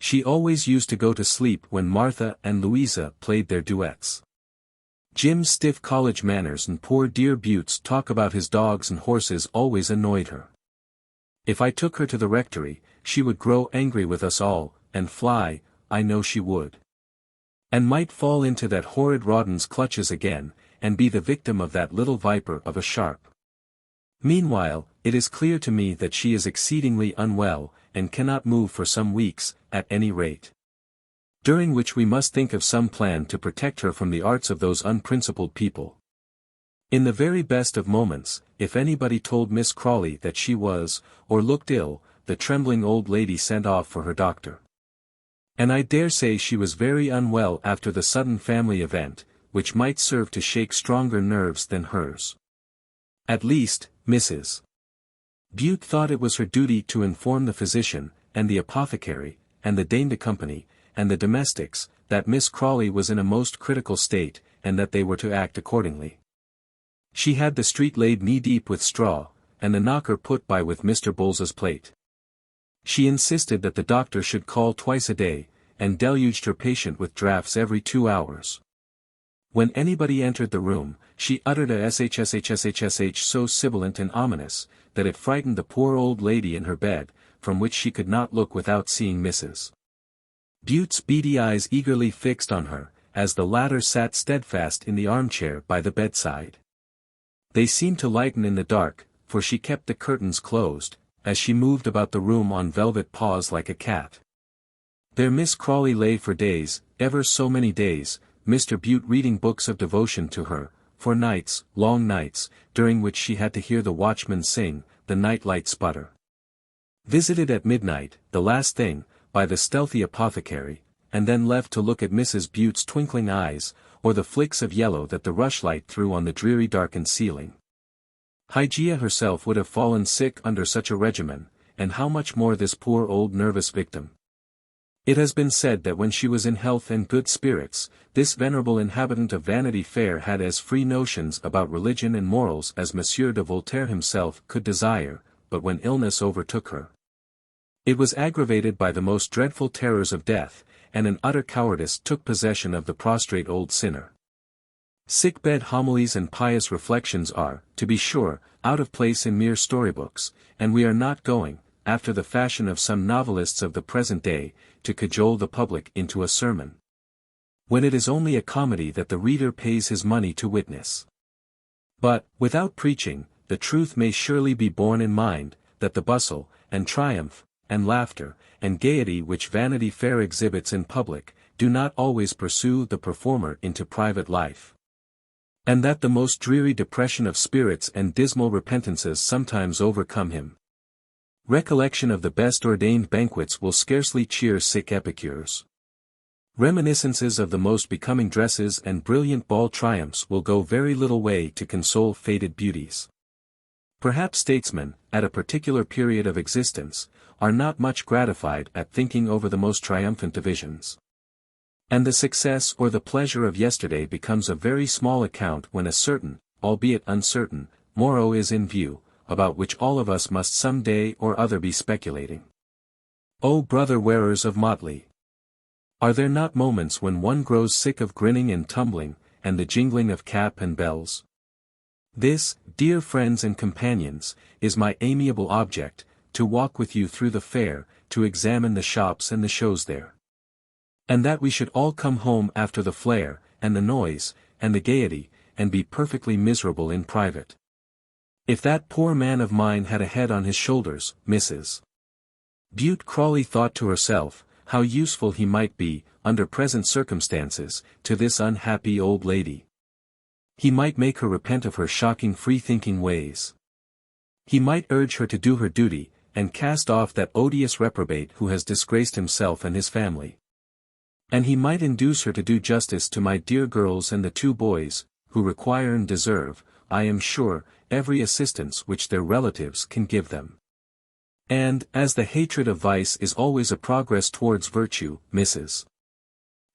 She always used to go to sleep when Martha and Louisa played their duets. Jim's stiff college manners and poor dear Bute's talk about his dogs and horses always annoyed her. If I took her to the rectory, she would grow angry with us all, and fly, I know she would. And might fall into that horrid Rawdon's clutches again, and be the victim of that little viper of a Sharp. Meanwhile, it is clear to me that she is exceedingly unwell, and cannot move for some weeks, at any rate. During which we must think of some plan to protect her from the arts of those unprincipled people. In the very best of moments, if anybody told Miss Crawley that she was, or looked ill, the trembling old lady sent off for her doctor. And I dare say she was very unwell after the sudden family event, which might serve to shake stronger nerves than hers. At least, Mrs. Bute thought it was her duty to inform the physician, and the apothecary, and the dame de company, and the domestics, that Miss Crawley was in a most critical state, and that they were to act accordingly. She had the street laid knee-deep with straw, and the knocker put by with Mr. Bowles's plate. She insisted that the doctor should call twice a day, and deluged her patient with draughts every 2 hours. When anybody entered the room, she uttered a shshshsh so sibilant and ominous, that it frightened the poor old lady in her bed, from which she could not look without seeing Mrs. Bute's beady eyes eagerly fixed on her, as the latter sat steadfast in the armchair by the bedside. They seemed to lighten in the dark, for she kept the curtains closed, as she moved about the room on velvet paws like a cat. There Miss Crawley lay for days, ever so many days, Mr. Bute reading books of devotion to her, for nights, long nights, during which she had to hear the watchman sing, the night-light sputter. Visited at midnight, the last thing, by the stealthy apothecary, and then left to look at Mrs. Bute's twinkling eyes, or the flicks of yellow that the rushlight threw on the dreary darkened ceiling. Hygeia herself would have fallen sick under such a regimen, and how much more this poor old nervous victim. It has been said that when she was in health and good spirits, this venerable inhabitant of Vanity Fair had as free notions about religion and morals as Monsieur de Voltaire himself could desire, but when illness overtook her, it was aggravated by the most dreadful terrors of death, and an utter cowardice took possession of the prostrate old sinner. Sick-bed homilies and pious reflections are, to be sure, out of place in mere storybooks, and we are not going, after the fashion of some novelists of the present day, to cajole the public into a sermon, when it is only a comedy that the reader pays his money to witness. But, without preaching, the truth may surely be borne in mind, that the bustle, and triumph, and laughter, and gaiety which Vanity Fair exhibits in public, do not always pursue the performer into private life. And that the most dreary depression of spirits and dismal repentances sometimes overcome him. Recollection of the best ordained banquets will scarcely cheer sick epicures. Reminiscences of the most becoming dresses and brilliant ball triumphs will go very little way to console faded beauties. Perhaps statesmen, at a particular period of existence, are not much gratified at thinking over the most triumphant divisions. And the success or the pleasure of yesterday becomes of very small account when a certain, albeit uncertain, morrow is in view, about which all of us must some day or other be speculating. O brother wearers of motley! Are there not moments when one grows sick of grinning and tumbling, and the jingling of cap and bells? This, dear friends and companions, is my amiable object, to walk with you through the fair, to examine the shops and the shows there. And that we should all come home after the flare, and the noise, and the gaiety, and be perfectly miserable in private. If that poor man of mine had a head on his shoulders, Mrs. Bute Crawley thought to herself, how useful he might be, under present circumstances, to this unhappy old lady. He might make her repent of her shocking free-thinking ways. He might urge her to do her duty, and cast off that odious reprobate who has disgraced himself and his family. And he might induce her to do justice to my dear girls and the 2 boys, who require and deserve, I am sure, every assistance which their relatives can give them. And, as the hatred of vice is always a progress towards virtue, Mrs.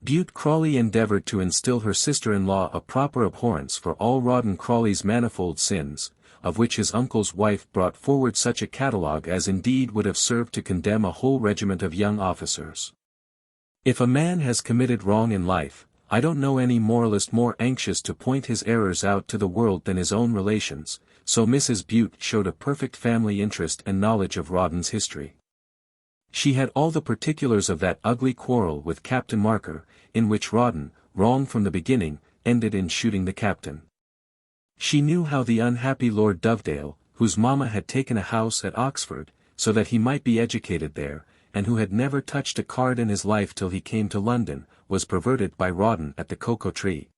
Bute Crawley endeavored to instill her sister-in-law a proper abhorrence for all Rawdon Crawley's manifold sins, of which his uncle's wife brought forward such a catalogue as indeed would have served to condemn a whole regiment of young officers. If a man has committed wrong in life, I don't know any moralist more anxious to point his errors out to the world than his own relations, so Mrs. Bute showed a perfect family interest and knowledge of Rawdon's history. She had all the particulars of that ugly quarrel with Captain Marker, in which Rawdon, wrong from the beginning, ended in shooting the captain. She knew how the unhappy Lord Dovedale, whose mamma had taken a house at Oxford, so that he might be educated there, and who had never touched a card in his life till he came to London, was perverted by Rawdon at the Cocoa Tree.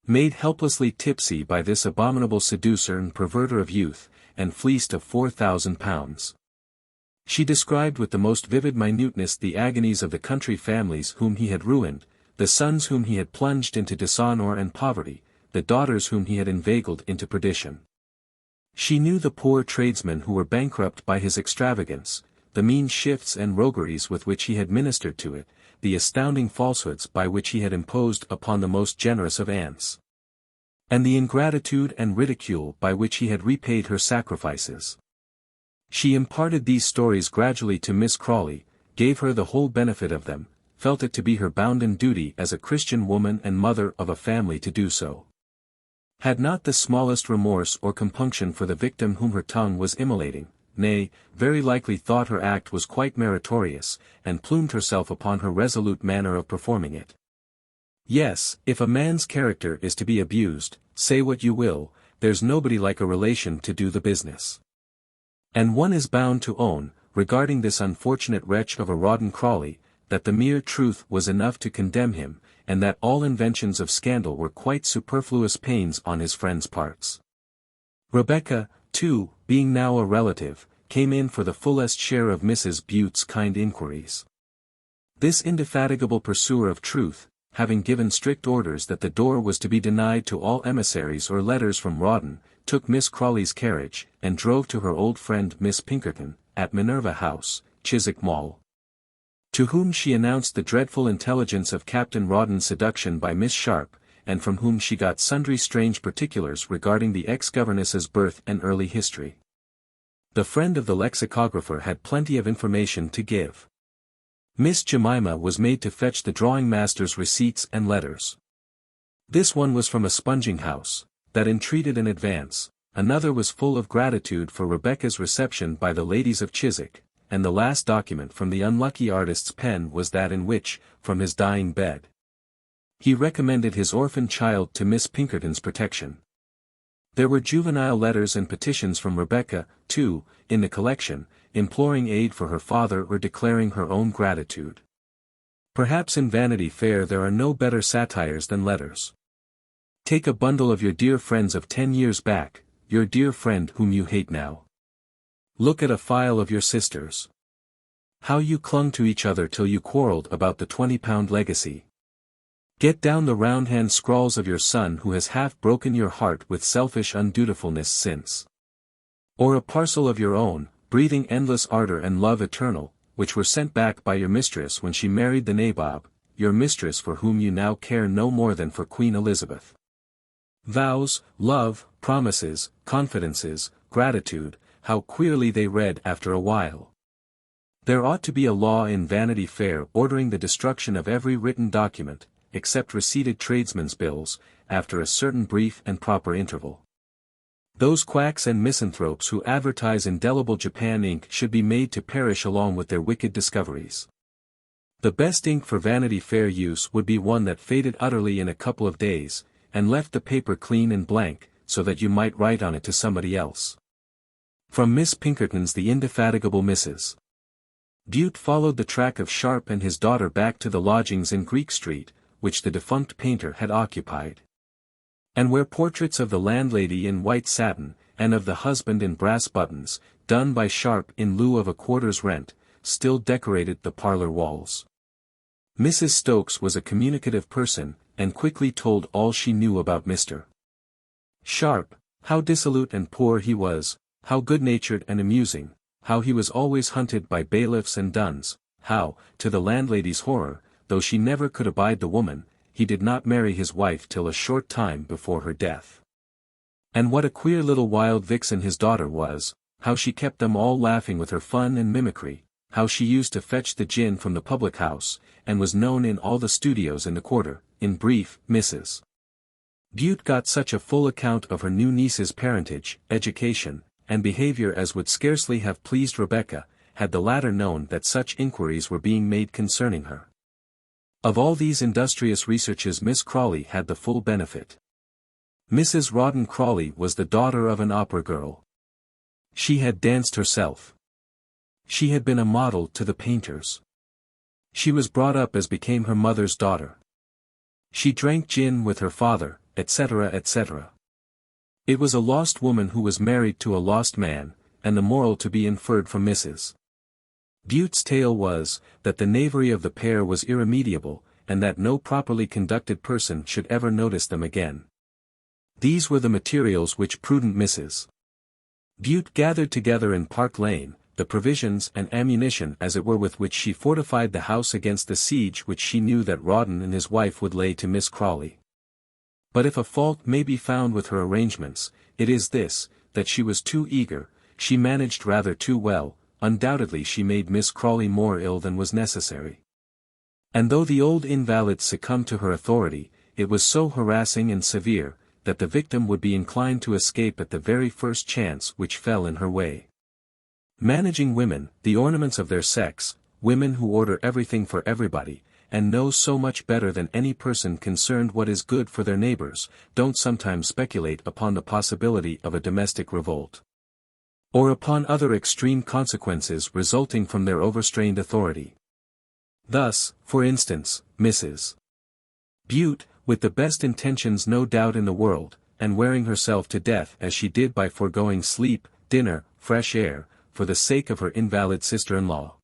Made helplessly tipsy by this abominable seducer and perverter of youth, and fleeced of £4,000. She described with the most vivid minuteness the agonies of the country families whom he had ruined, the sons whom he had plunged into dishonor and poverty, the daughters whom he had inveigled into perdition. She knew the poor tradesmen who were bankrupt by his extravagance, the mean shifts and rogueries with which he had ministered to it, the astounding falsehoods by which he had imposed upon the most generous of aunts, and the ingratitude and ridicule by which he had repaid her sacrifices. She imparted these stories gradually to Miss Crawley, gave her the whole benefit of them, felt it to be her bounden duty as a Christian woman and mother of a family to do so. Had not the smallest remorse or compunction for the victim whom her tongue was immolating, nay, very likely thought her act was quite meritorious, and plumed herself upon her resolute manner of performing it. Yes, if a man's character is to be abused, say what you will, there's nobody like a relation to do the business. And one is bound to own, regarding this unfortunate wretch of a Rawdon Crawley, that the mere truth was enough to condemn him, and that all inventions of scandal were quite superfluous pains on his friends' parts. Rebecca, too, being now a relative, came in for the fullest share of Mrs. Bute's kind inquiries. This indefatigable pursuer of truth, having given strict orders that the door was to be denied to all emissaries or letters from Rawdon, took Miss Crawley's carriage, and drove to her old friend Miss Pinkerton, at Minerva House, Chiswick Mall, to whom she announced the dreadful intelligence of Captain Rawdon's seduction by Miss Sharp, and from whom she got sundry strange particulars regarding the ex-governess's birth and early history. The friend of the lexicographer had plenty of information to give. Miss Jemima was made to fetch the drawing-master's receipts and letters. This one was from a sponging house, that entreated in advance, another was full of gratitude for Rebecca's reception by the ladies of Chiswick, and the last document from the unlucky artist's pen was that in which, from his dying bed, he recommended his orphan child to Miss Pinkerton's protection. There were juvenile letters and petitions from Rebecca, too, in the collection, imploring aid for her father or declaring her own gratitude. Perhaps in Vanity Fair there are no better satires than letters. Take a bundle of your dear friends of 10 years back, your dear friend whom you hate now. Look at a file of your sisters. How you clung to each other till you quarrelled about the £20 legacy. Get down the roundhand scrawls of your son who has half broken your heart with selfish undutifulness since. Or a parcel of your own, breathing endless ardour and love eternal, which were sent back by your mistress when she married the nabob, your mistress for whom you now care no more than for Queen Elizabeth. Vows, love, promises, confidences, gratitude, how queerly they read after a while. There ought to be a law in Vanity Fair ordering the destruction of every written document, except receipted tradesmen's bills, after a certain brief and proper interval. Those quacks and misanthropes who advertise indelible Japan ink should be made to perish along with their wicked discoveries. The best ink for Vanity Fair use would be one that faded utterly in a couple of days, and left the paper clean and blank, so that you might write on it to somebody else. From Miss Pinkerton's The Indefatigable Mrs. Bute followed the track of Sharp and his daughter back to the lodgings in Greek Street, which the defunct painter had occupied, and where portraits of the landlady in white satin, and of the husband in brass buttons, done by Sharp in lieu of a quarter's rent, still decorated the parlour walls. Mrs. Stokes was a communicative person, and quickly told all she knew about Mr. Sharp, how dissolute and poor he was, how good-natured and amusing, how he was always hunted by bailiffs and duns, how, to the landlady's horror, though she never could abide the woman, he did not marry his wife till a short time before her death. And what a queer little wild vixen his daughter was, how she kept them all laughing with her fun and mimicry, how she used to fetch the gin from the public house, and was known in all the studios in the quarter. In brief, Mrs. Bute got such a full account of her new niece's parentage, education, and behavior as would scarcely have pleased Rebecca, had the latter known that such inquiries were being made concerning her. Of all these industrious researches Miss Crawley had the full benefit. Mrs. Rawdon Crawley was the daughter of an opera girl. She had danced herself. She had been a model to the painters. She was brought up as became her mother's daughter. She drank gin with her father, etc., etc. It was a lost woman who was married to a lost man, and the moral to be inferred from Mrs. Bute's tale was, that the knavery of the pair was irremediable, and that no properly conducted person should ever notice them again. These were the materials which prudent Mrs. Bute gathered together in Park Lane, the provisions and ammunition as it were with which she fortified the house against the siege which she knew that Rawdon and his wife would lay to Miss Crawley. But if a fault may be found with her arrangements, it is this, that she was too eager, she managed rather too well, undoubtedly she made Miss Crawley more ill than was necessary. And though the old invalid succumbed to her authority, it was so harassing and severe, that the victim would be inclined to escape at the very first chance which fell in her way. Managing women, the ornaments of their sex, women who order everything for everybody, and know so much better than any person concerned what is good for their neighbors, don't sometimes speculate upon the possibility of a domestic revolt, or upon other extreme consequences resulting from their overstrained authority. Thus, for instance, Mrs. Bute, with the best intentions no doubt in the world, and wearing herself to death as she did by foregoing sleep, dinner, fresh air, for the sake of her invalid sister-in-law,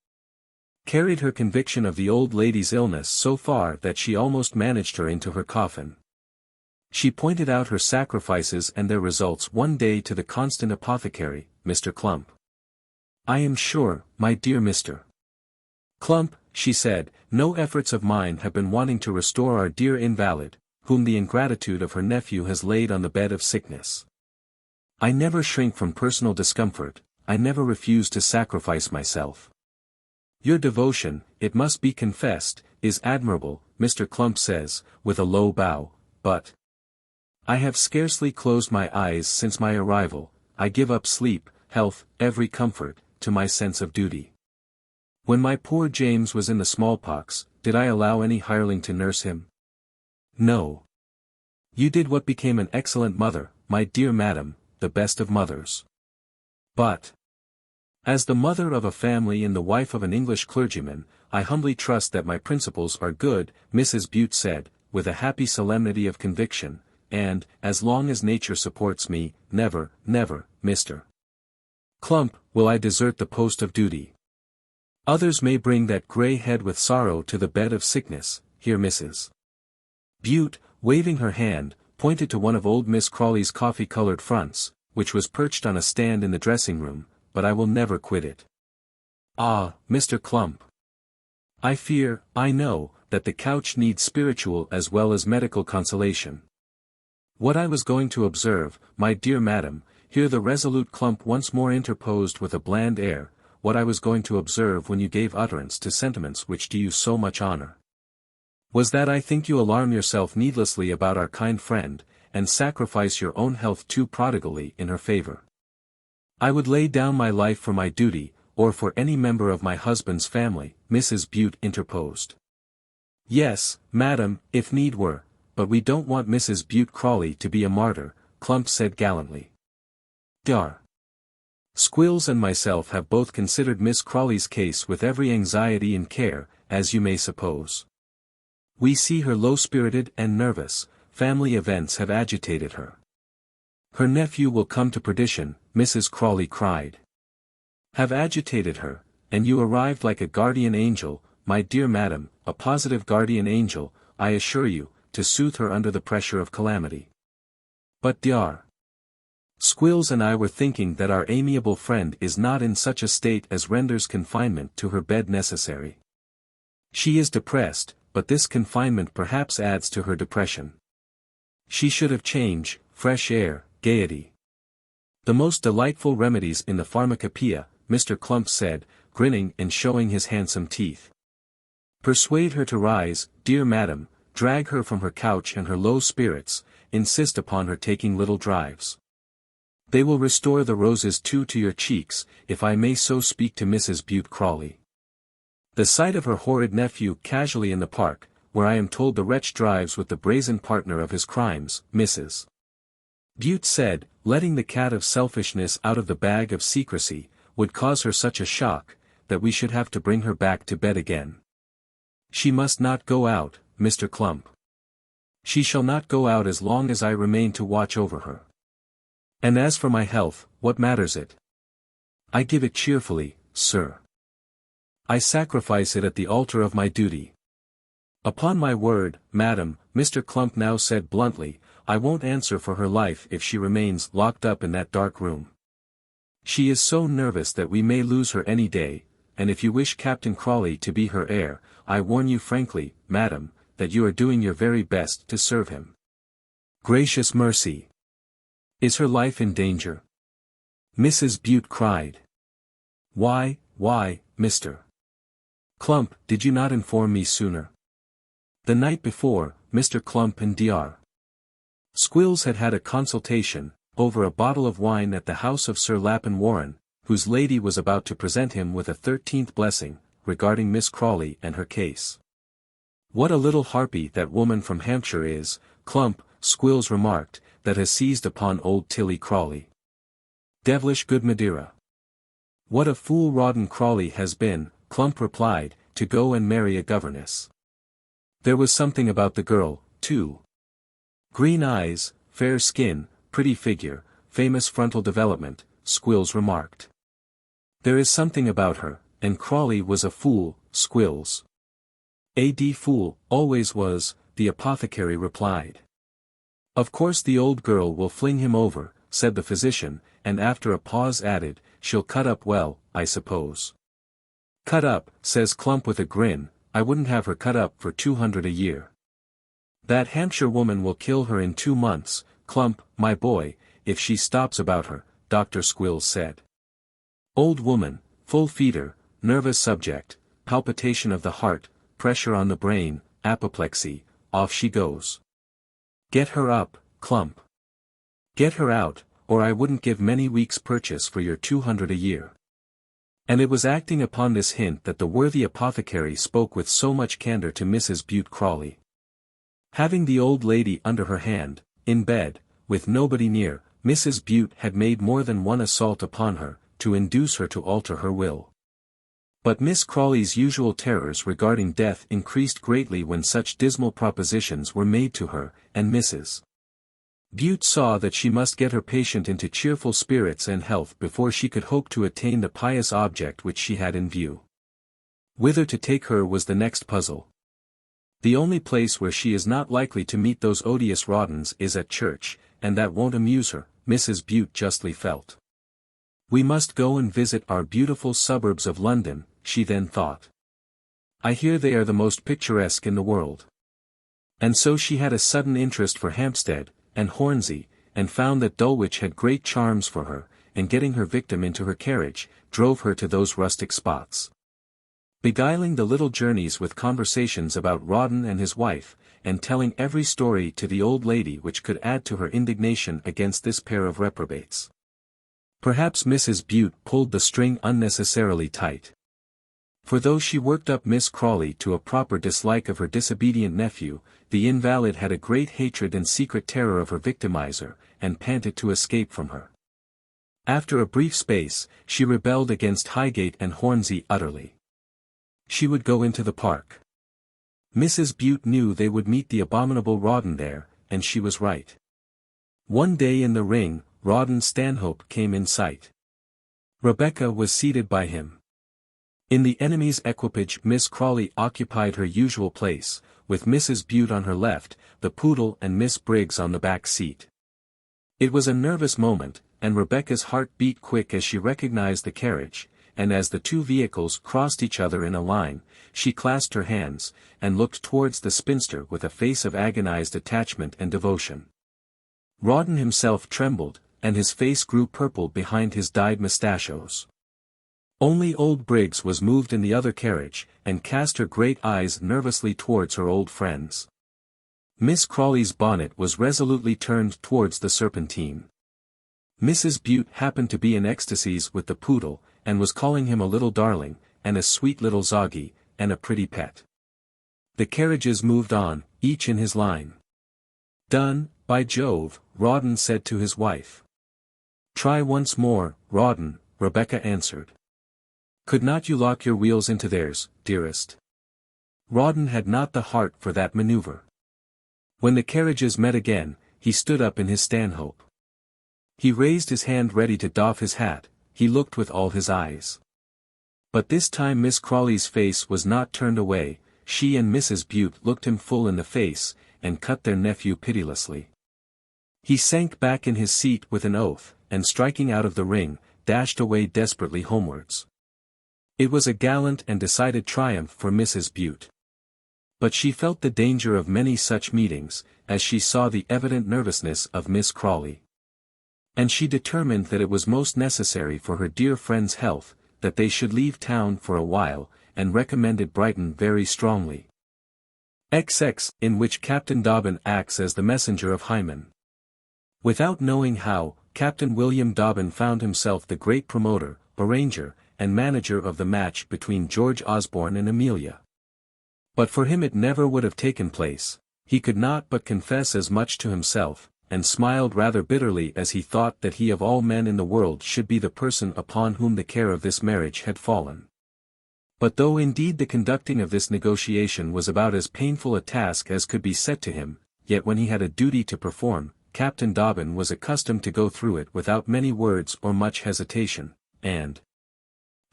carried her conviction of the old lady's illness so far that she almost managed her into her coffin. She pointed out her sacrifices and their results one day to the constant apothecary, Mr. Clump. "I am sure, my dear Mr. Clump," she said, "no efforts of mine have been wanting to restore our dear invalid, whom the ingratitude of her nephew has laid on the bed of sickness. I never shrink from personal discomfort, I never refuse to sacrifice myself. Your devotion, it must be confessed, is admirable," Mr. Clump says, with a low bow, "but I have scarcely closed my eyes since my arrival, I give up sleep, health, every comfort, to my sense of duty. When my poor James was in the smallpox, did I allow any hireling to nurse him? No. You did what became an excellent mother, my dear madam, the best of mothers. But as the mother of a family and the wife of an English clergyman, I humbly trust that my principles are good," Mrs. Bute said, with a happy solemnity of conviction, "and, as long as nature supports me, never, never, Mr. Clump, will I desert the post of duty. Others may bring that grey head with sorrow to the bed of sickness." Here Mrs. Bute, waving her hand, pointed to one of old Miss Crawley's coffee-coloured fronts, which was perched on a stand in the dressing-room, "but I will never quit it. Ah, Mr. Clump! I fear, I know, that the couch needs spiritual as well as medical consolation. What I was going to observe, my dear madam," here the resolute Clump once more interposed with a bland air, "what I was going to observe when you gave utterance to sentiments which do you so much honour, was that I think you alarm yourself needlessly about our kind friend, and sacrifice your own health too prodigally in her favour. I would lay down my life for my duty, or for any member of my husband's family," Mrs. Bute interposed. "Yes, madam, if need were, but we don't want Mrs. Bute Crawley to be a martyr," Clump said gallantly. "Dar. Squills and myself have both considered Miss Crawley's case with every anxiety and care, as you may suppose. We see her low-spirited and nervous, family events have agitated her. Her nephew will come to perdition," Mrs. Crawley cried. "Have agitated her, and you arrived like a guardian angel, my dear madam, a positive guardian angel, I assure you, to soothe her under the pressure of calamity. But Dr. Squills and I were thinking that our amiable friend is not in such a state as renders confinement to her bed necessary. She is depressed, but this confinement perhaps adds to her depression. She should have change, fresh air, gaiety. The most delightful remedies in the pharmacopoeia," Mr. Clump said, grinning and showing his handsome teeth. "Persuade her to rise, dear madam, drag her from her couch and her low spirits, insist upon her taking little drives. They will restore the roses too to your cheeks, if I may so speak to Mrs. Bute Crawley. The sight of her horrid nephew casually in the park, where I am told the wretch drives with the brazen partner of his crimes," Mrs. Bute said, letting the cat of selfishness out of the bag of secrecy, "would cause her such a shock, that we should have to bring her back to bed again. She must not go out, Mr. Clump. She shall not go out as long as I remain to watch over her. And as for my health, what matters it? I give it cheerfully, sir. I sacrifice it at the altar of my duty. Upon my word, madam, Mr. Clump now said bluntly, I won't answer for her life if she remains locked up in that dark room. She is so nervous that we may lose her any day, and if you wish Captain Crawley to be her heir, I warn you frankly, madam, that you are doing your very best to serve him. Gracious mercy! Is her life in danger? Mrs. Bute cried. Why, Mr. Clump, did you not inform me sooner? The night before, Mr. Clump and Dr. Squills had had a consultation, over a bottle of wine at the house of Sir Lapin Warren, whose lady was about to present him with a 13th blessing, regarding Miss Crawley and her case. What a little harpy that woman from Hampshire is, Clump, Squills remarked, that has seized upon old Tilly Crawley. Devilish good Madeira. What a fool Rawdon Crawley has been, Clump replied, to go and marry a governess. There was something about the girl, too. Green eyes, fair skin, pretty figure, famous frontal development, Squills remarked. There is something about her, and Crawley was a fool, Squills. A.D. fool, always was, the apothecary replied. Of course the old girl will fling him over, said the physician, and after a pause added, she'll cut up well, I suppose. Cut up, says Clump with a grin, I wouldn't have her cut up for 200 a year. That Hampshire woman will kill her in 2 months, Clump, my boy, if she stops about her, Dr. Squills said. Old woman, full feeder, nervous subject, palpitation of the heart, pressure on the brain, apoplexy, off she goes. Get her up, Clump. Get her out, or I wouldn't give many weeks' purchase for your 200 a year. And it was acting upon this hint that the worthy apothecary spoke with so much candor to Mrs. Bute Crawley. Having the old lady under her hand, in bed, with nobody near, Mrs. Bute had made more than one assault upon her, to induce her to alter her will. But Miss Crawley's usual terrors regarding death increased greatly when such dismal propositions were made to her, and Mrs. Bute saw that she must get her patient into cheerful spirits and health before she could hope to attain the pious object which she had in view. Whither to take her was the next puzzle. The only place where she is not likely to meet those odious Rawdons is at church, and that won't amuse her, Mrs. Bute justly felt. We must go and visit our beautiful suburbs of London, she then thought. I hear they are the most picturesque in the world. And so she had a sudden interest for Hampstead, and Hornsey, and found that Dulwich had great charms for her, and getting her victim into her carriage, drove her to those rustic spots. Beguiling the little journeys with conversations about Rawdon and his wife, and telling every story to the old lady which could add to her indignation against this pair of reprobates. Perhaps Mrs. Bute pulled the string unnecessarily tight. For though she worked up Miss Crawley to a proper dislike of her disobedient nephew, the invalid had a great hatred and secret terror of her victimizer, and panted to escape from her. After a brief space, she rebelled against Highgate and Hornsey utterly. She would go into the park. Mrs. Bute knew they would meet the abominable Rawdon there, and she was right. One day in the ring, Rawdon Stanhope came in sight. Rebecca was seated by him. In the enemy's equipage Miss Crawley occupied her usual place, with Mrs. Bute on her left, the poodle and Miss Briggs on the back seat. It was a nervous moment, and Rebecca's heart beat quick as she recognized the carriage, and as the two vehicles crossed each other in a line, she clasped her hands, and looked towards the spinster with a face of agonized attachment and devotion. Rawdon himself trembled, and his face grew purple behind his dyed mustachios. Only old Briggs was moved in the other carriage, and cast her great eyes nervously towards her old friends. Miss Crawley's bonnet was resolutely turned towards the Serpentine. Mrs. Bute happened to be in ecstasies with the poodle, and was calling him a little darling, and a sweet little zoggy, and a pretty pet. The carriages moved on, each in his line. Done, by Jove, Rawdon said to his wife. Try once more, Rawdon, Rebecca answered. Could not you lock your wheels into theirs, dearest? Rawdon had not the heart for that maneuver. When the carriages met again, he stood up in his stanhope. He raised his hand ready to doff his hat, he looked with all his eyes. But this time Miss Crawley's face was not turned away, she and Mrs. Bute looked him full in the face, and cut their nephew pitilessly. He sank back in his seat with an oath, and striking out of the ring, dashed away desperately homewards. It was a gallant and decided triumph for Mrs. Bute. But she felt the danger of many such meetings, as she saw the evident nervousness of Miss Crawley. And she determined that it was most necessary for her dear friend's health, that they should leave town for a while, and recommended Brighton very strongly. XVIII, in which Captain Dobbin acts as the messenger of Hymen. Without knowing how, Captain William Dobbin found himself the great promoter, arranger, and manager of the match between George Osborne and Amelia. But for him it never would have taken place, he could not but confess as much to himself, and smiled rather bitterly as he thought that he of all men in the world should be the person upon whom the care of this marriage had fallen. But though indeed the conducting of this negotiation was about as painful a task as could be set to him, yet when he had a duty to perform, Captain Dobbin was accustomed to go through it without many words or much hesitation, and,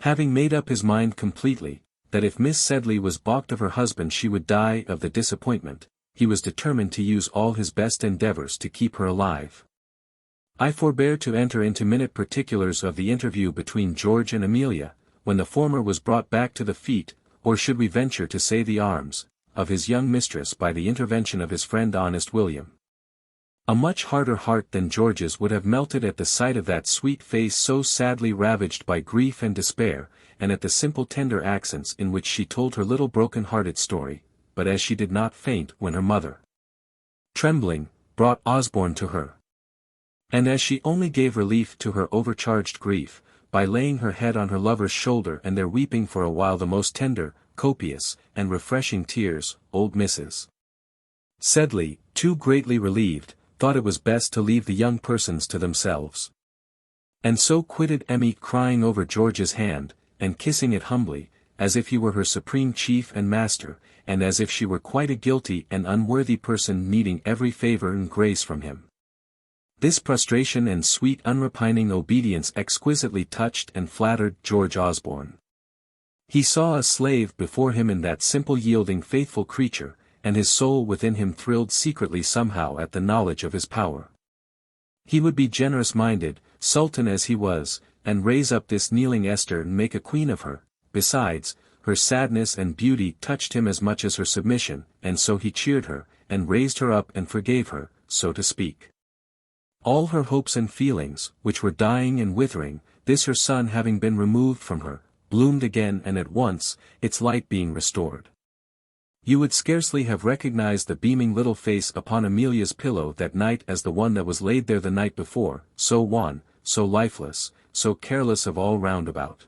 having made up his mind completely, that if Miss Sedley was balked of her husband she would die of the disappointment, he was determined to use all his best endeavours to keep her alive. I forbear to enter into minute particulars of the interview between George and Amelia, when the former was brought back to the feet, or should we venture to say the arms, of his young mistress by the intervention of his friend honest William. A much harder heart than George's would have melted at the sight of that sweet face so sadly ravaged by grief and despair, and at the simple tender accents in which she told her little broken-hearted story, but as she did not faint when her mother, trembling, brought Osborne to her. And as she only gave relief to her overcharged grief, by laying her head on her lover's shoulder and there weeping for a while the most tender, copious, and refreshing tears, old Mrs. Sedley, too greatly relieved, thought it was best to leave the young persons to themselves. And so quitted Emmy crying over George's hand, and kissing it humbly, as if he were her supreme chief and master, and as if she were quite a guilty and unworthy person needing every favour and grace from him. This prostration and sweet unrepining obedience exquisitely touched and flattered George Osborne. He saw a slave before him in that simple yielding faithful creature, and his soul within him thrilled secretly somehow at the knowledge of his power. He would be generous-minded, sultan as he was, and raise up this kneeling Esther and make a queen of her. Besides, her sadness and beauty touched him as much as her submission, and so he cheered her, and raised her up and forgave her, so to speak. All her hopes and feelings, which were dying and withering, this her son having been removed from her, bloomed again and at once, its light being restored. You would scarcely have recognized the beaming little face upon Amelia's pillow that night as the one that was laid there the night before, so wan, so lifeless, so careless of all round about.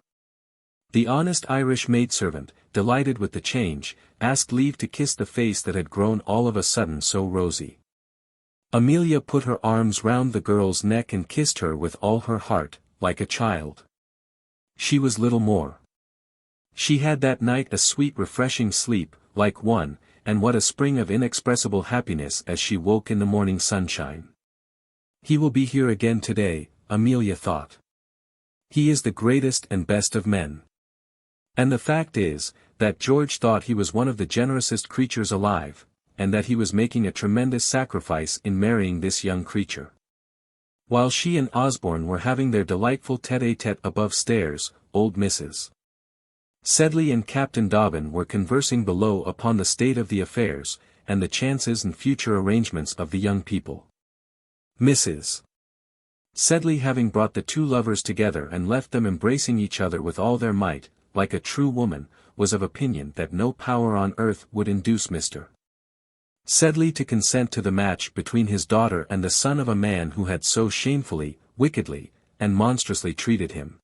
The honest Irish maidservant, delighted with the change, asked leave to kiss the face that had grown all of a sudden so rosy. Amelia put her arms round the girl's neck and kissed her with all her heart, like a child. She was little more. She had that night a sweet refreshing sleep, like one, and what a spring of inexpressible happiness as she woke in the morning sunshine. He will be here again today, Amelia thought. He is the greatest and best of men. And the fact is, that George thought he was one of the generousest creatures alive, and that he was making a tremendous sacrifice in marrying this young creature. While she and Osborne were having their delightful tête-à-tête above stairs, old Mrs. Sedley and Captain Dobbin were conversing below upon the state of the affairs, and the chances and future arrangements of the young people. Mrs. Sedley having brought the two lovers together and left them embracing each other with all their might, like a true woman, was of opinion that no power on earth would induce Mr. Sedley to consent to the match between his daughter and the son of a man who had so shamefully, wickedly, and monstrously treated him.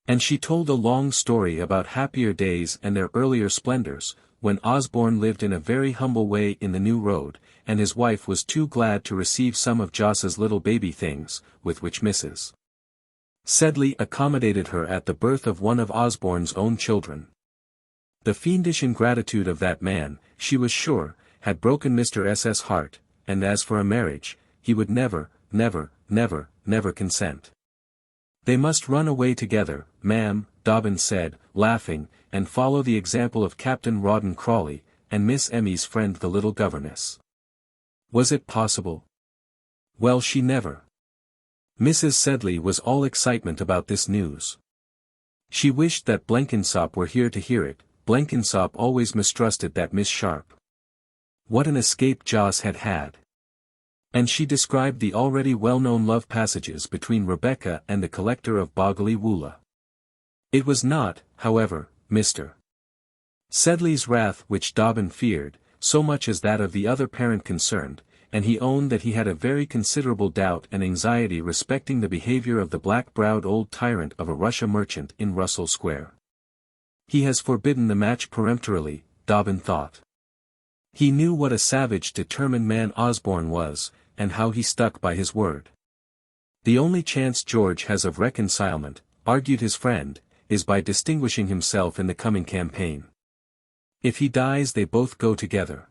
And she told a long story about happier days and their earlier splendors, when Osborne lived in a very humble way in the New Road, and his wife was too glad to receive some of Jos's little baby things, with which Mrs. Sedley accommodated her at the birth of one of Osborne's own children. The fiendish ingratitude of that man, she was sure, had broken Mr. S.'s heart, and as for a marriage, he would never, never, never, never consent. They must run away together, ma'am, Dobbin said, laughing, and follow the example of Captain Rawdon Crawley, and Miss Emmy's friend the little governess. Was it possible? Well, she never. Mrs. Sedley was all excitement about this news. She wished that Blenkinsop were here to hear it. Blenkinsop always mistrusted that Miss Sharp. What an escape Joss had had. And she described the already well-known love passages between Rebecca and the collector of Boggley Woola. It was not, however, Mr. Sedley's wrath which Dobbin feared, so much as that of the other parent concerned, and he owned that he had a very considerable doubt and anxiety respecting the behavior of the black-browed old tyrant of a Russia merchant in Russell Square. He has forbidden the match peremptorily, Dobbin thought. He knew what a savage determined man Osborne was, and how he stuck by his word. The only chance George has of reconcilement, argued his friend, is by distinguishing himself in the coming campaign. If he dies they both go together.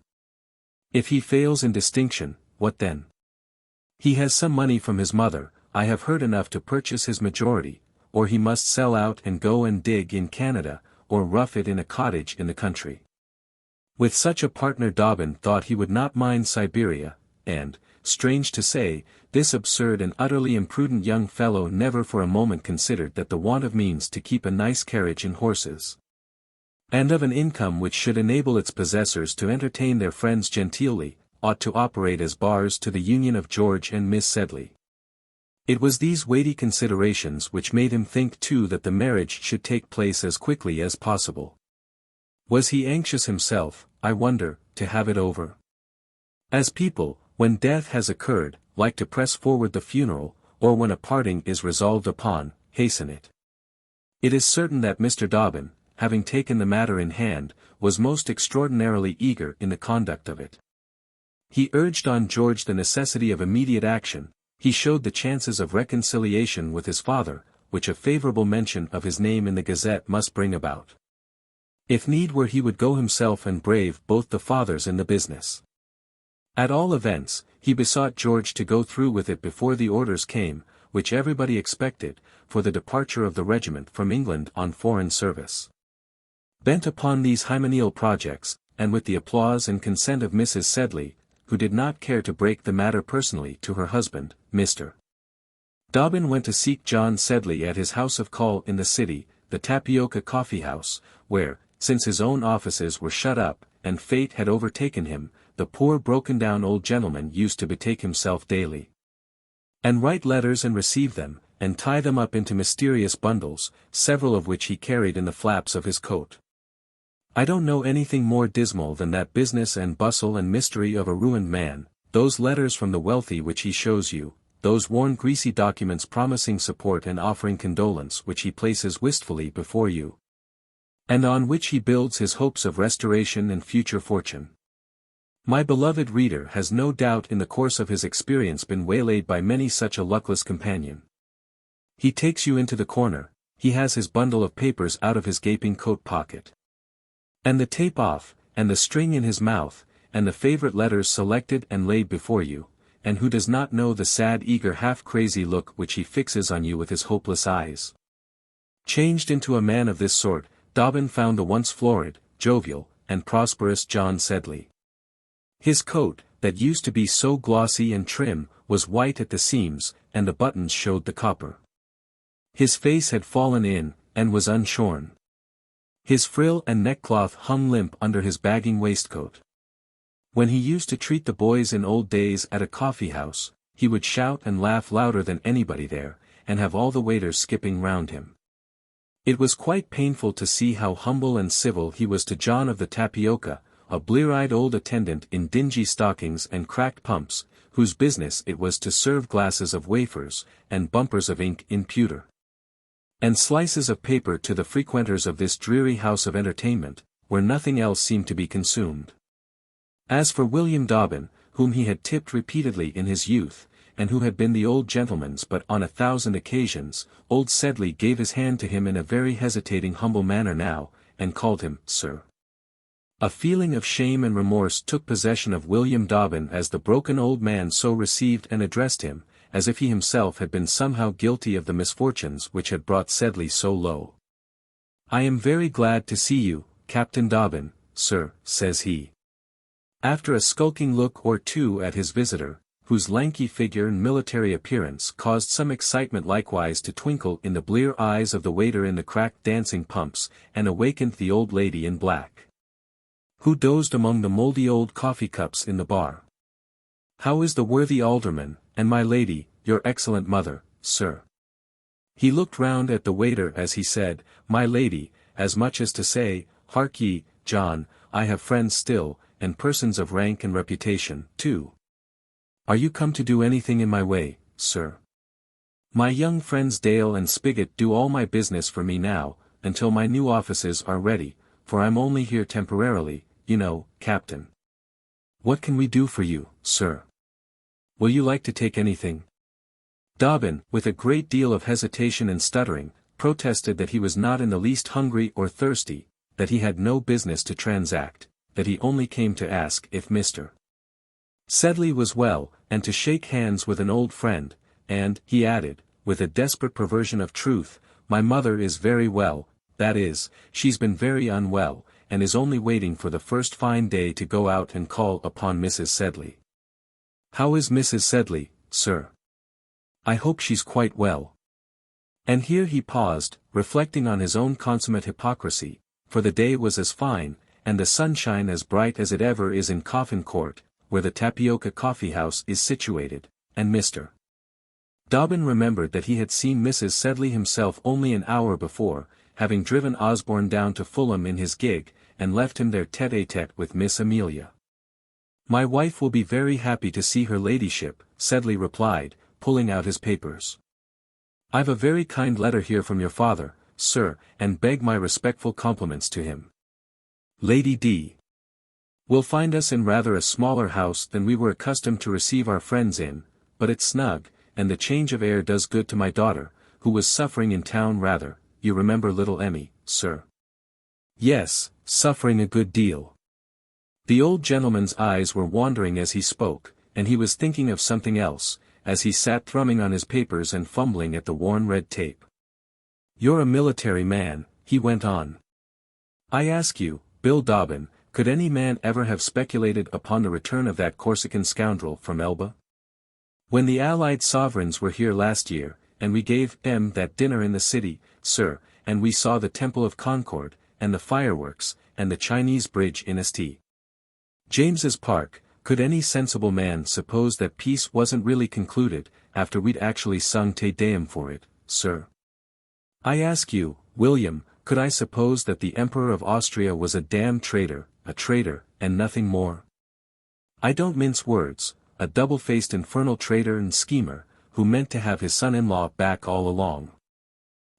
If he fails in distinction, what then? He has some money from his mother, I have heard enough to purchase his majority, or he must sell out and go and dig in Canada, or rough it in a cottage in the country. With such a partner Dobbin thought he would not mind Siberia, and, strange to say, this absurd and utterly imprudent young fellow never for a moment considered that the want of means to keep a nice carriage and horses, and of an income which should enable its possessors to entertain their friends genteelly, ought to operate as bars to the union of George and Miss Sedley. It was these weighty considerations which made him think too that the marriage should take place as quickly as possible. Was he anxious himself, I wonder, to have it over? As people, when death has occurred, like to press forward the funeral, or when a parting is resolved upon, hasten it. It is certain that Mr. Dobbin, having taken the matter in hand, was most extraordinarily eager in the conduct of it. He urged on George the necessity of immediate action, he showed the chances of reconciliation with his father, which a favourable mention of his name in the Gazette must bring about. If need were he would go himself and brave both the fathers in the business. At all events, he besought George to go through with it before the orders came, which everybody expected, for the departure of the regiment from England on foreign service. Bent upon these hymeneal projects, and with the applause and consent of Mrs. Sedley, who did not care to break the matter personally to her husband, Mr. Dobbin went to seek John Sedley at his house of call in the city, the Tapioca Coffee House, where, since his own offices were shut up, and fate had overtaken him, the poor broken-down old gentleman used to betake himself daily, and write letters and receive them, and tie them up into mysterious bundles, several of which he carried in the flaps of his coat. I don't know anything more dismal than that business and bustle and mystery of a ruined man, those letters from the wealthy which he shows you, those worn greasy documents promising support and offering condolence which he places wistfully before you, and on which he builds his hopes of restoration and future fortune. My beloved reader has no doubt in the course of his experience been waylaid by many such a luckless companion. He takes you into the corner, he has his bundle of papers out of his gaping coat pocket, and the tape off, and the string in his mouth, and the favorite letters selected and laid before you, and who does not know the sad eager half-crazy look which he fixes on you with his hopeless eyes? Changed into a man of this sort, Dobbin found the once florid, jovial, and prosperous John Sedley. His coat, that used to be so glossy and trim, was white at the seams, and the buttons showed the copper. His face had fallen in, and was unshorn. His frill and neckcloth hung limp under his bagging waistcoat. When he used to treat the boys in old days at a coffee-house, he would shout and laugh louder than anybody there, and have all the waiters skipping round him. It was quite painful to see how humble and civil he was to John of the Tapioca, a blear-eyed old attendant in dingy stockings and cracked pumps, whose business it was to serve glasses of wafers, and bumpers of ink in pewter, and slices of paper to the frequenters of this dreary house of entertainment, where nothing else seemed to be consumed. As for William Dobbin, whom he had tipped repeatedly in his youth, and who had been the old gentleman's but on 1,000 occasions, old Sedley gave his hand to him in a very hesitating humble manner now, and called him, sir. A feeling of shame and remorse took possession of William Dobbin as the broken old man so received and addressed him, as if he himself had been somehow guilty of the misfortunes which had brought Sedley so low. "I am very glad to see you, Captain Dobbin, sir," says he. After a skulking look or two at his visitor, whose lanky figure and military appearance caused some excitement likewise to twinkle in the blear eyes of the waiter in the cracked dancing pumps, and awakened the old lady in black, who dozed among the mouldy old coffee cups in the bar. "How is the worthy alderman, and my lady, your excellent mother, sir?" He looked round at the waiter as he said, "My lady," as much as to say, "Hark ye, John, I have friends still, and persons of rank and reputation, too. Are you come to do anything in my way, sir? My young friends Dale and Spigot do all my business for me now, until my new offices are ready, for I'm only here temporarily, you know, Captain. What can we do for you, sir? Will you like to take anything?" Dobbin, with a great deal of hesitation and stuttering, protested that he was not in the least hungry or thirsty, that he had no business to transact, that he only came to ask if Mr. Sedley was well, and to shake hands with an old friend, and, he added, with a desperate perversion of truth, "My mother is very well, that is, she's been very unwell, and is only waiting for the first fine day to go out and call upon Mrs. Sedley." "How is Mrs. Sedley, sir? I hope she's quite well." And here he paused, reflecting on his own consummate hypocrisy, for the day was as fine, and the sunshine as bright as it ever is in Coffin Court, where the Tapioca Coffee House is situated, and Mr. Dobbin remembered that he had seen Mrs. Sedley himself only an hour before, having driven Osborne down to Fulham in his gig, and left him there tête-à-tête with Miss Amelia. "My wife will be very happy to see her ladyship," Sedley replied, pulling out his papers. "I've a very kind letter here from your father, sir, and beg my respectful compliments to him. Lady D. will find us in rather a smaller house than we were accustomed to receive our friends in, but it's snug, and the change of air does good to my daughter, who was suffering in town rather, you remember little Emmy, sir?" "Yes, suffering a good deal." The old gentleman's eyes were wandering as he spoke, and he was thinking of something else, as he sat thrumming on his papers and fumbling at the worn red tape. "You're a military man," he went on. "I ask you, Bill Dobbin, could any man ever have speculated upon the return of that Corsican scoundrel from Elba? When the Allied sovereigns were here last year, and we gave them that dinner in the city, sir, and we saw the Temple of Concord, and the fireworks, and the Chinese bridge in St. James's Park, could any sensible man suppose that peace wasn't really concluded, after we'd actually sung Te Deum for it, sir? I ask you, William, could I suppose that the Emperor of Austria was a damned traitor, and nothing more? I don't mince words, a double-faced infernal traitor and schemer, who meant to have his son-in-law back all along.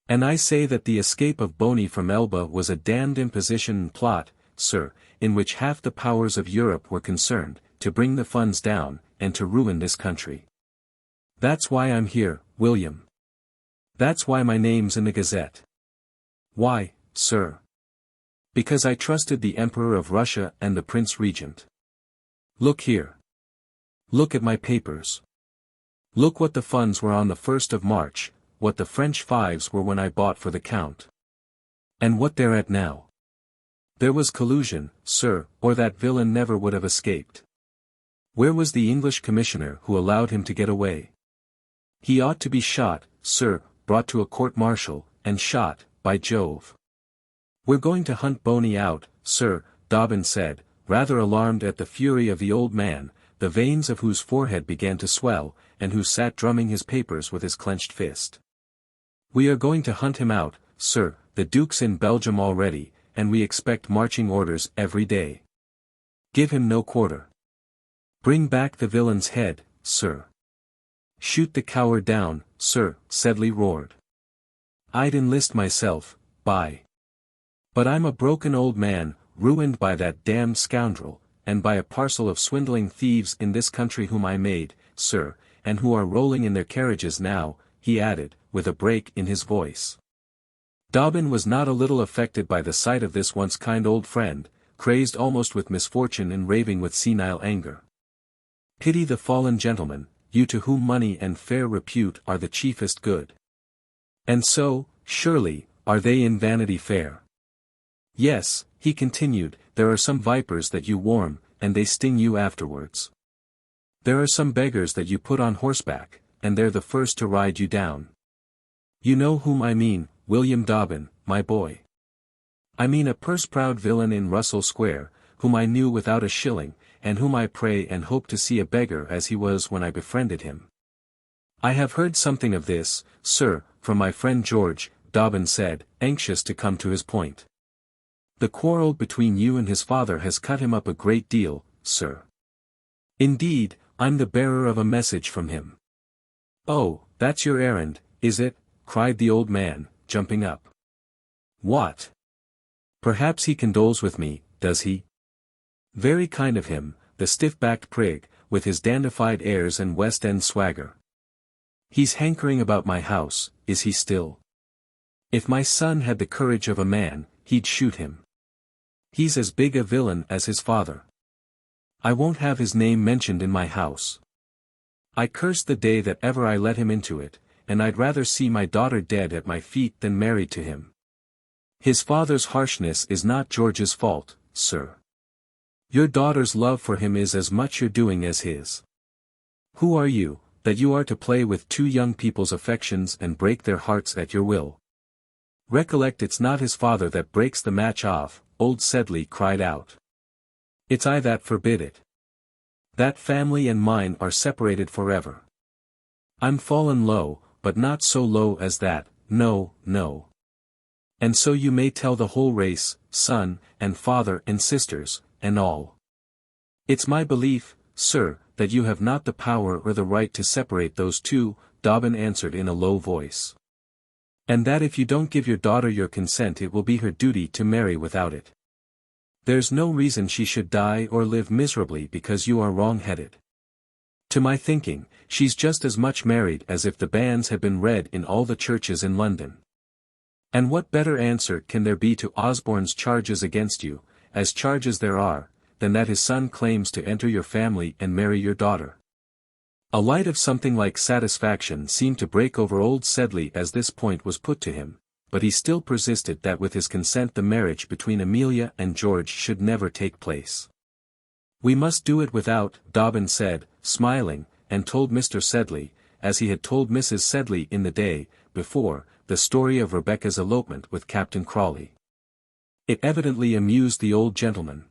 And I say that the escape of Boney from Elba was a damned imposition and plot, sir, in which half the powers of Europe were concerned, to bring the funds down, and to ruin this country. That's why I'm here, William. That's why my name's in the Gazette. Why, sir? Because I trusted the Emperor of Russia and the Prince Regent. Look here. Look at my papers. Look what the funds were on the 1st of March, what the French fives were when I bought for the Count. And what they're at now. There was collusion, sir, or that villain never would have escaped. Where was the English commissioner who allowed him to get away? He ought to be shot, sir, brought to a court-martial, and shot, by Jove. We're going to hunt Boney out, sir, Dobbin said, rather alarmed at the fury of the old man, the veins of whose forehead began to swell, and who sat drumming his papers with his clenched fist. We are going to hunt him out, sir, the Duke's in Belgium already, and we expect marching orders every day. Give him no quarter. Bring back the villain's head, sir. Shoot the coward down, sir, Sedley roared. I'd enlist myself, by. But I'm a broken old man, ruined by that damned scoundrel, and by a parcel of swindling thieves in this country whom I made, sir, and who are rolling in their carriages now, he added, with a break in his voice. Dobbin was not a little affected by the sight of this once kind old friend, crazed almost with misfortune and raving with senile anger. Pity the fallen gentleman, you to whom money and fair repute are the chiefest good. And so, surely, Are they in Vanity Fair? Yes, he continued, there are some vipers that you warm, and they sting you afterwards. There are some beggars that you put on horseback, and they're the first to ride you down. You know whom I mean, William Dobbin, my boy. I mean a purse-proud villain in Russell Square, whom I knew without a shilling, and whom I pray and hope to see a beggar as he was when I befriended him. I have heard something of this, sir, from my friend George, Dobbin said, anxious to come to his point. The quarrel between you and his father has cut him up a great deal, sir. Indeed, I'm the bearer of a message from him. Oh, that's your errand, is it? Cried the old man, jumping up. What? Perhaps he condoles with me, does he? Very kind of him, the stiff-backed prig, with his dandified airs and West End swagger. He's hankering about my house, is he still? If my son had the courage of a man, he'd shoot him. He's as big a villain as his father. I won't have his name mentioned in my house. I curse the day that ever I let him into it, and I'd rather see my daughter dead at my feet than married to him. His father's harshness is not George's fault, sir. Your daughter's love for him is as much your doing as his. Who are you, that you are to play with two young people's affections and break their hearts at your will? Recollect it's not his father that breaks the match off, old Sedley cried out. It's I that forbid it. That family and mine are separated forever. I'm fallen low, but not so low as that, no, no. And so you may tell the whole race, son, and father and sisters, and all. It's my belief, sir, that you have not the power or the right to separate those two, Dobbin answered in a low voice. And that if you don't give your daughter your consent it will be her duty to marry without it. There's no reason she should die or live miserably because you are wrong-headed. To my thinking, she's just as much married as if the banns had been read in all the churches in London. And what better answer can there be to Osborne's charges against you, as charges there are, than that his son claims to enter your family and marry your daughter? A light of something like satisfaction seemed to break over old Sedley as this point was put to him, but he still persisted that with his consent the marriage between Amelia and George should never take place. We must do it without, Dobbin said, smiling, and told Mr. Sedley, as he had told Mrs. Sedley in the day before, the story of Rebecca's elopement with Captain Crawley. It evidently amused the old gentleman.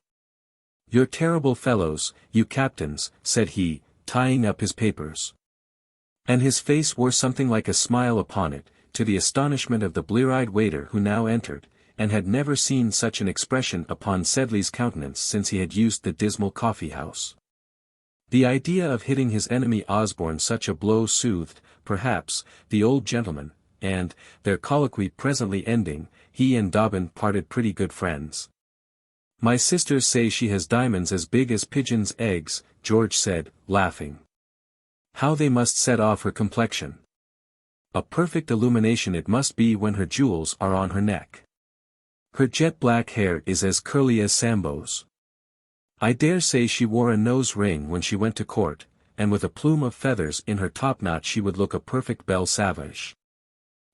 You're terrible fellows, you captains, said he, tying up his papers. And his face wore something like a smile upon it, to the astonishment of the blear-eyed waiter who now entered, and had never seen such an expression upon Sedley's countenance since he had used the dismal coffee-house. The idea of hitting his enemy Osborne such a blow soothed, perhaps, the old gentleman, and, their colloquy presently ending, he and Dobbin parted pretty good friends. My sisters say she has diamonds as big as pigeons' eggs, George said, laughing. How they must set off her complexion. A perfect illumination it must be when her jewels are on her neck. Her jet-black hair is as curly as Sambo's. I dare say she wore a nose ring when she went to court, and with a plume of feathers in her topknot she would look a perfect belle savage.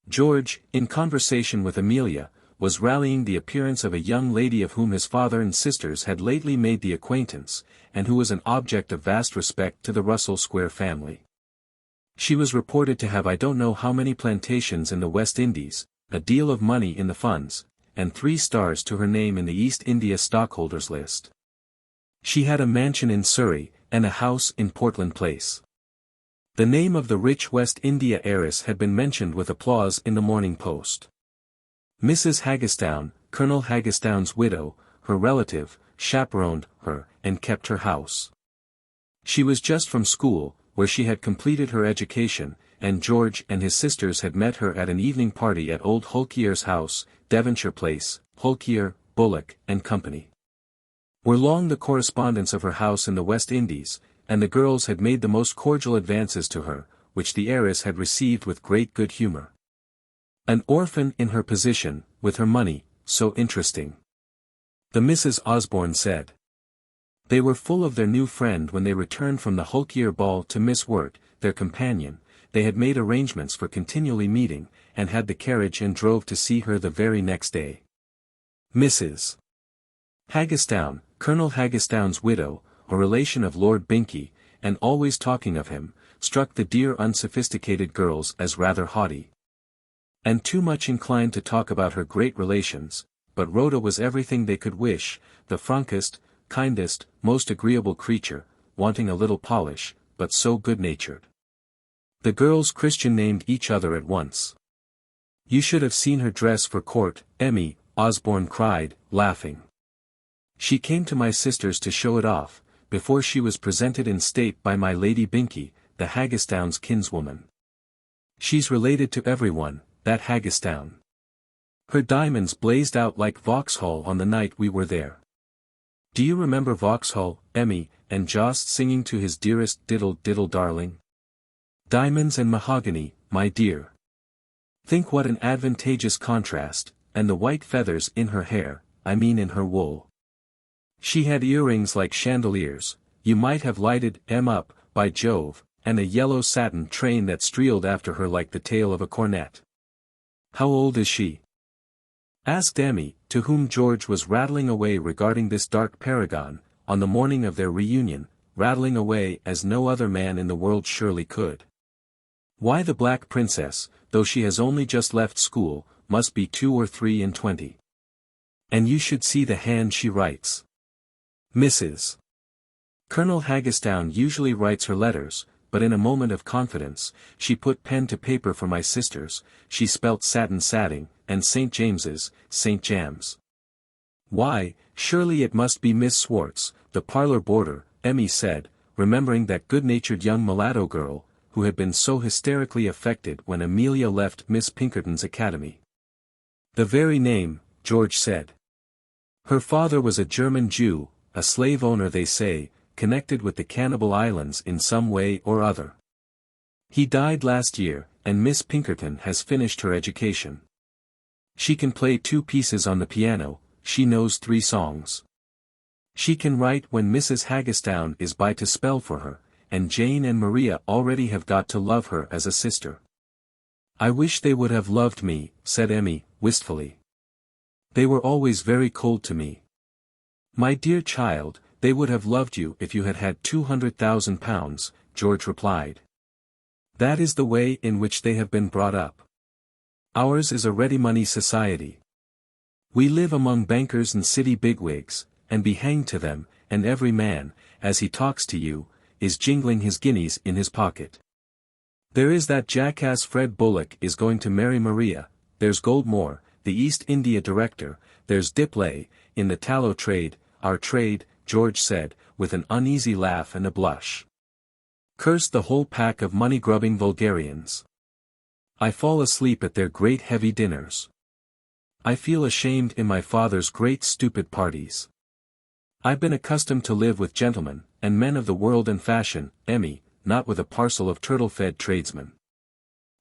George, in conversation with Amelia, was rallying the appearance of a young lady of whom his father and sisters had lately made the acquaintance, and who was an object of vast respect to the Russell Square family. She was reported to have I don't know how many plantations in the West Indies, a deal of money in the funds, and 3 stars to her name in the East India stockholders' list. She had a mansion in Surrey, and a house in Portland Place. The name of the rich West India heiress had been mentioned with applause in the Morning Post. Mrs. Haggestown, Colonel Haggestown's widow, her relative, chaperoned her, and kept her house. She was just from school, where she had completed her education, and George and his sisters had met her at an evening party at old Hulkier's house, Devonshire Place, Hulkier, Bullock, and Company. Were long the correspondence of her house in the West Indies, and the girls had made the most cordial advances to her, which the heiress had received with great good humour. An orphan in her position, with her money, so interesting. The Mrs. Osborne said. They were full of their new friend when they returned from the Hulkier ball to Miss Wirt, their companion, they had made arrangements for continually meeting, and had the carriage and drove to see her the very next day. Mrs. Haggestown, Colonel Haggestown's widow, a relation of Lord Binkie, and always talking of him, struck the dear unsophisticated girls as rather haughty, and too much inclined to talk about her great relations, but Rhoda was everything they could wish, the frankest, kindest, most agreeable creature, wanting a little polish, but so good-natured. The girls Christian named each other at once. "You should have seen her dress for court, Emmy," Osborne cried, laughing. "She came to my sister's to show it off, before she was presented in state by my Lady Binkie, the Haggestown's kinswoman. She's related to everyone, that Haggestown. Her diamonds blazed out like Vauxhall on the night we were there. Do you remember Vauxhall, Emmy, and Jost singing to his dearest diddle diddle darling? Diamonds and mahogany, my dear. Think what an advantageous contrast, and the white feathers in her hair, I mean in her wool. She had earrings like chandeliers, you might have lighted 'em up, by Jove, and a yellow satin train that streeled after her like the tail of a cornet." "How old is she?" asked Emmy, to whom George was rattling away regarding this dark paragon, on the morning of their reunion, rattling away as no other man in the world surely could. "Why, the Black Princess, though she has only just left school, must be 2 or 3 and 20. And you should see the hand she writes. Mrs. Colonel Haggestown usually writes her letters, but in a moment of confidence, she put pen to paper for my sisters, she spelt satin satting, and St. James's, St. Jams. Why, surely it must be Miss Swartz, the parlour boarder," Emmy said, remembering that good-natured young mulatto girl, who had been so hysterically affected when Amelia left Miss Pinkerton's academy. "The very name," George said. "Her father was a German Jew, a slave owner they say, connected with the Cannibal Islands in some way or other. He died last year, and Miss Pinkerton has finished her education. She can play 2 pieces on the piano, she knows 3 songs. She can write when Mrs. Haggestown is by to spell for her, and Jane and Maria already have got to love her as a sister." "I wish they would have loved me," said Emmy, wistfully. "They were always very cold to me." "My dear child, they would have loved you if you had had £200,000, George replied. "That is the way in which they have been brought up. Ours is a ready-money society. We live among bankers and city bigwigs, and be hanged to them, and every man, as he talks to you, is jingling his guineas in his pocket. There is that jackass Fred Bullock is going to marry Maria, there's Goldmore, the East India director, there's Dipley, in the tallow trade, our trade," George said, with an uneasy laugh and a blush. "Curse the whole pack of money-grubbing vulgarians. I fall asleep at their great heavy dinners. I feel ashamed in my father's great stupid parties. I've been accustomed to live with gentlemen, and men of the world and fashion, Emmy, not with a parcel of turtle-fed tradesmen.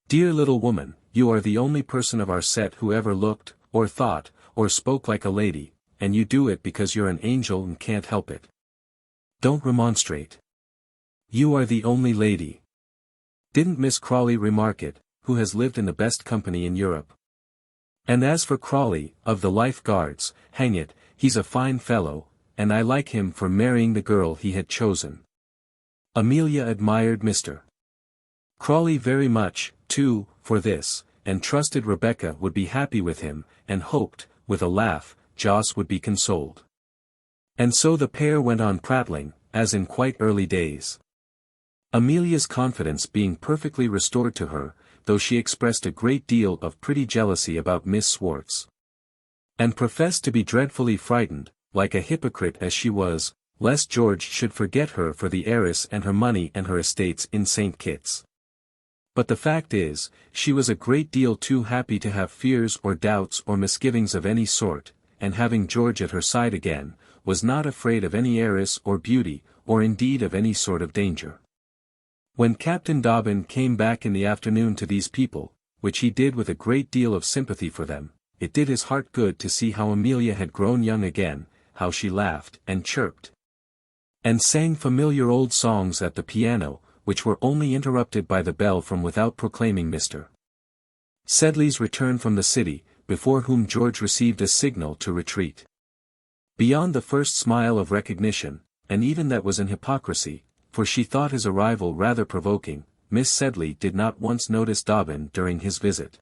Dear little woman, you are the only person of our set who ever looked, or thought, or spoke like a lady, and you do it because you're an angel and can't help it. Don't remonstrate. You are the only lady. Didn't Miss Crawley remark it, who has lived in the best company in Europe? And as for Crawley, of the Life Guards, hang it, he's a fine fellow, and I like him for marrying the girl he had chosen." Amelia admired Mr. Crawley very much, too, for this, and trusted Rebecca would be happy with him, and hoped, with a laugh, Joss would be consoled. And so the pair went on prattling, as in quite early days. Amelia's confidence being perfectly restored to her, though she expressed a great deal of pretty jealousy about Miss Swartz. And professed to be dreadfully frightened, like a hypocrite as she was, lest George should forget her for the heiress and her money and her estates in St. Kitts. But the fact is, she was a great deal too happy to have fears or doubts or misgivings of any sort, and having George at her side again, was not afraid of any heiress or beauty, or indeed of any sort of danger. When Captain Dobbin came back in the afternoon to these people, which he did with a great deal of sympathy for them, it did his heart good to see how Amelia had grown young again, how she laughed, and chirped, and sang familiar old songs at the piano, which were only interrupted by the bell from without proclaiming Mr. Sedley's return from the city, before whom George received a signal to retreat. Beyond the first smile of recognition, and even that was an hypocrisy, for she thought his arrival rather provoking, Miss Sedley did not once notice Dobbin during his visit.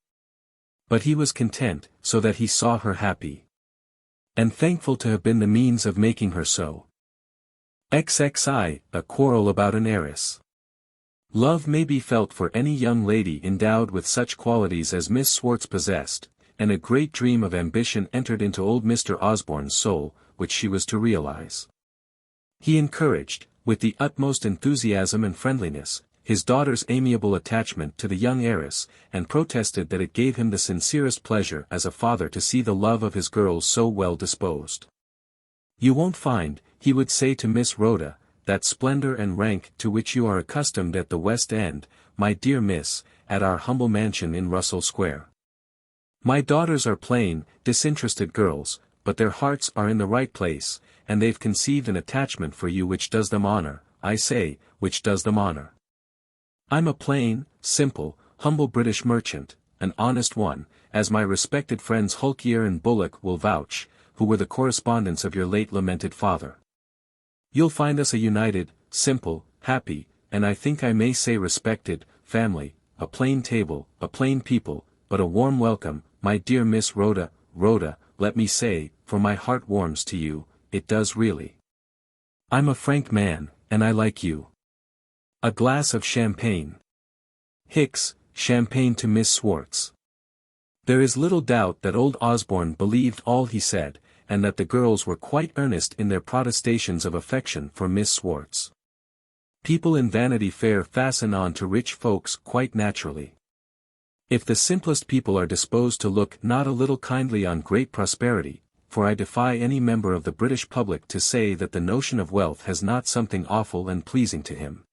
But he was content, so that he saw her happy. And thankful to have been the means of making her so. XXI, a quarrel about an heiress. Love may be felt for any young lady endowed with such qualities as Miss Swartz possessed, and a great dream of ambition entered into old Mr. Osborne's soul, which she was to realize. He encouraged, with the utmost enthusiasm and friendliness, his daughter's amiable attachment to the young heiress, and protested that it gave him the sincerest pleasure as a father to see the love of his girls so well disposed. "You won't find," he would say to Miss Rhoda, "that splendor and rank to which you are accustomed at the West End, my dear miss, at our humble mansion in Russell Square. My daughters are plain, disinterested girls, but their hearts are in the right place, and they've conceived an attachment for you which does them honor, I say, which does them honor. I'm a plain, simple, humble British merchant, an honest one, as my respected friends Hulkier and Bullock will vouch, who were the correspondents of your late lamented father. You'll find us a united, simple, happy, and I think I may say respected, family, a plain table, a plain people, but a warm welcome, my dear Miss Rhoda. Rhoda, let me say, for my heart warms to you, it does really. I'm a frank man, and I like you. A glass of champagne. Hicks, champagne to Miss Swartz." There is little doubt that old Osborne believed all he said, and that the girls were quite earnest in their protestations of affection for Miss Swartz. People in Vanity Fair fasten on to rich folks quite naturally. If the simplest people are disposed to look not a little kindly on great prosperity, for I defy any member of the British public to say that the notion of wealth has not something awful and pleasing to him.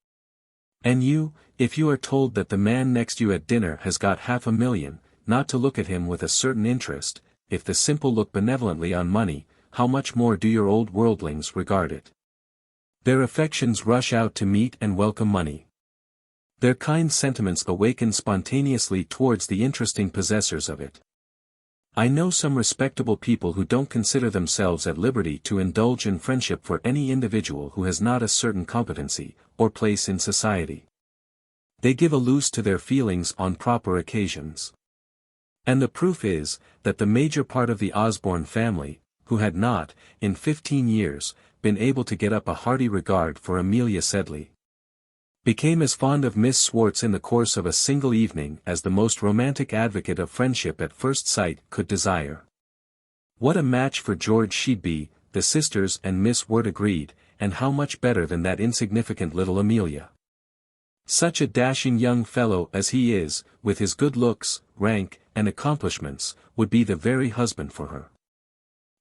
And you, if you are told that the man next you at dinner has got $500,000, not to look at him with a certain interest, if the simple look benevolently on money, how much more do your old worldlings regard it? Their affections rush out to meet and welcome money. Their kind sentiments awaken spontaneously towards the interesting possessors of it. I know some respectable people who don't consider themselves at liberty to indulge in friendship for any individual who has not a certain competency, or place in society. They give a loose to their feelings on proper occasions. And the proof is, that the major part of the Osborne family, who had not, in 15 years, been able to get up a hearty regard for Amelia Sedley, became as fond of Miss Swartz in the course of a single evening as the most romantic advocate of friendship at first sight could desire. What a match for George she'd be, the sisters and Miss Wirt agreed, and how much better than that insignificant little Amelia. Such a dashing young fellow as he is, with his good looks, rank, and accomplishments, would be the very husband for her.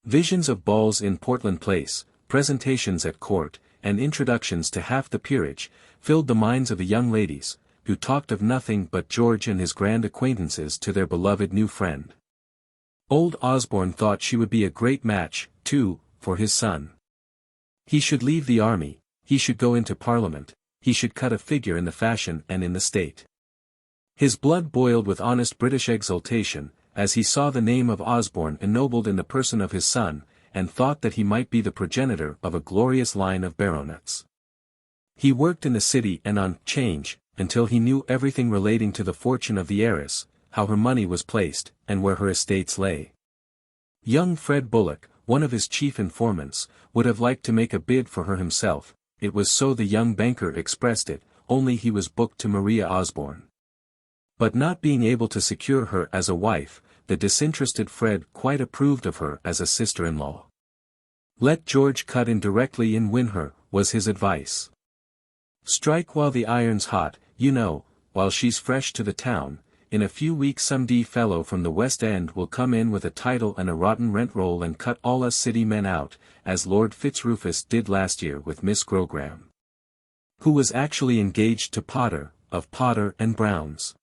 Visions of balls in Portland Place, presentations at court, and introductions to half the peerage, filled the minds of the young ladies, who talked of nothing but George and his grand acquaintances to their beloved new friend. Old Osborne thought she would be a great match, too, for his son. He should leave the army, he should go into Parliament, he should cut a figure in the fashion and in the state. His blood boiled with honest British exultation, as he saw the name of Osborne ennobled in the person of his son, and thought that he might be the progenitor of a glorious line of baronets. He worked in the city and on 'Change, until he knew everything relating to the fortune of the heiress, how her money was placed, and where her estates lay. Young Fred Bullock, one of his chief informants, would have liked to make a bid for her himself, it was so the young banker expressed it, only he was booked to Maria Osborne. But not being able to secure her as a wife, the disinterested Fred quite approved of her as a sister-in-law. Let George cut in directly and win her, was his advice. Strike while the iron's hot, you know, while she's fresh to the town. In a few weeks some D fellow from the West End will come in with a title and a rotten rent roll and cut all us city men out, as Lord Fitzrufus did last year with Miss Grogram, who was actually engaged to Potter, of Potter and Brown's.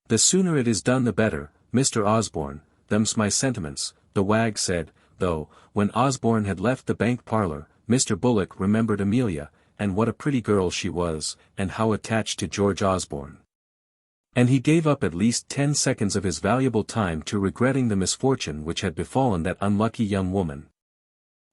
The sooner it is done the better, Mr. Osborne, them's my sentiments, the wag said, though, when Osborne had left the bank parlour, Mr. Bullock remembered Amelia, and what a pretty girl she was, and how attached to George Osborne. And he gave up at least 10 seconds of his valuable time to regretting the misfortune which had befallen that unlucky young woman.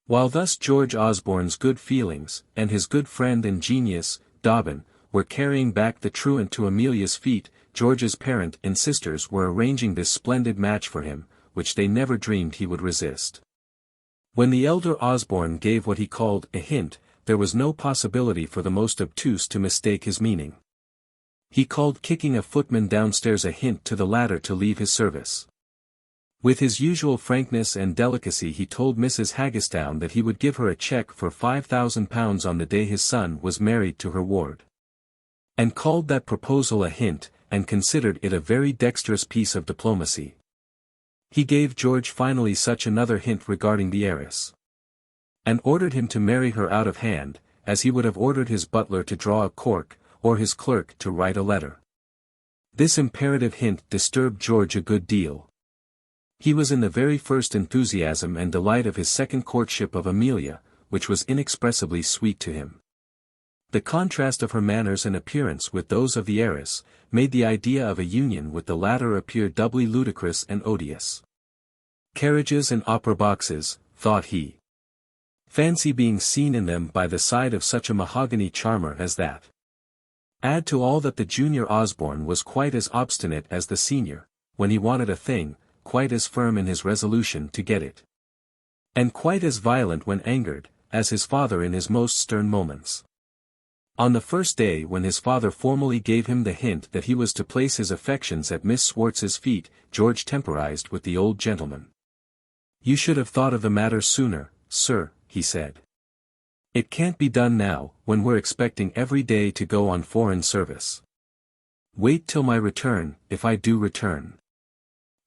While thus George Osborne's good feelings, and his good friend and genius, Dobbin, were carrying back the truant to Amelia's feet, George's parent and sisters were arranging this splendid match for him, which they never dreamed he would resist. When the elder Osborne gave what he called a hint, there was no possibility for the most obtuse to mistake his meaning. He called kicking a footman downstairs a hint to the latter to leave his service. With his usual frankness and delicacy he told Mrs. Haggistown that he would give her a cheque for £5,000 on the day his son was married to her ward. And called that proposal a hint, and considered it a very dexterous piece of diplomacy. He gave George finally such another hint regarding the heiress. And ordered him to marry her out of hand, as he would have ordered his butler to draw a cork, or his clerk to write a letter. This imperative hint disturbed George a good deal. He was in the very first enthusiasm and delight of his second courtship of Amelia, which was inexpressibly sweet to him. The contrast of her manners and appearance with those of the heiress, made the idea of a union with the latter appear doubly ludicrous and odious. Carriages and opera boxes, thought he. Fancy being seen in them by the side of such a mahogany charmer as that. Add to all that the junior Osborne was quite as obstinate as the senior, when he wanted a thing, quite as firm in his resolution to get it. And quite as violent when angered, as his father in his most stern moments. On the first day when his father formally gave him the hint that he was to place his affections at Miss Swartz's feet, George temporized with the old gentleman. "You should have thought of the matter sooner, sir," he said. "It can't be done now, when we're expecting every day to go on foreign service. Wait till my return, if I do return."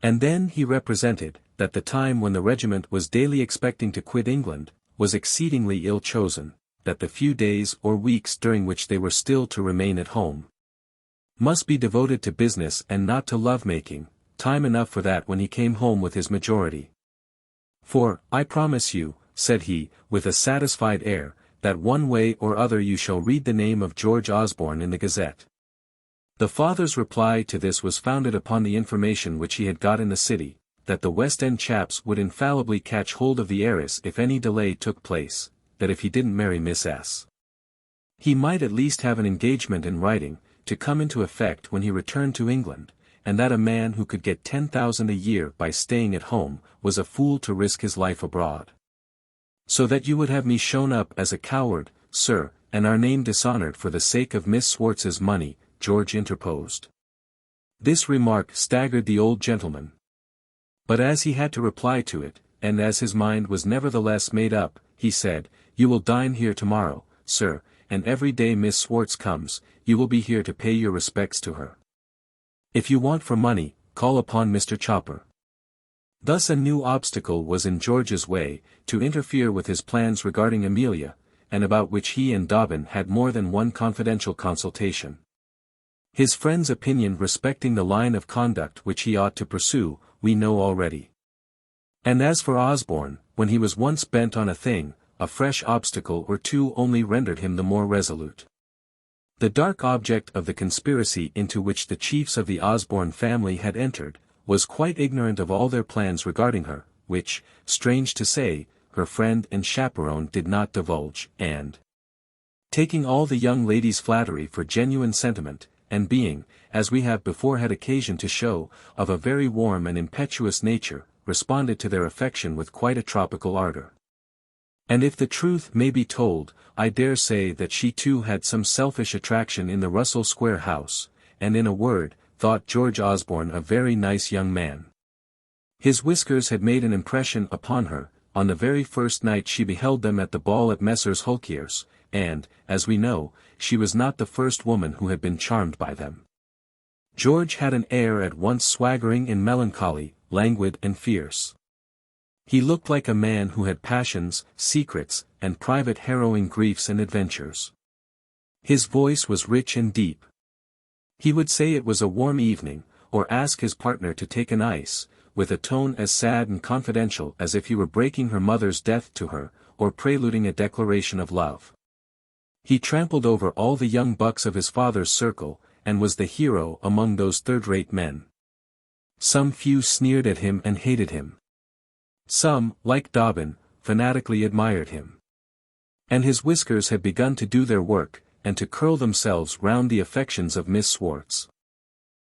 And then he represented, that the time when the regiment was daily expecting to quit England, was exceedingly ill chosen, that the few days or weeks during which they were still to remain at home must be devoted to business and not to love-making, time enough for that when he came home with his majority. "For, I promise you," said he, with a satisfied air, "that one way or other you shall read the name of George Osborne in the Gazette." The father's reply to this was founded upon the information which he had got in the city, that the West End chaps would infallibly catch hold of the heiress if any delay took place, that if he didn't marry Miss S. he might at least have an engagement in writing, to come into effect when he returned to England, and that a man who could get 10,000 a year by staying at home, was a fool to risk his life abroad. "So that you would have me shown up as a coward, sir, and our name dishonored for the sake of Miss Swartz's money," George interposed. This remark staggered the old gentleman. But as he had to reply to it, and as his mind was nevertheless made up, he said, "You will dine here tomorrow, sir, and every day Miss Swartz comes, you will be here to pay your respects to her. If you want for money, call upon Mr. Chopper." Thus a new obstacle was in George's way, to interfere with his plans regarding Amelia, and about which he and Dobbin had more than one confidential consultation. His friend's opinion respecting the line of conduct which he ought to pursue, we know already. And as for Osborne, when he was once bent on a thing, a fresh obstacle or two only rendered him the more resolute. The dark object of the conspiracy into which the chiefs of the Osborne family had entered, was quite ignorant of all their plans regarding her, which, strange to say, her friend and chaperone did not divulge, and, taking all the young lady's flattery for genuine sentiment, and being, as we have before had occasion to show, of a very warm and impetuous nature, responded to their affection with quite a tropical ardor. And if the truth may be told, I dare say that she too had some selfish attraction in the Russell Square house, and in a word, thought George Osborne a very nice young man. His whiskers had made an impression upon her, on the very first night she beheld them at the ball at Messrs. Hulkier's, and, as we know, she was not the first woman who had been charmed by them. George had an air at once swaggering and melancholy, languid and fierce. He looked like a man who had passions, secrets, and private harrowing griefs and adventures. His voice was rich and deep. He would say it was a warm evening, or ask his partner to take an ice, with a tone as sad and confidential as if he were breaking her mother's death to her, or preluding a declaration of love. He trampled over all the young bucks of his father's circle, and was the hero among those third-rate men. Some few sneered at him and hated him. Some, like Dobbin, fanatically admired him. And his whiskers had begun to do their work, and to curl themselves round the affections of Miss Swartz.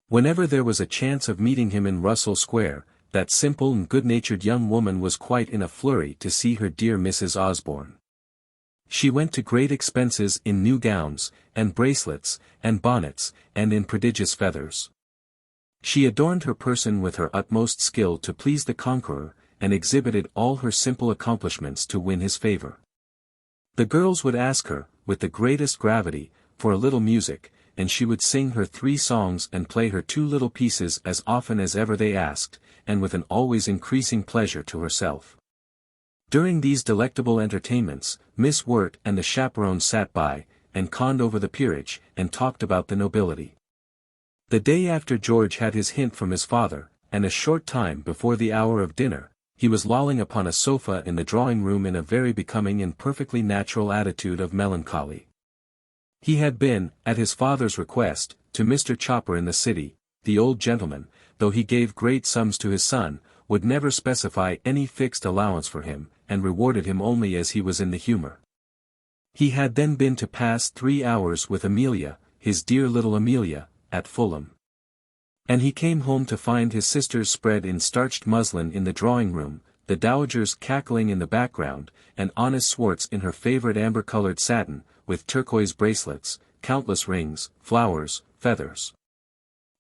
Whenever there was a chance of meeting him in Russell Square, that simple and good-natured young woman was quite in a flurry to see her dear Mrs. Osborne. She went to great expenses in new gowns, and bracelets, and bonnets, and in prodigious feathers. She adorned her person with her utmost skill to please the conqueror, and exhibited all her simple accomplishments to win his favor. The girls would ask her, with the greatest gravity, for a little music, and she would sing her 3 songs and play her 2 little pieces as often as ever they asked, and with an always increasing pleasure to herself. During these delectable entertainments, Miss Wirt and the chaperones sat by, and conned over the peerage, and talked about the nobility. The day after George had his hint from his father, and a short time before the hour of dinner, he was lolling upon a sofa in the drawing-room in a very becoming and perfectly natural attitude of melancholy. He had been, at his father's request, to Mr. Chopper in the city. The old gentleman, though he gave great sums to his son, would never specify any fixed allowance for him, and rewarded him only as he was in the humor. He had then been to pass 3 hours with Amelia, his dear little Amelia, at Fulham. And he came home to find his sisters spread in starched muslin in the drawing-room, the dowagers cackling in the background, and honest Swartz in her favorite amber-colored satin, with turquoise bracelets, countless rings, flowers, feathers,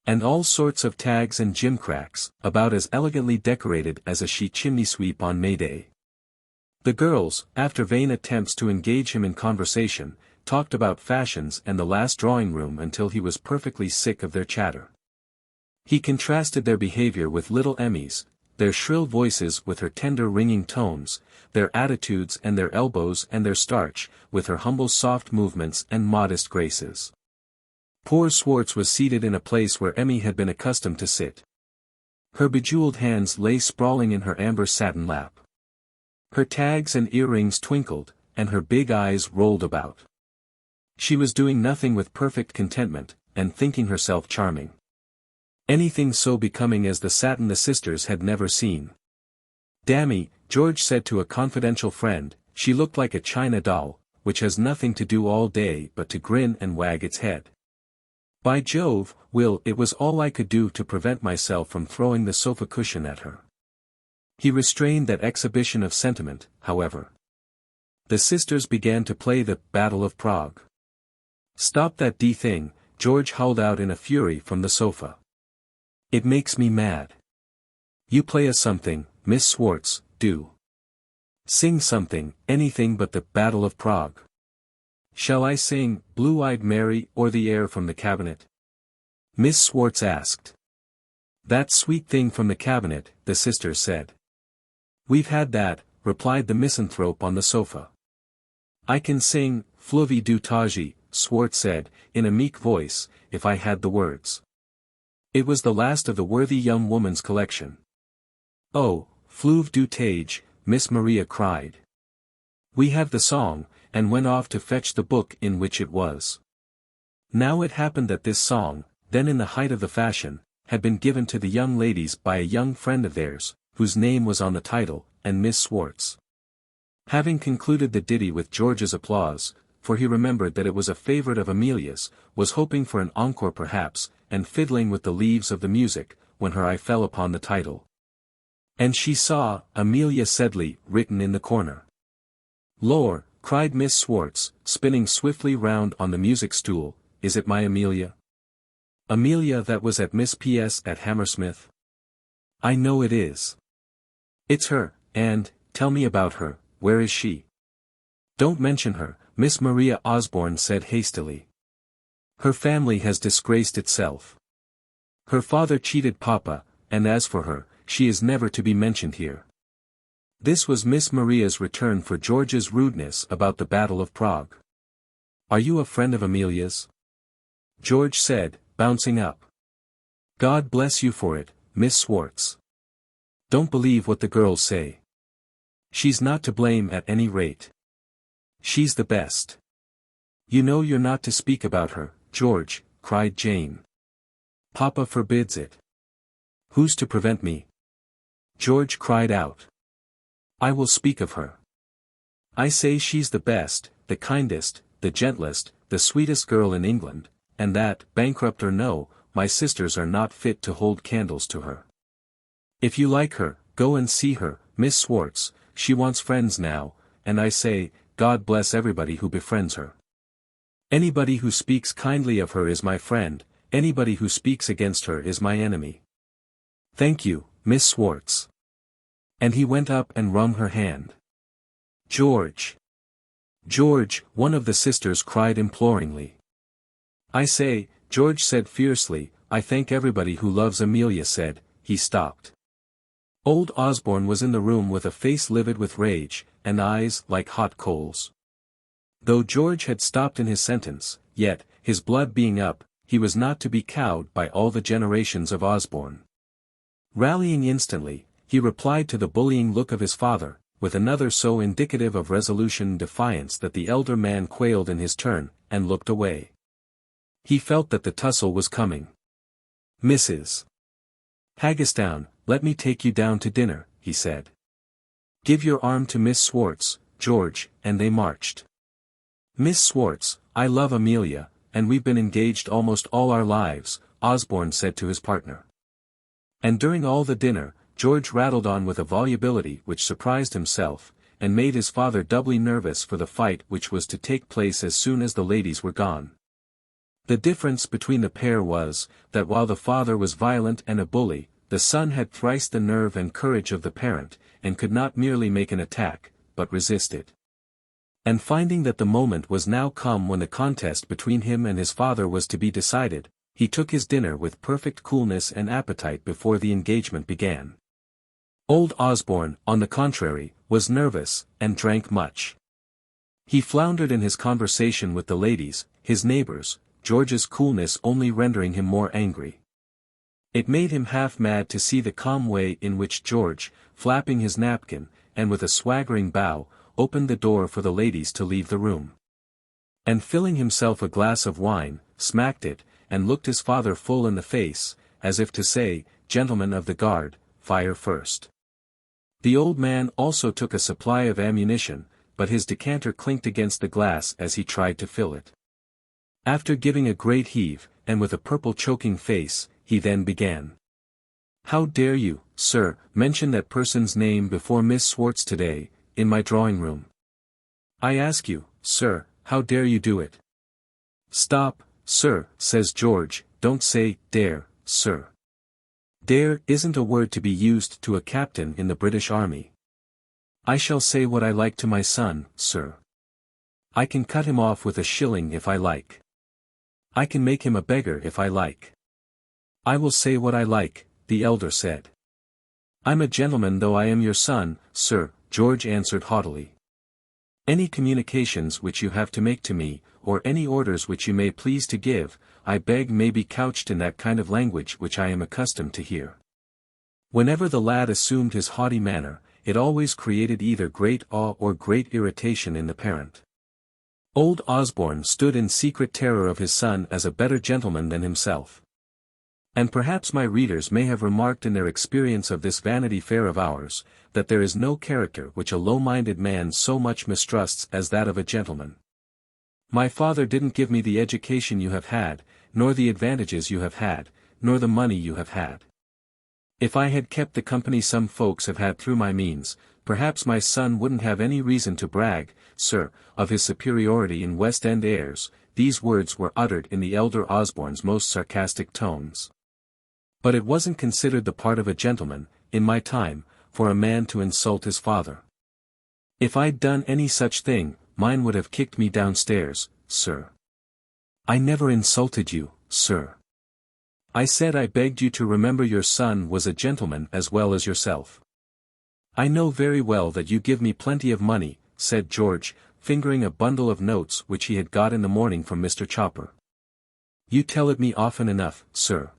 and all sorts of tags and gimcracks, about as elegantly decorated as a sheet chimney-sweep on May Day. The girls, after vain attempts to engage him in conversation, talked about fashions and the last drawing-room until he was perfectly sick of their chatter. He contrasted their behavior with little Emmy's, their shrill voices with her tender ringing tones, their attitudes and their elbows and their starch, with her humble soft movements and modest graces. Poor Swartz was seated in a place where Emmy had been accustomed to sit. Her bejeweled hands lay sprawling in her amber satin lap. Her tags and earrings twinkled, and her big eyes rolled about. She was doing nothing with perfect contentment, and thinking herself charming. Anything so becoming as the satin the sisters had never seen. "Dammy," George said to a confidential friend, "she looked like a china doll, which has nothing to do all day but to grin and wag its head. By Jove, Will, it was all I could do to prevent myself from throwing the sofa cushion at her." He restrained that exhibition of sentiment, however. The sisters began to play the Battle of Prague. "Stop that thing," George howled out in a fury from the sofa. "It makes me mad. You play us something, Miss Swartz, do. Sing something, anything but the Battle of Prague. Shall I sing Blue-Eyed Mary or the air from the cabinet?" Miss Swartz asked. "That sweet thing from the cabinet," the sisters said. "We've had that," replied the misanthrope on the sofa. "I can sing Fleuve du Tage," Swartz said, in a meek voice, "if I had the words." It was the last of the worthy young woman's collection. "Oh, Fleuve du Tage," Miss Maria cried. "We have the song," and went off to fetch the book in which it was. Now it happened that this song, then in the height of the fashion, had been given to the young ladies by a young friend of theirs, whose name was on the title, and Miss Swartz. Having concluded the ditty with George's applause, for he remembered that it was a favorite of Amelia's, was hoping for an encore perhaps, and fiddling with the leaves of the music, when her eye fell upon the title. And she saw, Amelia Sedley, written in the corner. "Lor," cried Miss Swartz, spinning swiftly round on the music stool, "is it my Amelia? Amelia that was at Miss P.S. at Hammersmith? I know it is. It's her, and, tell me about her, where is she?" "Don't mention her," Miss Maria Osborne said hastily. "Her family has disgraced itself. Her father cheated Papa, and as for her, she is never to be mentioned here." This was Miss Maria's return for George's rudeness about the Battle of Prague. "Are you a friend of Amelia's?" George said, bouncing up. "God bless you for it, Miss Swartz. Don't believe what the girls say. She's not to blame at any rate. She's the best. You know you're not to speak about her, George, cried Jane. Papa forbids it. Who's to prevent me? George cried out. I will speak of her. I say she's the best, the kindest, the gentlest, the sweetest girl in England, and that, bankrupt or no, my sisters are not fit to hold candles to her. If you like her, go and see her, Miss Swartz, she wants friends now, and I say, God bless everybody who befriends her. Anybody who speaks kindly of her is my friend, anybody who speaks against her is my enemy. Thank you, Miss Swartz. And he went up and wrung her hand. George! George, one of the sisters cried imploringly. I say, George said fiercely, I thank everybody who loves Amelia said, he stopped. Old Osborne was in the room with a face livid with rage, and eyes like hot coals. Though George had stopped in his sentence, yet, his blood being up, he was not to be cowed by all the generations of Osborne. Rallying instantly, he replied to the bullying look of his father, with another so indicative of resolution and defiance that the elder man quailed in his turn, and looked away. He felt that the tussle was coming. Mrs. Haggestown, let me take you down to dinner, he said. Give your arm to Miss Swartz, George, and they marched. Miss Swartz, I love Amelia, and we've been engaged almost all our lives, Osborne said to his partner. And during all the dinner, George rattled on with a volubility which surprised himself, and made his father doubly nervous for the fight which was to take place as soon as the ladies were gone. The difference between the pair was, that while the father was violent and a bully, the son had thrice the nerve and courage of the parent, and could not merely make an attack, but resist it. And finding that the moment was now come when the contest between him and his father was to be decided, he took his dinner with perfect coolness and appetite before the engagement began. Old Osborne, on the contrary, was nervous, and drank much. He floundered in his conversation with the ladies, his neighbors, George's coolness only rendering him more angry. It made him half mad to see the calm way in which George, flapping his napkin, and with a swaggering bow, opened the door for the ladies to leave the room. And filling himself a glass of wine, smacked it, and looked his father full in the face, as if to say, Gentlemen of the guard, fire first. The old man also took a supply of ammunition, but his decanter clinked against the glass as he tried to fill it. After giving a great heave, and with a purple choking face, he then began. How dare you, sir, mention that person's name before Miss Swartz today, in my drawing-room? I ask you, sir, how dare you do it? Stop, sir, says George, don't say, dare, sir. Dare isn't a word to be used to a captain in the British Army. I shall say what I like to my son, sir. I can cut him off with a shilling if I like. I can make him a beggar if I like. I will say what I like, the elder said. I'm a gentleman though I am your son, sir, George answered haughtily. Any communications which you have to make to me, or any orders which you may please to give, I beg may be couched in that kind of language which I am accustomed to hear. Whenever the lad assumed his haughty manner, it always created either great awe or great irritation in the parent. Old Osborne stood in secret terror of his son as a better gentleman than himself. And perhaps my readers may have remarked in their experience of this Vanity Fair of ours, that there is no character which a low-minded man so much mistrusts as that of a gentleman. My father didn't give me the education you have had, nor the advantages you have had, nor the money you have had. If I had kept the company some folks have had through my means, perhaps my son wouldn't have any reason to brag, sir, of his superiority in West End airs. These words were uttered in the elder Osborne's most sarcastic tones. But it wasn't considered the part of a gentleman, in my time, for a man to insult his father. If I'd done any such thing, mine would have kicked me downstairs, sir. I never insulted you, sir. I said I begged you to remember your son was a gentleman as well as yourself. I know very well that you give me plenty of money, said George, fingering a bundle of notes which he had got in the morning from Mr. Chopper. You tell it me often enough, sir.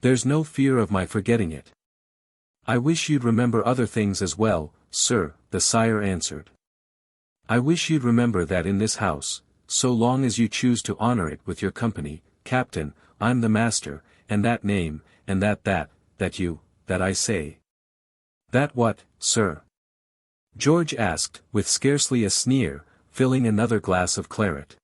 There's no fear of my forgetting it. I wish you'd remember other things as well, sir, the sire answered. I wish you'd remember that in this house, so long as you choose to honor it with your company, Captain, I'm the master, and that name, and that I say. That what, sir? George asked, with scarcely a sneer, filling another glass of claret.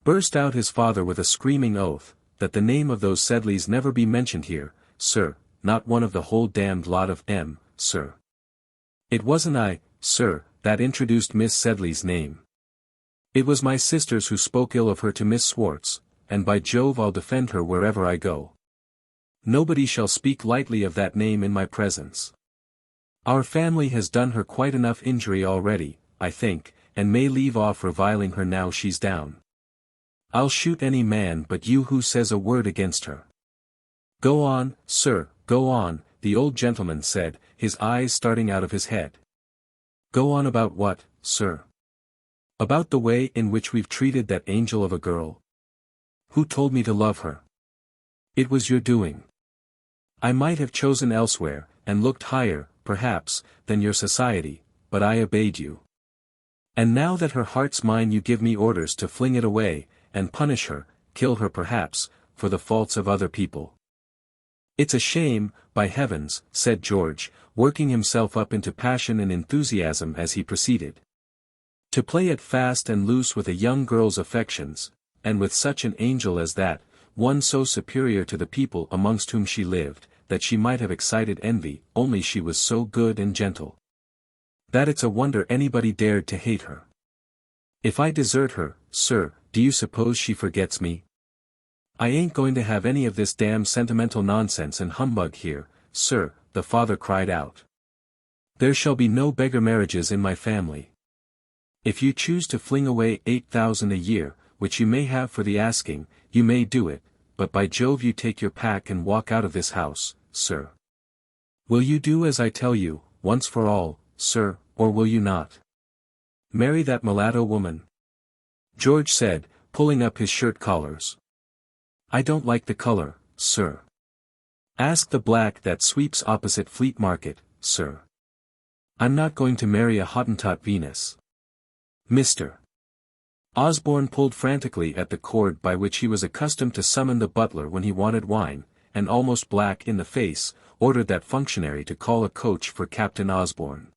Burst out his father with a screaming oath, that the name of those Sedleys never be mentioned here, sir, not one of the whole damned lot of M, sir. It wasn't I, sir, that introduced Miss Sedley's name. It was my sisters who spoke ill of her to Miss Swartz, and by Jove I'll defend her wherever I go. Nobody shall speak lightly of that name in my presence. Our family has done her quite enough injury already, I think, and may leave off reviling her now she's down. I'll shoot any man but you who says a word against her. Go on, sir, go on, the old gentleman said, his eyes starting out of his head. Go on about what, sir? About the way in which we've treated that angel of a girl. Who told me to love her? It was your doing. I might have chosen elsewhere, and looked higher, perhaps, than your society, but I obeyed you. And now that her heart's mine you give me orders to fling it away, and punish her, kill her perhaps, for the faults of other people. It's a shame, by heavens, said George, working himself up into passion and enthusiasm as he proceeded. To play at fast and loose with a young girl's affections, and with such an angel as that, one so superior to the people amongst whom she lived, that she might have excited envy, only she was so good and gentle. That it's a wonder anybody dared to hate her. If I desert her, sir, do you suppose she forgets me? I ain't going to have any of this damn sentimental nonsense and humbug here, sir, the father cried out. There shall be no beggar marriages in my family. If you choose to fling away 8,000 a year, which you may have for the asking, you may do it, but by Jove you take your pack and walk out of this house, sir. Will you do as I tell you, once for all, sir, or will you not? Marry that mulatto woman? George said, pulling up his shirt collars. I don't like the color, sir. Ask the black that sweeps opposite Fleet Market, sir. I'm not going to marry a Hottentot Venus. Mr. Osborne pulled frantically at the cord by which he was accustomed to summon the butler when he wanted wine, and almost black in the face, ordered that functionary to call a coach for Captain Osborne.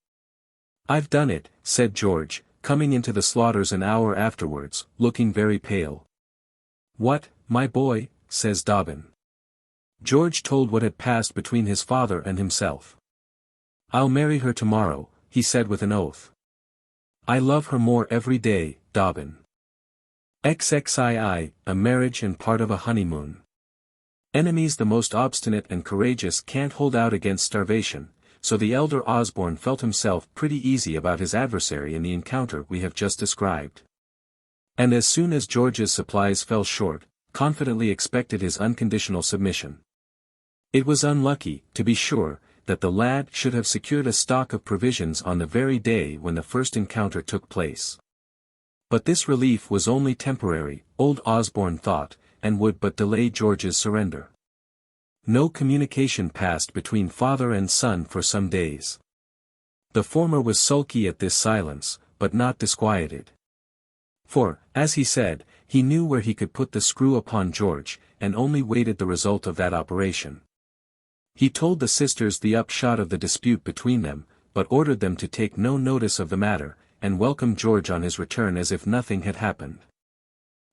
I've done it, said George, coming into the Slaughters an hour afterwards, looking very pale. What, my boy, says Dobbin. George told what had passed between his father and himself. I'll marry her tomorrow, he said with an oath. I love her more every day, Dobbin. XXII, a marriage and part of a honeymoon. Enemies the most obstinate and courageous can't hold out against starvation, so the elder Osborne felt himself pretty easy about his adversary in the encounter we have just described. And as soon as George's supplies fell short, confidently expected his unconditional submission. It was unlucky, to be sure, that the lad should have secured a stock of provisions on the very day when the first encounter took place. But this relief was only temporary, old Osborne thought, and would but delay George's surrender. No communication passed between father and son for some days. The former was sulky at this silence, but not disquieted. For, as he said, he knew where he could put the screw upon George, and only waited the result of that operation. He told the sisters the upshot of the dispute between them, but ordered them to take no notice of the matter, and welcomed George on his return as if nothing had happened.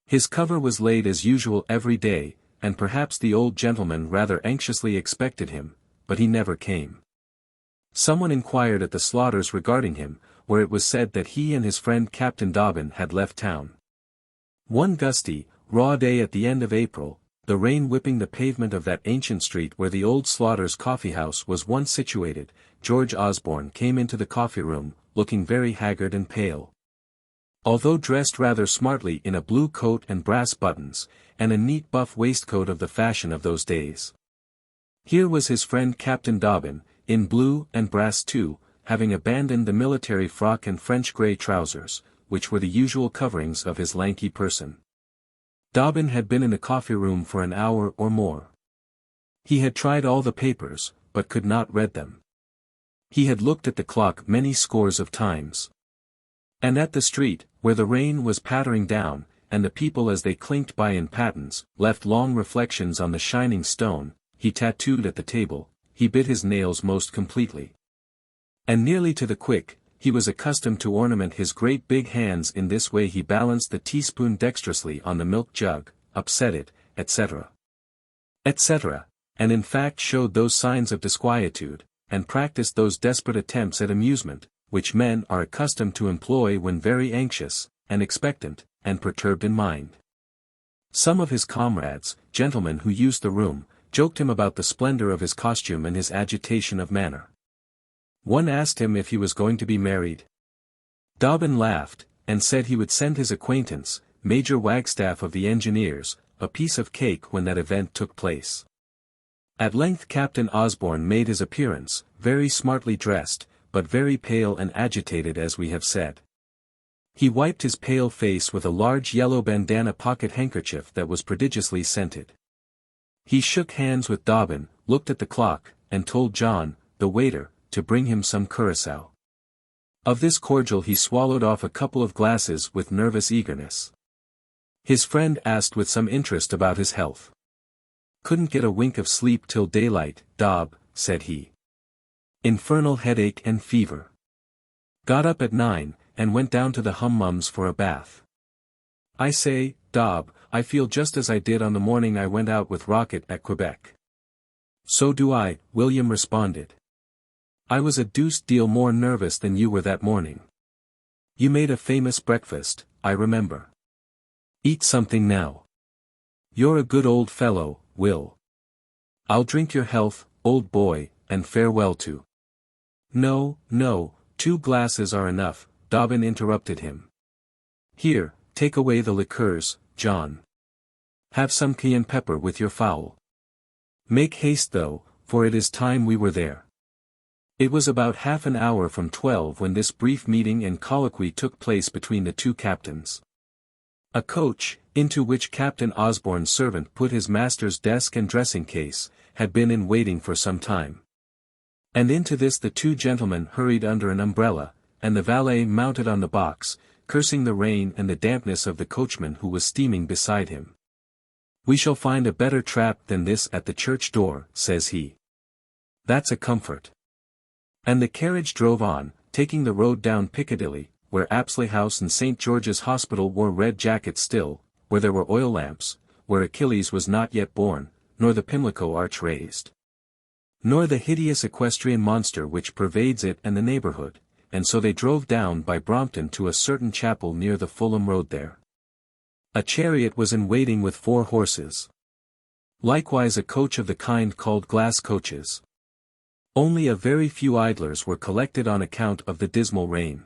His cover was laid as usual every day, and perhaps the old gentleman rather anxiously expected him, but he never came. Someone inquired at the Slaughters regarding him, where it was said that he and his friend Captain Dobbin had left town. One gusty, raw day at the end of April, the rain whipping the pavement of that ancient street where the old Slaughters' coffee-house was once situated, George Osborne came into the coffee-room, looking very haggard and pale. Although dressed rather smartly in a blue coat and brass buttons, and a neat buff waistcoat of the fashion of those days. Here was his friend Captain Dobbin, in blue and brass too, having abandoned the military frock and French grey trousers, which were the usual coverings of his lanky person. Dobbin had been in the coffee-room for an hour or more. He had tried all the papers, but could not read them. He had looked at the clock many scores of times. And at the street, where the rain was pattering down, and the people as they clinked by in pattens, left long reflections on the shining stone, he tattooed at the table, he bit his nails most completely. And nearly to the quick, he was accustomed to ornament his great big hands in this way. He balanced the teaspoon dexterously on the milk jug, upset it, etc. etc., and in fact showed those signs of disquietude, and practiced those desperate attempts at amusement, which men are accustomed to employ when very anxious, and expectant, and perturbed in mind. Some of his comrades, gentlemen who used the room, joked him about the splendor of his costume and his agitation of manner. One asked him if he was going to be married. Dobbin laughed, and said he would send his acquaintance, Major Wagstaff of the Engineers, a piece of cake when that event took place. At length Captain Osborne made his appearance, very smartly dressed, but very pale and agitated as we have said. He wiped his pale face with a large yellow bandana pocket handkerchief that was prodigiously scented. He shook hands with Dobbin, looked at the clock, and told John, the waiter, to bring him some curaçao. Of this cordial he swallowed off a couple of glasses with nervous eagerness. His friend asked with some interest about his health. Couldn't get a wink of sleep till daylight, Dobb, said he. Infernal headache and fever. Got up at 9, and went down to the Hummums for a bath. I say, Dobb, I feel just as I did on the morning I went out with Rocket at Quebec. So do I, William responded. I was a deuced deal more nervous than you were that morning. You made a famous breakfast, I remember. Eat something now. You're a good old fellow, Will. I'll drink your health, old boy, and farewell to. No, 2 glasses are enough, Dobbin interrupted him. Here, take away the liqueurs, John. Have some cayenne pepper with your fowl. Make haste though, for it is time we were there. It was about half an hour from 12 when this brief meeting and colloquy took place between the two captains. A coach, into which Captain Osborne's servant put his master's desk and dressing-case, had been in waiting for some time. And into this the two gentlemen hurried under an umbrella, and the valet mounted on the box, cursing the rain and the dampness of the coachman who was steaming beside him. We shall find a better trap than this at the church door, says he. That's a comfort. And the carriage drove on, taking the road down Piccadilly, where Apsley House and St. George's Hospital wore red jackets still, where there were oil lamps, where Achilles was not yet born, nor the Pimlico arch raised, nor the hideous equestrian monster which pervades it and the neighborhood, and so they drove down by Brompton to a certain chapel near the Fulham Road there. A chariot was in waiting with 4 horses. Likewise a coach of the kind called glass coaches. Only a very few idlers were collected on account of the dismal rain.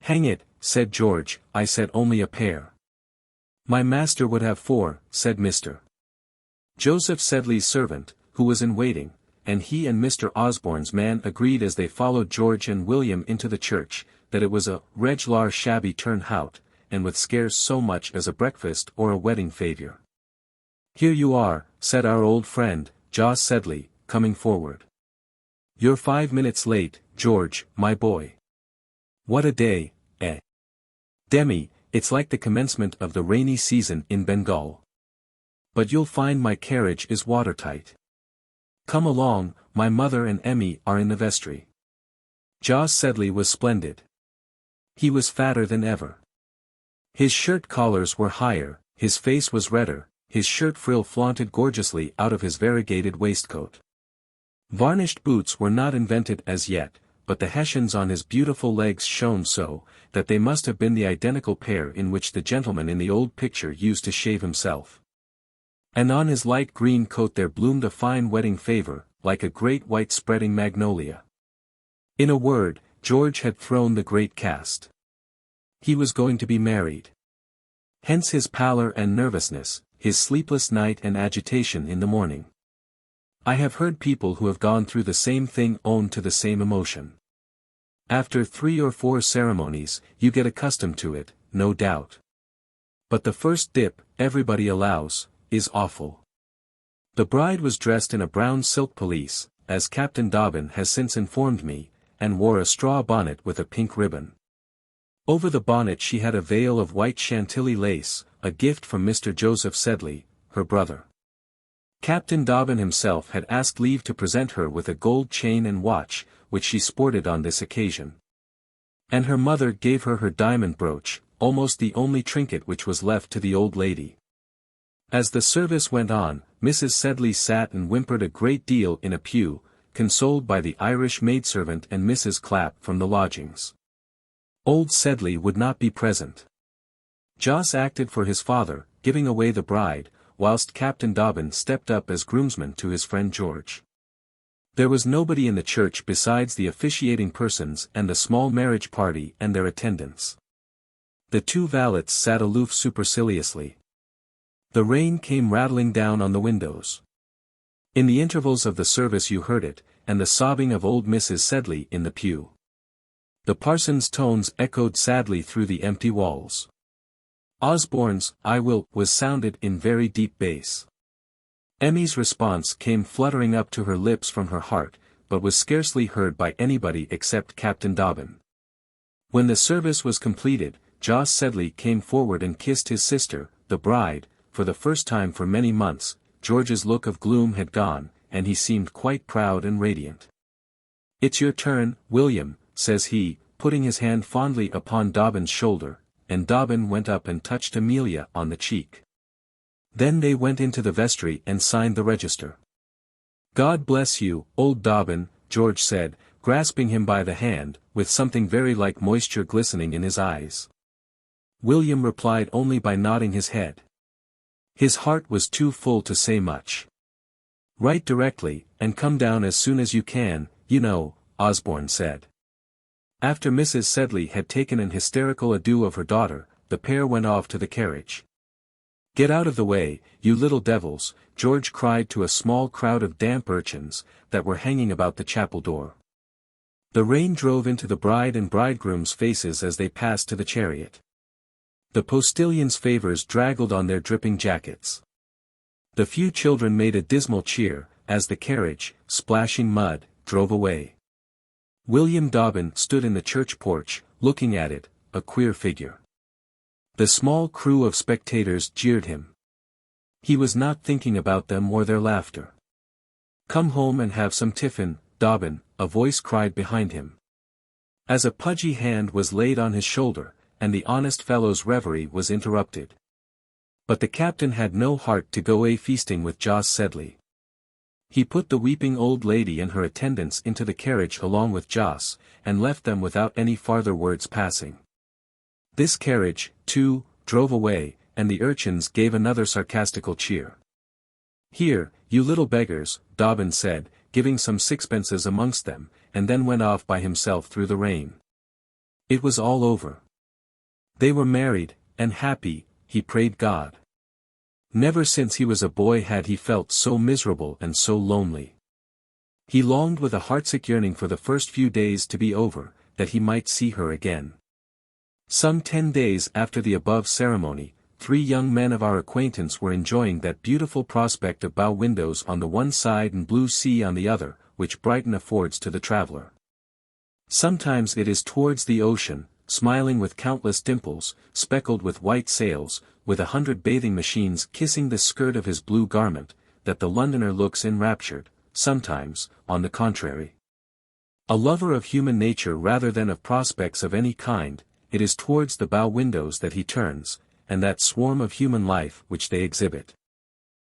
Hang it, said George, I said only a pair. My master would have 4, said Mr. Joseph Sedley's servant, who was in waiting, and he and Mr. Osborne's man agreed as they followed George and William into the church, that it was a reg'lar shabby turn-hout, and with scarce so much as a breakfast or a wedding favour. Here you are, said our old friend, Jos Sedley, coming forward. You're 5 minutes late, George, my boy. What a day, eh? Demi, it's like the commencement of the rainy season in Bengal. But you'll find my carriage is watertight. Come along, my mother and Emmy are in the vestry. Jos Sedley was splendid. He was fatter than ever. His shirt collars were higher, his face was redder, his shirt frill flaunted gorgeously out of his variegated waistcoat. Varnished boots were not invented as yet, but the hessians on his beautiful legs shone so, that they must have been the identical pair in which the gentleman in the old picture used to shave himself. And on his light green coat there bloomed a fine wedding favour, like a great white spreading magnolia. In a word, George had thrown the great cast. He was going to be married. Hence his pallor and nervousness, his sleepless night and agitation in the morning. I have heard people who have gone through the same thing own to the same emotion. After 3 or 4 ceremonies, you get accustomed to it, no doubt. But the first dip, everybody allows, is awful. The bride was dressed in a brown silk pelisse, as Captain Dobbin has since informed me, and wore a straw bonnet with a pink ribbon. Over the bonnet she had a veil of white Chantilly lace, a gift from Mr. Joseph Sedley, her brother. Captain Dobbin himself had asked leave to present her with a gold chain and watch, which she sported on this occasion. And her mother gave her her diamond brooch, almost the only trinket which was left to the old lady. As the service went on, Mrs. Sedley sat and whimpered a great deal in a pew, consoled by the Irish maidservant and Mrs. Clapp from the lodgings. Old Sedley would not be present. Jos acted for his father, giving away the bride, whilst Captain Dobbin stepped up as groomsman to his friend George. There was nobody in the church besides the officiating persons and the small marriage party and their attendants. The two valets sat aloof superciliously. The rain came rattling down on the windows. In the intervals of the service you heard it, and the sobbing of old Mrs. Sedley in the pew. The parson's tones echoed sadly through the empty walls. Osborne's "I will" was sounded in very deep bass. Emmy's response came fluttering up to her lips from her heart, but was scarcely heard by anybody except Captain Dobbin. When the service was completed, Jos Sedley came forward and kissed his sister, the bride. For the first time for many months, George's look of gloom had gone, and he seemed quite proud and radiant. "It's your turn, William," says he, putting his hand fondly upon Dobbin's shoulder, and Dobbin went up and touched Amelia on the cheek. Then they went into the vestry and signed the register. "God bless you, old Dobbin," George said, grasping him by the hand, with something very like moisture glistening in his eyes. William replied only by nodding his head. His heart was too full to say much. "Write directly, and come down as soon as you can, you know," Osborne said. After Mrs. Sedley had taken an hysterical adieu of her daughter, the pair went off to the carriage. "Get out of the way, you little devils," George cried to a small crowd of damp urchins, that were hanging about the chapel door. The rain drove into the bride and bridegroom's faces as they passed to the chariot. The postilions' favors draggled on their dripping jackets. The few children made a dismal cheer, as the carriage, splashing mud, drove away. William Dobbin stood in the church porch, looking at it, a queer figure. The small crew of spectators jeered him. He was not thinking about them or their laughter. "Come home and have some tiffin, Dobbin," a voice cried behind him. As a pudgy hand was laid on his shoulder, and the honest fellow's reverie was interrupted. But the captain had no heart to go feasting with Jos Sedley. He put the weeping old lady and her attendants into the carriage along with Jos, and left them without any farther words passing. This carriage, too, drove away, and the urchins gave another sarcastical cheer. "Here, you little beggars," Dobbin said, giving some sixpences amongst them, and then went off by himself through the rain. It was all over. They were married, and happy, he prayed God. Never since he was a boy had he felt so miserable and so lonely. He longed with a heartsick yearning for the first few days to be over, that he might see her again. Some 10 days after the above ceremony, 3 young men of our acquaintance were enjoying that beautiful prospect of bow windows on the one side and blue sea on the other, which Brighton affords to the traveller. Sometimes it is towards the ocean, smiling with countless dimples, speckled with white sails, with 100 bathing machines kissing the skirt of his blue garment, that the Londoner looks enraptured. Sometimes, on the contrary, a lover of human nature rather than of prospects of any kind, it is towards the bow windows that he turns, and that swarm of human life which they exhibit.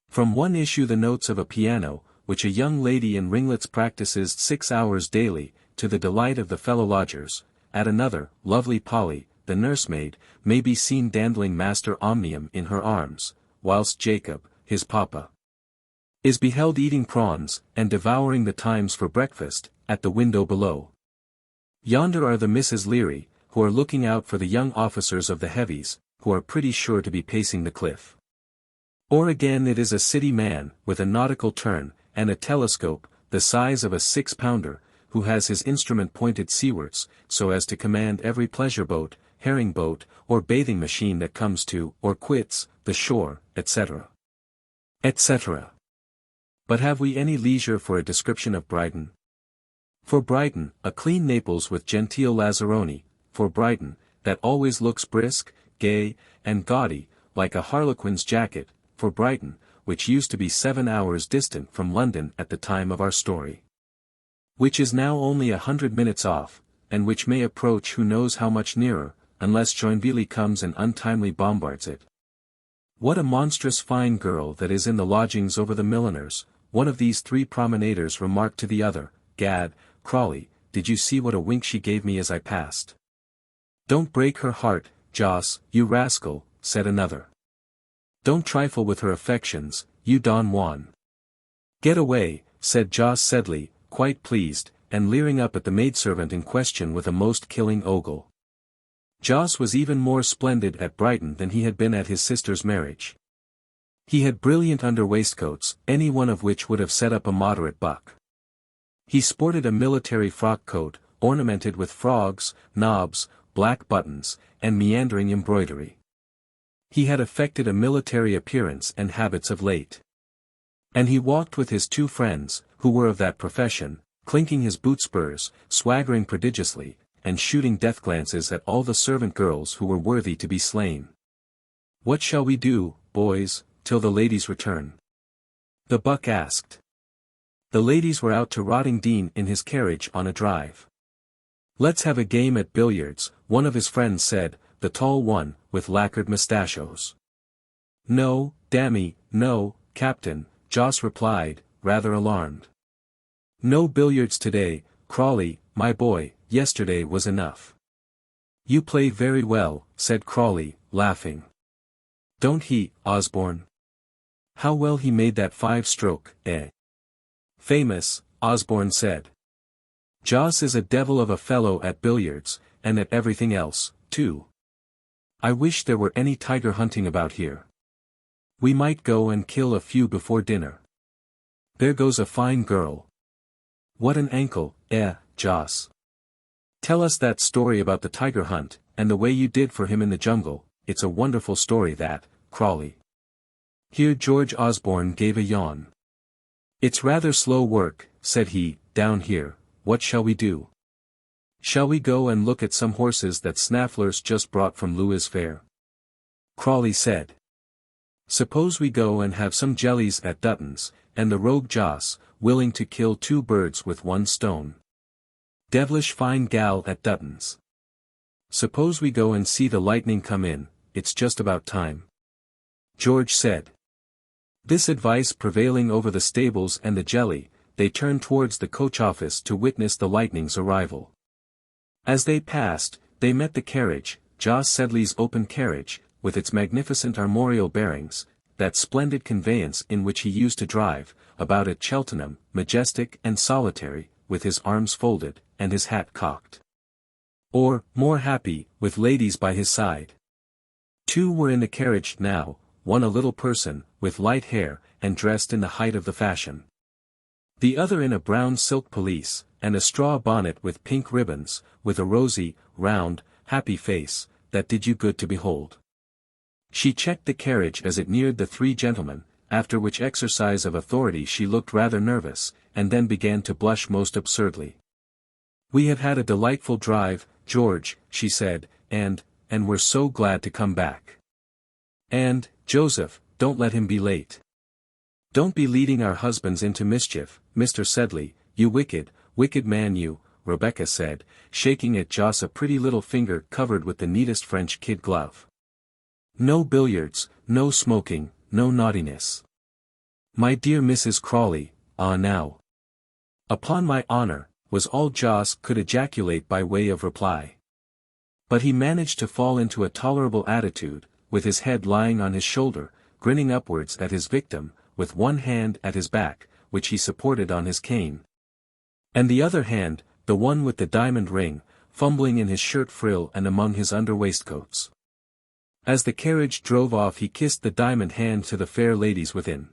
From one issue the notes of a piano, which a young lady in ringlets practices 6 hours daily, to the delight of the fellow lodgers. At another, lovely Polly, the nursemaid, may be seen dandling Master Omnium in her arms, whilst Jacob, his papa, is beheld eating prawns, and devouring the Times for breakfast, at the window below. Yonder are the Misses Leary, who are looking out for the young officers of the heavies, who are pretty sure to be pacing the cliff. Or again it is a city man, with a nautical turn, and a telescope, the size of a 6-pounder, who has his instrument pointed seawards, so as to command every pleasure boat, herring boat, or bathing machine that comes to, or quits, the shore, etc. etc. But have we any leisure for a description of Brighton? For Brighton, a clean Naples with genteel lazzaroni; for Brighton, that always looks brisk, gay, and gaudy, like a harlequin's jacket, for Brighton, which used to be 7 hours distant from London at the time of our story. Which is now only 100 minutes off, and which may approach who knows how much nearer, unless Joinville comes and untimely bombards it. What a monstrous fine girl that is in the lodgings over the milliner's, one of these 3 promenaders remarked to the other. Gad, Crawley, did you see what a wink she gave me as I passed? Don't break her heart, Joss, you rascal, said another. Don't trifle with her affections, you Don Juan. Get away, said Joss Sedley, quite pleased, and leering up at the maidservant in question with a most killing ogle. Joss was even more splendid at Brighton than he had been at his sister's marriage. He had brilliant under-waistcoats, any one of which would have set up a moderate buck. He sported a military frock coat, ornamented with frogs, knobs, black buttons, and meandering embroidery. He had affected a military appearance and habits of late. And he walked with his 2 friends, who were of that profession, clinking his boot spurs, swaggering prodigiously, and shooting death glances at all the servant girls who were worthy to be slain. What shall we do, boys, till the ladies return? The buck asked. The ladies were out to Rottingdean in his carriage on a drive. Let's have a game at billiards, one of his friends said, the tall one, with lacquered mustachios. No, dammy, no, Captain, Joss replied, rather alarmed. No billiards today, Crawley, my boy, yesterday was enough. You play very well, said Crawley, laughing. Don't he, Osborne? How well he made that 5-stroke, eh? Famous, Osborne said. Joss is a devil of a fellow at billiards, and at everything else, too. I wish there were any tiger hunting about here. We might go and kill a few before dinner. There goes a fine girl. What an ankle, Joss. Tell us that story about the tiger hunt, and the way you did for him in the jungle. It's a wonderful story that, Crawley. Here George Osborne gave a yawn. It's rather slow work, said he, down here. What shall we do? Shall we go and look at some horses that Snaffler's just brought from Lewes Fair? Crawley said. Suppose we go and have some jellies at Dutton's, and the rogue Joss, willing to kill 2 birds with 1 stone. Devilish fine gal at Dutton's. Suppose we go and see the lightning come in, it's just about time. George said. This advice prevailing over the stables and the jelly, they turned towards the coach office to witness the lightning's arrival. As they passed, they met the carriage, Joss Sedley's open carriage, with its magnificent armorial bearings, that splendid conveyance in which he used to drive, about at Cheltenham, majestic and solitary, with his arms folded, and his hat cocked. Or, more happy, with ladies by his side. 2 were in the carriage now, one a little person, with light hair, and dressed in the height of the fashion. The other in a brown silk pelisse, and a straw bonnet with pink ribbons, with a rosy, round, happy face, that did you good to behold. She checked the carriage as it neared the 3 gentlemen, after which exercise of authority she looked rather nervous, and then began to blush most absurdly. We have had a delightful drive, George, she said, and we're so glad to come back. And, Joseph, don't let him be late. Don't be leading our husbands into mischief, Mr. Sedley, you wicked, wicked man you, Rebecca said, shaking at Joss a pretty little finger covered with the neatest French kid glove. No billiards, no smoking, no naughtiness. My dear Mrs. Crawley, ah now. Upon my honor, was all Joss could ejaculate by way of reply. But he managed to fall into a tolerable attitude, with his head lying on his shoulder, grinning upwards at his victim, with one hand at his back, which he supported on his cane. And the other hand, the one with the diamond ring, fumbling in his shirt frill and among his under-waistcoats. As the carriage drove off he kissed the diamond hand to the fair ladies within.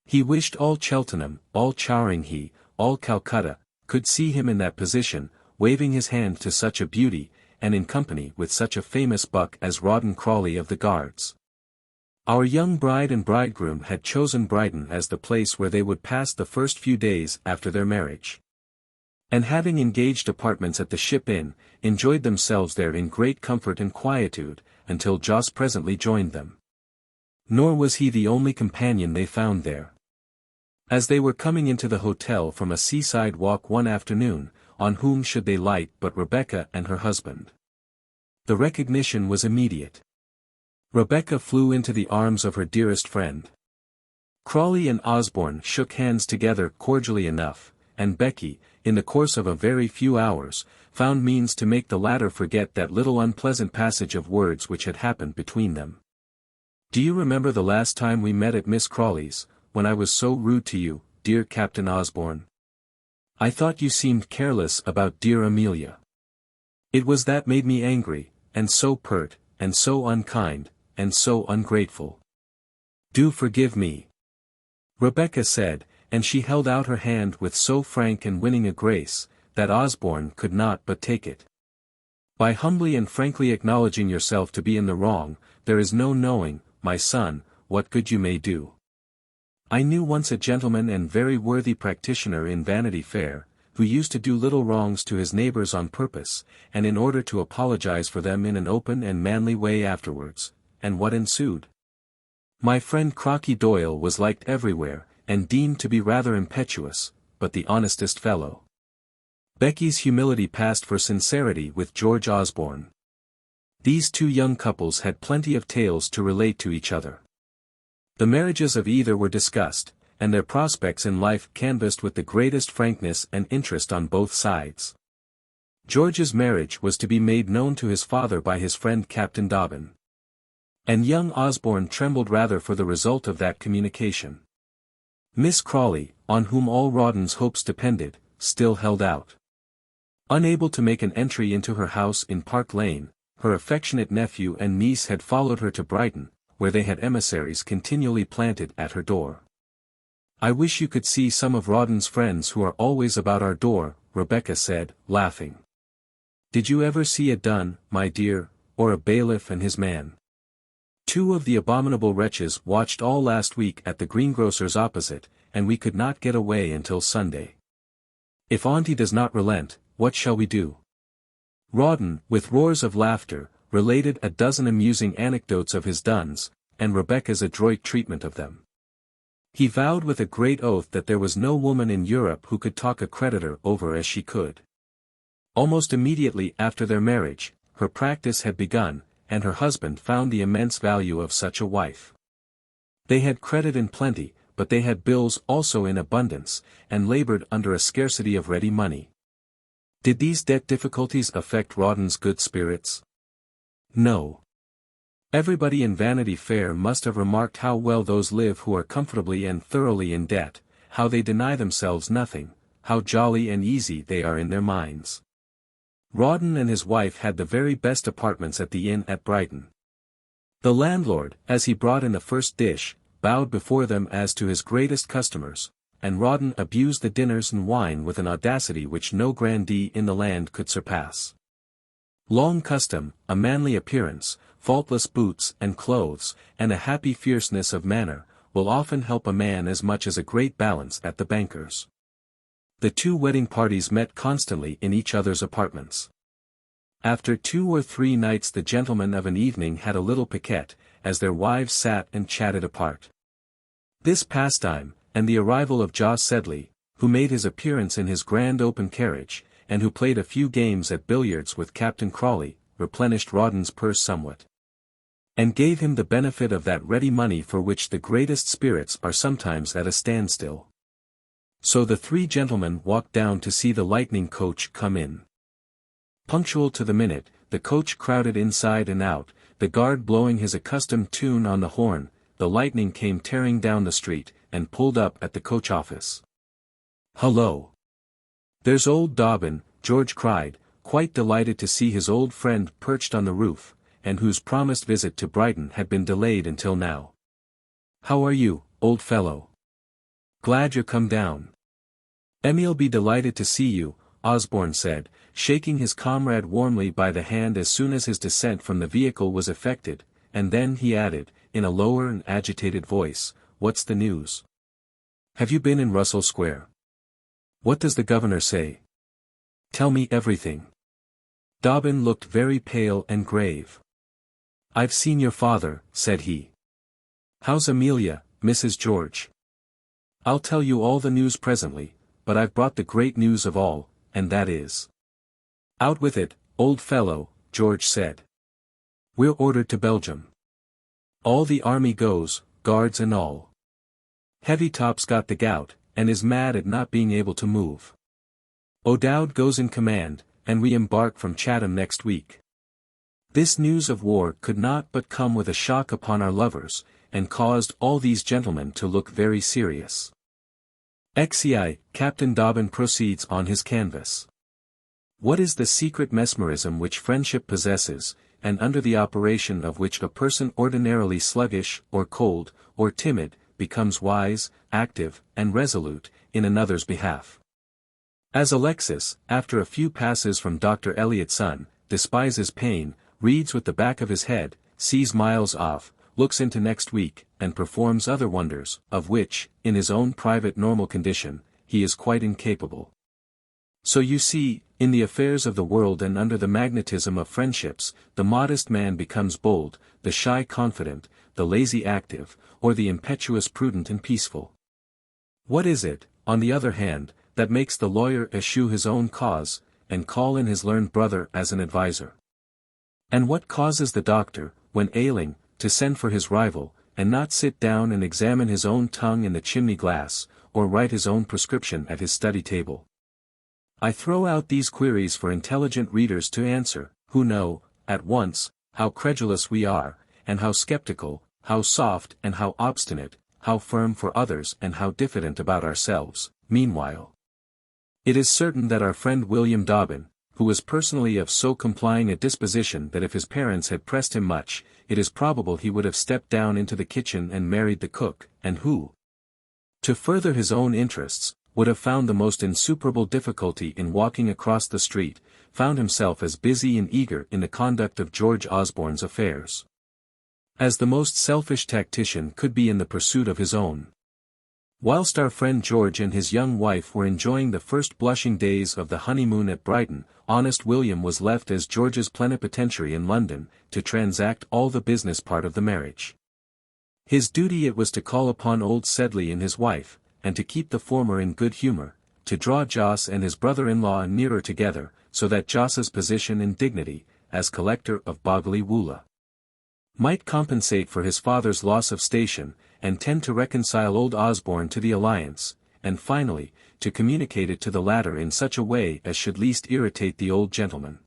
He wished all Cheltenham, all Chowringhee, all Calcutta, could see him in that position, waving his hand to such a beauty, and in company with such a famous buck as Rawdon Crawley of the Guards. Our young bride and bridegroom had chosen Brighton as the place where they would pass the first few days after their marriage. and having engaged apartments at the Ship Inn, enjoyed themselves there in great comfort and quietude, until Joss presently joined them. Nor was he the only companion they found there. As they were coming into the hotel from a seaside walk one afternoon, on whom should they light but Rebecca and her husband? The recognition was immediate. Rebecca flew into the arms of her dearest friend. Crawley and Osborne shook hands together cordially enough, and Becky, in the course of a very few hours, found means to make the latter forget that little unpleasant passage of words which had happened between them. "Do you remember the last time we met at Miss Crawley's, when I was so rude to you, dear Captain Osborne? I thought you seemed careless about dear Amelia. It was that made me angry, and so pert, and so unkind, and so ungrateful. Do forgive me," Rebecca said, and she held out her hand with so frank and winning a grace, that Osborne could not but take it. "By humbly and frankly acknowledging yourself to be in the wrong, there is no knowing, my son, what good you may do. I knew once a gentleman and very worthy practitioner in Vanity Fair, who used to do little wrongs to his neighbors on purpose, and in order to apologize for them in an open and manly way afterwards, and what ensued? My friend Crocky Doyle was liked everywhere, and deemed to be rather impetuous, but the honestest fellow." Becky's humility passed for sincerity with George Osborne. These two young couples had plenty of tales to relate to each other. The marriages of either were discussed, and their prospects in life canvassed with the greatest frankness and interest on both sides. George's marriage was to be made known to his father by his friend Captain Dobbin. And young Osborne trembled rather for the result of that communication. Miss Crawley, on whom all Rawdon's hopes depended, still held out. Unable to make an entry into her house in Park Lane, her affectionate nephew and niece had followed her to Brighton, where they had emissaries continually planted at her door. "I wish you could see some of Rawdon's friends who are always about our door," Rebecca said, laughing. "Did you ever see a Dunn, my dear, or a bailiff and his man? Two of the abominable wretches watched all last week at the greengrocer's opposite, and we could not get away until Sunday. If Auntie does not relent, what shall we do?" Rawdon, with roars of laughter, related a dozen amusing anecdotes of his Dunns, and Rebecca's adroit treatment of them. He vowed with a great oath that there was no woman in Europe who could talk a creditor over as she could. Almost immediately after their marriage, her practice had begun, and her husband found the immense value of such a wife. They had credit in plenty, but they had bills also in abundance, and labored under a scarcity of ready money. Did these debt difficulties affect Rawdon's good spirits? No. Everybody in Vanity Fair must have remarked how well those live who are comfortably and thoroughly in debt, how they deny themselves nothing, how jolly and easy they are in their minds. Rawdon and his wife had the very best apartments at the inn at Brighton. The landlord, as he brought in the first dish, bowed before them as to his greatest customers, and Rawdon abused the dinners and wine with an audacity which no grandee in the land could surpass. Long custom, a manly appearance, faultless boots and clothes, and a happy fierceness of manner, will often help a man as much as a great balance at the banker's. The two wedding parties met constantly in each other's apartments. After 2 or 3 nights the gentlemen of an evening had a little piquet, as their wives sat and chatted apart. This pastime, and the arrival of Jos Sedley, who made his appearance in his grand open carriage, and who played a few games at billiards with Captain Crawley, replenished Rawdon's purse somewhat, and gave him the benefit of that ready money for which the greatest spirits are sometimes at a standstill. So the 3 gentlemen walked down to see the lightning coach come in. Punctual to the minute, the coach crowded inside and out, the guard blowing his accustomed tune on the horn. The lightning came tearing down the street, and pulled up at the coach office. "Hullo! There's old Dobbin," George cried, quite delighted to see his old friend perched on the roof, and whose promised visit to Brighton had been delayed until now. "How are you, old fellow? Glad you're come down." "Emmy'll be delighted to see you," Osborne said, shaking his comrade warmly by the hand as soon as his descent from the vehicle was effected, and then he added, in a lower and agitated voice, "What's the news? Have you been in Russell Square? What does the governor say?" Tell me everything. Dobbin looked very pale and grave. I've seen your father, said he. How's Amelia, Mrs. George? I'll tell you all the news presently, but I've brought the great news of all, and that is. Out with it, old fellow, George said. We're ordered to Belgium. All the army goes, guards and all. Heavytop's got the gout, and is mad at not being able to move. O'Dowd goes in command, and we embark from Chatham next week. This news of war could not but come with a shock upon our lovers, and caused all these gentlemen to look very serious. XIII, Captain Dobbin proceeds on his canvass. What is the secret mesmerism which friendship possesses, and under the operation of which a person ordinarily sluggish, or cold, or timid, becomes wise, active, and resolute, in another's behalf? As Alexis, after a few passes from Dr. Eliot's son, despises pain, reads with the back of his head, sees miles off, looks into next week, and performs other wonders, of which, in his own private normal condition, he is quite incapable. So you see, in the affairs of the world and under the magnetism of friendships, the modest man becomes bold, the shy confident, the lazy active, or the impetuous prudent and peaceful. What is it, on the other hand, that makes the lawyer eschew his own cause, and call in his learned brother as an adviser? And what causes the doctor, when ailing, to send for his rival, and not sit down and examine his own tongue in the chimney glass, or write his own prescription at his study table? I throw out these queries for intelligent readers to answer, who know, at once, how credulous we are, and how skeptical, how soft and how obstinate, how firm for others and how diffident about ourselves, meanwhile. It is certain that our friend William Dobbin, who was personally of so complying a disposition that if his parents had pressed him much, it is probable he would have stepped down into the kitchen and married the cook, and who, to further his own interests, would have found the most insuperable difficulty in walking across the street, found himself as busy and eager in the conduct of George Osborne's affairs as the most selfish tactician could be in the pursuit of his own. Whilst our friend George and his young wife were enjoying the first blushing days of the honeymoon at Brighton, honest William was left as George's plenipotentiary in London, to transact all the business part of the marriage. His duty it was to call upon old Sedley and his wife, and to keep the former in good humour, to draw Jos and his brother-in-law nearer together, so that Jos's position and dignity, as collector of Boggley Woola, might compensate for his father's loss of station, and tend to reconcile old Osborne to the alliance, and finally, to communicate it to the latter in such a way as should least irritate the old gentleman.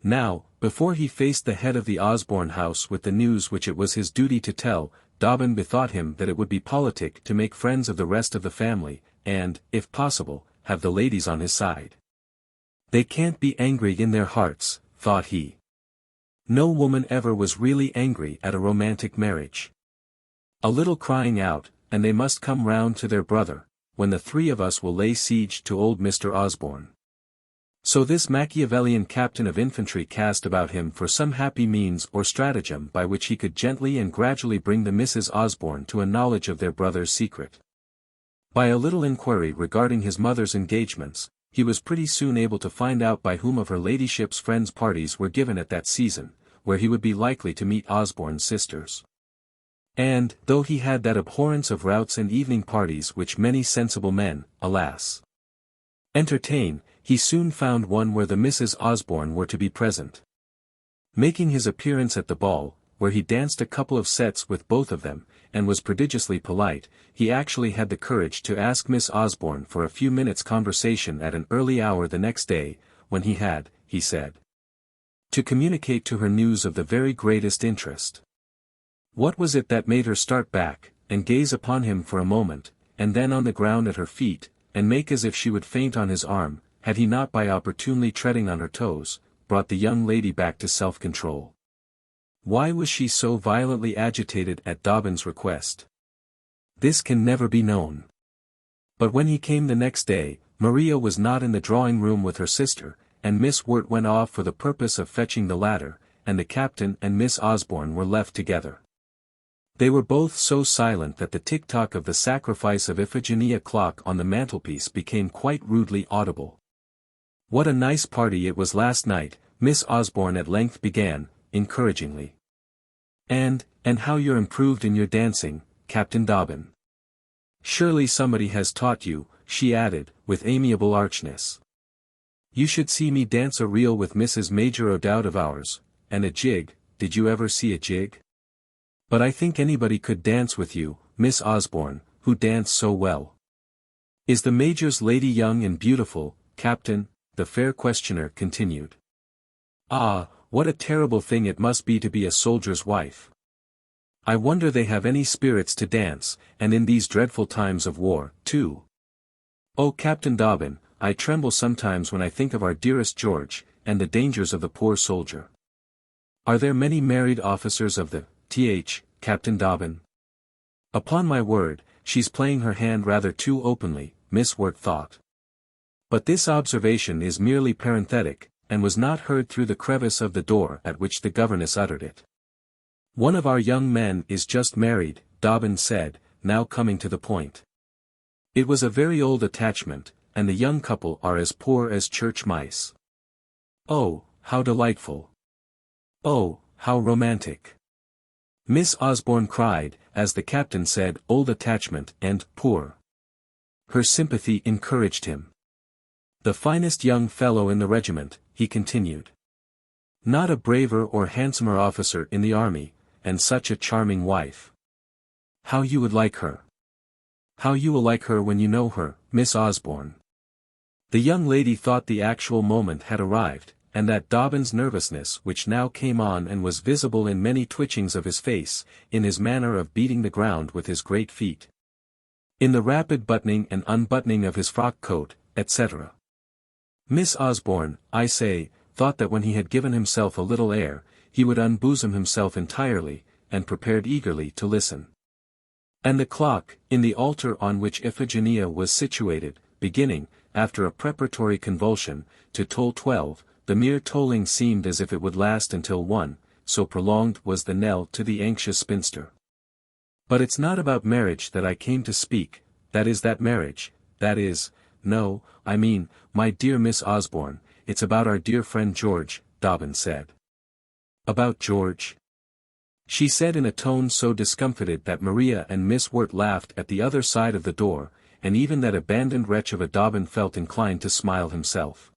Now, before he faced the head of the Osborne house with the news which it was his duty to tell, Dobbin bethought him that it would be politic to make friends of the rest of the family, and, if possible, have the ladies on his side. They can't be angry in their hearts, thought he. No woman ever was really angry at a romantic marriage. A little crying out, and they must come round to their brother, when the three of us will lay siege to old Mr. Osborne. So this Machiavellian captain of infantry cast about him for some happy means or stratagem by which he could gently and gradually bring the Misses Osborne to a knowledge of their brother's secret. By a little inquiry regarding his mother's engagements, he was pretty soon able to find out by whom of her ladyship's friends parties were given at that season, where he would be likely to meet Osborne's sisters. And, though he had that abhorrence of routs and evening parties which many sensible men, alas, entertain, he soon found one where the Misses Osborne were to be present. Making his appearance at the ball, where he danced a couple of sets with both of them, and was prodigiously polite, he actually had the courage to ask Miss Osborne for a few minutes' conversation at an early hour the next day, when he had, he said, to communicate to her news of the very greatest interest. What was it that made her start back, and gaze upon him for a moment, and then on the ground at her feet, and make as if she would faint on his arm, had he not by opportunely treading on her toes, brought the young lady back to self-control? Why was she so violently agitated at Dobbin's request? This can never be known. But when he came the next day, Maria was not in the drawing-room with her sister, and Miss Wirt went off for the purpose of fetching the latter, and the captain and Miss Osborne were left together. They were both so silent that the tick-tock of the sacrifice of Iphigenia clock on the mantelpiece became quite rudely audible. What a nice party it was last night, Miss Osborne at length began, encouragingly. And how you're improved in your dancing, Captain Dobbin. Surely somebody has taught you, she added, with amiable archness. You should see me dance a reel with Mrs. Major O'Dowd of Ours, and a jig. Did you ever see a jig? But I think anybody could dance with you, Miss Osborne, who dance so well. Is the Major's lady young and beautiful, Captain? The fair questioner continued. Ah, what a terrible thing it must be to be a soldier's wife. I wonder they have any spirits to dance, and in these dreadful times of war, too. Oh, Captain Dobbin, I tremble sometimes when I think of our dearest George, and the dangers of the poor soldier. Are there many married officers of the th, Captain Dobbin? Upon my word, she's playing her hand rather too openly, Miss Wirt thought. But this observation is merely parenthetic, and was not heard through the crevice of the door at which the governess uttered it. One of our young men is just married, Dobbin said, now coming to the point. It was a very old attachment, and the young couple are as poor as church mice. Oh, how delightful! Oh, how romantic! Miss Osborne cried, as the captain said old attachment and poor. Her sympathy encouraged him. The finest young fellow in the regiment, he continued. Not a braver or handsomer officer in the army, and such a charming wife. How you would like her. How you will like her when you know her, Miss Osborne. The young lady thought the actual moment had arrived, and that Dobbin's nervousness which now came on and was visible in many twitchings of his face, in his manner of beating the ground with his great feet. In the rapid buttoning and unbuttoning of his frock coat, etc. Miss Osborne, I say, thought that when he had given himself a little air, he would unbosom himself entirely, and prepared eagerly to listen. And the clock, in the altar on which Iphigenia was situated, beginning, after a preparatory convulsion, to toll 12, the mere tolling seemed as if it would last until 1, so prolonged was the knell to the anxious spinster. But it's not about marriage that I came to speak, that is, no, I mean, my dear Miss Osborne, it's about our dear friend George, Dobbin said. About George? She said in a tone so discomfited that Maria and Miss Wirt laughed at the other side of the door, and even that abandoned wretch of a Dobbin felt inclined to smile himself.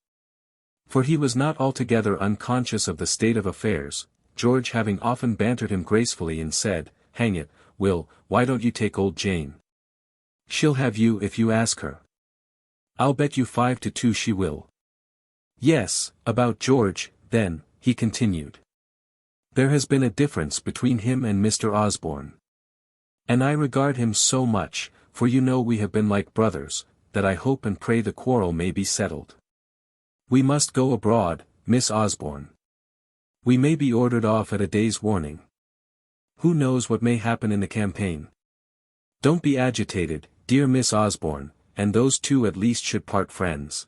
For he was not altogether unconscious of the state of affairs, George having often bantered him gracefully and said, hang it, Will, why don't you take old Jane? She'll have you if you ask her. I'll bet you 5-2 she will. Yes, about George, then, he continued. There has been a difference between him and Mr. Osborne. And I regard him so much, for you know we have been like brothers, that I hope and pray the quarrel may be settled. We must go abroad, Miss Osborne. We may be ordered off at a day's warning. Who knows what may happen in the campaign? Don't be agitated, dear Miss Osborne, and those two at least should part friends.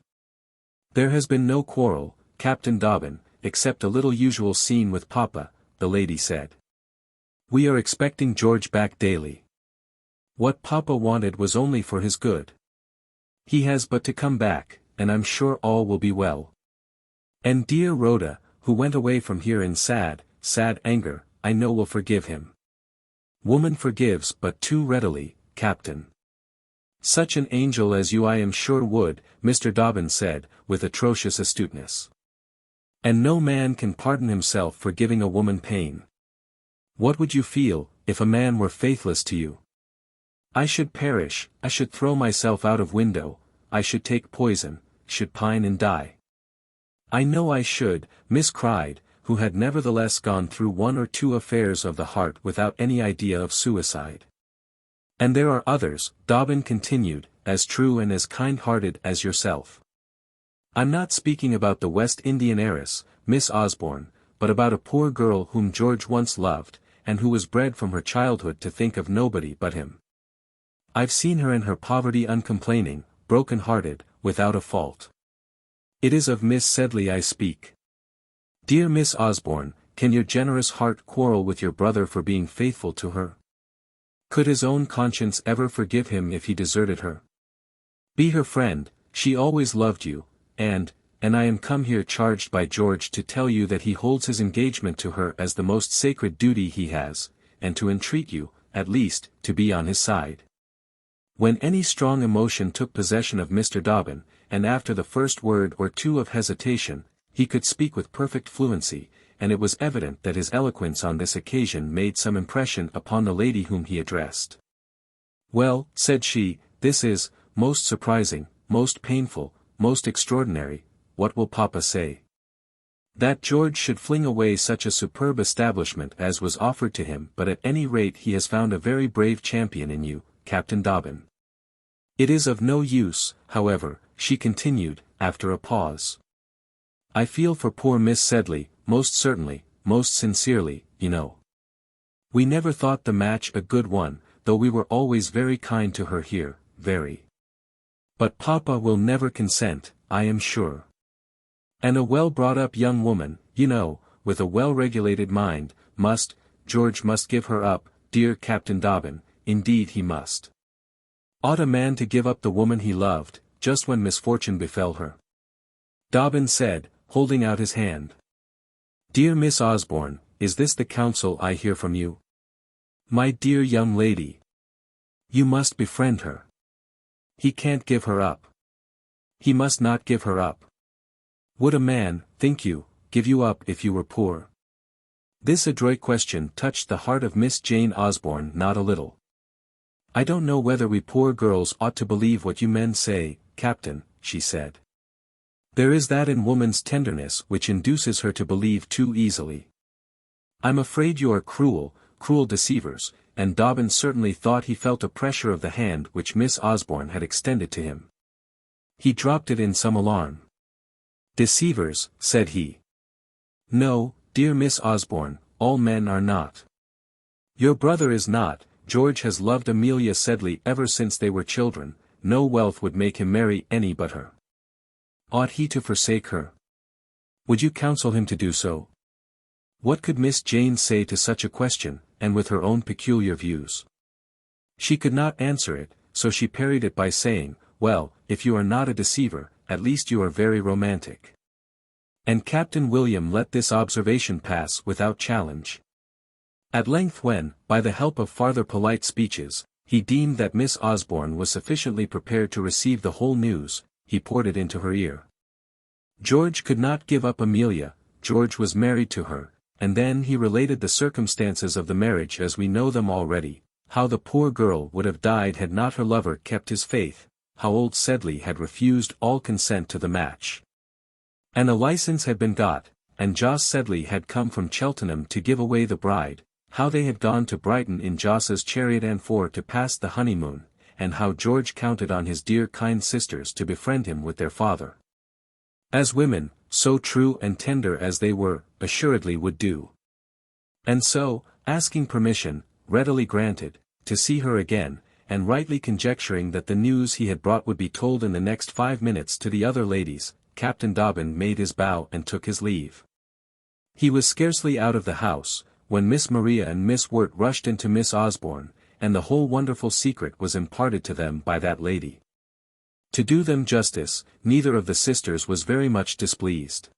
There has been no quarrel, Captain Dobbin, except a little usual scene with Papa, the lady said. We are expecting George back daily. What Papa wanted was only for his good. He has but to come back, and I'm sure all will be well. And dear Rhoda, who went away from here in sad anger, I know will forgive him. Woman forgives but too readily, Captain. Such an angel as you I am sure would, Mr. Dobbin said, with atrocious astuteness. And no man can pardon himself for giving a woman pain. What would you feel, if a man were faithless to you? I should perish, I should throw myself out of window, I should take poison, should pine and die. I know I should, Miss cried, who had nevertheless gone through 1 or 2 affairs of the heart without any idea of suicide. And there are others, Dobbin continued, as true and as kind-hearted as yourself. I'm not speaking about the West Indian heiress, Miss Osborne, but about a poor girl whom George once loved, and who was bred from her childhood to think of nobody but him. I've seen her in her poverty uncomplaining, broken-hearted, without a fault. It is of Miss Sedley I speak. Dear Miss Osborne, can your generous heart quarrel with your brother for being faithful to her? Could his own conscience ever forgive him if he deserted her? Be her friend, she always loved you, and and I am come here charged by George to tell you that he holds his engagement to her as the most sacred duty he has, and to entreat you, at least, to be on his side." When any strong emotion took possession of Mr. Dobbin, and after the first word or two of hesitation, he could speak with perfect fluency, and it was evident that his eloquence on this occasion made some impression upon the lady whom he addressed. "Well," said she, "this is most surprising, most painful, most extraordinary. What will Papa say?" "That George should fling away such a superb establishment as was offered to him, but at any rate he has found a very brave champion in you, Captain Dobbin. It is of no use, however," she continued, after a pause. "I feel for poor Miss Sedley, most certainly, most sincerely, you know. We never thought the match a good one, though we were always very kind to her here, very. But Papa will never consent, I am sure. And a well-brought-up young woman, you know, with a well-regulated mind, George must give her up, dear Captain Dobbin, indeed he must. Ought a man to give up the woman he loved, just when misfortune befell her?" Dobbin said, holding out his hand. "Dear Miss Osborne, is this the counsel I hear from you? My dear young lady. You must befriend her. He can't give her up. He must not give her up. Would a man, think you, give you up if you were poor?" This adroit question touched the heart of Miss Jane Osborne not a little. "I don't know whether we poor girls ought to believe what you men say, Captain," she said. "There is that in woman's tenderness which induces her to believe too easily. I'm afraid you are cruel, cruel deceivers," and Dobbin certainly thought he felt a pressure of the hand which Miss Osborne had extended to him. He dropped it in some alarm. "Deceivers," said he. "No, dear Miss Osborne, all men are not. Your brother is not. George has loved Amelia Sedley ever since they were children. No wealth would make him marry any but her. Ought he to forsake her? Would you counsel him to do so?" What could Miss Jane say to such a question, and with her own peculiar views? She could not answer it, so she parried it by saying, "Well, if you are not a deceiver, at least you are very romantic." And Captain William let this observation pass without challenge. At length when, by the help of farther polite speeches, he deemed that Miss Osborne was sufficiently prepared to receive the whole news, he poured it into her ear. George could not give up Amelia, George was married to her, and then he related the circumstances of the marriage as we know them already, how the poor girl would have died had not her lover kept his faith, how old Sedley had refused all consent to the match. And a license had been got, and Jos Sedley had come from Cheltenham to give away the bride, how they had gone to Brighton in Jos's chariot and four to pass the honeymoon, and how George counted on his dear kind sisters to befriend him with their father. As women, so true and tender as they were, assuredly would do. And so, asking permission, readily granted, to see her again, and rightly conjecturing that the news he had brought would be told in the next 5 minutes to the other ladies, Captain Dobbin made his bow and took his leave. He was scarcely out of the house, when Miss Maria and Miss Wirt rushed into Miss Osborne, and the whole wonderful secret was imparted to them by that lady. To do them justice, neither of the sisters was very much displeased.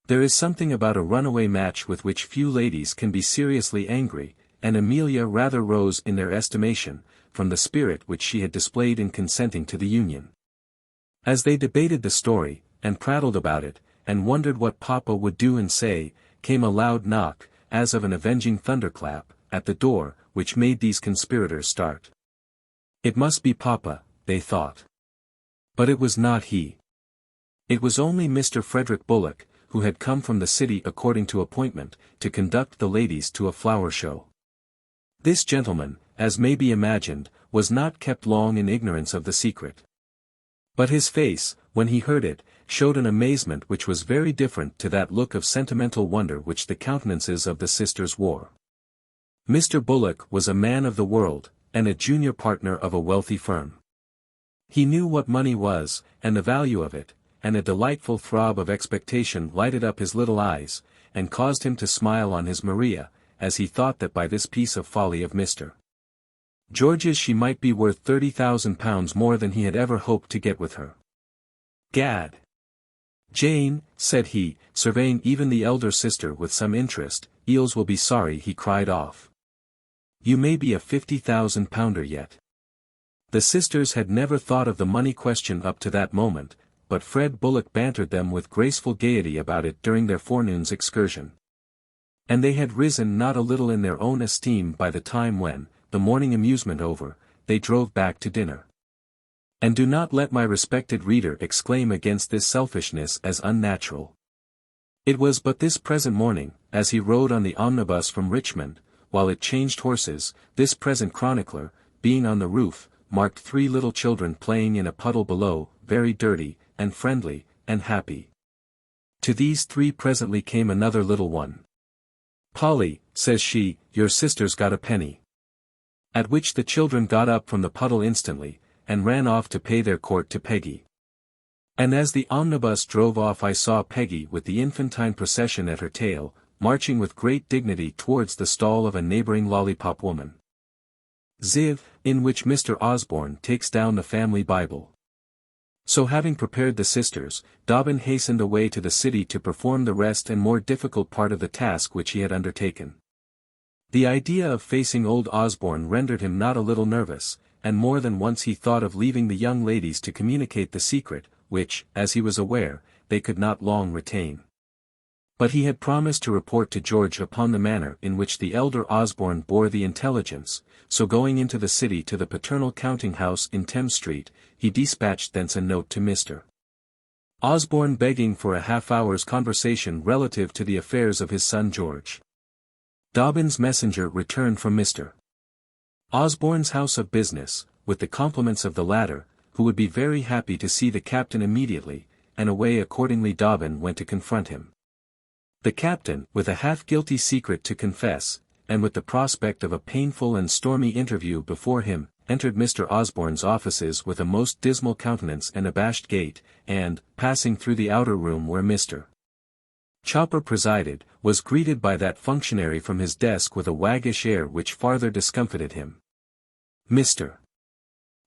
There is something about a runaway match with which few ladies can be seriously angry, and Amelia rather rose in their estimation, from the spirit which she had displayed in consenting to the union. As they debated the story, and prattled about it, and wondered what Papa would do and say, came a loud knock, as of an avenging thunderclap, at the door, which made these conspirators start. It must be Papa, they thought. But it was not he. It was only Mr. Frederick Bullock, who had come from the city according to appointment, to conduct the ladies to a flower show. This gentleman, as may be imagined, was not kept long in ignorance of the secret. But his face, when he heard it, showed an amazement which was very different to that look of sentimental wonder which the countenances of the sisters wore. Mr. Bullock was a man of the world, and a junior partner of a wealthy firm. He knew what money was, and the value of it, and a delightful throb of expectation lighted up his little eyes, and caused him to smile on his Maria, as he thought that by this piece of folly of Mr. George's she might be worth £30,000 more than he had ever hoped to get with her. Gad! Jane, said he, surveying even the elder sister with some interest, Eels will be sorry he cried off. You may be a 50,000-pounder yet. The sisters had never thought of the money question up to that moment, but Fred Bullock bantered them with graceful gaiety about it during their forenoon's excursion. And they had risen not a little in their own esteem by the time when, the morning amusement over, they drove back to dinner. And do not let my respected reader exclaim against this selfishness as unnatural. It was but this present morning, as he rode on the omnibus from Richmond, while it changed horses, this present chronicler, being on the roof, marked 3 little children playing in a puddle below, very dirty, and friendly, and happy. To these 3 presently came another little one. Polly, says she, your sister's got a penny. At which the children got up from the puddle instantly, and ran off to pay their court to Peggy. And as the omnibus drove off I saw Peggy with the infantine procession at her tail, marching with great dignity towards the stall of a neighboring lollipop woman. XIII, in which Mr. Osborne takes down the family Bible. So having prepared the sisters, Dobbin hastened away to the city to perform the rest and more difficult part of the task which he had undertaken. The idea of facing old Osborne rendered him not a little nervous, and more than once he thought of leaving the young ladies to communicate the secret, which, as he was aware, they could not long retain. But he had promised to report to George upon the manner in which the elder Osborne bore the intelligence, so going into the city to the paternal counting-house in Thames Street, he dispatched thence a note to Mr. Osborne begging for a half-hour's conversation relative to the affairs of his son George. Dobbin's messenger returned from Mr. Osborne's house of business, with the compliments of the latter, who would be very happy to see the captain immediately, and away accordingly Dobbin went to confront him. The captain, with a half-guilty secret to confess, and with the prospect of a painful and stormy interview before him, entered Mr. Osborne's offices with a most dismal countenance and abashed gait, and, passing through the outer room where Mr. Chopper presided, was greeted by that functionary from his desk with a waggish air which farther discomfited him. Mr.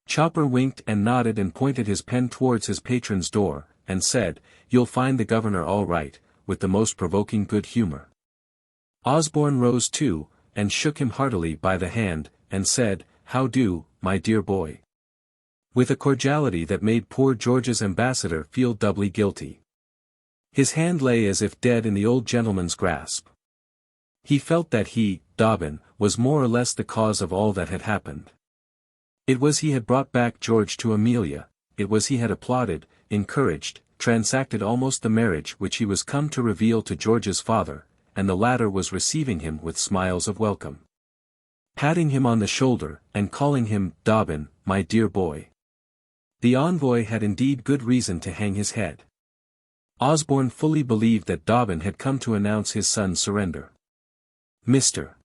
Chopper winked and nodded and pointed his pen towards his patron's door, and said, "You'll find the governor all right," with the most provoking good humor. Osborne rose too, and shook him heartily by the hand, and said, "How do, my dear boy?" with a cordiality that made poor George's ambassador feel doubly guilty. His hand lay as if dead in the old gentleman's grasp. He felt that he, Dobbin, was more or less the cause of all that had happened. It was he had brought back George to Amelia, it was he had applauded, encouraged, transacted almost the marriage which he was come to reveal to George's father, and the latter was receiving him with smiles of welcome, patting him on the shoulder, and calling him, Dobbin, my dear boy. The envoy had indeed good reason to hang his head. Osborne fully believed that Dobbin had come to announce his son's surrender. Mr.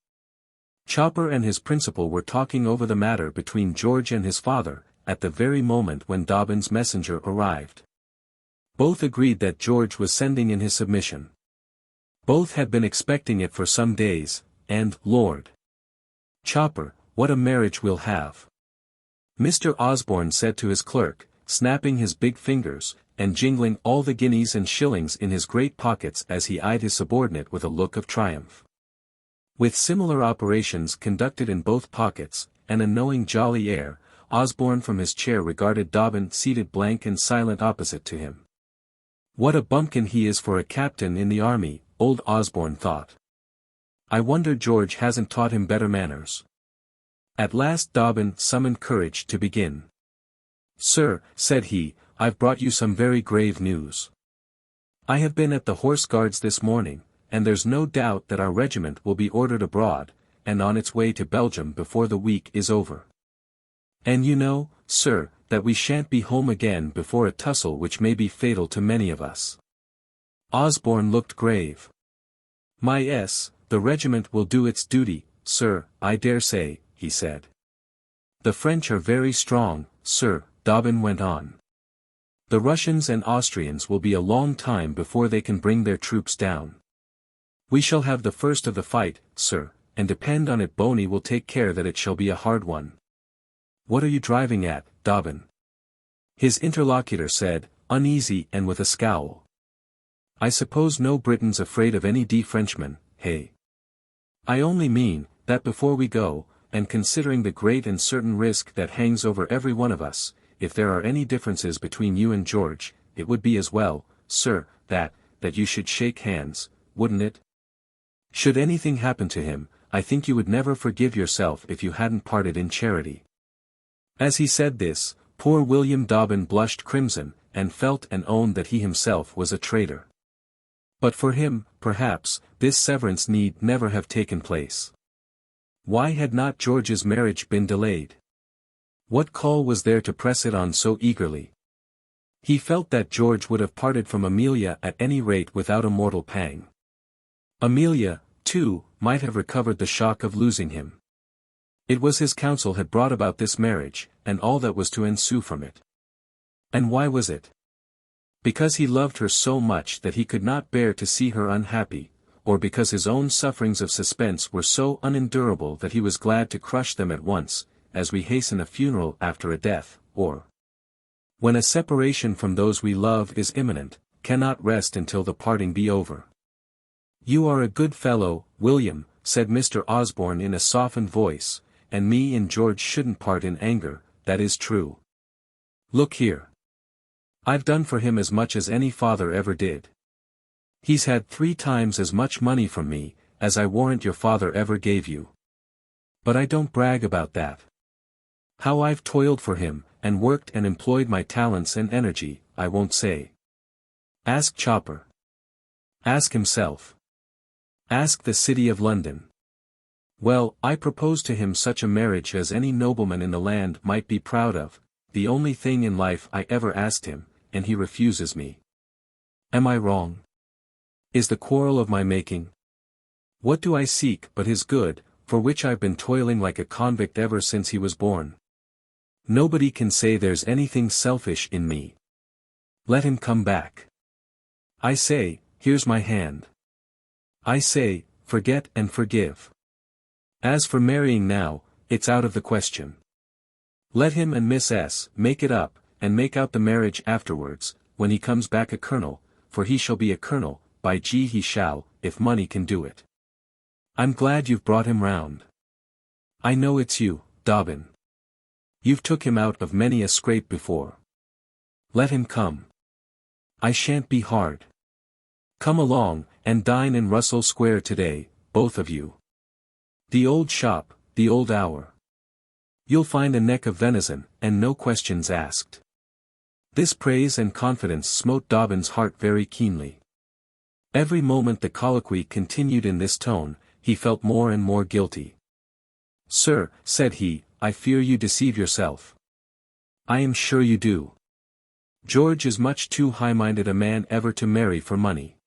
Chopper and his principal were talking over the matter between George and his father, at the very moment when Dobbin's messenger arrived. Both agreed that George was sending in his submission. Both had been expecting it for some days, and, Lord Chopper, what a marriage we'll have! Mr. Osborne said to his clerk, snapping his big fingers, and jingling all the guineas and shillings in his great pockets as he eyed his subordinate with a look of triumph. With similar operations conducted in both pockets, and a knowing jolly air, Osborne from his chair regarded Dobbin seated blank and silent opposite to him. What a bumpkin he is for a captain in the army, old Osborne thought. I wonder George hasn't taught him better manners. At last Dobbin summoned courage to begin. Sir, said he, I've brought you some very grave news. I have been at the Horse Guards this morning, and there's no doubt that our regiment will be ordered abroad, and on its way to Belgium before the week is over. And you know, sir, that we shan't be home again before a tussle which may be fatal to many of us. Osborne looked grave. The regiment will do its duty, sir, I dare say, he said. The French are very strong, sir, Dobbin went on. The Russians and Austrians will be a long time before they can bring their troops down. We shall have the first of the fight, sir, and depend on it Boney will take care that it shall be a hard one. What are you driving at, Dobbin? His interlocutor said, uneasy and with a scowl. I suppose no Briton's afraid of any Frenchman, hey? I only mean, that before we go, and considering the great and certain risk that hangs over every one of us, if there are any differences between you and George, it would be as well, sir, that you should shake hands, wouldn't it? Should anything happen to him, I think you would never forgive yourself if you hadn't parted in charity. As he said this, poor William Dobbin blushed crimson, and felt and owned that he himself was a traitor. But for him, perhaps, this severance need never have taken place. Why had not George's marriage been delayed? What call was there to press it on so eagerly? He felt that George would have parted from Amelia at any rate without a mortal pang. Amelia, too, might have recovered the shock of losing him. It was his counsel had brought about this marriage, and all that was to ensue from it. And why was it? Because he loved her so much that he could not bear to see her unhappy, or because his own sufferings of suspense were so unendurable that he was glad to crush them at once, as we hasten a funeral after a death, or when a separation from those we love is imminent, cannot rest until the parting be over. You are a good fellow, William, said Mr. Osborne in a softened voice, and me and George shouldn't part in anger, that is true. Look here. I've done for him as much as any father ever did. He's had 3 times as much money from me, as I warrant your father ever gave you. But I don't brag about that. How I've toiled for him, and worked and employed my talents and energy, I won't say. Ask Chopper. Ask himself. Ask the City of London. Well, I proposed to him such a marriage as any nobleman in the land might be proud of, the only thing in life I ever asked him, and he refuses me. Am I wrong? Is the quarrel of my making? What do I seek but his good, for which I've been toiling like a convict ever since he was born? Nobody can say there's anything selfish in me. Let him come back. I say, here's my hand. I say, forget and forgive. As for marrying now, it's out of the question. Let him and Miss S. make it up, and make out the marriage afterwards, when he comes back a colonel, for he shall be a colonel, by G he shall, if money can do it. I'm glad you've brought him round. I know it's you, Dobbin. You've took him out of many a scrape before. Let him come. I shan't be hard. Come along, and dine in Russell Square today, both of you. The old shop, the old hour. You'll find a neck of venison, and no questions asked. This praise and confidence smote Dobbin's heart very keenly. Every moment the colloquy continued in this tone, he felt more and more guilty. Sir, said he, I fear you deceive yourself. I am sure you do. George is much too high-minded a man ever to marry for money.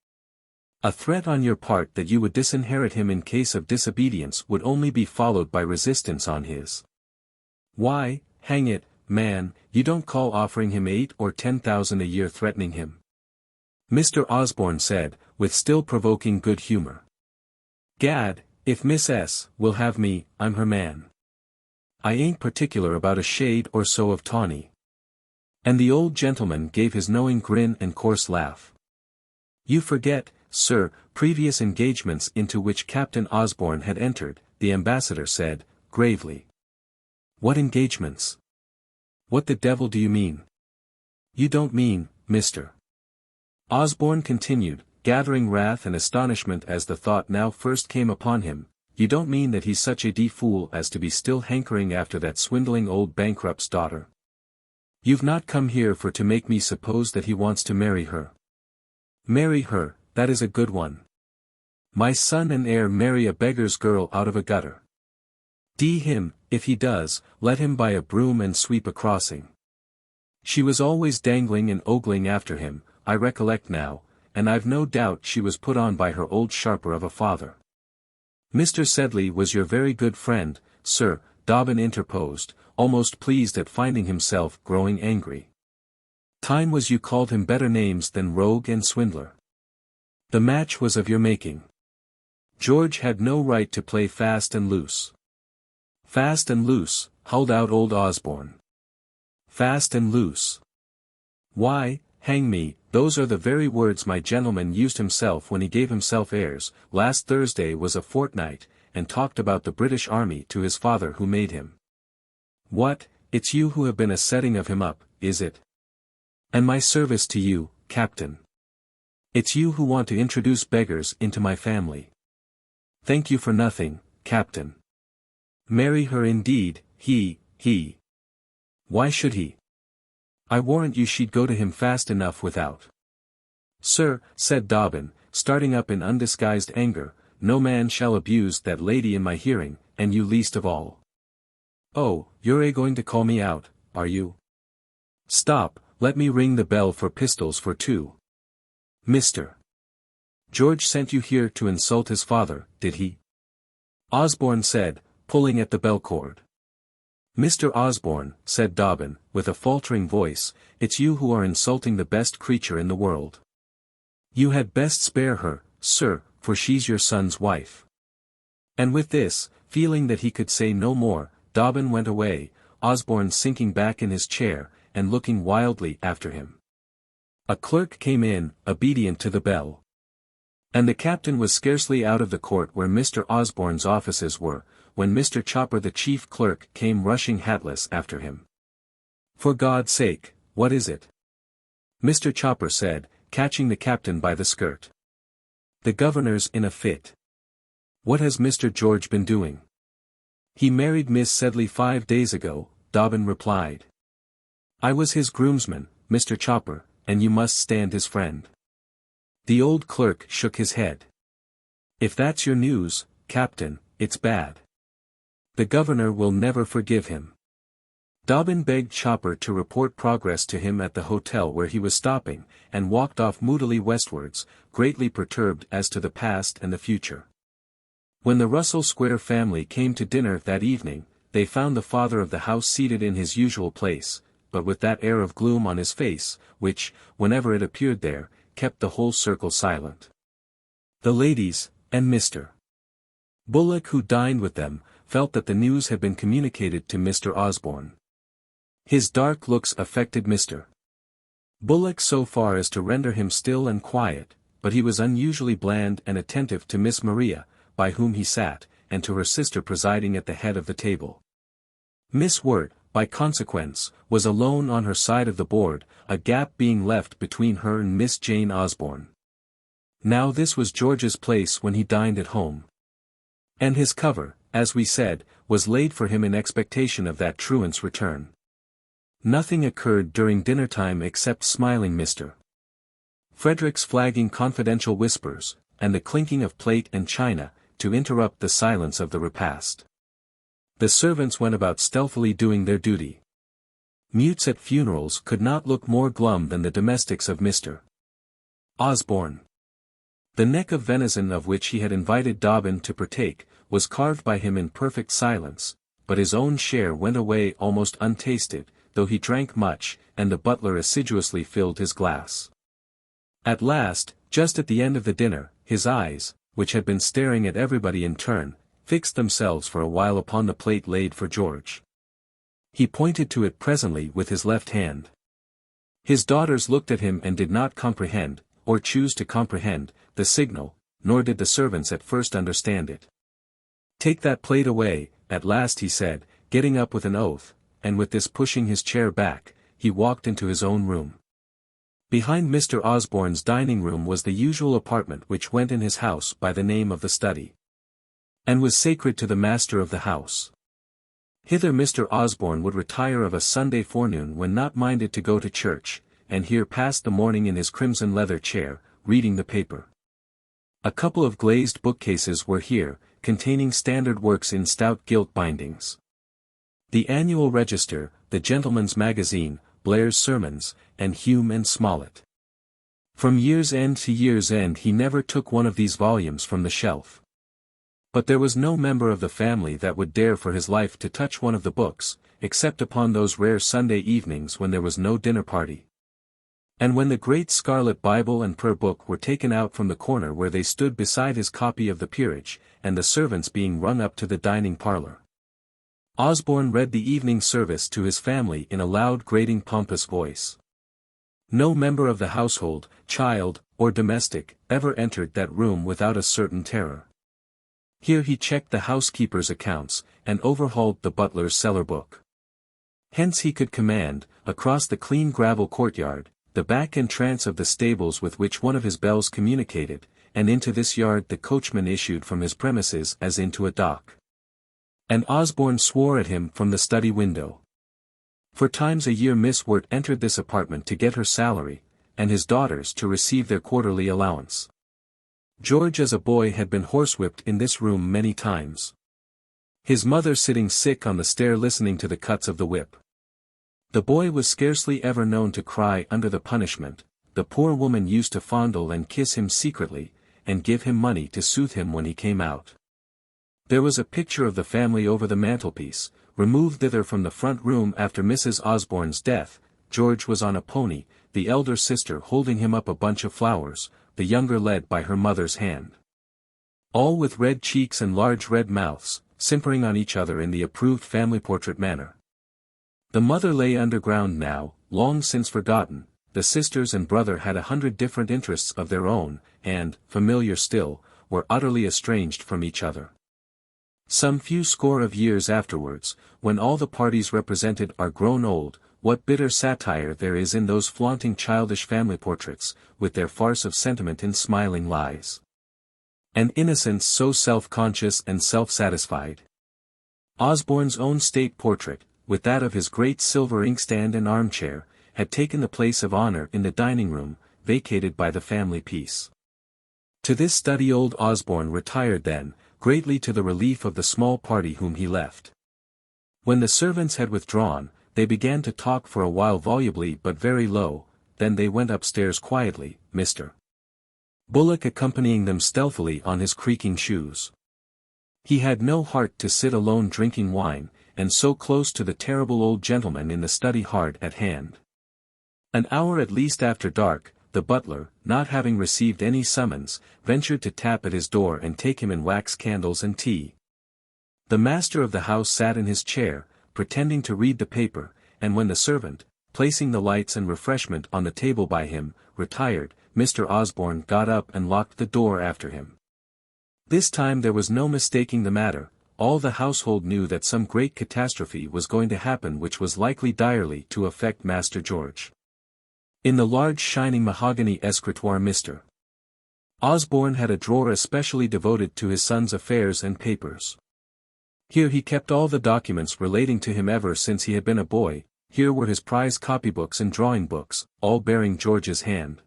A threat on your part that you would disinherit him in case of disobedience would only be followed by resistance on his. Why, hang it, man, you don't call offering him 8 or 10,000 a year threatening him? Mr. Osborne said, with still provoking good humor. Gad, if Miss S. will have me, I'm her man. I ain't particular about a shade or so of tawny. And the old gentleman gave his knowing grin and coarse laugh. You forget, sir, previous engagements into which Captain Osborne had entered, the ambassador said, gravely. What engagements? What the devil do you mean? You don't mean, Mr. Osborne continued, gathering wrath and astonishment as the thought now first came upon him, you don't mean that he's such a fool as to be still hankering after that swindling old bankrupt's daughter? You've not come here for to make me suppose that he wants to marry her. Marry her, that is a good one. My son and heir marry a beggar's girl out of a gutter. D him, if he does, let him buy a broom and sweep a crossing. She was always dangling and ogling after him, I recollect now, and I've no doubt she was put on by her old sharper of a father. Mr. Sedley was your very good friend, sir, Dobbin interposed, almost pleased at finding himself growing angry. Time was you called him better names than rogue and swindler. The match was of your making. George had no right to play fast and loose. Fast and loose, howled out old Osborne. Fast and loose. Why, hang me, those are the very words my gentleman used himself when he gave himself airs, last Thursday was a fortnight, and talked about the British Army to his father who made him. What, it's you who have been a setting of him up, is it? And my service to you, Captain. It's you who want to introduce beggars into my family. Thank you for nothing, Captain. Marry her indeed, he. Why should he? I warrant you she'd go to him fast enough without. Sir, said Dobbin, starting up in undisguised anger, no man shall abuse that lady in my hearing, and you least of all. Oh, you're going to call me out, are you? Stop, let me ring the bell for pistols for two. Mr. George sent you here to insult his father, did he? Osborne said, pulling at the bell cord. Mr. Osborne, said Dobbin, with a faltering voice, it's you who are insulting the best creature in the world. You had best spare her, sir, for she's your son's wife. And with this, feeling that he could say no more, Dobbin went away, Osborne sinking back in his chair, and looking wildly after him. A clerk came in, obedient to the bell. And the captain was scarcely out of the court where Mr. Osborne's offices were, when Mr. Chopper the chief clerk came rushing hatless after him. For God's sake, what is it? Mr. Chopper said, catching the captain by the skirt. The governor's in a fit. What has Mr. George been doing? He married Miss Sedley 5 days ago, Dobbin replied. I was his groomsman, Mr. Chopper, and you must stand his friend. The old clerk shook his head. If that's your news, Captain, it's bad. The governor will never forgive him. Dobbin begged Chopper to report progress to him at the hotel where he was stopping, and walked off moodily westwards, greatly perturbed as to the past and the future. When the Russell Square family came to dinner that evening, they found the father of the house seated in his usual place, but with that air of gloom on his face, which, whenever it appeared there, kept the whole circle silent. The ladies, and Mr. Bullock who dined with them, felt that the news had been communicated to Mr. Osborne. His dark looks affected Mr. Bullock so far as to render him still and quiet, but he was unusually bland and attentive to Miss Maria, by whom he sat, and to her sister presiding at the head of the table. Miss Wirt, by consequence, was alone on her side of the board, a gap being left between her and Miss Jane Osborne. Now this was George's place when he dined at home. And his cover, as we said, was laid for him in expectation of that truant's return. Nothing occurred during dinner-time except smiling Mr. Frederick's flagging confidential whispers, and the clinking of plate and china, to interrupt the silence of the repast. The servants went about stealthily doing their duty. Mutes at funerals could not look more glum than the domestics of Mr. Osborne. The neck of venison of which he had invited Dobbin to partake, was carved by him in perfect silence, but his own share went away almost untasted, though he drank much, and the butler assiduously filled his glass. At last, just at the end of the dinner, his eyes, which had been staring at everybody in turn, fixed themselves for a while upon the plate laid for George. He pointed to it presently with his left hand. His daughters looked at him and did not comprehend, or choose to comprehend, the signal, nor did the servants at first understand it. Take that plate away, at last he said, getting up with an oath, and with this pushing his chair back, he walked into his own room. Behind Mr. Osborne's dining room was the usual apartment which went in his house by the name of the study, and was sacred to the master of the house. Hither Mr. Osborne would retire of a Sunday forenoon when not minded to go to church, and here passed the morning in his crimson leather chair, reading the paper. A couple of glazed bookcases were here, containing standard works in stout gilt bindings. The Annual Register, the Gentleman's Magazine, Blair's Sermons, and Hume and Smollett. From year's end to year's end he never took one of these volumes from the shelf. But there was no member of the family that would dare for his life to touch one of the books, except upon those rare Sunday evenings when there was no dinner party. And when the great scarlet Bible and prayer book were taken out from the corner where they stood beside his copy of the peerage, and the servants being rung up to the dining parlour, Osborne read the evening service to his family in a loud grating pompous voice. No member of the household, child, or domestic, ever entered that room without a certain terror. Here he checked the housekeeper's accounts, and overhauled the butler's cellar book. Hence he could command, across the clean gravel courtyard, the back entrance of the stables with which one of his bells communicated, and into this yard the coachman issued from his premises as into a dock. And Osborne swore at him from the study window. 4 times a year Miss Wirt entered this apartment to get her salary, and his daughters to receive their quarterly allowance. George as a boy had been horsewhipped in this room many times. His mother sitting sick on the stair listening to the cuts of the whip. The boy was scarcely ever known to cry under the punishment. The poor woman used to fondle and kiss him secretly, and give him money to soothe him when he came out. There was a picture of the family over the mantelpiece, removed thither from the front room after Mrs. Osborne's death. George was on a pony, the elder sister holding him up a bunch of flowers, the younger led by her mother's hand. All with red cheeks and large red mouths, simpering on each other in the approved family portrait manner. The mother lay underground now, long since forgotten. The sisters and brother had 100 different interests of their own, and, familiar still, were utterly estranged from each other. Some few score of years afterwards, when all the parties represented are grown old, what bitter satire there is in those flaunting childish family portraits, with their farce of sentiment in smiling lies. An innocence so self-conscious and self-satisfied. Osborne's own state portrait, with that of his great silver inkstand and armchair, had taken the place of honor in the dining-room, vacated by the family peace. To this study old Osborne retired then, greatly to the relief of the small party whom he left. When the servants had withdrawn, they began to talk for a while volubly but very low, then they went upstairs quietly, Mr. Bullock accompanying them stealthily on his creaking shoes. He had no heart to sit alone drinking wine, and so close to the terrible old gentleman in the study hard at hand. An hour at least after dark, the butler, not having received any summons, ventured to tap at his door and take him in wax candles and tea. The master of the house sat in his chair, pretending to read the paper, and when the servant, placing the lights and refreshment on the table by him, retired, Mr. Osborne got up and locked the door after him. This time there was no mistaking the matter. All the household knew that some great catastrophe was going to happen which was likely direly to affect Master George. In the large shining mahogany escritoire Mr. Osborne had a drawer especially devoted to his son's affairs and papers. Here he kept all the documents relating to him ever since he had been a boy. Here were his prize copybooks and drawing books, all bearing George's hand.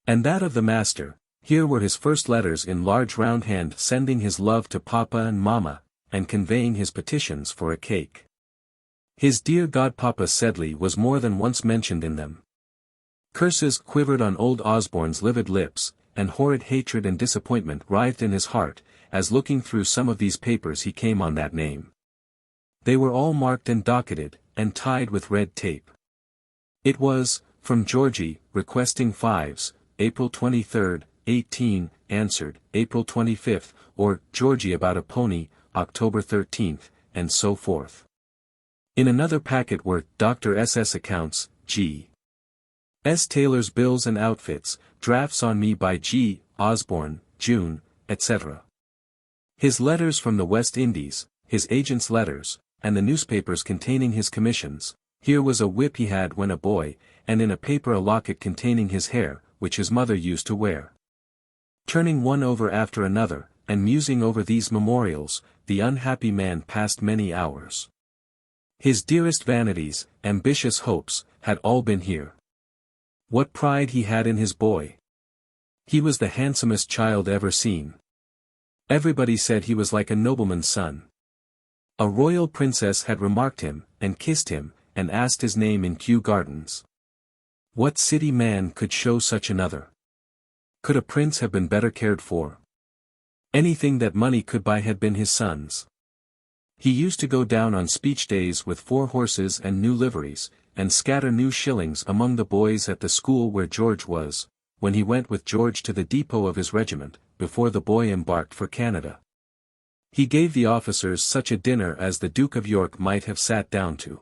And that of the master. Here were his first letters in large round hand sending his love to Papa and Mamma, and conveying his petitions for a cake. His dear godpapa Sedley was more than once mentioned in them. Curses quivered on old Osborne's livid lips, and horrid hatred and disappointment writhed in his heart, as looking through some of these papers he came on that name. They were all marked and docketed, and tied with red tape. It was, from Georgie, requesting fives, April 23rd, 18, answered, April 25th, or, Georgie about a pony, October 13th, and so forth. In another packet were, Dr. S.S. accounts, G. S. Taylor's bills and outfits, drafts on me by G. Osborne, June, etc. His letters from the West Indies, his agent's letters, and the newspapers containing his commissions. Here was a whip he had when a boy, and in a paper a locket containing his hair, which his mother used to wear. Turning one over after another, and musing over these memorials, the unhappy man passed many hours. His dearest vanities, ambitious hopes, had all been here. What pride he had in his boy! He was the handsomest child ever seen. Everybody said he was like a nobleman's son. A royal princess had remarked him, and kissed him, and asked his name in Kew Gardens. What city man could show such another? Could a prince have been better cared for? Anything that money could buy had been his son's. He used to go down on speech days with 4 horses and new liveries, and scatter new shillings among the boys at the school where George was, when he went with George to the depot of his regiment, before the boy embarked for Canada. He gave the officers such a dinner as the Duke of York might have sat down to.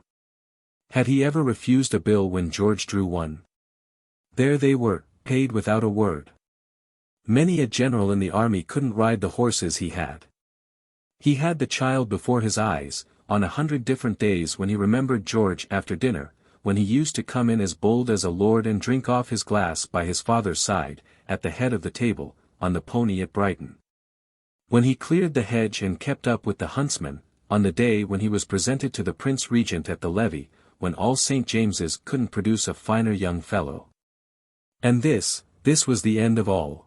Had he ever refused a bill when George drew one? There they were, paid without a word. Many a general in the army couldn't ride the horses he had. He had the child before his eyes, on 100 different days when he remembered George after dinner, when he used to come in as bold as a lord and drink off his glass by his father's side, at the head of the table, on the pony at Brighton. When he cleared the hedge and kept up with the huntsman, on the day when he was presented to the Prince Regent at the levee, when all St. James's couldn't produce a finer young fellow. And this was the end of all.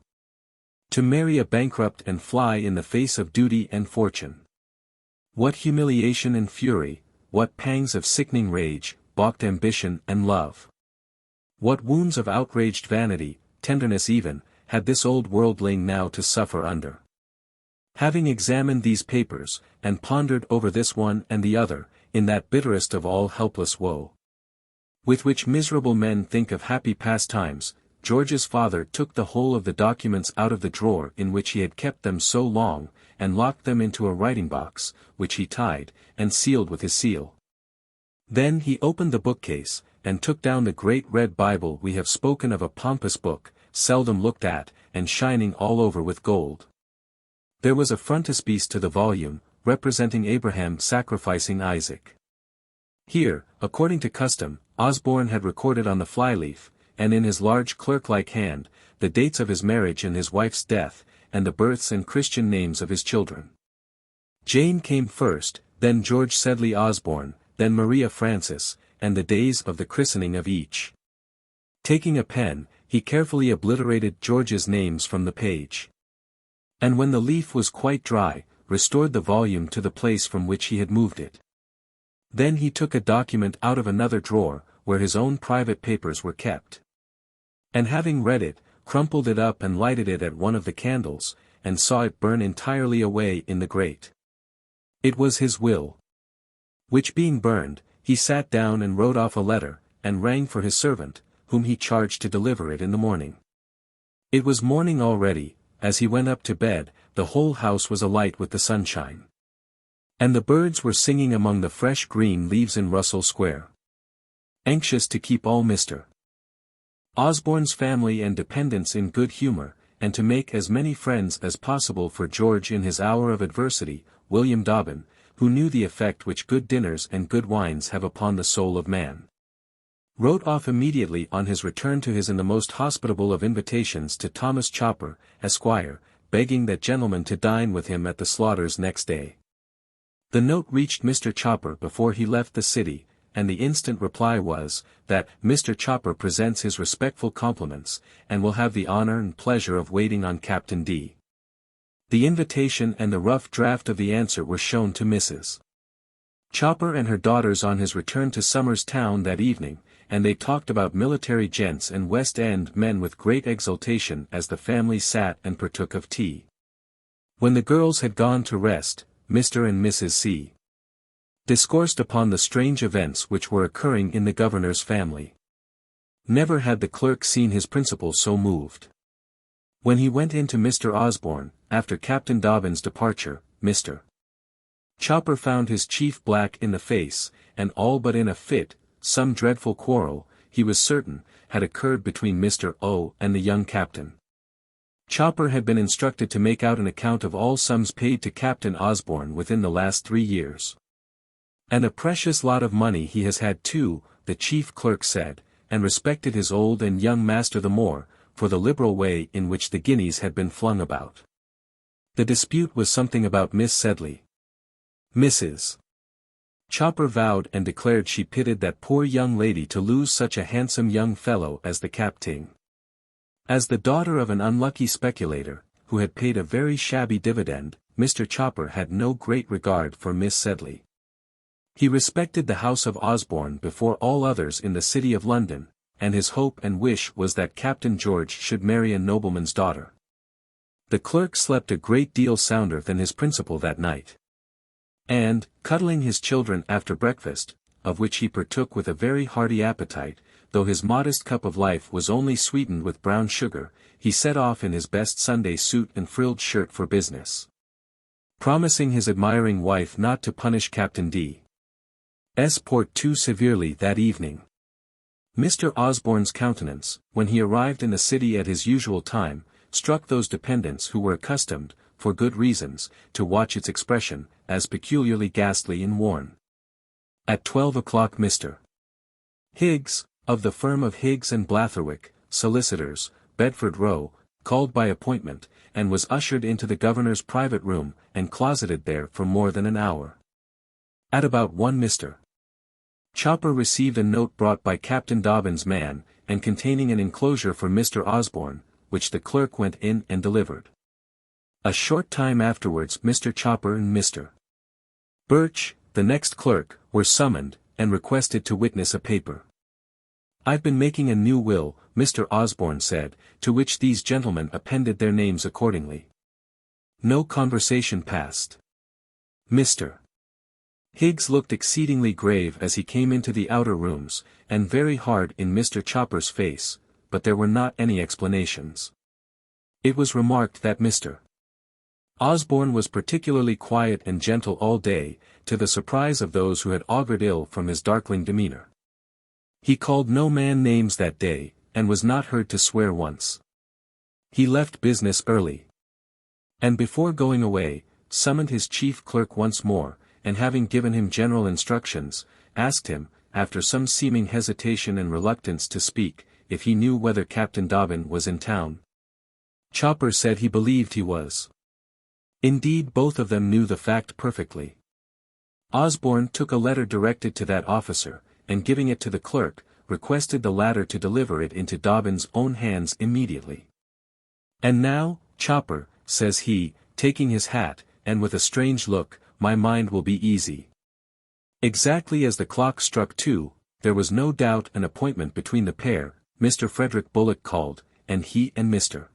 To marry a bankrupt and fly in the face of duty and fortune. What humiliation and fury, what pangs of sickening rage, balked ambition and love. What wounds of outraged vanity, tenderness even, had this old worldling now to suffer under. Having examined these papers, and pondered over this one and the other, in that bitterest of all helpless woe, with which miserable men think of happy pastimes, George's father took the whole of the documents out of the drawer in which he had kept them so long, and locked them into a writing-box, which he tied, and sealed with his seal. Then he opened the bookcase, and took down the great red Bible we have spoken of, a pompous book, seldom looked at, and shining all over with gold. There was a frontispiece to the volume, representing Abraham sacrificing Isaac. Here, according to custom, Osborne had recorded on the flyleaf, and in his large clerk-like hand, the dates of his marriage and his wife's death, and the births and Christian names of his children. Jane came first, then George Sedley Osborne, then Maria Frances, and the days of the christening of each. Taking a pen, he carefully obliterated George's names from the page. And when the leaf was quite dry, restored the volume to the place from which he had moved it. Then he took a document out of another drawer, where his own private papers were kept. And having read it, crumpled it up and lighted it at one of the candles, and saw it burn entirely away in the grate. It was his will. Which being burned, he sat down and wrote off a letter, and rang for his servant, whom he charged to deliver it in the morning. It was morning already. As he went up to bed, the whole house was alight with the sunshine. And the birds were singing among the fresh green leaves in Russell Square. Anxious to keep all Mr. Osborne's family and dependents in good humor, and to make as many friends as possible for George in his hour of adversity, William Dobbin, who knew the effect which good dinners and good wines have upon the soul of man, wrote off immediately on his return to his in the most hospitable of invitations to Thomas Chopper, Esquire, begging that gentleman to dine with him at the Slaughters next day. The note reached Mr. Chopper before he left the city, and the instant reply was, that Mr. Chopper presents his respectful compliments, and will have the honor and pleasure of waiting on Captain D. The invitation and the rough draft of the answer were shown to Mrs. Chopper and her daughters on his return to Somers Town that evening, and they talked about military gents and West End men with great exultation as the family sat and partook of tea. When the girls had gone to rest, Mr. and Mrs. C. discoursed upon the strange events which were occurring in the governor's family. Never had the clerk seen his principal so moved. When he went in to Mr. Osborne, after Captain Dobbin's departure, Mr. Chopper found his chief black in the face, and all but in a fit. Some dreadful quarrel, he was certain, had occurred between Mr. O. and the young captain. Chopper had been instructed to make out an account of all sums paid to Captain Osborne within the last 3 years. And a precious lot of money he has had too, the chief clerk said, and respected his old and young master the more, for the liberal way in which the guineas had been flung about. The dispute was something about Miss Sedley. Mrs. Chopper vowed and declared she pitied that poor young lady to lose such a handsome young fellow as the captain. As the daughter of an unlucky speculator, who had paid a very shabby dividend, Mr. Chopper had no great regard for Miss Sedley. He respected the house of Osborne before all others in the city of London, and his hope and wish was that Captain George should marry a nobleman's daughter. The clerk slept a great deal sounder than his principal that night. And, cuddling his children after breakfast, of which he partook with a very hearty appetite, though his modest cup of life was only sweetened with brown sugar, he set off in his best Sunday suit and frilled shirt for business, promising his admiring wife not to punish Captain D.'s port too severely that evening. Mr. Osborne's countenance, when he arrived in the city at his usual time, struck those dependents who were accustomed, for good reasons, to watch its expression, as peculiarly ghastly and worn. At 12 o'clock Mr. Higgs, of the firm of Higgs and Blatherwick, solicitors, Bedford Row, called by appointment, and was ushered into the governor's private room, and closeted there for more than an hour. At about 1 Mr. Chopper received a note brought by Captain Dobbin's man, and containing an enclosure for Mr. Osborne, which the clerk went in and delivered. A short time afterwards Mr. Chopper and Mr. Birch, the next clerk, were summoned, and requested to witness a paper. "I've been making a new will," Mr. Osborne said, to which these gentlemen appended their names accordingly. No conversation passed. Mr. Higgs looked exceedingly grave as he came into the outer rooms, and very hard in Mr. Chopper's face, but there were not any explanations. It was remarked that Mr. Osborne was particularly quiet and gentle all day, to the surprise of those who had augured ill from his darkling demeanor. He called no man names that day, and was not heard to swear once. He left business early. And before going away, summoned his chief clerk once more, and having given him general instructions, asked him, after some seeming hesitation and reluctance to speak, if he knew whether Captain Dobbin was in town. Chopper said he believed he was. Indeed both of them knew the fact perfectly. Osborne took a letter directed to that officer, and giving it to the clerk, requested the latter to deliver it into Dobbin's own hands immediately. "And now, Chopper," says he, taking his hat, and with a strange look, "my mind will be easy." Exactly as the clock struck 2, there was no doubt an appointment between the pair. Mr. Frederick Bullock called, and he and Mr.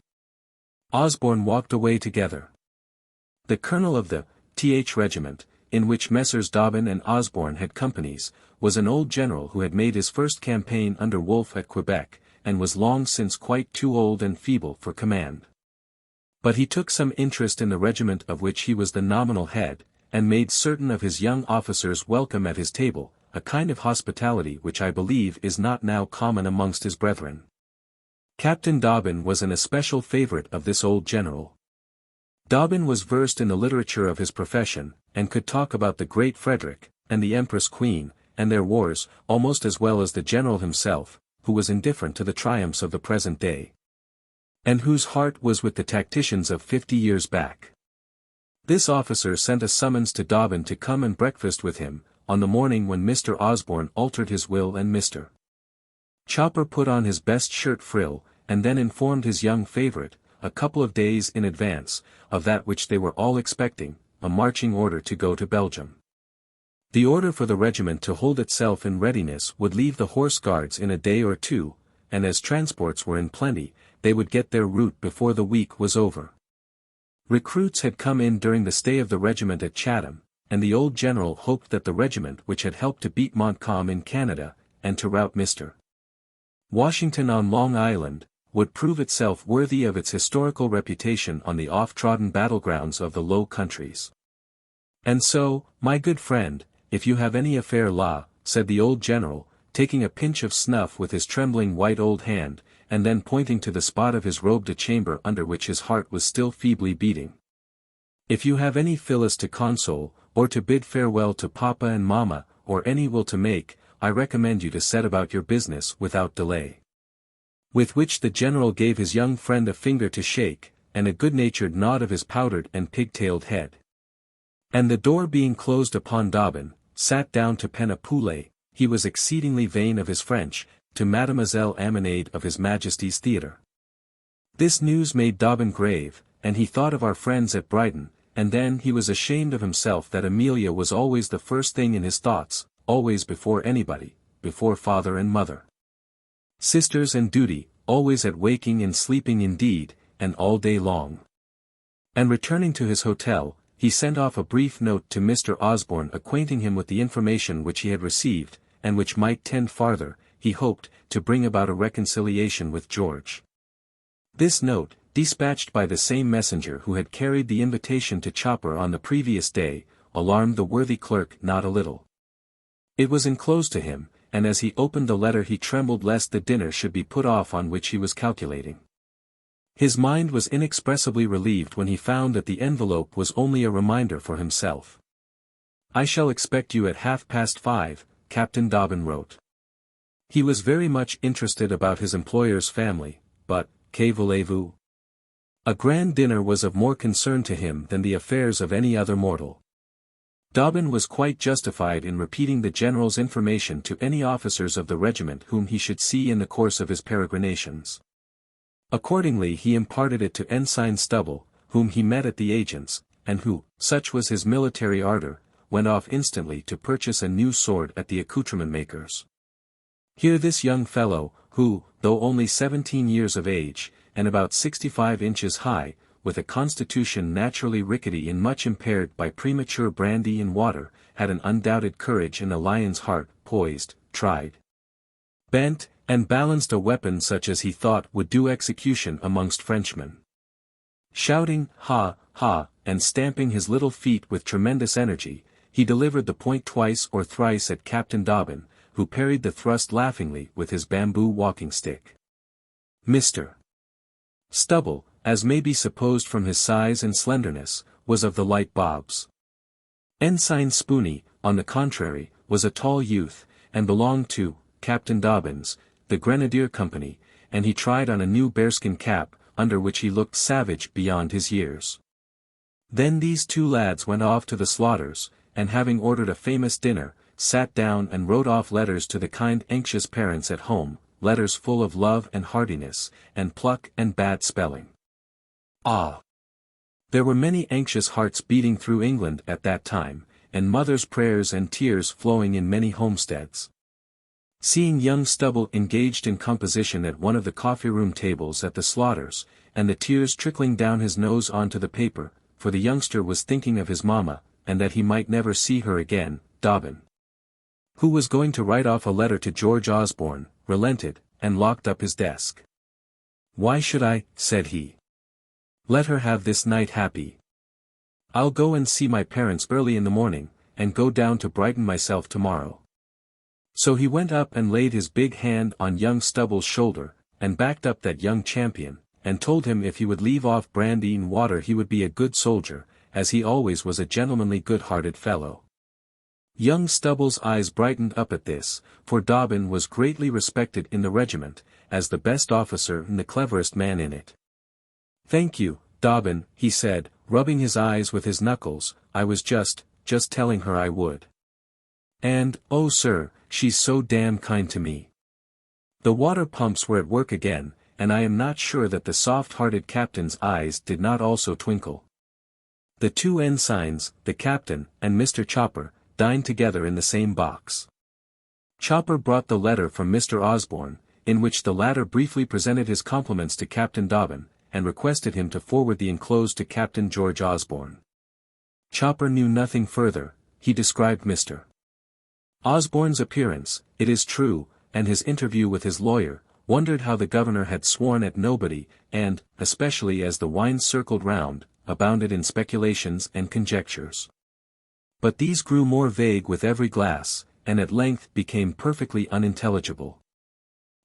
Osborne walked away together. The colonel of the th regiment, in which Messrs. Dobbin and Osborne had companies, was an old general who had made his first campaign under Wolfe at Quebec, and was long since quite too old and feeble for command. But he took some interest in the regiment of which he was the nominal head, and made certain of his young officers welcome at his table, a kind of hospitality which I believe is not now common amongst his brethren. Captain Dobbin was an especial favourite of this old general. Dobbin was versed in the literature of his profession, and could talk about the great Frederick, and the Empress Queen, and their wars, almost as well as the general himself, who was indifferent to the triumphs of the present day, and whose heart was with the tacticians of 50 years back. This officer sent a summons to Dobbin to come and breakfast with him, on the morning when Mr. Osborne altered his will, and Mr. Chopper put on his best shirt frill, and then informed his young favourite, a couple of days in advance, of that which they were all expecting, a marching order to go to Belgium. The order for the regiment to hold itself in readiness would leave the Horse Guards in a day or two, and as transports were in plenty, they would get their route before the week was over. Recruits had come in during the stay of the regiment at Chatham, and the old general hoped that the regiment which had helped to beat Montcalm in Canada, and to rout Mr. Washington on Long Island, would prove itself worthy of its historical reputation on the oft-trodden battlegrounds of the Low Countries. "And so, my good friend, if you have any affair là," said the old general, taking a pinch of snuff with his trembling white old hand, and then pointing to the spot of his robe de chambre under which his heart was still feebly beating. "If you have any Phyllis to console, or to bid farewell to Papa and Mamma, or any will to make, I recommend you to set about your business without delay." With which the general gave his young friend a finger to shake, and a good-natured nod of his powdered and pig-tailed head. And the door being closed upon Dobbin, sat down to pen a poulet. He was exceedingly vain of his French, to Mademoiselle Amanade of His Majesty's Theatre. This news made Dobbin grave, and he thought of our friends at Brighton, and then he was ashamed of himself that Amelia was always the first thing in his thoughts, always before anybody, before father and mother, sisters and duty, always at waking and sleeping indeed, and all day long. And returning to his hotel, he sent off a brief note to Mr. Osborne acquainting him with the information which he had received, and which might tend farther, he hoped, to bring about a reconciliation with George. This note, dispatched by the same messenger who had carried the invitation to Chopper on the previous day, alarmed the worthy clerk not a little. It was enclosed to him, and as he opened the letter he trembled lest the dinner should be put off on which he was calculating. His mind was inexpressibly relieved when he found that the envelope was only a reminder for himself. "I shall expect you at 5:30, Captain Dobbin wrote. He was very much interested about his employer's family, but, que voulez-vous? A grand dinner was of more concern to him than the affairs of any other mortal. Dobbin was quite justified in repeating the general's information to any officers of the regiment whom he should see in the course of his peregrinations. Accordingly he imparted it to Ensign Stubble, whom he met at the agent's, and who, such was his military ardor, went off instantly to purchase a new sword at the accoutrement maker's. Here this young fellow, who, though only 17 years of age, and about 65 inches high, with a constitution naturally rickety and much impaired by premature brandy and water, had an undoubted courage and a lion's heart, poised, tried, bent, and balanced a weapon such as he thought would do execution amongst Frenchmen. Shouting, "Ha, ha," and stamping his little feet with tremendous energy, he delivered the point twice or thrice at Captain Dobbin, who parried the thrust laughingly with his bamboo walking-stick. Mr. Stubble, as may be supposed from his size and slenderness, was of the light bobs. Ensign Spooney, on the contrary, was a tall youth, and belonged to Captain Dobbin's, the Grenadier Company, and he tried on a new bearskin cap, under which he looked savage beyond his years. Then these two lads went off to the Slaughters, and having ordered a famous dinner, sat down and wrote off letters to the kind anxious parents at home, letters full of love and heartiness, and pluck and bad spelling. Ah! There were many anxious hearts beating through England at that time, and mothers' prayers and tears flowing in many homesteads. Seeing young Stubble engaged in composition at one of the coffee-room tables at the Slaughters, and the tears trickling down his nose onto the paper, for the youngster was thinking of his mamma, and that he might never see her again, Dobbin, who was going to write off a letter to George Osborne, relented, and locked up his desk. "Why should I?" said he. "Let her have this night happy. I'll go and see my parents early in the morning, and go down to Brighton myself tomorrow." So he went up and laid his big hand on young Stubble's shoulder, and backed up that young champion, and told him if he would leave off brandy and water he would be a good soldier, as he always was a gentlemanly good-hearted fellow. Young Stubble's eyes brightened up at this, for Dobbin was greatly respected in the regiment, as the best officer and the cleverest man in it. "Thank you, Dobbin," he said, rubbing his eyes with his knuckles, "I was just telling her I would. And, oh sir, she's so damn kind to me." The water pumps were at work again, and I am not sure that the soft-hearted captain's eyes did not also twinkle. The two ensigns, the captain, and Mr. Chopper, dined together in the same box. Chopper brought the letter from Mr. Osborne, in which the latter briefly presented his compliments to Captain Dobbin, and requested him to forward the enclosed to Captain George Osborne. Chopper knew nothing further. He described Mr. Osborne's appearance, it is true, and his interview with his lawyer, wondered how the governor had sworn at nobody, and, especially as the wine circled round, abounded in speculations and conjectures. But these grew more vague with every glass, and at length became perfectly unintelligible.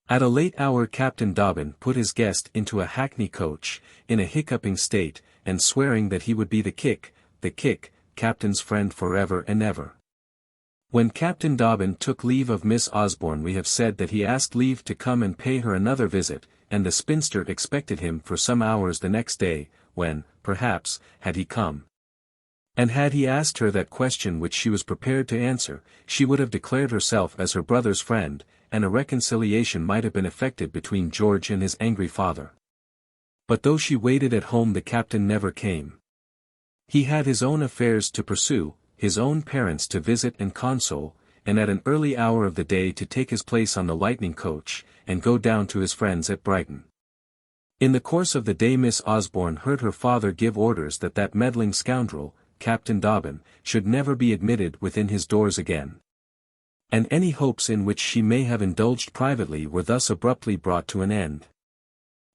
At a late hour Captain Dobbin put his guest into a hackney coach, in a hiccuping state, and swearing that he would be the kick, captain's friend forever and ever. When Captain Dobbin took leave of Miss Osborne we have said that he asked leave to come and pay her another visit, and the spinster expected him for some hours the next day, when, perhaps, had he come, and had he asked her that question which she was prepared to answer, she would have declared herself as her brother's friend, and a reconciliation might have been effected between George and his angry father. But though she waited at home the captain never came. He had his own affairs to pursue, his own parents to visit and console, and at an early hour of the day to take his place on the lightning coach, and go down to his friends at Brighton. In the course of the day Miss Osborne heard her father give orders that meddling scoundrel, Captain Dobbin, should never be admitted within his doors again. And any hopes in which she may have indulged privately were thus abruptly brought to an end.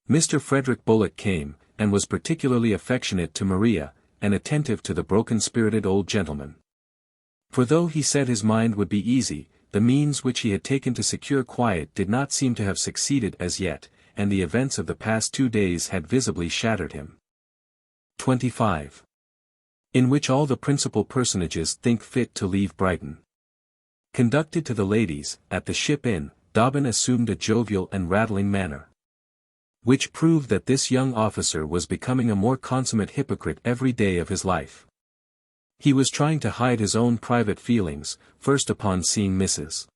Mr. Frederick Bullock came, and was particularly affectionate to Maria, and attentive to the broken-spirited old gentleman. For though he said his mind would be easy, the means which he had taken to secure quiet did not seem to have succeeded as yet, and the events of the past 2 days had visibly shattered him. 25. In which all the principal personages think fit to leave Brighton. Conducted to the ladies, at the Ship Inn, Dobbin assumed a jovial and rattling manner, which proved that this young officer was becoming a more consummate hypocrite every day of his life. He was trying to hide his own private feelings, first upon seeing Mrs.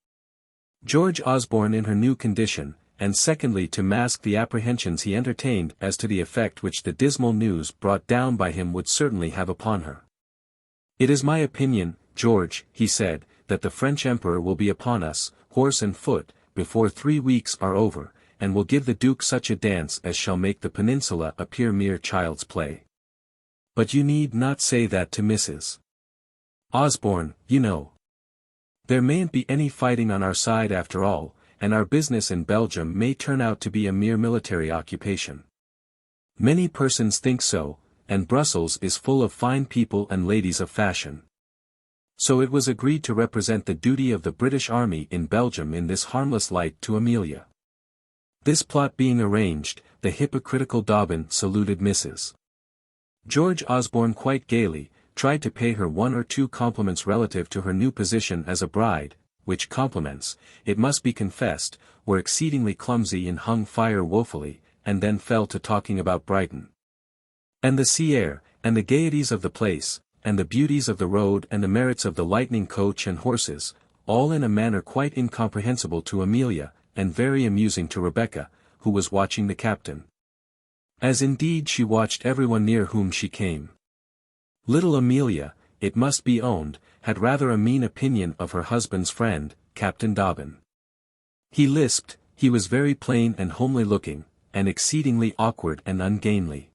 George Osborne in her new condition, and secondly to mask the apprehensions he entertained as to the effect which the dismal news brought down by him would certainly have upon her. "It is my opinion, George," he said, "that the French Emperor will be upon us, horse and foot, before 3 weeks are over, and will give the Duke such a dance as shall make the peninsula appear mere child's play. But you need not say that to Mrs. Osborne, you know. There mayn't be any fighting on our side after all, and our business in Belgium may turn out to be a mere military occupation. Many persons think so, and Brussels is full of fine people and ladies of fashion." So it was agreed to represent the duty of the British Army in Belgium in this harmless light to Amelia. This plot being arranged, the hypocritical Dobbin saluted Mrs. George Osborne quite gaily, tried to pay her 1 or 2 compliments relative to her new position as a bride, which compliments, it must be confessed, were exceedingly clumsy and hung fire woefully, and then fell to talking about Brighton, and the sea air, and the gaieties of the place, and the beauties of the road and the merits of the lightning coach and horses, all in a manner quite incomprehensible to Amelia, and very amusing to Rebecca, who was watching the captain. As indeed she watched everyone near whom she came. Little Amelia, it must be owned, had rather a mean opinion of her husband's friend, Captain Dobbin. He lisped, he was very plain and homely looking, and exceedingly awkward and ungainly.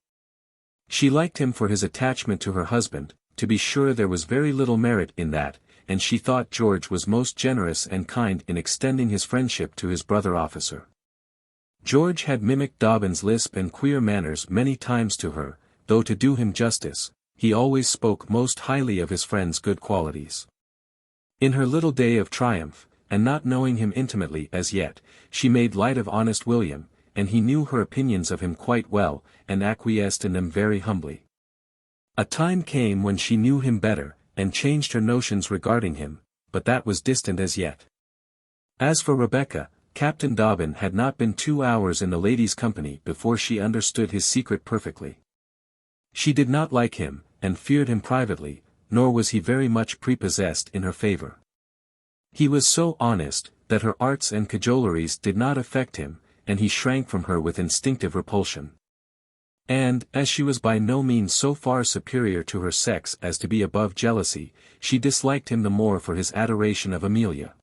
She liked him for his attachment to her husband, to be sure there was very little merit in that, and she thought George was most generous and kind in extending his friendship to his brother officer. George had mimicked Dobbin's lisp and queer manners many times to her, though to do him justice, he always spoke most highly of his friend's good qualities. In her little day of triumph, and not knowing him intimately as yet, she made light of honest William, and he knew her opinions of him quite well, and acquiesced in them very humbly. A time came when she knew him better, and changed her notions regarding him, but that was distant as yet. As for Rebecca, Captain Dobbin had not been 2 hours in the ladies' company before she understood his secret perfectly. She did not like him, and feared him privately, nor was he very much prepossessed in her favor. He was so honest, that her arts and cajoleries did not affect him, and he shrank from her with instinctive repulsion. And, as she was by no means so far superior to her sex as to be above jealousy, she disliked him the more for his adoration of Amelia.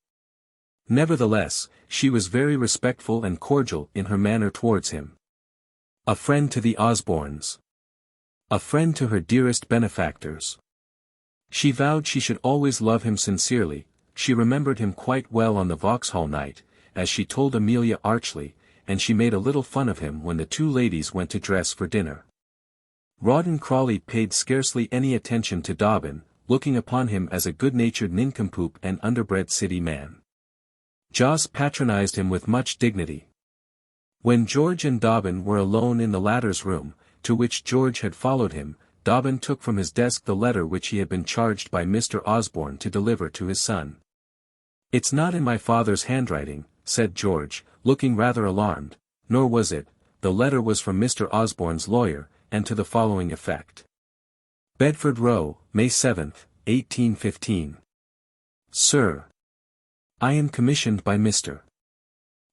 Nevertheless, she was very respectful and cordial in her manner towards him. A friend to the Osbornes. A friend to her dearest benefactors. She vowed she should always love him sincerely. She remembered him quite well on the Vauxhall night, as she told Amelia archly, and she made a little fun of him when the 2 ladies went to dress for dinner. Rawdon Crawley paid scarcely any attention to Dobbin, looking upon him as a good-natured nincompoop and underbred city man. Joss patronized him with much dignity. When George and Dobbin were alone in the latter's room, to which George had followed him, Dobbin took from his desk the letter which he had been charged by Mr. Osborne to deliver to his son. "It's not in my father's handwriting," said George, looking rather alarmed, nor was it. The letter was from Mr. Osborne's lawyer, and to the following effect. Bedford Row, May 7, 1815. Sir, I am commissioned by Mr.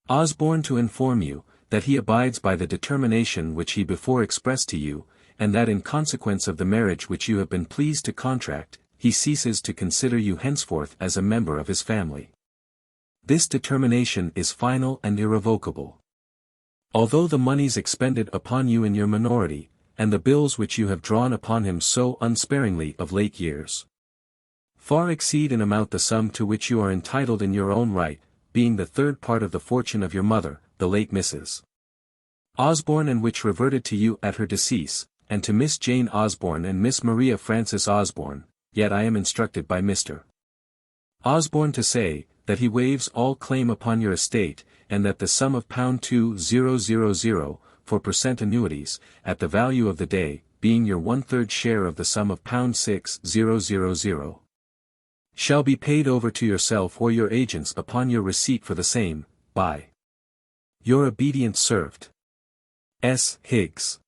Osborne to inform you, that he abides by the determination which he before expressed to you, and that in consequence of the marriage which you have been pleased to contract, he ceases to consider you henceforth as a member of his family. This determination is final and irrevocable. Although the moneys expended upon you in your minority, and the bills which you have drawn upon him so unsparingly of late years, far exceed in amount the sum to which you are entitled in your own right, being the 3rd part of the fortune of your mother, the late Mrs. Osborne, and which reverted to you at her decease, and to Miss Jane Osborne and Miss Maria Frances Osborne, yet I am instructed by Mr. Osborne to say, that he waives all claim upon your estate, and that the sum of £2,000, for percent annuities, at the value of the day, being your 1/3 share of the sum of £6,000, shall be paid over to yourself or your agents upon your receipt for the same, by your obedient servant, S. Higgs.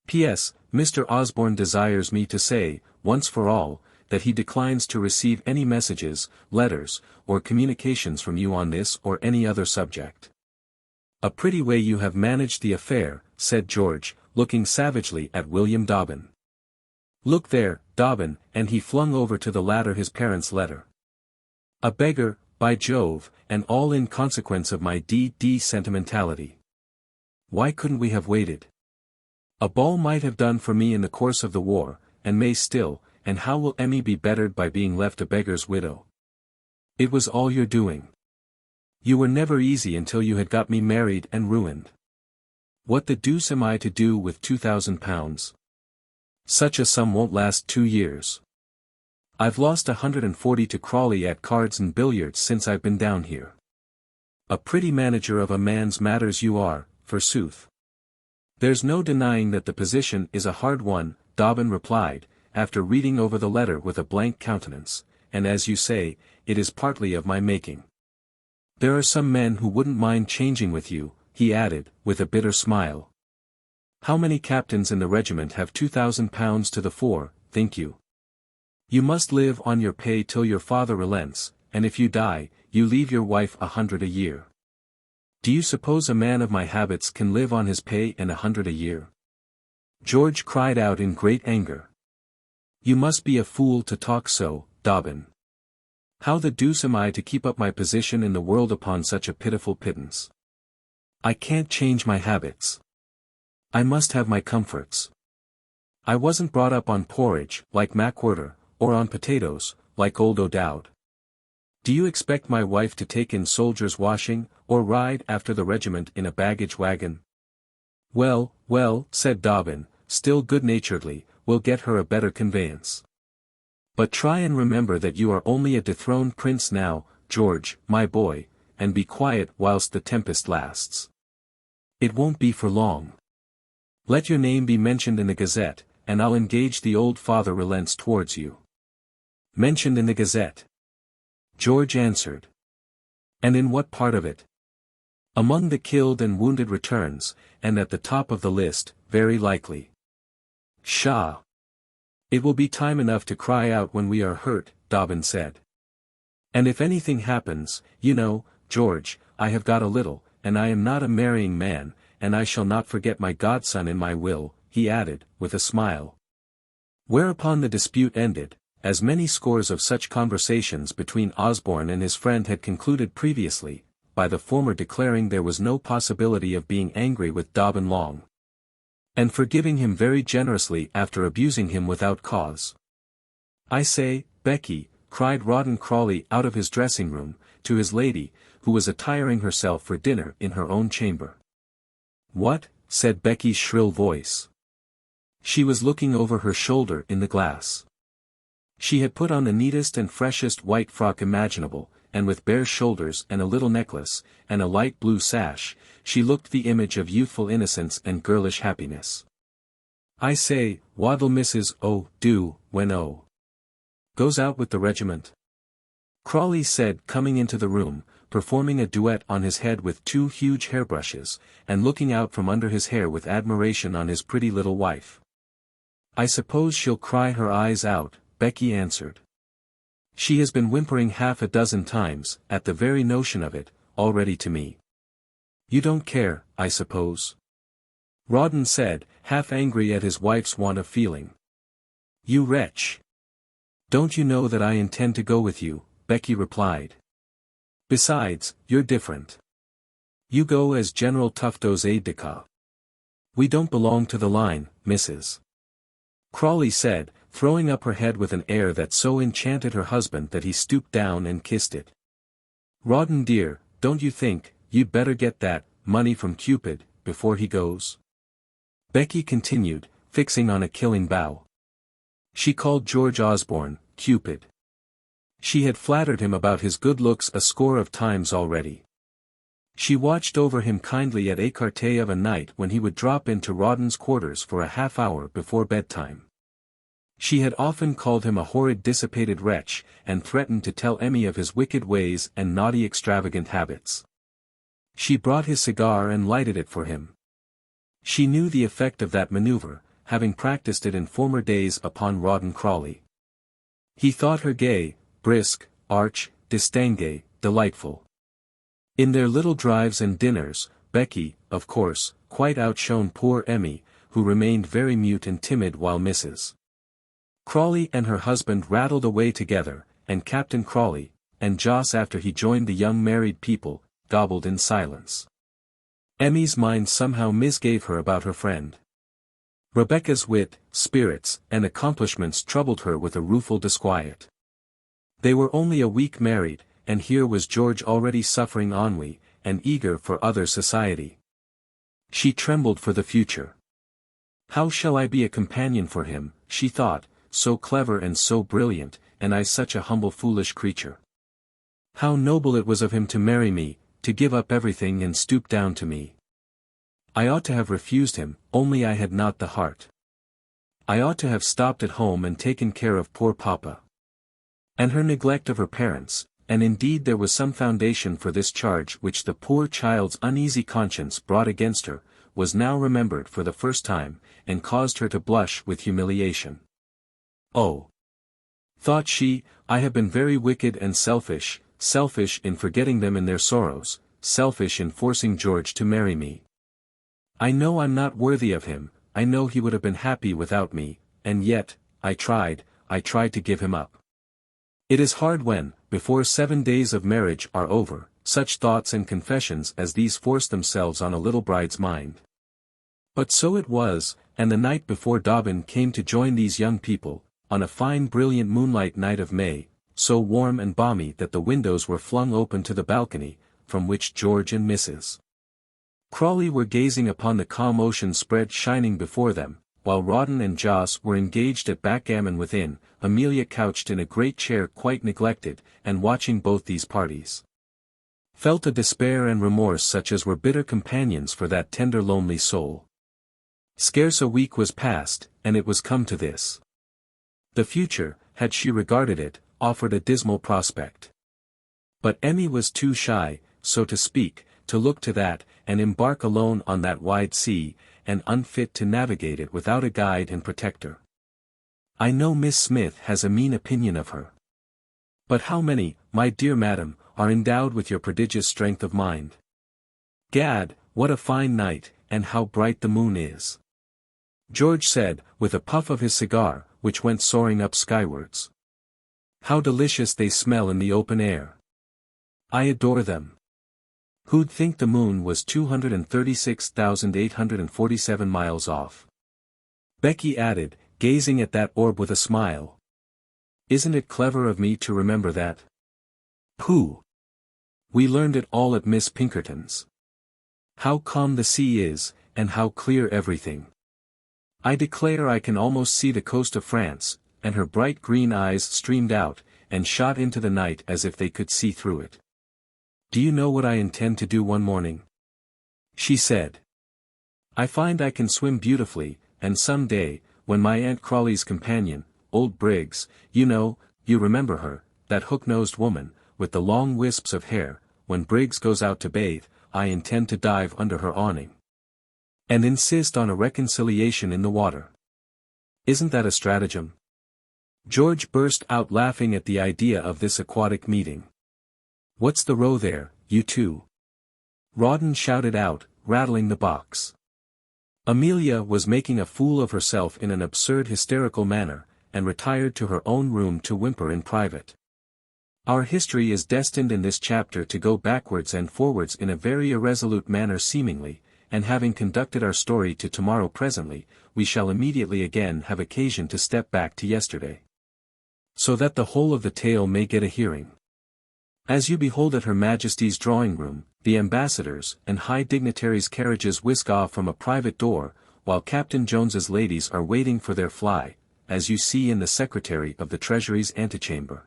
P.S. Mr. Osborne desires me to say, once for all, that he declines to receive any messages, letters, or communications from you on this or any other subject. A pretty way you have managed the affair, said George, looking savagely at William Dobbin. Look there, Dobbin, and he flung over to the latter his parents' letter. A beggar, by Jove, and all in consequence of my D.D. sentimentality. Why couldn't we have waited? A ball might have done for me in the course of the war, and may still, and how will Emmy be bettered by being left a beggar's widow? It was all your doing. You were never easy until you had got me married and ruined. What the deuce am I to do with £2,000? Such a sum won't last 2 years. I've lost 140 to Crawley at cards and billiards since I've been down here. A pretty manager of a man's matters you are, forsooth. There's no denying that the position is a hard one, Dobbin replied, after reading over the letter with a blank countenance, and as you say, it is partly of my making. There are some men who wouldn't mind changing with you, he added, with a bitter smile. How many captains in the regiment have £2,000 to the fore, think you? You must live on your pay till your father relents, and if you die, you leave your wife 100 a year. Do you suppose a man of my habits can live on his pay and 100 a year? George cried out in great anger. You must be a fool to talk so, Dobbin. How the deuce am I to keep up my position in the world upon such a pitiful pittance? I can't change my habits. I must have my comforts. I wasn't brought up on porridge, like Macwhirter, or on potatoes, like old O'Dowd. Do you expect my wife to take in soldiers' washing, or ride after the regiment in a baggage wagon? Well, well, said Dobbin, still good-naturedly, we'll get her a better conveyance. But try and remember that you are only a dethroned prince now, George, my boy, and be quiet whilst the tempest lasts. It won't be for long. Let your name be mentioned in the Gazette, and I'll engage the old father relents towards you. Mentioned in the Gazette. George answered. And in what part of it? Among the killed and wounded returns, and at the top of the list, very likely. Pshaw! It will be time enough to cry out when we are hurt, Dobbin said. And if anything happens, you know, George, I have got a little, and I am not a marrying man, and I shall not forget my godson in my will, he added, with a smile. Whereupon the dispute ended, as many scores of such conversations between Osborne and his friend had concluded previously, by the former declaring there was no possibility of being angry with Dobbin long, and forgiving him very generously after abusing him without cause. I say, Becky, cried Rawdon Crawley out of his dressing-room, to his lady, who was attiring herself for dinner in her own chamber. What? Said Becky's shrill voice. She was looking over her shoulder in the glass. She had put on the neatest and freshest white frock imaginable, and with bare shoulders and a little necklace, and a light blue sash, she looked the image of youthful innocence and girlish happiness. I say, what'll Mrs. O. do, when O. goes out with the regiment? Crawley said, coming into the room, performing a duet on his head with 2 huge hairbrushes, and looking out from under his hair with admiration on his pretty little wife. I suppose she'll cry her eyes out, Becky answered. She has been whimpering 6 times, at the very notion of it, already to me. You don't care, I suppose? Rawdon said, half angry at his wife's want of feeling. You wretch! Don't you know that I intend to go with you? Becky replied. Besides, you're different. You go as General Tufto's aide-de-camp. We don't belong to the line, Mrs. Crawley said, throwing up her head with an air that so enchanted her husband that he stooped down and kissed it. Rawdon dear, don't you think, you'd better get that money from Cupid, before he goes? Becky continued, fixing on a killing bow. She called George Osborne, Cupid. She had flattered him about his good looks a score of times already. She watched over him kindly at écarté of a night when he would drop into Rawdon's quarters for a half-hour before bedtime. She had often called him a horrid dissipated wretch, and threatened to tell Emmy of his wicked ways and naughty extravagant habits. She brought his cigar and lighted it for him. She knew the effect of that maneuver, having practiced it in former days upon Rawdon Crawley. He thought her gay, brisk, arch, distinguée, delightful. In their little drives and dinners, Becky, of course, quite outshone poor Emmy, who remained very mute and timid while Mrs. Crawley and her husband rattled away together, and Captain Crawley, and Joss after he joined the young married people, gobbled in silence. Emmy's mind somehow misgave her about her friend. Rebecca's wit, spirits, and accomplishments troubled her with a rueful disquiet. They were only a week married, and here was George already suffering ennui, and eager for other society. She trembled for the future. How shall I be a companion for him, she thought, so clever and so brilliant, and I such a humble foolish creature. How noble it was of him to marry me, to give up everything and stoop down to me. I ought to have refused him, only I had not the heart. I ought to have stopped at home and taken care of poor papa. And her neglect of her parents, and indeed there was some foundation for this charge which the poor child's uneasy conscience brought against her, was now remembered for the first time, and caused her to blush with humiliation. Oh! thought she, I have been very wicked and selfish in forgetting them in their sorrows, selfish in forcing George to marry me. I know I'm not worthy of him, I know he would have been happy without me, and yet, I tried to give him up. It is hard when, before 7 days of marriage are over, such thoughts and confessions as these force themselves on a little bride's mind. But so it was, and the night before Dobbin came to join these young people, on a fine brilliant moonlight night of May, so warm and balmy that the windows were flung open to the balcony, from which George and Mrs. Crawley were gazing upon the calm ocean spread shining before them, while Rawdon and Joss were engaged at backgammon within, Amelia couched in a great chair quite neglected, and watching both these parties, felt a despair and remorse such as were bitter companions for that tender lonely soul. Scarce a week was past, and it was come to this. The future, had she regarded it, offered a dismal prospect. But Emmy was too shy, so to speak, to look to that, and embark alone on that wide sea, and unfit to navigate it without a guide and protector. I know Miss Smith has a mean opinion of her. But how many, my dear madam, are endowed with your prodigious strength of mind? Gad, what a fine night, and how bright the moon is! George said, with a puff of his cigar, which went soaring up skywards. How delicious they smell in the open air! I adore them. Who'd think the moon was 236,847 miles off? Becky added, gazing at that orb with a smile. Isn't it clever of me to remember that? Pooh! We learned it all at Miss Pinkerton's. How calm the sea is, and how clear everything. I declare I can almost see the coast of France, and her bright green eyes streamed out, and shot into the night as if they could see through it. Do you know what I intend to do one morning? She said. I find I can swim beautifully, and some day, when my Aunt Crawley's companion, old Briggs, you know, you remember her, that hook-nosed woman, with the long wisps of hair, when Briggs goes out to bathe, I intend to dive under her awning. And insist on a reconciliation in the water. Isn't that a stratagem? George burst out laughing at the idea of this aquatic meeting. What's the row there, you two? Rawdon shouted out, rattling the box. Amelia was making a fool of herself in an absurd hysterical manner, and retired to her own room to whimper in private. Our history is destined in this chapter to go backwards and forwards in a very irresolute manner seemingly, and having conducted our story to tomorrow presently, we shall immediately again have occasion to step back to yesterday. So that the whole of the tale may get a hearing. As you behold at Her Majesty's drawing-room, the ambassadors' and high dignitaries' carriages whisk off from a private door, while Captain Jones's ladies are waiting for their fly, as you see in the Secretary of the Treasury's antechamber.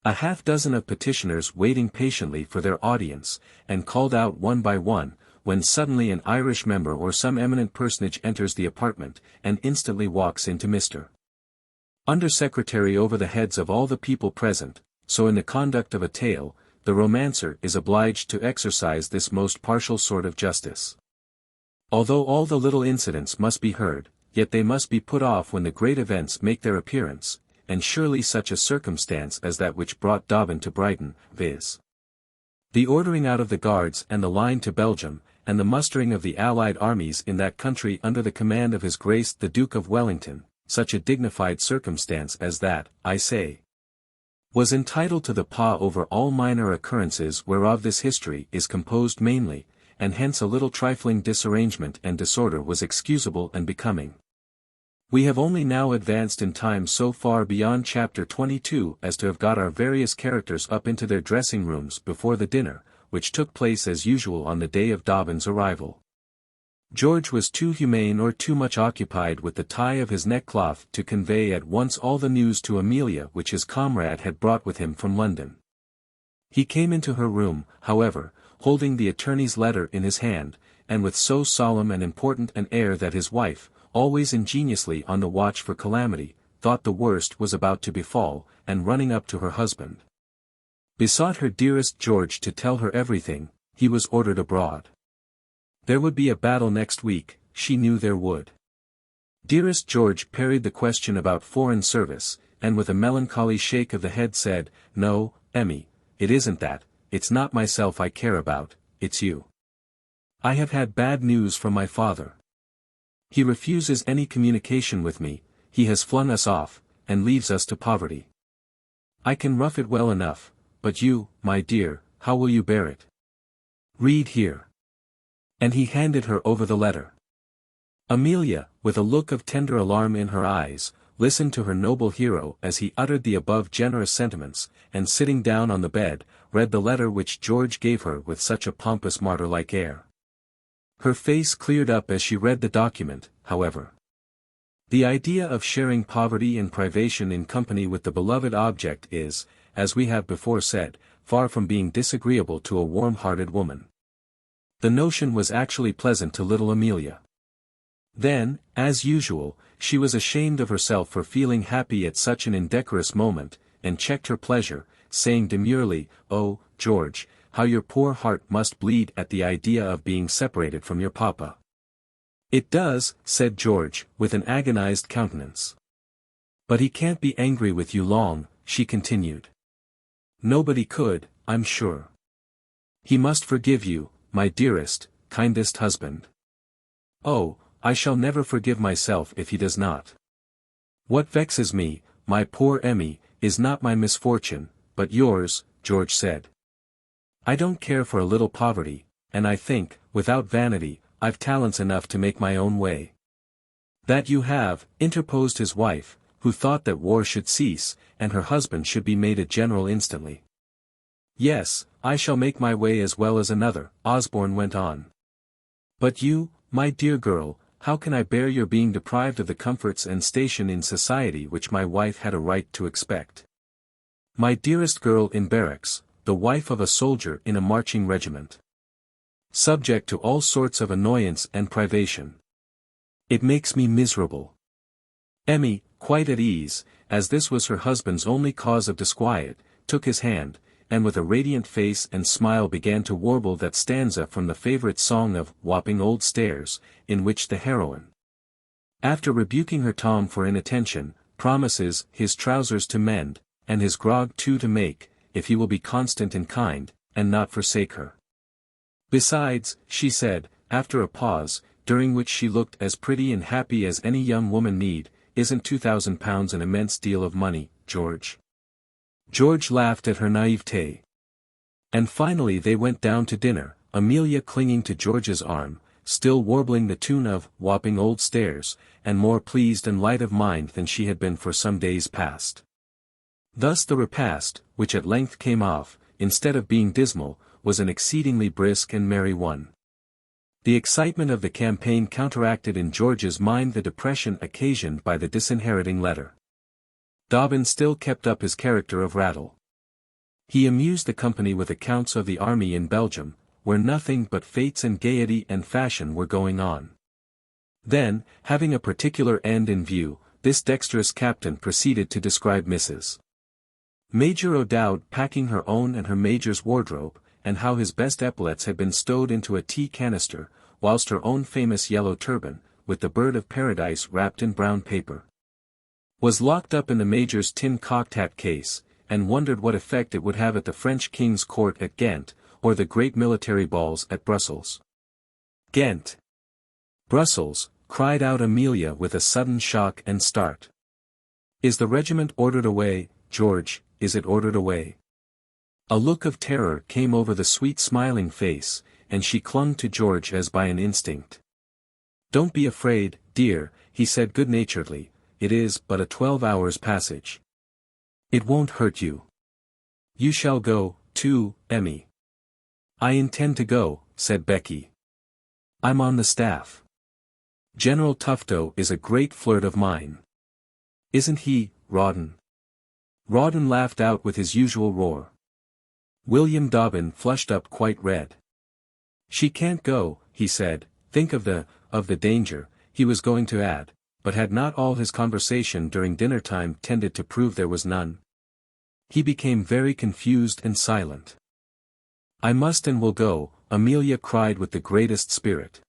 A half-dozen of petitioners waiting patiently for their audience, and called out one by one, when suddenly an Irish member or some eminent personage enters the apartment, and instantly walks into Mr. Under-Secretary over the heads of all the people present. So in the conduct of a tale, the romancer is obliged to exercise this most partial sort of justice. Although all the little incidents must be heard, yet they must be put off when the great events make their appearance, and surely such a circumstance as that which brought Dobbin to Brighton, viz. The ordering out of the guards and the line to Belgium, and the mustering of the allied armies in that country under the command of His Grace the Duke of Wellington, such a dignified circumstance as that, I say, was entitled to the pas over all minor occurrences whereof this history is composed mainly, and hence a little trifling disarrangement and disorder was excusable and becoming. We have only now advanced in time so far beyond chapter 22 as to have got our various characters up into their dressing rooms before the dinner, which took place as usual on the day of Dobbin's arrival. George was too humane or too much occupied with the tie of his neckcloth to convey at once all the news to Amelia which his comrade had brought with him from London. He came into her room, however, holding the attorney's letter in his hand, and with so solemn and important an air that his wife, always ingeniously on the watch for calamity, thought the worst was about to befall, and running up to her husband, besought her dearest George to tell her everything. He was ordered abroad. There would be a battle next week, she knew there would. Dearest George parried the question about foreign service, and with a melancholy shake of the head said, "No, Emmy, it isn't that, it's not myself I care about, it's you. I have had bad news from my father. He refuses any communication with me, he has flung us off, and leaves us to poverty. I can rough it well enough, but you, my dear, how will you bear it? Read here." And he handed her over the letter. Amelia, with a look of tender alarm in her eyes, listened to her noble hero as he uttered the above generous sentiments, and sitting down on the bed, read the letter which George gave her with such a pompous martyr-like air. Her face cleared up as she read the document, however. The idea of sharing poverty and privation in company with the beloved object is, as we have before said, far from being disagreeable to a warm-hearted woman. The notion was actually pleasant to little Amelia. Then, as usual, she was ashamed of herself for feeling happy at such an indecorous moment, and checked her pleasure, saying demurely, "Oh, George, how your poor heart must bleed at the idea of being separated from your papa." "It does," said George, with an agonized countenance. "But he can't be angry with you long," she continued. "Nobody could, I'm sure. He must forgive you, my dearest, kindest husband." "Oh, I shall never forgive myself if he does not. What vexes me, my poor Emmy, is not my misfortune, but yours," George said. "I don't care for a little poverty, and I think, without vanity, I've talents enough to make my own way." "That you have," interposed his wife, who thought that war should cease, and her husband should be made a general instantly. "Yes, I shall make my way as well as another," Osborne went on. "But you, my dear girl, how can I bear your being deprived of the comforts and station in society which my wife had a right to expect? My dearest girl in barracks, the wife of a soldier in a marching regiment. Subject to all sorts of annoyance and privation. It makes me miserable." Emmy, quite at ease, as this was her husband's only cause of disquiet, took his hand, and with a radiant face and smile began to warble that stanza from the favorite song of Wapping Old Stairs, in which the heroine, after rebuking her Tom for inattention, promises his trousers to mend, and his grog too to make, if he will be constant and kind, and not forsake her. "Besides," she said, after a pause, during which she looked as pretty and happy as any young woman need, "isn't £2,000 an immense deal of money, George?" George laughed at her naivete. And finally they went down to dinner, Amelia clinging to George's arm, still warbling the tune of Wapping Old Stairs, and more pleased and light of mind than she had been for some days past. Thus the repast, which at length came off, instead of being dismal, was an exceedingly brisk and merry one. The excitement of the campaign counteracted in George's mind the depression occasioned by the disinheriting letter. Dobbin still kept up his character of rattle. He amused the company with accounts of the army in Belgium, where nothing but fetes and gaiety and fashion were going on. Then, having a particular end in view, this dexterous captain proceeded to describe Mrs. Major O'Dowd packing her own and her major's wardrobe, and how his best epaulets had been stowed into a tea canister, whilst her own famous yellow turban, with the bird of paradise wrapped in brown paper, was locked up in the major's tin cocked hat case, and wondered what effect it would have at the French king's court at Ghent, or the great military balls at Brussels. Ghent! Brussels! Cried out Amelia with a sudden shock and start. Is the regiment ordered away, George, is it ordered away? A look of terror came over the sweet smiling face, and she clung to George as by an instinct. Don't be afraid, dear, he said good-naturedly, it is but a 12 hours passage. It won't hurt you. You shall go, too, Emmy. I intend to go, said Becky. I'm on the staff. General Tufto is a great flirt of mine. Isn't he, Rawdon? Rawdon laughed out with his usual roar. William Dobbin flushed up quite red. She can't go, he said, think of the danger, he was going to add, but had not all his conversation during dinner-time tended to prove there was none? He became very confused and silent. I must and will go, Amelia cried with the greatest spirit.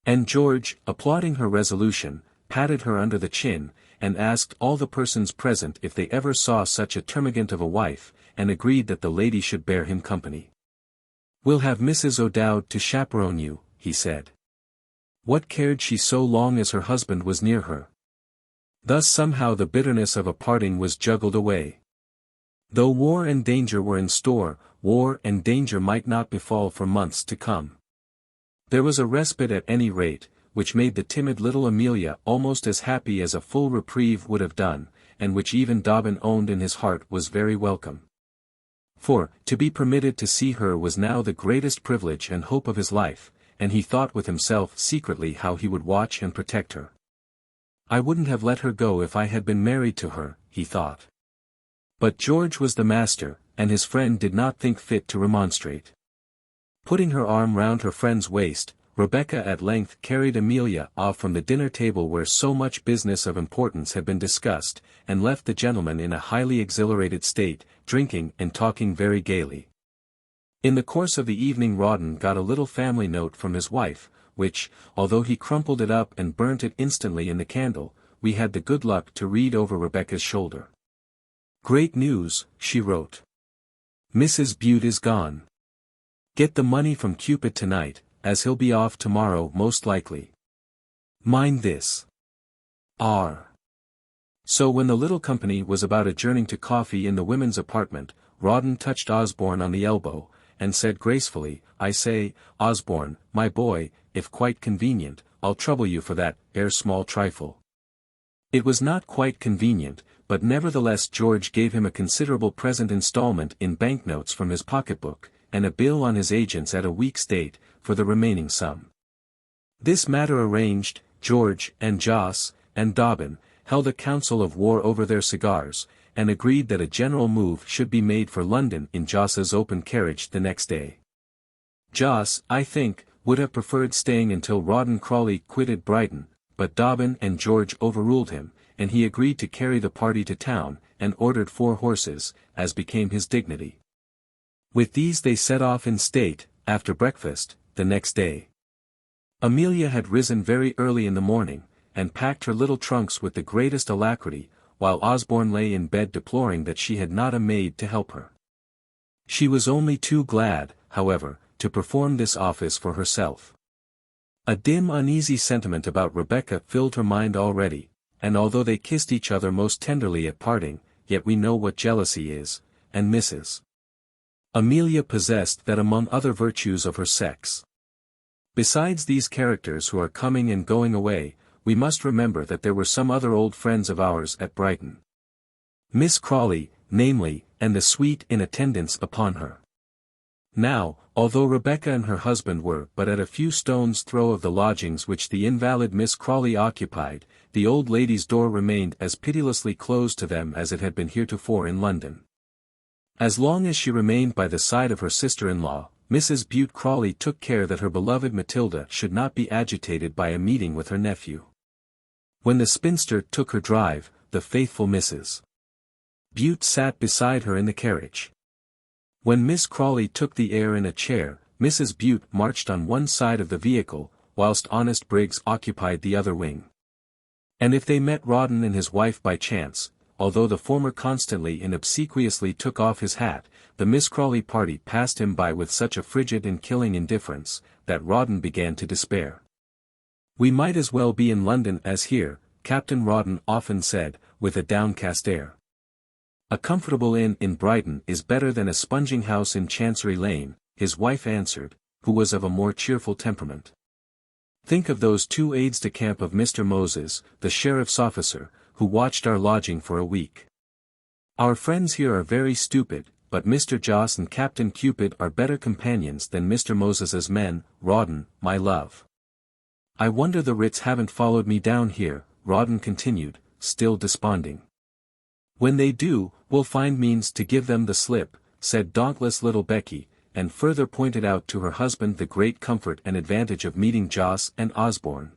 And George, applauding her resolution, patted her under the chin, and asked all the persons present if they ever saw such a termagant of a wife, and agreed that the lady should bear him company. We'll have Mrs. O'Dowd to chaperone you, he said. What cared she so long as her husband was near her? Thus somehow the bitterness of a parting was juggled away. Though war and danger were in store, war and danger might not befall for months to come. There was a respite at any rate, which made the timid little Amelia almost as happy as a full reprieve would have done, and which even Dobbin owned in his heart was very welcome. For, to be permitted to see her was now the greatest privilege and hope of his life, and he thought with himself secretly how he would watch and protect her. I wouldn't have let her go if I had been married to her, he thought. But George was the master, and his friend did not think fit to remonstrate. Putting her arm round her friend's waist, Rebecca at length carried Amelia off from the dinner table where so much business of importance had been discussed, and left the gentlemen in a highly exhilarated state, drinking and talking very gaily. In the course of the evening Rawdon got a little family note from his wife, which, although he crumpled it up and burnt it instantly in the candle, we had the good luck to read over Rebecca's shoulder. Great news, she wrote. Mrs. Bute is gone. Get the money from Cupid tonight, as he'll be off tomorrow most likely. Mind this. R. So when the little company was about adjourning to coffee in the women's apartment, Rawdon touched Osborne on the elbow, and said gracefully, I say, Osborne, my boy, if quite convenient, I'll trouble you for that, small trifle. It was not quite convenient, but nevertheless George gave him a considerable present installment in banknotes from his pocketbook, and a bill on his agents at a week's date, for the remaining sum. This matter arranged, George, and Joss, and Dobbin, held a council of war over their cigars, and agreed that a general move should be made for London in Joss's open carriage the next day. Joss, I think, would have preferred staying until Rawdon Crawley quitted Brighton, but Dobbin and George overruled him, and he agreed to carry the party to town, and ordered 4 horses, as became his dignity. With these they set off in state, after breakfast, the next day. Amelia had risen very early in the morning, and packed her little trunks with the greatest alacrity, while Osborne lay in bed deploring that she had not a maid to help her. She was only too glad, however, to perform this office for herself. A dim uneasy sentiment about Rebecca filled her mind already, and although they kissed each other most tenderly at parting, yet we know what jealousy is, and Mrs. Amelia possessed that among other virtues of her sex. Besides these characters who are coming and going away, we must remember that there were some other old friends of ours at Brighton. Miss Crawley, namely, and the suite in attendance upon her. Now, although Rebecca and her husband were but at a few stones' throw of the lodgings which the invalid Miss Crawley occupied, the old lady's door remained as pitilessly closed to them as it had been heretofore in London. As long as she remained by the side of her sister-in-law, Mrs. Bute Crawley took care that her beloved Matilda should not be agitated by a meeting with her nephew. When the spinster took her drive, the faithful Mrs. Bute sat beside her in the carriage. When Miss Crawley took the air in a chair, Mrs. Bute marched on one side of the vehicle, whilst honest Briggs occupied the other wing. And if they met Rawdon and his wife by chance, although the former constantly and obsequiously took off his hat, the Miss Crawley party passed him by with such a frigid and killing indifference, that Rawdon began to despair. "We might as well be in London as here," Captain Rawdon often said, with a downcast air. "A comfortable inn in Brighton is better than a sponging house in Chancery Lane," his wife answered, who was of a more cheerful temperament. "Think of those 2 aides-de-camp of Mr. Moses, the sheriff's officer, who watched our lodging for a week. Our friends here are very stupid, but Mr. Joss and Captain Cupid are better companions than Mr. Moses's men. Rawdon, my love. I wonder the writs haven't followed me down here," Rawdon continued, still desponding. "When they do, we'll find means to give them the slip," said dauntless little Becky, and further pointed out to her husband the great comfort and advantage of meeting Joss and Osborne,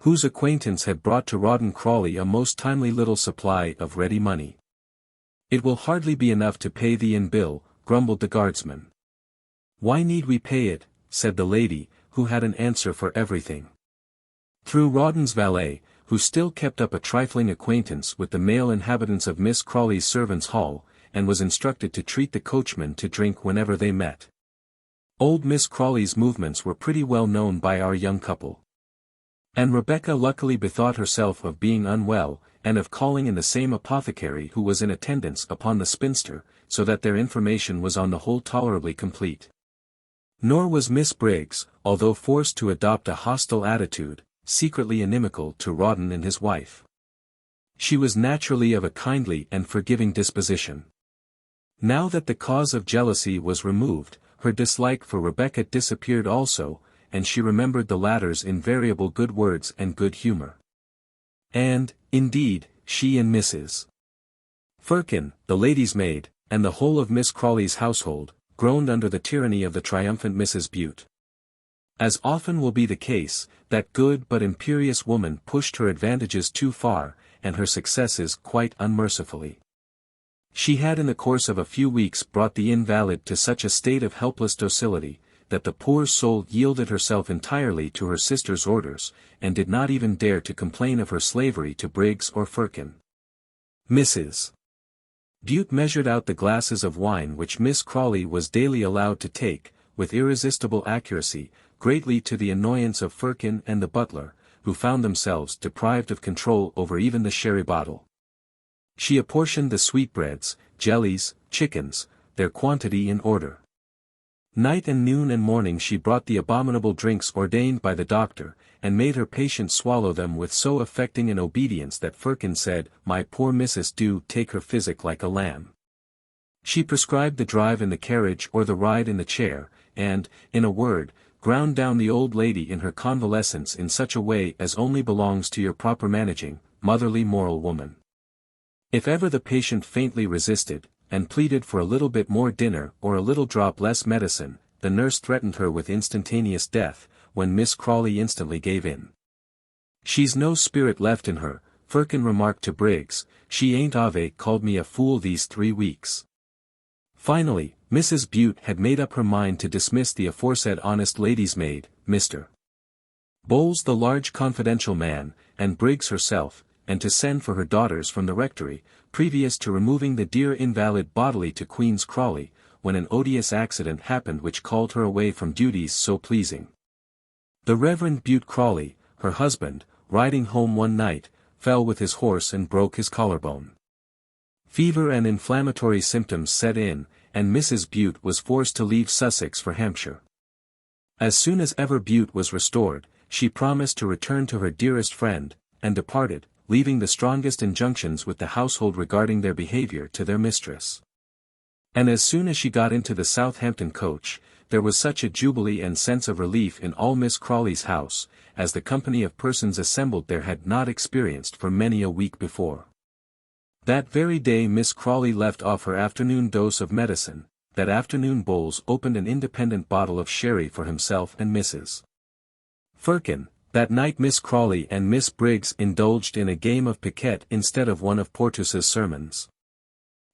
whose acquaintance had brought to Rawdon Crawley a most timely little supply of ready money. "It will hardly be enough to pay the inn bill," grumbled the guardsman. "Why need we pay it?" said the lady, who had an answer for everything. Through Rawdon's valet, who still kept up a trifling acquaintance with the male inhabitants of Miss Crawley's servants' hall, and was instructed to treat the coachman to drink whenever they met. Old Miss Crawley's movements were pretty well known by our young couple. And Rebecca luckily bethought herself of being unwell, and of calling in the same apothecary who was in attendance upon the spinster, so that their information was on the whole tolerably complete. Nor was Miss Briggs, although forced to adopt a hostile attitude, secretly inimical to Rawdon and his wife. She was naturally of a kindly and forgiving disposition. Now that the cause of jealousy was removed, her dislike for Rebecca disappeared also, and she remembered the latter's invariable good words and good humour. And, indeed, she and Mrs. Firkin, the lady's maid, and the whole of Miss Crawley's household, groaned under the tyranny of the triumphant Mrs. Bute. As often will be the case, that good but imperious woman pushed her advantages too far, and her successes quite unmercifully. She had in the course of a few weeks brought the invalid to such a state of helpless docility, that the poor soul yielded herself entirely to her sister's orders, and did not even dare to complain of her slavery to Briggs or Firkin. Mrs. Bute measured out the glasses of wine which Miss Crawley was daily allowed to take, with irresistible accuracy, greatly to the annoyance of Firkin and the butler, who found themselves deprived of control over even the sherry bottle. She apportioned the sweetbreads, jellies, chickens, their quantity in order. Night and noon and morning she brought the abominable drinks ordained by the doctor, and made her patient swallow them with so affecting an obedience that Firkin said, "My poor missus do take her physic like a lamb." She prescribed the drive in the carriage or the ride in the chair, and, in a word, ground down the old lady in her convalescence in such a way as only belongs to your proper managing, motherly moral woman. If ever the patient faintly resisted, and pleaded for a little bit more dinner or a little drop less medicine, the nurse threatened her with instantaneous death, when Miss Crawley instantly gave in. "She's no spirit left in her," Firkin remarked to Briggs, "she ain't ave called me a fool these 3 weeks. Finally, Mrs. Bute had made up her mind to dismiss the aforesaid honest lady's maid, Mr. Bowles the large confidential man, and Briggs herself, and to send for her daughters from the rectory, previous to removing the dear invalid bodily to Queen's Crawley, when an odious accident happened which called her away from duties so pleasing. The Reverend Bute Crawley, her husband, riding home one night, fell with his horse and broke his collarbone. Fever and inflammatory symptoms set in, and Mrs. Bute was forced to leave Sussex for Hampshire. As soon as ever Bute was restored, she promised to return to her dearest friend, and departed, leaving the strongest injunctions with the household regarding their behaviour to their mistress. And as soon as she got into the Southampton coach, there was such a jubilee and sense of relief in all Miss Crawley's house, as the company of persons assembled there had not experienced for many a week before. That very day Miss Crawley left off her afternoon dose of medicine. That afternoon Bowles opened an independent bottle of sherry for himself and Mrs. Firkin. That night Miss Crawley and Miss Briggs indulged in a game of piquet instead of one of Porteus's sermons.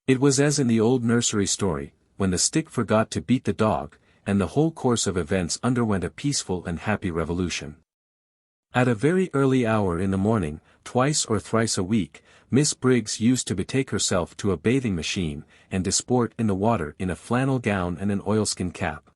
It was as in the old nursery story, when the stick forgot to beat the dog, and the whole course of events underwent a peaceful and happy revolution. At a very early hour in the morning, twice or thrice a week, Miss Briggs used to betake herself to a bathing machine, and disport in the water in a flannel gown and an oilskin cap.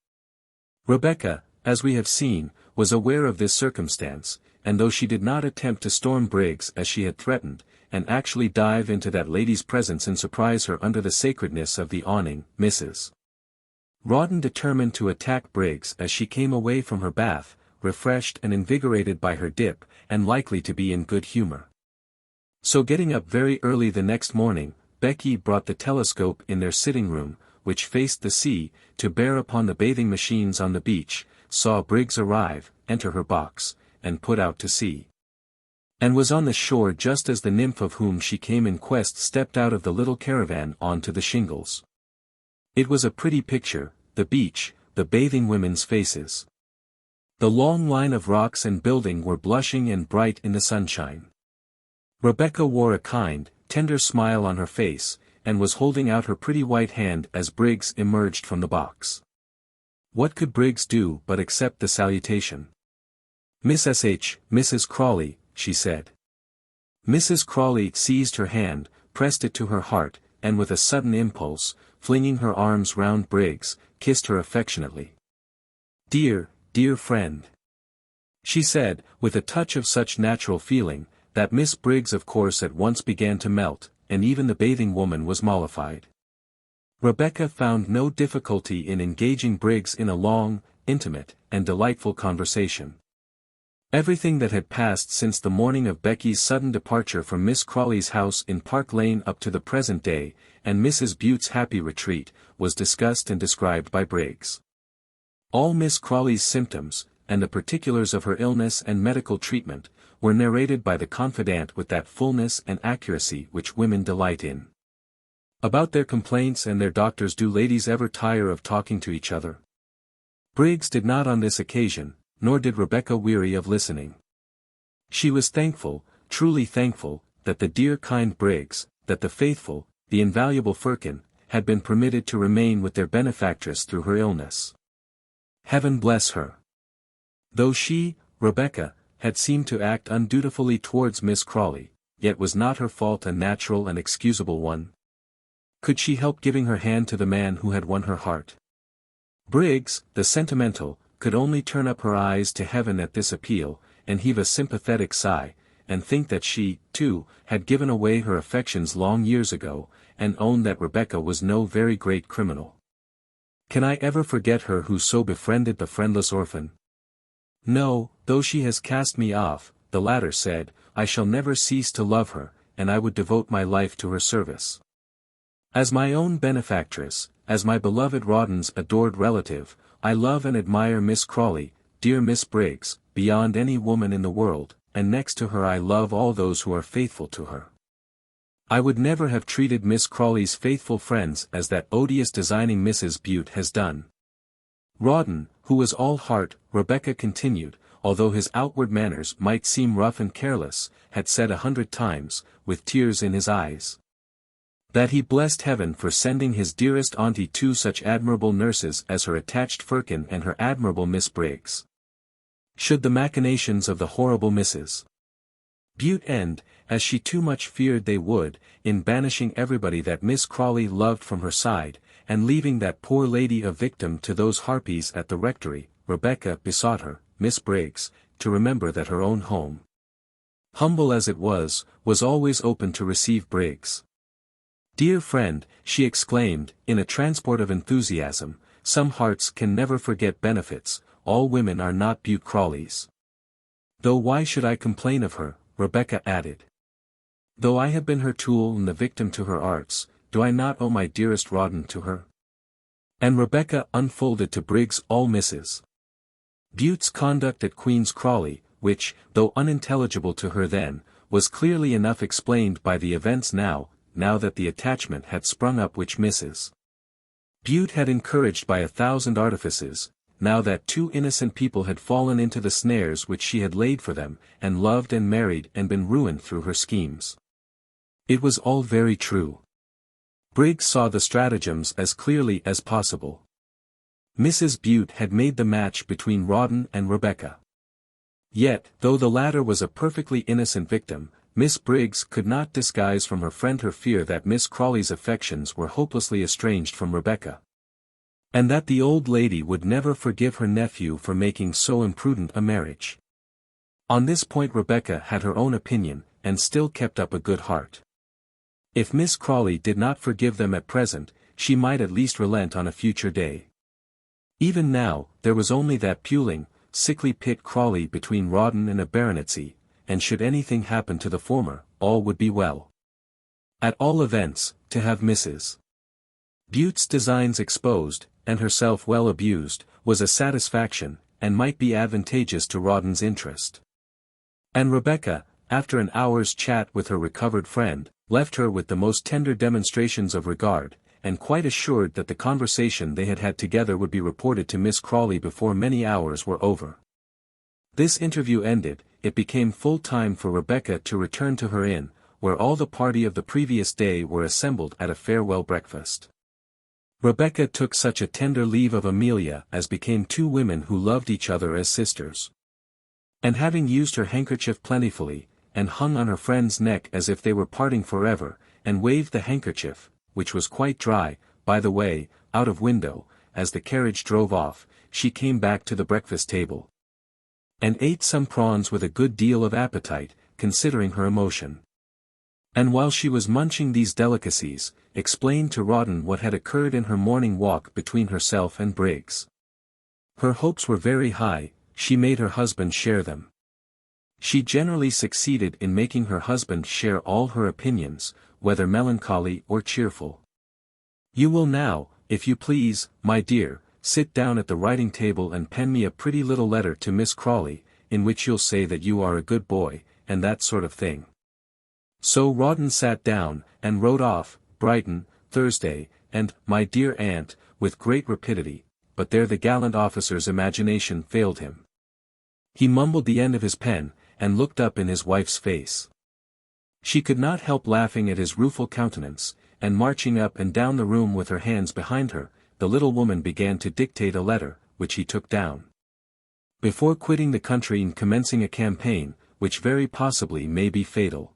Rebecca, as we have seen, was aware of this circumstance, and though she did not attempt to storm Briggs as she had threatened, and actually dive into that lady's presence and surprise her under the sacredness of the awning, Mrs. Rawdon determined to attack Briggs as she came away from her bath, refreshed and invigorated by her dip, and likely to be in good humor. So getting up very early the next morning, Becky brought the telescope in their sitting room, which faced the sea, to bear upon the bathing machines on the beach, saw Briggs arrive, enter her box, and put out to sea. And was on the shore just as the nymph of whom she came in quest stepped out of the little caravan onto the shingles. It was a pretty picture, the beach, the bathing women's faces. The long line of rocks and building were blushing and bright in the sunshine. Rebecca wore a kind, tender smile on her face, and was holding out her pretty white hand as Briggs emerged from the box. What could Briggs do but accept the salutation? "Miss S.H., Mrs. Crawley," she said. Mrs. Crawley seized her hand, pressed it to her heart, and with a sudden impulse, flinging her arms round Briggs, kissed her affectionately. "Dear, dear friend," she said, with a touch of such natural feeling, that Miss Briggs of course at once began to melt, and even the bathing woman was mollified. Rebecca found no difficulty in engaging Briggs in a long, intimate, and delightful conversation. Everything that had passed since the morning of Becky's sudden departure from Miss Crawley's house in Park Lane up to the present day, and Mrs. Bute's happy retreat, was discussed and described by Briggs. All Miss Crawley's symptoms, and the particulars of her illness and medical treatment, were narrated by the confidante with that fullness and accuracy which women delight in. About their complaints and their doctors do ladies ever tire of talking to each other? Briggs did not on this occasion, nor did Rebecca weary of listening. She was thankful, truly thankful, that the dear kind Briggs, that the faithful, the invaluable Firkin, had been permitted to remain with their benefactress through her illness. Heaven bless her! Though she, Rebecca, had seemed to act undutifully towards Miss Crawley, yet was not her fault a natural and excusable one? Could she help giving her hand to the man who had won her heart? Briggs, the sentimental, could only turn up her eyes to heaven at this appeal, and heave a sympathetic sigh, and think that she, too, had given away her affections long years ago, and own that Rebecca was no very great criminal. Can I ever forget her who so befriended the friendless orphan? No, though she has cast me off, the latter said, I shall never cease to love her, and I would devote my life to her service. As my own benefactress, as my beloved Rawdon's adored relative, I love and admire Miss Crawley, dear Miss Briggs, beyond any woman in the world, and next to her I love all those who are faithful to her. I would never have treated Miss Crawley's faithful friends as that odious designing Mrs. Bute has done. Rawdon, who was all heart, Rebecca continued, although his outward manners might seem rough and careless, had said 100 times, with tears in his eyes, that he blessed heaven for sending his dearest auntie two such admirable nurses as her attached Firkin and her admirable Miss Briggs. Should the machinations of the horrible Mrs. Bute end, as she too much feared they would, in banishing everybody that Miss Crawley loved from her side, and leaving that poor lady a victim to those harpies at the rectory, Rebecca besought her, Miss Briggs, to remember that her own home, humble as it was always open to receive Briggs. Dear friend, she exclaimed, in a transport of enthusiasm, some hearts can never forget benefits, all women are not Bute Crawleys. Though why should I complain of her, Rebecca added. Though I have been her tool and the victim to her arts, do I not owe my dearest Rawdon to her? And Rebecca unfolded to Briggs all Mrs. Bute's conduct at Queen's Crawley, which, though unintelligible to her then, was clearly enough explained by the events now, now that the attachment had sprung up which Mrs. Bute had encouraged by 1,000 artifices, now that two innocent people had fallen into the snares which she had laid for them, and loved and married and been ruined through her schemes. It was all very true. Briggs saw the stratagems as clearly as possible. Mrs. Bute had made the match between Rawdon and Rebecca. Yet, though the latter was a perfectly innocent victim, Miss Briggs could not disguise from her friend her fear that Miss Crawley's affections were hopelessly estranged from Rebecca, and that the old lady would never forgive her nephew for making so imprudent a marriage. On this point Rebecca had her own opinion, and still kept up a good heart. If Miss Crawley did not forgive them at present, she might at least relent on a future day. Even now, there was only that puling, sickly pit Crawley between Rawdon and a baronetcy, and should anything happen to the former, all would be well. At all events, to have Mrs. Bute's designs exposed, and herself well abused, was a satisfaction, and might be advantageous to Rawdon's interest. And Rebecca, after an hour's chat with her recovered friend, left her with the most tender demonstrations of regard, and quite assured that the conversation they had had together would be reported to Miss Crawley before many hours were over. This interview ended, it became full time for Rebecca to return to her inn, where all the party of the previous day were assembled at a farewell breakfast. Rebecca took such a tender leave of Amelia as became two women who loved each other as sisters. And having used her handkerchief plentifully, and hung on her friend's neck as if they were parting forever, and waved the handkerchief, which was quite dry, by the way, out of window, as the carriage drove off, she came back to the breakfast table, and ate some prawns with a good deal of appetite, considering her emotion. And while she was munching these delicacies, explained to Rawdon what had occurred in her morning walk between herself and Briggs. Her hopes were very high, she made her husband share them. She generally succeeded in making her husband share all her opinions, whether melancholy or cheerful. "You will now, if you please, my dear, sit down at the writing table and pen me a pretty little letter to Miss Crawley, in which you'll say that you are a good boy, and that sort of thing." So Rawdon sat down, and wrote off, Brighton, Thursday, and, "My dear aunt," with great rapidity, but there the gallant officer's imagination failed him. He mumbled the end of his pen, and looked up in his wife's face. She could not help laughing at his rueful countenance, and marching up and down the room with her hands behind her, the little woman began to dictate a letter, which he took down. "Before quitting the country and commencing a campaign, which very possibly may be fatal."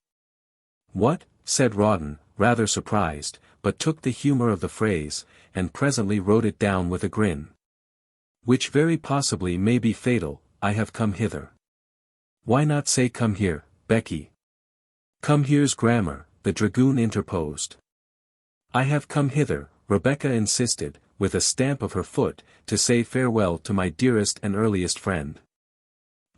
"What?" said Rawdon, rather surprised, but took the humor of the phrase, and presently wrote it down with a grin. "Which very possibly may be fatal, I have come hither." "Why not say come here, Becky?" "Come here's grammar," the dragoon interposed. "I have come hither," Rebecca insisted, with a stamp of her foot, "to say farewell to my dearest and earliest friend.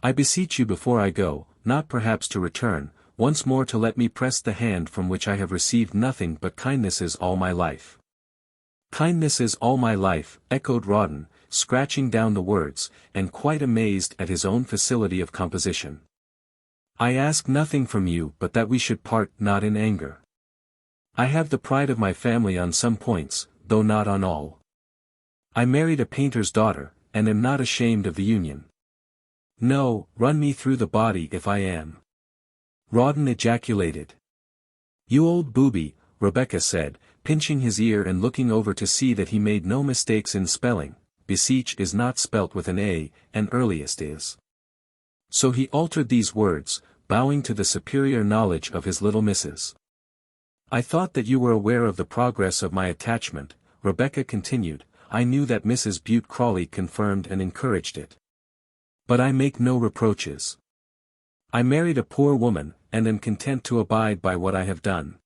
I beseech you before I go, not perhaps to return, once more to let me press the hand from which I have received nothing but kindnesses all my life." "Kindnesses all my life," echoed Rawdon, scratching down the words, and quite amazed at his own facility of composition. "I ask nothing from you but that we should part not in anger. I have the pride of my family on some points, though not on all. I married a painter's daughter, and am not ashamed of the union. No, run me through the body if I am." Rawdon ejaculated. "You old booby," Rebecca said, pinching his ear and looking over to see that he made no mistakes in spelling. "Beseech is not spelt with an A, and earliest is." So he altered these words, bowing to the superior knowledge of his little missus. "I thought that you were aware of the progress of my attachment," Rebecca continued. "I knew that Mrs. Bute Crawley confirmed and encouraged it. But I make no reproaches. I married a poor woman, and am content to abide by what I have done.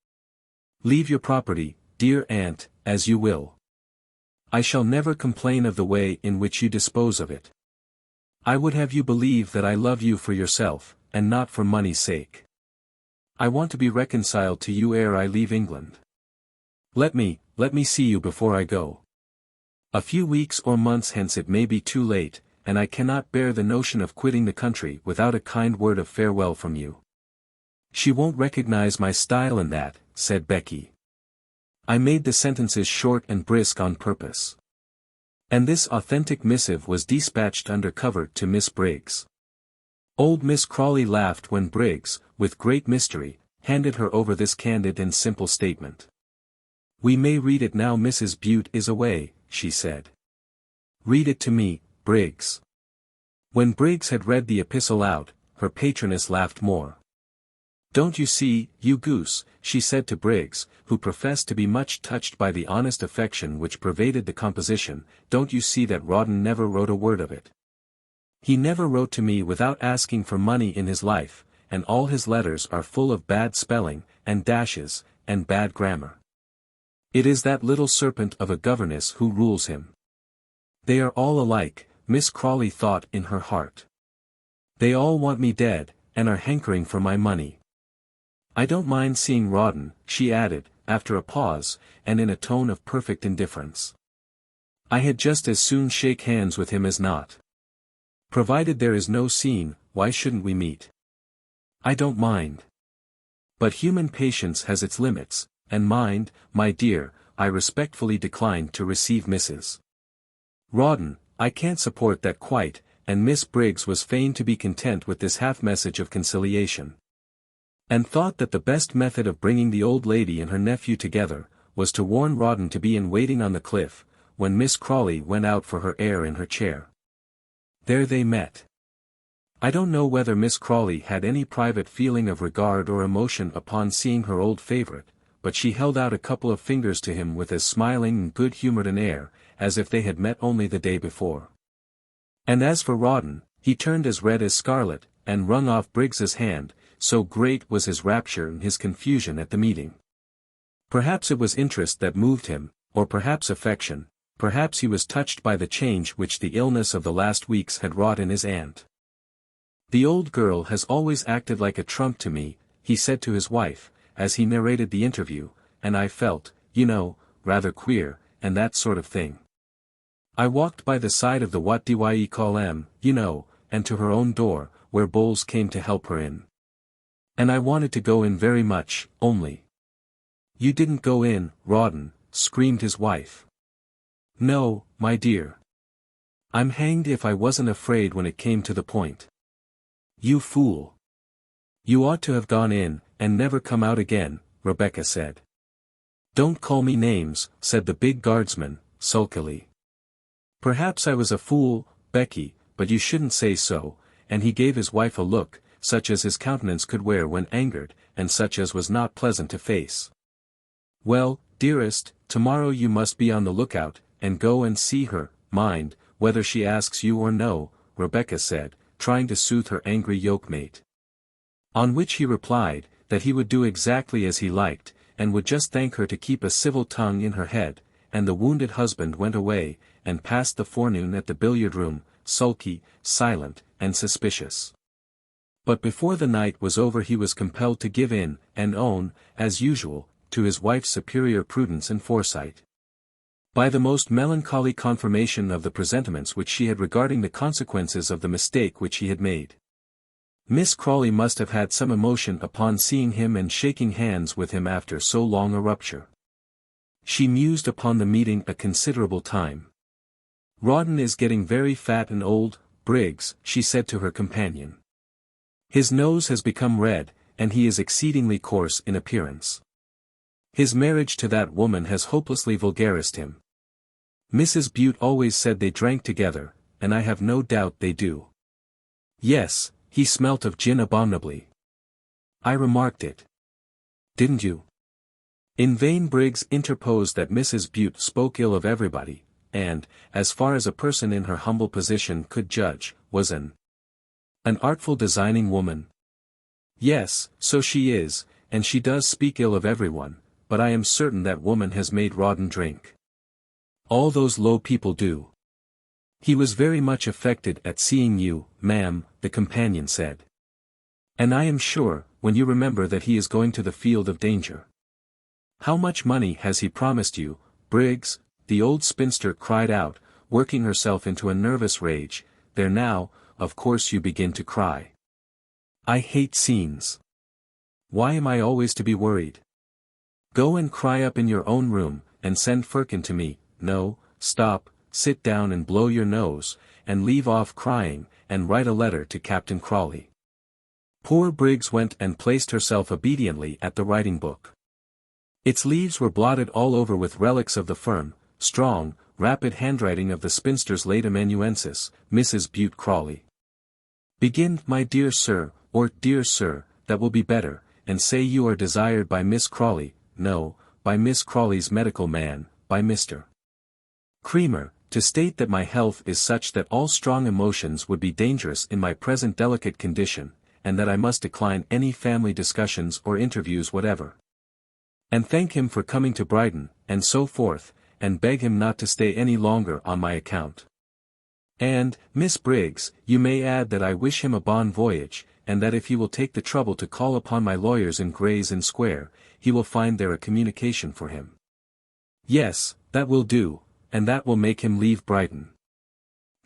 Leave your property, dear aunt, as you will. I shall never complain of the way in which you dispose of it. I would have you believe that I love you for yourself, and not for money's sake. I want to be reconciled to you ere I leave England. Let me see you before I go. A few weeks or months hence it may be too late, and I cannot bear the notion of quitting the country without a kind word of farewell from you. She won't recognize my style in that, said Becky. I made the sentences short and brisk on purpose. And this authentic missive was dispatched under cover to Miss Briggs. Old Miss Crawley laughed when Briggs, with great mystery, handed her over this candid and simple statement. We may read it now Mrs. Bute is away, she said. Read it to me, Briggs. When Briggs had read the epistle out, her patroness laughed more. Don't you see, you goose, she said to Briggs, who professed to be much touched by the honest affection which pervaded the composition, don't you see that Rawdon never wrote a word of it? He never wrote to me without asking for money in his life, and all his letters are full of bad spelling, and dashes, and bad grammar. It is that little serpent of a governess who rules him. They are all alike, Miss Crawley thought in her heart. They all want me dead, and are hankering for my money. I don't mind seeing Rawdon, she added, after a pause, and in a tone of perfect indifference. I had just as soon shake hands with him as not. Provided there is no scene, why shouldn't we meet? I don't mind. But human patience has its limits, and mind, my dear, I respectfully decline to receive Mrs. Rawdon, I can't support that quite, and Miss Briggs was fain to be content with this half-message of conciliation. And thought that the best method of bringing the old lady and her nephew together, was to warn Rawdon to be in waiting on the cliff, when Miss Crawley went out for her air in her chair. There they met. I don't know whether Miss Crawley had any private feeling of regard or emotion upon seeing her old favourite, but she held out a couple of fingers to him with as smiling and good-humoured an air, as if they had met only the day before. And as for Rawdon, he turned as red as scarlet, and wrung off Briggs's hand, so great was his rapture and his confusion at the meeting. Perhaps it was interest that moved him, or perhaps affection, perhaps he was touched by the change which the illness of the last weeks had wrought in his aunt. The old girl has always acted like a trump to me, he said to his wife, as he narrated the interview, and I felt, you know, rather queer, and that sort of thing. I walked by the side of the what do ye call 'em, you know, and to her own door, where Bowles came to help her in. And I wanted to go in very much, only. You didn't go in, Rawdon, screamed his wife. No, my dear. I'm hanged if I wasn't afraid when it came to the point. You fool. You ought to have gone in, and never come out again, Rebecca said. Don't call me names, said the big guardsman, sulkily. Perhaps I was a fool, Becky, but you shouldn't say so, and he gave his wife a look, such as his countenance could wear when angered, and such as was not pleasant to face. Well, dearest, tomorrow you must be on the lookout, and go and see her, mind, whether she asks you or no, Rebecca said, trying to soothe her angry yoke-mate. On which he replied, that he would do exactly as he liked, and would just thank her to keep a civil tongue in her head, and the wounded husband went away, and passed the forenoon at the billiard-room, sulky, silent, and suspicious. But before the night was over he was compelled to give in, and own, as usual, to his wife's superior prudence and foresight. By the most melancholy confirmation of the presentiments which she had regarding the consequences of the mistake which he had made. Miss Crawley must have had some emotion upon seeing him and shaking hands with him after so long a rupture. She mused upon the meeting a considerable time. Rawdon is getting very fat and old, Briggs, she said to her companion. His nose has become red, and he is exceedingly coarse in appearance. His marriage to that woman has hopelessly vulgarised him. Mrs. Bute always said they drank together, and I have no doubt they do. Yes, he smelt of gin abominably. I remarked it. Didn't you? In vain Briggs interposed that Mrs. Bute spoke ill of everybody, and, as far as a person in her humble position could judge, was an artful designing woman. Yes, so she is, and she does speak ill of everyone, but I am certain that woman has made Rawdon drink. All those low people do. He was very much affected at seeing you, ma'am, the companion said. And I am sure, when you remember that he is going to the field of danger. How much money has he promised you, Briggs? The old spinster cried out, working herself into a nervous rage. There now, of course you begin to cry. I hate scenes. Why am I always to be worried? Go and cry up in your own room, and send Firkin to me. No, stop, sit down and blow your nose, and leave off crying, and write a letter to Captain Crawley. Poor Briggs went and placed herself obediently at the writing-book. Its leaves were blotted all over with relics of the firm, strong, rapid handwriting of the spinster's late amanuensis, Mrs. Bute Crawley. Begin, my dear sir, or dear sir, that will be better, and say you are desired by Miss Crawley, no, by Miss Crawley's medical man, by Mr. Creamer, to state that my health is such that all strong emotions would be dangerous in my present delicate condition, and that I must decline any family discussions or interviews whatever. And thank him for coming to Brighton, and so forth, and beg him not to stay any longer on my account. And, Miss Briggs, you may add that I wish him a bon voyage, and that if he will take the trouble to call upon my lawyers in Gray's Inn Square, he will find there a communication for him. Yes, that will do, and that will make him leave Brighton.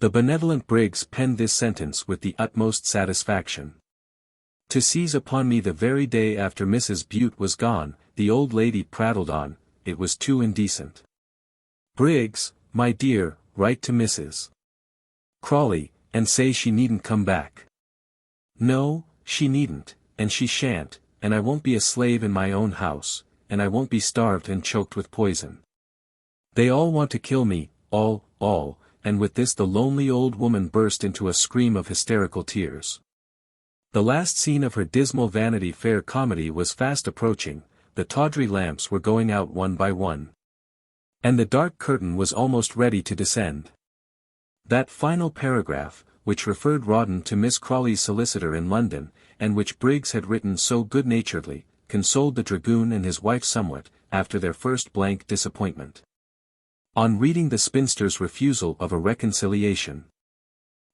The benevolent Briggs penned this sentence with the utmost satisfaction. To seize upon me the very day after Mrs. Bute was gone, the old lady prattled on, it was too indecent. Briggs, my dear, write to Mrs. Crawley, and say she needn't come back. No, she needn't, and she shan't, and I won't be a slave in my own house, and I won't be starved and choked with poison. They all want to kill me, all, and with this the lonely old woman burst into a scream of hysterical tears. The last scene of her dismal Vanity Fair comedy was fast approaching, the tawdry lamps were going out one by one. And the dark curtain was almost ready to descend. That final paragraph, which referred Rawdon to Miss Crawley's solicitor in London, and which Briggs had written so good-naturedly, consoled the dragoon and his wife somewhat, after their first blank disappointment. On reading the spinster's refusal of a reconciliation.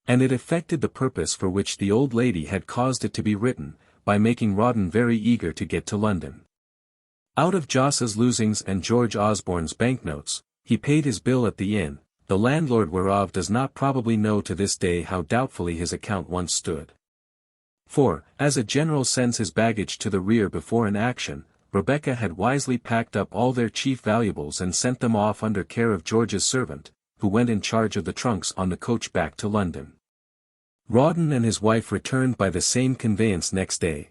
And it effected the purpose for which the old lady had caused it to be written, by making Rawdon very eager to get to London. Out of Jos's losings and George Osborne's banknotes, he paid his bill at the inn, the landlord whereof does not probably know to this day how doubtfully his account once stood. For, as a general sends his baggage to the rear before an action, Rebecca had wisely packed up all their chief valuables and sent them off under care of George's servant, who went in charge of the trunks on the coach back to London. Rawdon and his wife returned by the same conveyance next day.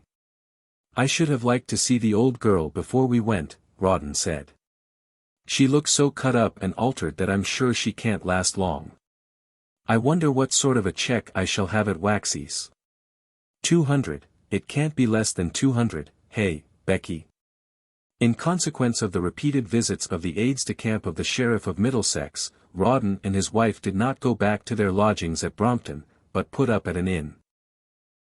I should have liked to see the old girl before we went, Rawdon said. She looks so cut up and altered that I'm sure she can't last long. I wonder what sort of a cheque I shall have at Waxy's. 200, it can't be less than 200, hey, Becky. In consequence of the repeated visits of the aides-de-camp of the Sheriff of Middlesex, Rawdon and his wife did not go back to their lodgings at Brompton, but put up at an inn.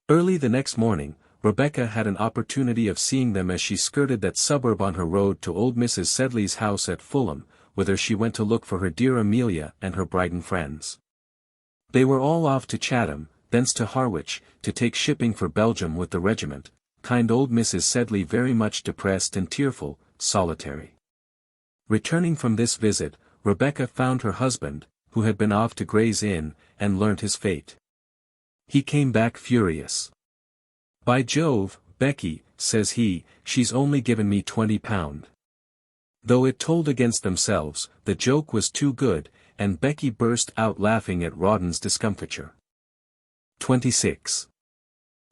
Early the next morning, Rebecca had an opportunity of seeing them as she skirted that suburb on her road to old Mrs. Sedley's house at Fulham, whither she went to look for her dear Amelia and her Brighton friends. They were all off to Chatham, thence to Harwich, to take shipping for Belgium with the regiment, kind old Mrs. Sedley very much depressed and tearful, solitary. Returning from this visit, Rebecca found her husband, who had been off to Gray's Inn, and learnt his fate. He came back furious. By Jove, Becky, says he, she's only given me £20. Though it told against themselves, the joke was too good, and Becky burst out laughing at Rawdon's discomfiture. 26.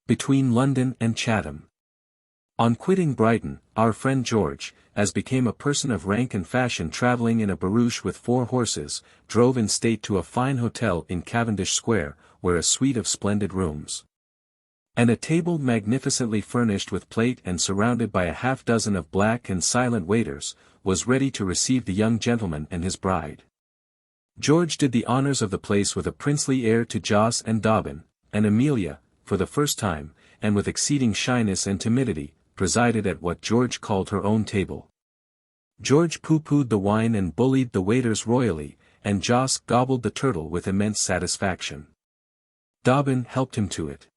Between London and Chatham. On quitting Brighton, our friend George, as became a person of rank and fashion travelling in a barouche with 4 horses, drove in state to a fine hotel in Cavendish Square, where a suite of splendid rooms, and a table magnificently furnished with plate and surrounded by a half-dozen of black and silent waiters, was ready to receive the young gentleman and his bride. George did the honours of the place with a princely air to Jos and Dobbin, and Amelia, for the first time, and with exceeding shyness and timidity, presided at what George called her own table. George pooh-poohed the wine and bullied the waiters royally, and Jos gobbled the turtle with immense satisfaction. Dobbin helped him to it.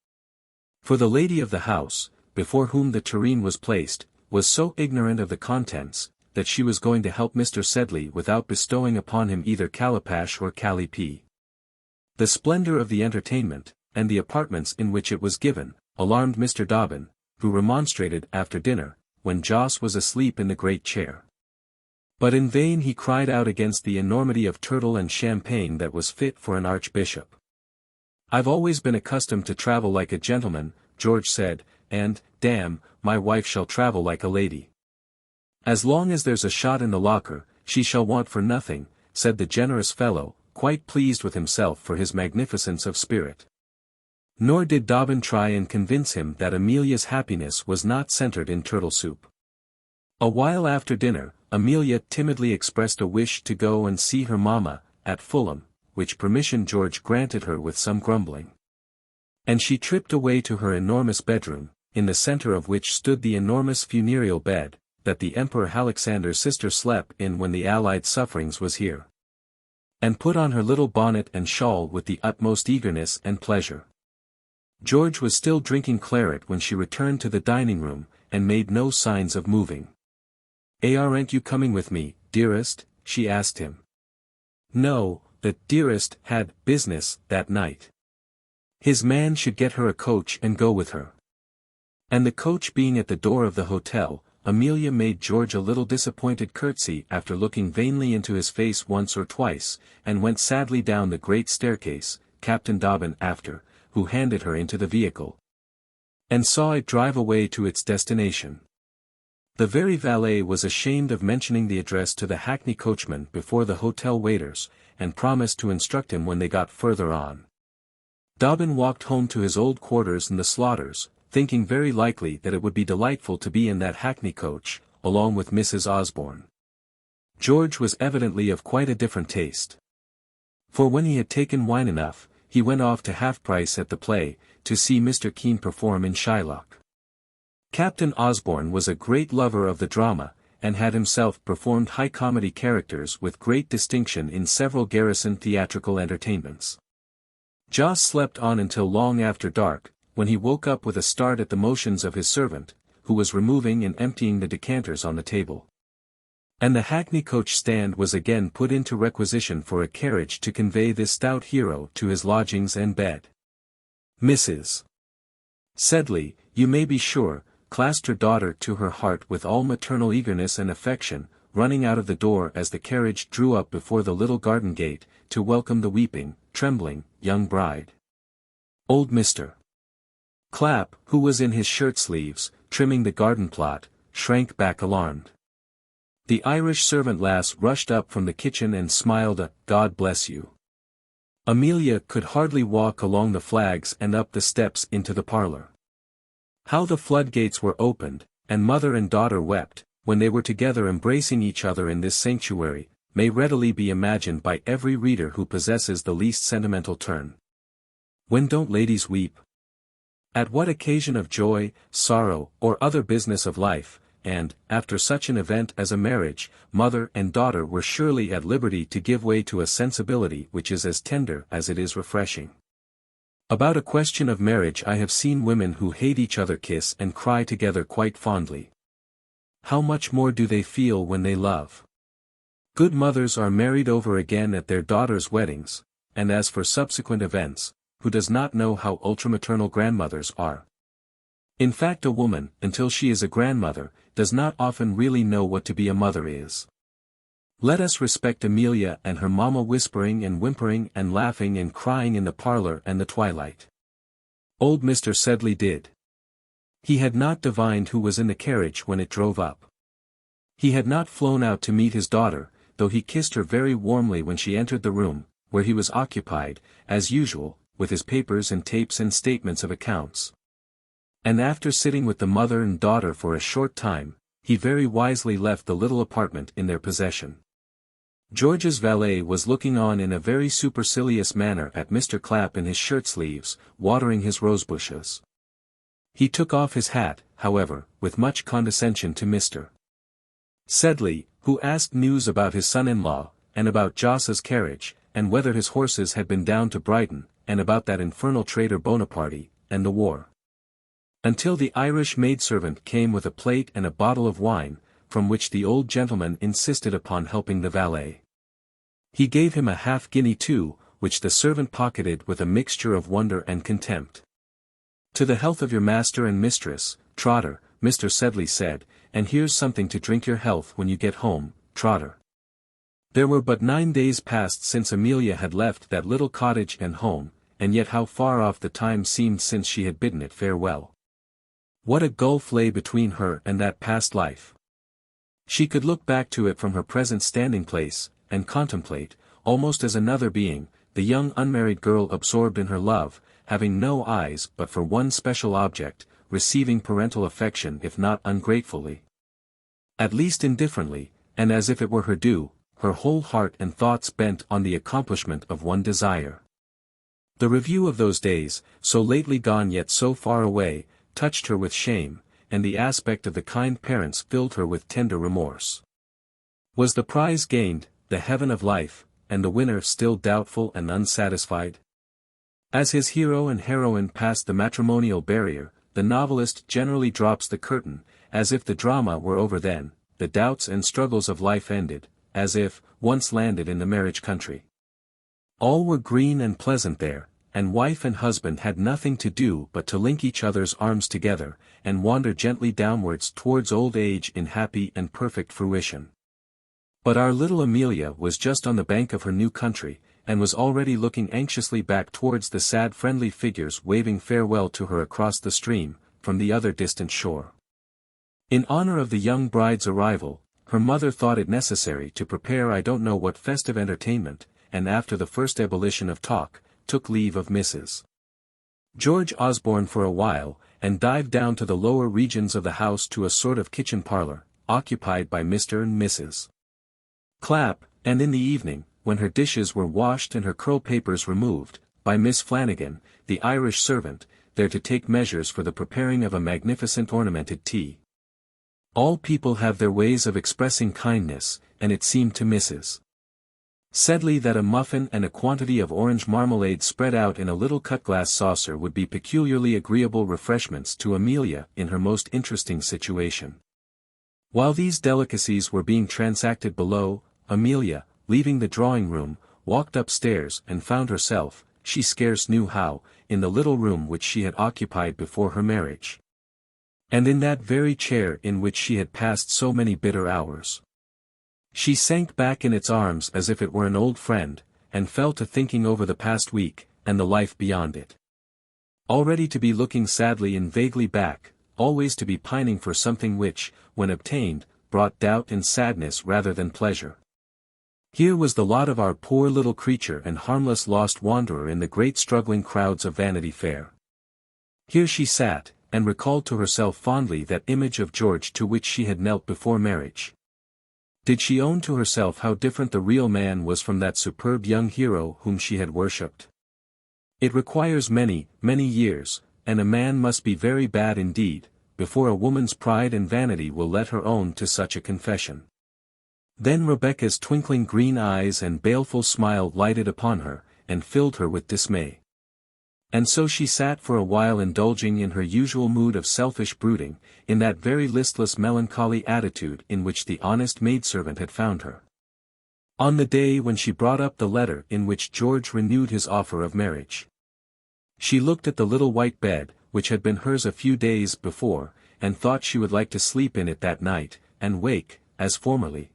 For the lady of the house, before whom the tureen was placed, was so ignorant of the contents, that she was going to help Mr. Sedley without bestowing upon him either calipash or callipee. The splendour of the entertainment, and the apartments in which it was given, alarmed Mr. Dobbin, who remonstrated after dinner, when Joss was asleep in the great chair. But in vain he cried out against the enormity of turtle and champagne that was fit for an archbishop. "I've always been accustomed to travel like a gentleman," George said, "and, damn, my wife shall travel like a lady. As long as there's a shot in the locker, she shall want for nothing," said the generous fellow, quite pleased with himself for his magnificence of spirit. Nor did Dobbin try and convince him that Amelia's happiness was not centered in turtle soup. A while after dinner, Amelia timidly expressed a wish to go and see her mamma, at Fulham, which permission George granted her with some grumbling. And she tripped away to her enormous bedroom, in the center of which stood the enormous funereal bed, that the Emperor Alexander's sister slept in when the Allied sufferings was here. And put on her little bonnet and shawl with the utmost eagerness and pleasure. George was still drinking claret when she returned to the dining room, and made no signs of moving. "Aren't you coming with me, dearest?" she asked him. No, the "dearest" had business that night. His man should get her a coach and go with her. And the coach being at the door of the hotel, Amelia made George a little disappointed curtsy after looking vainly into his face once or twice, and went sadly down the great staircase, Captain Dobbin after, who handed her into the vehicle, and saw it drive away to its destination. The very valet was ashamed of mentioning the address to the hackney coachman before the hotel waiters, and promised to instruct him when they got further on. Dobbin walked home to his old quarters in the Slaughters, thinking very likely that it would be delightful to be in that hackney coach, along with Mrs. Osborne. George was evidently of quite a different taste. For when he had taken wine enough, he went off to half-price at the play, to see Mr. Kean perform in Shylock. Captain Osborne was a great lover of the drama, and had himself performed high comedy characters with great distinction in several garrison theatrical entertainments. Joss slept on until long after dark, when he woke up with a start at the motions of his servant, who was removing and emptying the decanters on the table. And the hackney coach stand was again put into requisition for a carriage to convey this stout hero to his lodgings and bed. Mrs. Sedley, you may be sure, clasped her daughter to her heart with all maternal eagerness and affection, running out of the door as the carriage drew up before the little garden gate, to welcome the weeping, trembling, young bride. Old Mr. Clapp, who was in his shirt-sleeves, trimming the garden plot, shrank back alarmed. The Irish servant lass rushed up from the kitchen and smiled a "God bless you." Amelia could hardly walk along the flags and up the steps into the parlor. How the floodgates were opened, and mother and daughter wept, when they were together embracing each other in this sanctuary, may readily be imagined by every reader who possesses the least sentimental turn. When don't ladies weep? At what occasion of joy, sorrow, or other business of life, and, after such an event as a marriage, mother and daughter were surely at liberty to give way to a sensibility which is as tender as it is refreshing. About a question of marriage I have seen women who hate each other kiss and cry together quite fondly. How much more do they feel when they love? Good mothers are married over again at their daughters' weddings, and as for subsequent events, who does not know how ultramaternal grandmothers are? In fact, a woman, until she is a grandmother, does not often really know what to be a mother is. Let us respect Amelia and her mamma whispering and whimpering and laughing and crying in the parlor and the twilight. Old Mr. Sedley did. He had not divined who was in the carriage when it drove up. He had not flown out to meet his daughter, though he kissed her very warmly when she entered the room, where he was occupied, as usual, with his papers and tapes and statements of accounts. And after sitting with the mother and daughter for a short time, he very wisely left the little apartment in their possession. George's valet was looking on in a very supercilious manner at Mr. Clapp in his shirt-sleeves, watering his rosebushes. He took off his hat, however, with much condescension to Mr. Sedley, who asked news about his son-in-law, and about Joss's carriage, and whether his horses had been down to Brighton, and about that infernal traitor Bonaparte, and the war. Until the Irish maidservant came with a plate and a bottle of wine, from which the old gentleman insisted upon helping the valet. He gave him a half-guinea too, which the servant pocketed with a mixture of wonder and contempt. "To the health of your master and mistress, Trotter," Mr. Sedley said, and here's something to drink your health when you get home, Trotter. There were but 9 days past since Amelia had left that little cottage and home, and yet how far off the time seemed since she had bidden it farewell. What a gulf lay between her and that past life. She could look back to it from her present standing place, and contemplate, almost as another being, the young unmarried girl absorbed in her love, having no eyes but for one special object, receiving parental affection if not ungratefully, at least indifferently, and as if it were her due, her whole heart and thoughts bent on the accomplishment of one desire. The review of those days, so lately gone yet so far away, touched her with shame, and the aspect of the kind parents filled her with tender remorse. Was the prize gained, the heaven of life, and the winner still doubtful and unsatisfied? As his hero and heroine pass the matrimonial barrier, the novelist generally drops the curtain, as if the drama were over then, the doubts and struggles of life ended, as if, once landed in the marriage country, all were green and pleasant there, and wife and husband had nothing to do but to link each other's arms together, and wander gently downwards towards old age in happy and perfect fruition. But our little Amelia was just on the bank of her new country, and was already looking anxiously back towards the sad friendly figures waving farewell to her across the stream, from the other distant shore. In honor of the young bride's arrival, her mother thought it necessary to prepare I don't know what festive entertainment, and after the first ebullition of talk, took leave of Mrs. George Osborne for a while, and dived down to the lower regions of the house to a sort of kitchen parlour, occupied by Mr. and Mrs. Clapp, and in the evening, when her dishes were washed and her curl papers removed, by Miss Flanagan, the Irish servant, there to take measures for the preparing of a magnificent ornamented tea. All people have their ways of expressing kindness, and it seemed to Mrs. Sedley that a muffin and a quantity of orange marmalade spread out in a little cut-glass saucer would be peculiarly agreeable refreshments to Amelia in her most interesting situation. While these delicacies were being transacted below, Amelia, leaving the drawing-room, walked upstairs and found herself, she scarce knew how, in the little room which she had occupied before her marriage. And in that very chair in which she had passed so many bitter hours. She sank back in its arms as if it were an old friend, and fell to thinking over the past week, and the life beyond it. Already to be looking sadly and vaguely back, always to be pining for something which, when obtained, brought doubt and sadness rather than pleasure. Here was the lot of our poor little creature and harmless lost wanderer in the great struggling crowds of Vanity Fair. Here she sat, and recalled to herself fondly that image of George to which she had knelt before marriage. Did she own to herself how different the real man was from that superb young hero whom she had worshipped? It requires many, many years, and a man must be very bad indeed, before a woman's pride and vanity will let her own to such a confession. Then Rebecca's twinkling green eyes and baleful smile lighted upon her, and filled her with dismay. And so she sat for a while indulging in her usual mood of selfish brooding, in that very listless melancholy attitude in which the honest maidservant had found her. On the day when she brought up the letter in which George renewed his offer of marriage. She looked at the little white bed, which had been hers a few days before, and thought she would like to sleep in it that night, and wake, as formerly,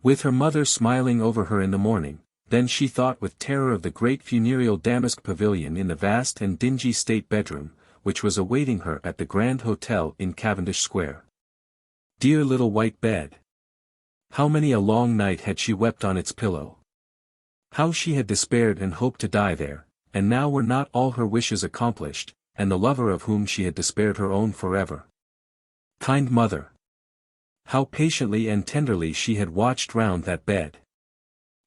with her mother smiling over her in the morning. Then she thought with terror of the great funereal damask pavilion in the vast and dingy state bedroom, which was awaiting her at the Grand Hotel in Cavendish Square. Dear little white bed! How many a long night had she wept on its pillow! How she had despaired and hoped to die there, and now were not all her wishes accomplished, and the lover of whom she had despaired her own forever. Kind mother! How patiently and tenderly she had watched round that bed!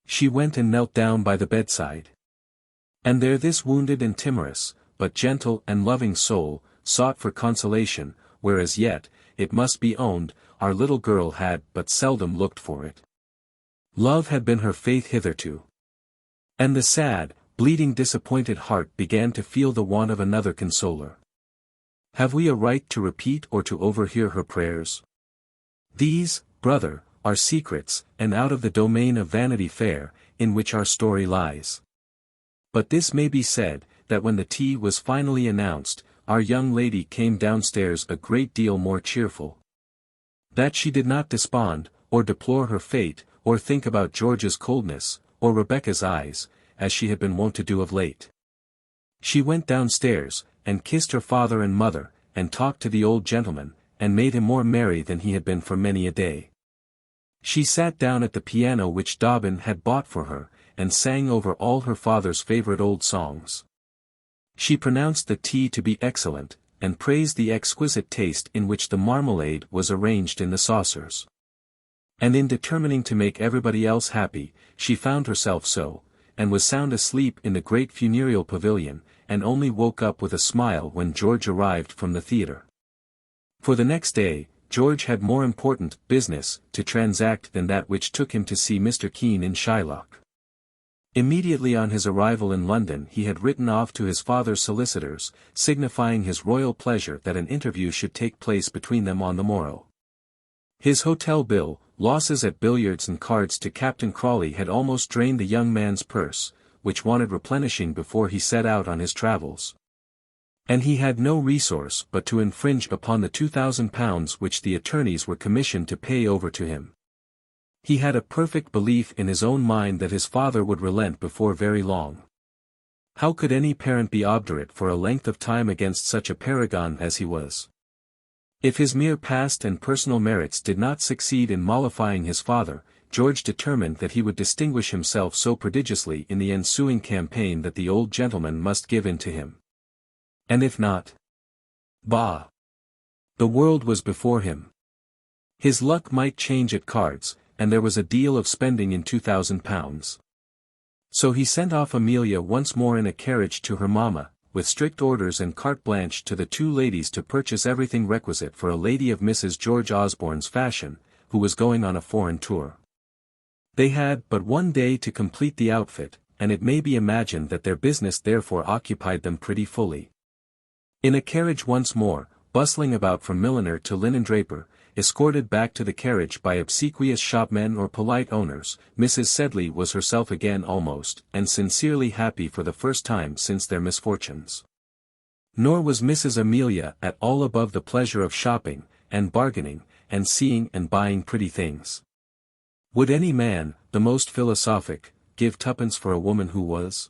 She went and knelt down by the bedside. And there this wounded and timorous, but gentle and loving soul, sought for consolation, whereas yet, it must be owned, our little girl had but seldom looked for it. Love had been her faith hitherto. And the sad, bleeding disappointed heart began to feel the want of another consoler. Have we a right to repeat or to overhear her prayers? These, brother, are secrets, and out of the domain of Vanity Fair, in which our story lies. But this may be said, that when the tea was finally announced, our young lady came downstairs a great deal more cheerful. That she did not despond, or deplore her fate, or think about George's coldness, or Rebecca's eyes, as she had been wont to do of late. She went downstairs, and kissed her father and mother, and talked to the old gentleman, and made him more merry than he had been for many a day. She sat down at the piano which Dobbin had bought for her, and sang over all her father's favourite old songs. She pronounced the tea to be excellent, and praised the exquisite taste in which the marmalade was arranged in the saucers. And in determining to make everybody else happy, she found herself so, and was sound asleep in the great funereal pavilion, and only woke up with a smile when George arrived from the theatre. For the next day, George had more important business to transact than that which took him to see Mr. Keene in Shylock. Immediately on his arrival in London he had written off to his father's solicitors, signifying his royal pleasure that an interview should take place between them on the morrow. His hotel bill, losses at billiards and cards to Captain Crawley had almost drained the young man's purse, which wanted replenishing before he set out on his travels. And he had no resource but to infringe upon the £2,000 which the attorneys were commissioned to pay over to him. He had a perfect belief in his own mind that his father would relent before very long. How could any parent be obdurate for a length of time against such a paragon as he was? If his mere past and personal merits did not succeed in mollifying his father, George determined that he would distinguish himself so prodigiously in the ensuing campaign that the old gentleman must give in to him. And if not? Bah! The world was before him. His luck might change at cards, and there was a deal of spending in £2,000. So he sent off Amelia once more in a carriage to her mamma, with strict orders and carte blanche to the two ladies to purchase everything requisite for a lady of Mrs. George Osborne's fashion, who was going on a foreign tour. They had but one day to complete the outfit, and it may be imagined that their business therefore occupied them pretty fully. In a carriage once more, bustling about from milliner to linen-draper, escorted back to the carriage by obsequious shopmen or polite owners, Mrs. Sedley was herself again almost, and sincerely happy for the first time since their misfortunes. Nor was Mrs. Amelia at all above the pleasure of shopping, and bargaining, and seeing and buying pretty things. Would any man, the most philosophic, give twopence for a woman who was?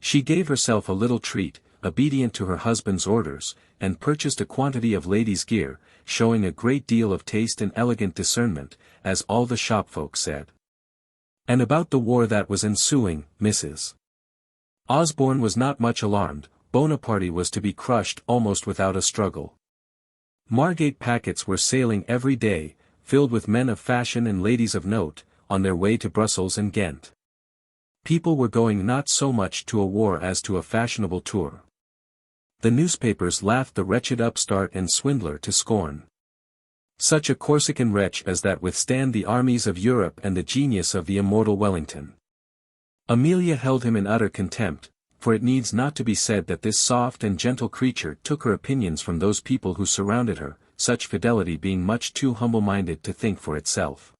She gave herself a little treat, obedient to her husband's orders, and purchased a quantity of ladies' gear, showing a great deal of taste and elegant discernment, as all the shopfolk said. And about the war that was ensuing, Mrs. Osborne was not much alarmed. Bonaparte was to be crushed almost without a struggle. Margate packets were sailing every day, filled with men of fashion and ladies of note, on their way to Brussels and Ghent. People were going not so much to a war as to a fashionable tour. The newspapers laughed the wretched upstart and swindler to scorn. Such a Corsican wretch as that withstand the armies of Europe and the genius of the immortal Wellington. Amelia held him in utter contempt, for it needs not to be said that this soft and gentle creature took her opinions from those people who surrounded her, such fidelity being much too humble-minded to think for itself.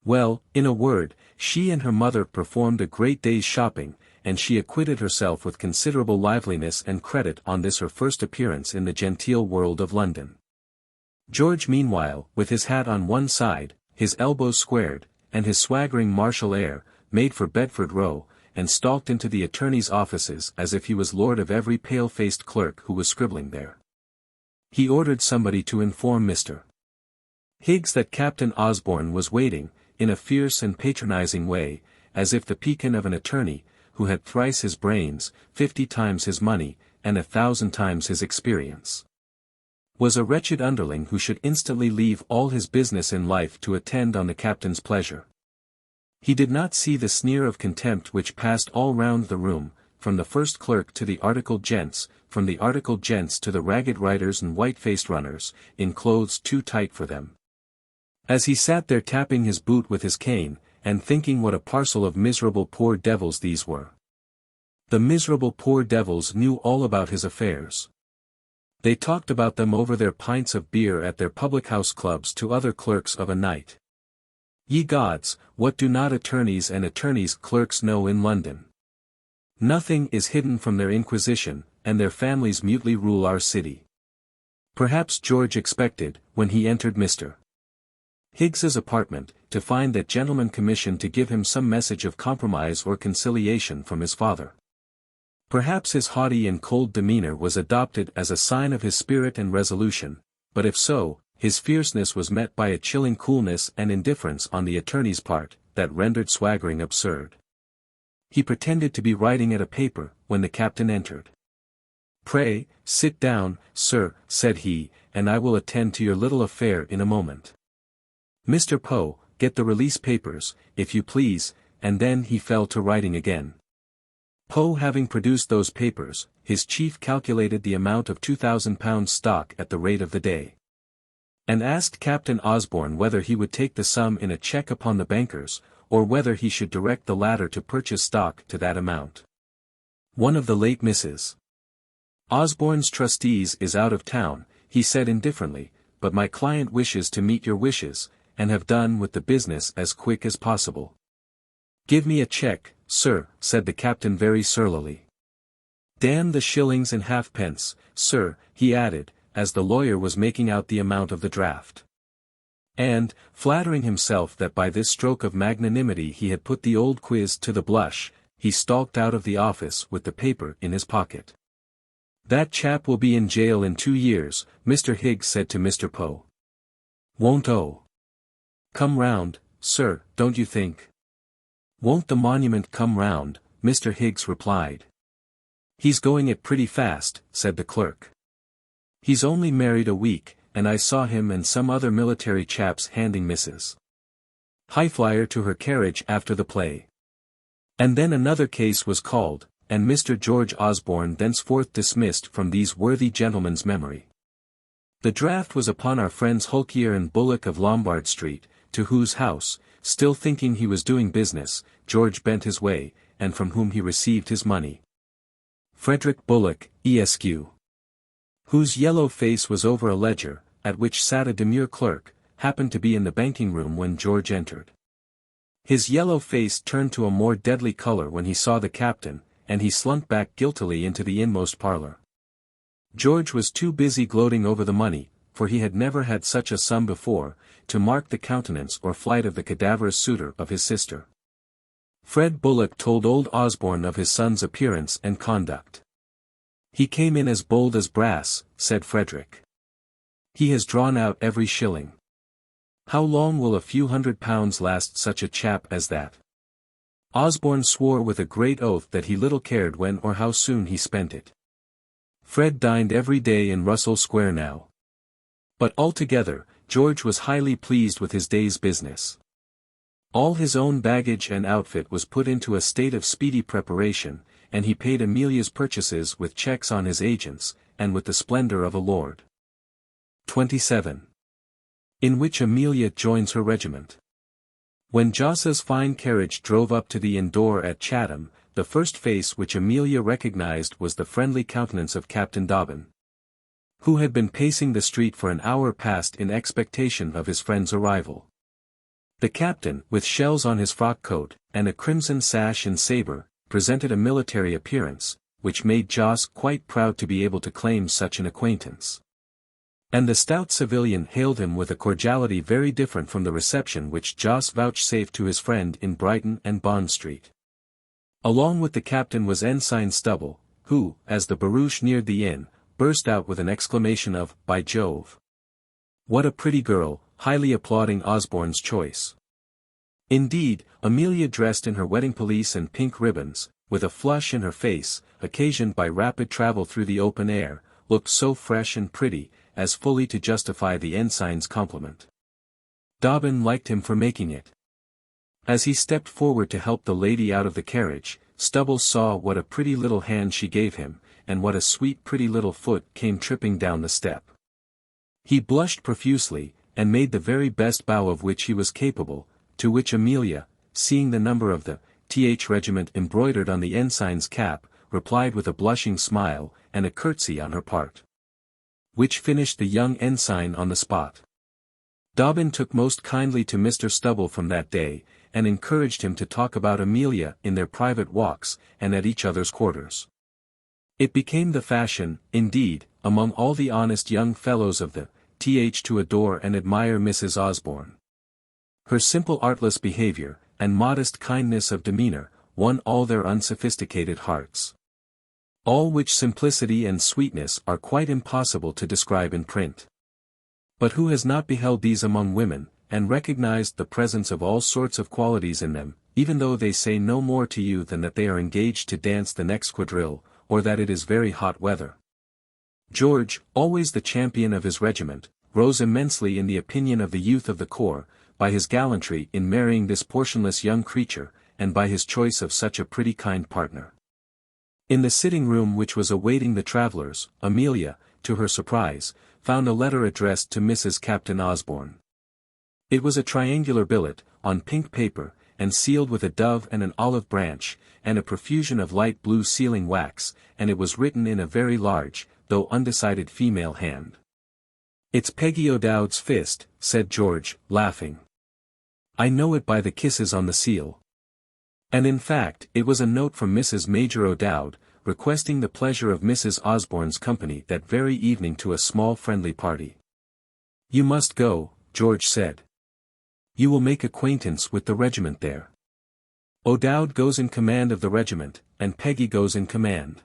Well, in a word, she and her mother performed a great day's shopping, and she acquitted herself with considerable liveliness and credit on this her first appearance in the genteel world of London. George meanwhile, with his hat on one side, his elbows squared, and his swaggering martial air, made for Bedford Row, and stalked into the attorney's offices as if he was lord of every pale-faced clerk who was scribbling there. He ordered somebody to inform Mr. Higgs that Captain Osborne was waiting, in a fierce and patronizing way, as if the pecan of an attorney, who had thrice his brains, 50 times his money, and 1,000 times his experience, was a wretched underling who should instantly leave all his business in life to attend on the captain's pleasure. He did not see the sneer of contempt which passed all round the room, from the first clerk to the articled gents, from the articled gents to the ragged riders and white-faced runners, in clothes too tight for them. As he sat there tapping his boot with his cane, and thinking what a parcel of miserable poor devils these were. The miserable poor devils knew all about his affairs. They talked about them over their pints of beer at their public-house clubs to other clerks of a night. Ye gods, what do not attorneys and attorneys' clerks know in London? Nothing is hidden from their inquisition, and their families mutely rule our city. Perhaps George expected, when he entered Mr. Higgs's apartment, to find that gentleman commissioned to give him some message of compromise or conciliation from his father. Perhaps his haughty and cold demeanor was adopted as a sign of his spirit and resolution, but if so, his fierceness was met by a chilling coolness and indifference on the attorney's part, that rendered swaggering absurd. He pretended to be writing at a paper, when the captain entered. "Pray, sit down, sir," said he, "and I will attend to your little affair in a moment. Mr. Poe, get the release papers, if you please," and then he fell to writing again. Poe having produced those papers, his chief calculated the amount of £2,000 stock at the rate of the day, and asked Captain Osborne whether he would take the sum in a cheque upon the bankers, or whether he should direct the latter to purchase stock to that amount. One of the late Mrs. Osborne's trustees is out of town, he said indifferently, but my client wishes to meet your wishes, and have done with the business as quick as possible. "Give me a cheque, sir," said the captain very surlily. "Damn the shillings and halfpence, sir," he added, as the lawyer was making out the amount of the draft. And, flattering himself that by this stroke of magnanimity he had put the old quiz to the blush, he stalked out of the office with the paper in his pocket. "That chap will be in jail in 2 years, Mr. Higgs said to Mr. Poe. "Won't come round, sir, don't you think?" "Won't the monument come round?" Mr. Higgs replied. "He's going it pretty fast," said the clerk. "He's only married a week, and I saw him and some other military chaps handing Mrs. Highflyer to her carriage after the play." And then another case was called, and Mr. George Osborne thenceforth dismissed from these worthy gentlemen's memory. The draft was upon our friends Hulkier and Bullock of Lombard Street, to whose house, still thinking he was doing business, George bent his way, and from whom he received his money. Frederick Bullock, Esq., whose yellow face was over a ledger, at which sat a demure clerk, happened to be in the banking room when George entered. His yellow face turned to a more deadly color when he saw the captain, and he slunk back guiltily into the inmost parlor. George was too busy gloating over the money, for he had never had such a sum before, to mark the countenance or flight of the cadaverous suitor of his sister. Fred Bullock told old Osborne of his son's appearance and conduct. "He came in as bold as brass," said Frederick. "He has drawn out every shilling. How long will a few £100 last such a chap as that?" Osborne swore with a great oath that he little cared when or how soon he spent it. Fred dined every day in Russell Square now. But altogether, George was highly pleased with his day's business. All his own baggage and outfit was put into a state of speedy preparation, and he paid Amelia's purchases with checks on his agents, and with the splendor of a lord. 27. In which Amelia joins her regiment. When Jossa's fine carriage drove up to the inn door at Chatham, the first face which Amelia recognized was the friendly countenance of Captain Dobbin, who had been pacing the street for an hour past in expectation of his friend's arrival. The captain, with shells on his frock coat, and a crimson sash and sabre, presented a military appearance, which made Joss quite proud to be able to claim such an acquaintance. And the stout civilian hailed him with a cordiality very different from the reception which Joss vouchsafed to his friend in Brighton and Bond Street. Along with the captain was Ensign Stubble, who, as the barouche neared the inn, burst out with an exclamation of, "By Jove! What a pretty girl," highly applauding Osborne's choice. Indeed, Amelia, dressed in her wedding pelisse and pink ribbons, with a flush in her face, occasioned by rapid travel through the open air, looked so fresh and pretty, as fully to justify the ensign's compliment. Dobbin liked him for making it. As he stepped forward to help the lady out of the carriage, Stubble saw what a pretty little hand she gave him, and what a sweet pretty little foot came tripping down the step. He blushed profusely, and made the very best bow of which he was capable, to which Amelia, seeing the number of the th regiment embroidered on the ensign's cap, replied with a blushing smile, and a curtsy on her part, which finished the young ensign on the spot. Dobbin took most kindly to Mr. Stubble from that day, and encouraged him to talk about Amelia in their private walks, and at each other's quarters. It became the fashion, indeed, among all the honest young fellows of the th to adore and admire Mrs. Osborne. Her simple artless behavior, and modest kindness of demeanor, won all their unsophisticated hearts. All which simplicity and sweetness are quite impossible to describe in print. But who has not beheld these among women, and recognized the presence of all sorts of qualities in them, even though they say no more to you than that they are engaged to dance the next quadrille, or that it is very hot weather? George, always the champion of his regiment, rose immensely in the opinion of the youth of the corps, by his gallantry in marrying this portionless young creature, and by his choice of such a pretty kind partner. In the sitting-room which was awaiting the travellers, Amelia, to her surprise, found a letter addressed to Mrs. Captain Osborne. It was a triangular billet, on pink paper, and sealed with a dove and an olive branch, and a profusion of light blue sealing wax, and it was written in a very large, though undecided female hand. "It's Peggy O'Dowd's fist," said George, laughing. "I know it by the kisses on the seal." And in fact it was a note from Mrs. Major O'Dowd, requesting the pleasure of Mrs. Osborne's company that very evening to a small friendly party. "You must go," George said. "You will make acquaintance with the regiment there. O'Dowd goes in command of the regiment, and Peggy goes in command."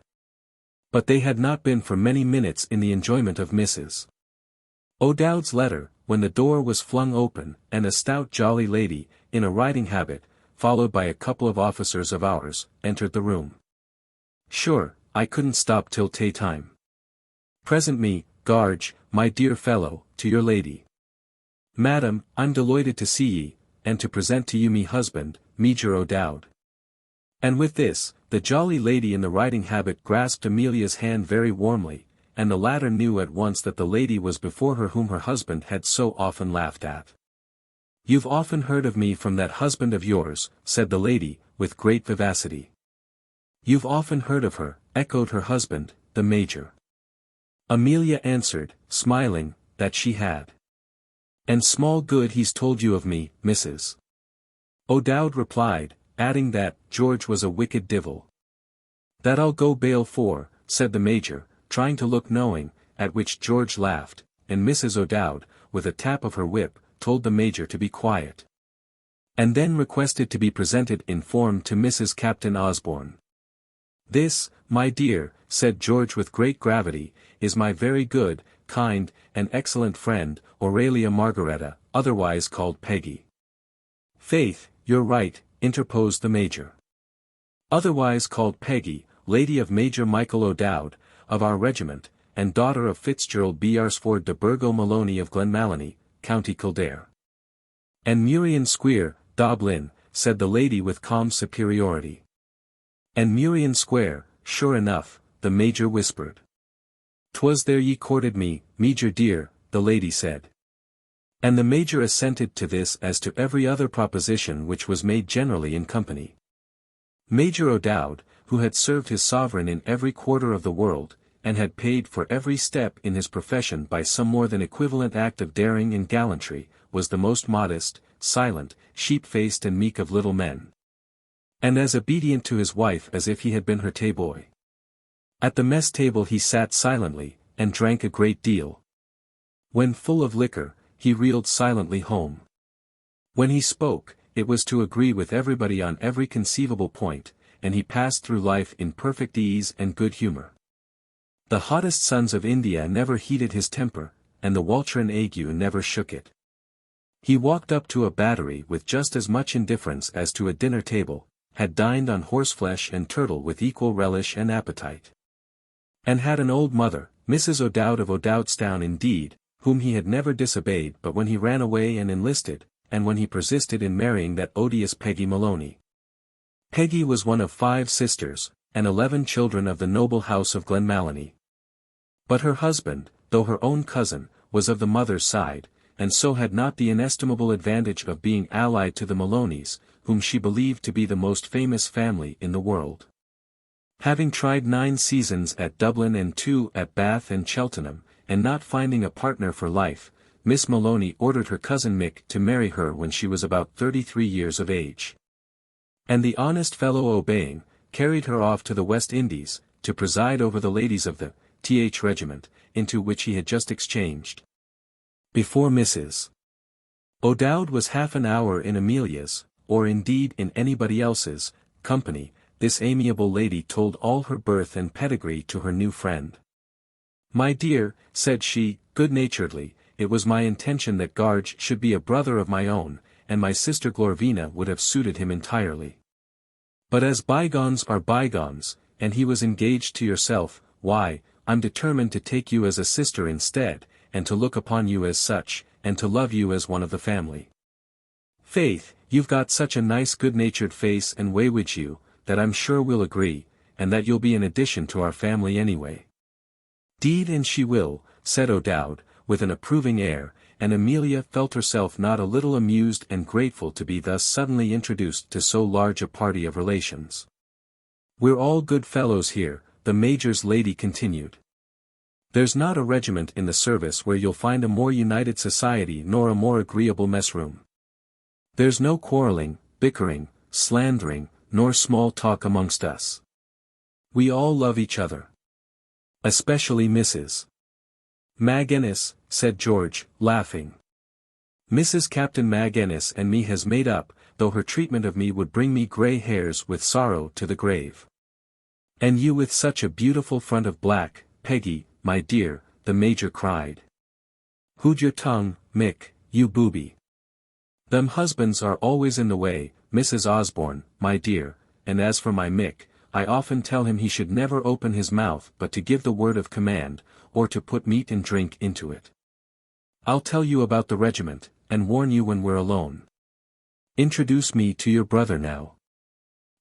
But they had not been for many minutes in the enjoyment of Mrs. O'Dowd's letter, when the door was flung open, and a stout jolly lady, in a riding habit, followed by a couple of officers of ours, entered the room. "Sure, I couldn't stop till tay time. Present me, Garge, my dear fellow, to your lady. Madam, I'm delighted to see ye, and to present to you me husband, Major O'Dowd." And with this, the jolly lady in the riding habit grasped Amelia's hand very warmly, and the latter knew at once that the lady was before her whom her husband had so often laughed at. "You've often heard of me from that husband of yours," said the lady, with great vivacity. "You've often heard of her," echoed her husband, the Major. Amelia answered, smiling, that she had. "And small good he's told you of me, Mrs. O'Dowd," replied, adding that George was a wicked divil. "That I'll go bail for," said the Major, trying to look knowing, at which George laughed, and Mrs. O'Dowd, with a tap of her whip, told the Major to be quiet. And then requested to be presented in form to Mrs. Captain Osborne. "This, my dear," said George with great gravity, "is my very good, kind, and excellent friend, Aurelia Margaretta, otherwise called Peggy." "Faith, you're right," interposed the Major. "Otherwise called Peggy, lady of Major Michael O'Dowd, of our regiment, and daughter of Fitzgerald Bearsford de Burgo Maloney of Glenmalony, County Kildare." "And Murien Square, Doblin," said the lady with calm superiority. "And Murien Square, sure enough," the Major whispered. "'Twas there ye courted me, Major dear," the lady said. And the Major assented to this as to every other proposition which was made generally in company. Major O'Dowd, who had served his sovereign in every quarter of the world, and had paid for every step in his profession by some more than equivalent act of daring and gallantry, was the most modest, silent, sheep-faced and meek of little men. And as obedient to his wife as if he had been her tay-boy. At the mess table he sat silently, and drank a great deal. When full of liquor, he reeled silently home. When he spoke, it was to agree with everybody on every conceivable point, and he passed through life in perfect ease and good humor. The hottest suns of India never heated his temper, and the Walcheren ague never shook it. He walked up to a battery with just as much indifference as to a dinner table, had dined on horseflesh and turtle with equal relish and appetite. And had an old mother, Mrs. O'Dowd of O'Dowdstown indeed, whom he had never disobeyed but when he ran away and enlisted, and when he persisted in marrying that odious Peggy Maloney. Peggy was one of 5 sisters, and 11 children of the noble house of Glenmalony. But her husband, though her own cousin, was of the mother's side, and so had not the inestimable advantage of being allied to the Maloneys, whom she believed to be the most famous family in the world. Having tried 9 seasons at Dublin and 2 at Bath and Cheltenham, and not finding a partner for life, Miss Maloney ordered her cousin Mick to marry her when she was about 33 years of age. And the honest fellow obeying, carried her off to the West Indies, to preside over the ladies of the th regiment, into which he had just exchanged. Before Mrs. O'Dowd was half an hour in Amelia's, or indeed in anybody else's, company, this amiable lady told all her birth and pedigree to her new friend. "My dear," said she, good-naturedly, "it was my intention that Garge should be a brother of my own, and my sister Glorvina would have suited him entirely. But as bygones are bygones, and he was engaged to yourself, why, I'm determined to take you as a sister instead, and to look upon you as such, and to love you as one of the family. Faith, you've got such a nice good-natured face and way with you, that I'm sure we'll agree, and that you'll be an addition to our family anyway." "'Deed and she will," said O'Dowd, with an approving air, and Amelia felt herself not a little amused and grateful to be thus suddenly introduced to so large a party of relations. "We're all good fellows here," the Major's lady continued. "There's not a regiment in the service where you'll find a more united society nor a more agreeable mess-room. There's no quarrelling, bickering, slandering, nor small talk amongst us. We all love each other. Especially Mrs. Magennis," said George, laughing. "Mrs. Captain Magennis and me has made up, though her treatment of me would bring me grey hairs with sorrow to the grave." "And you with such a beautiful front of black, Peggy, my dear," the Major cried. "Hood your tongue, Mick, you booby. Them husbands are always in the way, Mrs. Osborne, my dear, and as for my Mick, I often tell him he should never open his mouth but to give the word of command, or to put meat and drink into it. I'll tell you about the regiment, and warn you when we're alone. Introduce me to your brother now.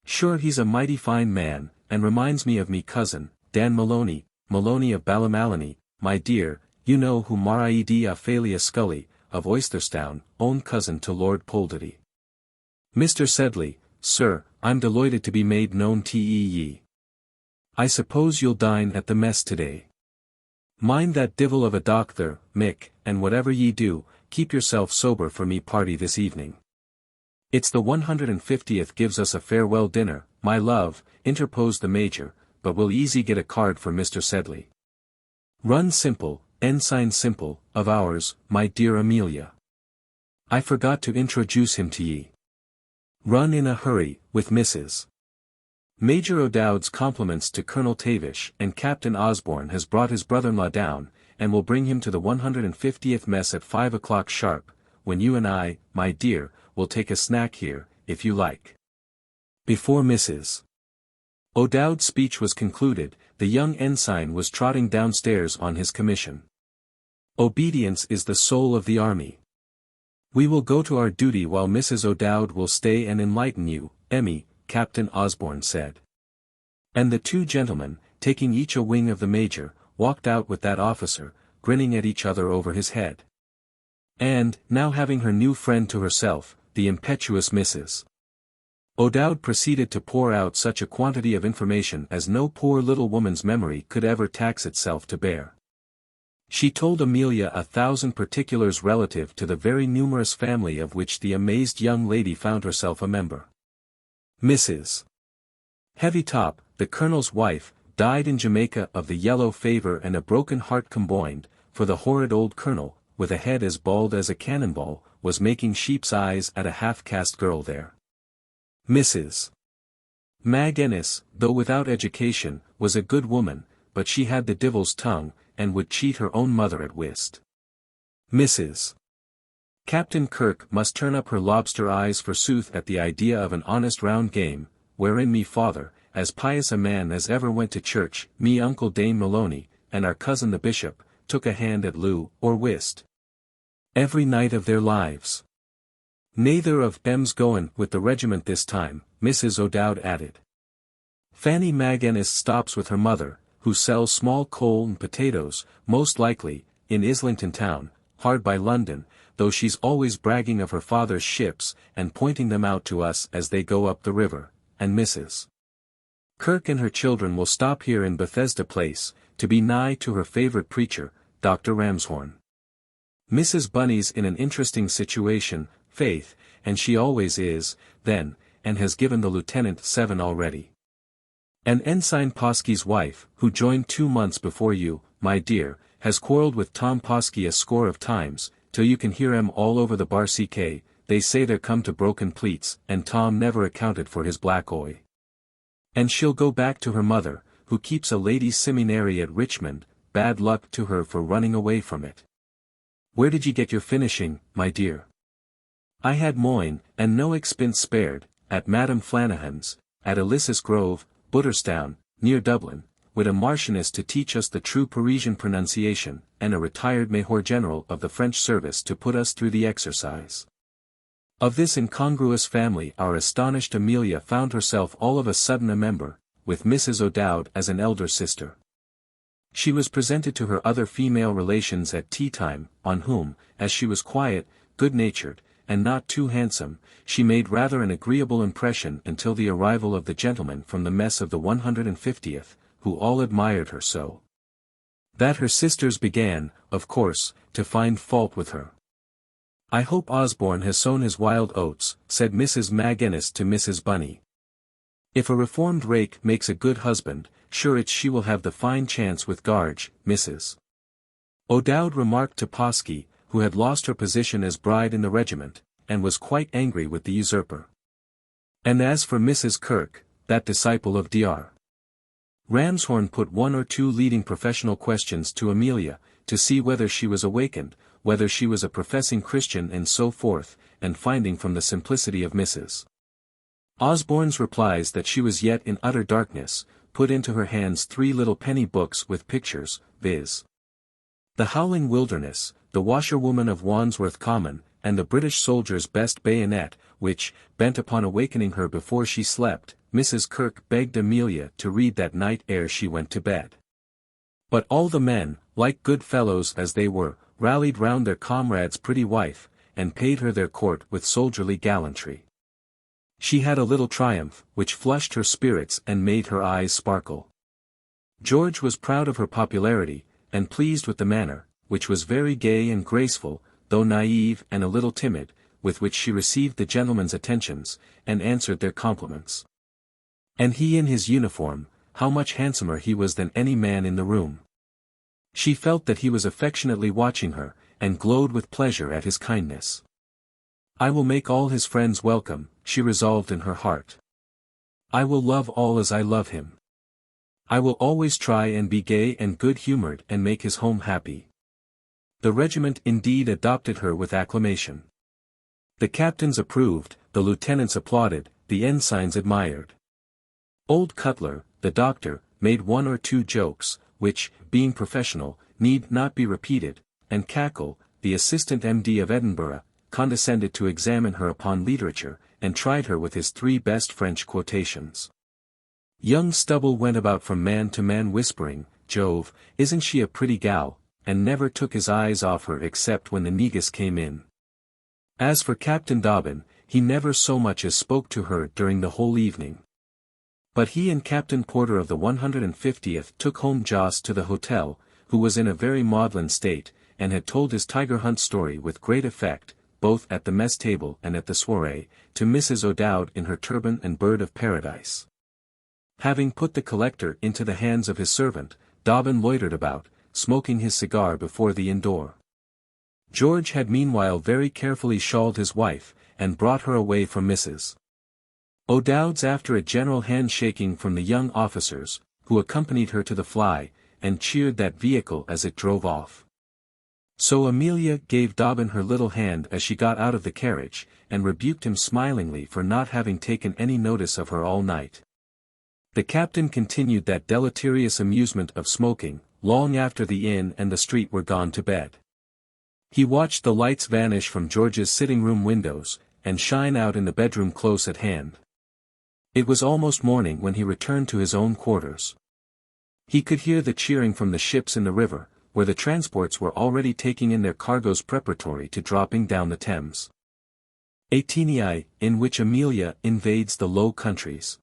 Sure he's a mighty fine man, and reminds me of me cousin, Dan Maloney of Ballymaloney, my dear, you know who Maraidi Ophelia Scully, of Oysterstown, own cousin to Lord Poldarty. Mr. Sedley, sir, I'm delighted to be made known to ye. I suppose you'll dine at the mess today. Mind that divil of a doctor, Mick, and whatever ye do, keep yourself sober for me party this evening." "It's the 150th gives us a farewell dinner, my love," interposed the Major, "but we'll easy get a card for Mr. Sedley. Run Simple, Ensign Simple, of Ours, my dear Amelia. I forgot to introduce him to ye. Run in a hurry, with Mrs. Major O'Dowd's compliments to Colonel Tavish, and Captain Osborne has brought his brother-in-law down, and will bring him to the 150th mess at 5 o'clock sharp, when you and I, my dear, will take a snack here, if you like." Before Mrs. O'Dowd's speech was concluded, the young ensign was trotting downstairs on his commission. "Obedience is the soul of the army. We will go to our duty while Mrs. O'Dowd will stay and enlighten you, Emmy," Captain Osborne said. And the two gentlemen, taking each a wing of the Major, walked out with that officer, grinning at each other over his head. And, now having her new friend to herself, the impetuous Mrs. O'Dowd proceeded to pour out such a quantity of information as no poor little woman's memory could ever tax itself to bear. She told Amelia 1,000 particulars relative to the very numerous family of which the amazed young lady found herself a member. Mrs. Heavytop, the colonel's wife, died in Jamaica of the yellow fever and a broken heart combined, for the horrid old colonel, with a head as bald as a cannonball, was making sheep's eyes at a half-caste girl there. Mrs. Magennis, though without education, was a good woman, but she had the divil's tongue, and would cheat her own mother at whist. Mrs. Captain Kirk must turn up her lobster eyes forsooth at the idea of an honest round game, wherein me father, as pious a man as ever went to church, me uncle Dame Maloney, and our cousin the bishop, took a hand at loo, or whist. Every night of their lives. Neither of 'em's goin' with the regiment this time, Mrs. O'Dowd added. Fanny Magennis stops with her mother, who sells small coal and potatoes, most likely, in Islington town, hard by London, though she's always bragging of her father's ships, and pointing them out to us as they go up the river, and Mrs. Kirk and her children will stop here in Bethesda Place, to be nigh to her favourite preacher, Dr. Ramshorn. Mrs. Bunny's in an interesting situation, faith, and she always is, then, and has given the lieutenant 7 already. And Ensign Posky's wife, who joined 2 months before you, my dear, has quarrelled with Tom Posky a score of times, till you can hear 'em all over the bar. They say they're come to broken pleats, and Tom never accounted for his black eye. And she'll go back to her mother, who keeps a ladies' seminary at Richmond, bad luck to her for running away from it. Where did you get your finishing, my dear? I had moine, and no expense spared, at Madame Flanahan's, at Ilyssus Grove, Butterstown, near Dublin, with a marchioness to teach us the true Parisian pronunciation, and a retired Major General of the French service to put us through the exercise. Of this incongruous family our astonished Amelia found herself all of a sudden a member, with Mrs. O'Dowd as an elder sister. She was presented to her other female relations at tea-time, on whom, as she was quiet, good-natured, and not too handsome, she made rather an agreeable impression until the arrival of the gentlemen from the mess of the 150th, who all admired her so, that her sisters began, of course, to find fault with her. I hope Osborne has sown his wild oats, said Mrs. Magennis to Mrs. Bunny. If a reformed rake makes a good husband, sure it's she will have the fine chance with Garge, Mrs. O'Dowd remarked to Posky, who had lost her position as bride in the regiment, and was quite angry with the usurper. And as for Mrs. Kirk, that disciple of Dr. Ramshorn put 1 or 2 leading professional questions to Amelia, to see whether she was awakened, whether she was a professing Christian and so forth, and finding from the simplicity of Mrs. Osborne's replies that she was yet in utter darkness, put into her hands 3 little penny books with pictures, viz. The Howling Wilderness, the Washerwoman of Wandsworth Common, and the British Soldier's Best Bayonet, which, bent upon awakening her before she slept, Mrs. Kirk begged Amelia to read that night ere she went to bed. But all the men, like good fellows as they were, rallied round their comrade's pretty wife, and paid her their court with soldierly gallantry. She had a little triumph, which flushed her spirits and made her eyes sparkle. George was proud of her popularity, and pleased with the manner, which was very gay and graceful, though naive and a little timid, with which she received the gentlemen's attentions, and answered their compliments. And he in his uniform, how much handsomer he was than any man in the room. She felt that he was affectionately watching her, and glowed with pleasure at his kindness. I will make all his friends welcome, she resolved in her heart. I will love all as I love him. I will always try and be gay and good-humored and make his home happy. The regiment indeed adopted her with acclamation. The captains approved, the lieutenants applauded, the ensigns admired. Old Cutler, the doctor, made 1 or 2 jokes, which, being professional, need not be repeated, and Cackle, the assistant M.D. of Edinburgh, condescended to examine her upon literature, and tried her with his 3 best French quotations. Young Stubble went about from man to man whispering, Jove, isn't she a pretty gal, and never took his eyes off her except when the negus came in. As for Captain Dobbin, he never so much as spoke to her during the whole evening. But he and Captain Porter of the 150th took home Joss to the hotel, who was in a very maudlin state, and had told his tiger hunt story with great effect, both at the mess table and at the soirée, to Mrs. O'Dowd in her turban and bird of paradise. Having put the collector into the hands of his servant, Dobbin loitered about, smoking his cigar before the inn door. George had meanwhile very carefully shawled his wife, and brought her away from Mrs. O'Dowd's after a general hand-shaking from the young officers, who accompanied her to the fly, and cheered that vehicle as it drove off. So Amelia gave Dobbin her little hand as she got out of the carriage, and rebuked him smilingly for not having taken any notice of her all night. The captain continued that deleterious amusement of smoking, long after the inn and the street were gone to bed. He watched the lights vanish from George's sitting-room windows, and shine out in the bedroom close at hand. It was almost morning when he returned to his own quarters. He could hear the cheering from the ships in the river, where the transports were already taking in their cargoes preparatory to dropping down the Thames. XVIII, in which Amelia invades the Low Countries.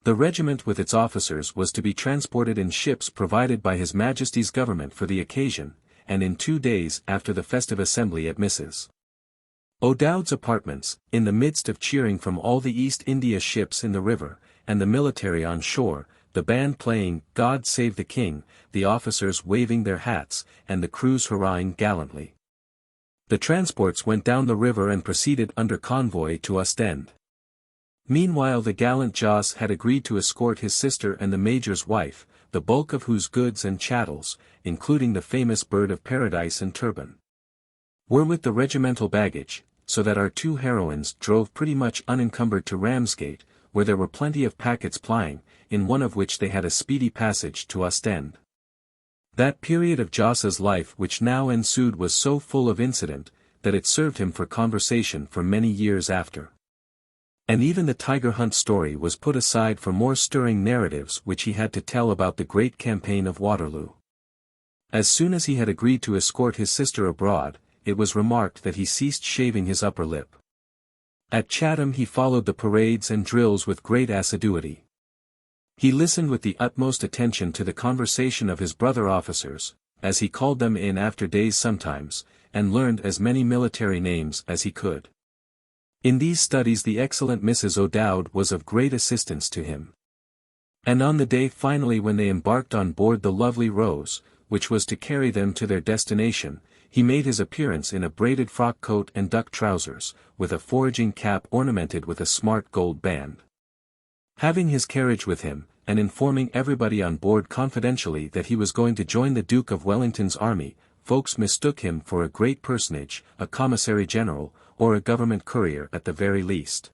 The regiment with its officers was to be transported in ships provided by His Majesty's government for the occasion, and in 2 days after the festive assembly at Mrs. O'Dowd's apartments, in the midst of cheering from all the East India ships in the river, and the military on shore, the band playing "God Save the King," the officers waving their hats, and the crews hurrahing gallantly. The transports went down the river and proceeded under convoy to Ostend. Meanwhile the gallant Joss had agreed to escort his sister and the major's wife, the bulk of whose goods and chattels, including the famous bird of paradise and turban, were with the regimental baggage, so that our two heroines drove pretty much unencumbered to Ramsgate, where there were plenty of packets plying, in one of which they had a speedy passage to Ostend. That period of Joss's life which now ensued was so full of incident, that it served him for conversation for many years after. And even the tiger hunt story was put aside for more stirring narratives which he had to tell about the great campaign of Waterloo. As soon as he had agreed to escort his sister abroad, it was remarked that he ceased shaving his upper lip. At Chatham he followed the parades and drills with great assiduity. He listened with the utmost attention to the conversation of his brother officers, as he called them in after days sometimes, and learned as many military names as he could. In these studies the excellent Mrs. O'Dowd was of great assistance to him. And on the day finally when they embarked on board the Lovely Rose, which was to carry them to their destination, he made his appearance in a braided frock coat and duck trousers, with a foraging cap ornamented with a smart gold band. Having his carriage with him, and informing everybody on board confidentially that he was going to join the Duke of Wellington's army, folks mistook him for a great personage, a commissary general, or a government courier at the very least.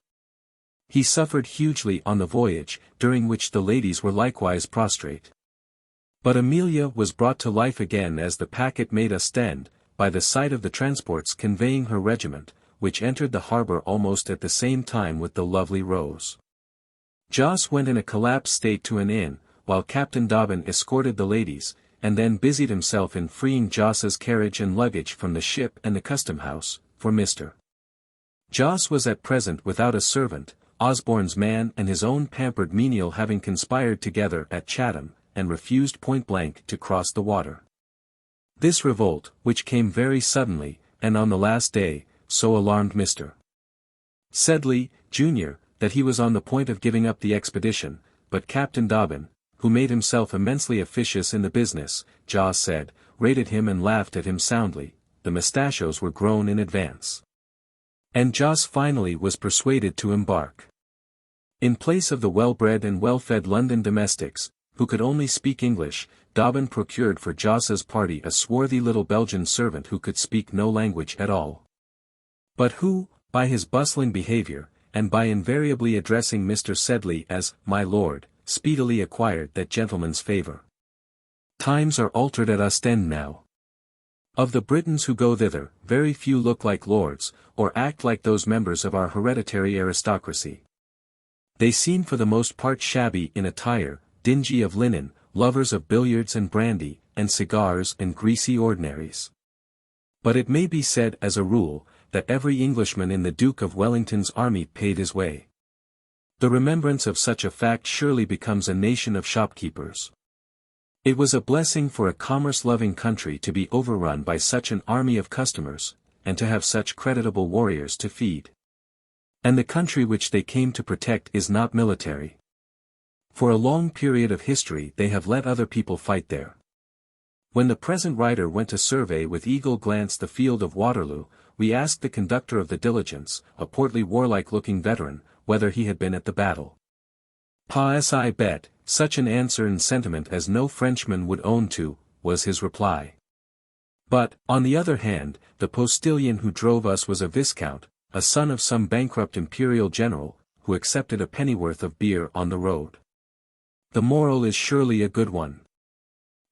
He suffered hugely on the voyage, during which the ladies were likewise prostrate. But Amelia was brought to life again as the packet made Ostend, by the sight of the transports conveying her regiment, which entered the harbour almost at the same time with the Lovely Rose. Joss went in a collapsed state to an inn, while Captain Dobbin escorted the ladies, and then busied himself in freeing Joss's carriage and luggage from the ship and the custom-house, for Mr. Joss was at present without a servant, Osborne's man and his own pampered menial having conspired together at Chatham, and refused point-blank to cross the water. This revolt, which came very suddenly, and on the last day, so alarmed Mr. Sedley, Jr., that he was on the point of giving up the expedition, but Captain Dobbin, who made himself immensely officious in the business, Joss said, rated him and laughed at him soundly. The mustachios were grown in advance. And Joss finally was persuaded to embark. In place of the well-bred and well-fed London domestics, who could only speak English, Dobbin procured for Joss's party a swarthy little Belgian servant who could speak no language at all, but who, by his bustling behaviour, and by invariably addressing Mr. Sedley as "my lord," speedily acquired that gentleman's favour. Times are altered at Ostend now. Of the Britons who go thither, very few look like lords, or act like those members of our hereditary aristocracy. They seem for the most part shabby in attire, dingy of linen, lovers of billiards and brandy, and cigars and greasy ordinaries. But it may be said as a rule, that every Englishman in the Duke of Wellington's army paid his way. The remembrance of such a fact surely becomes a nation of shopkeepers. It was a blessing for a commerce-loving country to be overrun by such an army of customers, and to have such creditable warriors to feed. And the country which they came to protect is not military. For a long period of history they have let other people fight there. When the present writer went to survey with eagle glance the field of Waterloo, we asked the conductor of the diligence, a portly warlike-looking veteran, whether he had been at the battle. "Pas I bet," such an answer in sentiment as no Frenchman would own to, was his reply. But, on the other hand, the postilion who drove us was a viscount, a son of some bankrupt imperial general, who accepted a pennyworth of beer on the road. The moral is surely a good one.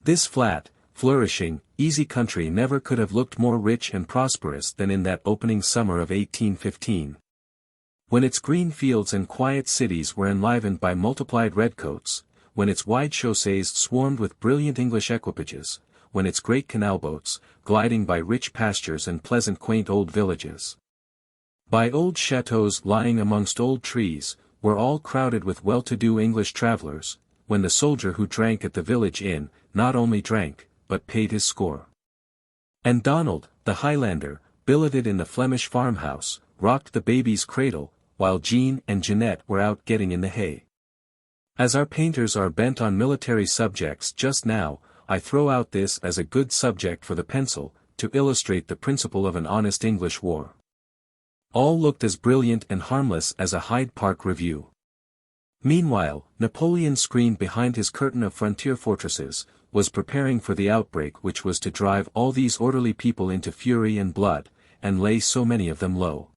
This flat, flourishing, easy country never could have looked more rich and prosperous than in that opening summer of 1815. When its green fields and quiet cities were enlivened by multiplied redcoats, when its wide chaussées swarmed with brilliant English equipages, when its great canal boats, gliding by rich pastures and pleasant quaint old villages, by old chateaux lying amongst old trees, were all crowded with well-to-do English travellers, when the soldier who drank at the village inn, not only drank, but paid his score. And Donald, the Highlander, billeted in the Flemish farmhouse, rocked the baby's cradle, while Jean and Jeanette were out getting in the hay. As our painters are bent on military subjects just now, I throw out this as a good subject for the pencil, to illustrate the principle of an honest English war. All looked as brilliant and harmless as a Hyde Park review. Meanwhile, Napoleon, screened behind his curtain of frontier fortresses, was preparing for the outbreak which was to drive all these orderly people into fury and blood, and lay so many of them low.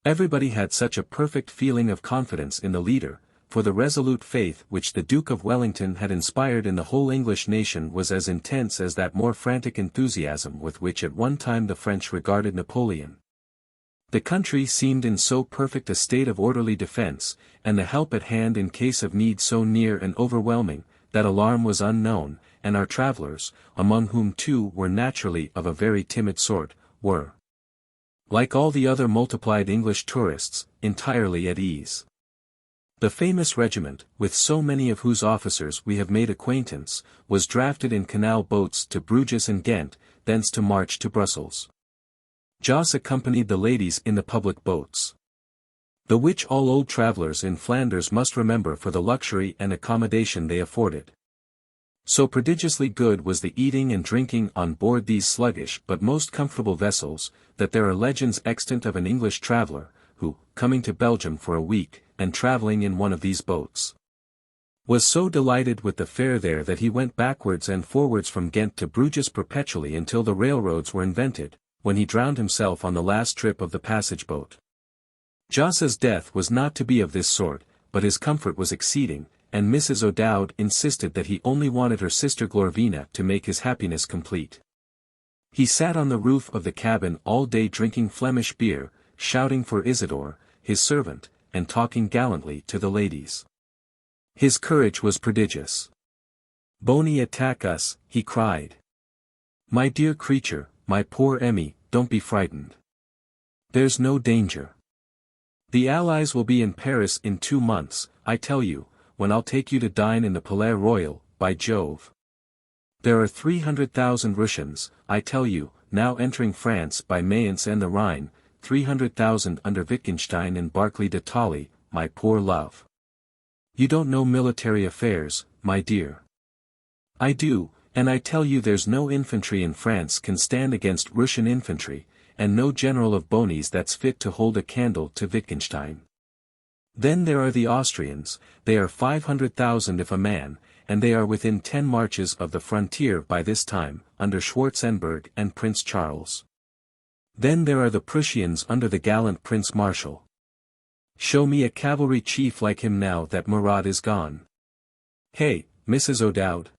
Everybody had such a perfect feeling of confidence in the leader, for the resolute faith which the Duke of Wellington had inspired in the whole English nation was as intense as that more frantic enthusiasm with which at one time the French regarded Napoleon. The country seemed in so perfect a state of orderly defense, and the help at hand in case of need so near and overwhelming, that alarm was unknown, and our travellers, among whom two were naturally of a very timid sort, were, like all the other multiplied English tourists, entirely at ease. The famous regiment, with so many of whose officers we have made acquaintance, was drafted in canal boats to Bruges and Ghent, thence to march to Brussels. Jos accompanied the ladies in the public boats, the which all old travellers in Flanders must remember for the luxury and accommodation they afforded. So prodigiously good was the eating and drinking on board these sluggish but most comfortable vessels, that there are legends extant of an English traveller, who, coming to Belgium for a week, and travelling in one of these boats, was so delighted with the fare there that he went backwards and forwards from Ghent to Bruges perpetually until the railroads were invented, when he drowned himself on the last trip of the passage boat. Jos's death was not to be of this sort, but his comfort was exceeding, and Mrs. O'Dowd insisted that he only wanted her sister Glorvina to make his happiness complete. He sat on the roof of the cabin all day drinking Flemish beer, shouting for Isidore, his servant, and talking gallantly to the ladies. His courage was prodigious. "Boney, attack us," he cried. "My dear creature, my poor Emmy, don't be frightened. There's no danger. The Allies will be in Paris in 2 months, I tell you, when I'll take you to dine in the Palais Royal, by Jove. There are 300,000 Russians, I tell you, now entering France by Mayence and the Rhine, 300,000 under Wittgenstein and Barclay de Tolly, my poor love. You don't know military affairs, my dear. I do, and I tell you there's no infantry in France can stand against Russian infantry, and no general of Boney's that's fit to hold a candle to Wittgenstein. Then there are the Austrians, they are 500,000 if a man, and they are within 10 marches of the frontier by this time, under Schwarzenberg and Prince Charles. Then there are the Prussians under the gallant Prince Marshal. Show me a cavalry chief like him now that Murat is gone. Hey, Mrs. O'Dowd.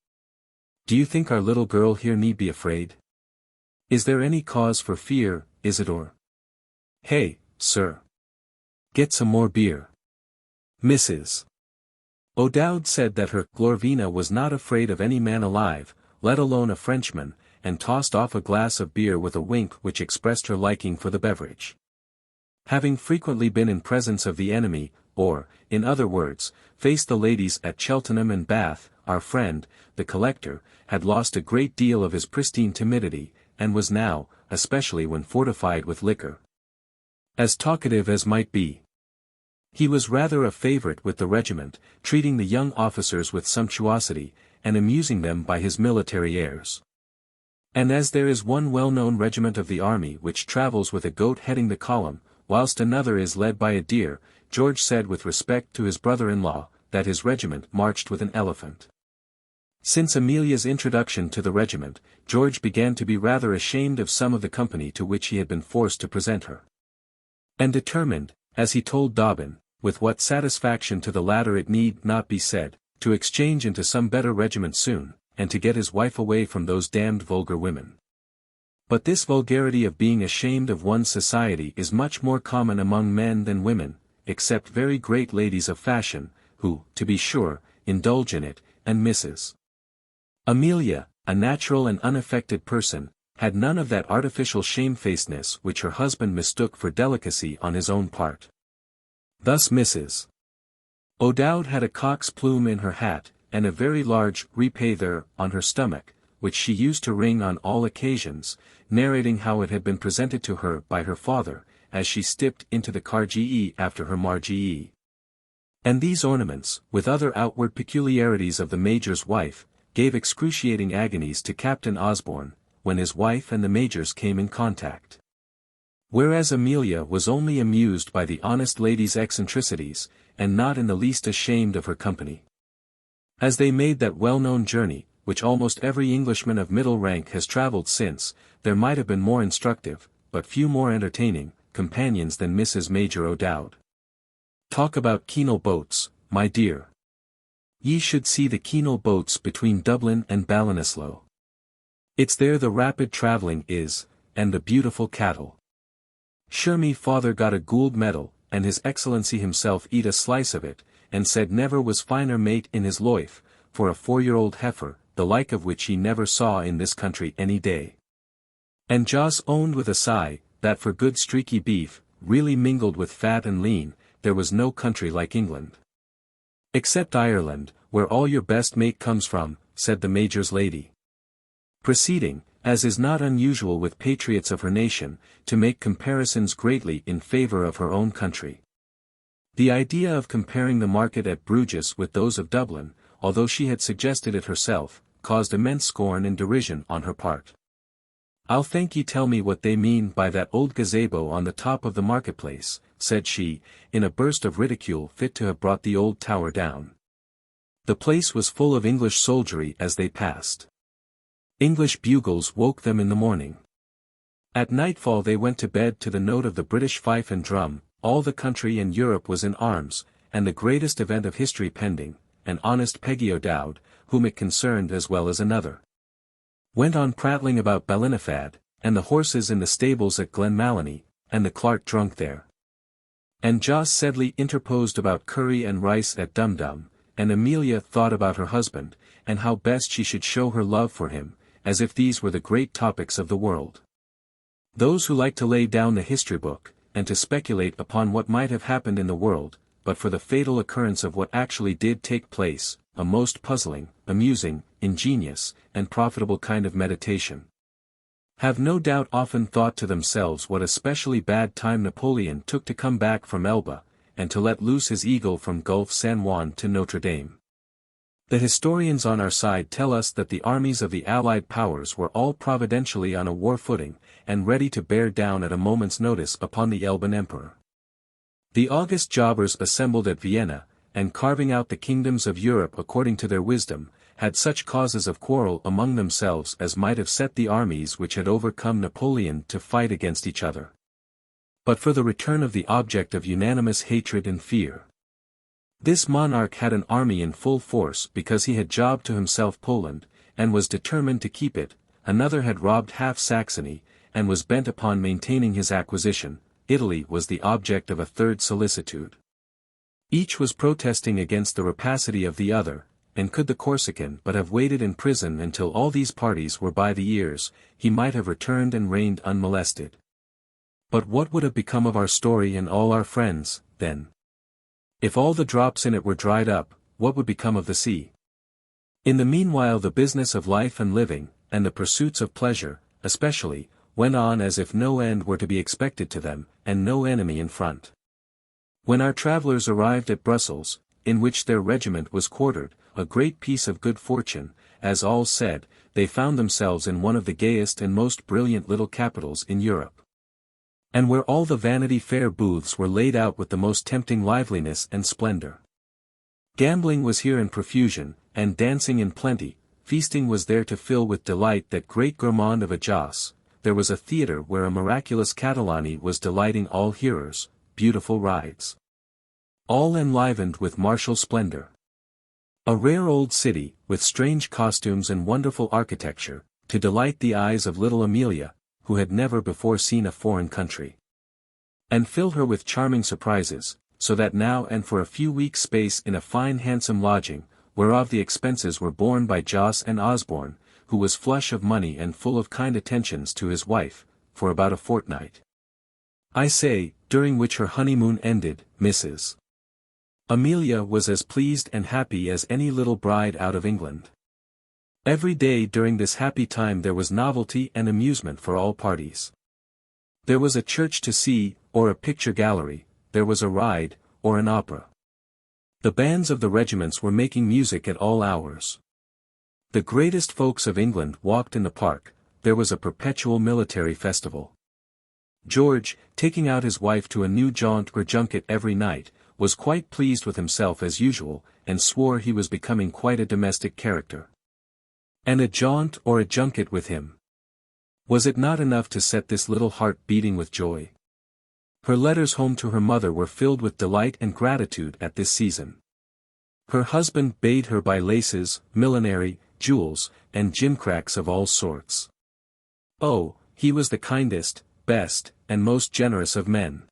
Do you think our little girl here need be afraid? Is there any cause for fear, Isidore? Hey, sir. Get some more beer. Mrs. O'Dowd said that her Glorvina was not afraid of any man alive, let alone a Frenchman, and tossed off a glass of beer with a wink which expressed her liking for the beverage. Having frequently been in presence of the enemy, or, in other words, faced the ladies at Cheltenham and Bath, our friend, the collector, had lost a great deal of his pristine timidity, and was now, especially when fortified with liquor, as talkative as might be. He was rather a favourite with the regiment, treating the young officers with sumptuosity, and amusing them by his military airs. And as there is one well-known regiment of the army which travels with a goat heading the column, whilst another is led by a deer, George said with respect to his brother-in-law, that his regiment marched with an elephant. Since Amelia's introduction to the regiment, George began to be rather ashamed of some of the company to which he had been forced to present her, and determined, as he told Dobbin, with what satisfaction to the latter it need not be said, to exchange into some better regiment soon, and to get his wife away from those damned vulgar women. But this vulgarity of being ashamed of one's society is much more common among men than women, except very great ladies of fashion, who, to be sure, indulge in it, and Mrs. Amelia, a natural and unaffected person, had none of that artificial shamefacedness which her husband mistook for delicacy on his own part. Thus Mrs. O'Dowd had a cock's plume in her hat, and a very large repether on her stomach, which she used to ring on all occasions, narrating how it had been presented to her by her father, as she stepped into the car after her margee. And these ornaments, with other outward peculiarities of the Major's wife, gave excruciating agonies to Captain Osborne, when his wife and the Major's came in contact. Whereas Amelia was only amused by the honest lady's eccentricities, and not in the least ashamed of her company. As they made that well-known journey, which almost every Englishman of middle rank has travelled since, there might have been more instructive, but few more entertaining, companions than Mrs. Major O'Dowd. Talk about Kenal boats, my dear. Ye should see the Kenal boats between Dublin and Ballinasloe. It's there the rapid travelling is, and the beautiful cattle. Sure me father got a Gould medal, and his Excellency himself eat a slice of it, and said never was finer mate in his life, for a 4-year-old heifer, the like of which he never saw in this country any day. And Joss owned with a sigh, that for good streaky beef, really mingled with fat and lean, there was no country like England. Except Ireland, where all your best mate comes from, said the Major's lady. Proceeding, as is not unusual with patriots of her nation, to make comparisons greatly in favour of her own country. The idea of comparing the market at Bruges with those of Dublin, although she had suggested it herself, caused immense scorn and derision on her part. "I'll thank ye tell me what they mean by that old gazebo on the top of the marketplace," said she, in a burst of ridicule fit to have brought the old tower down. The place was full of English soldiery as they passed. English bugles woke them in the morning. At nightfall they went to bed to the note of the British fife and drum. All the country and Europe was in arms, and the greatest event of history pending, and honest Peggy O'Dowd, whom it concerned as well as another, went on prattling about Ballinafad, and the horses in the stables at Glenmalony, and the clerk drunk there. And Joss Sedley interposed about curry and rice at Dum Dum, and Amelia thought about her husband, and how best she should show her love for him, as if these were the great topics of the world. Those who like to lay down the history book, and to speculate upon what might have happened in the world, but for the fatal occurrence of what actually did take place, a most puzzling, amusing, ingenious, and profitable kind of meditation, have no doubt often thought to themselves what a specially bad time Napoleon took to come back from Elba, and to let loose his eagle from Gulf San Juan to Notre Dame. The historians on our side tell us that the armies of the Allied powers were all providentially on a war footing, and ready to bear down at a moment's notice upon the Elban Emperor. The august jobbers assembled at Vienna, and carving out the kingdoms of Europe according to their wisdom, had such causes of quarrel among themselves as might have set the armies which had overcome Napoleon to fight against each other, but for the return of the object of unanimous hatred and fear. This monarch had an army in full force because he had jobbed to himself Poland, and was determined to keep it. Another had robbed half Saxony, and was bent upon maintaining his acquisition. Italy was the object of a third solicitude. Each was protesting against the rapacity of the other, and could the Corsican but have waited in prison until all these parties were by the ears, he might have returned and reigned unmolested. But what would have become of our story and all our friends, then? If all the drops in it were dried up, what would become of the sea? In the meanwhile the business of life and living, and the pursuits of pleasure, especially, went on as if no end were to be expected to them, and no enemy in front. When our travellers arrived at Brussels, in which their regiment was quartered, a great piece of good fortune, as all said, they found themselves in one of the gayest and most brilliant little capitals in Europe, and where all the Vanity Fair booths were laid out with the most tempting liveliness and splendour. Gambling was here in profusion, and dancing in plenty. Feasting was there to fill with delight that great gourmand of a Joss. There was a theatre where a miraculous Catalani was delighting all hearers, beautiful rides, all enlivened with martial splendour. A rare old city, with strange costumes and wonderful architecture, to delight the eyes of little Amelia, who had never before seen a foreign country, and fill her with charming surprises, so that now and for a few weeks' space in a fine handsome lodging, whereof the expenses were borne by Joss and Osborne, who was flush of money and full of kind attentions to his wife, for about a fortnight. I say, during which her honeymoon ended, Mrs. Amelia was as pleased and happy as any little bride out of England. Every day during this happy time there was novelty and amusement for all parties. There was a church to see, or a picture gallery, there was a ride, or an opera. The bands of the regiments were making music at all hours. The greatest folks of England walked in the park, there was a perpetual military festival. George, taking out his wife to a new jaunt or junket every night, was quite pleased with himself as usual, and swore he was becoming quite a domestic character. And a jaunt or a junket with him. Was it not enough to set this little heart beating with joy? Her letters home to her mother were filled with delight and gratitude at this season. Her husband bade her buy laces, millinery, jewels, and gimcracks of all sorts. Oh, he was the kindest, best, and most generous of men.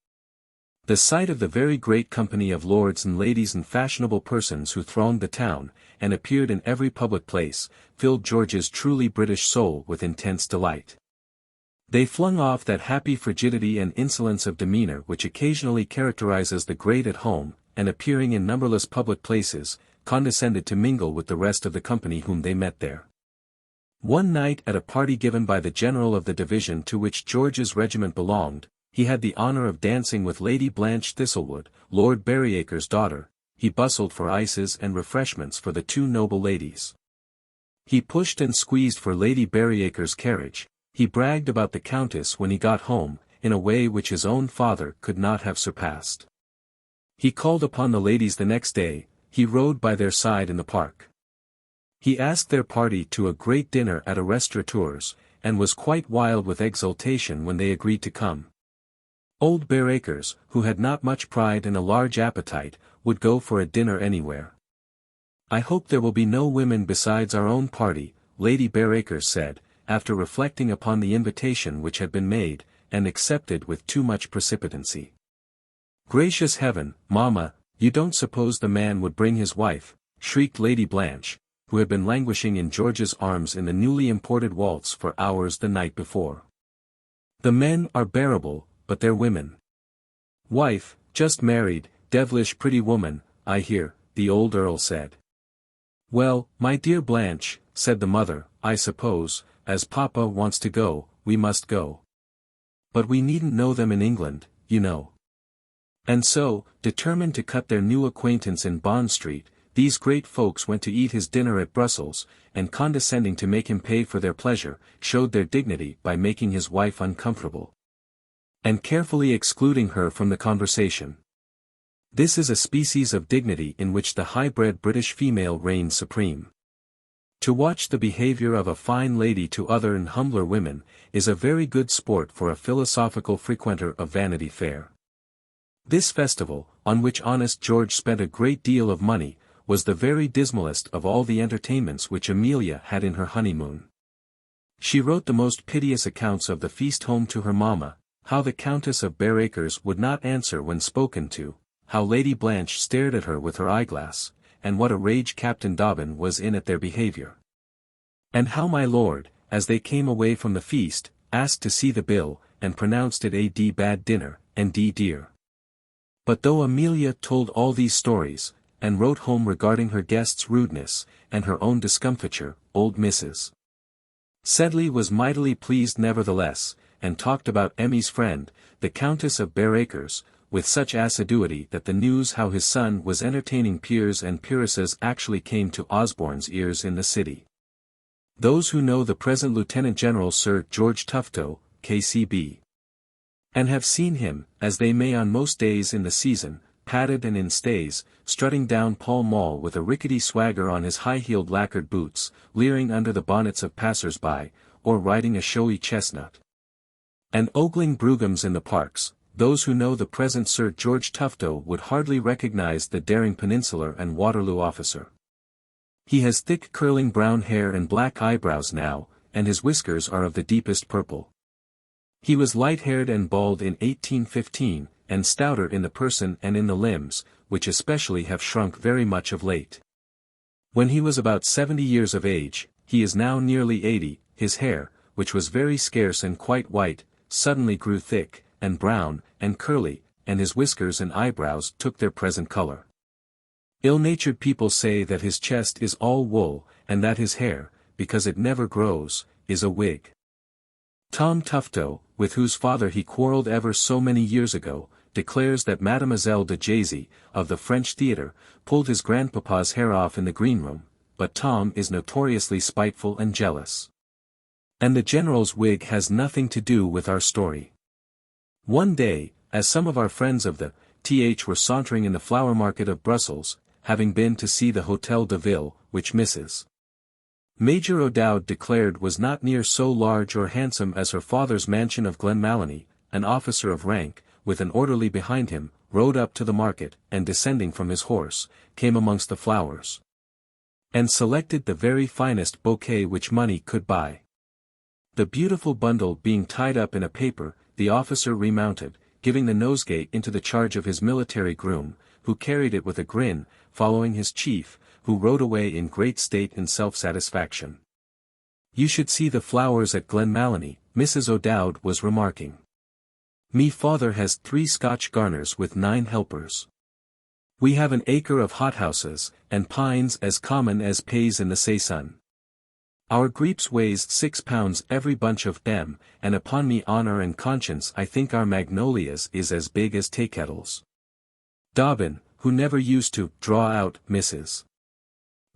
The sight of the very great company of lords and ladies and fashionable persons who thronged the town, and appeared in every public place, filled George's truly British soul with intense delight. They flung off that happy frigidity and insolence of demeanor which occasionally characterizes the great at home, and appearing in numberless public places, condescended to mingle with the rest of the company whom they met there. One night at a party given by the general of the division to which George's regiment belonged, he had the honour of dancing with Lady Blanche Thistlewood, Lord Berryacre's daughter. He bustled for ices and refreshments for the two noble ladies. He pushed and squeezed for Lady Berryacre's carriage. He bragged about the Countess when he got home, in a way which his own father could not have surpassed. He called upon the ladies the next day, he rode by their side in the park. He asked their party to a great dinner at a restaurateur's, and was quite wild with exultation when they agreed to come. Old Berryacres, who had not much pride and a large appetite, would go for a dinner anywhere. "I hope there will be no women besides our own party," Lady Berryacres said, after reflecting upon the invitation which had been made, and accepted with too much precipitancy. "Gracious heaven, mamma, you don't suppose the man would bring his wife?" shrieked Lady Blanche, who had been languishing in George's arms in the newly imported waltz for hours the night before. "The men are bearable, but they're women. Wife, just married, devilish pretty woman, I hear," the old Earl said. "Well, my dear Blanche," said the mother, "I suppose, as Papa wants to go, we must go. But we needn't know them in England, you know." And so, determined to cut their new acquaintance in Bond Street, these great folks went to eat his dinner at Brussels, and condescending to make him pay for their pleasure, showed their dignity by making his wife uncomfortable, and carefully excluding her from the conversation. This is a species of dignity in which the high-bred British female reigns supreme. To watch the behavior of a fine lady to other and humbler women, is a very good sport for a philosophical frequenter of Vanity Fair. This festival, on which honest George spent a great deal of money, was the very dismalest of all the entertainments which Amelia had in her honeymoon. She wrote the most piteous accounts of the feast home to her mamma, how the Countess of Berryacres would not answer when spoken to, how Lady Blanche stared at her with her eyeglass, and what a rage Captain Dobbin was in at their behaviour. And how my lord, as they came away from the feast, asked to see the bill, and pronounced it a d bad dinner, and d dear. But though Amelia told all these stories, and wrote home regarding her guests' rudeness, and her own discomfiture, old Mrs. Sedley was mightily pleased nevertheless, and talked about Emmy's friend, the Countess of Berryacres, with such assiduity that the news how his son was entertaining peers and peeresses actually came to Osborne's ears in the city. Those who know the present Lieutenant General Sir George Tufto, K.C.B., and have seen him, as they may on most days in the season, padded and in stays, strutting down Pall Mall with a rickety swagger on his high-heeled lacquered boots, leering under the bonnets of passers-by, or riding a showy chestnut, and ogling broughams in the parks, those who know the present Sir George Tufto would hardly recognize the daring Peninsular and Waterloo officer. He has thick curling brown hair and black eyebrows now, and his whiskers are of the deepest purple. He was light-haired and bald in 1815, and stouter in the person and in the limbs, which especially have shrunk very much of late. When he was about 70 years of age, he is now nearly 80, his hair, which was very scarce and quite white, suddenly grew thick, and brown, and curly, and his whiskers and eyebrows took their present color. Ill-natured people say that his chest is all wool, and that his hair, because it never grows, is a wig. Tom Tufto, with whose father he quarrelled ever so many years ago, declares that Mademoiselle de Jaisy, of the French theatre, pulled his grandpapa's hair off in the greenroom, but Tom is notoriously spiteful and jealous. And the General's wig has nothing to do with our story. One day, as some of our friends of the th were sauntering in the flower market of Brussels, having been to see the Hôtel de Ville, which Mrs. Major O'Dowd declared was not near so large or handsome as her father's mansion of Glenmalony, an officer of rank, with an orderly behind him, rode up to the market, and descending from his horse, came amongst the flowers, and selected the very finest bouquet which money could buy. The beautiful bundle being tied up in a paper, the officer remounted, giving the nosegay into the charge of his military groom, who carried it with a grin, following his chief, who rode away in great state and self-satisfaction. "You should see the flowers at Glenmalony," Mrs. O'Dowd was remarking. "Me father has 3 Scotch garners with 9 helpers. We have an acre of hothouses, and pines as common as pays in the Saison. Our grapes weighs 6 pounds every bunch of them, and upon me honour and conscience I think our magnolias is as big as teakettles." Dobbin, who never used to draw out Mrs.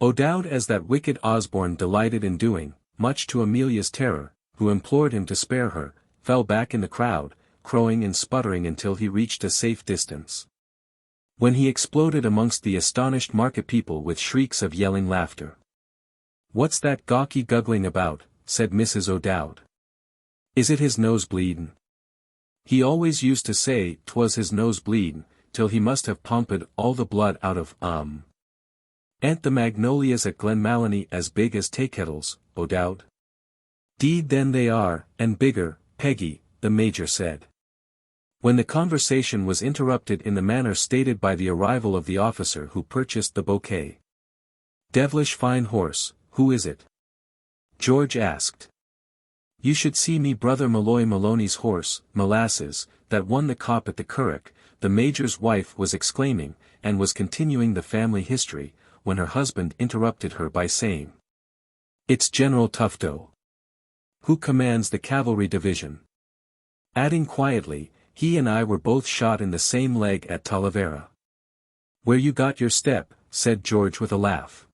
O'Dowd as that wicked Osborne delighted in doing, much to Amelia's terror, who implored him to spare her, fell back in the crowd, crowing and sputtering until he reached a safe distance, when he exploded amongst the astonished market people with shrieks of yelling laughter. "What's that gawky guggling about?" said Mrs. O'Dowd. "Is it his nose bleedin'? He always used to say 'twas his nose bleedin', till he must have pumped all the blood out of Ain't the magnolias at Glenmalony as big as teakettles, O'Dowd?" "'Deed then they are, and bigger, Peggy," the Major said, when the conversation was interrupted in the manner stated by the arrival of the officer who purchased the bouquet. "Devilish fine horse, who is it?" George asked. "You should see me brother Malloy Maloney's horse, Molasses, that won the cop at the Curragh," the Major's wife was exclaiming, and was continuing the family history, when her husband interrupted her by saying, "It's General Tufto, who commands the cavalry division," adding quietly, "He and I were both shot in the same leg at Talavera." "Where you got your step," said George with a laugh.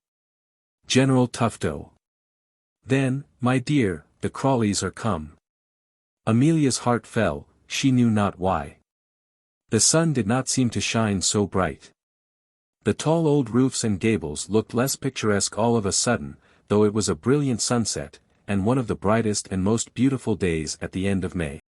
"General Tufto. Then, my dear, the Crawleys are come." Amelia's heart fell, she knew not why. The sun did not seem to shine so bright. The tall old roofs and gables looked less picturesque all of a sudden, though it was a brilliant sunset, and one of the brightest and most beautiful days at the end of May.